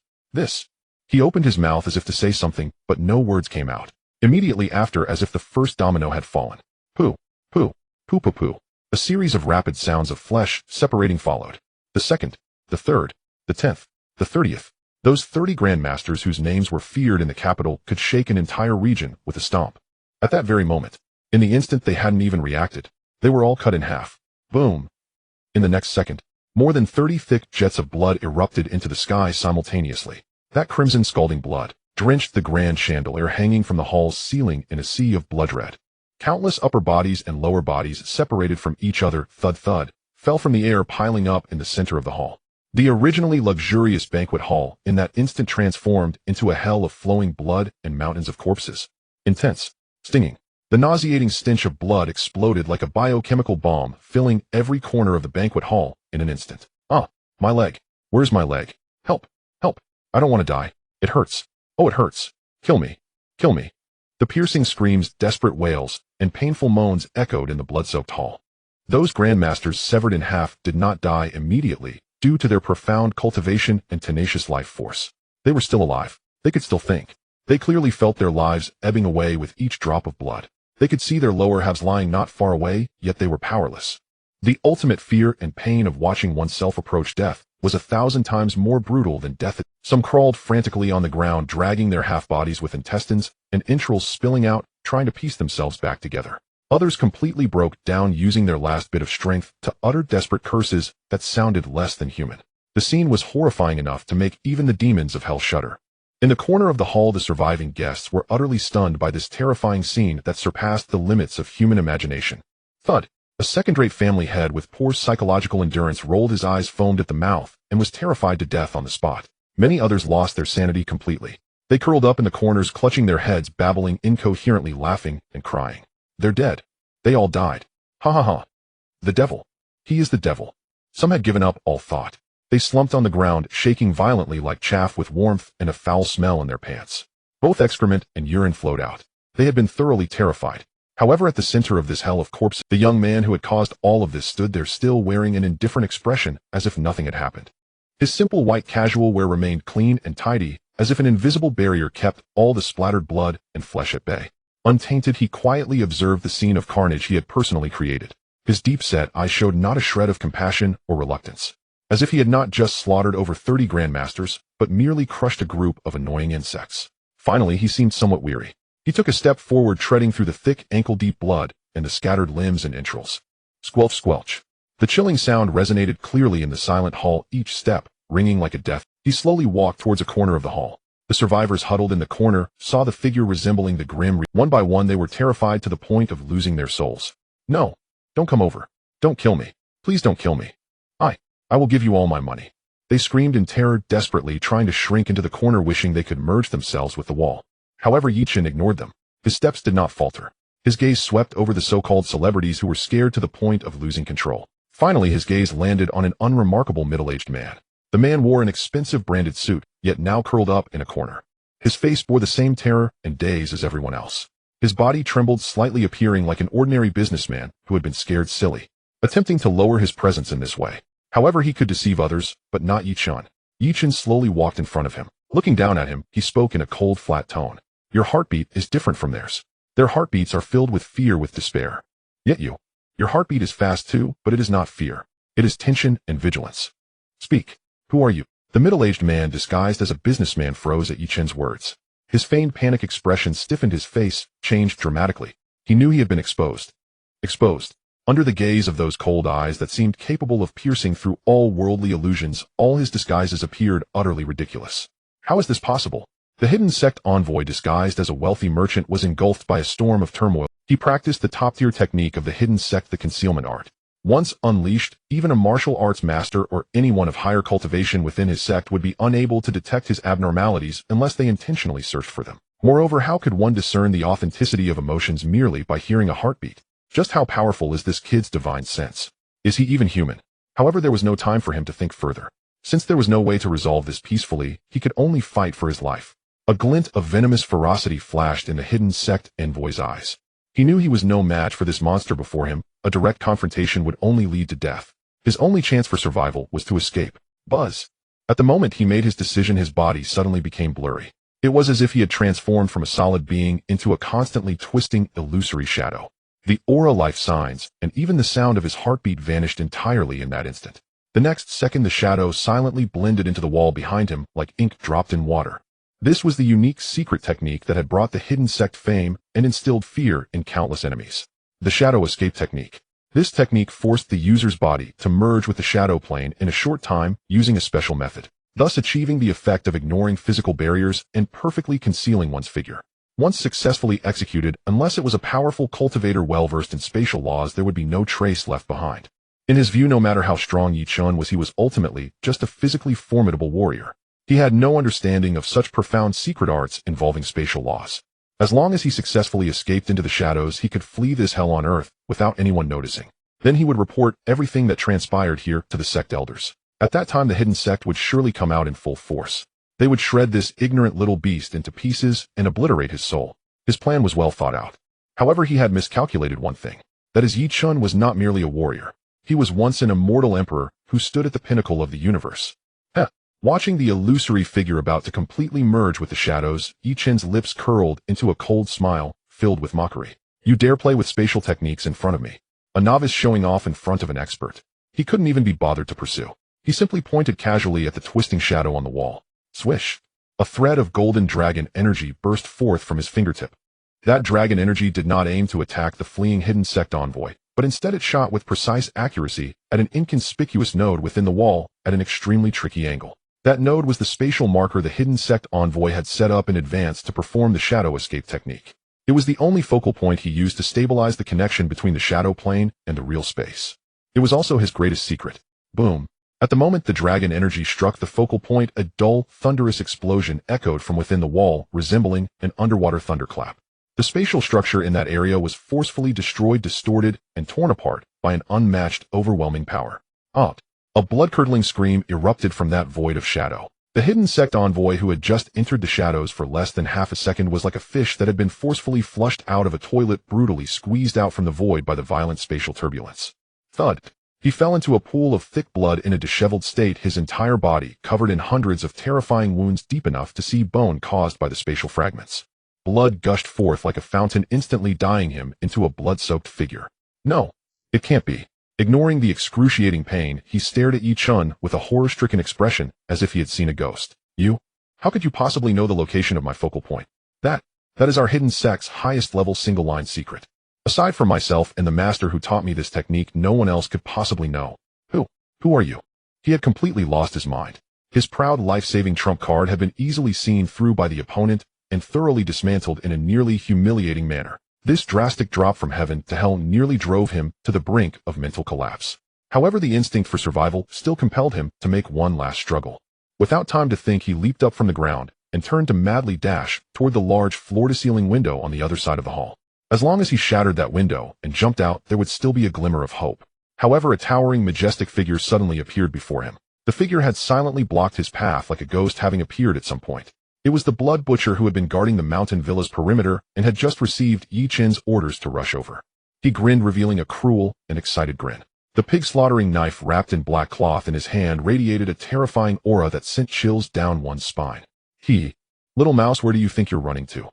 Speaker 1: He opened his mouth as if to say something, but no words came out. Immediately after, as if the first domino had fallen. Poo, poo, poo poo poo. A series of rapid sounds of flesh separating followed. The second, the third, the 10th, the 30th. Those 30 grandmasters whose names were feared in the capital could shake an entire region with a stomp. At that very moment, in the instant they hadn't even reacted, they were all cut in half. Boom. In the next second, more than 30 thick jets of blood erupted into the sky simultaneously. That crimson scalding blood drenched the grand chandelier hanging from the hall's ceiling in a sea of blood red. Countless upper bodies and lower bodies separated from each other, thud thud, fell from the air piling up in the center of the hall. The originally luxurious banquet hall in that instant transformed into a hell of flowing blood and mountains of corpses. Intense, stinging. The nauseating stench of blood exploded like a biochemical bomb, filling every corner of the banquet hall in an instant. Ah, my leg. Where's my leg? Help, help. I don't want to die. It hurts. Oh, it hurts. Kill me. Kill me. The piercing screams, desperate wails, and painful moans echoed in the blood-soaked hall. Those grandmasters severed in half did not die immediately due to their profound cultivation and tenacious life force. They were still alive. They could still think. They clearly felt their lives ebbing away with each drop of blood. They could see their lower halves lying not far away, yet they were powerless. The ultimate fear and pain of watching oneself approach death was 1,000 times more brutal than death. Some crawled frantically on the ground, dragging their half-bodies with intestines and entrails spilling out, trying to piece themselves back together. Others completely broke down, using their last bit of strength to utter desperate curses that sounded less than human. The scene was horrifying enough to make even the demons of hell shudder. In the corner of the hall, the surviving guests were utterly stunned by this terrifying scene that surpassed the limits of human imagination. Thud. A second-rate family head with poor psychological endurance rolled his eyes, foamed at the mouth, and was terrified to death on the spot. Many others lost their sanity completely. They curled up in the corners, clutching their heads, babbling incoherently, laughing and crying. They're dead. They all died. Ha ha ha. The devil. He is the devil. Some had given up all thought. They slumped on the ground, shaking violently like chaff with warmth and a foul smell in their pants. Both excrement and urine flowed out. They had been thoroughly terrified. However, at the center of this hell of corpses, the young man who had caused all of this stood there, still wearing an indifferent expression, as if nothing had happened. His simple white casual wear remained clean and tidy, as if an invisible barrier kept all the splattered blood and flesh at bay. Untainted, he quietly observed the scene of carnage he had personally created. His deep-set eyes showed not a shred of compassion or reluctance, as if he had not just slaughtered over 30 grandmasters, but merely crushed a group of annoying insects. Finally, he seemed somewhat weary. He took a step forward, treading through the thick, ankle-deep blood and the scattered limbs and entrails. Squelch, squelch. The chilling sound resonated clearly in the silent hall, each step ringing like a death. He slowly walked towards a corner of the hall. The survivors huddled in the corner saw the figure resembling the grim. One by one, they were terrified to the point of losing their souls. No, don't come over. Don't kill me. Please don't kill me. I will give you all my money. They screamed in terror, desperately trying to shrink into the corner, wishing they could merge themselves with the wall. However, Chen ignored them. His steps did not falter. His gaze swept over the so-called celebrities who were scared to the point of losing control. Finally, his gaze landed on an unremarkable middle-aged man. The man wore an expensive branded suit, yet now curled up in a corner. His face bore the same terror and daze as everyone else. His body trembled slightly, appearing like an ordinary businessman who had been scared silly, attempting to lower his presence in this way. However, he could deceive others, but not Chen. Chen slowly walked in front of him. Looking down at him, he spoke in a cold, flat tone. Your heartbeat is different from theirs. Their heartbeats are filled with fear, with despair. Yet your heartbeat is fast too, but it is not fear. It is tension and vigilance. Speak. Who are you? The middle-aged man disguised as a businessman froze at Chen's words. His feigned panic expression stiffened, his face changed dramatically. He knew he had been exposed. Exposed. Under the gaze of those cold eyes that seemed capable of piercing through all worldly illusions, all his disguises appeared utterly ridiculous. How is this possible? The hidden sect envoy, disguised as a wealthy merchant, was engulfed by a storm of turmoil. He practiced the top-tier technique of the hidden sect, the concealment art. Once unleashed, even a martial arts master or anyone of higher cultivation within his sect would be unable to detect his abnormalities unless they intentionally searched for them. Moreover, how could one discern the authenticity of emotions merely by hearing a heartbeat? Just how powerful is this kid's divine sense? Is he even human? However, there was no time for him to think further. Since there was no way to resolve this peacefully, he could only fight for his life. A glint of venomous ferocity flashed in the hidden sect envoy's eyes. He knew he was no match for this monster before him. A direct confrontation would only lead to death. His only chance for survival was to escape. Buzz. At the moment he made his decision, his body suddenly became blurry. It was as if he had transformed from a solid being into a constantly twisting, illusory shadow. The aura, life signs, and even the sound of his heartbeat vanished entirely in that instant. The next second the shadow silently blended into the wall behind him like ink dropped in water. This was the unique secret technique that had brought the hidden sect fame and instilled fear in countless enemies. The shadow escape technique. This technique forced the user's body to merge with the shadow plane in a short time using a special method, thus achieving the effect of ignoring physical barriers and perfectly concealing one's figure. Once successfully executed, unless it was a powerful cultivator well-versed in spatial laws, there would be no trace left behind. In his view, no matter how strong Chen was, he was ultimately just a physically formidable warrior. He had no understanding of such profound secret arts involving spatial laws. As long as he successfully escaped into the shadows, he could flee this hell on earth without anyone noticing. Then he would report everything that transpired here to the sect elders. At that time, the hidden sect would surely come out in full force. They would shred this ignorant little beast into pieces and obliterate his soul. His plan was well thought out. However, he had miscalculated one thing. That is, Chen was not merely a warrior. He was once an immortal emperor who stood at the pinnacle of the universe. Watching the illusory figure about to completely merge with the shadows, Chen's lips curled into a cold smile, filled with mockery. You dare play with spatial techniques in front of me? A novice showing off in front of an expert. He couldn't even be bothered to pursue. He simply pointed casually at the twisting shadow on the wall. Swish! A thread of golden dragon energy burst forth from his fingertip. That dragon energy did not aim to attack the fleeing hidden sect envoy, but instead it shot with precise accuracy at an inconspicuous node within the wall at an extremely tricky angle. That node was the spatial marker the hidden sect envoy had set up in advance to perform the shadow escape technique. It was the only focal point he used to stabilize the connection between the shadow plane and the real space. It was also his greatest secret. Boom. At the moment the dragon energy struck the focal point, a dull, thunderous explosion echoed from within the wall, resembling an underwater thunderclap. The spatial structure in that area was forcefully destroyed, distorted, and torn apart by an unmatched, overwhelming power. A blood-curdling scream erupted from that void of shadow. The hidden sect envoy who had just entered the shadows for less than half a second was like a fish that had been forcefully flushed out of a toilet, brutally squeezed out from the void by the violent spatial turbulence. Thud. He fell into a pool of thick blood in a disheveled state, his entire body covered in hundreds of terrifying wounds deep enough to see bone caused by the spatial fragments. Blood gushed forth like a fountain, instantly dyeing him into a blood-soaked figure. No, it can't be. Ignoring the excruciating pain, he stared at Chen with a horror-stricken expression, as if he had seen a ghost. You? How could you possibly know the location of my focal point? That is our hidden sect's highest-level single-line secret. Aside from myself and the master who taught me this technique, no one else could possibly know. Who are you? He had completely lost his mind. His proud life-saving trump card had been easily seen through by the opponent and thoroughly dismantled in a nearly humiliating manner. This drastic drop from heaven to hell nearly drove him to the brink of mental collapse. However, the instinct for survival still compelled him to make one last struggle. Without time to think, he leaped up from the ground and turned to madly dash toward the large floor-to-ceiling window on the other side of the hall. As long as he shattered that window and jumped out, there would still be a glimmer of hope. However, a towering, majestic figure suddenly appeared before him. The figure had silently blocked his path like a ghost having appeared at some point. It was the blood butcher who had been guarding the mountain villa's perimeter and had just received Chen's orders to rush over. He grinned, revealing a cruel and excited grin. The pig-slaughtering knife wrapped in black cloth in his hand radiated a terrifying aura that sent chills down one's spine. Little mouse, where do you think you're running to?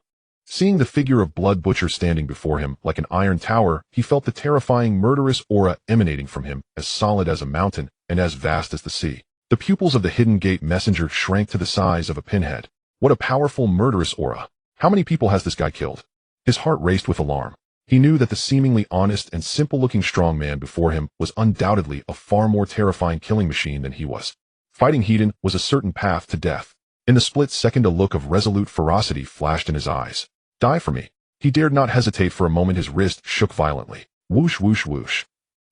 Speaker 1: Seeing the figure of blood butcher standing before him like an iron tower, he felt the terrifying, murderous aura emanating from him, as solid as a mountain and as vast as the sea. The pupils of the hidden gate messenger shrank to the size of a pinhead. What a powerful, murderous aura. How many people has this guy killed? His heart raced with alarm. He knew that the seemingly honest and simple-looking strong man before him was undoubtedly a far more terrifying killing machine than he was. Fighting Hedon was a certain path to death. In the split second, a look of resolute ferocity flashed in his eyes. Die for me. He dared not hesitate for a moment. His wrist shook violently. Whoosh, whoosh, whoosh.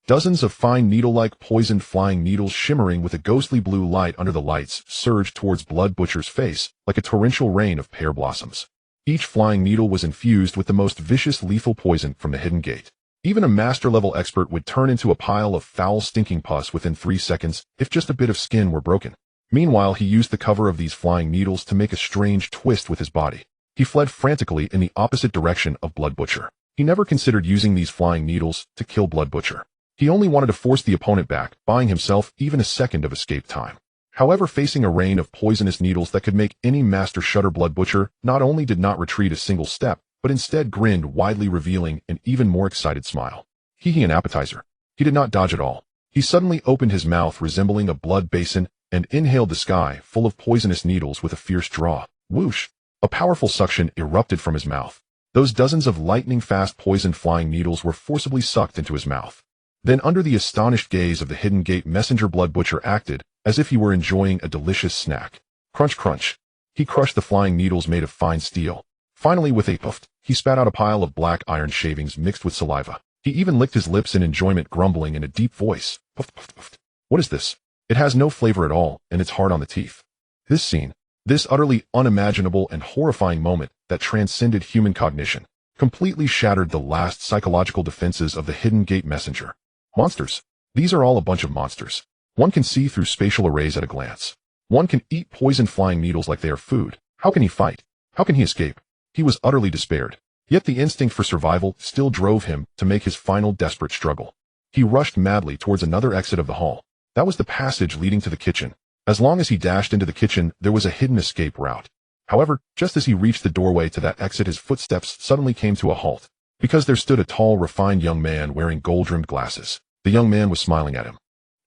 Speaker 1: Dozens of fine needle-like poisoned flying needles shimmering with a ghostly blue light under the lights surged towards Blood Butcher's face like a torrential rain of pear blossoms. Each flying needle was infused with the most vicious lethal poison from the hidden gate. Even a master-level expert would turn into a pile of foul stinking pus within 3 seconds if just a bit of skin were broken. Meanwhile, he used the cover of these flying needles to make a strange twist with his body. He fled frantically in the opposite direction of Blood Butcher. He never considered using these flying needles to kill Blood Butcher. He only wanted to force the opponent back, buying himself even a second of escape time. However, facing a rain of poisonous needles that could make any master shudder, Blood Butcher not only did not retreat a single step, but instead grinned widely, revealing an even more excited smile. An appetizer. He did not dodge at all. He suddenly opened his mouth, resembling a blood basin, and inhaled the sky full of poisonous needles with a fierce draw. Whoosh! A powerful suction erupted from his mouth. Those dozens of lightning-fast poison-flying needles were forcibly sucked into his mouth. Then, under the astonished gaze of the Hidden Gate messenger, Blood Butcher acted as if he were enjoying a delicious snack. Crunch, crunch. He crushed the flying needles made of fine steel. Finally, with a puff, he spat out a pile of black iron shavings mixed with saliva. He even licked his lips in enjoyment, grumbling in a deep voice. Puff, puff, puff. What is this? It has no flavor at all, and it's hard on the teeth. This scene, this utterly unimaginable and horrifying moment that transcended human cognition, completely shattered the last psychological defenses of the Hidden Gate messenger. Monsters. These are all a bunch of monsters. One can see through spatial arrays at a glance. One can eat poison flying needles like they are food. How can he fight? How can he escape? He was utterly despaired. Yet the instinct for survival still drove him to make his final desperate struggle. He rushed madly towards another exit of the hall. That was the passage leading to the kitchen. As long as he dashed into the kitchen, there was a hidden escape route. However, just as he reached the doorway to that exit, his footsteps suddenly came to a halt, because there stood a tall, refined young man wearing gold-rimmed glasses. The young man was smiling at him.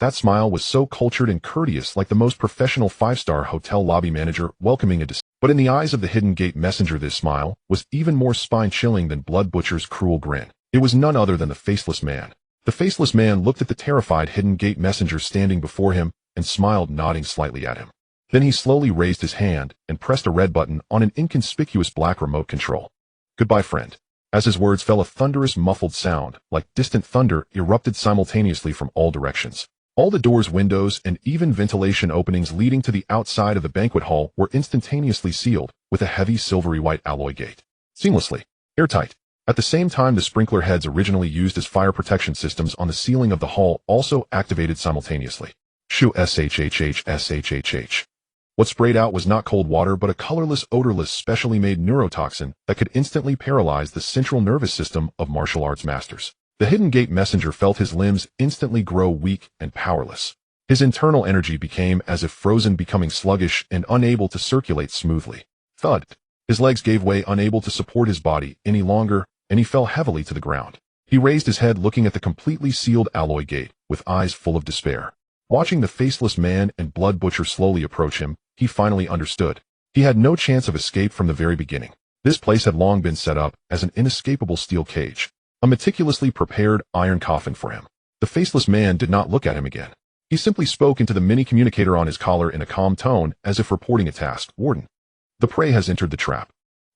Speaker 1: That smile was so cultured and courteous, like the most professional five-star hotel lobby manager welcoming a guest. But in the eyes of the Hidden Gate messenger, this smile was even more spine-chilling than Blood Butcher's cruel grin. It was none other than the Faceless Man. The Faceless Man looked at the terrified Hidden Gate messenger standing before him and smiled, nodding slightly at him. Then he slowly raised his hand and pressed a red button on an inconspicuous black remote control. Goodbye, friend. As his words fell, a thunderous, muffled sound, like distant thunder, erupted simultaneously from all directions. All the doors, windows, and even ventilation openings leading to the outside of the banquet hall were instantaneously sealed with a heavy silvery white alloy gate. Seamlessly. Airtight. At the same time, the sprinkler heads originally used as fire protection systems on the ceiling of the hall also activated simultaneously. Shoo, shhhhshhh. What sprayed out was not cold water, but a colorless, odorless, specially made neurotoxin that could instantly paralyze the central nervous system of martial arts masters. The Hidden Gate messenger felt his limbs instantly grow weak and powerless. His internal energy became as if frozen, becoming sluggish and unable to circulate smoothly. Thud. His legs gave way, unable to support his body any longer, and he fell heavily to the ground. He raised his head, looking at the completely sealed alloy gate, with eyes full of despair. Watching the Faceless Man and Blood Butcher slowly approach him, he finally understood. He had no chance of escape from the very beginning. This place had long been set up as an inescapable steel cage, a meticulously prepared iron coffin for him. The Faceless Man did not look at him again. He simply spoke into the mini communicator on his collar in a calm tone, as if reporting a task. Warden. The prey has entered the trap.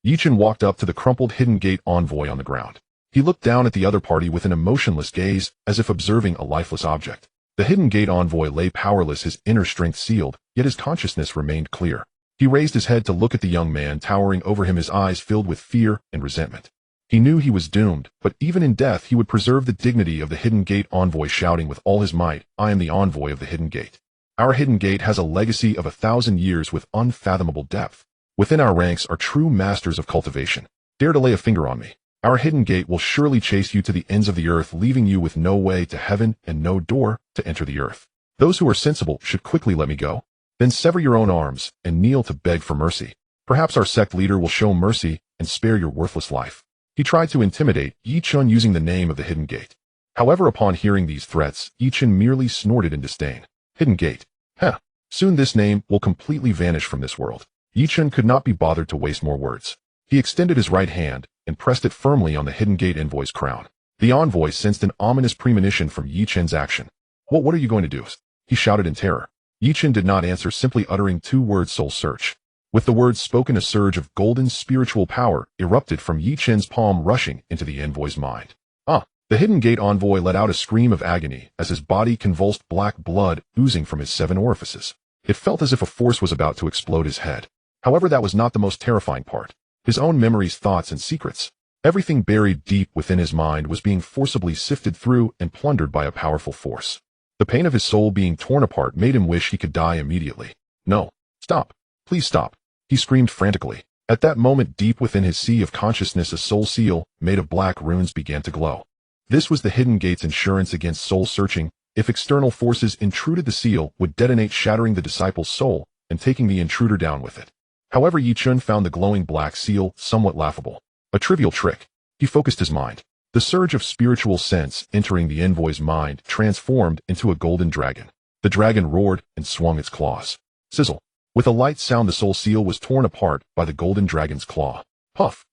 Speaker 1: Chen walked up to the crumpled Hidden Gate envoy on the ground. He looked down at the other party with an emotionless gaze, as if observing a lifeless object. The Hidden Gate envoy lay powerless, his inner strength sealed, yet his consciousness remained clear. He raised his head to look at the young man towering over him, his eyes filled with fear and resentment. He knew he was doomed, but even in death he would preserve the dignity of the Hidden Gate envoy, shouting with all his might, "I am the envoy of the Hidden Gate. Our Hidden Gate has a legacy of 1,000 years with unfathomable depth. Within our ranks are true masters of cultivation. Dare to lay a finger on me. Our Hidden Gate will surely chase you to the ends of the earth, leaving you with no way to heaven and no door to enter the earth. Those who are sensible should quickly let me go. Then sever your own arms and kneel to beg for mercy. Perhaps our sect leader will show mercy and spare your worthless life." He tried to intimidate Chen using the name of the Hidden Gate. However, upon hearing these threats, Chen merely snorted in disdain. Hidden Gate. Heh. Soon this name will completely vanish from this world. Chen could not be bothered to waste more words. He extended his right hand and pressed it firmly on the Hidden Gate envoy's crown. The envoy sensed an ominous premonition from Chen's action. What are you going to do?" he shouted in terror. Chen did not answer, simply uttering two words: "Soul Search." With the words spoken, a surge of golden spiritual power erupted from Chen's palm, rushing into the envoy's mind. The Hidden Gate envoy let out a scream of agony as his body convulsed, black blood oozing from his 7 orifices. It felt as if a force was about to explode his head. However, that was not the most terrifying part. His own memories, thoughts, and secrets. Everything buried deep within his mind was being forcibly sifted through and plundered by a powerful force. The pain of his soul being torn apart made him wish he could die immediately. "No. Stop. Please stop," he screamed frantically. At that moment, deep within his sea of consciousness, a soul seal, made of black runes, began to glow. This was the Hidden Gate's insurance against soul searching. If external forces intruded, the seal would detonate, shattering the disciple's soul and taking the intruder down with it. However, Yi Chen found the glowing black seal somewhat laughable. A trivial trick. He focused his mind. The surge of spiritual sense entering the envoy's mind transformed into a golden dragon. The dragon roared and swung its claws. Sizzle. With a light sound, the soul seal was torn apart by the golden dragon's claw. Puff.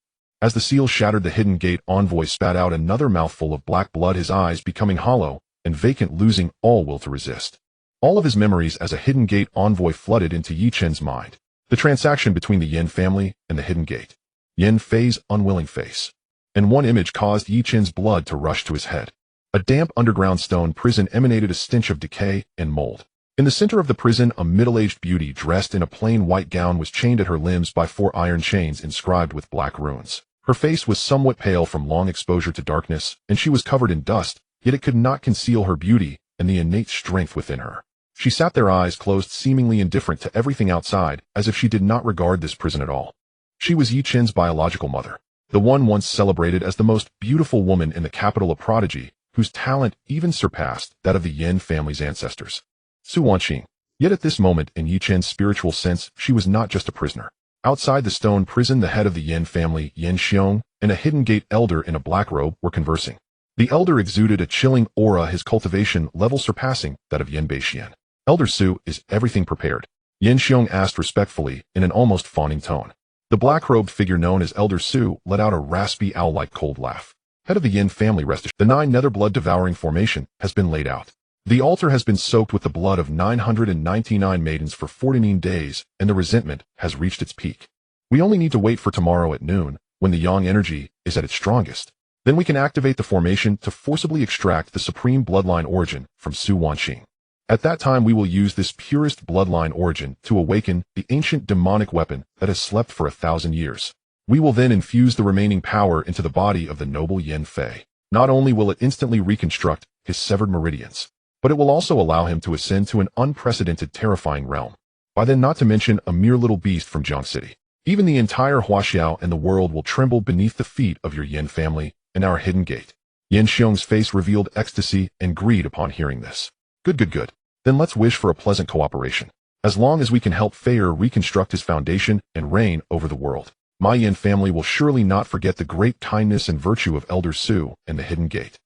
Speaker 1: As the seal shattered, the Hidden Gate envoy spat out another mouthful of black blood, his eyes becoming hollow and vacant, losing all will to resist. All of his memories as a Hidden Gate envoy flooded into Yi Chen's mind. The transaction between the Yin family and the Hidden Gate. Yin Fei's unwilling face. And one image caused Yi Chen's blood to rush to his head. A damp underground stone prison emanated a stench of decay and mold. In the center of the prison, a middle-aged beauty dressed in a plain white gown was chained at her limbs by 4 iron chains inscribed with black runes. Her face was somewhat pale from long exposure to darkness, and she was covered in dust, yet it could not conceal her beauty and the innate strength within her. She sat there, eyes closed, seemingly indifferent to everything outside, as if she did not regard this prison at all. She was Yi Chen's biological mother, the one once celebrated as the most beautiful woman in the capital, a prodigy, whose talent even surpassed that of the Yin family's ancestors. Su Wanqing. Yet at this moment, in Yi Chen's spiritual sense, she was not just a prisoner. Outside the stone prison, the head of the Yin family, Yin Xiong, and a Hidden Gate elder in a black robe were conversing. The elder exuded a chilling aura, his cultivation level surpassing that of Yin Beixian. Elder Su, is everything prepared? Yin Xiong asked respectfully in an almost fawning tone. The black-robed figure known as Elder Su let out a raspy, owl-like cold laugh. Head of the Yin family, rest assured. The 9 nether blood-devouring formation has been laid out. The altar has been soaked with the blood of 999 maidens for 49 days, and the resentment has reached its peak. We only need to wait for tomorrow at noon, when the yang energy is at its strongest. Then we can activate the formation to forcibly extract the supreme bloodline origin from Su Wanqing. At that time, we will use this purest bloodline origin to awaken the ancient demonic weapon that has slept for 1,000 years. We will then infuse the remaining power into the body of the noble Yin Fei. Not only will it instantly reconstruct his severed meridians, but it will also allow him to ascend to an unprecedented, terrifying realm. By then, not to mention a mere little beast from Jiang City. Even the entire Huaxiao and the world will tremble beneath the feet of your Yin family and our Hidden Gate. Yin Xiong's face revealed ecstasy and greed upon hearing this. Good. Then let's wish for a pleasant cooperation. As long as we can help Feier reconstruct his foundation and reign over the world, my Yin family will surely not forget the great kindness and virtue of Elder Su and the Hidden Gate.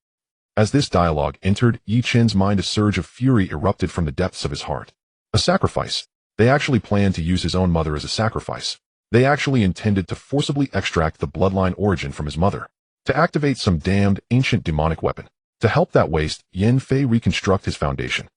Speaker 1: As this dialogue entered Yi Chen's mind, a surge of fury erupted from the depths of his heart. A sacrifice. They actually planned to use his own mother as a sacrifice. They actually intended to forcibly extract the bloodline origin from his mother. To activate some damned ancient demonic weapon. To help that waste Yin Fei reconstruct his foundation.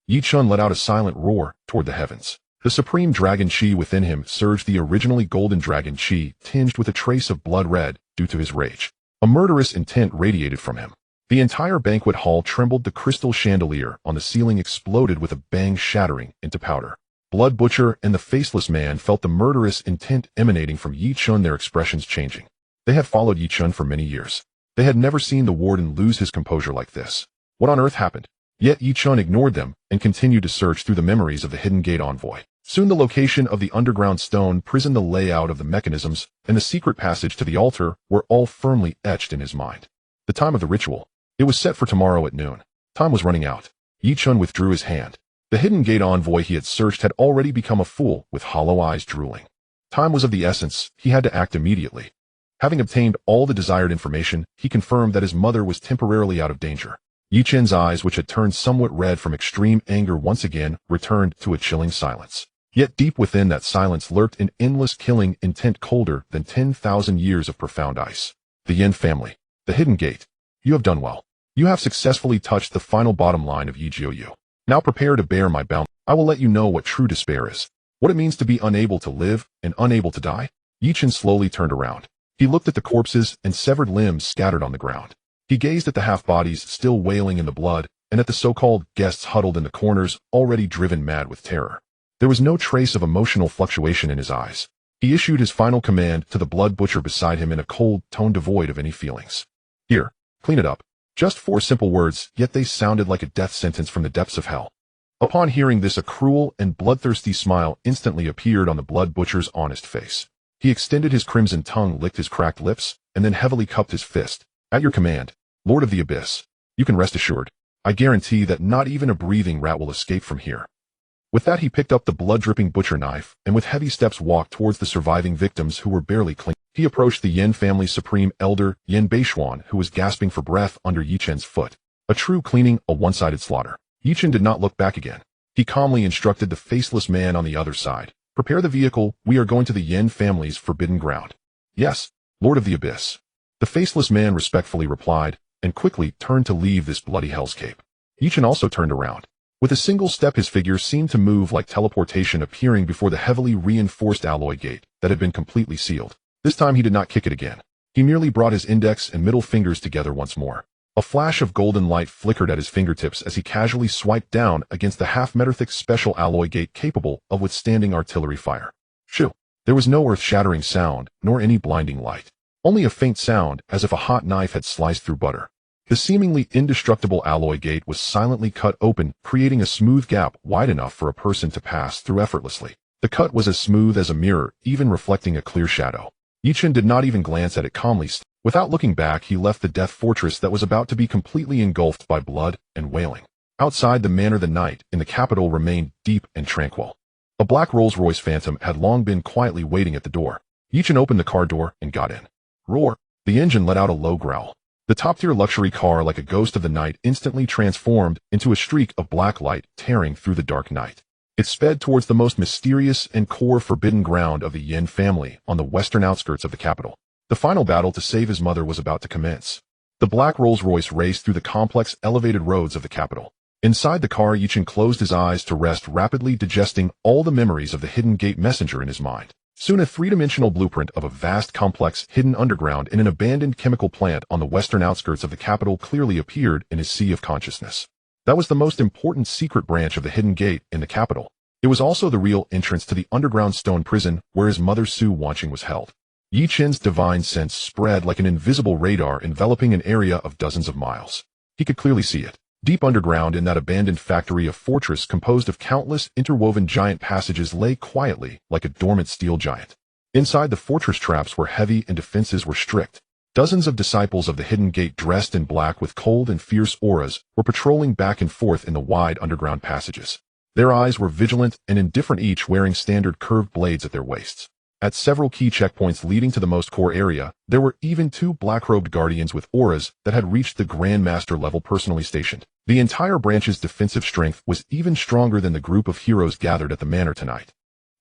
Speaker 1: Yi Chen let out a silent roar toward the heavens. The supreme dragon chi within him surged, the originally golden dragon chi tinged with a trace of blood red due to his rage. A murderous intent radiated from him. The entire banquet hall trembled, the crystal chandelier on the ceiling exploded with a bang, shattering into powder. Blood Butcher and the Faceless Man felt the murderous intent emanating from Yi Chen, their expressions changing. They had followed Yi Chen for many years. They had never seen the warden lose his composure like this. What on earth happened? Yet Yi Chen ignored them and continued to search through the memories of the Hidden Gate envoy. Soon the location of the underground stone prison, the layout of the mechanisms, and the secret passage to the altar were all firmly etched in his mind. The time of the ritual. It was set for tomorrow at noon. Time was running out. Yi Chen withdrew his hand. The Hidden Gate envoy he had searched had already become a fool, with hollow eyes drooling. Time was of the essence. He had to act immediately. Having obtained all the desired information, he confirmed that his mother was temporarily out of danger. Yi Chen's eyes, which had turned somewhat red from extreme anger, once again returned to a chilling silence. Yet deep within that silence lurked an endless killing intent, colder than 10,000 years of profound ice. The Yin family. The Hidden Gate. You have done well. You have successfully touched the final bottom line of Yi Jiuyu. Now prepare to bear my bound. I will let you know what true despair is. What it means to be unable to live and unable to die. Yi Chen slowly turned around. He looked at the corpses and severed limbs scattered on the ground. He gazed at the half-bodies still wailing in the blood, and at the so-called guests huddled in the corners, already driven mad with terror. There was no trace of emotional fluctuation in his eyes. He issued his final command to the Blood Butcher beside him in a cold tone devoid of any feelings. Here, clean it up. Just 4 simple words, yet they sounded like a death sentence from the depths of hell. Upon hearing this, a cruel and bloodthirsty smile instantly appeared on the Blood Butcher's honest face. He extended his crimson tongue, licked his cracked lips, and then heavily cupped his fist. At your command. Lord of the Abyss, you can rest assured. I guarantee that not even a breathing rat will escape from here. With that, he picked up the blood-dripping butcher knife and with heavy steps walked towards the surviving victims who were barely clinging. He approached the Yin family's supreme elder, Yin Beishuan, who was gasping for breath under Yi Chen's foot. A true cleaning, a one-sided slaughter. Yi Chen did not look back again. He calmly instructed the faceless man on the other side. Prepare the vehicle, we are going to the Yin family's forbidden ground. Yes, Lord of the Abyss. The faceless man respectfully replied, and quickly turned to leave this bloody hellscape. Yi Chen also turned around. With a single step his figure seemed to move like teleportation, appearing before the heavily reinforced alloy gate that had been completely sealed. This time he did not kick it again. He merely brought his index and middle fingers together once more. A flash of golden light flickered at his fingertips as he casually swiped down against the half-meter-thick special alloy gate capable of withstanding artillery fire. Shoo! There was no earth-shattering sound, nor any blinding light. Only a faint sound, as if a hot knife had sliced through butter. The seemingly indestructible alloy gate was silently cut open, creating a smooth gap wide enough for a person to pass through effortlessly. The cut was as smooth as a mirror, even reflecting a clear shadow. Yi Chen did not even glance at it calmly. Without looking back, he left the death fortress that was about to be completely engulfed by blood and wailing. Outside the manor, the night in the capital remained deep and tranquil. A black Rolls-Royce Phantom had long been quietly waiting at the door. Yi Chen opened the car door and got in. Roar! The engine let out a low growl. The top-tier luxury car, like a ghost of the night, instantly transformed into a streak of black light tearing through the dark night. It sped towards the most mysterious and core forbidden ground of the Yin family on the western outskirts of the capital. The final battle to save his mother was about to commence. The black Rolls-Royce raced through the complex, elevated roads of the capital. Inside the car, Yi Chen closed his eyes to rest, rapidly digesting all the memories of the hidden gate messenger in his mind. Soon a three-dimensional blueprint of a vast complex hidden underground in an abandoned chemical plant on the western outskirts of the capital clearly appeared in his sea of consciousness. That was the most important secret branch of the hidden gate in the capital. It was also the real entrance to the underground stone prison where his mother Su Wanqing was held. Yi Chen's divine sense spread like an invisible radar, enveloping an area of dozens of miles. He could clearly see it. Deep underground in that abandoned factory, a fortress composed of countless interwoven giant passages lay quietly like a dormant steel giant. Inside, the fortress traps were heavy and defenses were strict. Dozens of disciples of the hidden gate, dressed in black with cold and fierce auras, were patrolling back and forth in the wide underground passages. Their eyes were vigilant and indifferent, each wearing standard curved blades at their waists. At several key checkpoints leading to the most core area, there were even 2 black-robed guardians with auras that had reached the Grand Master level personally stationed. The entire branch's defensive strength was even stronger than the group of heroes gathered at the manor tonight.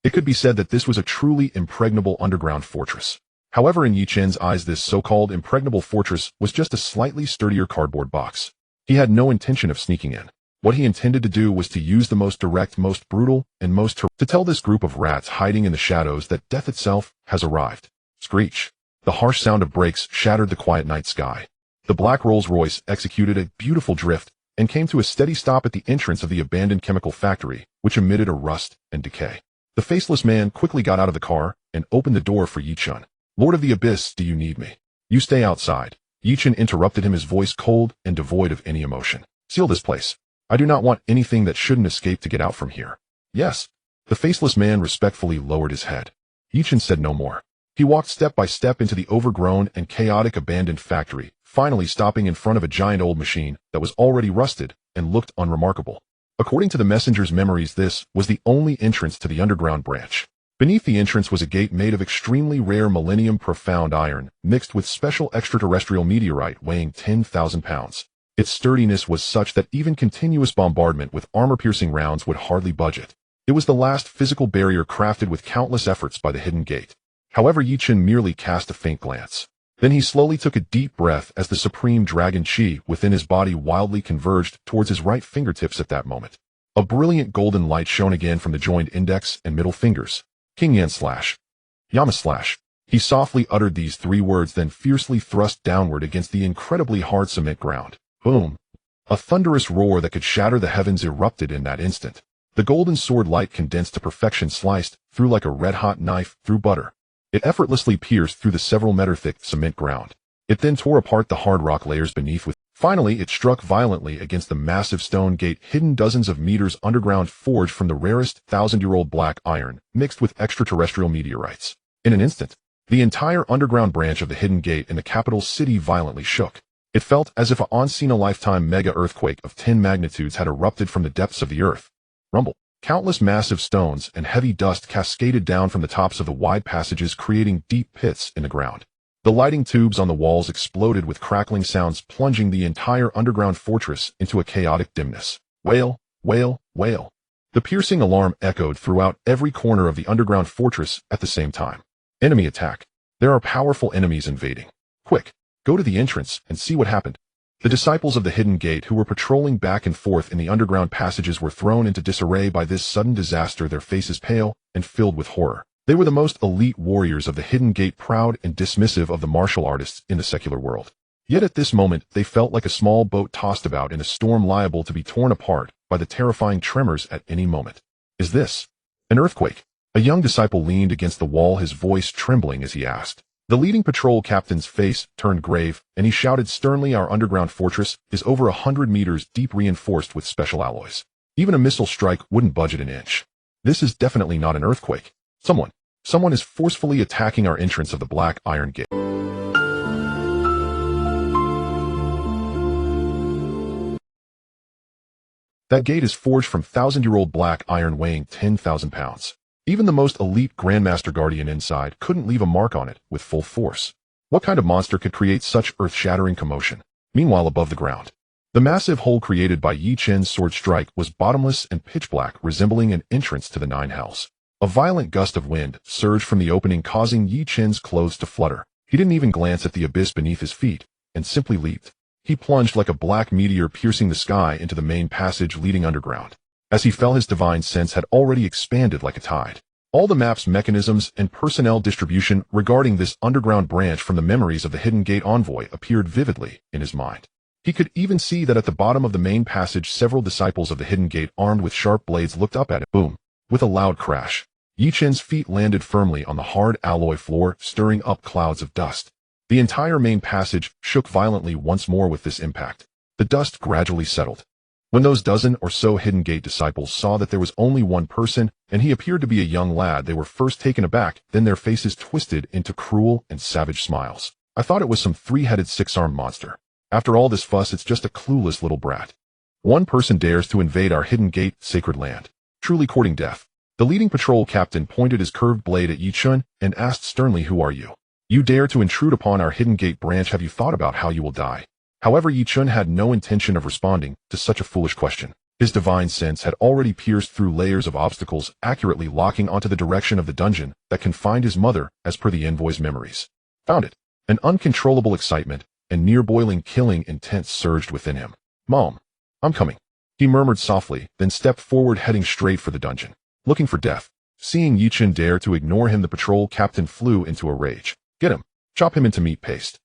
Speaker 1: It could be said that this was a truly impregnable underground fortress. However, in Yi Chen's eyes, this so-called impregnable fortress was just a slightly sturdier cardboard box. He had no intention of sneaking in. What he intended to do was to use the most direct, most brutal, and to tell this group of rats hiding in the shadows that death itself has arrived. Screech! The harsh sound of brakes shattered the quiet night sky. The black Rolls-Royce executed a beautiful drift and came to a steady stop at the entrance of the abandoned chemical factory, which emitted a rust and decay. The faceless man quickly got out of the car and opened the door for Yi Chen. Lord of the Abyss, do you need me? You stay outside. Yi Chen interrupted him, his voice cold and devoid of any emotion. Seal this place. I do not want anything that shouldn't escape to get out from here. Yes. The faceless man respectfully lowered his head. Yi Chen said no more. He walked step by step into the overgrown and chaotic abandoned factory, finally stopping in front of a giant old machine that was already rusted and looked unremarkable. According to the messenger's memories, this was the only entrance to the underground branch. Beneath the entrance was a gate made of extremely rare Millennium Profound iron, mixed with special extraterrestrial meteorite weighing 10,000 pounds. Its sturdiness was such that even continuous bombardment with armor-piercing rounds would hardly budge it. It was the last physical barrier crafted with countless efforts by the hidden gate. However, Yi Chen merely cast a faint glance. Then he slowly took a deep breath as the supreme dragon chi within his body wildly converged towards his right fingertips at that moment. A brilliant golden light shone again from the joined index and middle fingers. King Yan slash. Yama slash. He softly uttered these 3 words, then fiercely thrust downward against the incredibly hard cement ground. Boom! A thunderous roar that could shatter the heavens erupted in that instant. The golden sword light condensed to perfection, sliced through like a red-hot knife through butter. It effortlessly pierced through the several meter-thick cement ground. It then tore apart the hard rock layers beneath. Finally, it struck violently against the massive stone gate hidden dozens of meters underground, forged from the rarest 1,000-year-old black iron, mixed with extraterrestrial meteorites. In an instant, the entire underground branch of the hidden gate in the capital city violently shook. It felt as if a once-in-a-lifetime mega-earthquake of 10 magnitudes had erupted from the depths of the earth. Rumble. Countless massive stones and heavy dust cascaded down from the tops of the wide passages, creating deep pits in the ground. The lighting tubes on the walls exploded with crackling sounds, plunging the entire underground fortress into a chaotic dimness. Wail, wail, wail. The piercing alarm echoed throughout every corner of the underground fortress at the same time. Enemy attack. There are powerful enemies invading. Quick, go to the entrance and see what happened. The disciples of the Hidden Gate who were patrolling back and forth in the underground passages were thrown into disarray by this sudden disaster, their faces pale and filled with horror. They were the most elite warriors of the Hidden Gate, proud and dismissive of the martial artists in the secular world. Yet at this moment they felt like a small boat tossed about in a storm, liable to be torn apart by the terrifying tremors at any moment. Is this an earthquake? A young disciple leaned against the wall, his voice trembling as he asked. The leading patrol captain's face turned grave, and he shouted sternly, "Our underground fortress is over 100 meters deep, reinforced with special alloys. Even a missile strike wouldn't budge it an inch. This is definitely not an earthquake. Someone is forcefully attacking our entrance of the Black Iron Gate." That gate is forged from thousand-year-old black iron weighing 10,000 pounds. Even the most elite Grandmaster Guardian inside couldn't leave a mark on it with full force. What kind of monster could create such earth-shattering commotion? Meanwhile, above the ground, the massive hole created by Yi Chen's sword strike was bottomless and pitch-black, resembling an entrance to the nine hells. A violent gust of wind surged from the opening, causing Yi Chen's clothes to flutter. He didn't even glance at the abyss beneath his feet, and simply leaped. He plunged like a black meteor, piercing the sky into the main passage leading underground. As he fell, his divine sense had already expanded like a tide. All the map's mechanisms and personnel distribution regarding this underground branch from the memories of the Hidden Gate envoy appeared vividly in his mind. He could even see that at the bottom of the main passage, several disciples of the Hidden Gate armed with sharp blades looked up at it. Boom! With a loud crash, Yi Chen's feet landed firmly on the hard alloy floor, stirring up clouds of dust. The entire main passage shook violently once more with this impact. The dust gradually settled. When those dozen or so Hidden Gate disciples saw that there was only one person, and he appeared to be a young lad, they were first taken aback, then their faces twisted into cruel and savage smiles. "I thought it was some three-headed, six-armed monster. After all this fuss, it's just a clueless little brat. One person dares to invade our Hidden Gate sacred land, truly courting death." The leading patrol captain pointed his curved blade at Yi Chen and asked sternly, "Who are you? You dare to intrude upon our Hidden Gate branch? Have you thought about how you will die?" However, Yi Chen had no intention of responding to such a foolish question. His divine sense had already pierced through layers of obstacles, accurately locking onto the direction of the dungeon that confined his mother as per the envoy's memories. Found it. An uncontrollable excitement and near-boiling killing intent surged within him. "Mom, I'm coming," he murmured softly, then stepped forward, heading straight for the dungeon, looking for death. Seeing Yi Chen dare to ignore him, the patrol captain flew into a rage. "Get him! Chop him into meat paste."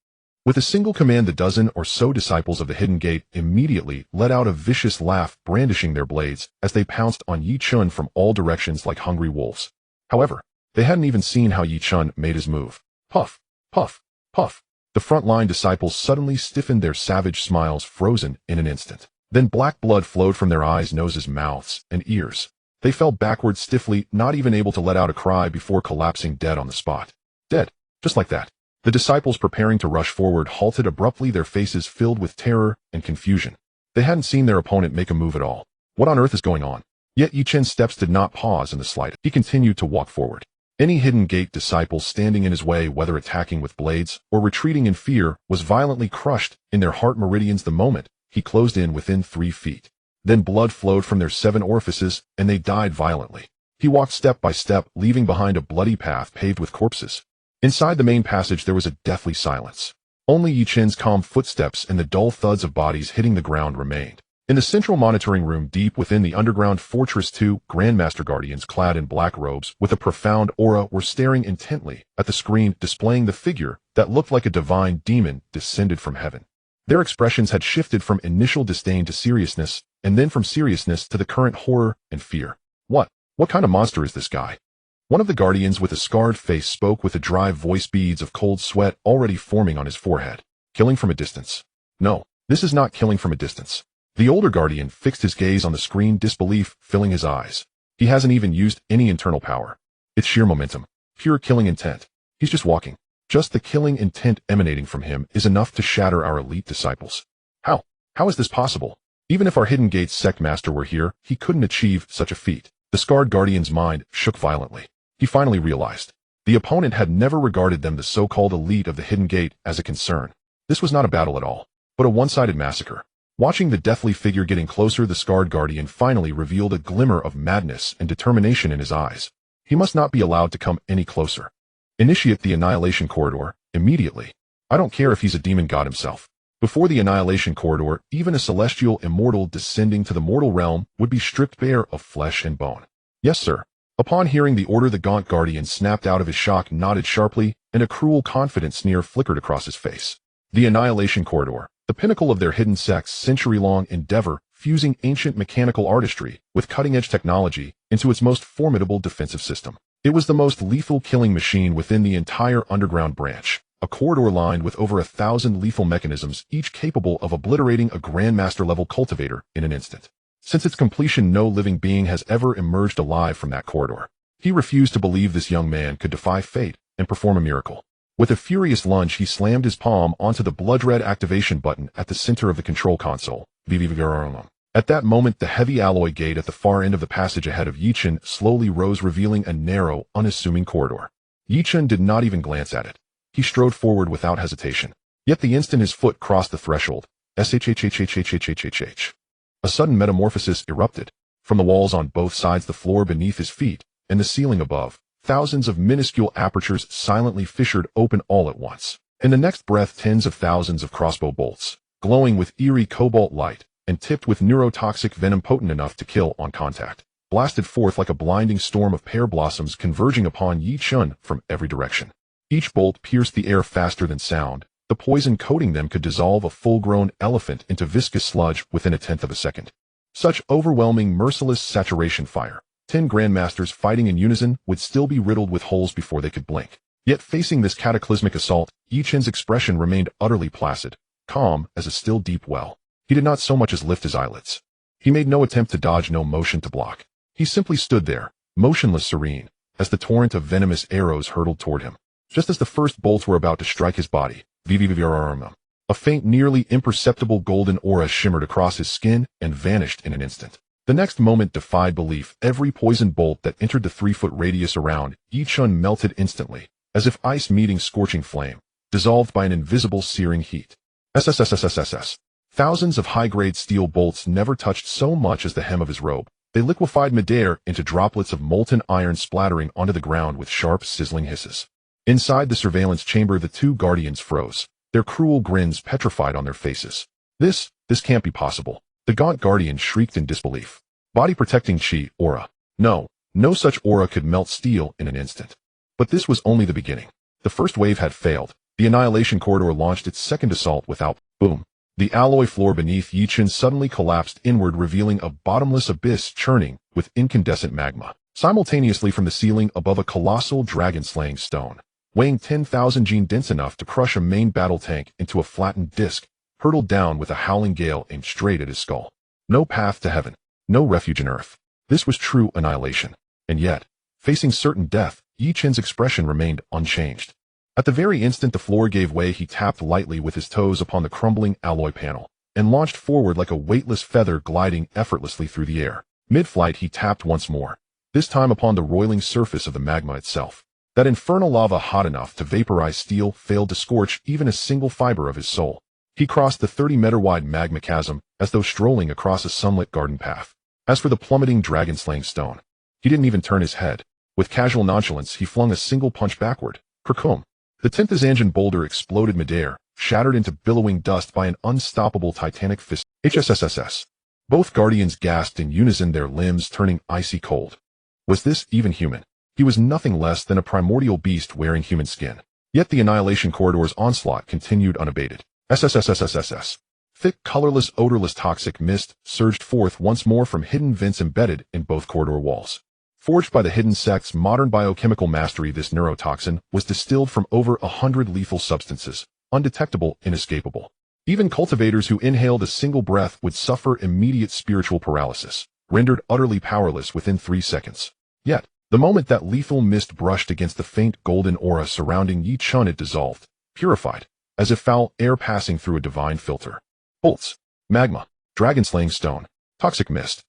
Speaker 1: With a single command, the dozen or so disciples of the Hidden Gate immediately let out a vicious laugh, brandishing their blades as they pounced on Yi Chen from all directions like hungry wolves. However, they hadn't even seen how Yi Chen made his move. Puff, puff, puff. The front-line disciples suddenly stiffened, their savage smiles frozen in an instant. Then black blood flowed from their eyes, noses, mouths, and ears. They fell backward stiffly, not even able to let out a cry, before collapsing dead on the spot. Dead, just like that. The disciples preparing to rush forward halted abruptly, their faces filled with terror and confusion. They hadn't seen their opponent make a move at all. What on earth is going on? Yet Yi Chen's steps did not pause in the slightest. He continued to walk forward. Any Hidden Gate disciple standing in his way, whether attacking with blades or retreating in fear, was violently crushed in their heart meridians the moment he closed in within 3 feet. Then blood flowed from their 7 orifices, and they died violently. He walked step by step, leaving behind a bloody path paved with corpses. Inside the main passage there was a deathly silence. Only Yi Chen's calm footsteps and the dull thuds of bodies hitting the ground remained. In the central monitoring room deep within the underground fortress, 2 Grandmaster Guardians clad in black robes with a profound aura were staring intently at the screen displaying the figure that looked like a divine demon descended from heaven. Their expressions had shifted from initial disdain to seriousness, and then from seriousness to the current horror and fear. What kind of monster is this guy?" One of the guardians with a scarred face spoke with a dry voice, beads of cold sweat already forming on his forehead. "Killing from a distance. No, this is not killing from a distance." The older guardian fixed his gaze on the screen, disbelief filling his eyes. "He hasn't even used any internal power. It's sheer momentum, pure killing intent. He's just walking Just the killing intent emanating from him is enough to shatter our elite disciples. How? How is this possible? Even if our Hidden Gates sect master were here, he couldn't achieve such a feat. The scarred guardian's mind shook violently. He finally realized. The opponent had never regarded them, the so-called elite of the Hidden Gate, as a concern. This was not a battle at all, but a one-sided massacre. Watching the deathly figure getting closer, the scarred guardian finally revealed a glimmer of madness and determination in his eyes. He must not be allowed to come any closer. Initiate the Annihilation Corridor, immediately. I don't care if he's a demon god himself. Before the Annihilation Corridor, even a celestial immortal descending to the mortal realm would be stripped bare of flesh and bone. Yes, sir. Upon hearing the order, the gaunt guardian snapped out of his shock, nodded sharply, and a cruel, confident sneer flickered across his face. The Annihilation Corridor, the pinnacle of their hidden sect's century-long endeavor, fusing ancient mechanical artistry with cutting-edge technology into its most formidable defensive system. It was the most lethal killing machine within the entire underground branch, a corridor lined with over 1,000 lethal mechanisms, each capable of obliterating a Grandmaster-level cultivator in an instant. Since its completion, no living being has ever emerged alive from that corridor. He refused to believe this young man could defy fate and perform a miracle. With a furious lunge, he slammed his palm onto the blood-red activation button at the center of the control console. At that moment, the heavy alloy gate at the far end of the passage ahead of Chen slowly rose, revealing a narrow, unassuming corridor. Chen did not even glance at it. He strode forward without hesitation. Yet the instant his foot crossed the threshold, a sudden metamorphosis erupted. From the walls on both sides, the floor beneath his feet, and the ceiling above, thousands of minuscule apertures silently fissured open all at once. In the next breath, tens of thousands of crossbow bolts, glowing with eerie cobalt light, and tipped with neurotoxic venom potent enough to kill on contact, blasted forth like a blinding storm of pear blossoms converging upon Chen from every direction. Each bolt pierced the air faster than sound. The poison coating them could dissolve a full-grown elephant into viscous sludge within a tenth of a second. Such overwhelming, merciless saturation fire. 10 grandmasters fighting in unison would still be riddled with holes before they could blink. Yet facing this cataclysmic assault, Chen's expression remained utterly placid, calm as a still deep well. He did not so much as lift his eyelids. He made no attempt to dodge, no motion to block. He simply stood there, motionless, serene, as the torrent of venomous arrows hurtled toward him. Just as the first bolts were about to strike his body, a faint, nearly imperceptible golden aura shimmered across his skin and vanished in an instant. The next moment defied belief. Every poison bolt that entered the 3-foot radius around Chen melted instantly, as if ice meeting scorching flame, dissolved by an invisible searing heat. Thousands of high-grade steel bolts never touched so much as the hem of his robe. They liquefied midair into droplets of molten iron, splattering onto the ground with sharp, sizzling hisses. Inside the surveillance chamber, the two guardians froze, their cruel grins petrified on their faces. This can't be possible. The gaunt guardian shrieked in disbelief. Body-protecting chi aura. No such aura could melt steel in an instant. But this was only the beginning. The first wave had failed. The Annihilation Corridor launched its second assault without. Boom. The alloy floor beneath Chen suddenly collapsed inward, revealing a bottomless abyss churning with incandescent magma. Simultaneously, from the ceiling above, a colossal dragon-slaying stone, weighing 10,000 gene, dense enough to crush a main battle tank into a flattened disc, hurtled down with a howling gale aimed straight at his skull. No path to heaven, no refuge in earth. This was true annihilation. And yet, facing certain death, Chen's expression remained unchanged. At the very instant the floor gave way, he tapped lightly with his toes upon the crumbling alloy panel, and launched forward like a weightless feather gliding effortlessly through the air. Mid-flight he tapped once more, this time upon the roiling surface of the magma itself. That infernal lava, hot enough to vaporize steel, failed to scorch even a single fiber of his soul. He crossed the 30-meter-wide magma chasm as though strolling across a sunlit garden path. As for the plummeting dragon-slaying stone, he didn't even turn his head. With casual nonchalance he flung a single punch backward. Kerkum! The 10th Azanjan boulder exploded midair, shattered into billowing dust by an unstoppable titanic fist. HSSSS. Both guardians gasped in unison, their limbs turning icy cold. Was this even human? He was nothing less than a primordial beast wearing human skin. Yet the Annihilation Corridor's onslaught continued unabated. SSSSSSS. Thick, colorless, odorless toxic mist surged forth once more from hidden vents embedded in both corridor walls. Forged by the hidden sect's modern biochemical mastery, this neurotoxin was distilled from over 100 lethal substances, undetectable, inescapable. Even cultivators who inhaled a single breath would suffer immediate spiritual paralysis, rendered utterly powerless within 3 seconds. Yet, The moment that lethal mist brushed against the faint golden aura surrounding Yi Chun, it dissolved, purified, as if foul air passing through a divine filter. Bolts, magma, dragon-slaying stone, toxic mist.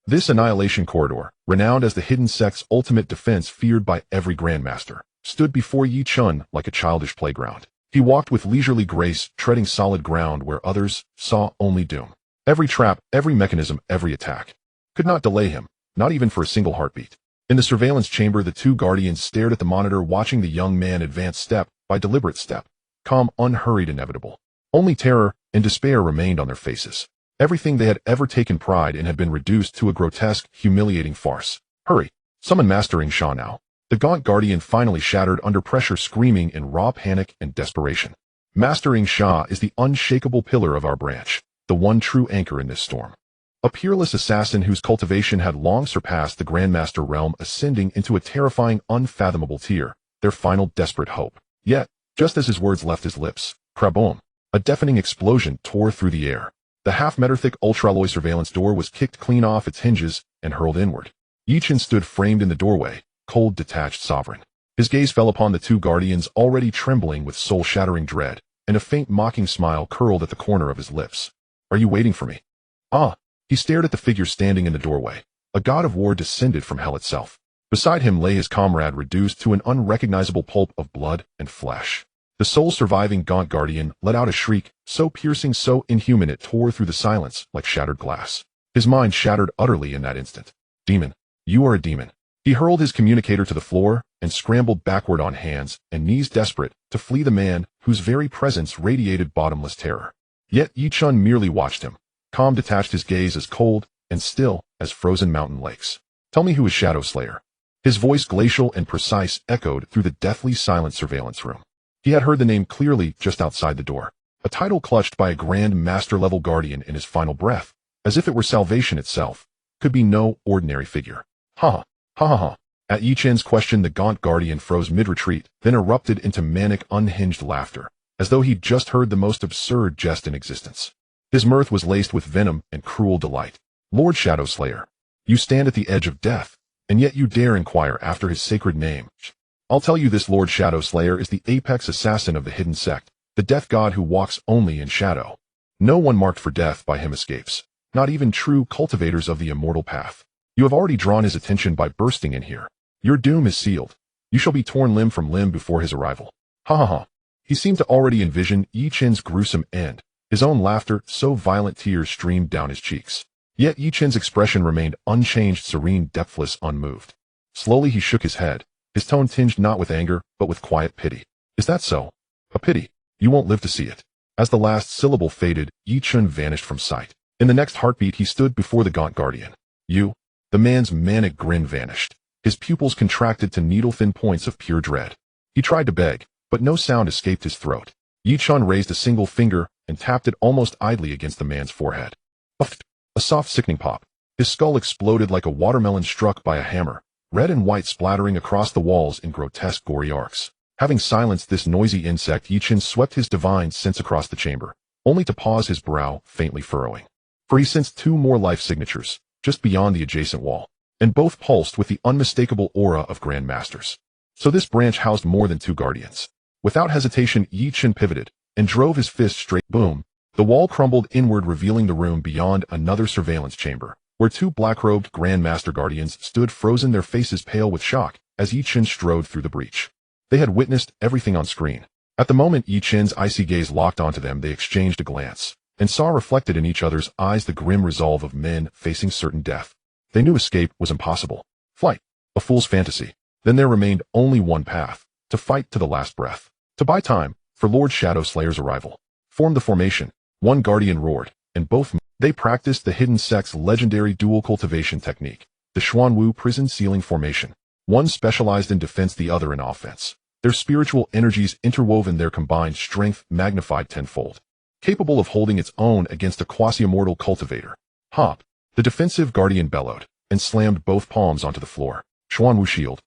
Speaker 1: This annihilation corridor, renowned as the hidden sect's ultimate defense feared by every grandmaster, stood before Yi Chun like a childish playground. He walked with leisurely grace, treading solid ground where others saw only doom. Every trap, every mechanism, every attack could not delay him, not even for a single heartbeat. In the surveillance chamber, the two guardians stared at the monitor, watching the young man advance step by deliberate step, calm, unhurried, inevitable. Only terror and despair remained on their faces. Everything they had ever taken pride in had been reduced to a grotesque, humiliating farce. Hurry! Summon Mastering Sha now. The gaunt guardian finally shattered under pressure, screaming in raw panic and desperation. Mastering Sha is the unshakable pillar of our branch, the one true anchor in this storm. A peerless assassin whose cultivation had long surpassed the Grandmaster realm, ascending into a terrifying, unfathomable tier, their final desperate hope. Yet, just as his words left his lips, kraboom, a deafening explosion tore through the air. The half-meter-thick ultralloy surveillance door was kicked clean off its hinges and hurled inward. Yi Chun stood framed in the doorway, cold, detached, sovereign. His gaze fell upon the two guardians, already trembling with soul-shattering dread, and a faint mocking smile curled at the corner of his lips. Are you waiting for me? Ah! He stared at the figure standing in the doorway, a god of war descended from hell itself. Beside him lay his comrade, reduced to an unrecognizable pulp of blood and flesh. The sole surviving gaunt guardian let out a shriek, so piercing, so inhuman, it tore through the silence like shattered glass. His mind shattered utterly in that instant. Demon, you are a demon. He hurled his communicator to the floor and scrambled backward on hands and knees, desperate to flee the man whose very presence radiated bottomless terror. Yet Yi Chun merely watched him, calm, detached, his gaze as cold and still as frozen mountain lakes. Tell me who is Shadow Slayer. His voice, glacial and precise, echoed through the deathly silent surveillance room. He had heard the name clearly just outside the door, a title clutched by a Grand Master-level guardian in his final breath, as if it were salvation itself, could be no ordinary figure. Ha ha. At Yi Chun's question, the gaunt guardian froze mid-retreat, then erupted into manic, unhinged laughter, as though he'd just heard the most absurd jest in existence. His mirth was laced with venom and cruel delight. Lord Shadow Slayer, you stand at the edge of death, and yet you dare inquire after his sacred name. I'll tell you this: Lord Shadow Slayer is the apex assassin of the hidden sect, the death god who walks only in shadow. No one marked for death by him escapes, not even true cultivators of the immortal path. You have already drawn his attention by bursting in here. Your doom is sealed. You shall be torn limb from limb before his arrival. Ha ha ha. He seemed to already envision Yi Chun's gruesome end. His own laughter, so violent tears streamed down his cheeks. Yet Yi Chun's expression remained unchanged, serene, depthless, unmoved. Slowly he shook his head, his tone tinged not with anger, but with quiet pity. Is that so? A pity. You won't live to see it. As the last syllable faded, Yi Chun vanished from sight. In the next heartbeat he stood before the gaunt guardian. You? The man's manic grin vanished. His pupils contracted to needle-thin points of pure dread. He tried to beg, but no sound escaped his throat. Yi Chun raised a single finger and tapped it almost idly against the man's forehead. Puff! A soft, sickening pop. His skull exploded like a watermelon struck by a hammer, red and white splattering across the walls in grotesque, gory arcs. Having silenced this noisy insect, Yi Chun swept his divine sense across the chamber, only to pause, his brow faintly furrowing. For he sensed two more life signatures, just beyond the adjacent wall, and both pulsed with the unmistakable aura of Grandmasters. So this branch housed more than two guardians. Without hesitation, Yi Chun pivoted and drove his fist straight. Boom! The wall crumbled inward, revealing the room beyond, another surveillance chamber, where two black-robed Grandmaster guardians stood frozen, their faces pale with shock, as Yi Chun strode through the breach. They had witnessed everything on screen. At the moment Yi Chun's icy gaze locked onto them, they exchanged a glance, and saw reflected in each other's eyes the grim resolve of men facing certain death. They knew escape was impossible. Flight, a fool's fantasy. Then there remained only one path: to fight to the last breath. To buy time for Lord Shadow Slayer's arrival. Form the formation. One guardian roared, and both they practiced the hidden sect's legendary dual cultivation technique, the Xuanwu prison ceiling formation. One specialized in defense, the other in offense. Their spiritual energies interwoven, their combined strength magnified tenfold, capable of holding its own against a quasi-immortal cultivator. Hop! The defensive guardian bellowed, and slammed both palms onto the floor. Xuanwu shield.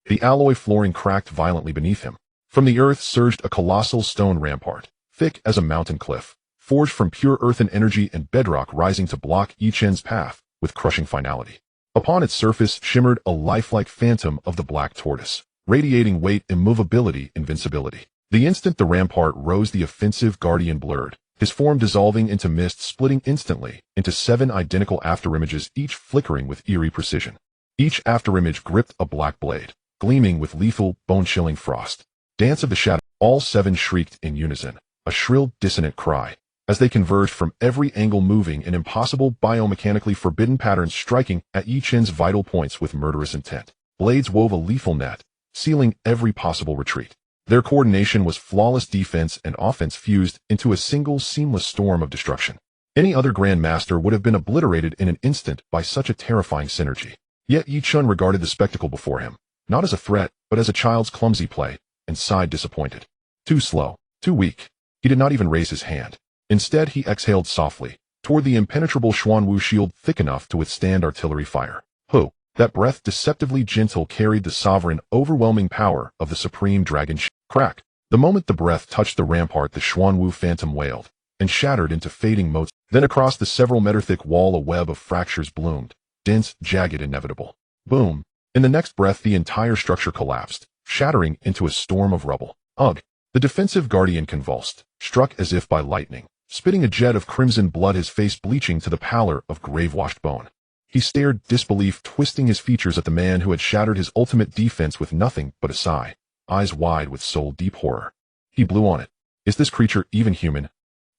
Speaker 1: The alloy flooring cracked violently beneath him. From the earth surged a colossal stone rampart, thick as a mountain cliff, forged from pure earthen energy and bedrock, rising to block Yi Chun's path with crushing finality. Upon its surface shimmered a lifelike phantom of the black tortoise, radiating weight, immovability, invincibility. The instant the rampart rose, the offensive guardian blurred, his form dissolving into mist, splitting instantly into 7 identical afterimages, each flickering with eerie precision. Each afterimage gripped a black blade, gleaming with lethal, bone-chilling frost. Dance of the Shadow. All 7 shrieked in unison, a shrill, dissonant cry, as they converged from every angle, moving in impossible, biomechanically forbidden patterns, striking at Chen's vital points with murderous intent. Blades wove a lethal net, sealing every possible retreat. Their coordination was flawless, defense and offense fused into a single, seamless storm of destruction. Any other Grandmaster would have been obliterated in an instant by such a terrifying synergy. Yet Chen regarded the spectacle before him, not as a threat, but as a child's clumsy play, and sighed disappointed. Too slow, too weak. He did not even raise his hand. Instead, he exhaled softly, toward the impenetrable Xuanwu shield thick enough to withstand artillery fire. Ho! That breath, deceptively gentle, carried the sovereign, overwhelming power of the supreme dragon. Crack! The moment the breath touched the rampart, the Xuanwu phantom wailed, and shattered into fading motes. Then across the several meter-thick wall a web of fractures bloomed, dense, jagged, inevitable. Boom! In the next breath the entire structure collapsed, shattering into a storm of rubble. Ugh! The defensive guardian convulsed, struck as if by lightning, spitting a jet of crimson blood, his face bleaching to the pallor of grave-washed bone. He stared, disbelief twisting his features, at the man who had shattered his ultimate defense with nothing but a sigh, eyes wide with soul-deep horror. He blew on it. Is this creature even human?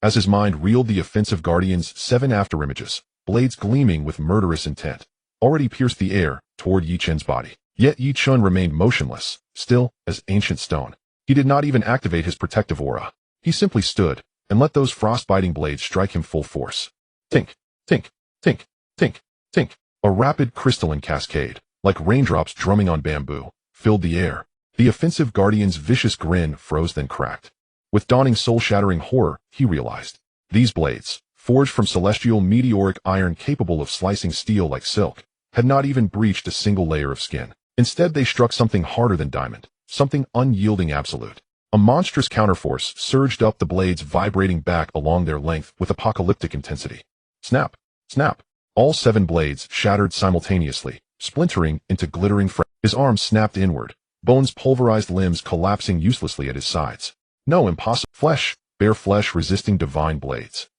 Speaker 1: As his mind reeled, the offensive guardian's 7 afterimages, blades gleaming with murderous intent, already pierced the air toward Chen's body. Yet Chen remained motionless, still as ancient stone. He did not even activate his protective aura. He simply stood and let those frost-biting blades strike him full force. Tink, tink, tink, tink, tink. A rapid crystalline cascade, like raindrops drumming on bamboo, filled the air. The offensive guardian's vicious grin froze, then cracked. With dawning soul-shattering horror, he realized. These blades, forged from celestial meteoric iron capable of slicing steel like silk, had not even breached a single layer of skin. Instead, they struck something harder than diamond, something unyielding, absolute. A monstrous counterforce surged up, the blades vibrating back along their length with apocalyptic intensity. Snap! Snap! All 7 blades shattered simultaneously, splintering into glittering fragments. His arms snapped inward, bones pulverized, limbs collapsing uselessly at his sides. No, impossible. Flesh, bare flesh resisting divine blades.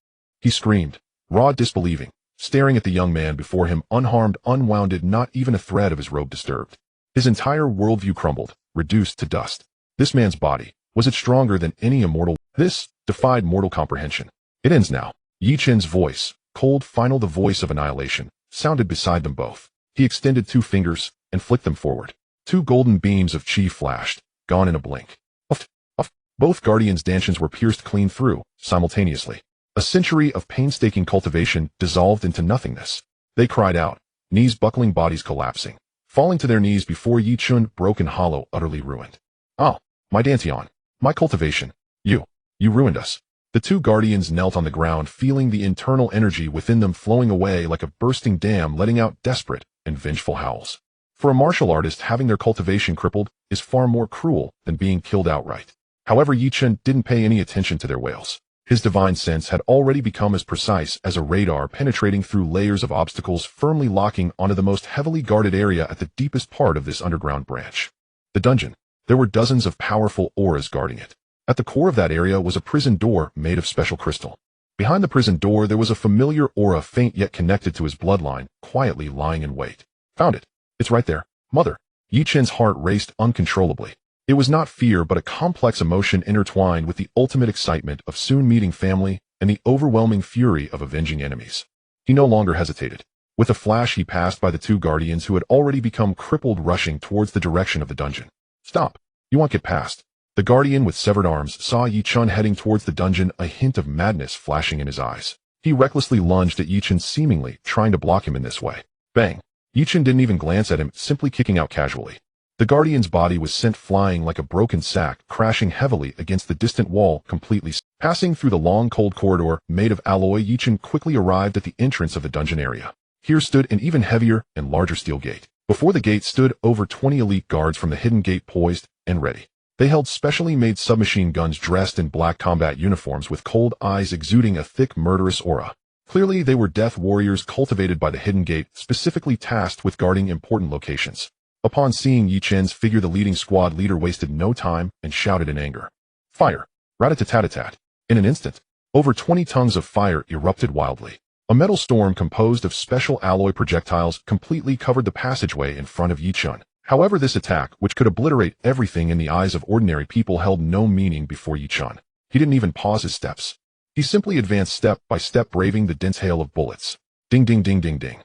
Speaker 1: He screamed, raw, disbelieving, staring at the young man before him, unharmed, unwounded, not even a thread of his robe disturbed. His entire worldview crumbled, reduced to dust. This man's body, was it stronger than any immortal? This defied mortal comprehension. It ends now. Chen's voice, cold, final, the voice of annihilation, sounded beside them both. He extended 2 fingers and flicked them forward. 2 golden beams of chi flashed, gone in a blink. Uff, uff. Both guardians' dantians were pierced clean through, simultaneously. A century of painstaking cultivation dissolved into nothingness. They cried out, knees buckling, bodies collapsing, falling to their knees before Chen, broken, hollow, utterly ruined. Oh, my dantian, my cultivation. You ruined us. The 2 guardians knelt on the ground, feeling the internal energy within them flowing away like a bursting dam, letting out desperate and vengeful howls. For a martial artist, having their cultivation crippled is far more cruel than being killed outright. However, Chen didn't pay any attention to their wails. His divine sense had already become as precise as a radar, penetrating through layers of obstacles, firmly locking onto the most heavily guarded area at the deepest part of this underground branch. The dungeon. There were dozens of powerful auras guarding it. At the core of that area was a prison door made of special crystal. Behind the prison door there was a familiar aura, faint yet connected to his bloodline, quietly lying in wait. Found it. It's right there. Mother. Chen's heart raced uncontrollably. It was not fear, but a complex emotion intertwined with the ultimate excitement of soon meeting family and the overwhelming fury of avenging enemies. He no longer hesitated. With a flash he passed by the 2 guardians who had already become crippled, rushing towards the direction of the dungeon. Stop. You won't get past. The guardian with severed arms saw Chen heading towards the dungeon, a hint of madness flashing in his eyes. He recklessly lunged at Chen, seemingly trying to block him in this way. Bang. Chen didn't even glance at him, simply kicking out casually. The guardian's body was sent flying like a broken sack, crashing heavily against the distant wall, completely. Passing through the long, cold corridor made of alloy, Chen quickly arrived at the entrance of the dungeon area. Here stood an even heavier and larger steel gate. Before the gate stood over 20 elite guards from the hidden gate, poised and ready. They held specially made submachine guns, dressed in black combat uniforms with cold eyes exuding a thick, murderous aura. Clearly, they were death warriors cultivated by the Hidden Gate, specifically tasked with guarding important locations. Upon seeing Yi Chen's figure, the leading squad leader wasted no time and shouted in anger. Fire! Rat-a-tat-tat-tat. In an instant, over 20 tongues of fire erupted wildly. A metal storm composed of special alloy projectiles completely covered the passageway in front of Yi Chen. However, this attack, which could obliterate everything in the eyes of ordinary people, held no meaning before Yi Chen. He didn't even pause his steps. He simply advanced step by step, braving the dense hail of bullets. Ding ding ding ding ding.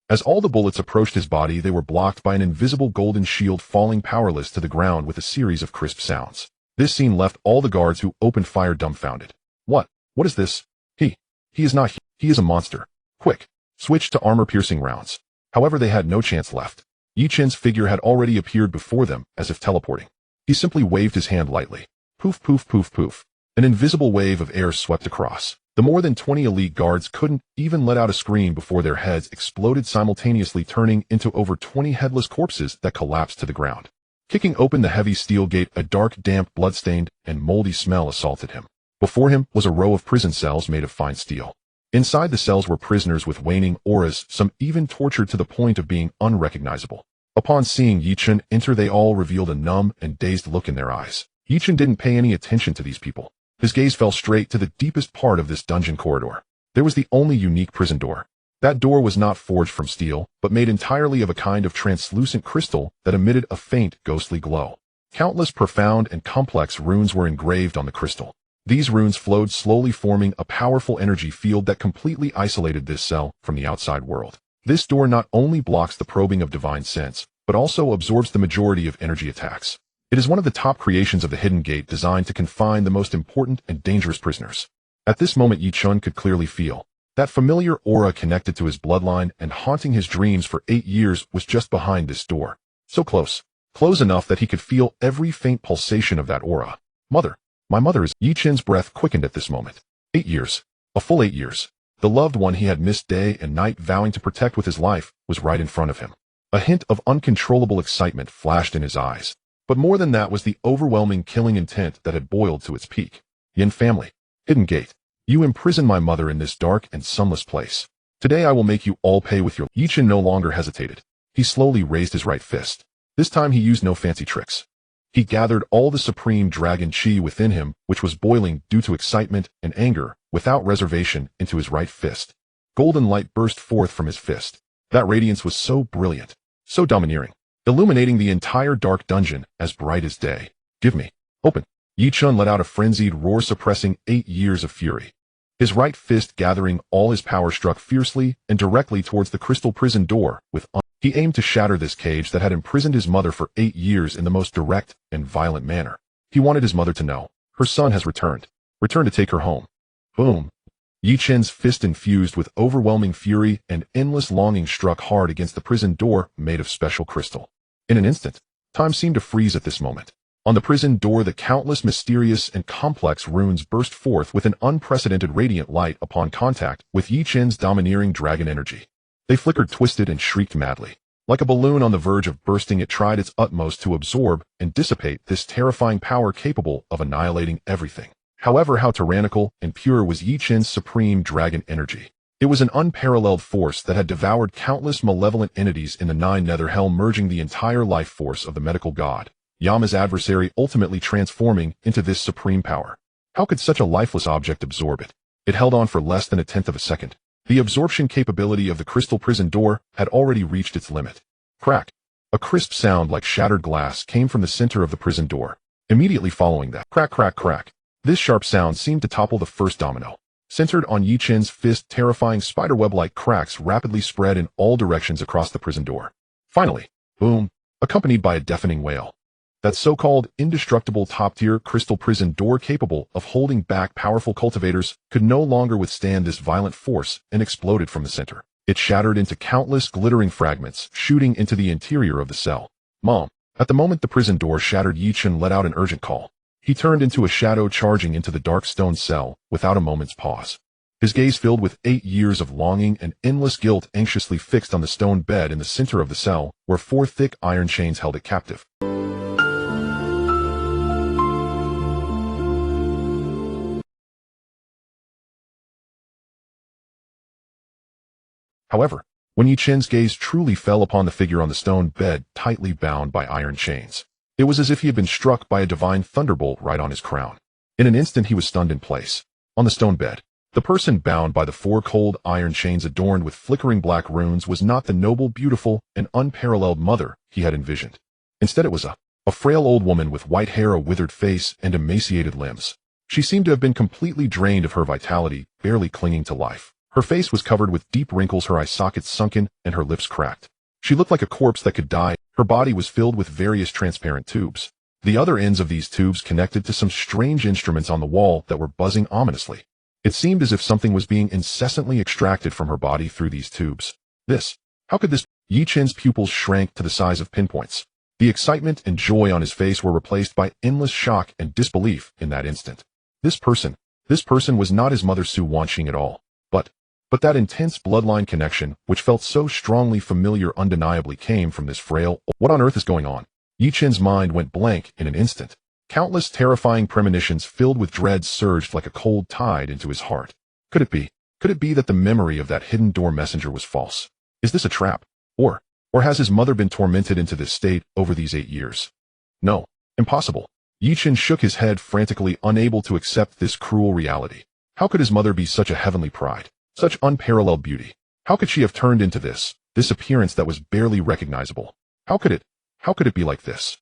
Speaker 1: As all the bullets approached his body, they were blocked by an invisible golden shield, falling powerless to the ground with a series of crisp sounds. This scene left all the guards who opened fire dumbfounded. What? What is this? He is not he. He is a monster. Quick, switch to armor-piercing rounds. However, they had no chance left. Yi Chen's figure had already appeared before them, as if teleporting. He simply waved his hand lightly. Poof, poof, poof, poof. An invisible wave of air swept across. The more than 20 elite guards couldn't even let out a scream before their heads exploded, simultaneously turning into over 20 headless corpses that collapsed to the ground. Kicking open the heavy steel gate, a dark, damp, blood-stained, and moldy smell assaulted him. Before him was a row of prison cells made of fine steel. Inside the cells were prisoners with waning auras, some even tortured to the point of being unrecognizable. Upon seeing Yi Chen enter, they all revealed a numb and dazed look in their eyes. Yi Chen didn't pay any attention to these people. His gaze fell straight to the deepest part of this dungeon corridor. There was the only unique prison door. That door was not forged from steel, but made entirely of a kind of translucent crystal that emitted a faint, ghostly glow. Countless profound and complex runes were engraved on the crystal. These runes flowed slowly, forming a powerful energy field that completely isolated this cell from the outside world. This door not only blocks the probing of divine sense, but also absorbs the majority of energy attacks. It is one of the top creations of the Hidden Gate, designed to confine the most important and dangerous prisoners. At this moment, Yi Chen could clearly feel that familiar aura connected to his bloodline and haunting his dreams for 8 years was just behind this door. So close. Close enough that he could feel every faint pulsation of that aura. Mother. My mother is... Yi Chen's breath quickened at this moment. 8 years. A full 8 years. The loved one he had missed day and night, vowing to protect with his life, was right in front of him. A hint of uncontrollable excitement flashed in his eyes. But more than that was the overwhelming killing intent that had boiled to its peak. Yin family. Hidden Gate. You imprisoned my mother in this dark and sunless place. Today I will make you all pay with your... Yi Chen no longer hesitated. He slowly raised his right fist. This time he used no fancy tricks. He gathered all the supreme dragon chi within him, which was boiling due to excitement and anger, without reservation, into his right fist. Golden light burst forth from his fist. That radiance was so brilliant, so domineering, illuminating the entire dark dungeon as bright as day. Give me. Open. Yi Chen let out a frenzied roar, suppressing 8 years of fury. His right fist, gathering all his power, struck fiercely and directly towards the crystal prison door. He aimed to shatter this cage that had imprisoned his mother for 8 years in the most direct and violent manner. He wanted his mother to know. Her son has returned. Returned to take her home. Boom. Yi Chen's fist, infused with overwhelming fury and endless longing, struck hard against the prison door made of special crystal. In an instant, time seemed to freeze at this moment. On the prison door, the countless mysterious and complex runes burst forth with an unprecedented radiant light upon contact with Yi Chen's domineering dragon energy. They flickered, twisted, and shrieked madly. Like a balloon on the verge of bursting, it tried its utmost to absorb and dissipate this terrifying power capable of annihilating everything. However, how tyrannical and pure was Yi Chen's supreme dragon energy. It was an unparalleled force that had devoured countless malevolent entities in the 9 nether hell, merging the entire life force of the medical god, Yama's adversary, ultimately transforming into this supreme power. How could such a lifeless object absorb it? It held on for less than a tenth of a second. The absorption capability of the crystal prison door had already reached its limit. Crack. A crisp sound like shattered glass came from the center of the prison door. Immediately following that, crack, crack, crack. This sharp sound seemed to topple the first domino. Centered on Yi Chen's fist, terrifying spiderweb-like cracks rapidly spread in all directions across the prison door. Finally, boom, accompanied by a deafening wail. That so-called indestructible top-tier crystal prison door, capable of holding back powerful cultivators, could no longer withstand this violent force and exploded from the center. It shattered into countless glittering fragments, shooting into the interior of the cell. Mom. At the moment the prison door shattered, Yi Chen let out an urgent call. He turned into a shadow, charging into the dark stone cell without a moment's pause. His gaze filled with 8 years of longing and endless guilt, anxiously fixed on the stone bed in the center of the cell, where 4 thick iron chains held it captive. However, when Yi Chen's gaze truly fell upon the figure on the stone bed, tightly bound by iron chains, it was as if he had been struck by a divine thunderbolt right on his crown. In an instant he was stunned in place. On the stone bed, the person bound by the four cold iron chains adorned with flickering black runes was not the noble, beautiful, and unparalleled mother he had envisioned. Instead it was a frail old woman with white hair, a withered face, and emaciated limbs. She seemed to have been completely drained of her vitality, barely clinging to life. Her face was covered with deep wrinkles, her eye sockets sunken, and her lips cracked. She looked like a corpse that could die. Her body was filled with various transparent tubes. The other ends of these tubes connected to some strange instruments on the wall that were buzzing ominously. It seemed as if something was being incessantly extracted from her body through these tubes. How could this? Yi Chen's pupils shrank to the size of pinpoints. The excitement and joy on his face were replaced by endless shock and disbelief in that instant. This person was not his mother Su Wanqing at all. But that intense bloodline connection, which felt so strongly familiar, undeniably came from this frail. What on earth is going on? Yi Chen's mind went blank in an instant. Countless terrifying premonitions filled with dread surged like a cold tide into his heart. Could it be that the memory of that hidden door messenger was false? Is this a trap? Or has his mother been tormented into this state over these 8 years? No, impossible. Yi Chen shook his head frantically, unable to accept this cruel reality. How could his mother be such a heavenly pride? Such unparalleled beauty. How could she have turned into this appearance that was barely recognizable? How could it be like this?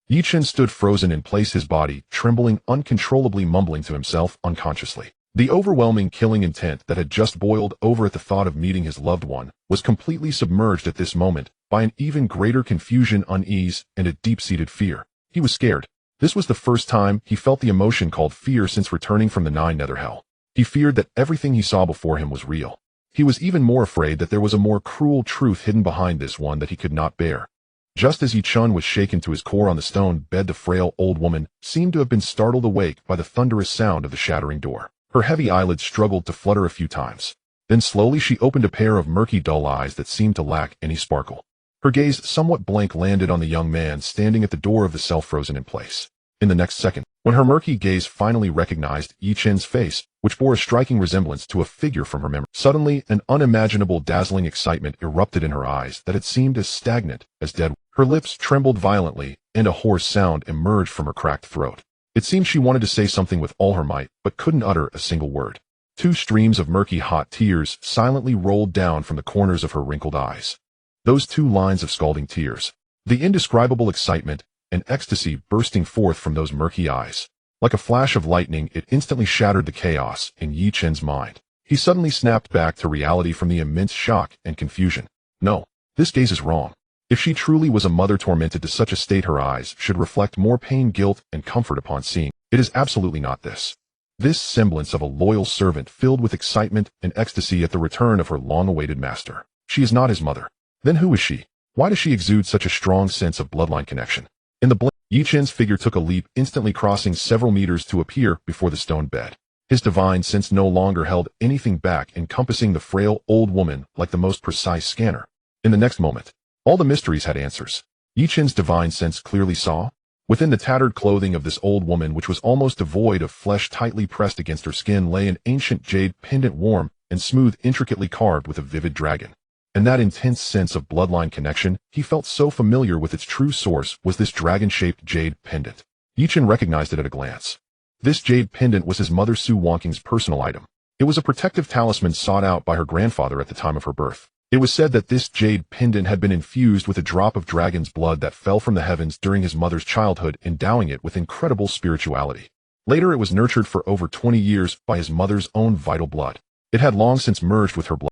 Speaker 1: Yi Chen stood frozen in place, his body trembling uncontrollably, mumbling to himself unconsciously. The overwhelming killing intent that had just boiled over at the thought of meeting his loved one was completely submerged at this moment by an even greater confusion, unease, and a deep-seated fear. He was scared. This was the first time he felt the emotion called fear since returning from the 9 Nether Hell. He feared that everything he saw before him was real. He was even more afraid that there was a more cruel truth hidden behind this one that he could not bear. Just as Yi Chen was shaken to his core on the stone bed, the frail old woman seemed to have been startled awake by the thunderous sound of the shattering door. Her heavy eyelids struggled to flutter a few times. Then slowly she opened a pair of murky, dull eyes that seemed to lack any sparkle. Her gaze, somewhat blank, landed on the young man standing at the door of the cell, frozen in place. In the next second, when her murky gaze finally recognized Yi Chen's face, which bore a striking resemblance to a figure from her memory, suddenly an unimaginable, dazzling excitement erupted in her eyes that had seemed as stagnant as dead. Her lips trembled violently, and a hoarse sound emerged from her cracked throat. It seemed she wanted to say something with all her might, but couldn't utter a single word. 2 streams of murky, hot tears silently rolled down from the corners of her wrinkled eyes. Those 2 lines of scalding tears. The indescribable excitement and ecstasy bursting forth from those murky eyes. Like a flash of lightning, it instantly shattered the chaos in Yi Chen's mind. He suddenly snapped back to reality from the immense shock and confusion. No, this gaze is wrong. If she truly was a mother tormented to such a state, her eyes should reflect more pain, guilt, and comfort upon seeing. It is absolutely not this. This semblance of a loyal servant filled with excitement and ecstasy at the return of her long-awaited master. She is not his mother. Then who is she? Why does she exude such a strong sense of bloodline connection? In the blink, Yi Chen's figure took a leap, instantly crossing several meters to appear before the stone bed. His divine sense no longer held anything back, encompassing the frail old woman like the most precise scanner. In the next moment, all the mysteries had answers. Yi Chen's divine sense clearly saw. Within the tattered clothing of this old woman, which was almost devoid of flesh, tightly pressed against her skin, lay an ancient jade pendant, warm and smooth, intricately carved with a vivid dragon. And that intense sense of bloodline connection he felt so familiar with, its true source was this dragon-shaped jade pendant. Yi Chen recognized it at a glance. This jade pendant was his mother Su Wanqing's personal item. It was a protective talisman sought out by her grandfather at the time of her birth. It was said that this jade pendant had been infused with a drop of dragon's blood that fell from the heavens during his mother's childhood, endowing it with incredible spirituality. Later it was nurtured for over 20 years by his mother's own vital blood. It had long since merged with her blood.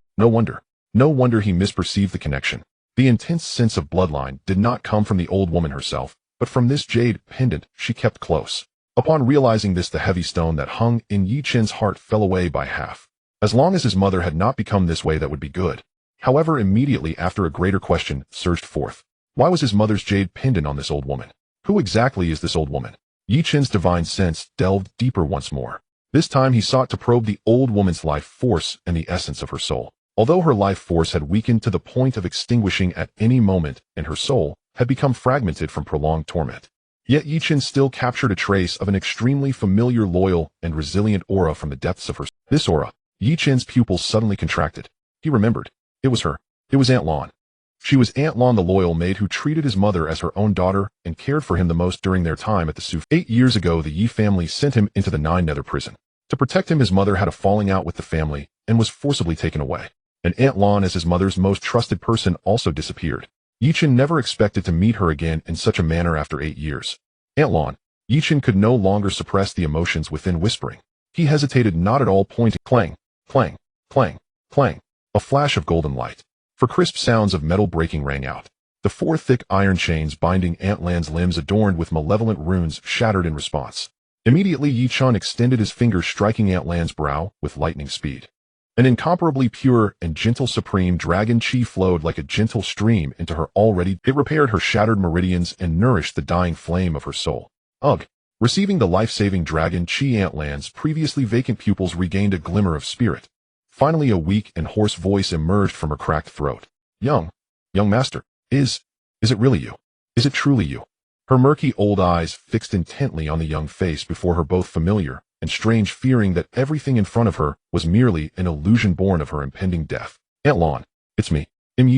Speaker 1: No wonder he misperceived the connection. The intense sense of bloodline did not come from the old woman herself, but from this jade pendant she kept close. Upon realizing this, the heavy stone that hung in Yi Chen's heart fell away by half. As long as his mother had not become this way, that would be good. However, immediately after, a greater question surged forth. Why was his mother's jade pendant on this old woman? Who exactly is this old woman? Yi Chen's divine sense delved deeper once more. This time he sought to probe the old woman's life force and the essence of her soul. Although her life force had weakened to the point of extinguishing at any moment, and her soul had become fragmented from prolonged torment, yet Yi Chen still captured a trace of an extremely familiar, loyal, and resilient aura from the depths of her soul. This aura, Yi Chen's pupils suddenly contracted. He remembered. It was her. It was Aunt Lon. She was Aunt Lon, the loyal maid who treated his mother as her own daughter and cared for him the most during their time at the Suf. 8 years ago, the Yi family sent him into the Nether Prison. To protect him, his mother had a falling out with the family and was forcibly taken away. And Aunt Lon, as his mother's most trusted person, also disappeared. Chen never expected to meet her again in such a manner after 8 years. Aunt Lon. Chen could no longer suppress the emotions within, whispering. He hesitated not at all, pointing. Clang, clang, clang, clang. A flash of golden light. For crisp sounds of metal breaking rang out. The 4 thick iron chains binding Aunt Lan's limbs, adorned with malevolent runes, shattered in response. Immediately, Chen extended his fingers, striking Aunt Lan's brow with lightning speed. An incomparably pure and gentle supreme dragon chi flowed like a gentle stream into her already. It repaired her shattered meridians and nourished the dying flame of her soul. Ugh! Receiving the life-saving dragon chi, Aunt Lan's previously vacant pupils regained a glimmer of spirit. Finally, a weak and hoarse voice emerged from her cracked throat. Young master, is it really you? Is it truly you? Her murky old eyes fixed intently on the young face before her, both familiar and strange, fearing that everything in front of her was merely an illusion born of her impending death. Aunt Lon, it's me,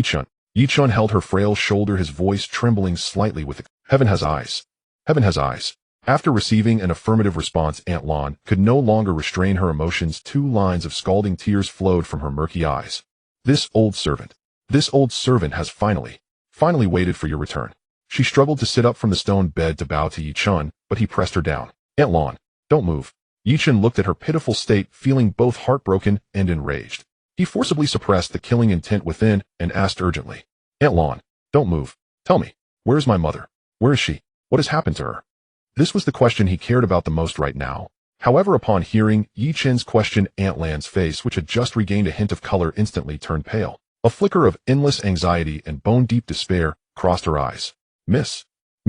Speaker 1: Chen. Chen held her frail shoulder, his voice trembling slightly with Heaven has eyes. Heaven has eyes. After receiving an affirmative response, Aunt Lon could no longer restrain her emotions. 2 lines of scalding tears flowed from her murky eyes. This old servant has finally waited for your return. She struggled to sit up from the stone bed to bow to Chen, but he pressed her down. Aunt Lon, don't move. Chen looked at her pitiful state, feeling both heartbroken and enraged. He forcibly suppressed the killing intent within and asked urgently. Aunt Lon, don't move. Tell me, where is my mother? Where is she? What has happened to her? This was the question he cared about the most right now. However, upon hearing Chen's question, Aunt Lan's face, which had just regained a hint of color, instantly turned pale. A flicker of endless anxiety and bone-deep despair crossed her eyes. Miss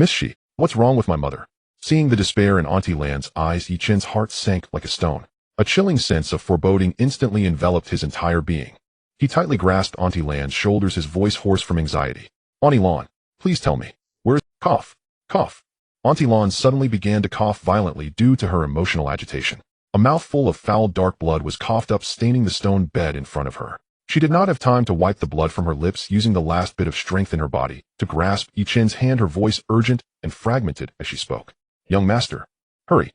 Speaker 1: she, what's wrong with my mother? Seeing the despair in Auntie Lan's eyes, Chen's heart sank like a stone. A chilling sense of foreboding instantly enveloped his entire being. He tightly grasped Auntie Lan's shoulders, his voice hoarse from anxiety. Auntie Lon, please tell me, where's... Cough, cough. Auntie Lon suddenly began to cough violently due to her emotional agitation. A mouthful of foul dark blood was coughed up, staining the stone bed in front of her. She did not have time to wipe the blood from her lips, using the last bit of strength in her body to grasp Chen's hand, her voice urgent and fragmented as she spoke. Young master, hurry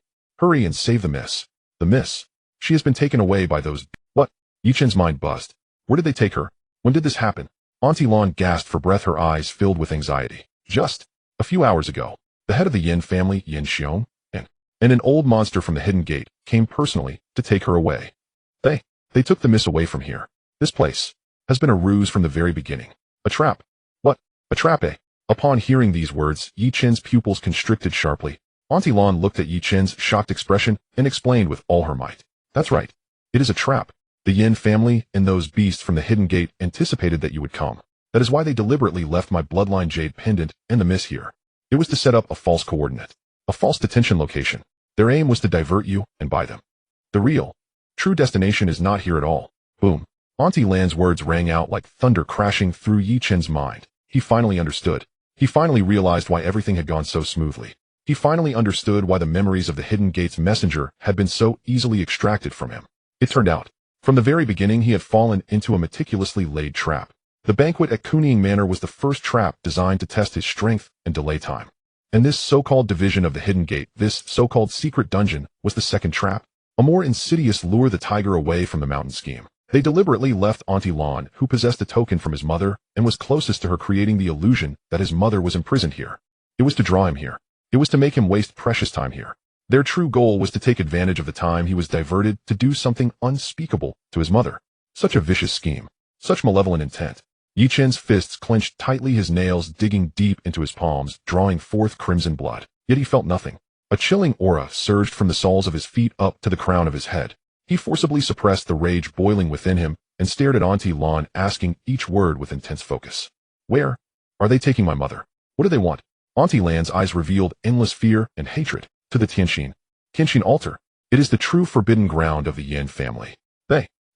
Speaker 1: and save the miss. The miss. She has been taken away by those... What? Chen's mind buzzed. Where did they take her? When did this happen? Auntie Lon gasped for breath, her eyes filled with anxiety. Just a few hours ago. The head of the Yin family, Yin Xiong, and an old monster from the Hidden Gate came personally to take her away. They took the miss away from here. This place has been a ruse from the very beginning. A trap. What? A trap, eh? Upon hearing these words, Chen's pupils constricted sharply. Auntie Lon looked at Chen's shocked expression and explained with all her might. That's right. It is a trap. The Yin family and those beasts from the Hidden Gate anticipated that you would come. That is why they deliberately left my bloodline jade pendant and the miss here. It was to set up a false coordinate, a false detention location. Their aim was to divert you and buy them. The real, true destination is not here at all. Boom. Auntie Lan's words rang out like thunder, crashing through Chen's mind. He finally understood. He finally realized why everything had gone so smoothly. He finally understood why the memories of the Hidden Gate's messenger had been so easily extracted from him. It turned out, from the very beginning, he had fallen into a meticulously laid trap. The banquet at Kowloon Manor was the first trap designed to test his strength and delay time. And this so-called division of the Hidden Gate, this so-called secret dungeon, was the second trap, a more insidious lure the tiger away from the mountain scheme. They deliberately left Auntie Lon, who possessed a token from his mother and was closest to her, creating the illusion that his mother was imprisoned here. It was to draw him here. It was to make him waste precious time here. Their true goal was to take advantage of the time he was diverted to do something unspeakable to his mother. Such a vicious scheme. Such malevolent intent. Chen's fists clenched tightly, his nails digging deep into his palms, drawing forth crimson blood. Yet he felt nothing. A chilling aura surged from the soles of his feet up to the crown of his head. He forcibly suppressed the rage boiling within him and stared at Auntie Lon, asking each word with intense focus. Where are they taking my mother? What do they want? Auntie Lan's eyes revealed endless fear and hatred. To the Kenshin altar. It is the true forbidden ground of the Yin family.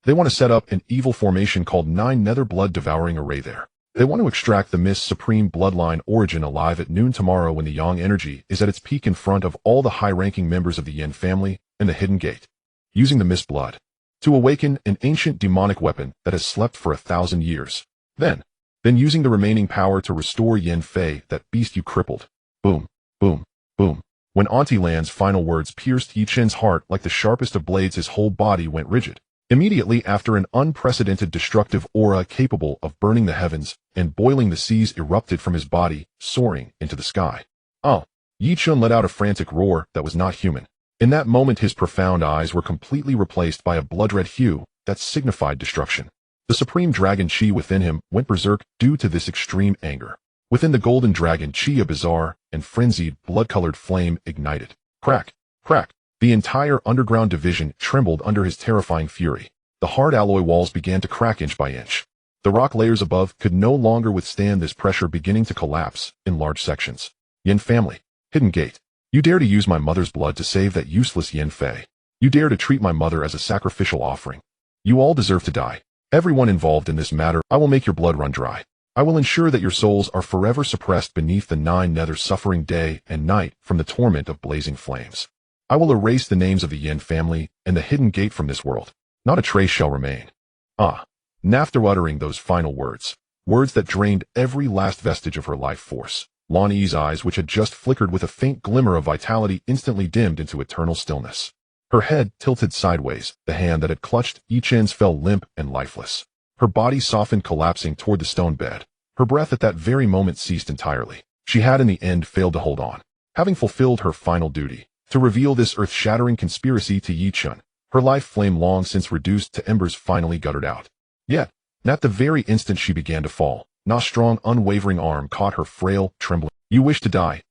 Speaker 1: They want to set up an evil formation called 9 Nether Blood Devouring Array there. They want to extract the Mist's supreme bloodline origin alive at noon tomorrow, when the Yang energy is at its peak, in front of all the high-ranking members of the Yin family and the Hidden Gate. Using the Mist blood. to awaken an ancient demonic weapon that has slept for 1,000 years. Then using the remaining power to restore Yin Fei, that beast you crippled. Boom, boom, boom. When Auntie Lan's final words pierced Yi Chen's heart like the sharpest of blades, his whole body went rigid. Immediately after, an unprecedented destructive aura capable of burning the heavens and boiling the seas erupted from his body, soaring into the sky. Oh! Yi Chen let out a frantic roar that was not human. In that moment, his profound eyes were completely replaced by a blood-red hue that signified destruction. The supreme dragon Qi within him went berserk due to this extreme anger. Within the golden dragon Qi, a bizarre and frenzied blood-colored flame ignited. Crack! Crack! The entire underground division trembled under his terrifying fury. The hard alloy walls began to crack inch by inch. The rock layers above could no longer withstand this pressure, beginning to collapse in large sections. Yin family. Hidden gate. You dare to use my mother's blood to save that useless Yin Fei. You dare to treat my mother as a sacrificial offering. You all deserve to die. Everyone involved in this matter, I will make your blood run dry. I will ensure that your souls are forever suppressed beneath the 9 nethers, suffering day and night from the torment of blazing flames. I will erase the names of the Yin family and the hidden gate from this world. Not a trace shall remain. After uttering those final words that drained every last vestige of her life force, Lan Yi's eyes, which had just flickered with a faint glimmer of vitality, instantly dimmed into eternal stillness. Her head tilted sideways, the hand that had clutched Yi Chen's fell limp and lifeless. Her body softened, collapsing toward the stone bed. Her breath at that very moment ceased entirely. She had in the end failed to hold on. Having fulfilled her final duty, to reveal this earth-shattering conspiracy to Yi Chen, her life flame long since reduced to embers finally guttered out. Yet, at the very instant she began to fall, Na's strong, unwavering arm caught her frail, trembling. You wish to die,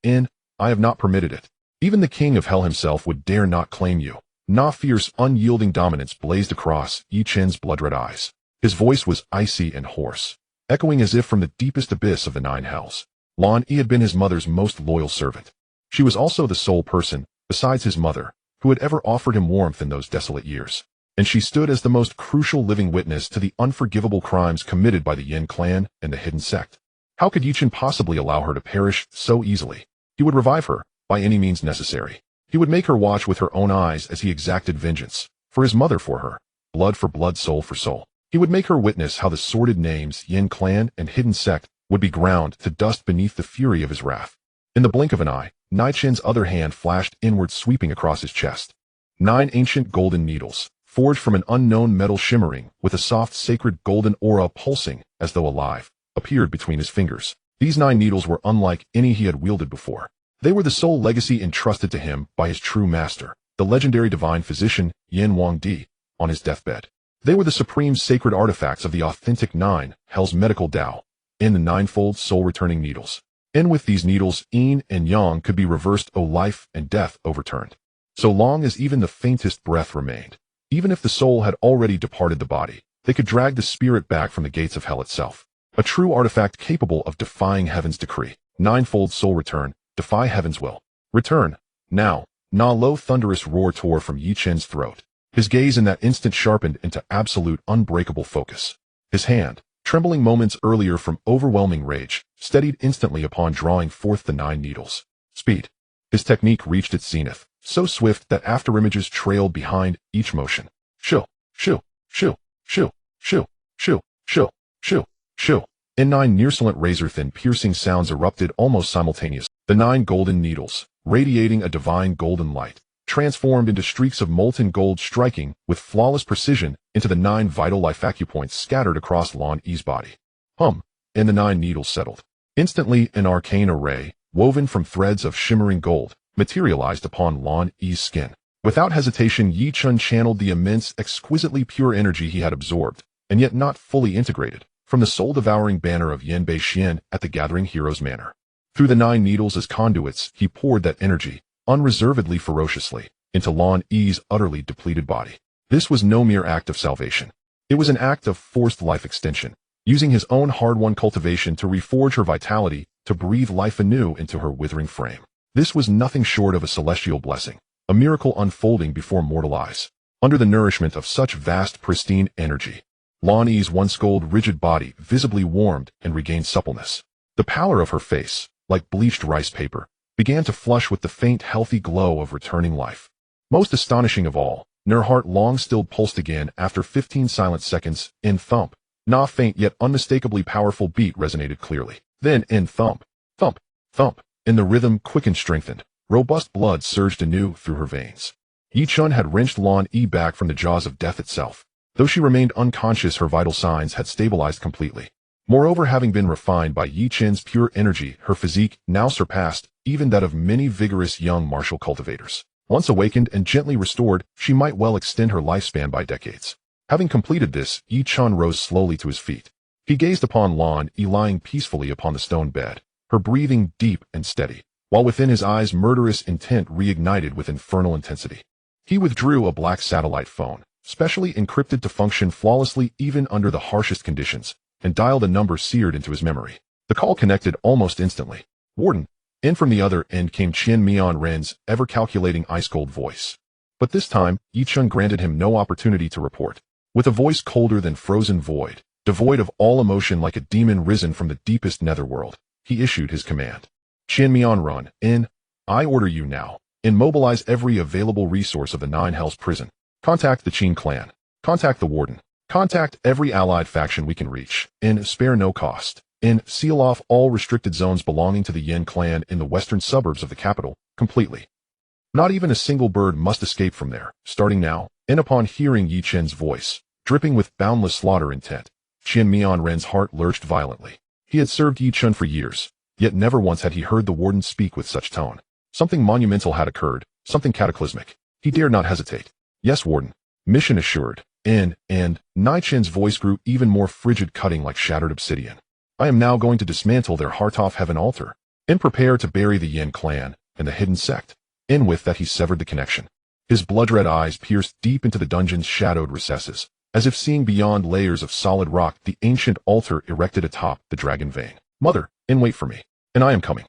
Speaker 1: I have not permitted it. Even the king of hell himself would dare not claim you. Na fierce, unyielding dominance blazed across Yi Chen's blood-red eyes. His voice was icy and hoarse, echoing as if from the deepest abyss of the 9 hells. Lan Yi had been his mother's most loyal servant. She was also the sole person, besides his mother, who had ever offered him warmth in those desolate years. And she stood as the most crucial living witness to the unforgivable crimes committed by the Yin clan and the hidden sect. How could Yi Chen possibly allow her to perish so easily? He would revive her, by any means necessary. He would make her watch with her own eyes as he exacted vengeance, for his mother, for her, blood for blood, soul for soul. He would make her witness how the sordid names Yin clan and hidden sect would be ground to dust beneath the fury of his wrath. In the blink of an eye, Nai Chen's other hand flashed inward, sweeping across his chest. 9 ancient golden needles, forged from an unknown metal, shimmering with a soft, sacred golden aura pulsing as though alive, appeared between his fingers. These 9 needles were unlike any he had wielded before. They were the sole legacy entrusted to him by his true master, the legendary divine physician Yin Wangdi, on his deathbed. They were the supreme sacred artifacts of the authentic 9 Hell's medical Tao, in the 9-fold soul-returning needles. And with these needles, yin and yang could be reversed, life and death overturned. So long as even the faintest breath remained, even if the soul had already departed the body, they could drag the spirit back from the gates of hell itself. A true artifact capable of defying heaven's decree. 9-fold soul return, defy heaven's will. Return, now. Na low thunderous roar tore from Yi Chen's throat. His gaze in that instant sharpened into absolute, unbreakable focus. His hand, trembling moments earlier from overwhelming rage, steadied instantly upon drawing forth the 9 needles. Speed. His technique reached its zenith, so swift that afterimages trailed behind each motion. Shoo, shoo, shoo, shoo, shoo, shoo, shoo, shoo, shoo. In 9 near-silent razor-thin piercing sounds erupted almost simultaneously. The 9 golden needles, radiating a divine golden light, transformed into streaks of molten gold, striking with flawless precision into the 9 vital life acupoints scattered across Lan Yi's body. And the 9 needles settled. Instantly, an arcane array, woven from threads of shimmering gold, materialized upon Lan Yi's skin. Without hesitation, Yi Chen channeled the immense, exquisitely pure energy he had absorbed, and yet not fully integrated, from the soul-devouring banner of Yan Bei Xian at the Gathering Heroes Manor. Through the 9 needles as conduits, he poured that energy, unreservedly, ferociously, into Lan Yi's utterly depleted body. This was no mere act of salvation. It was an act of forced life extension, using his own hard-won cultivation to reforge her vitality, to breathe life anew into her withering frame. This was nothing short of a celestial blessing, a miracle unfolding before mortal eyes. Under the nourishment of such vast, pristine energy, Lan Yi's once cold, rigid body visibly warmed and regained suppleness. The pallor of her face, like bleached rice paper, began to flush with the faint, healthy glow of returning life. Most astonishing of all, and her heart long-still pulsed again after 15 silent seconds. In thump. Not faint yet unmistakably powerful beat resonated clearly. Then in thump. Thump. Thump. And the rhythm quick and strengthened. Robust blood surged anew through her veins. Yi Chun had wrenched Lan Yi back from the jaws of death itself. Though she remained unconscious, her vital signs had stabilized completely. Moreover, having been refined by Yi Chen's pure energy, her physique now surpassed even that of many vigorous young martial cultivators. Once awakened and gently restored, she might well extend her lifespan by decades. Having completed this, Yi Chun rose slowly to his feet. He gazed upon Lan Yi lying peacefully upon the stone bed, her breathing deep and steady, while within his eyes murderous intent reignited with infernal intensity. He withdrew a black satellite phone, specially encrypted to function flawlessly even under the harshest conditions, and dialed a number seared into his memory. The call connected almost instantly. "Warden." In from the other end came Chen Mian-ren's ever-calculating ice-cold voice. But this time, Yi Chun granted him no opportunity to report. With a voice colder than frozen void, devoid of all emotion like a demon risen from the deepest netherworld, he issued his command. "Chen Mian-ren, in. I order you now. Immobilize every available resource of the Nine Hells prison. Contact the Qin clan. Contact the warden. Contact every allied faction we can reach. And spare no cost. And seal off all restricted zones belonging to the Yin clan in the western suburbs of the capital, completely. Not even a single bird must escape from there, starting now." And upon hearing Yi Chen's voice, dripping with boundless slaughter intent, Chen Mian-ren's heart lurched violently. He had served Yi Chun for years, yet never once had he heard the warden speak with such tone. Something monumental had occurred, something cataclysmic. He dared not hesitate. "Yes, warden." Mission assured. And Nai Chen's voice grew even more frigid, cutting like shattered obsidian. "I am now going to dismantle their Heartoff Heaven altar, and prepare to bury the Yin clan and the hidden sect." And with that he severed the connection. His blood-red eyes pierced deep into the dungeon's shadowed recesses, as if seeing beyond layers of solid rock the ancient altar erected atop the dragon vein. "Mother, wait for me, and I am coming."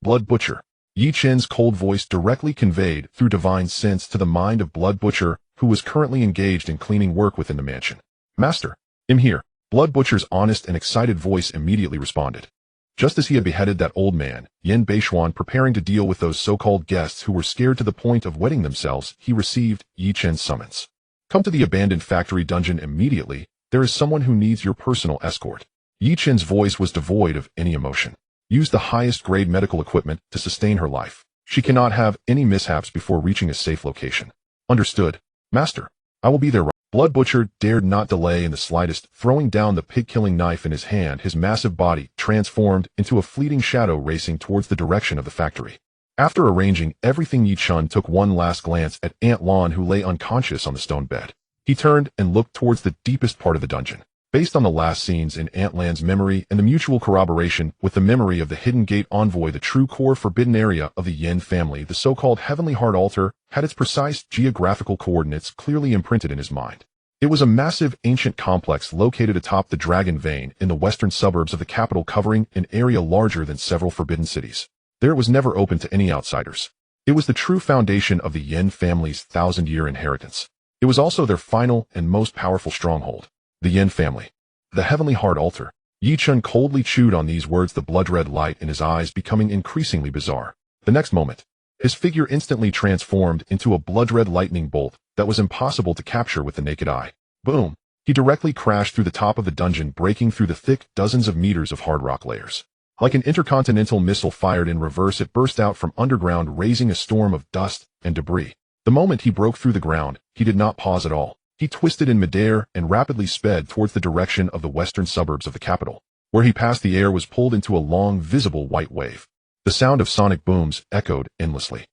Speaker 1: Blood Butcher. Yi Chen's cold voice directly conveyed through divine sense to the mind of Blood Butcher, who was currently engaged in cleaning work within the mansion. "Master, I'm here." Blood Butcher's honest and excited voice immediately responded. Just as he had beheaded that old man, Yin Beishuan, preparing to deal with those so-called guests who were scared to the point of wetting themselves, he received Yi Chen's summons. "Come to the abandoned factory dungeon immediately. There is someone who needs your personal escort." Yi Chen's voice was devoid of any emotion. "Use the highest grade medical equipment to sustain her life. She cannot have any mishaps before reaching a safe location." "Understood, Master. I will be there." Blood Butcher dared not delay in the slightest, throwing down the pig-killing knife in his hand, his massive body transformed into a fleeting shadow racing towards the direction of the factory. After arranging everything, Yi Chun took one last glance at Aunt Lan, who lay unconscious on the stone bed. He turned and looked towards the deepest part of the dungeon. Based on the last scenes in Aunt Lan's memory and the mutual corroboration with the memory of the Hidden Gate envoy, the true core forbidden area of the Yin family, the so-called Heavenly Heart Altar, had its precise geographical coordinates clearly imprinted in his mind. It was a massive ancient complex located atop the Dragon Vein in the western suburbs of the capital, covering an area larger than several forbidden cities. There it was never open to any outsiders. It was the true foundation of the Yin family's 1,000-year inheritance. It was also their final and most powerful stronghold. The Yin family. The Heavenly Heart Altar. Yi Chun coldly chewed on these words, the blood-red light in his eyes becoming increasingly bizarre. The next moment, his figure instantly transformed into a blood-red lightning bolt that was impossible to capture with the naked eye. Boom! He directly crashed through the top of the dungeon, breaking through the thick dozens of meters of hard rock layers. Like an intercontinental missile fired in reverse, it burst out from underground, raising a storm of dust and debris. The moment he broke through the ground, he did not pause at all. He twisted in midair and rapidly sped towards the direction of the western suburbs of the capital. Where he passed, the air was pulled into a long, visible white wave. The sound of sonic booms echoed endlessly.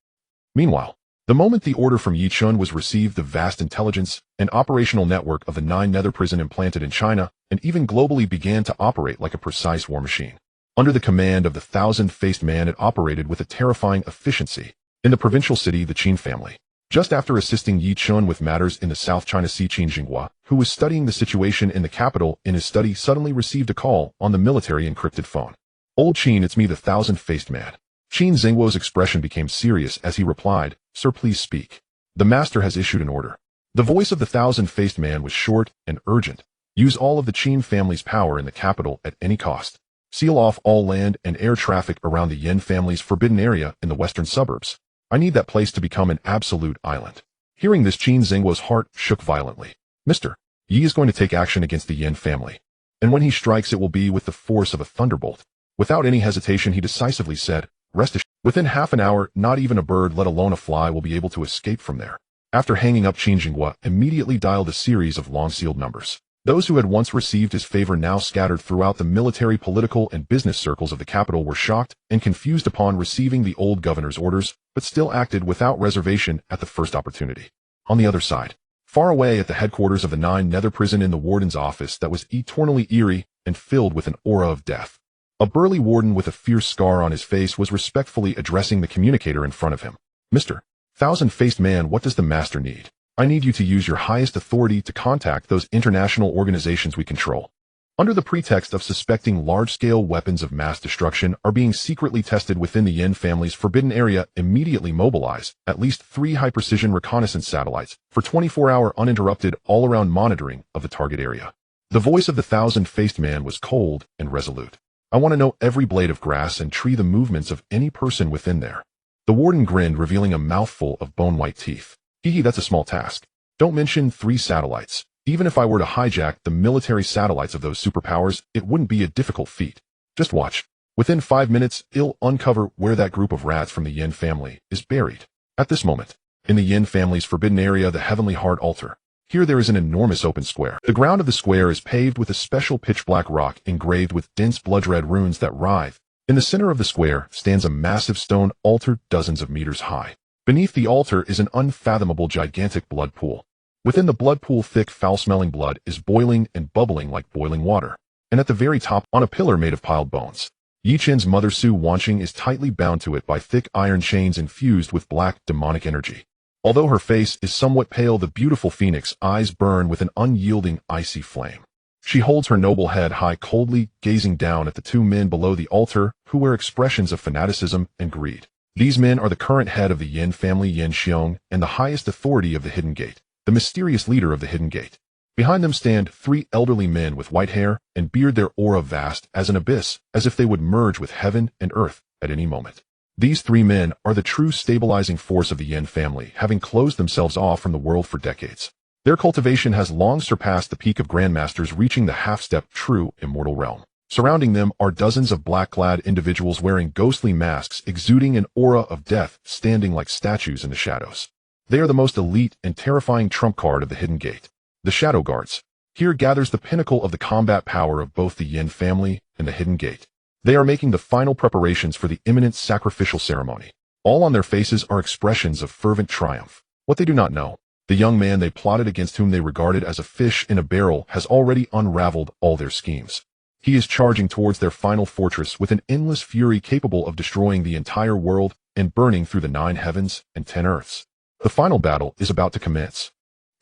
Speaker 1: Meanwhile, the moment the order from Yi Chun was received, the vast intelligence and operational network of the 9 Nether Prison implanted in China and even globally began to operate like a precise war machine. Under the command of the 1,000-faced man, it operated with a terrifying efficiency. In the provincial city, the Qin family. Just after assisting Yi Chun with matters in the South China Sea, Qin Jinghua, who was studying the situation in the capital in his study, suddenly received a call on the military encrypted phone. "Old Qin, it's me, the 1,000-faced man." Qin Zhengguo's expression became serious as he replied, "Sir, please speak. The master has issued an order." The voice of the 1,000-faced man was short and urgent. "Use all of the Qin family's power in the capital at any cost. Seal off all land and air traffic around the Yin family's forbidden area in the western suburbs. I need that place to become an absolute island." Hearing this, Qin Zhengguo's heart shook violently. Mr. Yi is going to take action against the Yin family. And when he strikes, it will be with the force of a thunderbolt. Without any hesitation, he decisively said, rest assured, within half an hour, not even a bird, let alone a fly, will be able to escape from there. After hanging up, Qin Zhenggua immediately dialed a series of long-sealed numbers. Those who had once received his favor, now scattered throughout the military, political, and business circles of the capital, were shocked and confused upon receiving the old governor's orders, but still acted without reservation at the first opportunity. On the other side, far away at the headquarters of the Nether Prison, in the warden's office that was eternally eerie and filled with an aura of death, a burly warden with a fierce scar on his face was respectfully addressing the communicator in front of him. Mr. Thousand-Faced Man, what does the master need? I need you to use your highest authority to contact those international organizations we control. Under the pretext of suspecting large-scale weapons of mass destruction are being secretly tested within the Yin family's forbidden area, immediately mobilize at least 3 high-precision reconnaissance satellites for 24-hour uninterrupted all-around monitoring of the target area. The voice of the Thousand-Faced Man was cold and resolute. I want to know every blade of grass and tree, the movements of any person within there. The warden grinned, revealing a mouthful of bone-white teeth. Hee, that's a small task. Don't mention 3 satellites. Even if I were to hijack the military satellites of those superpowers, it wouldn't be a difficult feat. Just watch. Within 5 minutes, I'll uncover where that group of rats from the Yin family is buried. At this moment, in the Yin family's forbidden area, the Heavenly Heart altar. Here there is an enormous open square. The ground of the square is paved with a special pitch-black rock engraved with dense blood-red runes that writhe. In the center of the square stands a massive stone altar dozens of meters high. Beneath the altar is an unfathomable gigantic blood pool. Within the blood pool, thick, foul-smelling blood is boiling and bubbling like boiling water. And at the very top, on a pillar made of piled bones, Yi Chen's mother Su Wanqing is tightly bound to it by thick iron chains infused with black demonic energy. Although her face is somewhat pale, the beautiful phoenix eyes burn with an unyielding, icy flame. She holds her noble head high, coldly gazing down at the 2 men below the altar, who wear expressions of fanaticism and greed. These men are the current head of the Yin family, Yin Xiong, and the highest authority of the Hidden Gate, the mysterious leader of the Hidden Gate. Behind them stand 3 elderly men with white hair and beard, their aura vast as an abyss, as if they would merge with heaven and earth at any moment. These 3 men are the true stabilizing force of the Yin family, having closed themselves off from the world for decades. Their cultivation has long surpassed the peak of grandmasters, reaching the half-step true immortal realm. Surrounding them are dozens of black-clad individuals wearing ghostly masks, exuding an aura of death, standing like statues in the shadows. They are the most elite and terrifying trump card of the Hidden Gate, the Shadow Guards. Here gathers the pinnacle of the combat power of both the Yin family and the Hidden Gate. They are making the final preparations for the imminent sacrificial ceremony. All on their faces are expressions of fervent triumph. What they do not know, the young man they plotted against, whom they regarded as a fish in a barrel, has already unraveled all their schemes. He is charging towards their final fortress with an endless fury capable of destroying the entire world and burning through the 9 heavens and 10 earths. The final battle is about to commence.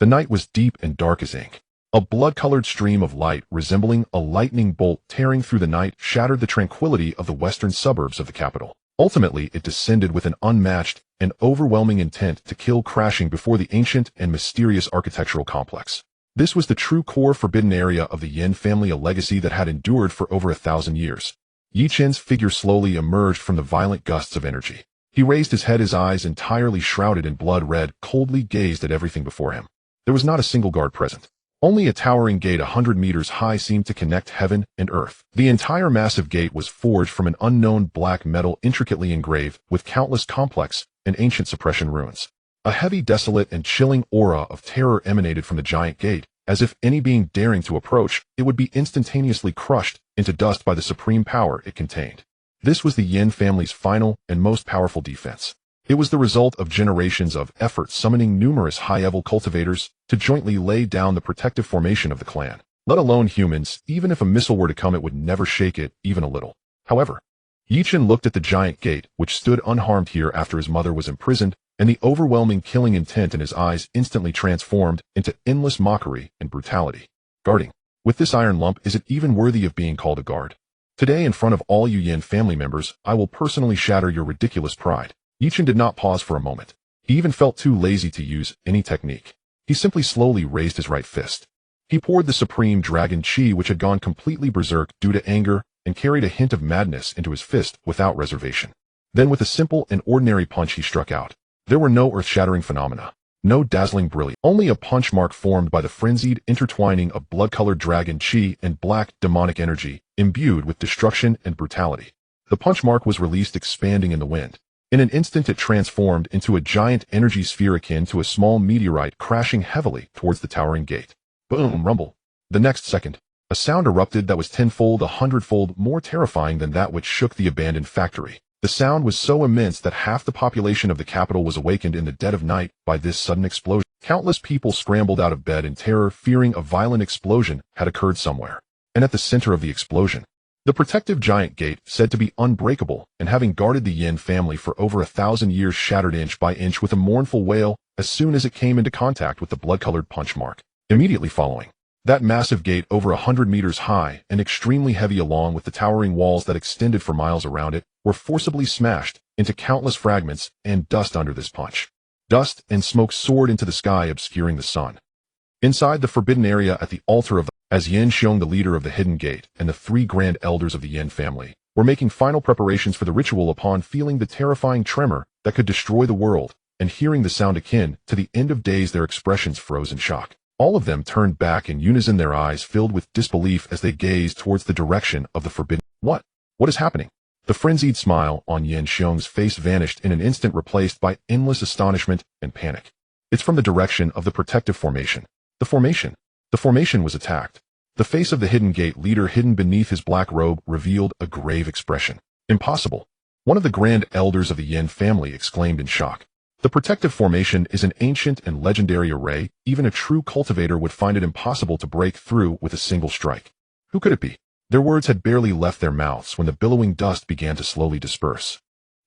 Speaker 1: The night was deep and dark as ink. A blood-colored stream of light resembling a lightning bolt tearing through the night shattered the tranquility of the western suburbs of the capital. Ultimately, it descended with an unmatched and overwhelming intent to kill, crashing before the ancient and mysterious architectural complex. This was the true core forbidden area of the Yin family, a legacy that had endured for over 1,000 years. Yi Chen's figure slowly emerged from the violent gusts of energy. He raised his head, his eyes entirely shrouded in blood red, coldly gazed at everything before him. There was not a single guard present. Only a towering gate 100 meters high seemed to connect heaven and earth. The entire massive gate was forged from an unknown black metal, intricately engraved with countless complex and ancient suppression runes. A heavy, desolate, and chilling aura of terror emanated from the giant gate, as if any being daring to approach it would be instantaneously crushed into dust by the supreme power it contained. This was the Yin family's final and most powerful defense. It was the result of generations of effort, summoning numerous high-level cultivators to jointly lay down the protective formation of the clan. Let alone humans, even if a missile were to come, it would never shake it even a little. However, Yi Chen looked at the giant gate, which stood unharmed here after his mother was imprisoned, and the overwhelming killing intent in his eyes instantly transformed into endless mockery and brutality. Guarding. With this iron lump, is it even worthy of being called a guard? Today, in front of all you Yin family members, I will personally shatter your ridiculous pride. Yi Chen did not pause for a moment. He even felt too lazy to use any technique. He simply slowly raised his right fist. He poured the supreme dragon chi, which had gone completely berserk due to anger and carried a hint of madness, into his fist without reservation. Then with a simple and ordinary punch he struck out. There were no earth-shattering phenomena. No dazzling brilliance, only a punch mark formed by the frenzied intertwining of blood-colored dragon chi and black demonic energy, imbued with destruction and brutality. The punch mark was released, expanding in the wind. In an instant it transformed into a giant energy sphere akin to a small meteorite crashing heavily towards the towering gate. Boom, rumble. The next second, a sound erupted that was tenfold, 100-fold more terrifying than that which shook the abandoned factory. The sound was so immense that half the population of the capital was awakened in the dead of night by this sudden explosion. Countless people scrambled out of bed in terror, fearing a violent explosion had occurred somewhere. And at the center of the explosion, the protective giant gate, said to be unbreakable and having guarded the Yin family for over 1,000 years, shattered inch by inch with a mournful wail as soon as it came into contact with the blood-colored punch mark. Immediately following, that massive gate, over 100 meters high and extremely heavy, along with the towering walls that extended for miles around it, were forcibly smashed into countless fragments and dust under this punch. Dust and smoke soared into the sky, obscuring the sun. Inside the forbidden area at the altar of as Yin Xiong, the leader of the hidden gate, and the 3 grand elders of the Yin family, were making final preparations for the ritual, upon feeling the terrifying tremor that could destroy the world, and hearing the sound akin to the end of days, their expressions froze in shock. All of them turned back in unison, their eyes filled with disbelief as they gazed towards the direction of the forbidden. What is happening? The frenzied smile on Yin Xiong's face vanished in an instant, replaced by endless astonishment and panic. It's from the direction of the protective formation. The formation was attacked. The face of the hidden gate leader, hidden beneath his black robe, revealed a grave expression. Impossible. One of the grand elders of the Yin family exclaimed in shock. The protective formation is an ancient and legendary array. Even a true cultivator would find it impossible to break through with a single strike. Who could it be? Their words had barely left their mouths when the billowing dust began to slowly disperse.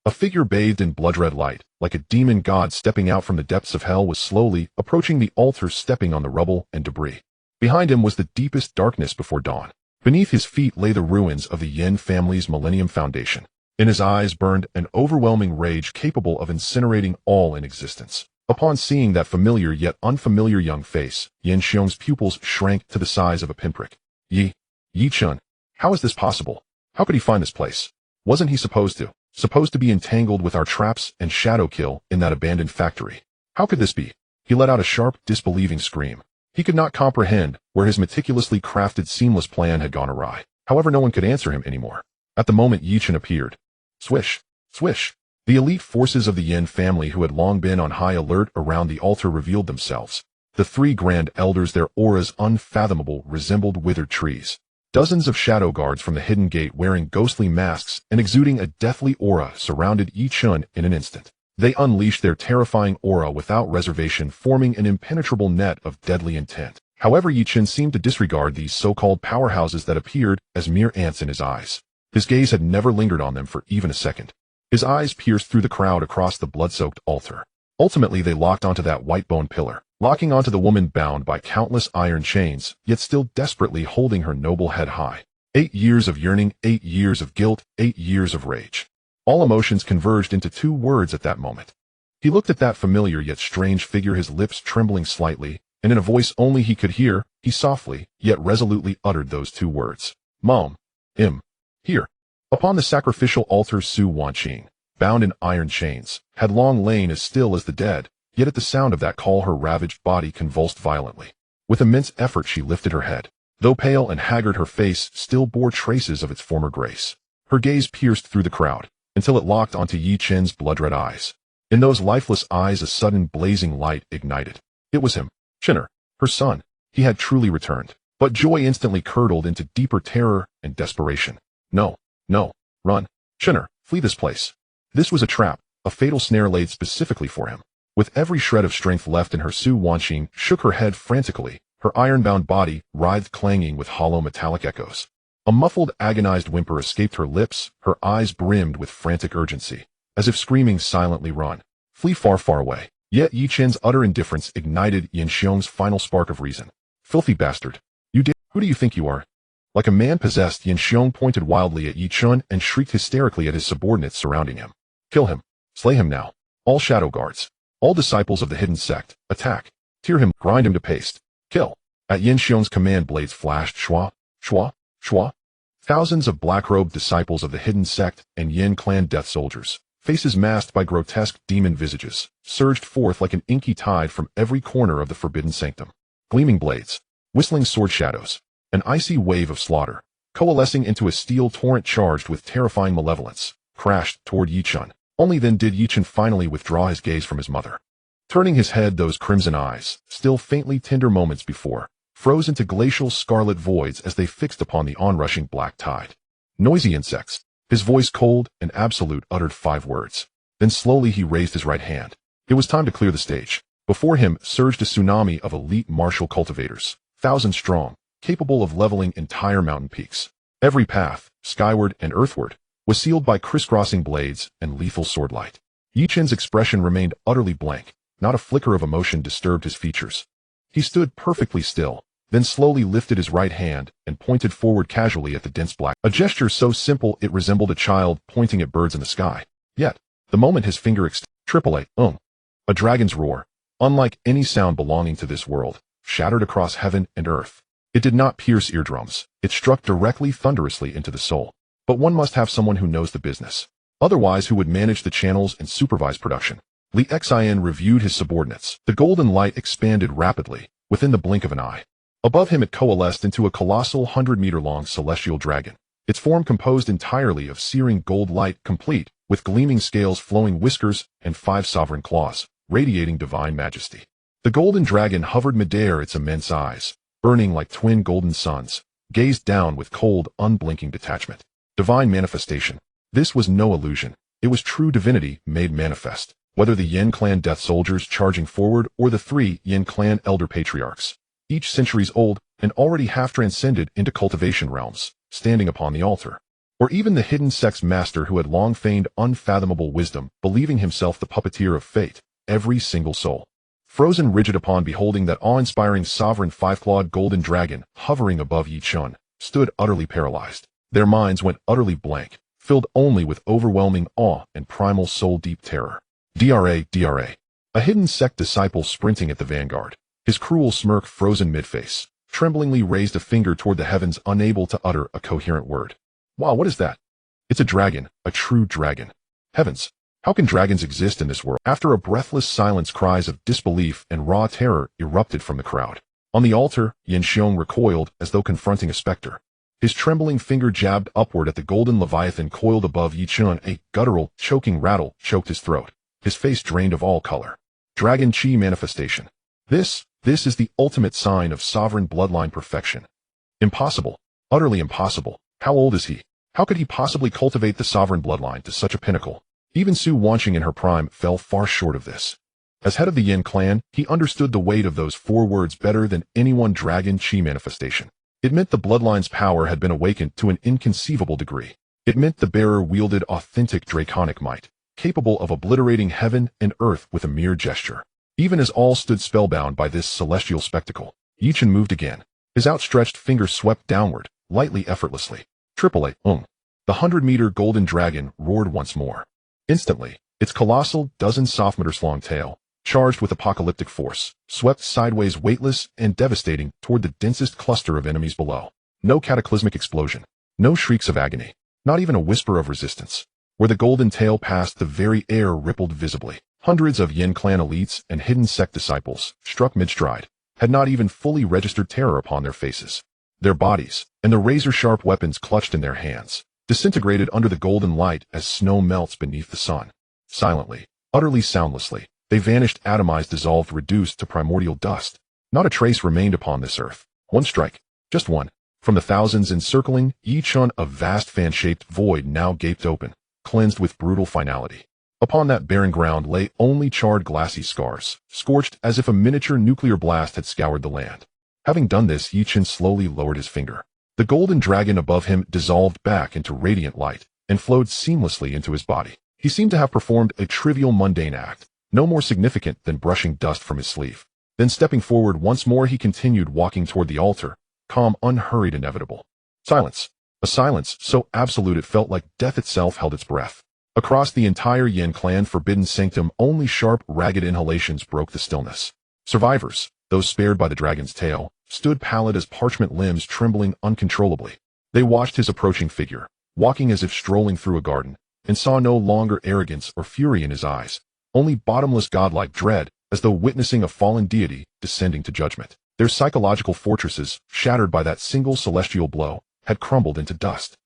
Speaker 1: A figure bathed in blood-red light, like a demon god stepping out from the depths of hell, was slowly approaching the altar, stepping on the rubble and debris. Behind him was the deepest darkness before dawn. Beneath his feet lay the ruins of the Yin family's Millennium Foundation. In his eyes burned an overwhelming rage capable of incinerating all in existence. Upon seeing that familiar yet unfamiliar young face, Yin Xiong's pupils shrank to the size of a pinprick. Yi Chen, how is this possible? How could he find this place? Wasn't he supposed to be entangled with our traps and shadow kill in that abandoned factory? How could this be? He let out a sharp, disbelieving scream. He could not comprehend where his meticulously crafted, seamless plan had gone awry. However, no one could answer him anymore. At the moment Yi Chen appeared. Swish, swish. The elite forces of the Yin family, who had long been on high alert around the altar, revealed themselves. The 3 grand elders, their auras unfathomable, resembled withered trees. Dozens of shadow guards from the hidden gate, wearing ghostly masks and exuding a deathly aura, surrounded Yi Chen in an instant. They unleashed their terrifying aura without reservation, forming an impenetrable net of deadly intent. However, Yi Chen seemed to disregard these so-called powerhouses that appeared as mere ants in his eyes. His gaze had never lingered on them for even a second. His eyes pierced through the crowd across the blood-soaked altar. Ultimately, they locked onto that white bone pillar, locking onto the woman bound by countless iron chains, yet still desperately holding her noble head high. 8 years of yearning, 8 years of guilt, 8 years of rage. All emotions converged into 2 words at that moment. He looked at that familiar yet strange figure, his lips trembling slightly, and in a voice only he could hear, he softly, yet resolutely uttered those 2 words. Mom. Here. Upon the sacrificial altar, Su Wanqing, bound in iron chains, had long lain as still as the dead, yet at the sound of that call her ravaged body convulsed violently. With immense effort she lifted her head. Though pale and haggard, her face still bore traces of its former grace. Her gaze pierced through the crowd, until it locked onto Yi Chen's blood-red eyes. In those lifeless eyes a sudden blazing light ignited. It was him, Chenner, her son. He had truly returned. But joy instantly curdled into deeper terror and desperation. No, run. Chenner, flee this place. This was a trap, a fatal snare laid specifically for him. With every shred of strength left in her, Su Wanqing shook her head frantically, her iron-bound body writhed, clanging with hollow metallic echoes. A muffled, agonized whimper escaped her lips, her eyes brimmed with frantic urgency, as if screaming silently, run. Flee far, far away. Yet Yi Chen's utter indifference ignited Yin Xiong's final spark of reason. Filthy bastard. Who do you think you are? Like a man possessed, Yin Xiong pointed wildly at Yi Chen and shrieked hysterically at his subordinates surrounding him. Kill him. Slay him now. All shadow guards. All disciples of the hidden sect. Attack. Tear him. Grind him to paste. Kill. At Yin Xiong's command, blades flashed. Shua, shua, shua. Thousands of black-robed disciples of the hidden sect and Yin clan death soldiers, Faces masked by grotesque demon visages surged forth like an inky tide from every corner of the forbidden sanctum. Gleaming blades, whistling sword shadows, an icy wave of slaughter, coalescing into a steel torrent charged with terrifying malevolence, crashed toward Chen. Only then did Chen finally withdraw his gaze from his mother. Turning his head, those crimson eyes, still faintly tender moments before, froze into glacial scarlet voids as they fixed upon the onrushing black tide. Noisy insects. His voice cold and absolute uttered 5 words. Then slowly he raised his right hand. It was time to clear the stage. Before him surged a tsunami of elite martial cultivators, 1,000 strong, capable of leveling entire mountain peaks. Every path, skyward and earthward, was sealed by crisscrossing blades and lethal swordlight. Chen's expression remained utterly blank. Not a flicker of emotion disturbed his features. He stood perfectly still, then slowly lifted his right hand and pointed forward casually at the dense black. A gesture so simple it resembled a child pointing at birds in the sky. Yet, the moment his finger extended, a dragon's roar, unlike any sound belonging to this world, shattered across heaven and earth. It did not pierce eardrums. It struck directly thunderously into the soul. But one must have someone who knows the business. Otherwise, who would manage the channels and supervise production? Li Xin reviewed his subordinates. The golden light expanded rapidly, within the blink of an eye. Above him it coalesced into a colossal 100-meter-long celestial dragon, its form composed entirely of searing gold light, complete with gleaming scales, flowing whiskers, and 5 sovereign claws, radiating divine majesty. The golden dragon hovered midair, its immense eyes, burning like twin golden suns, gazed down with cold, unblinking detachment. Divine manifestation. This was no illusion. It was true divinity made manifest. Whether the Yin clan death soldiers charging forward or the 3 Yin clan elder patriarchs, each centuries old and already half transcended into cultivation realms, standing upon the altar. Or even the hidden sex master who had long feigned unfathomable wisdom, believing himself the puppeteer of fate, every single soul. Frozen rigid upon beholding that awe-inspiring sovereign 5-clawed golden dragon hovering above Chen, stood utterly paralyzed. Their minds went utterly blank, filled only with overwhelming awe and primal soul-deep terror. Dra. A hidden sect disciple sprinting at the vanguard, his cruel smirk frozen mid-face, tremblingly raised a finger toward the heavens, unable to utter a coherent word. Wow, what is that? It's a dragon, a true dragon. Heavens, how can dragons exist in this world? After a breathless silence, cries of disbelief and raw terror erupted from the crowd. On the altar, Yin Xiong recoiled as though confronting a specter. His trembling finger jabbed upward at the golden leviathan coiled above Chen. A guttural, choking rattle choked his throat. His face drained of all color. Dragon Chi manifestation. This is the ultimate sign of sovereign bloodline perfection. Impossible. Utterly impossible. How old is he? How could he possibly cultivate the sovereign bloodline to such a pinnacle? Even Su Wanqing in her prime fell far short of this. As head of the Yin clan, he understood the weight of those 4 words better than any one. Dragon Chi manifestation. It meant the bloodline's power had been awakened to an inconceivable degree. It meant the bearer wielded authentic draconic might, capable of obliterating heaven and earth with a mere gesture. Even as all stood spellbound by this celestial spectacle, Chen moved again. His outstretched finger swept downward, lightly, effortlessly. The 100-meter golden dragon roared once more. Instantly, its colossal, dozen-soft-meters-long tail, charged with apocalyptic force, swept sideways, weightless and devastating, toward the densest cluster of enemies below. No cataclysmic explosion, no shrieks of agony, not even a whisper of resistance. Where the golden tail passed, the very air rippled visibly. Hundreds of Yin clan elites and hidden sect disciples, struck mid-stride, had not even fully registered terror upon their faces. Their bodies, and the razor-sharp weapons clutched in their hands, disintegrated under the golden light as snow melts beneath the sun. Silently, utterly soundlessly, they vanished, atomized, dissolved, reduced to primordial dust. Not a trace remained upon this earth. One strike, just one. From the thousands encircling Chen, a vast fan-shaped void now gaped open, cleansed with brutal finality. Upon that barren ground lay only charred glassy scars, scorched as if a miniature nuclear blast had scoured the land. Having done this, Chen slowly lowered his finger. The golden dragon above him dissolved back into radiant light and flowed seamlessly into his body. He seemed to have performed a trivial, mundane act, no more significant than brushing dust from his sleeve. Then stepping forward once more, he continued walking toward the altar, calm, unhurried, inevitable. Silence. A silence so absolute it felt like death itself held its breath. Across the entire Yin clan forbidden sanctum, only sharp, ragged inhalations broke the stillness. Survivors, those spared by the dragon's tail, stood pallid as parchment, limbs trembling uncontrollably. They watched his approaching figure, walking as if strolling through a garden, and saw no longer arrogance or fury in his eyes, only bottomless godlike dread, as though witnessing a fallen deity descending to judgment. Their psychological fortresses, shattered by that single celestial blow, had crumbled into dust.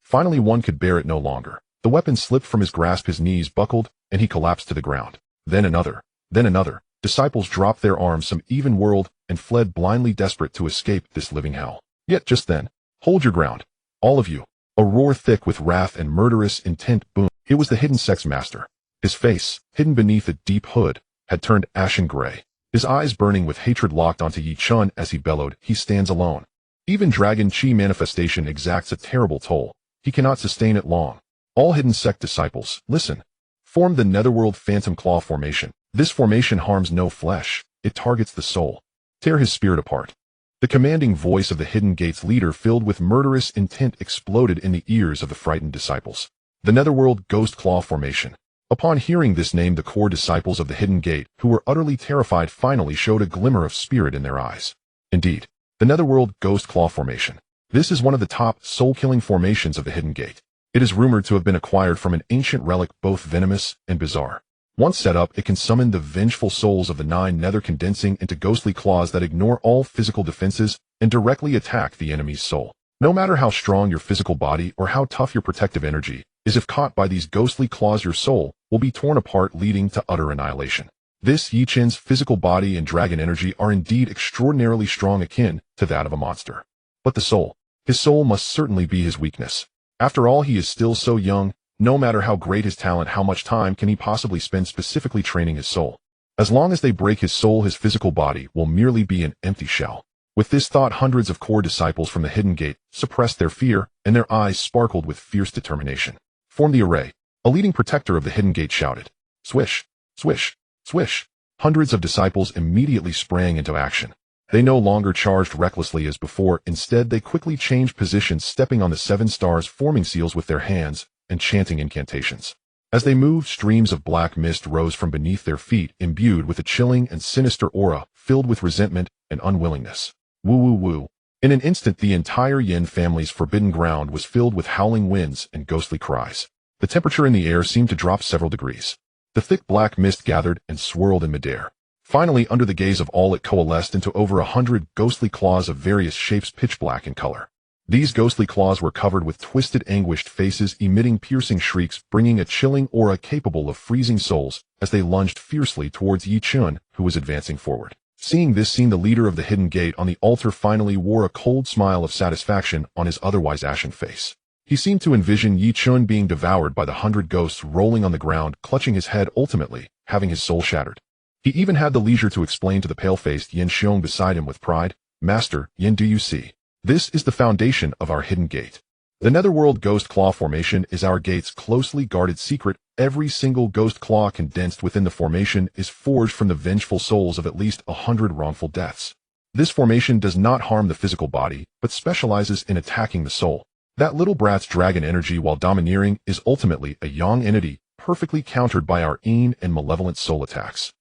Speaker 1: Finally one could bear it no longer. The weapon slipped from his grasp, his knees buckled, and he collapsed to the ground. Then another. Then another. Disciples dropped their arms, some even whirled, and fled blindly, desperate to escape this living hell. Yet just then, hold your ground, all of you. A roar thick with wrath and murderous intent boomed. It was the hidden sex master. His face, hidden beneath a deep hood, had turned ashen gray. His eyes burning with hatred locked onto Yi Chen as he bellowed, "He stands alone. Even Dragon Chi manifestation exacts a terrible toll. He cannot sustain it long. All hidden sect disciples, listen. Form the Netherworld Phantom Claw formation. This formation harms no flesh. It targets the soul. Tear his spirit apart." The commanding voice of the Hidden Gate's leader, filled with murderous intent, exploded in the ears of the frightened disciples. The Netherworld Ghost Claw formation. Upon hearing this name, the core disciples of the Hidden Gate, who were utterly terrified, finally showed a glimmer of spirit in their eyes. Indeed, the Netherworld Ghost Claw formation. This is one of the top, soul-killing formations of the Hidden Gate. It is rumored to have been acquired from an ancient relic, both venomous and bizarre. Once set up, it can summon the vengeful souls of the 9 nether, condensing into ghostly claws that ignore all physical defenses and directly attack the enemy's soul. No matter how strong your physical body or how tough your protective energy is, if caught by these ghostly claws, your soul will be torn apart, leading to utter annihilation. This Yi Chen's physical body and dragon energy are indeed extraordinarily strong, akin to that of a monster. But the soul, his soul must certainly be his weakness. After all, he is still so young. No matter how great his talent, how much time can he possibly spend specifically training his soul? As long as they break his soul, his physical body will merely be an empty shell. With this thought, hundreds of core disciples from the Hidden Gate suppressed their fear, and their eyes sparkled with fierce determination. "Form the array." A leading protector of the Hidden Gate shouted. Swish, swish, swish. Hundreds of disciples immediately sprang into action. They no longer charged recklessly as before. Instead, they quickly changed positions, stepping on the 7 stars, forming seals with their hands, and chanting incantations. As they moved, streams of black mist rose from beneath their feet, imbued with a chilling and sinister aura, filled with resentment and unwillingness. Woo woo woo. In an instant, the entire Yin family's forbidden ground was filled with howling winds and ghostly cries. The temperature in the air seemed to drop several degrees. The thick black mist gathered and swirled in midair. Finally, under the gaze of all, it coalesced into over 100 ghostly claws of various shapes, pitch black in color. These ghostly claws were covered with twisted, anguished faces, emitting piercing shrieks, bringing a chilling aura capable of freezing souls as they lunged fiercely towards Yi Chen, who was advancing forward. Seeing this scene, the leader of the Hidden Gate on the altar finally wore a cold smile of satisfaction on his otherwise ashen face. He seemed to envision Yi Chen being devoured by the 100 ghosts, rolling on the ground, clutching his head, ultimately having his soul shattered. He even had the leisure to explain to the pale-faced Yin Xiong beside him with pride, "Master, Yin, do you see? This is the foundation of our Hidden Gate. The Netherworld Ghost Claw formation is our gate's closely guarded secret. Every single ghost claw condensed within the formation is forged from the vengeful souls of at least 100 wrongful deaths. This formation does not harm the physical body, but specializes in attacking the soul. That little brat's dragon energy, while domineering, is ultimately a yang entity, perfectly countered by our Yin and malevolent soul attacks.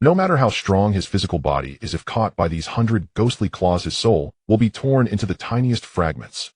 Speaker 1: No matter how strong his physical body is, if caught by these 100 ghostly claws, his soul will be torn into the tiniest fragments."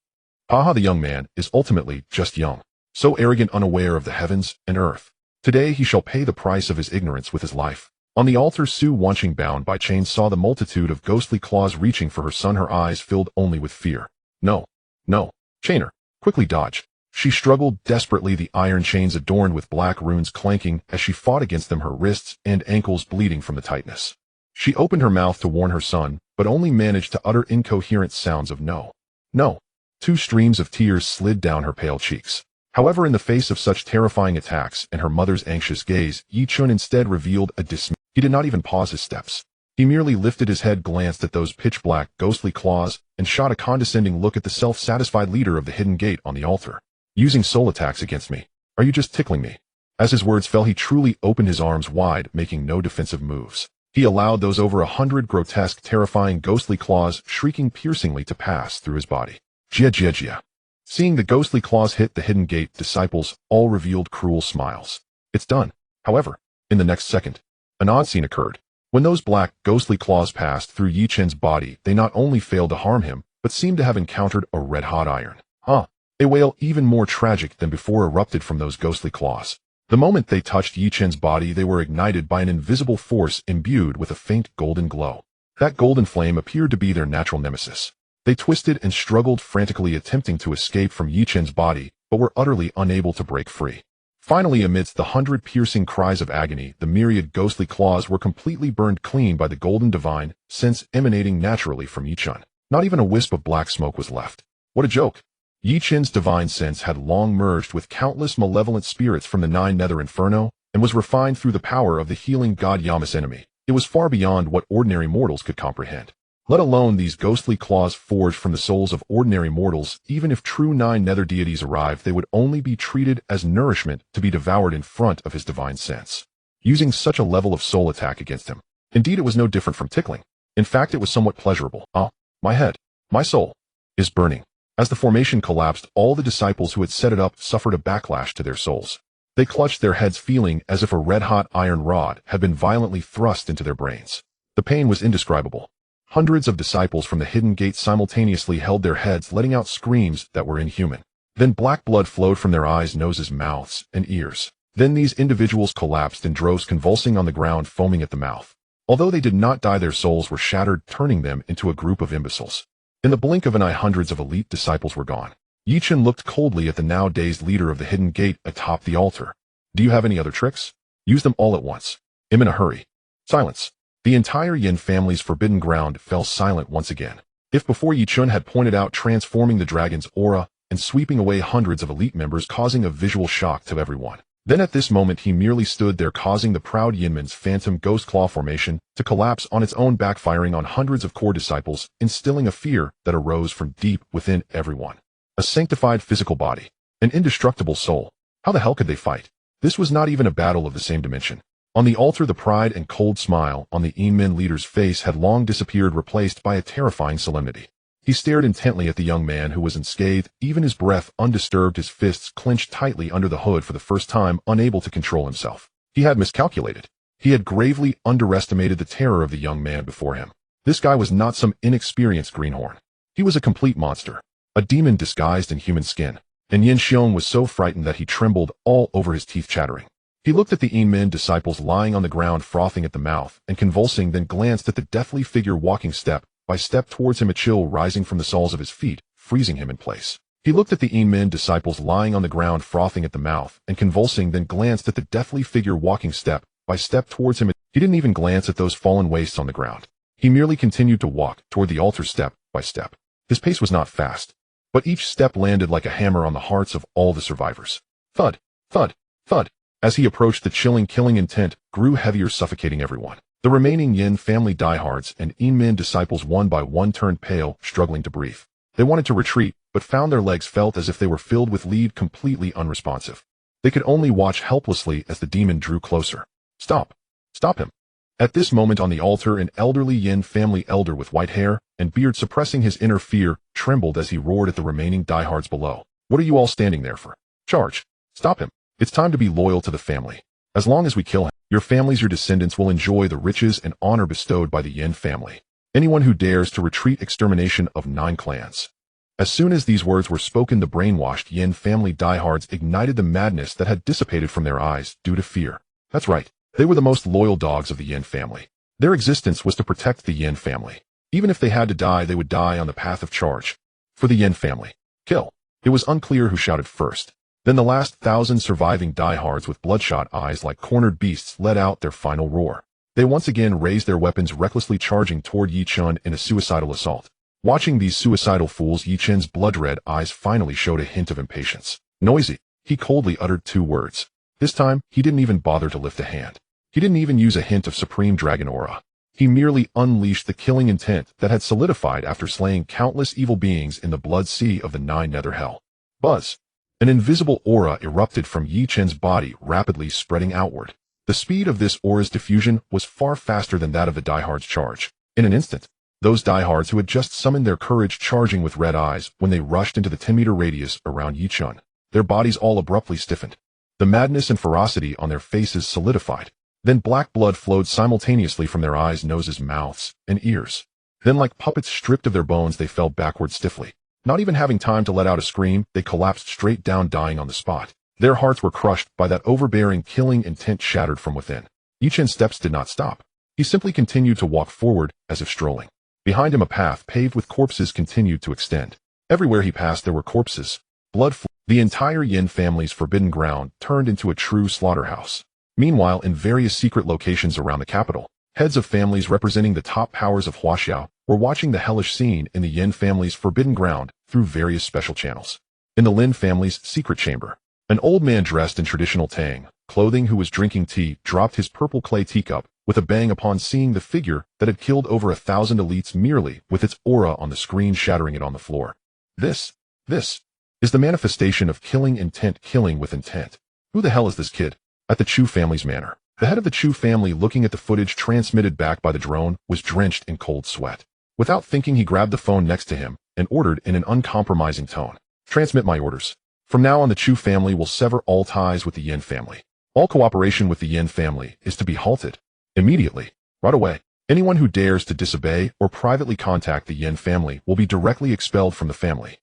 Speaker 1: Haha, the young man is ultimately just young, so arrogant, unaware of the heavens and earth. Today he shall pay the price of his ignorance with his life. On the altar, Su Wanqing, bound by chains, saw the multitude of ghostly claws reaching for her son, her eyes filled only with fear. No, no, Chainer, quickly dodge. She struggled desperately, the iron chains adorned with black runes clanking as she fought against them, her wrists and ankles bleeding from the tightness. She opened her mouth to warn her son, but only managed to utter incoherent sounds of no, no. 2 streams of tears slid down her pale cheeks. However, in the face of such terrifying attacks and her mother's anxious gaze, Yi Chen instead revealed a dismay. He did not even pause his steps. He merely lifted his head, glanced at those pitch-black, ghostly claws, and shot a condescending look at the self-satisfied leader of the Hidden Gate on the altar. "Using soul attacks against me? Are you just tickling me?" As his words fell, he truly opened his arms wide, making no defensive moves. He allowed those over 100 grotesque, terrifying, ghostly claws, shrieking piercingly, to pass through his body. Jia jia jia. Seeing the ghostly claws hit the Hidden Gate disciples, all revealed cruel smiles. It's done. However, in the next second, an odd scene occurred. When those black, ghostly claws passed through Yi Chen's body, they not only failed to harm him, but seemed to have encountered a red-hot iron. Huh. A wail even more tragic than before erupted from those ghostly claws. The moment they touched Yi Chen's body, they were ignited by an invisible force imbued with a faint golden glow. That golden flame appeared to be their natural nemesis. They twisted and struggled frantically, attempting to escape from Yi Chen's body, but were utterly unable to break free. Finally, amidst the 100 piercing cries of agony, the myriad ghostly claws were completely burned clean by the golden divine sense emanating naturally from Yi Chen. Not even a wisp of black smoke was left. What a joke! Yi Chen's divine sense had long merged with countless malevolent spirits from the 9 Nether Inferno, and was refined through the power of the healing god Yamas' enemy. It was far beyond what ordinary mortals could comprehend. Let alone these ghostly claws forged from the souls of ordinary mortals. Even if true 9 Nether deities arrived, they would only be treated as nourishment to be devoured in front of his divine sense. Using such a level of soul attack against him. Indeed, it was no different from tickling. In fact, it was somewhat pleasurable. My head, my soul, is burning. As the formation collapsed, all the disciples who had set it up suffered a backlash to their souls. They clutched their heads, feeling as if a red-hot iron rod had been violently thrust into their brains. The pain was indescribable. Hundreds of disciples from the hidden gate simultaneously held their heads, letting out screams that were inhuman. Then black blood flowed from their eyes, noses, mouths, and ears. Then these individuals collapsed in droves, convulsing on the ground, foaming at the mouth. Although they did not die, their souls were shattered, turning them into a group of imbeciles. In the blink of an eye, hundreds of elite disciples were gone. Yi Chen looked coldly at the now dazed leader of the hidden gate atop the altar. Do you have any other tricks? Use them all at once. I'm in a hurry. Silence. The entire Yin family's forbidden ground fell silent once again. If before Yi Chen had pointed out transforming the dragon's aura and sweeping away hundreds of elite members, causing a visual shock to everyone, then at this moment he merely stood there, causing the proud Yinman's phantom ghost claw formation to collapse on its own, backfiring on hundreds of core disciples, instilling a fear that arose from deep within everyone. A sanctified physical body, an indestructible soul. How the hell could they fight? This was not even a battle of the same dimension. On the altar, the pride and cold smile on the Yinmen leader's face had long disappeared, replaced by a terrifying solemnity. He stared intently at the young man who was unscathed, even his breath undisturbed, his fists clenched tightly under the hood for the first time, unable to control himself. He had miscalculated. He had gravely underestimated the terror of the young man before him. This guy was not some inexperienced greenhorn. He was a complete monster, a demon disguised in human skin. And Yin Xiong was so frightened that he trembled all over, his teeth chattering. He looked at the Yinmen disciples lying on the ground, frothing at the mouth and convulsing, then glanced at the deathly figure walking step by step towards him, a chill rising from the soles of his feet, freezing him in place. He looked at the Yinmen disciples lying on the ground, frothing at the mouth and convulsing, then glanced at the deathly figure walking step by step towards him. He didn't even glance at those fallen wastes on the ground. He merely continued to walk toward the altar step by step. His pace was not fast, but each step landed like a hammer on the hearts of all the survivors. Thud, thud, thud. As he approached, the chilling, killing intent grew heavier, suffocating everyone. The remaining Yin family diehards and Yinmen disciples one by one turned pale, struggling to breathe. They wanted to retreat, but found their legs felt as if they were filled with lead, completely unresponsive. They could only watch helplessly as the demon drew closer. Stop! Stop him! At this moment on the altar, an elderly Yin family elder with white hair and beard, suppressing his inner fear, trembled as he roared at the remaining diehards below. What are you all standing there for? Charge! Stop him! It's time to be loyal to the family. As long as we kill him, your families, your descendants will enjoy the riches and honor bestowed by the Yin family. Anyone who dares to retreat, extermination of 9 clans. As soon as these words were spoken, the brainwashed Yin family diehards ignited the madness that had dissipated from their eyes due to fear. That's right. They were the most loyal dogs of the Yin family. Their existence was to protect the Yin family. Even if they had to die, they would die on the path of charge. For the Yin family. Kill. It was unclear who shouted first. Then the last 1,000 surviving diehards with bloodshot eyes like cornered beasts let out their final roar. They once again raised their weapons, recklessly charging toward Yi Chen in a suicidal assault. Watching these suicidal fools, Yi Chen's blood-red eyes finally showed a hint of impatience. Noisy. He coldly uttered 2 words. This time, he didn't even bother to lift a hand. He didn't even use a hint of supreme dragon aura. He merely unleashed the killing intent that had solidified after slaying countless evil beings in the blood sea of the 9 Nether Hell. Buzz. An invisible aura erupted from Yi Chen's body, rapidly spreading outward. The speed of this aura's diffusion was far faster than that of the diehards' charge. In an instant, those diehards who had just summoned their courage charging with red eyes when they rushed into the 10-meter radius around Yi Chen. Their bodies all abruptly stiffened. The madness and ferocity on their faces solidified. Then black blood flowed simultaneously from their eyes, noses, mouths, and ears. Then like puppets stripped of their bones, they fell backward stiffly. Not even having time to let out a scream, they collapsed straight down, dying on the spot. Their hearts were crushed by that overbearing, killing intent shattered from within. Chen's steps did not stop. He simply continued to walk forward, as if strolling. Behind him a path paved with corpses continued to extend. Everywhere he passed there were corpses. Blood flowed. The entire Yin family's forbidden ground turned into a true slaughterhouse. Meanwhile, in various secret locations around the capital, heads of families representing the top powers of Huaxiao were watching the hellish scene in the Yin family's forbidden ground through various special channels. In the Lin family's secret chamber, an old man dressed in traditional Tang clothing who was drinking tea dropped his purple clay teacup with a bang upon seeing the figure that had killed over 1,000 elites merely with its aura on the screen, shattering it on the floor. This is the manifestation of killing intent, killing with intent. Who the hell is this kid? At the Chu family's manor, the head of the Chu family, looking at the footage transmitted back by the drone, was drenched in cold sweat. Without thinking, he grabbed the phone next to him and ordered in an uncompromising tone, "Transmit my orders. From now on, the Chu family will sever all ties with the Yin family. All cooperation with the Yin family is to be halted. Immediately. Right away. Anyone who dares to disobey or privately contact the Yin family will be directly expelled from the family."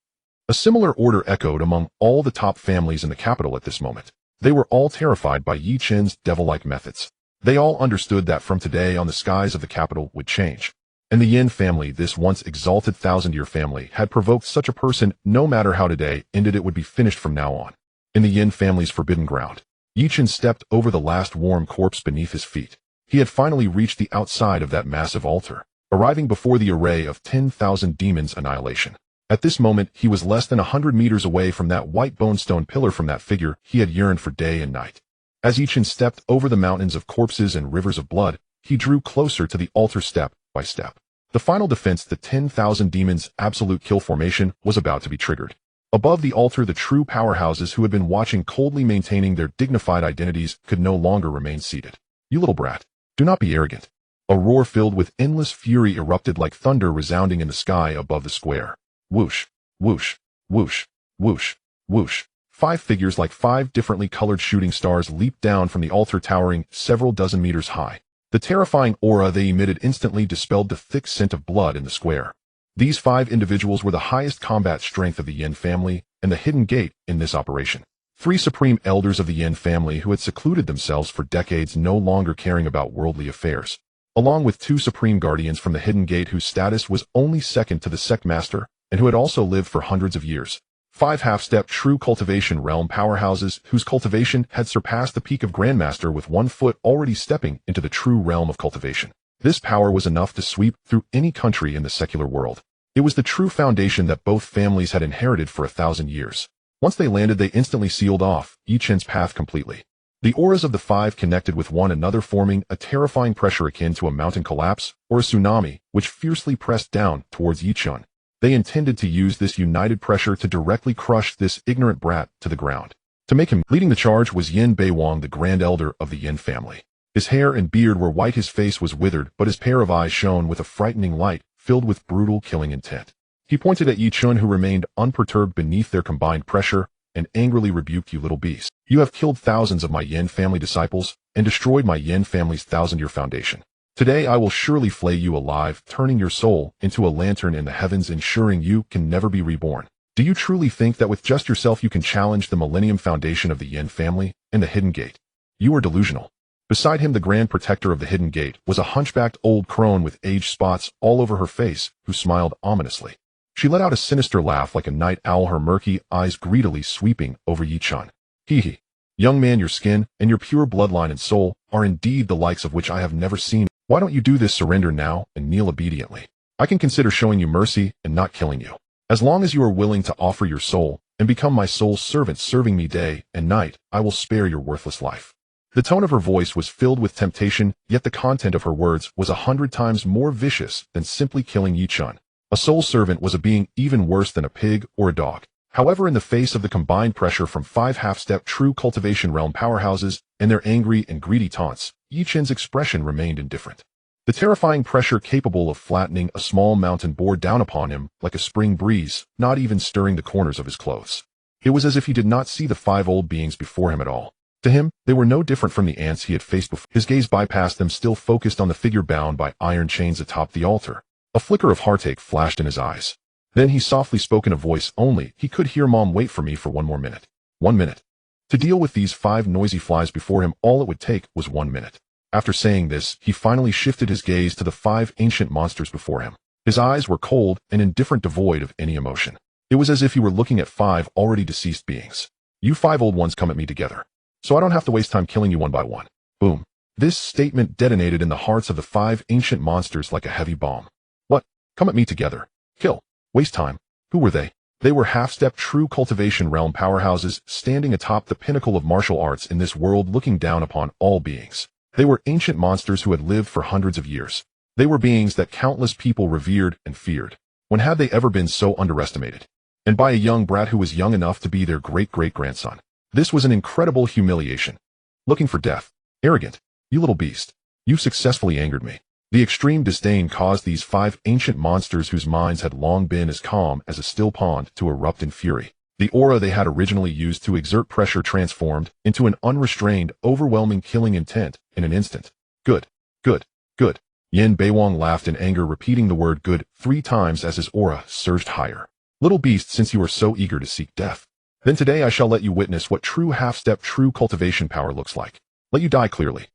Speaker 1: A similar order echoed among all the top families in the capital at this moment. They were all terrified by Chen's devil-like methods. They all understood that from today on the skies of the capital would change. And the Yin family, this once exalted thousand-year family, had provoked such a person. No matter how today ended, it would be finished from now on. In the Yin family's forbidden ground, Chen stepped over the last warm corpse beneath his feet. He had finally reached the outside of that massive altar, arriving before the array of 10,000 demons' annihilation. At this moment, he was less than 100 meters away from that white bonestone pillar, from that figure he had yearned for day and night. As Chen stepped over the mountains of corpses and rivers of blood, he drew closer to the altar step by step. The final defense, the 10,000 demons' absolute kill formation, was about to be triggered. Above the altar, the true powerhouses who had been watching coldly, maintaining their dignified identities, could no longer remain seated. "You little brat. Do not be arrogant." A roar filled with endless fury erupted like thunder, resounding in the sky above the square. Whoosh, whoosh, whoosh, whoosh, whoosh. 5 figures like 5 differently colored shooting stars leaped down from the altar, towering several dozen meters high. The terrifying aura they emitted instantly dispelled the thick scent of blood in the square. These 5 individuals were the highest combat strength of the Yin family and the hidden gate in this operation. 3 supreme elders of the Yin family who had secluded themselves for decades, no longer caring about worldly affairs, along with 2 supreme guardians from the hidden gate whose status was only second to the sect master and who had also lived for hundreds of years. 5 half-step true cultivation realm powerhouses whose cultivation had surpassed the peak of Grandmaster, with 1 foot already stepping into the true realm of cultivation. This power was enough to sweep through any country in the secular world. It was the true foundation that both families had inherited for 1,000 years. Once they landed, they instantly sealed off Chen's path completely. The auras of the 5 connected with one another, forming a terrifying pressure akin to a mountain collapse or a tsunami, which fiercely pressed down towards Chen. They intended to use this united pressure to directly crush this ignorant brat to the ground. To make him leading the charge was Yin Beiwang, the grand elder of the Yin family. His hair and beard were white, his face was withered, but his pair of eyes shone with a frightening light, filled with brutal killing intent. He pointed at Chen, who remained unperturbed beneath their combined pressure, and angrily rebuked, "You little beast. You have killed thousands of my Yin family disciples, and destroyed my Yin family's 1,000-year foundation. Today I will surely flay you alive, turning your soul into a lantern in the heavens, ensuring you can never be reborn. Do you truly think that with just yourself you can challenge the Millennium Foundation of the Yin family and the Hidden Gate? You are delusional." Beside him, the grand protector of the Hidden Gate was a hunchbacked old crone with age spots all over her face, who smiled ominously. She let out a sinister laugh like a night owl, her murky eyes greedily sweeping over Chen. "Hee hee. Young man, your skin and your pure bloodline and soul are indeed the likes of which I have never seen. Why don't you do this? Surrender now and kneel obediently. I can consider showing you mercy and not killing you. As long as you are willing to offer your soul and become my soul's servant, serving me day and night, I will spare your worthless life." The tone of her voice was filled with temptation, yet the content of her words was 100 times more vicious than simply killing Chen. A soul servant was a being even worse than a pig or a dog. However, in the face of the combined pressure from 5 half-step true cultivation realm powerhouses and their angry and greedy taunts, Chen's expression remained indifferent. The terrifying pressure capable of flattening a small mountain bore down upon him like a spring breeze, not even stirring the corners of his clothes. It was as if he did not see the 5 old beings before him at all. To him, they were no different from the ants he had faced before. His gaze bypassed them, still focused on the figure bound by iron chains atop the altar. A flicker of heartache flashed in his eyes. Then he softly spoke in a voice only he could hear. Mom, wait for me for 1 more minute. 1 minute. To deal with these 5 noisy flies before him, all it would take was 1 minute. After saying this, he finally shifted his gaze to the 5 ancient monsters before him. His eyes were cold and indifferent, devoid of any emotion. It was as if he were looking at 5 already deceased beings. You 5 old ones, come at me together, so I don't have to waste time killing you one by one. Boom. This statement detonated in the hearts of the 5 ancient monsters like a heavy bomb. What? Come at me together. Kill. Waste time. Who were they? They were half-step true cultivation realm powerhouses standing atop the pinnacle of martial arts in this world, looking down upon all beings. They were ancient monsters who had lived for hundreds of years. They were beings that countless people revered and feared. When had they ever been so underestimated? And by a young brat who was young enough to be their great-great-grandson. This was an incredible humiliation. Looking for death. Arrogant. You little beast. You successfully angered me. The extreme disdain caused these 5 ancient monsters, whose minds had long been as calm as a still pond, to erupt in fury. The aura they had originally used to exert pressure transformed into an unrestrained, overwhelming killing intent in an instant. Good. Good. Good. Yin Beiwang laughed in anger, repeating the word good 3 times as his aura surged higher. Little beast, since you are so eager to seek death, then today I shall let you witness what true half-step true cultivation power looks like. Let you die clearly.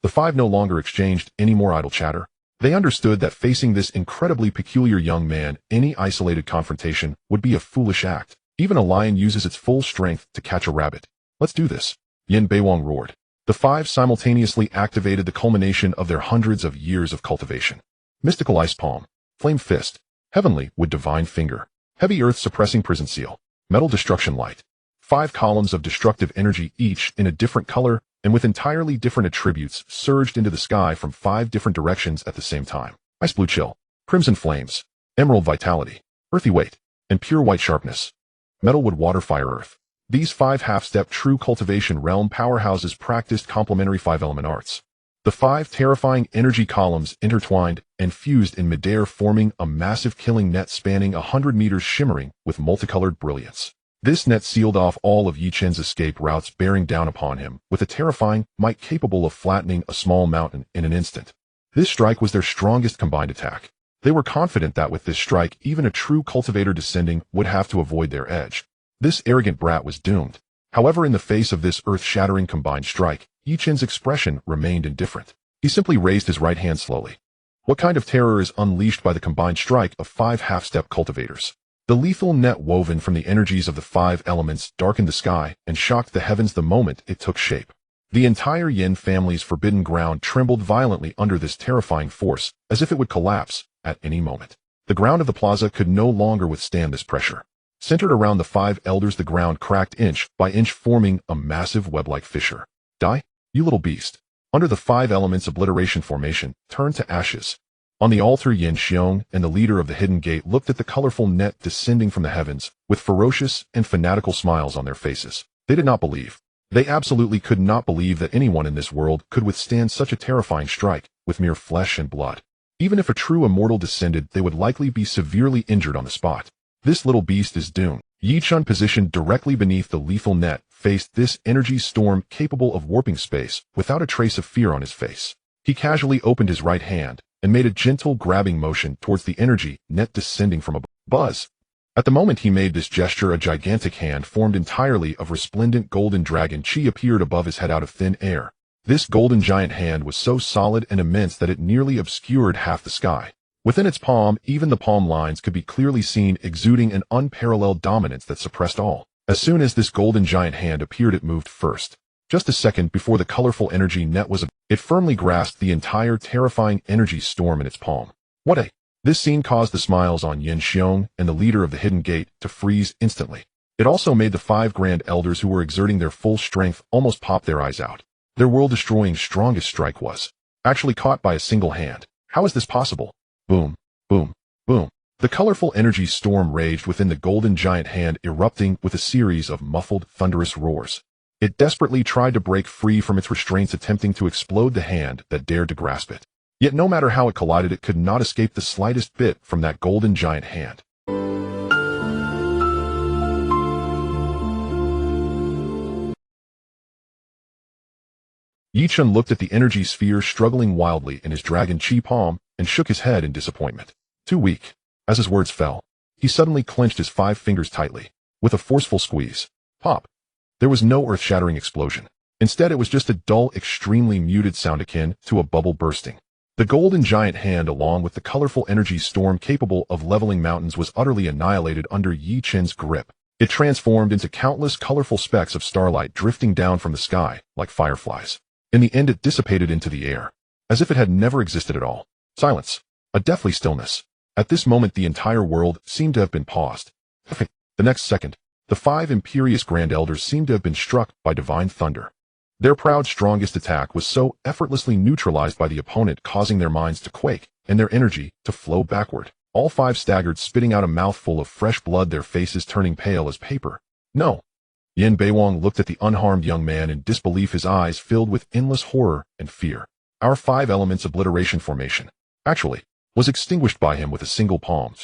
Speaker 1: The 5 no longer exchanged any more idle chatter. They understood that facing this incredibly peculiar young man, any isolated confrontation would be a foolish act. Even a lion uses its full strength to catch a rabbit. Let's do this. Yin Beiwang roared. The 5 simultaneously activated the culmination of their hundreds of years of cultivation. Mystical Ice Palm, Flame Fist, Heavenly Wood Divine Finger, Heavy Earth Suppressing Prison Seal, Metal Destruction Light. 5 columns of destructive energy, each in a different color and with entirely different attributes, surged into the sky from 5 different directions at the same time. Ice Blue Chill, Crimson Flames, Emerald Vitality, Earthy Weight, and Pure White Sharpness. Metal Wood Water Fire Earth. These 5 half-step true cultivation realm powerhouses practiced complementary 5-element arts. The 5 terrifying energy columns intertwined and fused in midair, forming a massive killing net spanning 100 meters, shimmering with multicolored brilliance. This net sealed off all of Yi Chen's escape routes, bearing down upon him with a terrifying might capable of flattening a small mountain in an instant. This strike was their strongest combined attack. They were confident that with this strike, even a true cultivator descending would have to avoid their edge. This arrogant brat was doomed. However, in the face of this earth-shattering combined strike, Yi Chen's expression remained indifferent. He simply raised his right hand slowly. What kind of terror is unleashed by the combined strike of 5 half-step cultivators? The lethal net woven from the energies of the 5 elements darkened the sky and shocked the heavens the moment it took shape. The entire Yin family's forbidden ground trembled violently under this terrifying force, as if it would collapse at any moment. The ground of the plaza could no longer withstand this pressure. Centered around the 5 elders, the ground cracked inch by inch, forming a massive web-like fissure. Die, you little beast. Under the 5 elements, obliteration formation turned to ashes. On the altar, Yin Xiong and the leader of the hidden gate looked at the colorful net descending from the heavens with ferocious and fanatical smiles on their faces. They did not believe. They absolutely could not believe that anyone in this world could withstand such a terrifying strike with mere flesh and blood. Even if a true immortal descended, they would likely be severely injured on the spot. This little beast is doomed. Yi Chen, positioned directly beneath the lethal net, faced this energy storm capable of warping space without a trace of fear on his face. He casually opened his right hand and made a gentle grabbing motion towards the energy net descending from above. Buzz! At the moment he made this gesture, a gigantic hand formed entirely of resplendent golden dragon chi appeared above his head out of thin air. This golden giant hand was so solid and immense that it nearly obscured half the sky. Within its palm, even the palm lines could be clearly seen, exuding an unparalleled dominance that suppressed all. As soon as this golden giant hand appeared, it moved first. Just a second before the colorful energy net was it firmly grasped the entire terrifying energy storm in its palm. This scene caused the smiles on Yin Xiong and the leader of the hidden gate to freeze instantly. It also made the 5 grand elders who were exerting their full strength almost pop their eyes out. Their world-destroying strongest strike was actually caught by a single hand. How is this possible? Boom, boom, boom. The colorful energy storm raged within the golden giant hand, erupting with a series of muffled, thunderous roars. It desperately tried to break free from its restraints, attempting to explode the hand that dared to grasp it. Yet no matter how it collided, it could not escape the slightest bit from that golden giant hand. Yi Chen looked at the energy sphere struggling wildly in his dragon chi palm and shook his head in disappointment. Too weak. As his words fell, He suddenly clenched his 5 fingers tightly. With a forceful squeeze. Pop. There was no earth-shattering explosion. Instead, it was just a dull, extremely muted sound akin to a bubble bursting. The golden giant hand, along with the colorful energy storm capable of leveling mountains, was utterly annihilated under Yi Chen's grip. It transformed into countless colorful specks of starlight drifting down from the sky, like fireflies. In the end, it dissipated into the air, as if it had never existed at all. Silence. A deathly stillness. At this moment, the entire world seemed to have been paused. The next second, the 5 imperious Grand Elders seemed to have been struck by divine thunder. Their proud strongest attack was so effortlessly neutralized by the opponent, causing their minds to quake and their energy to flow backward. All 5 staggered, spitting out a mouthful of fresh blood, their faces turning pale as paper. No. Yin Beiwang looked at the unharmed young man in disbelief, his eyes filled with endless horror and fear. Our 5 elements obliteration formation, actually, was extinguished by him with a single palm.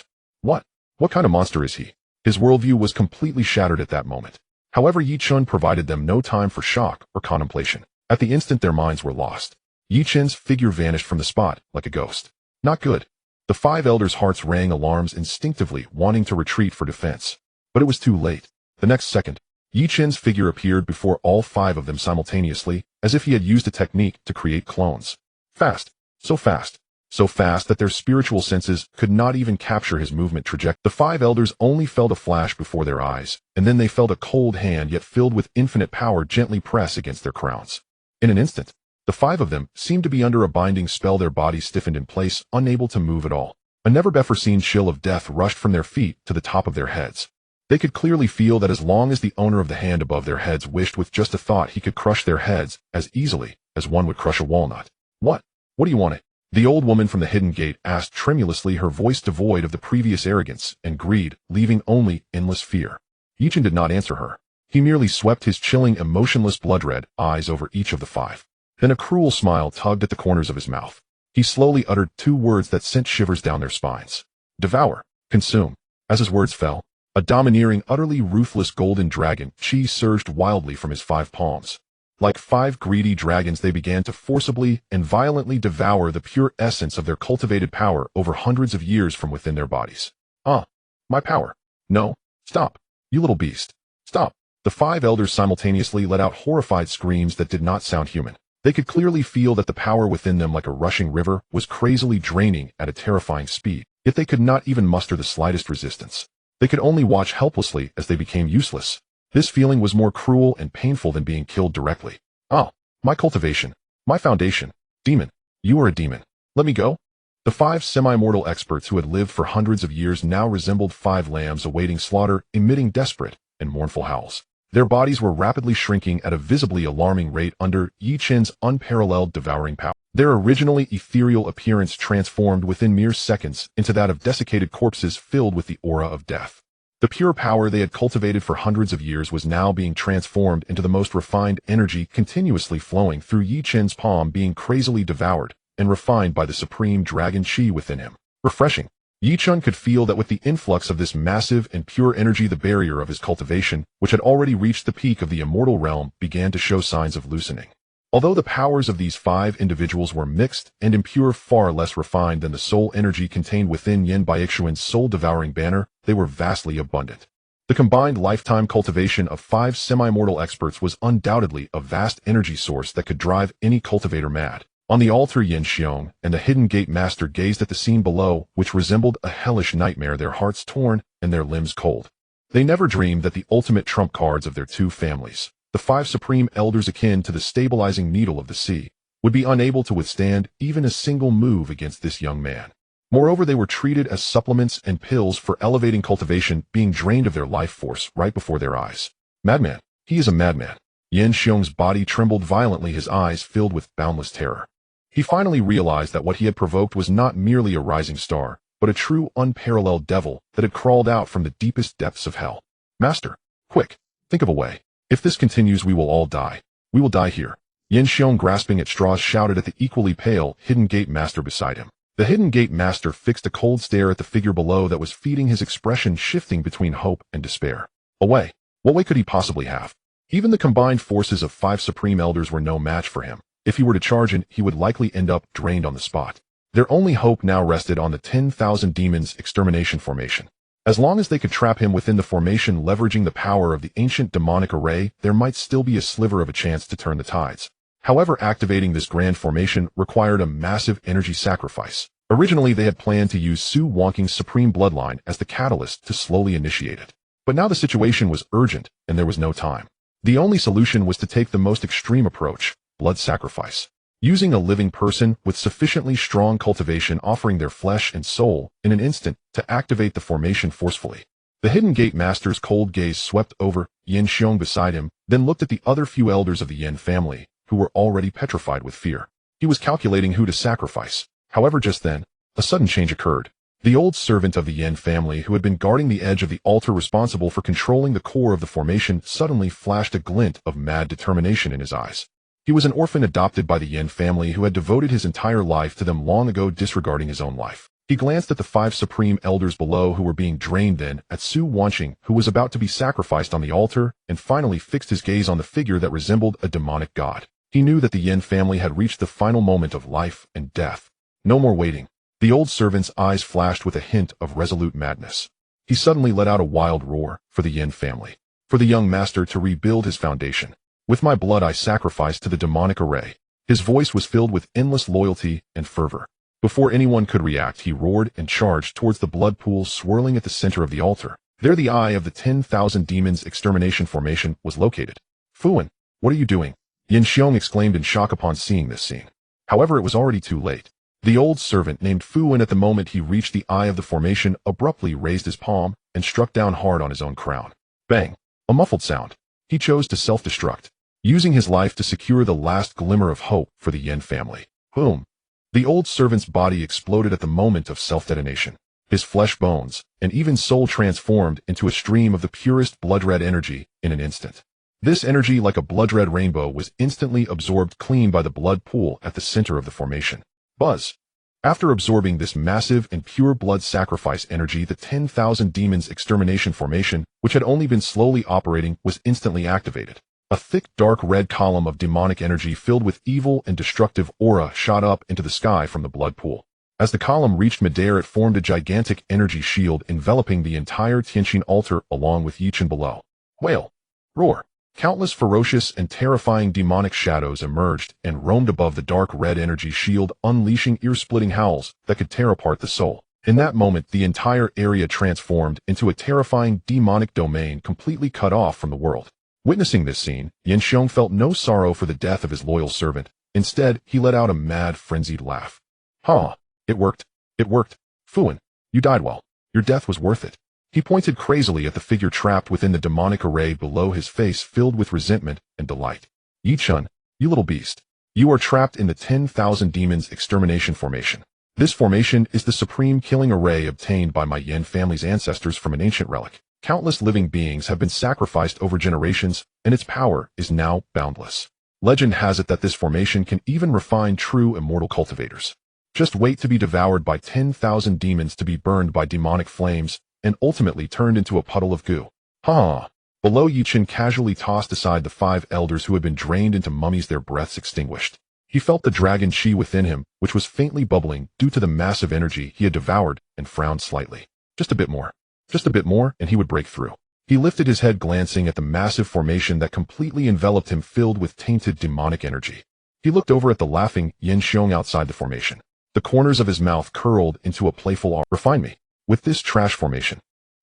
Speaker 1: What kind of monster is he? His worldview was completely shattered at that moment. However, Yi Chen provided them no time for shock or contemplation. At the instant, their minds were lost. Yi Chen's figure vanished from the spot like a ghost. Not good. The 5 elders' hearts rang alarms instinctively, wanting to retreat for defense. But it was too late. The next second, Yi Chen's figure appeared before all 5 of them simultaneously, as if he had used a technique to create clones. Fast. So fast. So fast that their spiritual senses could not even capture his movement trajectory. The 5 elders only felt a flash before their eyes, and then they felt a cold hand, yet filled with infinite power, gently press against their crowns. In an instant, the 5 of them seemed to be under a binding spell, their bodies stiffened in place, unable to move at all. A never-before-seen chill of death rushed from their feet to the top of their heads. They could clearly feel that as long as the owner of the hand above their heads wished, with just a thought, he could crush their heads as easily as one would crush a walnut. What do you want? The old woman from the hidden gate asked tremulously, her voice devoid of the previous arrogance and greed, leaving only endless fear. Yi Chen did not answer her. He merely swept his chilling, emotionless, blood-red eyes over each of the 5. Then a cruel smile tugged at the corners of his mouth. He slowly uttered 2 words that sent shivers down their spines. Devour. Consume. As his words fell, a domineering, utterly ruthless golden dragon chi surged wildly from his 5 palms. Like 5 greedy dragons, they began to forcibly and violently devour the pure essence of their cultivated power over hundreds of years from within their bodies. My power. No. Stop. You little beast. Stop. The 5 elders simultaneously let out horrified screams that did not sound human. They could clearly feel that the power within them, like a rushing river, was crazily draining at a terrifying speed, yet they could not even muster the slightest resistance. They could only watch helplessly as they became useless. This feeling was more cruel and painful than being killed directly. My cultivation. My foundation. Demon. You are a demon. Let me go. The 5 semi-mortal experts who had lived for hundreds of years now resembled 5 lambs awaiting slaughter, emitting desperate and mournful howls. Their bodies were rapidly shrinking at a visibly alarming rate under Yi Chen's unparalleled devouring power. Their originally ethereal appearance transformed within mere seconds into that of desiccated corpses filled with the aura of death. The pure power they had cultivated for hundreds of years was now being transformed into the most refined energy, continuously flowing through Yi Chen's palm, being crazily devoured and refined by the supreme dragon chi within him. Refreshing. Yi Chen could feel that with the influx of this massive and pure energy, the barrier of his cultivation, which had already reached the peak of the immortal realm, began to show signs of loosening. Although the powers of these 5 individuals were mixed and impure, far less refined than the soul energy contained within Yin Baixuan's soul-devouring banner, they were vastly abundant. The combined lifetime cultivation of 5 semi-mortal experts was undoubtedly a vast energy source that could drive any cultivator mad. On the altar, Yin Xiong and the Hidden Gate Master gazed at the scene below, which resembled a hellish nightmare, their hearts torn and their limbs cold. They never dreamed that the ultimate trump cards of their 2 families, the 5 supreme elders akin to the stabilizing needle of the sea, would be unable to withstand even a single move against this young man. Moreover, they were treated as supplements and pills for elevating cultivation, being drained of their life force right before their eyes. Madman. He is a madman. Yin Xiong's body trembled violently, his eyes filled with boundless terror. He finally realized that what he had provoked was not merely a rising star, but a true unparalleled devil that had crawled out from the deepest depths of hell. Master, quick, think of a way. If this continues, we will all die. We will die here. Yin Xiong, grasping at straws, shouted at the equally pale Hidden Gate Master beside him. The Hidden Gate Master fixed a cold stare at the figure below that was feeding his expression, shifting between hope and despair. A way? What way could he possibly have? Even the combined forces of 5 supreme elders were no match for him. If he were to charge in, he would likely end up drained on the spot. Their only hope now rested on the 10,000 demons extermination formation. As long as they could trap him within the formation leveraging the power of the ancient demonic array, there might still be a sliver of a chance to turn the tides. However, activating this grand formation required a massive energy sacrifice. Originally, they had planned to use Su Wonking's supreme bloodline as the catalyst to slowly initiate it. But now the situation was urgent, and there was no time. The only solution was to take the most extreme approach, blood sacrifice. Using a living person with sufficiently strong cultivation offering their flesh and soul in an instant to activate the formation forcefully. The Hidden Gate Master's cold gaze swept over Yin Xiong beside him, then looked at the other few elders of the Yin family, who were already petrified with fear. He was calculating who to sacrifice. However, just then, a sudden change occurred. The old servant of the Yin family who had been guarding the edge of the altar responsible for controlling the core of the formation suddenly flashed a glint of mad determination in his eyes. He was an orphan adopted by the Yin family who had devoted his entire life to them long ago, disregarding his own life. He glanced at the 5 supreme elders below who were being drained, then at Su Wanqing, who was about to be sacrificed on the altar, and finally fixed his gaze on the figure that resembled a demonic god. He knew that the Yin family had reached the final moment of life and death. No more waiting. The old servant's eyes flashed with a hint of resolute madness. He suddenly let out a wild roar for the Yin family, for the young master to rebuild his foundation. With my blood I sacrifice to the demonic array. His voice was filled with endless loyalty and fervor. Before anyone could react, he roared and charged towards the blood pool swirling at the center of the altar. There the eye of the 10,000 demons extermination formation was located. Fuan, what are you doing? Yin Xiong exclaimed in shock upon seeing this scene. However, it was already too late. The old servant named Fuan, at the moment he reached the eye of the formation, abruptly raised his palm and struck down hard on his own crown. Bang! A muffled sound. He chose to self-destruct, using his life to secure the last glimmer of hope for the Yin family. Boom! The old servant's body exploded at the moment of self-detonation. His flesh, bones, and even soul transformed into a stream of the purest blood-red energy in an instant. This energy, like a blood-red rainbow, was instantly absorbed clean by the blood pool at the center of the formation. Buzz. After absorbing this massive and pure blood sacrifice energy, the 10,000 demons extermination formation, which had only been slowly operating, was instantly activated. A thick dark red column of demonic energy filled with evil and destructive aura shot up into the sky from the blood pool. As the column reached midair, it formed a gigantic energy shield enveloping the entire Tianqin altar along with Yichen below. Wail. Roar. Countless ferocious and terrifying demonic shadows emerged and roamed above the dark red energy shield, unleashing ear-splitting howls that could tear apart the soul. In that moment, the entire area transformed into a terrifying demonic domain completely cut off from the world. Witnessing this scene, Yin Xiong felt no sorrow for the death of his loyal servant. Instead, he let out a mad, frenzied laugh. Ha! It worked. It worked. Fuan, you died well. Your death was worth it. He pointed crazily at the figure trapped within the demonic array below, his face filled with resentment and delight. Yi Chen, you little beast. You are trapped in the 10,000 demons extermination formation. This formation is the supreme killing array obtained by my Yin family's ancestors from an ancient relic. Countless living beings have been sacrificed over generations, and its power is now boundless. Legend has it that this formation can even refine true immortal cultivators. Just wait to be devoured by 10,000 demons, to be burned by demonic flames, and ultimately turned into a puddle of goo. Ha! Below, Yichen casually tossed aside the 5 elders who had been drained into mummies, their breaths extinguished. He felt the dragon chi within him, which was faintly bubbling due to the massive energy he had devoured, and frowned slightly. Just a bit more, and he would break through. He lifted his head, glancing at the massive formation that completely enveloped him, filled with tainted demonic energy. He looked over at the laughing Yin Xiong outside the formation. The corners of his mouth curled into a playful R. Refine me. With this trash formation,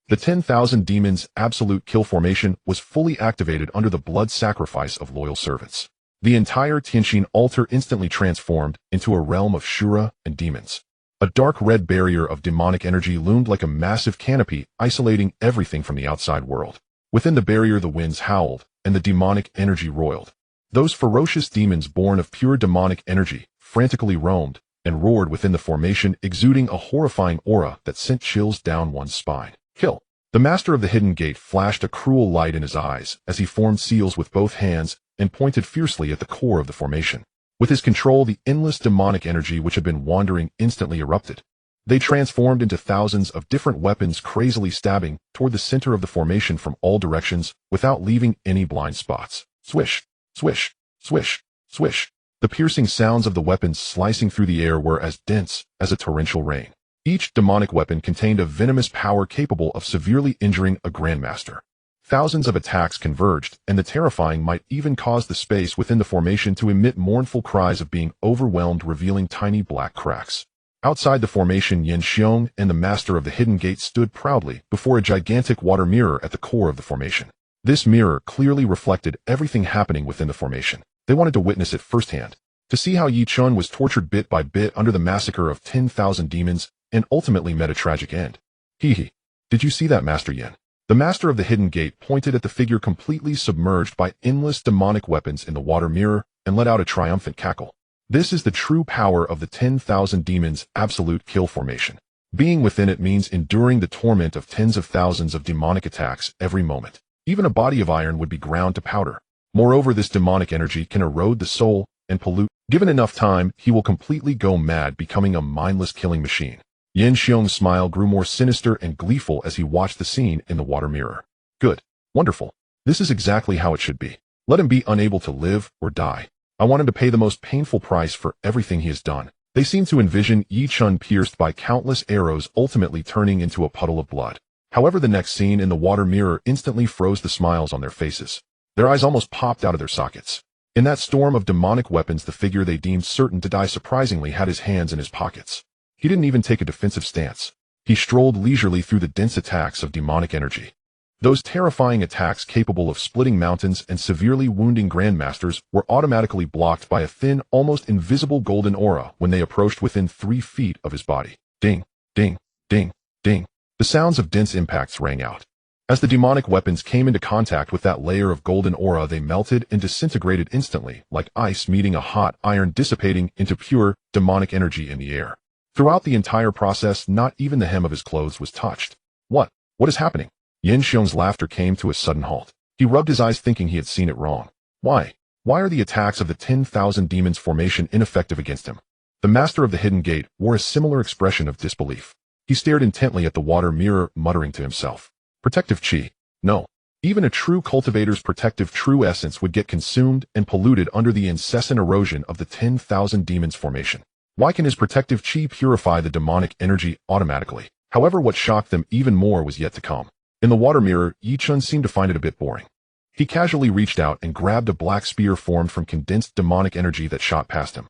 Speaker 1: the 10,000 demons absolute kill formation was fully activated under the blood sacrifice of loyal servants. The entire Tianqin altar instantly transformed into a realm of Shura and demons. A dark red barrier of demonic energy loomed like a massive canopy, isolating everything from the outside world. Within the barrier, the winds howled, and the demonic energy roiled. Those ferocious demons, born of pure demonic energy, frantically roamed and roared within the formation, exuding a horrifying aura that sent chills down one's spine. Kill. The master of the hidden gate flashed a cruel light in his eyes as he formed seals with both hands and pointed fiercely at the core of the formation. With his control, the endless demonic energy which had been wandering instantly erupted. They transformed into thousands of different weapons, crazily stabbing toward the center of the formation from all directions without leaving any blind spots. Swish, swish, swish, swish. The piercing sounds of the weapons slicing through the air were as dense as a torrential rain. Each demonic weapon contained a venomous power capable of severely injuring a Grandmaster. Thousands of attacks converged, and the terrifying might even cause the space within the formation to emit mournful cries of being overwhelmed, revealing tiny black cracks. Outside the formation, Yin Xiong and the Master of the Hidden Gate stood proudly before a gigantic water mirror at the core of the formation. This mirror clearly reflected everything happening within the formation. They wanted to witness it firsthand, to see how Yi Chun was tortured bit by bit under the massacre of 10,000 demons and ultimately met a tragic end. Hee. Did you see that, Master Yin? The Master of the Hidden Gate pointed at the figure completely submerged by endless demonic weapons in the water mirror and let out a triumphant cackle. This is the true power of the 10,000 demons absolute kill formation. Being within it means enduring the torment of tens of thousands of demonic attacks every moment. Even a body of iron would be ground to powder. Moreover, this demonic energy can erode the soul and pollute. Given enough time, he will completely go mad, becoming a mindless killing machine. Yin Xiong's smile grew more sinister and gleeful as he watched the scene in the water mirror. Good. Wonderful. This is exactly how it should be. Let him be unable to live or die. I want him to pay the most painful price for everything he has done. They seemed to envision Yi Chun pierced by countless arrows, ultimately turning into a puddle of blood. However, the next scene in the water mirror instantly froze the smiles on their faces. Their eyes almost popped out of their sockets. In that storm of demonic weapons, the figure they deemed certain to die surprisingly had his hands in his pockets. He didn't even take a defensive stance. He strolled leisurely through the dense attacks of demonic energy. Those terrifying attacks capable of splitting mountains and severely wounding Grandmasters were automatically blocked by a thin, almost invisible golden aura when they approached within 3 feet of his body. Ding, ding, ding, ding. The sounds of dense impacts rang out. As the demonic weapons came into contact with that layer of golden aura, they melted and disintegrated instantly, like ice meeting a hot iron, dissipating into pure, demonic energy in the air. Throughout the entire process, not even the hem of his clothes was touched. What is happening? Yin Xiong's laughter came to a sudden halt. He rubbed his eyes, thinking he had seen it wrong. Why are the attacks of the 10,000 demons formation ineffective against him? The Master of the Hidden Gate wore a similar expression of disbelief. He stared intently at the water mirror, muttering to himself. Protective chi. No. Even a true cultivator's protective true essence would get consumed and polluted under the incessant erosion of the 10,000 demons formation. Why can his protective chi purify the demonic energy automatically? However, what shocked them even more was yet to come. In the water mirror, Yi Chun seemed to find it a bit boring. He casually reached out and grabbed a black spear formed from condensed demonic energy that shot past him.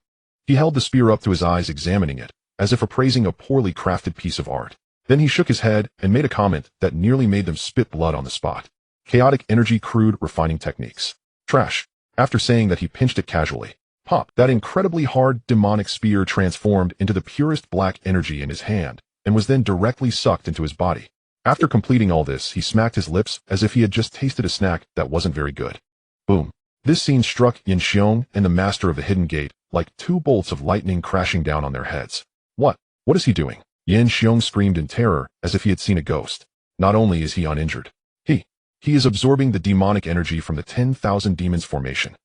Speaker 1: He held the spear up to his eyes, examining it, as if appraising a poorly crafted piece of art. Then he shook his head and made a comment that nearly made them spit blood on the spot. Chaotic energy, crude refining techniques. Trash. After saying that, he pinched it casually. Pop! That incredibly hard demonic spear transformed into the purest black energy in his hand, and was then directly sucked into his body. After completing all this, he smacked his lips as if he had just tasted a snack that wasn't very good. Boom. This scene struck Yin Xiong and the Master of the Hidden Gate like 2 bolts of lightning crashing down on their heads. What is he doing? Yin Xiong screamed in terror as if he had seen a ghost. Not only is he uninjured, he is absorbing the demonic energy from the 10,000 demons formation.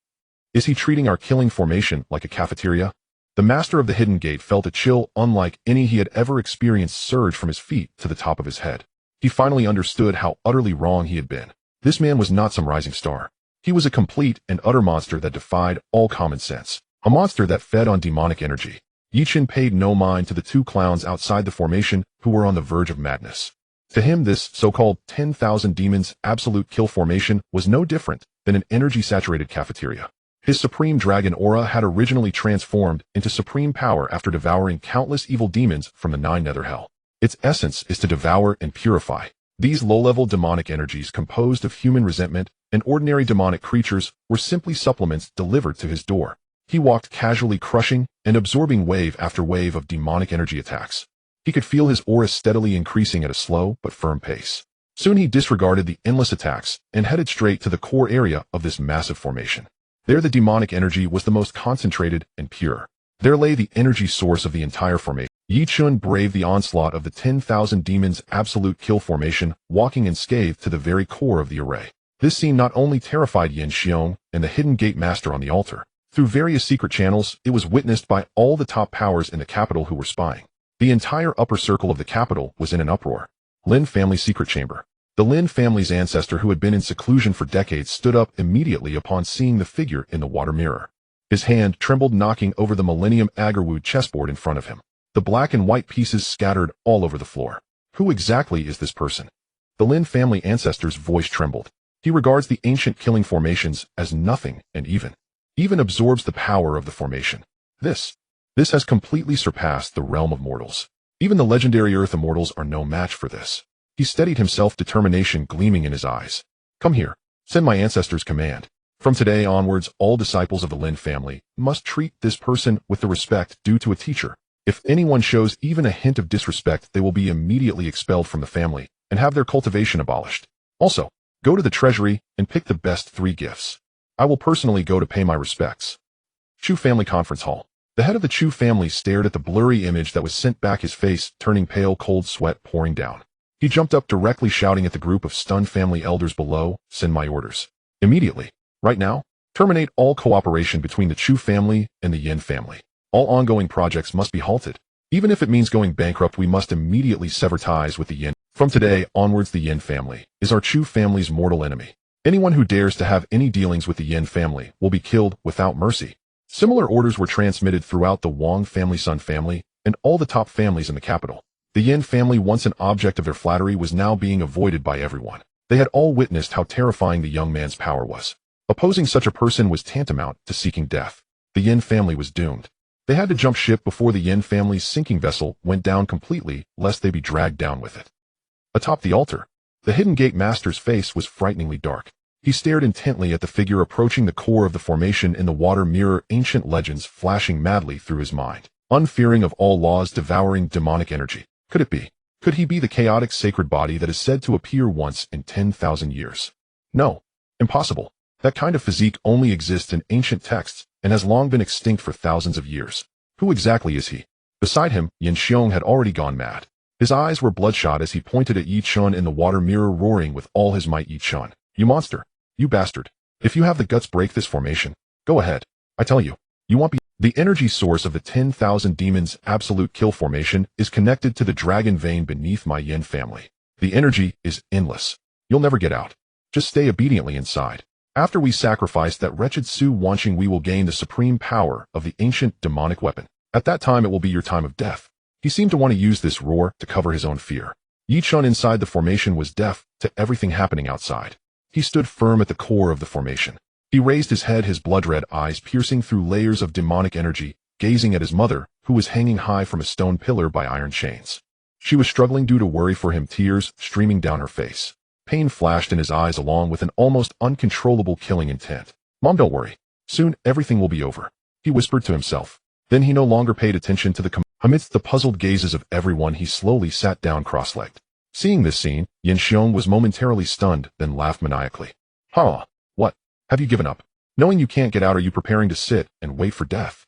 Speaker 1: Is he treating our killing formation like a cafeteria? The Master of the Hidden Gate felt a chill unlike any he had ever experienced surge from his feet to the top of his head. He finally understood how utterly wrong he had been. This man was not some rising star. He was a complete and utter monster that defied all common sense. A monster that fed on demonic energy. Yi Chen paid no mind to the 2 clowns outside the formation who were on the verge of madness. To him, this so-called 10,000 demons absolute kill formation was no different than an energy-saturated cafeteria. His supreme dragon aura had originally transformed into supreme power after devouring countless evil demons from the 9 nether hell. Its essence is to devour and purify. These low-level demonic energies, composed of human resentment and ordinary demonic creatures, were simply supplements delivered to his door. He walked casually, crushing and absorbing wave after wave of demonic energy attacks. He could feel his aura steadily increasing at a slow but firm pace. Soon he disregarded the endless attacks and headed straight to the core area of this massive formation. There the demonic energy was the most concentrated and pure. There lay the energy source of the entire formation. Yi Chun braved the onslaught of the 10,000 demons absolute kill formation, walking unscathed to the very core of the array. This scene not only terrified Yin Xiong and the Hidden Gate Master on the altar. Through various secret channels, it was witnessed by all the top powers in the capital who were spying. The entire upper circle of the capital was in an uproar. Lin family secret chamber. The Lin family's ancestor, who had been in seclusion for decades, stood up immediately upon seeing the figure in the water mirror. His hand trembled, knocking over the Millennium Agarwood chessboard in front of him. the black and white pieces scattered all over the floor. Who exactly is this person? The Lin family ancestor's voice trembled. He regards the ancient killing formations as nothing and even absorbs the power of the formation. This has completely surpassed the realm of mortals. Even the legendary Earth Immortals are no match for this. He steadied himself, determination gleaming in his eyes. Come here. Send my ancestor's command. From today onwards, all disciples of the Lin family must treat this person with the respect due to a teacher. If anyone shows even a hint of disrespect, they will be immediately expelled from the family and have their cultivation abolished. Also, go to the treasury and pick the best 3 gifts. I will personally go to pay my respects. Chu Family Conference Hall. The head of the Chu family stared at the blurry image that was sent back, his face turning pale, cold sweat pouring down. He jumped up directly, shouting at the group of stunned family elders below, "Send my orders. Immediately. Right now. Terminate all cooperation between the Chu family and the Yin family. All ongoing projects must be halted. Even if it means going bankrupt, we must immediately sever ties with the Yin. From today onwards, the Yin family is our Chu family's mortal enemy. Anyone who dares to have any dealings with the Yin family will be killed without mercy." Similar orders were transmitted throughout the Wang family, Sun family, and all the top families in the capital. The Yin family, once an object of their flattery, was now being avoided by everyone. They had all witnessed how terrifying the young man's power was. Opposing such a person was tantamount to seeking death. The Yin family was doomed. They had to jump ship before the Yin family's sinking vessel went down completely, lest they be dragged down with it. Atop the altar, the Hidden Gate Master's face was frighteningly dark. He stared intently at the figure approaching the core of the formation in the water mirror, ancient legends flashing madly through his mind. Unfearing of all laws, devouring demonic energy. Could it be? Could he be the chaotic sacred body that is said to appear once in 10,000 years? No. Impossible. That kind of physique only exists in ancient texts and has long been extinct for thousands of years. Who exactly is he? Beside him, Yin Xiong had already gone mad. His eyes were bloodshot as he pointed at Yi Chun in the water mirror, roaring with all his might, "Yi Chun, you monster! You bastard! If you have the guts, break this formation. Go ahead. I tell you, you won't be." The energy source of the 10,000 demons absolute kill formation is connected to the dragon vein beneath my Yin family. The energy is endless. You'll never get out. Just stay obediently inside. After we sacrifice that wretched Su Wanqing, we will gain the supreme power of the ancient demonic weapon. At that time, it will be your time of death. He seemed to want to use this roar to cover his own fear. Yi Chun inside the formation was deaf to everything happening outside. He stood firm at the core of the formation. He raised his head, his blood-red eyes piercing through layers of demonic energy, gazing at his mother, who was hanging high from a stone pillar by iron chains. She was struggling due to worry for him, tears streaming down her face. Pain flashed in his eyes along with an almost uncontrollable killing intent. "Mom, don't worry. Soon everything will be over," he whispered to himself. Then he no longer paid attention to the amidst the puzzled gazes of everyone, he slowly sat down cross-legged. Seeing this scene, Yin Xiong was momentarily stunned, then laughed maniacally. "Huh? What? Have you given up? Knowing you can't get out, are you preparing to sit and wait for death?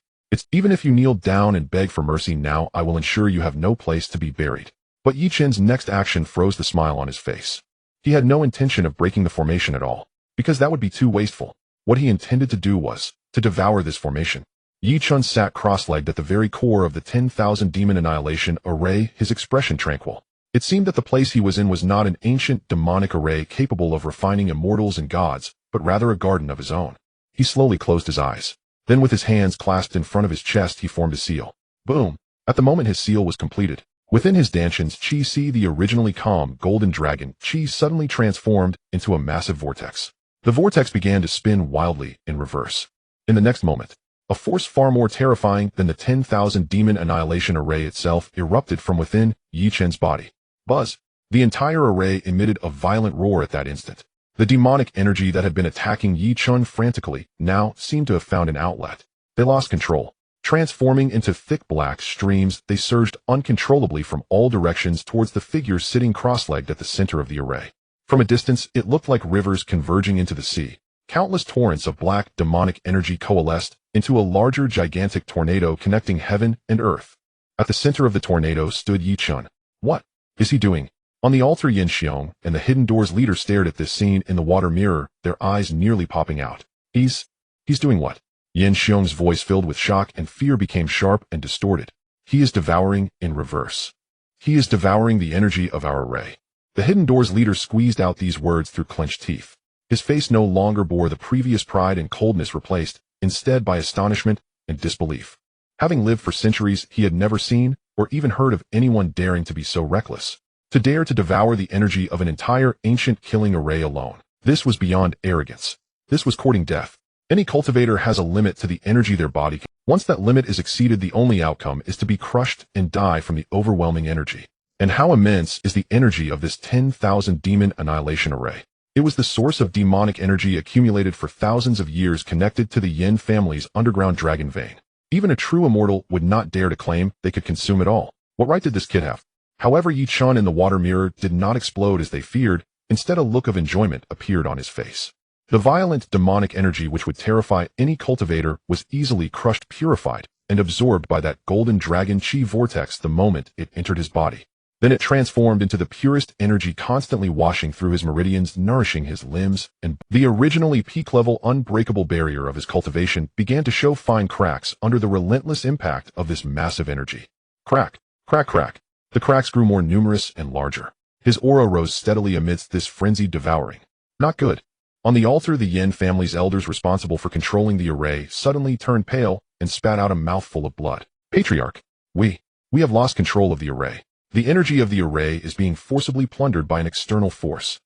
Speaker 1: Even if you kneel down and beg for mercy now, I will ensure you have no place to be buried." But Yi Chen's next action froze the smile on his face. He had no intention of breaking the formation at all, because that would be too wasteful. What he intended to do was to devour this formation. Yi Chun sat cross-legged at the very core of the 10,000 demon annihilation array, his expression tranquil. It seemed that the place he was in was not an ancient demonic array capable of refining immortals and gods, but rather a garden of his own. He slowly closed his eyes. Then with his hands clasped in front of his chest, he formed a seal. Boom! At the moment his seal was completed, within his dantians, Qi Si, the originally calm golden dragon, Qi suddenly transformed into a massive vortex. The vortex began to spin wildly in reverse. In the next moment, a force far more terrifying than the 10,000 demon annihilation array itself erupted from within Yi Chen's body. Buzz! The entire array emitted a violent roar at that instant. The demonic energy that had been attacking Yi Chun frantically now seemed to have found an outlet. They lost control. Transforming into thick black streams, they surged uncontrollably from all directions towards the figure sitting cross-legged at the center of the array. From a distance, it looked like rivers converging into the sea. Countless torrents of black demonic energy coalesced into a larger gigantic tornado connecting heaven and earth. At the center of the tornado stood Yi Chun. What is he doing? On the altar, Yin Xiong and the Hidden Doors leader stared at this scene in the water mirror, their eyes nearly popping out. He's doing what? Yin Xiong's voice filled with shock and fear became sharp and distorted. He is devouring in reverse. He is devouring the energy of our array. The Hidden Doors leader squeezed out these words through clenched teeth. His face no longer bore the previous pride and coldness, replaced instead by astonishment and disbelief. Having lived for centuries, he had never seen or even heard of anyone daring to be so reckless. To dare to devour the energy of an entire ancient killing array alone. This was beyond arrogance. This was courting death. Any cultivator has a limit to the energy their body can. Once that limit is exceeded, the only outcome is to be crushed and die from the overwhelming energy. And how immense is the energy of this 10,000 demon annihilation array? It was the source of demonic energy accumulated for thousands of years, connected to the Yin family's underground dragon vein. Even a true immortal would not dare to claim they could consume it all. What right did this kid have? However, Chen in the water mirror did not explode as they feared. Instead, a look of enjoyment appeared on his face. The violent demonic energy which would terrify any cultivator was easily crushed, purified, and absorbed by that golden dragon chi vortex the moment it entered his body. Then it transformed into the purest energy, constantly washing through his meridians, nourishing his limbs, and the originally peak-level unbreakable barrier of his cultivation began to show fine cracks under the relentless impact of this massive energy. Crack, crack, crack. The cracks grew more numerous and larger. His aura rose steadily amidst this frenzied devouring. Not good. On the altar, the Yin family's elders responsible for controlling the array suddenly turned pale and spat out a mouthful of blood. Patriarch, we have lost control of the array. The energy of the array is being forcibly plundered by an external force.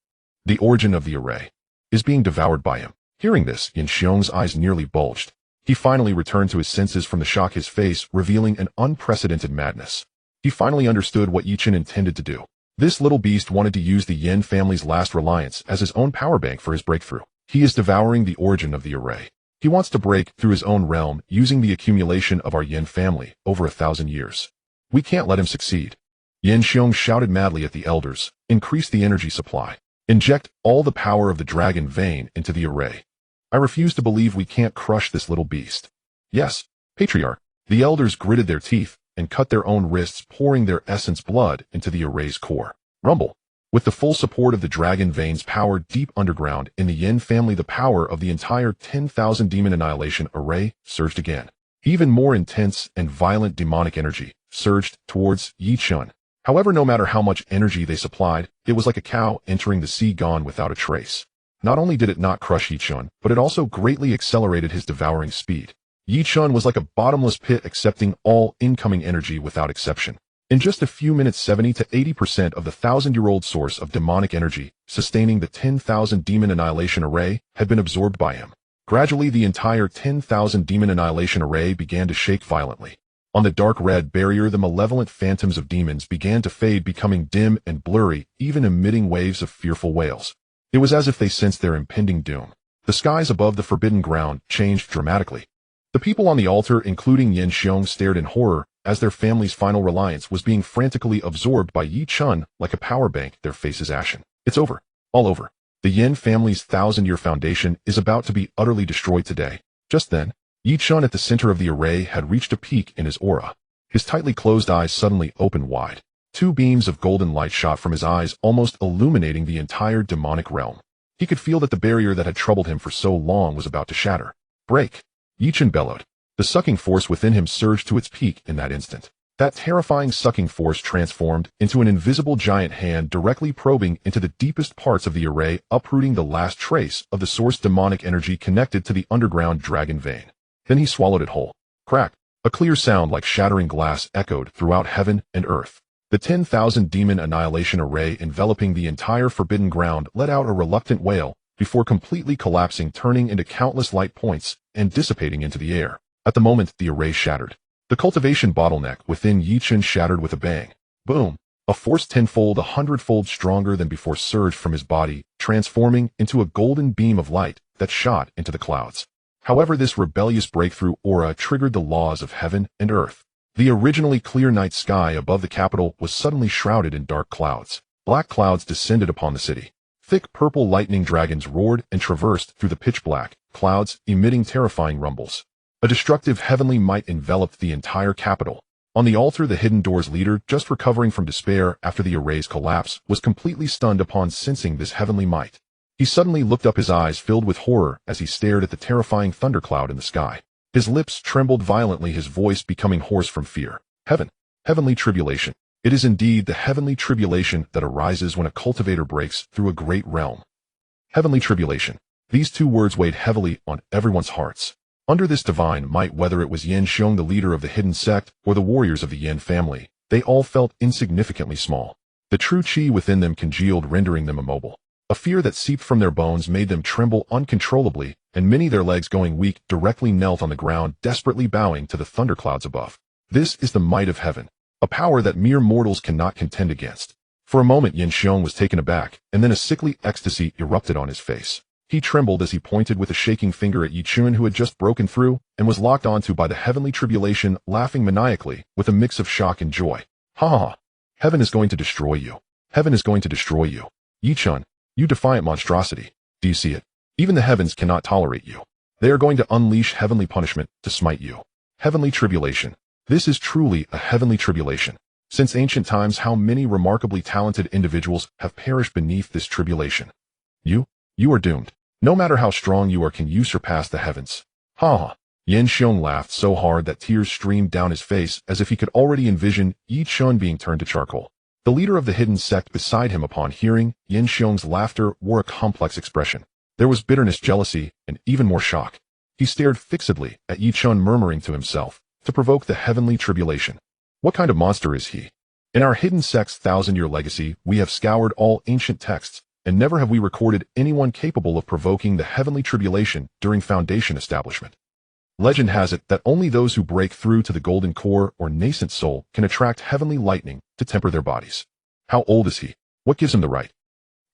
Speaker 1: The origin of the array is being devoured by him. Hearing this, Yin Xiong's eyes nearly bulged. He finally returned to his senses from the shock, his face revealing an unprecedented madness. He finally understood what Chen intended to do. This little beast wanted to use the Yin family's last reliance as his own power bank for his breakthrough. He is devouring the origin of the array. He wants to break through his own realm using the accumulation of our Yin family over 1,000 years. We can't let him succeed. Yin Xiong shouted madly at the elders. Increase the energy supply. Inject all the power of the dragon vein into the array. I refuse to believe we can't crush this little beast. Yes, Patriarch. The elders gritted their teeth and cut their own wrists, pouring their essence blood into the array's core. Rumble. With the full support of the dragon vein's power deep underground in the Yin family, the power of the entire 10,000 demon annihilation array surged again. Even more intense and violent demonic energy surged towards Chen. However, no matter how much energy they supplied, it was like a cow entering the sea, gone without a trace. Not only did it not crush Chen, but it also greatly accelerated his devouring speed. Chen was like a bottomless pit, accepting all incoming energy without exception. In just a few minutes, 70 to 80% of the 1,000-year-old source of demonic energy sustaining the 10,000 demon annihilation array had been absorbed by him. Gradually, the entire 10,000 demon annihilation array began to shake violently. On the dark red barrier, the malevolent phantoms of demons began to fade, becoming dim and blurry, even emitting waves of fearful wails. It was as if they sensed their impending doom. The skies above the forbidden ground changed dramatically. The people on the altar, including Yin Xiong, stared in horror as their family's final reliance was being frantically absorbed by Chen like a power bank, their faces ashen. It's over. All over. The Yin family's 1,000-year foundation is about to be utterly destroyed today. Just then, Chen at the center of the array had reached a peak in his aura. His tightly closed eyes suddenly opened wide. Two beams of golden light shot from his eyes, almost illuminating the entire demonic realm. He could feel that the barrier that had troubled him for so long was about to shatter. Break! Chen bellowed. The sucking force within him surged to its peak in that instant. That terrifying sucking force transformed into an invisible giant hand directly probing into the deepest parts of the array, uprooting the last trace of the source demonic energy connected to the underground dragon vein. Then he swallowed it whole. Crack! A clear sound like shattering glass echoed throughout heaven and earth. The 10,000 demon annihilation array enveloping the entire forbidden ground let out a reluctant wail before completely collapsing, turning into countless light points and dissipating into the air. At the moment, the array shattered. The cultivation bottleneck within Chen shattered with a bang. Boom! A force tenfold, 100-fold stronger than before surged from his body, transforming into a golden beam of light that shot into the clouds. However, this rebellious breakthrough aura triggered the laws of heaven and earth. The originally clear night sky above the capital was suddenly shrouded in dark clouds. Black clouds descended upon the city. Thick purple lightning dragons roared and traversed through the pitch-black clouds, emitting terrifying rumbles. A destructive heavenly might enveloped the entire capital. On the altar, the Hidden Door's leader, just recovering from despair after the array's collapse, was completely stunned upon sensing this heavenly might. He suddenly looked up, his eyes filled with horror as he stared at the terrifying thundercloud in the sky. His lips trembled violently, his voice becoming hoarse from fear. Heavenly tribulation. It is indeed the heavenly tribulation that arises when a cultivator breaks through a great realm. Heavenly tribulation. These two words weighed heavily on everyone's hearts. Under this divine might, whether it was Yin Xiong, the leader of the hidden sect, or the warriors of the Yin family, they all felt insignificantly small. The true chi within them congealed, rendering them immobile. A fear that seeped from their bones made them tremble uncontrollably, and many, their legs going weak, directly knelt on the ground, desperately bowing to the thunderclouds above. This is the might of heaven, a power that mere mortals cannot contend against. For a moment Yin Xiong was taken aback, and then a sickly ecstasy erupted on his face. He trembled as he pointed with a shaking finger at Yi Chun, who had just broken through and was locked onto by the heavenly tribulation, laughing maniacally with a mix of shock and joy. Ha ha ha! Heaven is going to destroy you. Heaven is going to destroy you. Yi Chun, you defiant monstrosity. Do you see it? Even the heavens cannot tolerate you. They are going to unleash heavenly punishment to smite you. Heavenly tribulation. This is truly a heavenly tribulation. Since ancient times, how many remarkably talented individuals have perished beneath this tribulation. You are doomed. No matter how strong you are, can you surpass the heavens? Ha ha! Yin Xiong laughed so hard that tears streamed down his face, as if he could already envision Yi Chun being turned to charcoal. The leader of the hidden sect beside him, upon hearing Yin Xiong's laughter, wore a complex expression. There was bitterness, jealousy, and even more shock. He stared fixedly at Yi Chun, murmuring to himself, to provoke the heavenly tribulation. What kind of monster is he? In our hidden sect's 1,000-year legacy, we have scoured all ancient texts, and never have we recorded anyone capable of provoking the heavenly tribulation during Foundation establishment. Legend has it that only those who break through to the golden core or nascent soul can attract heavenly lightning to temper their bodies. How old is he? What gives him the right?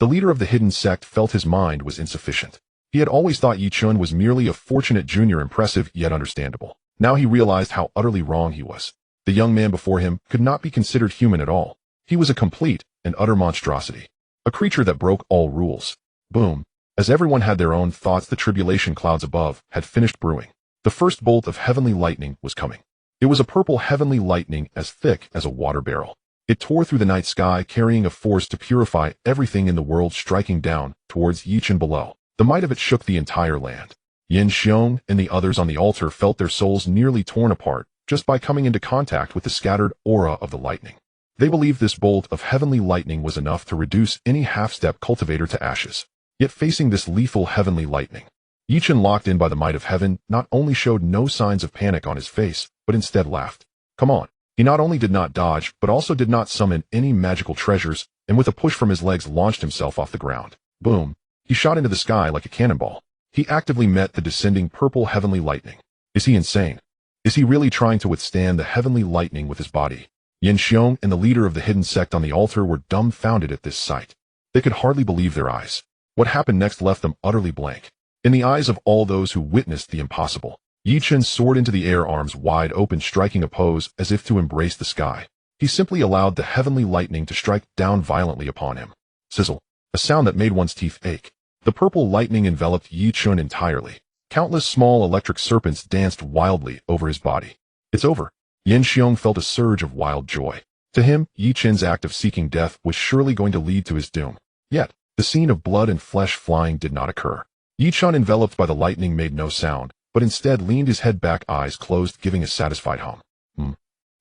Speaker 1: The leader of the hidden sect felt his mind was insufficient. He had always thought Yi Chun was merely a fortunate junior, impressive yet understandable. Now he realized how utterly wrong he was. The young man before him could not be considered human at all. He was a complete and utter monstrosity. A creature that broke all rules. Boom. As everyone had their own thoughts, the tribulation clouds above had finished brewing. The first bolt of heavenly lightning was coming. It was a purple heavenly lightning as thick as a water barrel. It tore through the night sky, carrying a force to purify everything in the world, striking down towards Yi Chun below. The might of it shook the entire land. Yin Xiong and the others on the altar felt their souls nearly torn apart just by coming into contact with the scattered aura of the lightning. They believed this bolt of heavenly lightning was enough to reduce any half-step cultivator to ashes. Yet facing this lethal heavenly lightning, Yi Chun, locked in by the might of heaven, not only showed no signs of panic on his face, but instead laughed. Come on. He not only did not dodge, but also did not summon any magical treasures, and with a push from his legs launched himself off the ground. Boom. He shot into the sky like a cannonball. He actively met the descending purple heavenly lightning. Is he insane? Is he really trying to withstand the heavenly lightning with his body? Yin Xiong and the leader of the hidden sect on the altar were dumbfounded at this sight. They could hardly believe their eyes. What happened next left them utterly blank. In the eyes of all those who witnessed the impossible, Yi Chun soared into the air, arms wide open, striking a pose as if to embrace the sky. He simply allowed the heavenly lightning to strike down violently upon him. Sizzle. A sound that made one's teeth ache. The purple lightning enveloped Yi Chun entirely. Countless small electric serpents danced wildly over his body. It's over. Yin Xiong felt a surge of wild joy. To him, Yi Chun's act of seeking death was surely going to lead to his doom. Yet, the scene of blood and flesh flying did not occur. Yi Chun, enveloped by the lightning, made no sound, but instead leaned his head back, eyes closed, giving a satisfied hum.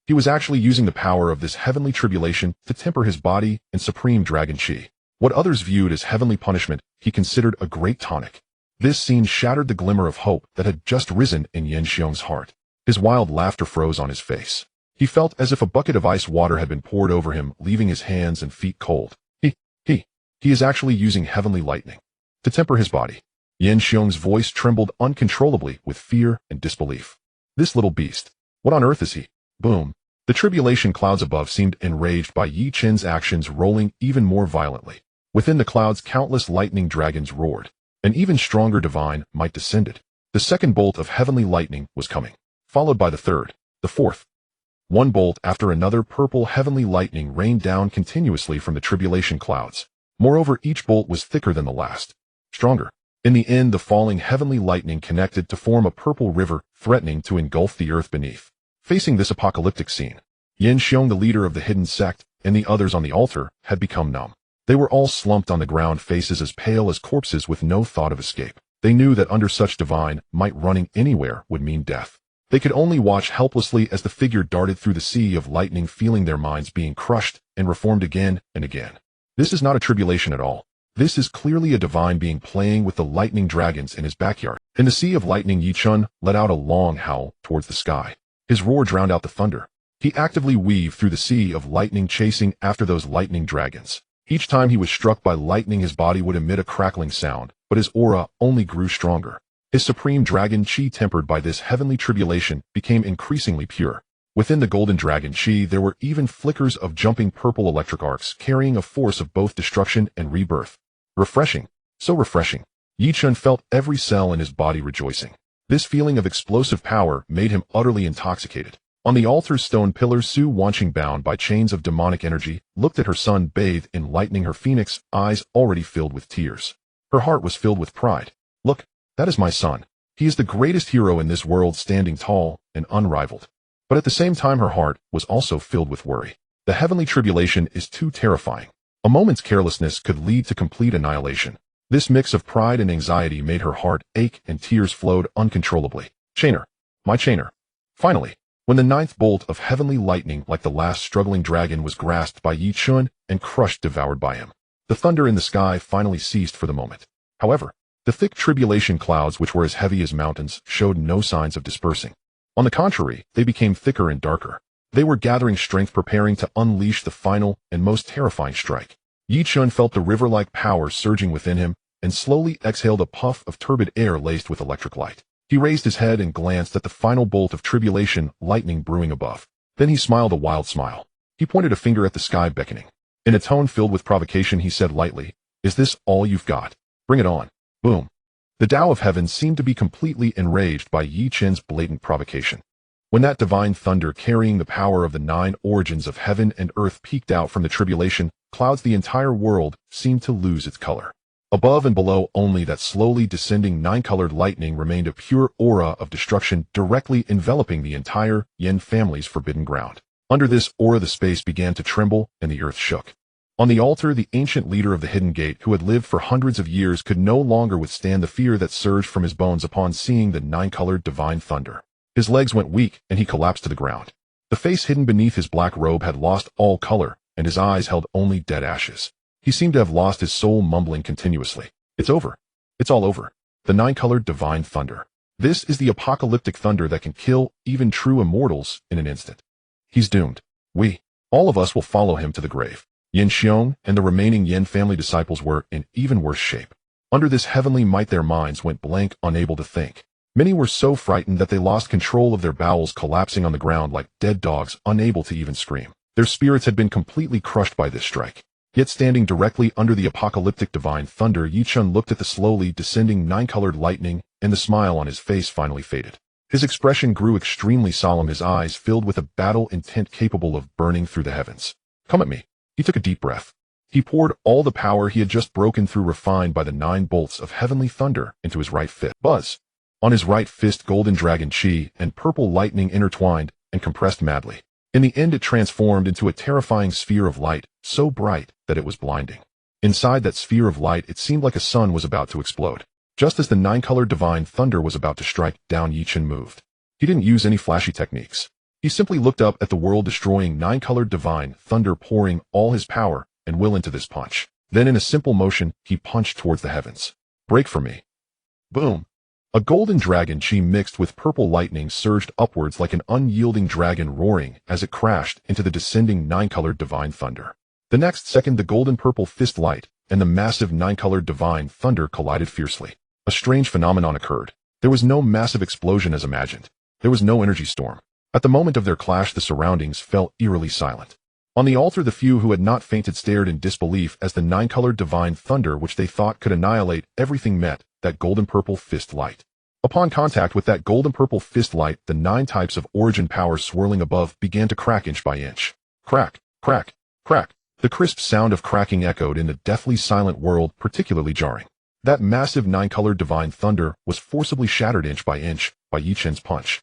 Speaker 1: He was actually using the power of this heavenly tribulation to temper his body and supreme dragon chi. What others viewed as heavenly punishment, he considered a great tonic. This scene shattered the glimmer of hope that had just risen in Yin Xiong's heart. His wild laughter froze on his face. He felt as if a bucket of ice water had been poured over him, leaving his hands and feet cold. He is actually using heavenly lightning to temper his body. Yin Xiong's voice trembled uncontrollably with fear and disbelief. This little beast. What on earth is he? Boom. The tribulation clouds above seemed enraged by Yi Chun's actions, rolling even more violently. Within the clouds, countless lightning dragons roared. An even stronger divine might descended. The second bolt of heavenly lightning was coming, followed by the third, the fourth. One bolt after another, purple heavenly lightning rained down continuously from the tribulation clouds. Moreover, each bolt was thicker than the last, stronger. In the end, the falling heavenly lightning connected to form a purple river, threatening to engulf the earth beneath. Facing this apocalyptic scene, Yin Xiong, the leader of the hidden sect, and the others on the altar had become numb. They were all slumped on the ground, faces as pale as corpses with no thought of escape. They knew that under such divine might, running anywhere would mean death. They could only watch helplessly as the figure darted through the sea of lightning, feeling their minds being crushed and reformed again and again. This is not a tribulation at all. This is clearly a divine being playing with the lightning dragons in his backyard. In the sea of lightning, Yi Chun let out a long howl towards the sky. His roar drowned out the thunder. He actively weaved through the sea of lightning, chasing after those lightning dragons. Each time he was struck by lightning, his body would emit a crackling sound, but his aura only grew stronger. His supreme dragon chi, tempered by this heavenly tribulation, became increasingly pure. Within the golden dragon chi, there were even flickers of jumping purple electric arcs, carrying a force of both destruction and rebirth. Refreshing. So refreshing. Yi Chen felt every cell in his body rejoicing. This feeling of explosive power made him utterly intoxicated. On the altar's stone pillar, Su Wanqing, bound by chains of demonic energy, looked at her son bathed in lightning, her phoenix eyes already filled with tears. Her heart was filled with pride. Look, that is my son. He is the greatest hero in this world, standing tall and unrivaled. But at the same time, her heart was also filled with worry. The heavenly tribulation is too terrifying. A moment's carelessness could lead to complete annihilation. This mix of pride and anxiety made her heart ache and tears flowed uncontrollably. Chainer. My chainer. Finally, when the ninth bolt of heavenly lightning, like the last struggling dragon, was grasped by Yi Chen and crushed, devoured by him, the thunder in the sky finally ceased for the moment. However, the thick tribulation clouds, which were as heavy as mountains, showed no signs of dispersing. On the contrary, they became thicker and darker. They were gathering strength, preparing to unleash the final and most terrifying strike. Yi Chen felt the river-like power surging within him and slowly exhaled a puff of turbid air laced with electric light. He raised his head and glanced at the final bolt of tribulation lightning brewing above. Then he smiled a wild smile. He pointed a finger at the sky, beckoning. In a tone filled with provocation, he said lightly, "Is this all you've got? Bring it on." Boom. The Tao of Heaven seemed to be completely enraged by Yi Chen's blatant provocation. When that divine thunder carrying the power of the 9 origins of heaven and earth peeked out from the tribulation clouds, the entire world seemed to lose its color. Above and below, only that slowly descending 9-colored lightning remained, a pure aura of destruction directly enveloping the entire Yen family's forbidden ground. Under this aura, the space began to tremble and the earth shook. On the altar, the ancient leader of the Hidden Gate, who had lived for hundreds of years, could no longer withstand the fear that surged from his bones upon seeing the 9-colored divine thunder. His legs went weak and he collapsed to the ground. The face hidden beneath his black robe had lost all color, and his eyes held only dead ashes. He seemed to have lost his soul, mumbling continuously, "It's over. It's all over." The 9-colored divine thunder. This is the apocalyptic thunder that can kill even true immortals in an instant. He's doomed. All of us will follow him to the grave. Yin Xiong and the remaining Yen family disciples were in even worse shape. Under this heavenly might, their minds went blank, unable to think. Many were so frightened that they lost control of their bowels, collapsing on the ground like dead dogs, unable to even scream. Their spirits had been completely crushed by this strike. Yet standing directly under the apocalyptic divine thunder, Yi Chen looked at the slowly descending 9-colored lightning, and the smile on his face finally faded. His expression grew extremely solemn, his eyes filled with a battle intent capable of burning through the heavens. "Come at me." He took a deep breath. He poured all the power he had just broken through, refined by the 9 bolts of heavenly thunder, into his right fist. Buzz! On his right fist, golden dragon chi and purple lightning intertwined and compressed madly. In the end, it transformed into a terrifying sphere of light, so bright that it was blinding. Inside that sphere of light, it seemed like a sun was about to explode. Just as the 9-colored divine thunder was about to strike down, Yi Chen moved. He didn't use any flashy techniques. He simply looked up at the world-destroying 9-colored divine thunder, pouring all his power and will into this punch. Then in a simple motion, he punched towards the heavens. "Break for me." Boom. A golden dragon chi mixed with purple lightning surged upwards like an unyielding dragon, roaring as it crashed into the descending 9-colored divine thunder. The next second, the golden purple fist light and the massive 9-colored divine thunder collided fiercely. A strange phenomenon occurred. There was no massive explosion as imagined. There was no energy storm. At the moment of their clash, the surroundings fell eerily silent. On the altar, the few who had not fainted stared in disbelief as the 9-colored divine thunder, which they thought could annihilate everything, met that golden purple fist light. Upon contact with that golden purple fist light, the 9 types of origin powers swirling above began to crack inch by inch. Crack, crack, crack. The crisp sound of cracking echoed in the deathly silent world, particularly jarring. That massive 9-colored divine thunder was forcibly shattered inch by Yi Chen's punch.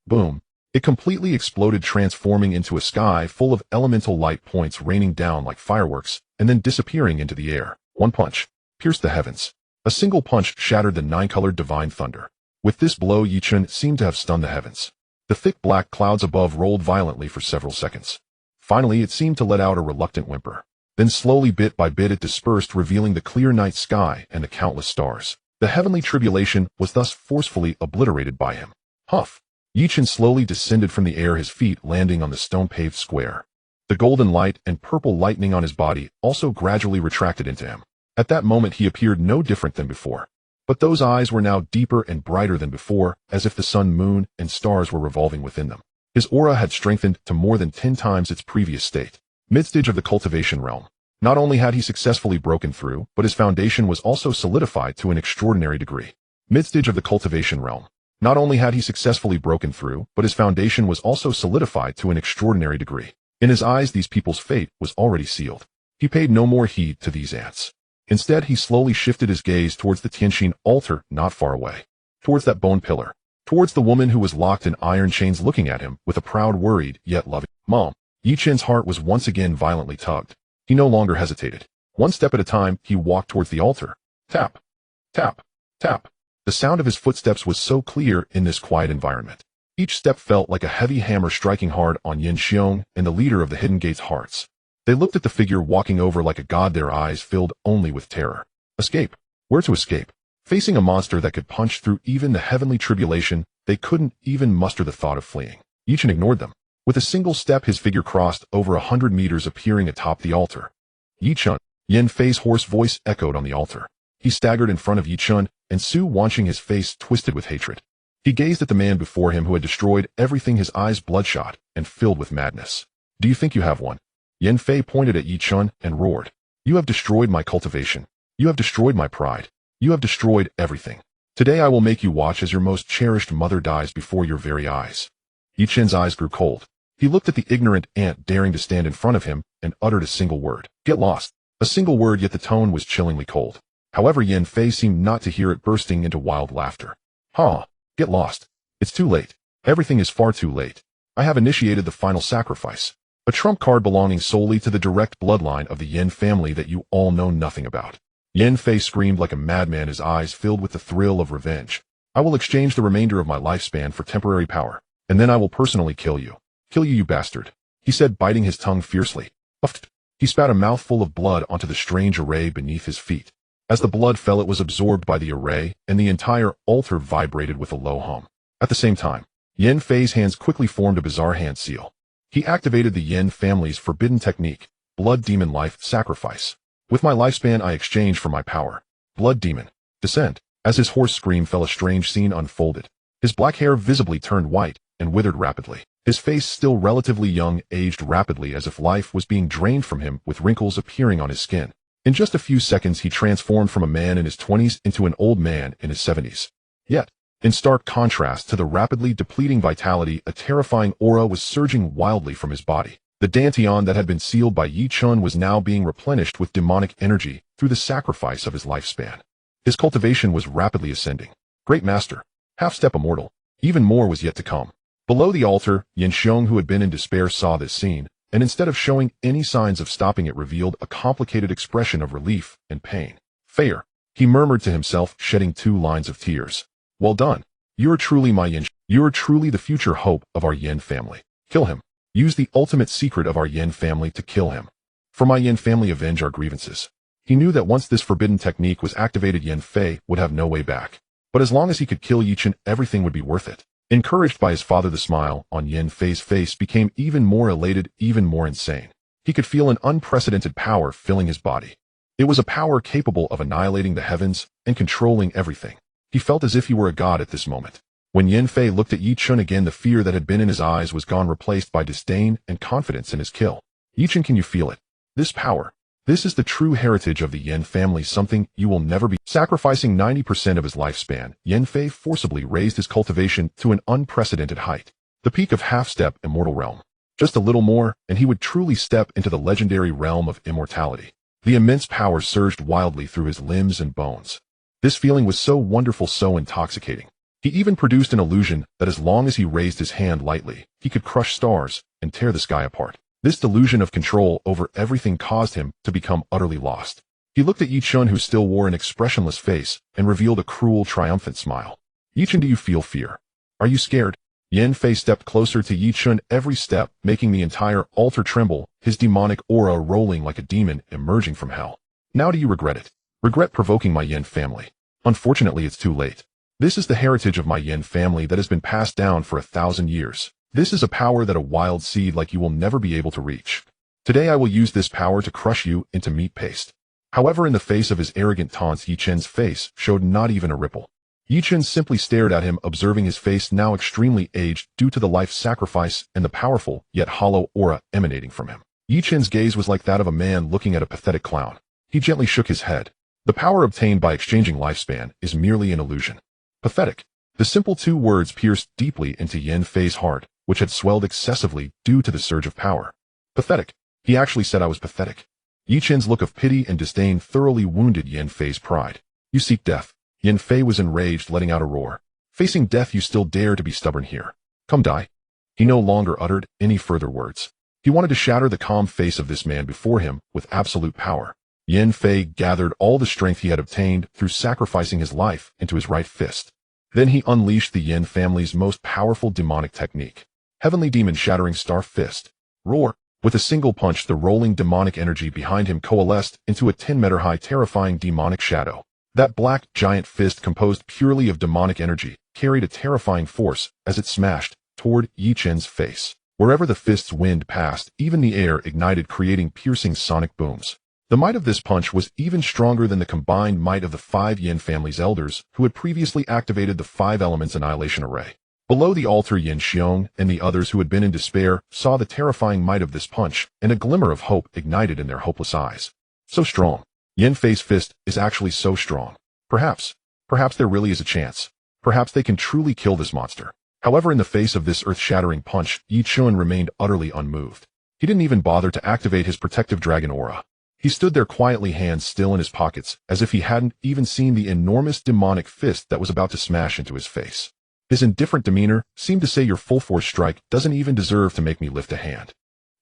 Speaker 1: Boom. It completely exploded, transforming into a sky full of elemental light points raining down like fireworks and then disappearing into the air. One punch pierced the heavens. A single punch shattered the 9-colored divine thunder. With this blow, Yi Chen seemed to have stunned the heavens. The thick black clouds above rolled violently for several seconds. Finally, it seemed to let out a reluctant whimper. Then slowly, bit by bit, it dispersed, revealing the clear night sky and the countless stars. The heavenly tribulation was thus forcefully obliterated by him. Huff! Chen slowly descended from the air, his feet landing on the stone-paved square. The golden light and purple lightning on his body also gradually retracted into him. At that moment he appeared no different than before. But those eyes were now deeper and brighter than before, as if the sun, moon, and stars were revolving within them. His aura had strengthened to more than 10 times its previous state. Mid-stage of the cultivation realm. Not only had he successfully broken through, but his foundation was also solidified to an extraordinary degree. Mid-stage of the cultivation realm. Not only had he successfully broken through, but his foundation was also solidified to an extraordinary degree. In his eyes, these people's fate was already sealed. He paid no more heed to these ants. Instead, he slowly shifted his gaze towards the Tianqin altar not far away. Towards that bone pillar. Towards the woman who was locked in iron chains looking at him with a proud, worried, yet loving mom. Chen's heart was once again violently tugged. He no longer hesitated. One step at a time, he walked towards the altar. Tap. Tap. Tap. The sound of his footsteps was so clear in this quiet environment. Each step felt like a heavy hammer striking hard on Yin Xiong and the leader of the Hidden Gate's hearts. They looked at the figure walking over like a god, their eyes filled only with terror. Escape. Where to escape? Facing a monster that could punch through even the heavenly tribulation, they couldn't even muster the thought of fleeing. Chen ignored them. With a single step, his figure crossed over 100 meters, appearing atop the altar. Chen. Yin Fei's hoarse voice echoed on the altar. He staggered in front of Chen, and Su, watching his face twisted with hatred. He gazed at the man before him who had destroyed everything, his eyes bloodshot and filled with madness. Do you think you have one? Yin Fei pointed at Chen and roared. You have destroyed my cultivation. You have destroyed my pride. You have destroyed everything. Today I will make you watch as your most cherished mother dies before your very eyes. Chen's eyes grew cold. He looked at the ignorant ant daring to stand in front of him and uttered a single word. Get lost. A single word, yet the tone was chillingly cold. However, Yin Fei seemed not to hear it, bursting into wild laughter. Get lost. It's too late. Everything is far too late. I have initiated the final sacrifice. A trump card belonging solely to the direct bloodline of the Yin family that you all know nothing about. Yin Fei screamed like a madman, his eyes filled with the thrill of revenge. I will exchange the remainder of my lifespan for temporary power, and then I will personally kill you. Kill you, you bastard, he said, biting his tongue fiercely. Uffed. He spat a mouthful of blood onto the strange array beneath his feet. As the blood fell, it was absorbed by the array, and the entire altar vibrated with a low hum. At the same time, Yin Fei's hands quickly formed a bizarre hand seal. He activated the Yin family's forbidden technique, Blood Demon Life Sacrifice. With my lifespan I exchange for my power. Blood Demon. Descend. As his hoarse scream fell, a strange scene unfolded. His black hair visibly turned white and withered rapidly. His face, still relatively young, aged rapidly as if life was being drained from him, with wrinkles appearing on his skin. In just a few seconds he transformed from a man in his 20s into an old man in his 70s. Yet, in stark contrast to the rapidly depleting vitality, a terrifying aura was surging wildly from his body. The Dantian that had been sealed by Chen was now being replenished with demonic energy through the sacrifice of his lifespan. His cultivation was rapidly ascending. Great Master. Half-step immortal. Even more was yet to come. Below the altar, Yin Xiong, who had been in despair, saw this scene, and instead of showing any signs of stopping it, revealed a complicated expression of relief and pain. Fair, he murmured to himself, shedding 2 lines of tears. Well done. You are truly my Yin. You are truly the future hope of our Yin family. Kill him. Use the ultimate secret of our Yin family to kill him. For my Yin family, avenge our grievances. He knew that once this forbidden technique was activated, Yin Fei would have no way back. But as long as he could kill Chen, everything would be worth it. Encouraged by his father, the smile on Yin Fei's face became even more elated, even more insane. He could feel an unprecedented power filling his body. It was a power capable of annihilating the heavens and controlling everything. He felt as if he were a god at this moment. When Yin Fei looked at Chen again, the fear that had been in his eyes was gone, replaced by disdain and confidence in his kill. Chen, can you feel it? This power. This is the true heritage of the Yin family, something you will never be. Sacrificing 90% of his lifespan, Yin Fei forcibly raised his cultivation to an unprecedented height. The peak of half-step immortal realm. Just a little more, and he would truly step into the legendary realm of immortality. The immense power surged wildly through his limbs and bones. This feeling was so wonderful, so intoxicating. He even produced an illusion that as long as he raised his hand lightly, he could crush stars and tear the sky apart. This delusion of control over everything caused him to become utterly lost. He looked at Chen, who still wore an expressionless face, and revealed a cruel, triumphant smile. Chen, do you feel fear? Are you scared? Yin Fei stepped closer to Chen, every step making the entire altar tremble, his demonic aura rolling like a demon emerging from hell. Now do you regret it? Regret provoking my Yin family? Unfortunately, it's too late. This is the heritage of my Yin family that has been passed down for 1,000 years. This is a power that a wild seed like you will never be able to reach. Today I will use this power to crush you into meat paste. However, in the face of his arrogant taunts, Yi Chen's face showed not even a ripple. Yi Chen simply stared at him, observing his face now extremely aged due to the life sacrifice and the powerful yet hollow aura emanating from him. Yi Chen's gaze was like that of a man looking at a pathetic clown. He gently shook his head. The power obtained by exchanging lifespan is merely an illusion. Pathetic. The simple two words pierced deeply into Yin Fei's heart, which had swelled excessively due to the surge of power. Pathetic. He actually said I was pathetic. Yi Chen's look of pity and disdain thoroughly wounded Yin Fei's pride. You seek death. Yin Fei was enraged, letting out a roar. Facing death, you still dare to be stubborn here. Come die. He no longer uttered any further words. He wanted to shatter the calm face of this man before him with absolute power. Yin Fei gathered all the strength he had obtained through sacrificing his life into his right fist. Then he unleashed the Yin family's most powerful demonic technique. Heavenly Demon Shattering Star Fist. Roar. With a single punch, the rolling demonic energy behind him coalesced into a 10-meter-high terrifying demonic shadow. That black giant fist, composed purely of demonic energy, carried a terrifying force as it smashed toward Yi Chen's face. Wherever the fist's wind passed, even the air ignited, creating piercing sonic booms. The might of this punch was even stronger than the combined might of the 5 Yin family's elders who had previously activated the 5 Elements Annihilation Array. Below the altar, Yin Xiong and the others who had been in despair saw the terrifying might of this punch, and a glimmer of hope ignited in their hopeless eyes. So strong. Yin Fei's fist is actually so strong. Perhaps there really is a chance. Perhaps they can truly kill this monster. However, in the face of this earth-shattering punch, Yi Chun remained utterly unmoved. He didn't even bother to activate his protective dragon aura. He stood there quietly, hands still in his pockets, as if he hadn't even seen the enormous demonic fist that was about to smash into his face. His indifferent demeanor seemed to say, your full-force strike doesn't even deserve to make me lift a hand.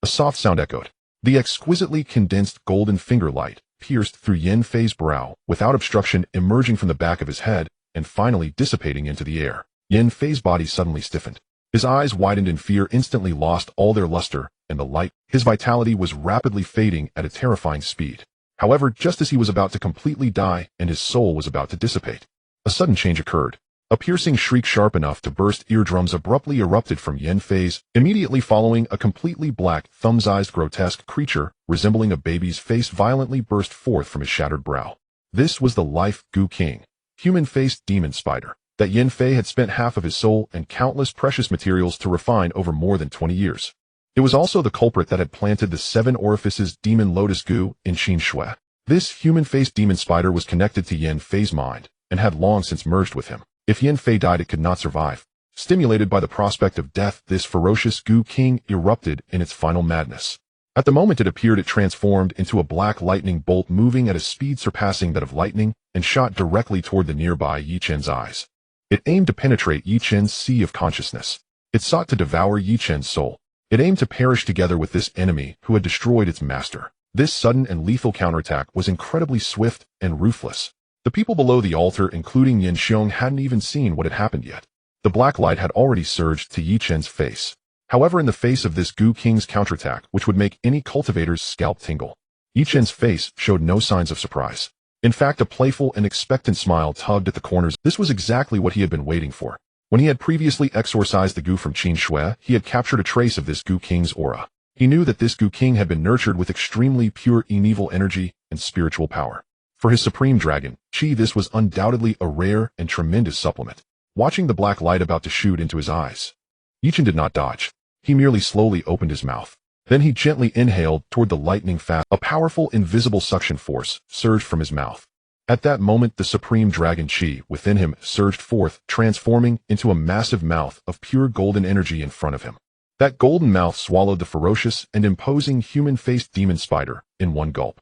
Speaker 1: A soft sound echoed. The exquisitely condensed golden finger light pierced through Yin Fei's brow without obstruction, emerging from the back of his head and finally dissipating into the air. Yin Fei's body suddenly stiffened. His eyes widened in fear, instantly lost all their luster and the light. His vitality was rapidly fading at a terrifying speed. However, just as he was about to completely die and his soul was about to dissipate, a sudden change occurred. A piercing shriek sharp enough to burst eardrums abruptly erupted from Yin Fei's, immediately following a completely black, thumb-sized grotesque creature resembling a baby's face violently burst forth from his shattered brow. This was the life Gu King, human-faced demon spider, that Yin Fei had spent half of his soul and countless precious materials to refine over more than 20 years. It was also the culprit that had planted the 7 orifices demon lotus Gu in Qin Shui. This human-faced demon spider was connected to Yin Fei's mind and had long since merged with him. If Yin Fei died, it could not survive. Stimulated by the prospect of death, this ferocious Gu King erupted in its final madness. At the moment it appeared, it transformed into a black lightning bolt moving at a speed surpassing that of lightning and shot directly toward the nearby Yi Chen's eyes. It aimed to penetrate Yi Chen's sea of consciousness. It sought to devour Yi Chen's soul. It aimed to perish together with this enemy who had destroyed its master. This sudden and lethal counterattack was incredibly swift and ruthless. The people below the altar, including Yin Xiong, hadn't even seen what had happened yet. The black light had already surged to Yi Chen's face. However, in the face of this Gu King's counterattack, which would make any cultivator's scalp tingle, Yi Chen's face showed no signs of surprise. In fact, a playful and expectant smile tugged at the corners. This was exactly what he had been waiting for. When he had previously exorcised the Gu from Qin Shui, he had captured a trace of this Gu King's aura. He knew that this Gu King had been nurtured with extremely pure evil energy and spiritual power. For his supreme dragon, Qi, this was undoubtedly a rare and tremendous supplement. Watching the black light about to shoot into his eyes, Yi Chen did not dodge. He merely slowly opened his mouth. Then he gently inhaled toward the lightning fast. A powerful invisible suction force surged from his mouth. At that moment, the supreme dragon Qi within him surged forth, transforming into a massive mouth of pure golden energy in front of him. That golden mouth swallowed the ferocious and imposing human-faced demon spider in one gulp.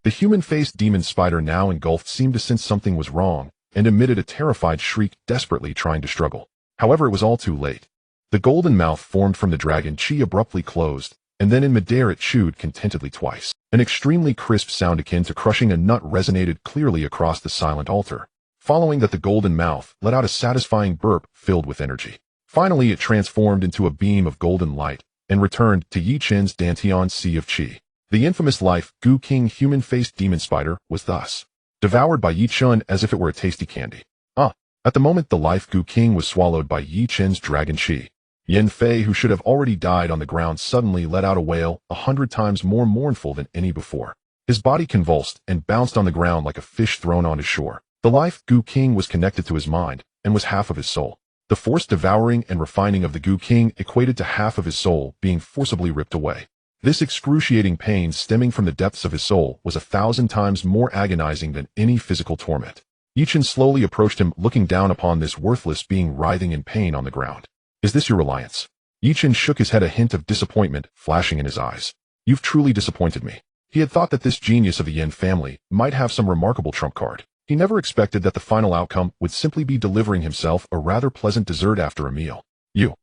Speaker 1: The human-faced demon spider, now engulfed, seemed to sense something was wrong and emitted a terrified shriek, desperately trying to struggle. However, it was all too late. The golden mouth formed from the dragon Qi abruptly closed, and then in midair it chewed contentedly twice. An extremely crisp sound akin to crushing a nut resonated clearly across the silent altar. Following that, the golden mouth let out a satisfying burp filled with energy. Finally, it transformed into a beam of golden light and returned to Yi Chen's Dantian Sea of Qi. The infamous life Gu King human-faced demon spider was thus devoured by Yi Chen as if it were a tasty candy. At the moment the life Gu King was swallowed by Yi Chen's dragon chi. Yin Fei, who should have already died on the ground, suddenly let out a wail 100 times more mournful than any before. His body convulsed and bounced on the ground like a fish thrown onto shore. The life Gu King was connected to his mind and was half of his soul. The forced devouring and refining of the Gu King equated to half of his soul being forcibly ripped away. This excruciating pain stemming from the depths of his soul was 1,000 times more agonizing than any physical torment. Yi Chen slowly approached him, looking down upon this worthless being writhing in pain on the ground. Is this your reliance? Yi Chen shook his head, a hint of disappointment flashing in his eyes. You've truly disappointed me. He had thought that this genius of the Yin family might have some remarkable trump card. He never expected that the final outcome would simply be delivering himself a rather pleasant dessert after a meal. You.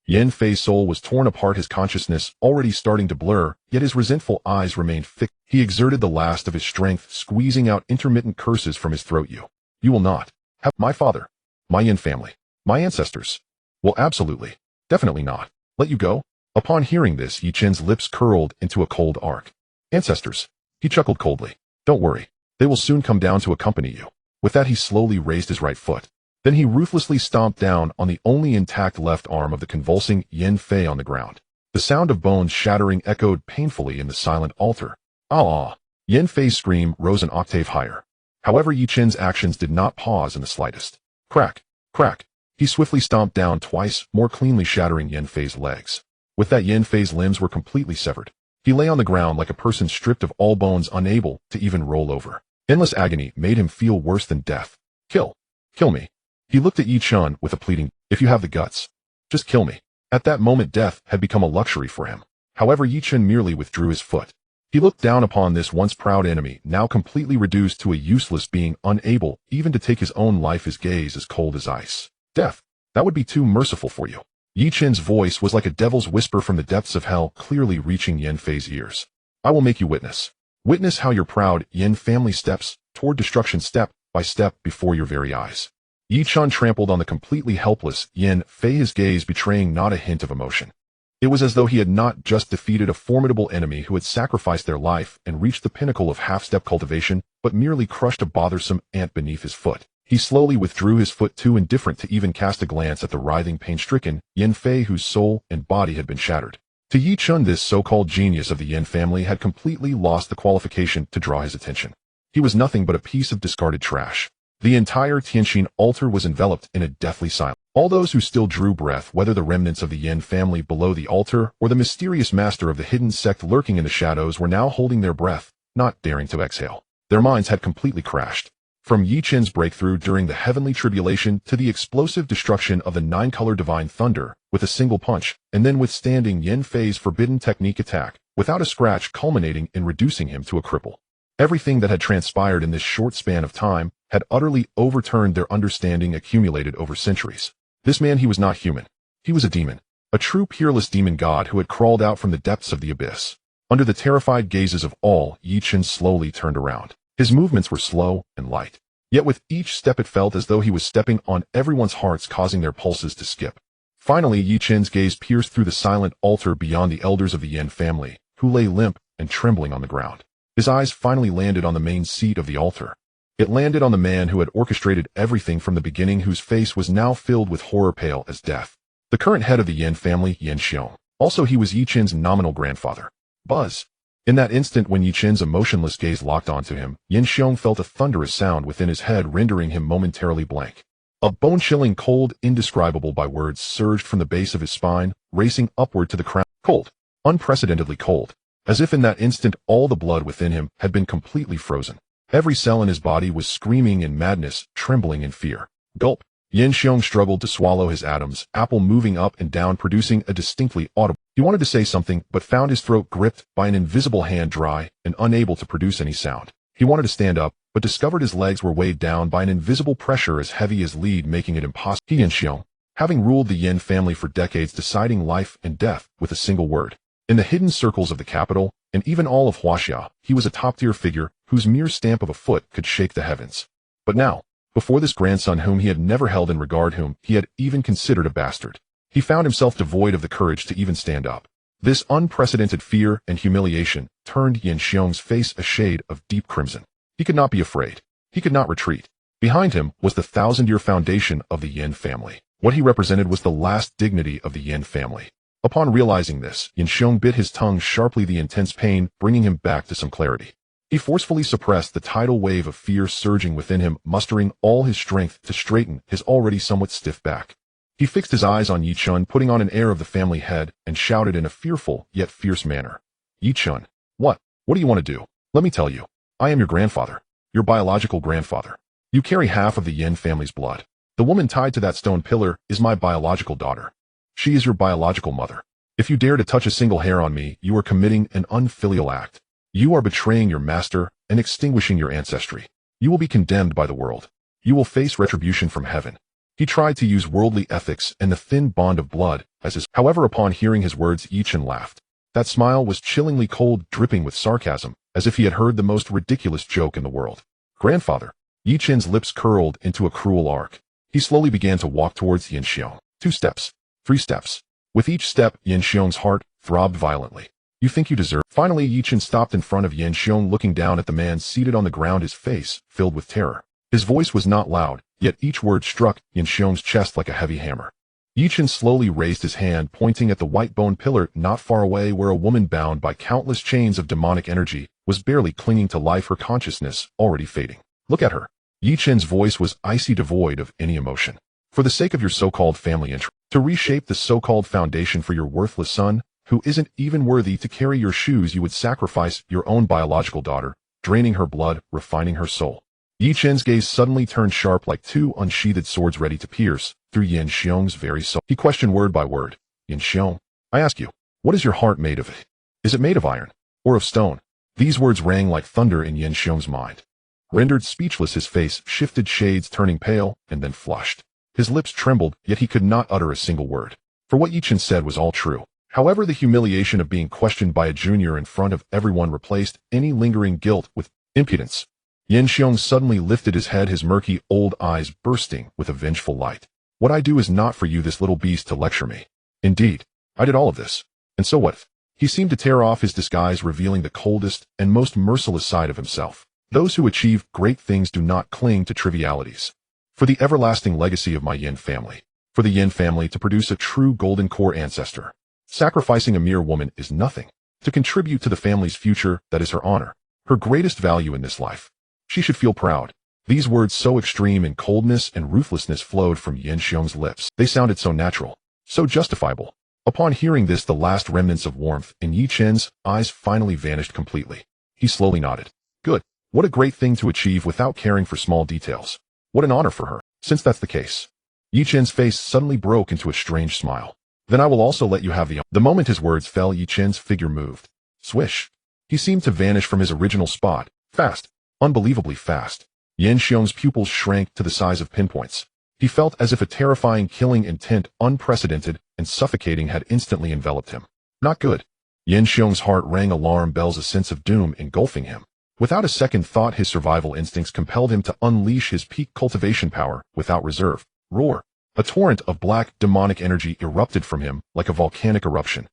Speaker 1: Yin Fei's soul was torn apart, his consciousness already starting to blur, yet his resentful eyes remained fixed. He exerted the last of his strength, squeezing out intermittent curses from his throat. You will not have my father, my Yin family, my ancestors. Well, absolutely. Definitely not. Let you go? Upon hearing this, Yi Chen's lips curled into a cold arc. Ancestors. He chuckled coldly. Don't worry. They will soon come down to accompany you. With that, he slowly raised his right foot. Then he ruthlessly stomped down on the only intact left arm of the convulsing Yin Fei on the ground. The sound of bones shattering echoed painfully in the silent altar. Ah! Yin Fei's scream rose an octave higher. However, Yi Chen's actions did not pause in the slightest. Crack! Crack! He swiftly stomped down twice, more cleanly shattering Yin Fei's legs. With that, Yin Fei's limbs were completely severed. He lay on the ground like a person stripped of all bones, unable to even roll over. Endless agony made him feel worse than death. Kill me. He looked at Yi Chen with a pleading, if you have the guts, just kill me. At that moment, death had become a luxury for him. However, Yi Chen merely withdrew his foot. He looked down upon this once proud enemy, now completely reduced to a useless being, unable even to take his own life, his gaze as cold as ice. Death, that would be too merciful for you. Yi Chen's voice was like a devil's whisper from the depths of hell, clearly reaching Yin Fei's ears. I will make you witness. Witness how your proud Yin family steps toward destruction step by step before your very eyes. Yi Chen trampled on the completely helpless Yin Fei, his gaze betraying not a hint of emotion. It was as though he had not just defeated a formidable enemy who had sacrificed their life and reached the pinnacle of half-step cultivation, but merely crushed a bothersome ant beneath his foot. He slowly withdrew his foot, too indifferent to even cast a glance at the writhing, pain-stricken Yin Fei, whose soul and body had been shattered. To Yi Chen, this so-called genius of the Yin family had completely lost the qualification to draw his attention. He was nothing but a piece of discarded trash. The entire Tianxin altar was enveloped in a deathly silence. All those who still drew breath, whether the remnants of the Yin family below the altar or the mysterious master of the hidden sect lurking in the shadows, were now holding their breath, not daring to exhale. Their minds had completely crashed. From Yi Chen's breakthrough during the heavenly tribulation to the explosive destruction of the nine-color divine thunder with a single punch, and then withstanding Yin Fei's forbidden technique attack without a scratch, culminating in reducing him to a cripple. Everything that had transpired in this short span of time had utterly overturned their understanding accumulated over centuries. This man, he was not human. He was a demon. A true peerless demon god who had crawled out from the depths of the abyss. Under the terrified gazes of all, Yi Chen slowly turned around. His movements were slow and light. Yet with each step it felt as though he was stepping on everyone's hearts, causing their pulses to skip. Finally, Yi Chen's gaze pierced through the silent altar beyond the elders of the Yin family, who lay limp and trembling on the ground. His eyes finally landed on the main seat of the altar. It landed on the man who had orchestrated everything from the beginning, whose face was now filled with horror, pale as death. The current head of the Yin family, Yin Xiong. Also, he was Yi Chen's nominal grandfather. Buzz. In that instant when Yi Chen's emotionless gaze locked onto him, Yin Xiong felt a thunderous sound within his head, rendering him momentarily blank. A bone-chilling cold, indescribable by words, surged from the base of his spine, racing upward to the crown. Cold. Unprecedentedly cold. As if in that instant all the blood within him had been completely frozen. Every cell in his body was screaming in madness, trembling in fear. Gulp. Yin Xiong struggled to swallow his atoms, apple moving up and down, producing a distinctly audible. He wanted to say something, but found his throat gripped by an invisible hand, dry and unable to produce any sound. He wanted to stand up, but discovered his legs were weighed down by an invisible pressure as heavy as lead, making it impossible. Yin Xiong, having ruled the Yin family for decades, deciding life and death with a single word. In the hidden circles of the capital, and even all of Huaxia, he was a top-tier figure whose mere stamp of a foot could shake the heavens. But now, before this grandson whom he had never held in regard, whom he had even considered a bastard, he found himself devoid of the courage to even stand up. This unprecedented fear and humiliation turned Yin Xiong's face a shade of deep crimson. He could not be afraid. He could not retreat. Behind him was the thousand-year foundation of the Yin family. What he represented was the last dignity of the Yin family. Upon realizing this, Yin Xiong bit his tongue sharply, the intense pain bringing him back to some clarity. He forcefully suppressed the tidal wave of fear surging within him, mustering all his strength to straighten his already somewhat stiff back. He fixed his eyes on Yi Chun, putting on an air of the family head, and shouted in a fearful yet fierce manner. Yi Chun, what do you want to do? Let me tell you. I am your grandfather. Your biological grandfather. You carry half of the Yin family's blood. The woman tied to that stone pillar is my biological daughter. She is your biological mother. If you dare to touch a single hair on me, you are committing an unfilial act. You are betraying your master and extinguishing your ancestry. You will be condemned by the world. You will face retribution from heaven. He tried to use worldly ethics and the thin bond of blood as his. However, upon hearing his words, Yi Chen laughed. That smile was chillingly cold, dripping with sarcasm, as if he had heard the most ridiculous joke in the world. Grandfather. Yi Chen's lips curled into a cruel arc. He slowly began to walk towards Yin Xiong. 2 steps. 3 steps. With each step, Yin Xiong's heart throbbed violently. You think you deserve. Finally, Yi Chen stopped in front of Yin Xiong, looking down at the man seated on the ground, his face filled with terror. His voice was not loud, yet each word struck Yin Xiong's chest like a heavy hammer. Yi Chen slowly raised his hand, pointing at the white bone pillar not far away, where a woman bound by countless chains of demonic energy was barely clinging to life, her consciousness already fading. Look at her. Yi Chen's voice was icy, devoid of any emotion. For the sake of your so-called family interest, to reshape the so-called foundation for your worthless son, who isn't even worthy to carry your shoes, you would sacrifice your own biological daughter, draining her blood, refining her soul. Yi Chen's gaze suddenly turned sharp, like 2 unsheathed swords ready to pierce through Yin Xiong's very soul. He questioned word by word. Yin Xiong, I ask you, what is your heart made of? Is it made of iron or of stone? These words rang like thunder in Yin Xiong's mind. Rendered speechless, his face shifted shades, turning pale and then flushed. His lips trembled, yet he could not utter a single word. For what Yi Chen said was all true. However, the humiliation of being questioned by a junior in front of everyone replaced any lingering guilt with impudence. Yin Xiong suddenly lifted his head, his murky old eyes bursting with a vengeful light. What I do is not for you, this little beast, to lecture me. Indeed, I did all of this. And so what? He seemed to tear off his disguise, revealing the coldest and most merciless side of himself. Those who achieve great things do not cling to trivialities. For the everlasting legacy of my Yin family, for the Yin family to produce a true golden core ancestor, sacrificing a mere woman is nothing. To contribute to the family's future, that is her honor, her greatest value in this life. She should feel proud. These words, so extreme in coldness and ruthlessness, flowed from Yin Xiong's lips. They sounded so natural, so justifiable. Upon hearing this, the last remnants of warmth in Yi Chen's eyes finally vanished completely. He slowly nodded. Good. What a great thing to achieve without caring for small details. What an honor for her. Since that's the case. Yi Chen's face suddenly broke into a strange smile. Then I will also let you have the honor. The moment his words fell, Yi Chen's figure moved. Swish. He seemed to vanish from his original spot. Fast. Unbelievably fast. Yin Xiong's pupils shrank to the size of pinpoints. He felt as if a terrifying, killing intent, unprecedented and suffocating, had instantly enveloped him. Not good. Yin Xiong's heart rang alarm bells, a sense of doom engulfing him. Without a second thought, his survival instincts compelled him to unleash his peak cultivation power without reserve. Roar! A torrent of black, demonic energy erupted from him like a volcanic eruption.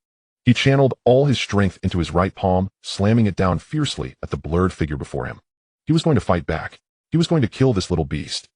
Speaker 1: He channeled all his strength into his right palm, slamming it down fiercely at the blurred figure before him. He was going to fight back. He was going to kill this little beast.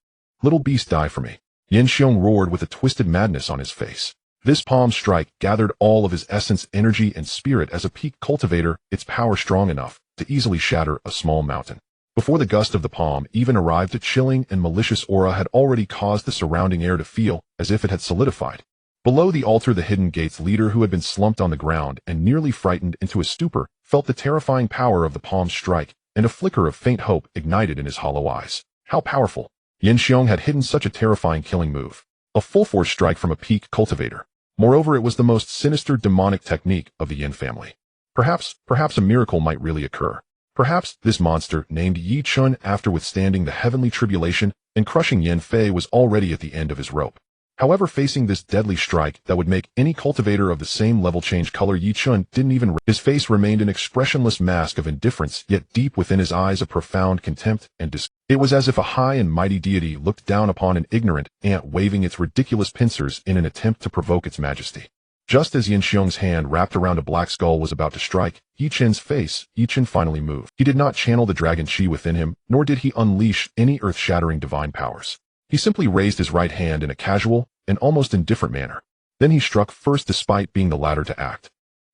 Speaker 1: Little beast, die for me. Yin Xiong roared with a twisted madness on his face. This palm strike gathered all of his essence, energy, and spirit. As a peak cultivator, its power strong enough to easily shatter a small mountain. Before the gust of the palm even arrived, a chilling and malicious aura had already caused the surrounding air to feel as if it had solidified. Below the altar, the Hidden Gate's leader, who had been slumped on the ground and nearly frightened into a stupor, felt the terrifying power of the palm strike, and a flicker of faint hope ignited in his hollow eyes. How powerful! Yin Xiong had hidden such a terrifying killing move. A full-force strike from a peak cultivator. Moreover, it was the most sinister demonic technique of the Yin family. Perhaps a miracle might really occur. Perhaps this monster, named Yi Chun, after withstanding the heavenly tribulation and crushing Yin Fei, was already at the end of his rope. However, facing this deadly strike that would make any cultivator of the same level change color, Yi Chun didn't even. His face remained an expressionless mask of indifference, yet deep within his eyes a profound contempt and disgust. It was as if a high and mighty deity looked down upon an ignorant ant, waving its ridiculous pincers in an attempt to provoke its majesty. Just as Yin Xiong's hand wrapped around a black skull was about to strike Yi Chen's face, Yi Chen finally moved. He did not channel the dragon chi within him, nor did he unleash any earth-shattering divine powers. He simply raised his right hand in a casual and almost indifferent manner. Then he struck first despite being the latter to act.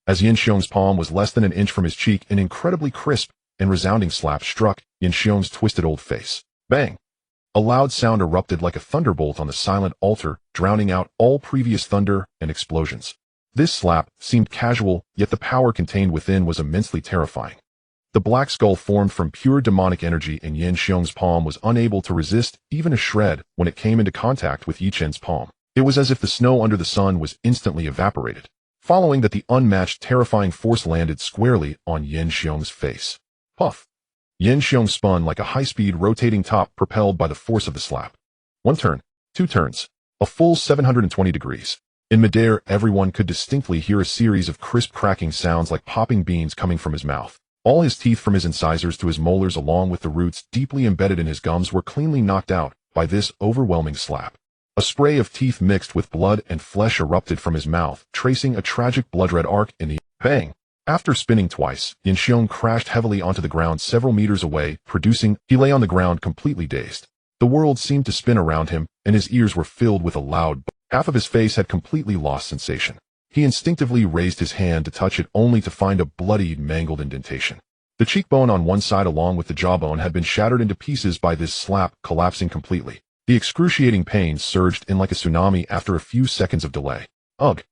Speaker 1: As Yin Xiong's palm was less than an inch from his cheek, an incredibly crisp and resounding slap struck Yin Xiong's twisted old face. Bang! A loud sound erupted like a thunderbolt on the silent altar, drowning out all previous thunder and explosions. This slap seemed casual, yet the power contained within was immensely terrifying. The black skull formed from pure demonic energy, and Yin Xiong's palm was unable to resist even a shred when it came into contact with Yi Chen's palm. It was as if the snow under the sun was instantly evaporated. Following that, the unmatched terrifying force landed squarely on Yin Xiong's face. Puff! Yin Xiong spun like a high-speed rotating top propelled by the force of the slap. One turn, two turns, a full 720 degrees. In midair, everyone could distinctly hear a series of crisp cracking sounds like popping beans coming from his mouth. All his teeth from his incisors to his molars along with the roots deeply embedded in his gums were cleanly knocked out by this overwhelming slap. A spray of teeth mixed with blood and flesh erupted from his mouth, tracing a tragic blood-red arc in the bang. After spinning twice, Yin Xiong crashed heavily onto the ground several meters away, he lay on the ground completely dazed. The world seemed to spin around him, and his ears were filled with a loud half of his face had completely lost sensation. He instinctively raised his hand to touch it only to find a bloodied, mangled indentation. The cheekbone on one side along with the jawbone had been shattered into pieces by this slap, collapsing completely. The excruciating pain surged in like a tsunami after a few seconds of delay. Ugh!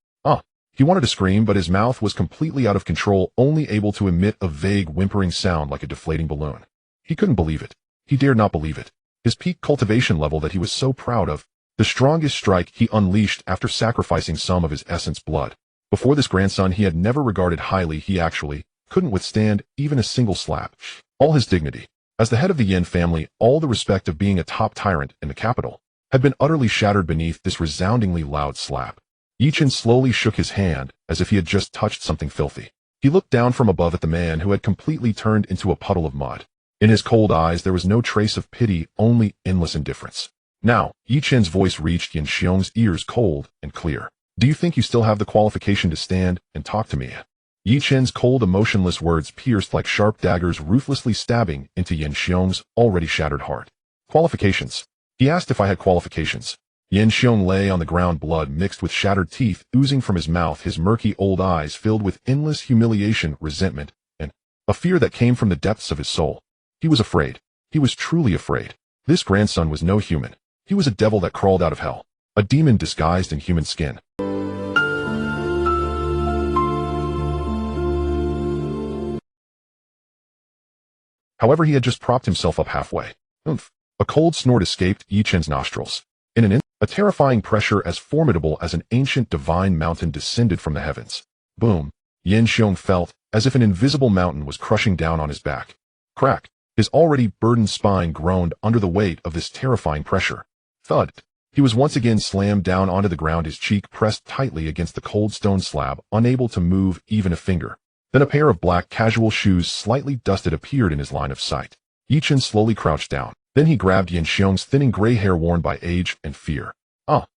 Speaker 1: He wanted to scream, but his mouth was completely out of control, only able to emit a vague whimpering sound like a deflating balloon. He couldn't believe it. He dared not believe it. His peak cultivation level that he was so proud of. The strongest strike he unleashed after sacrificing some of his essence blood. Before this grandson he had never regarded highly, he actually couldn't withstand even a single slap. All his dignity, as the head of the Yin family, all the respect of being a top tyrant in the capital, had been utterly shattered beneath this resoundingly loud slap. Yi Chen slowly shook his hand as if he had just touched something filthy. He looked down from above at the man who had completely turned into a puddle of mud. In his cold eyes there was no trace of pity, only endless indifference. Now, Yi Chen's voice reached Yin Xiong's ears cold and clear. Do you think you still have the qualification to stand and talk to me? Yi Chen's cold, emotionless words pierced like sharp daggers, ruthlessly stabbing into Yin Xiong's already shattered heart. Qualifications? He asked if I had qualifications. Yin Xiong lay on the ground, blood mixed with shattered teeth oozing from his mouth, his murky old eyes filled with endless humiliation, resentment, and a fear that came from the depths of his soul. He was afraid. He was truly afraid. This grandson was no human. He was a devil that crawled out of hell, a demon disguised in human skin. However, he had just propped himself up halfway. Oomph! A cold snort escaped Yi Chen's nostrils. In an instant, a terrifying pressure as formidable as an ancient divine mountain descended from the heavens. Boom! Yin Xiong felt as if an invisible mountain was crushing down on his back. Crack! His already burdened spine groaned under the weight of this terrifying pressure. Thud! He was once again slammed down onto the ground, his cheek pressed tightly against the cold stone slab, unable to move even a finger. Then a pair of black casual shoes slightly dusted appeared in his line of sight. Yi Chen slowly crouched down. Then he grabbed Yin Xiong's thinning gray hair worn by age and fear. Ugh!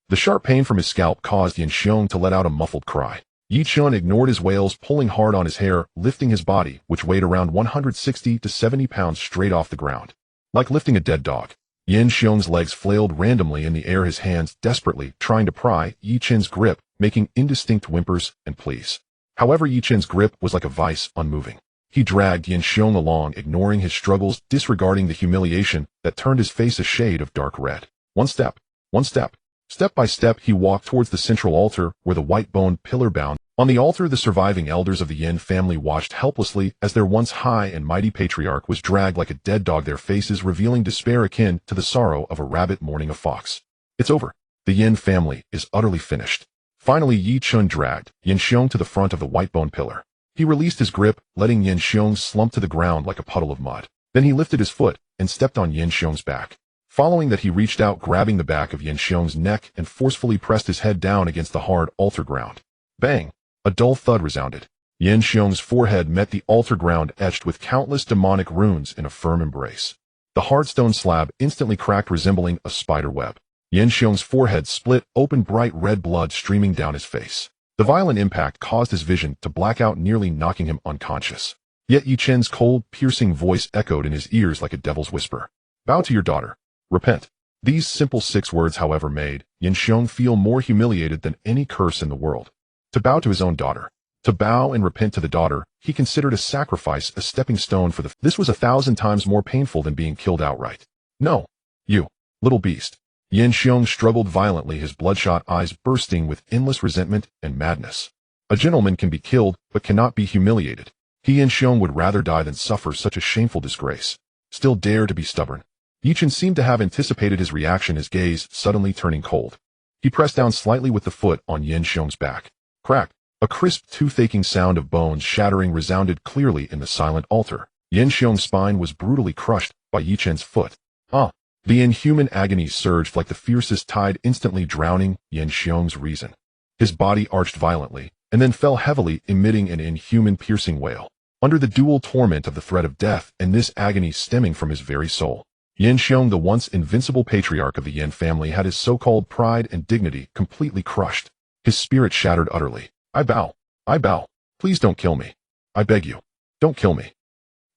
Speaker 1: The sharp pain from his scalp caused Yin Xiong to let out a muffled cry. Yi Chen ignored his wails, pulling hard on his hair, lifting his body, which weighed around 160 to 70 pounds, straight off the ground. Like lifting a dead dog. Yin Xiong's legs flailed randomly in the air, his hands desperately trying to pry Yi Chen's grip, making indistinct whimpers and pleas. However, Yi Chen's grip was like a vice, unmoving. He dragged Yin Xiong along, ignoring his struggles, disregarding the humiliation that turned his face a shade of dark red. One step. Step by step, he walked towards the central altar, where the white-boned pillar bound. On the altar, the surviving elders of the Yin family watched helplessly as their once high and mighty patriarch was dragged like a dead dog, their faces revealing despair akin to the sorrow of a rabbit mourning a fox. It's over. The Yin family is utterly finished. Finally, Yi Chen dragged Yin Xiong to the front of the white-boned pillar. He released his grip, letting Yin Xiong slump to the ground like a puddle of mud. Then he lifted his foot and stepped on Yin Xiong's back. Following that, he reached out, grabbing the back of Yin Xiong's neck and forcefully pressed his head down against the hard altar ground. Bang! A dull thud resounded. Yin Xiong's forehead met the altar ground, etched with countless demonic runes in a firm embrace. The hard stone slab instantly cracked, resembling a spider web. Yan Xiong's forehead split open, bright red blood streaming down his face. The violent impact caused his vision to black out, nearly knocking him unconscious. Yet Yi Chen's cold, piercing voice echoed in his ears like a devil's whisper. Bow to your daughter. Repent. These simple 6 words, however, made Yan Xiong feel more humiliated than any curse in the world. To bow to his own daughter. To bow and repent to the daughter he considered a sacrifice, a stepping stone for the— This was 1,000 times more painful than being killed outright. No. You. Little beast. Yan Xiong struggled violently, his bloodshot eyes bursting with endless resentment and madness. A gentleman can be killed, but cannot be humiliated. He, Yan Xiong, would rather die than suffer such a shameful disgrace. Still dare to be stubborn. Yi Chen seemed to have anticipated his reaction, his gaze suddenly turning cold. He pressed down slightly with the foot on Yan Xiong's back. Crack! A crisp, tooth-aching sound of bones shattering resounded clearly in the silent altar. Yan Xiong's spine was brutally crushed by Yi Chen's foot. The inhuman agony surged like the fiercest tide, instantly drowning Yan Xiong's reason. His body arched violently, and then fell heavily, emitting an inhuman piercing wail. Under the dual torment of the threat of death and this agony stemming from his very soul, Yan Xiong, the once invincible patriarch of the Yan family, had his so-called pride and dignity completely crushed. His spirit shattered utterly. I bow. I bow. Please don't kill me. I beg you. Don't kill me.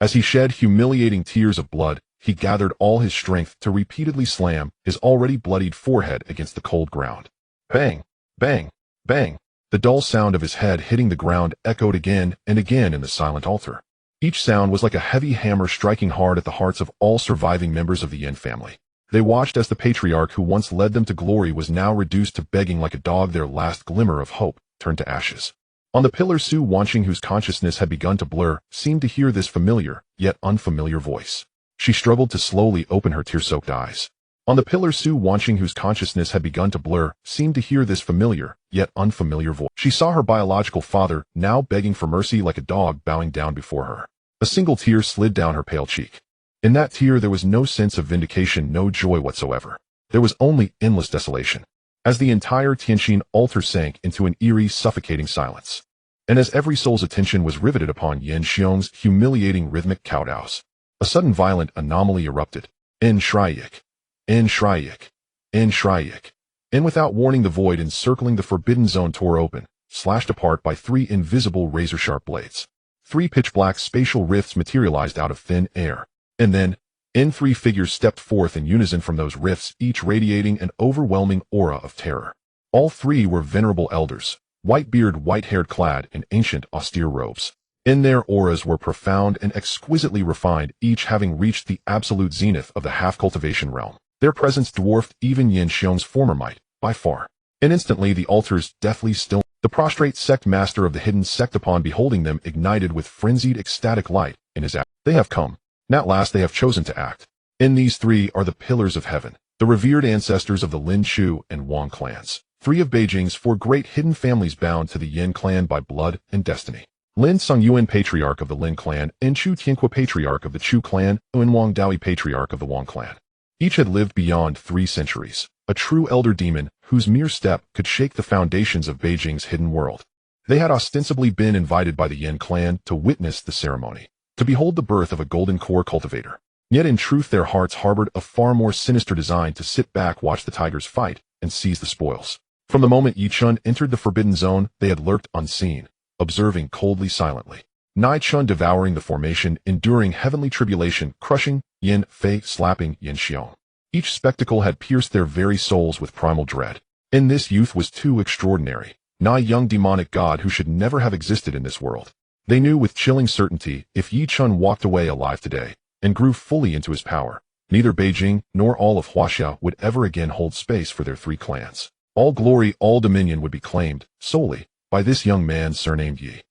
Speaker 1: As he shed humiliating tears of blood, he gathered all his strength to repeatedly slam his already bloodied forehead against the cold ground. Bang! Bang! Bang! The dull sound of his head hitting the ground echoed again and again in the silent altar. Each sound was like a heavy hammer striking hard at the hearts of all surviving members of the Yan family. They watched as the patriarch who once led them to glory was now reduced to begging like a dog, their last glimmer of hope turned to ashes. On the pillar, Su Wanqing, whose consciousness had begun to blur, seemed to hear this familiar, yet unfamiliar voice. She struggled to slowly open her tear-soaked eyes. On the pillar, Su Wanqing, whose consciousness had begun to blur, seemed to hear this familiar, yet unfamiliar voice. She saw her biological father, now begging for mercy like a dog bowing down before her. A single tear slid down her pale cheek. In that tear there was no sense of vindication, no joy whatsoever. There was only endless desolation. As the entire Tianqin altar sank into an eerie, suffocating silence, and as every soul's attention was riveted upon Yan Xiong's humiliating rhythmic kowtows, a sudden violent anomaly erupted. En Shriyik. En Shriyik. En Shriyik. And without warning, the void encircling the forbidden zone tore open, slashed apart by 3 invisible razor-sharp blades. 3 pitch-black spatial rifts materialized out of thin air. And then, 3 figures stepped forth in unison from those rifts, each radiating an overwhelming aura of terror. All 3 were venerable elders, white-bearded, white-haired, clad in ancient, austere robes. In their auras were profound and exquisitely refined, each having reached the absolute zenith of the half-cultivation realm. Their presence dwarfed even Yan Xiong's former might, by far. And instantly the altars deathly still. The prostrate sect master of the hidden sect, upon beholding them, ignited with frenzied ecstatic light in his act. They have come. And at last they have chosen to act. In these 3 are the pillars of heaven, the revered ancestors of the Lin Chu and Wang clans. 3 of Beijing's 4 great hidden families bound to the Yan clan by blood and destiny. Lin Songyuan, patriarch of the Lin clan, and Chu Tianqua, patriarch of the Chu clan, and Wang Daoyi, patriarch of the Wang clan. Each had lived beyond 3 centuries, a true elder demon whose mere step could shake the foundations of Beijing's hidden world. They had ostensibly been invited by the Yan clan to witness the ceremony, to behold the birth of a golden core cultivator. Yet in truth their hearts harbored a far more sinister design: to sit back, watch the tigers fight, and seize the spoils. From the moment Yi Chen entered the forbidden zone, they had lurked unseen, observing coldly, silently. Nai Chun devouring the formation, enduring heavenly tribulation, crushing Yin Fei, slapping Yan Xiong. Each spectacle had pierced their very souls with primal dread. And this youth was too extraordinary. Nai, young demonic god who should never have existed in this world. They knew with chilling certainty, if Yi Chen walked away alive today, and grew fully into his power, neither Beijing nor all of Huaxia would ever again hold space for their 3 clans. All glory, all dominion would be claimed, solely, by this young man surnamed Yi.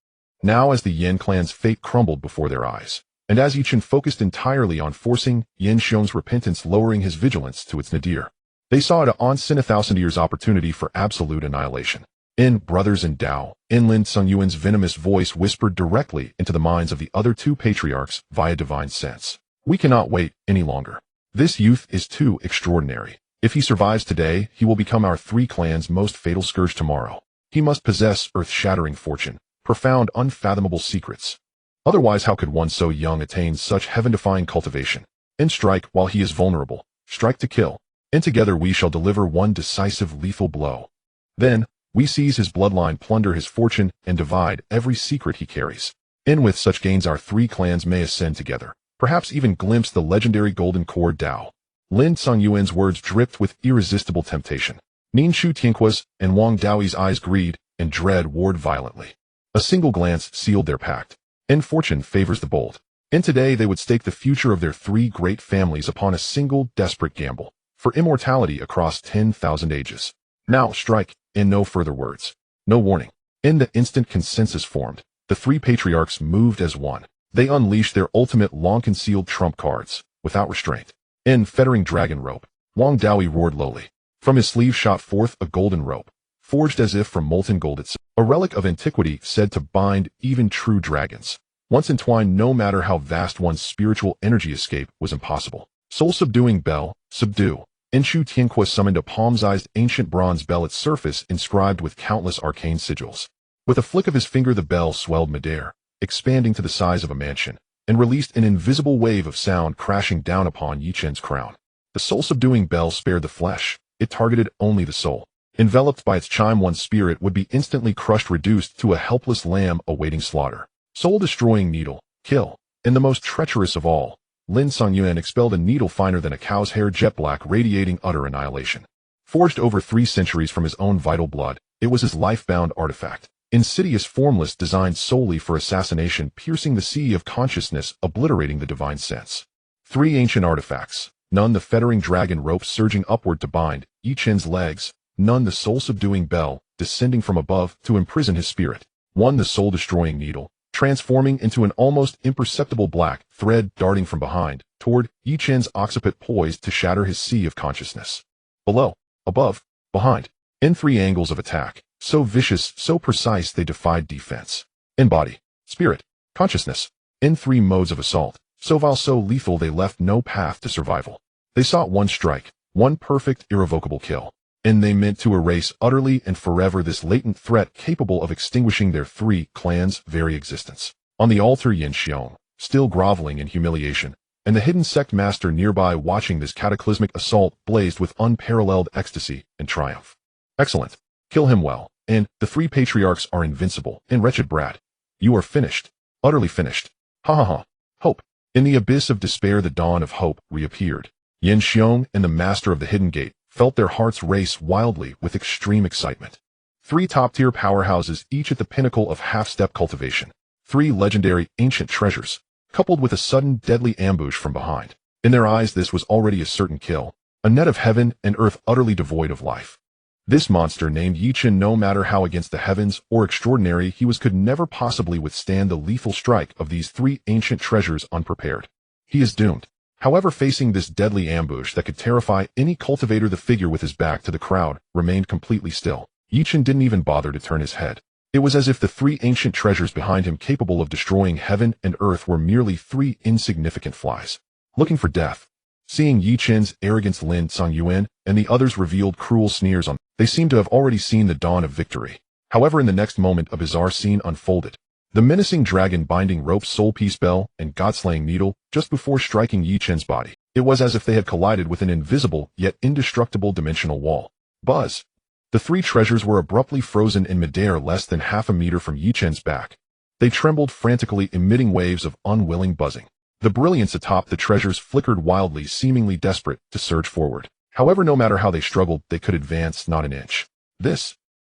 Speaker 1: Now as the Yan clan's fate crumbled before their eyes, and as Yi Chen focused entirely on forcing Yan Xiong's repentance, lowering his vigilance to its nadir, they saw it on sin 1,000 years opportunity for absolute annihilation. In brothers in Dao, Lin Songyuan's venomous voice whispered directly into the minds of the other 2 patriarchs via divine sense. We cannot wait any longer. This youth is too extraordinary. If he survives today, he will become our 3 clans' most fatal scourge tomorrow. He must possess earth-shattering fortune, profound, unfathomable secrets. Otherwise, how could one so young attain such heaven-defying cultivation? And strike while he is vulnerable. Strike to kill. and together we shall deliver one decisive lethal blow. Then, we seize his bloodline, plunder his fortune, and divide every secret he carries. And with such gains our three clans may ascend together, perhaps even glimpse the legendary golden core Dao. Lin Songyuan's words dripped with irresistible temptation. Nin Shu Tianqua's and Wang Daoi's eyes greed and dread warred violently. A single glance sealed their pact. And fortune favors the bold. And today they would stake the future of their three great families upon a single desperate gamble, for immortality across 10,000 ages. Now strike, and no further words. No warning. In the instant consensus formed, the three patriarchs moved as one. They unleashed their ultimate long-concealed trump cards, without restraint. In fettering dragon rope, Wang Daoi roared lowly. From his sleeve shot forth a golden rope, forged as if from molten gold itself, a relic of antiquity said to bind even true dragons. Once entwined, no matter how vast one's spiritual energy escape was impossible. Soul-subduing bell, subdue. Enshu Tianqua summoned a palm-sized ancient bronze bell, its surface inscribed with countless arcane sigils. With a flick of his finger the bell swelled midair, expanding to the size of a mansion, and released an invisible wave of sound crashing down upon Yi Chen's crown. The soul-subduing bell spared the flesh. It targeted only the soul. Enveloped by its chime, one's spirit would be instantly crushed, reduced to a helpless lamb awaiting slaughter. Soul-destroying needle, kill. And the most treacherous of all, Lin Songyuan expelled a needle finer than a cow's hair, jet black, radiating utter annihilation. Forged over 3 centuries from his own vital blood, it was his life-bound artifact. Insidious, formless, designed solely for assassination, piercing the sea of consciousness, obliterating the divine sense. 3 ancient artifacts. None the fettering dragon rope surging upward to bind Yi Chen's legs. None the soul-subduing bell, descending from above to imprison his spirit. 1 the soul-destroying needle, transforming into an almost imperceptible black thread darting from behind, toward Yi Chen's occiput, poised to shatter his sea of consciousness. Below, above, behind, in 3 angles of attack, so vicious, so precise they defied defense. In body, spirit, consciousness, in 3 modes of assault, so vile, so lethal they left no path to survival. They sought one strike, one perfect, irrevocable kill. And they meant to erase utterly and forever this latent threat capable of extinguishing their 3 clans' very existence. On the altar, Yin Xiong, still groveling in humiliation, and the hidden sect master nearby watching this cataclysmic assault, blazed with unparalleled ecstasy and triumph. Excellent. Kill him well, and the 3 patriarchs are invincible. And wretched brat, you are finished. Utterly finished. Ha ha ha. Hope. In the abyss of despair the dawn of hope reappeared. Yin Xiong and the master of the hidden gate felt their hearts race wildly with extreme excitement. 3 top-tier powerhouses, each at the pinnacle of half-step cultivation. 3 legendary ancient treasures, coupled with a sudden deadly ambush from behind. In their eyes this was already a certain kill, a net of heaven and earth utterly devoid of life. This monster named Yi Chen, no matter how against the heavens or extraordinary he was, could never possibly withstand the lethal strike of these 3 ancient treasures unprepared. He is doomed. However, facing this deadly ambush that could terrify any cultivator, the figure with his back to the crowd remained completely still. Yi Chen didn't even bother to turn his head. It was as if the 3 ancient treasures behind him, capable of destroying heaven and earth, were merely 3 insignificant flies, looking for death. Seeing Yi Chen's arrogance, Lin Songyuan and the others revealed cruel sneers on. They seemed to have already seen the dawn of victory. However, in the next moment a bizarre scene unfolded. The menacing dragon binding rope, soul piece bell, and god-slaying needle, just before striking Yi Chen's body. It was as if they had collided with an invisible, yet indestructible dimensional wall. Buzz! The 3 treasures were abruptly frozen in midair less than half a meter from Yi Chen's back. They trembled frantically, emitting waves of unwilling buzzing. The brilliance atop the treasures flickered wildly, seemingly desperate to surge forward. However, no matter how they struggled, they could advance not an inch.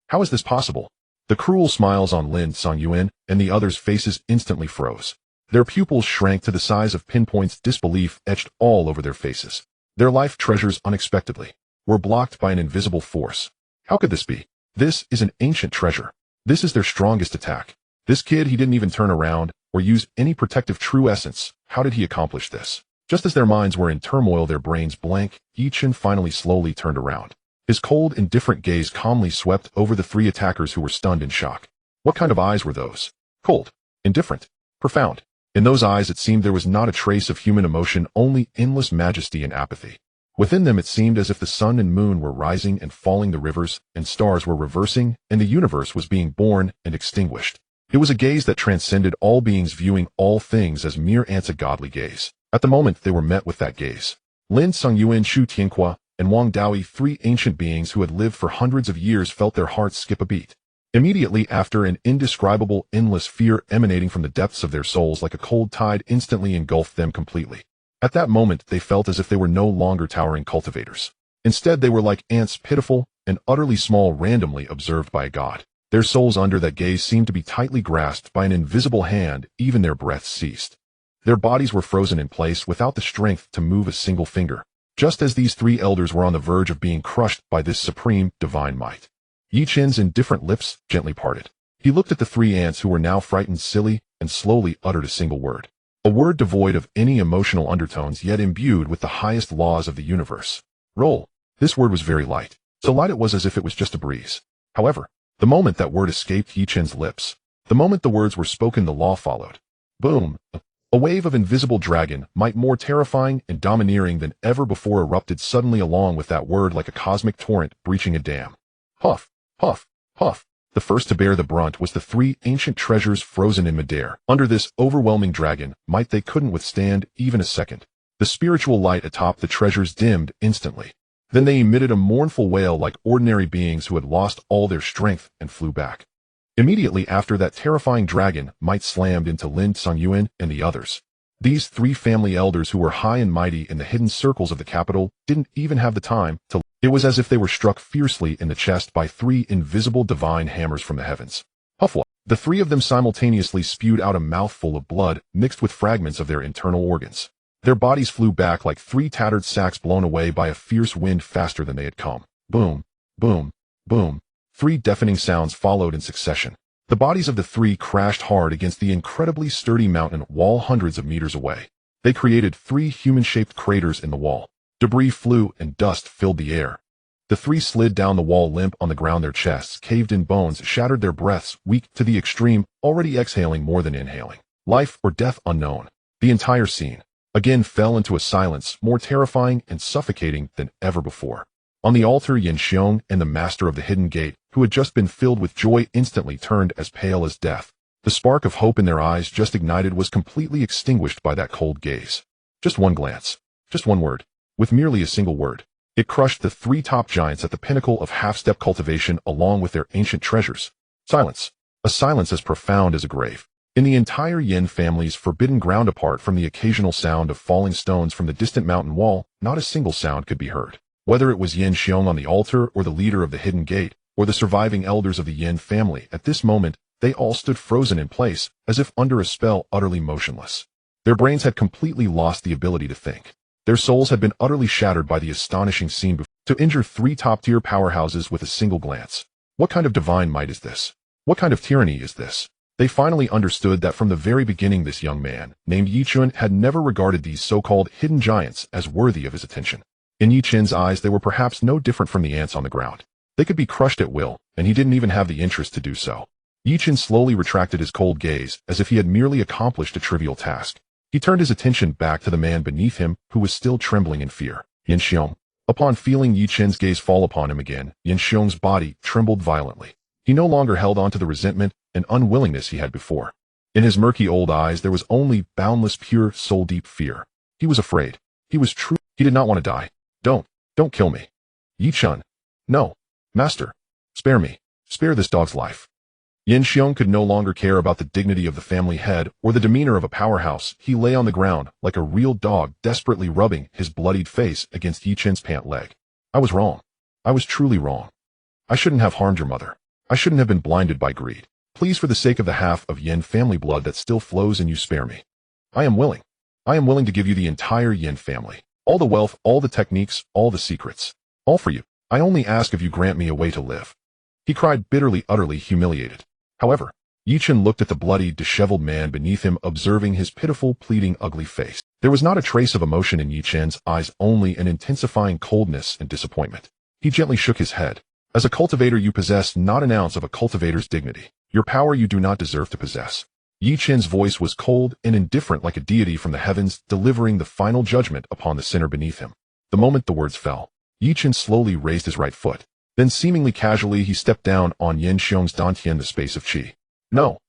Speaker 1: How is this possible? The cruel smiles on Lin Songyuan and the others' faces instantly froze. Their pupils shrank to the size of pinpoints, disbelief etched all over their faces. Their life treasures unexpectedly were blocked by an invisible force. How could this be? This is an ancient treasure. This is their strongest attack. This kid, he didn't even turn around or use any protective true essence. How did he accomplish this? Just as their minds were in turmoil, their brains blank, Yi Chen finally slowly turned around. His cold, indifferent gaze calmly swept over the 3 attackers who were stunned in shock. What kind of eyes were those? Cold, indifferent, profound. In those eyes it seemed there was not a trace of human emotion, only endless majesty and apathy. Within them it seemed as if the sun and moon were rising and falling, the rivers and stars were reversing, and the universe was being born and extinguished. It was a gaze that transcended all beings, viewing all things as mere ants, a godly gaze. At the moment they were met with that gaze, Lin Songyuan, Shu Tianqua, and Wang Daoi, three ancient beings who had lived for hundreds of years, felt their hearts skip a beat. Immediately after, an indescribable, endless fear emanating from the depths of their souls like a cold tide instantly engulfed them completely. At that moment, they felt as if they were no longer towering cultivators. Instead, they were like ants, pitiful and utterly small, randomly observed by a god. Their souls under that gaze seemed to be tightly grasped by an invisible hand. Even their breaths ceased. Their bodies were frozen in place without the strength to move a single finger, just as these three elders were on the verge of being crushed by this supreme, divine might. Yi Chen's indifferent lips gently parted. He looked at the three ants who were now frightened, silly, and slowly uttered a single word. A word devoid of any emotional undertones, yet imbued with the highest laws of the universe. Roll. This word was very light. So light it was as if it was just a breeze. However, the moment that word escaped Yi Chen's lips, the moment the words were spoken, the law followed. Boom! A wave of invisible dragon, might more terrifying and domineering than ever before, erupted suddenly along with that word like a cosmic torrent breaching a dam. Puff, puff, puff. The first to bear the brunt was the three ancient treasures frozen in midair. Under this overwhelming dragon might, they couldn't withstand even a second. The spiritual light atop the treasures dimmed instantly. Then they emitted a mournful wail like ordinary beings who had lost all their strength and flew back. Immediately after, that terrifying dragon might slammed into Lin Songyuan and the others. These three family elders, who were high and mighty in the hidden circles of the capital, didn't even have the time to. It was as if they were struck fiercely in the chest by three invisible divine hammers from the heavens. Huffwa! The three of them simultaneously spewed out a mouthful of blood mixed with fragments of their internal organs. Their bodies flew back like three tattered sacks blown away by a fierce wind faster than they had come. Boom, boom, boom. Three deafening sounds followed in succession. The bodies of the three crashed hard against the incredibly sturdy mountain wall hundreds of meters away. They created three human-shaped craters in the wall. Debris flew and dust filled the air. The three slid down the wall limp on the ground, their chests caved-in bones shattered, their breaths weak to the extreme, already exhaling more than inhaling. Life or death unknown. The entire scene again fell into a silence more terrifying and suffocating than ever before. On the altar, Yin Xiong and the master of the hidden gate, who had just been filled with joy, instantly turned as pale as death. The spark of hope in their eyes just ignited was completely extinguished by that cold gaze. Just one glance. Just one word. With merely a single word, it crushed the three top giants at the pinnacle of half-step cultivation along with their ancient treasures. Silence. A silence as profound as a grave. In the entire Yin family's forbidden ground, apart from the occasional sound of falling stones from the distant mountain wall, not a single sound could be heard. Whether it was Yin Xiong on the altar, or the leader of the hidden gate, or the surviving elders of the Yin family, at this moment, they all stood frozen in place, as if under a spell, utterly motionless. Their brains had completely lost the ability to think. Their souls had been utterly shattered by the astonishing scene to injure three top-tier powerhouses with a single glance. What kind of divine might is this? What kind of tyranny is this? They finally understood that from the very beginning, this young man, named Yi Chen, had never regarded these so-called hidden giants as worthy of his attention. In Yi Chen's eyes, they were perhaps no different from the ants on the ground. They could be crushed at will, and he didn't even have the interest to do so. Yi Chen slowly retracted his cold gaze, as if he had merely accomplished a trivial task. He turned his attention back to the man beneath him, who was still trembling in fear. Yin Xiong. Upon feeling Yi Chen's gaze fall upon him again, Yin Xiong's body trembled violently. He no longer held on to the resentment and unwillingness he had before. In his murky old eyes, there was only boundless, pure, soul-deep fear. He was afraid. He was true. He did not want to die. Don't kill me. Yi Chen. No. Master. Spare me. Spare this dog's life. Yin Xiong could no longer care about the dignity of the family head or the demeanor of a powerhouse. He lay on the ground like a real dog, desperately rubbing his bloodied face against Yi Chen's pant leg. I was wrong. I was truly wrong. I shouldn't have harmed your mother. I shouldn't have been blinded by greed. Please, for the sake of the half of Yin family blood that still flows in you, spare me. I am willing. I am willing to give you the entire Yin family. All the wealth, all the techniques, all the secrets. All for you. I only ask if you grant me a way to live. He cried bitterly, utterly humiliated. However, Yi Chen looked at the bloody, disheveled man beneath him, observing his pitiful, pleading, ugly face. There was not a trace of emotion in Yi Chen's eyes, only an intensifying coldness and disappointment. He gently shook his head. As a cultivator, you possess not an ounce of a cultivator's dignity. Your power you do not deserve to possess. Yi Chen's voice was cold and indifferent, like a deity from the heavens, delivering the final judgment upon the sinner beneath him. The moment the words fell, Yi Chen slowly raised his right foot. Then seemingly casually, he stepped down on Yin Xiong's dantian, the space of qi. No.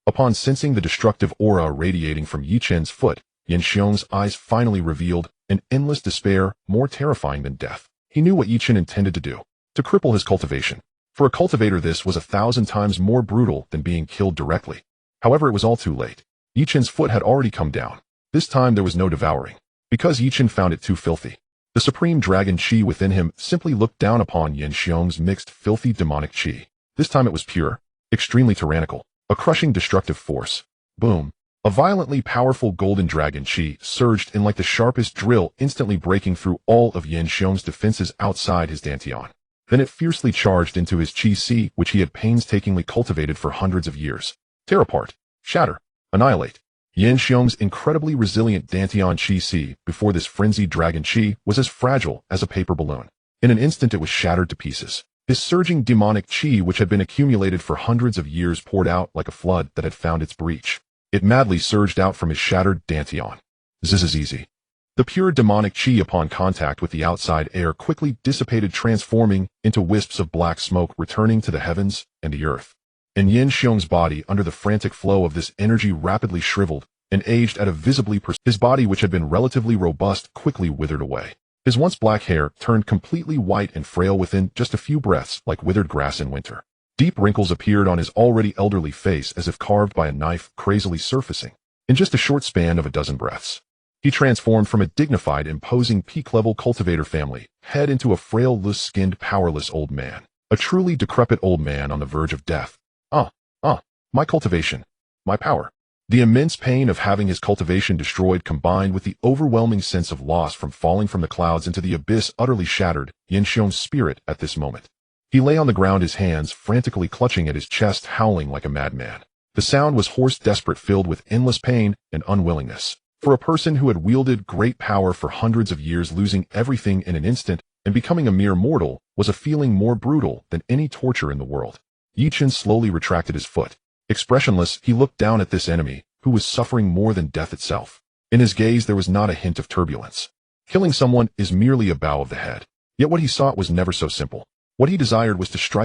Speaker 1: Upon sensing the destructive aura radiating from Yi Chen's foot, Yin Xiong's eyes finally revealed an endless despair more terrifying than death. He knew what Chen intended to do, to cripple his cultivation. For a cultivator, this was 1,000 times more brutal than being killed directly. However, it was all too late. Chen's foot had already come down. This time there was no devouring, because Chen found it too filthy. The supreme dragon chi within him simply looked down upon Yan Xiong's mixed filthy demonic chi. This time it was pure, extremely tyrannical, a crushing destructive force. Boom. A violently powerful golden dragon chi surged in like the sharpest drill, instantly breaking through all of Yan Xiong's defenses outside his dantian. Then it fiercely charged into his chi si, which he had painstakingly cultivated for hundreds of years. Tear apart, shatter, annihilate. Yan Xiong's incredibly resilient dantian chi si before this frenzied dragon chi was as fragile as a paper balloon. In an instant it was shattered to pieces. His surging demonic chi, which had been accumulated for hundreds of years, poured out like a flood that had found its breach. It madly surged out from his shattered dantian. This is easy. The pure demonic chi upon contact with the outside air quickly dissipated, transforming into wisps of black smoke returning to the heavens and the earth. And Yan Xiong's body, under the frantic flow of this energy, rapidly shriveled and aged at a visibly his body, which had been relatively robust, quickly withered away. His once black hair turned completely white and frail within just a few breaths, like withered grass in winter. Deep wrinkles appeared on his already elderly face as if carved by a knife, crazily surfacing. In just a short span of a dozen breaths, he transformed from a dignified, imposing peak-level cultivator family head into a frail, loose-skinned, powerless old man. A truly decrepit old man on the verge of death. My cultivation. My power. The immense pain of having his cultivation destroyed, combined with the overwhelming sense of loss from falling from the clouds into the abyss, utterly shattered Yan Xiong's spirit at this moment. He lay on the ground, his hands frantically clutching at his chest, howling like a madman. The sound was hoarse, desperate, filled with endless pain and unwillingness. For a person who had wielded great power for hundreds of years, losing everything in an instant and becoming a mere mortal was a feeling more brutal than any torture in the world. Chen slowly retracted his foot. Expressionless, he looked down at this enemy, who was suffering more than death itself. In his gaze there was not a hint of turbulence. Killing someone is merely a bow of the head. Yet what he sought was never so simple. What he desired was to strike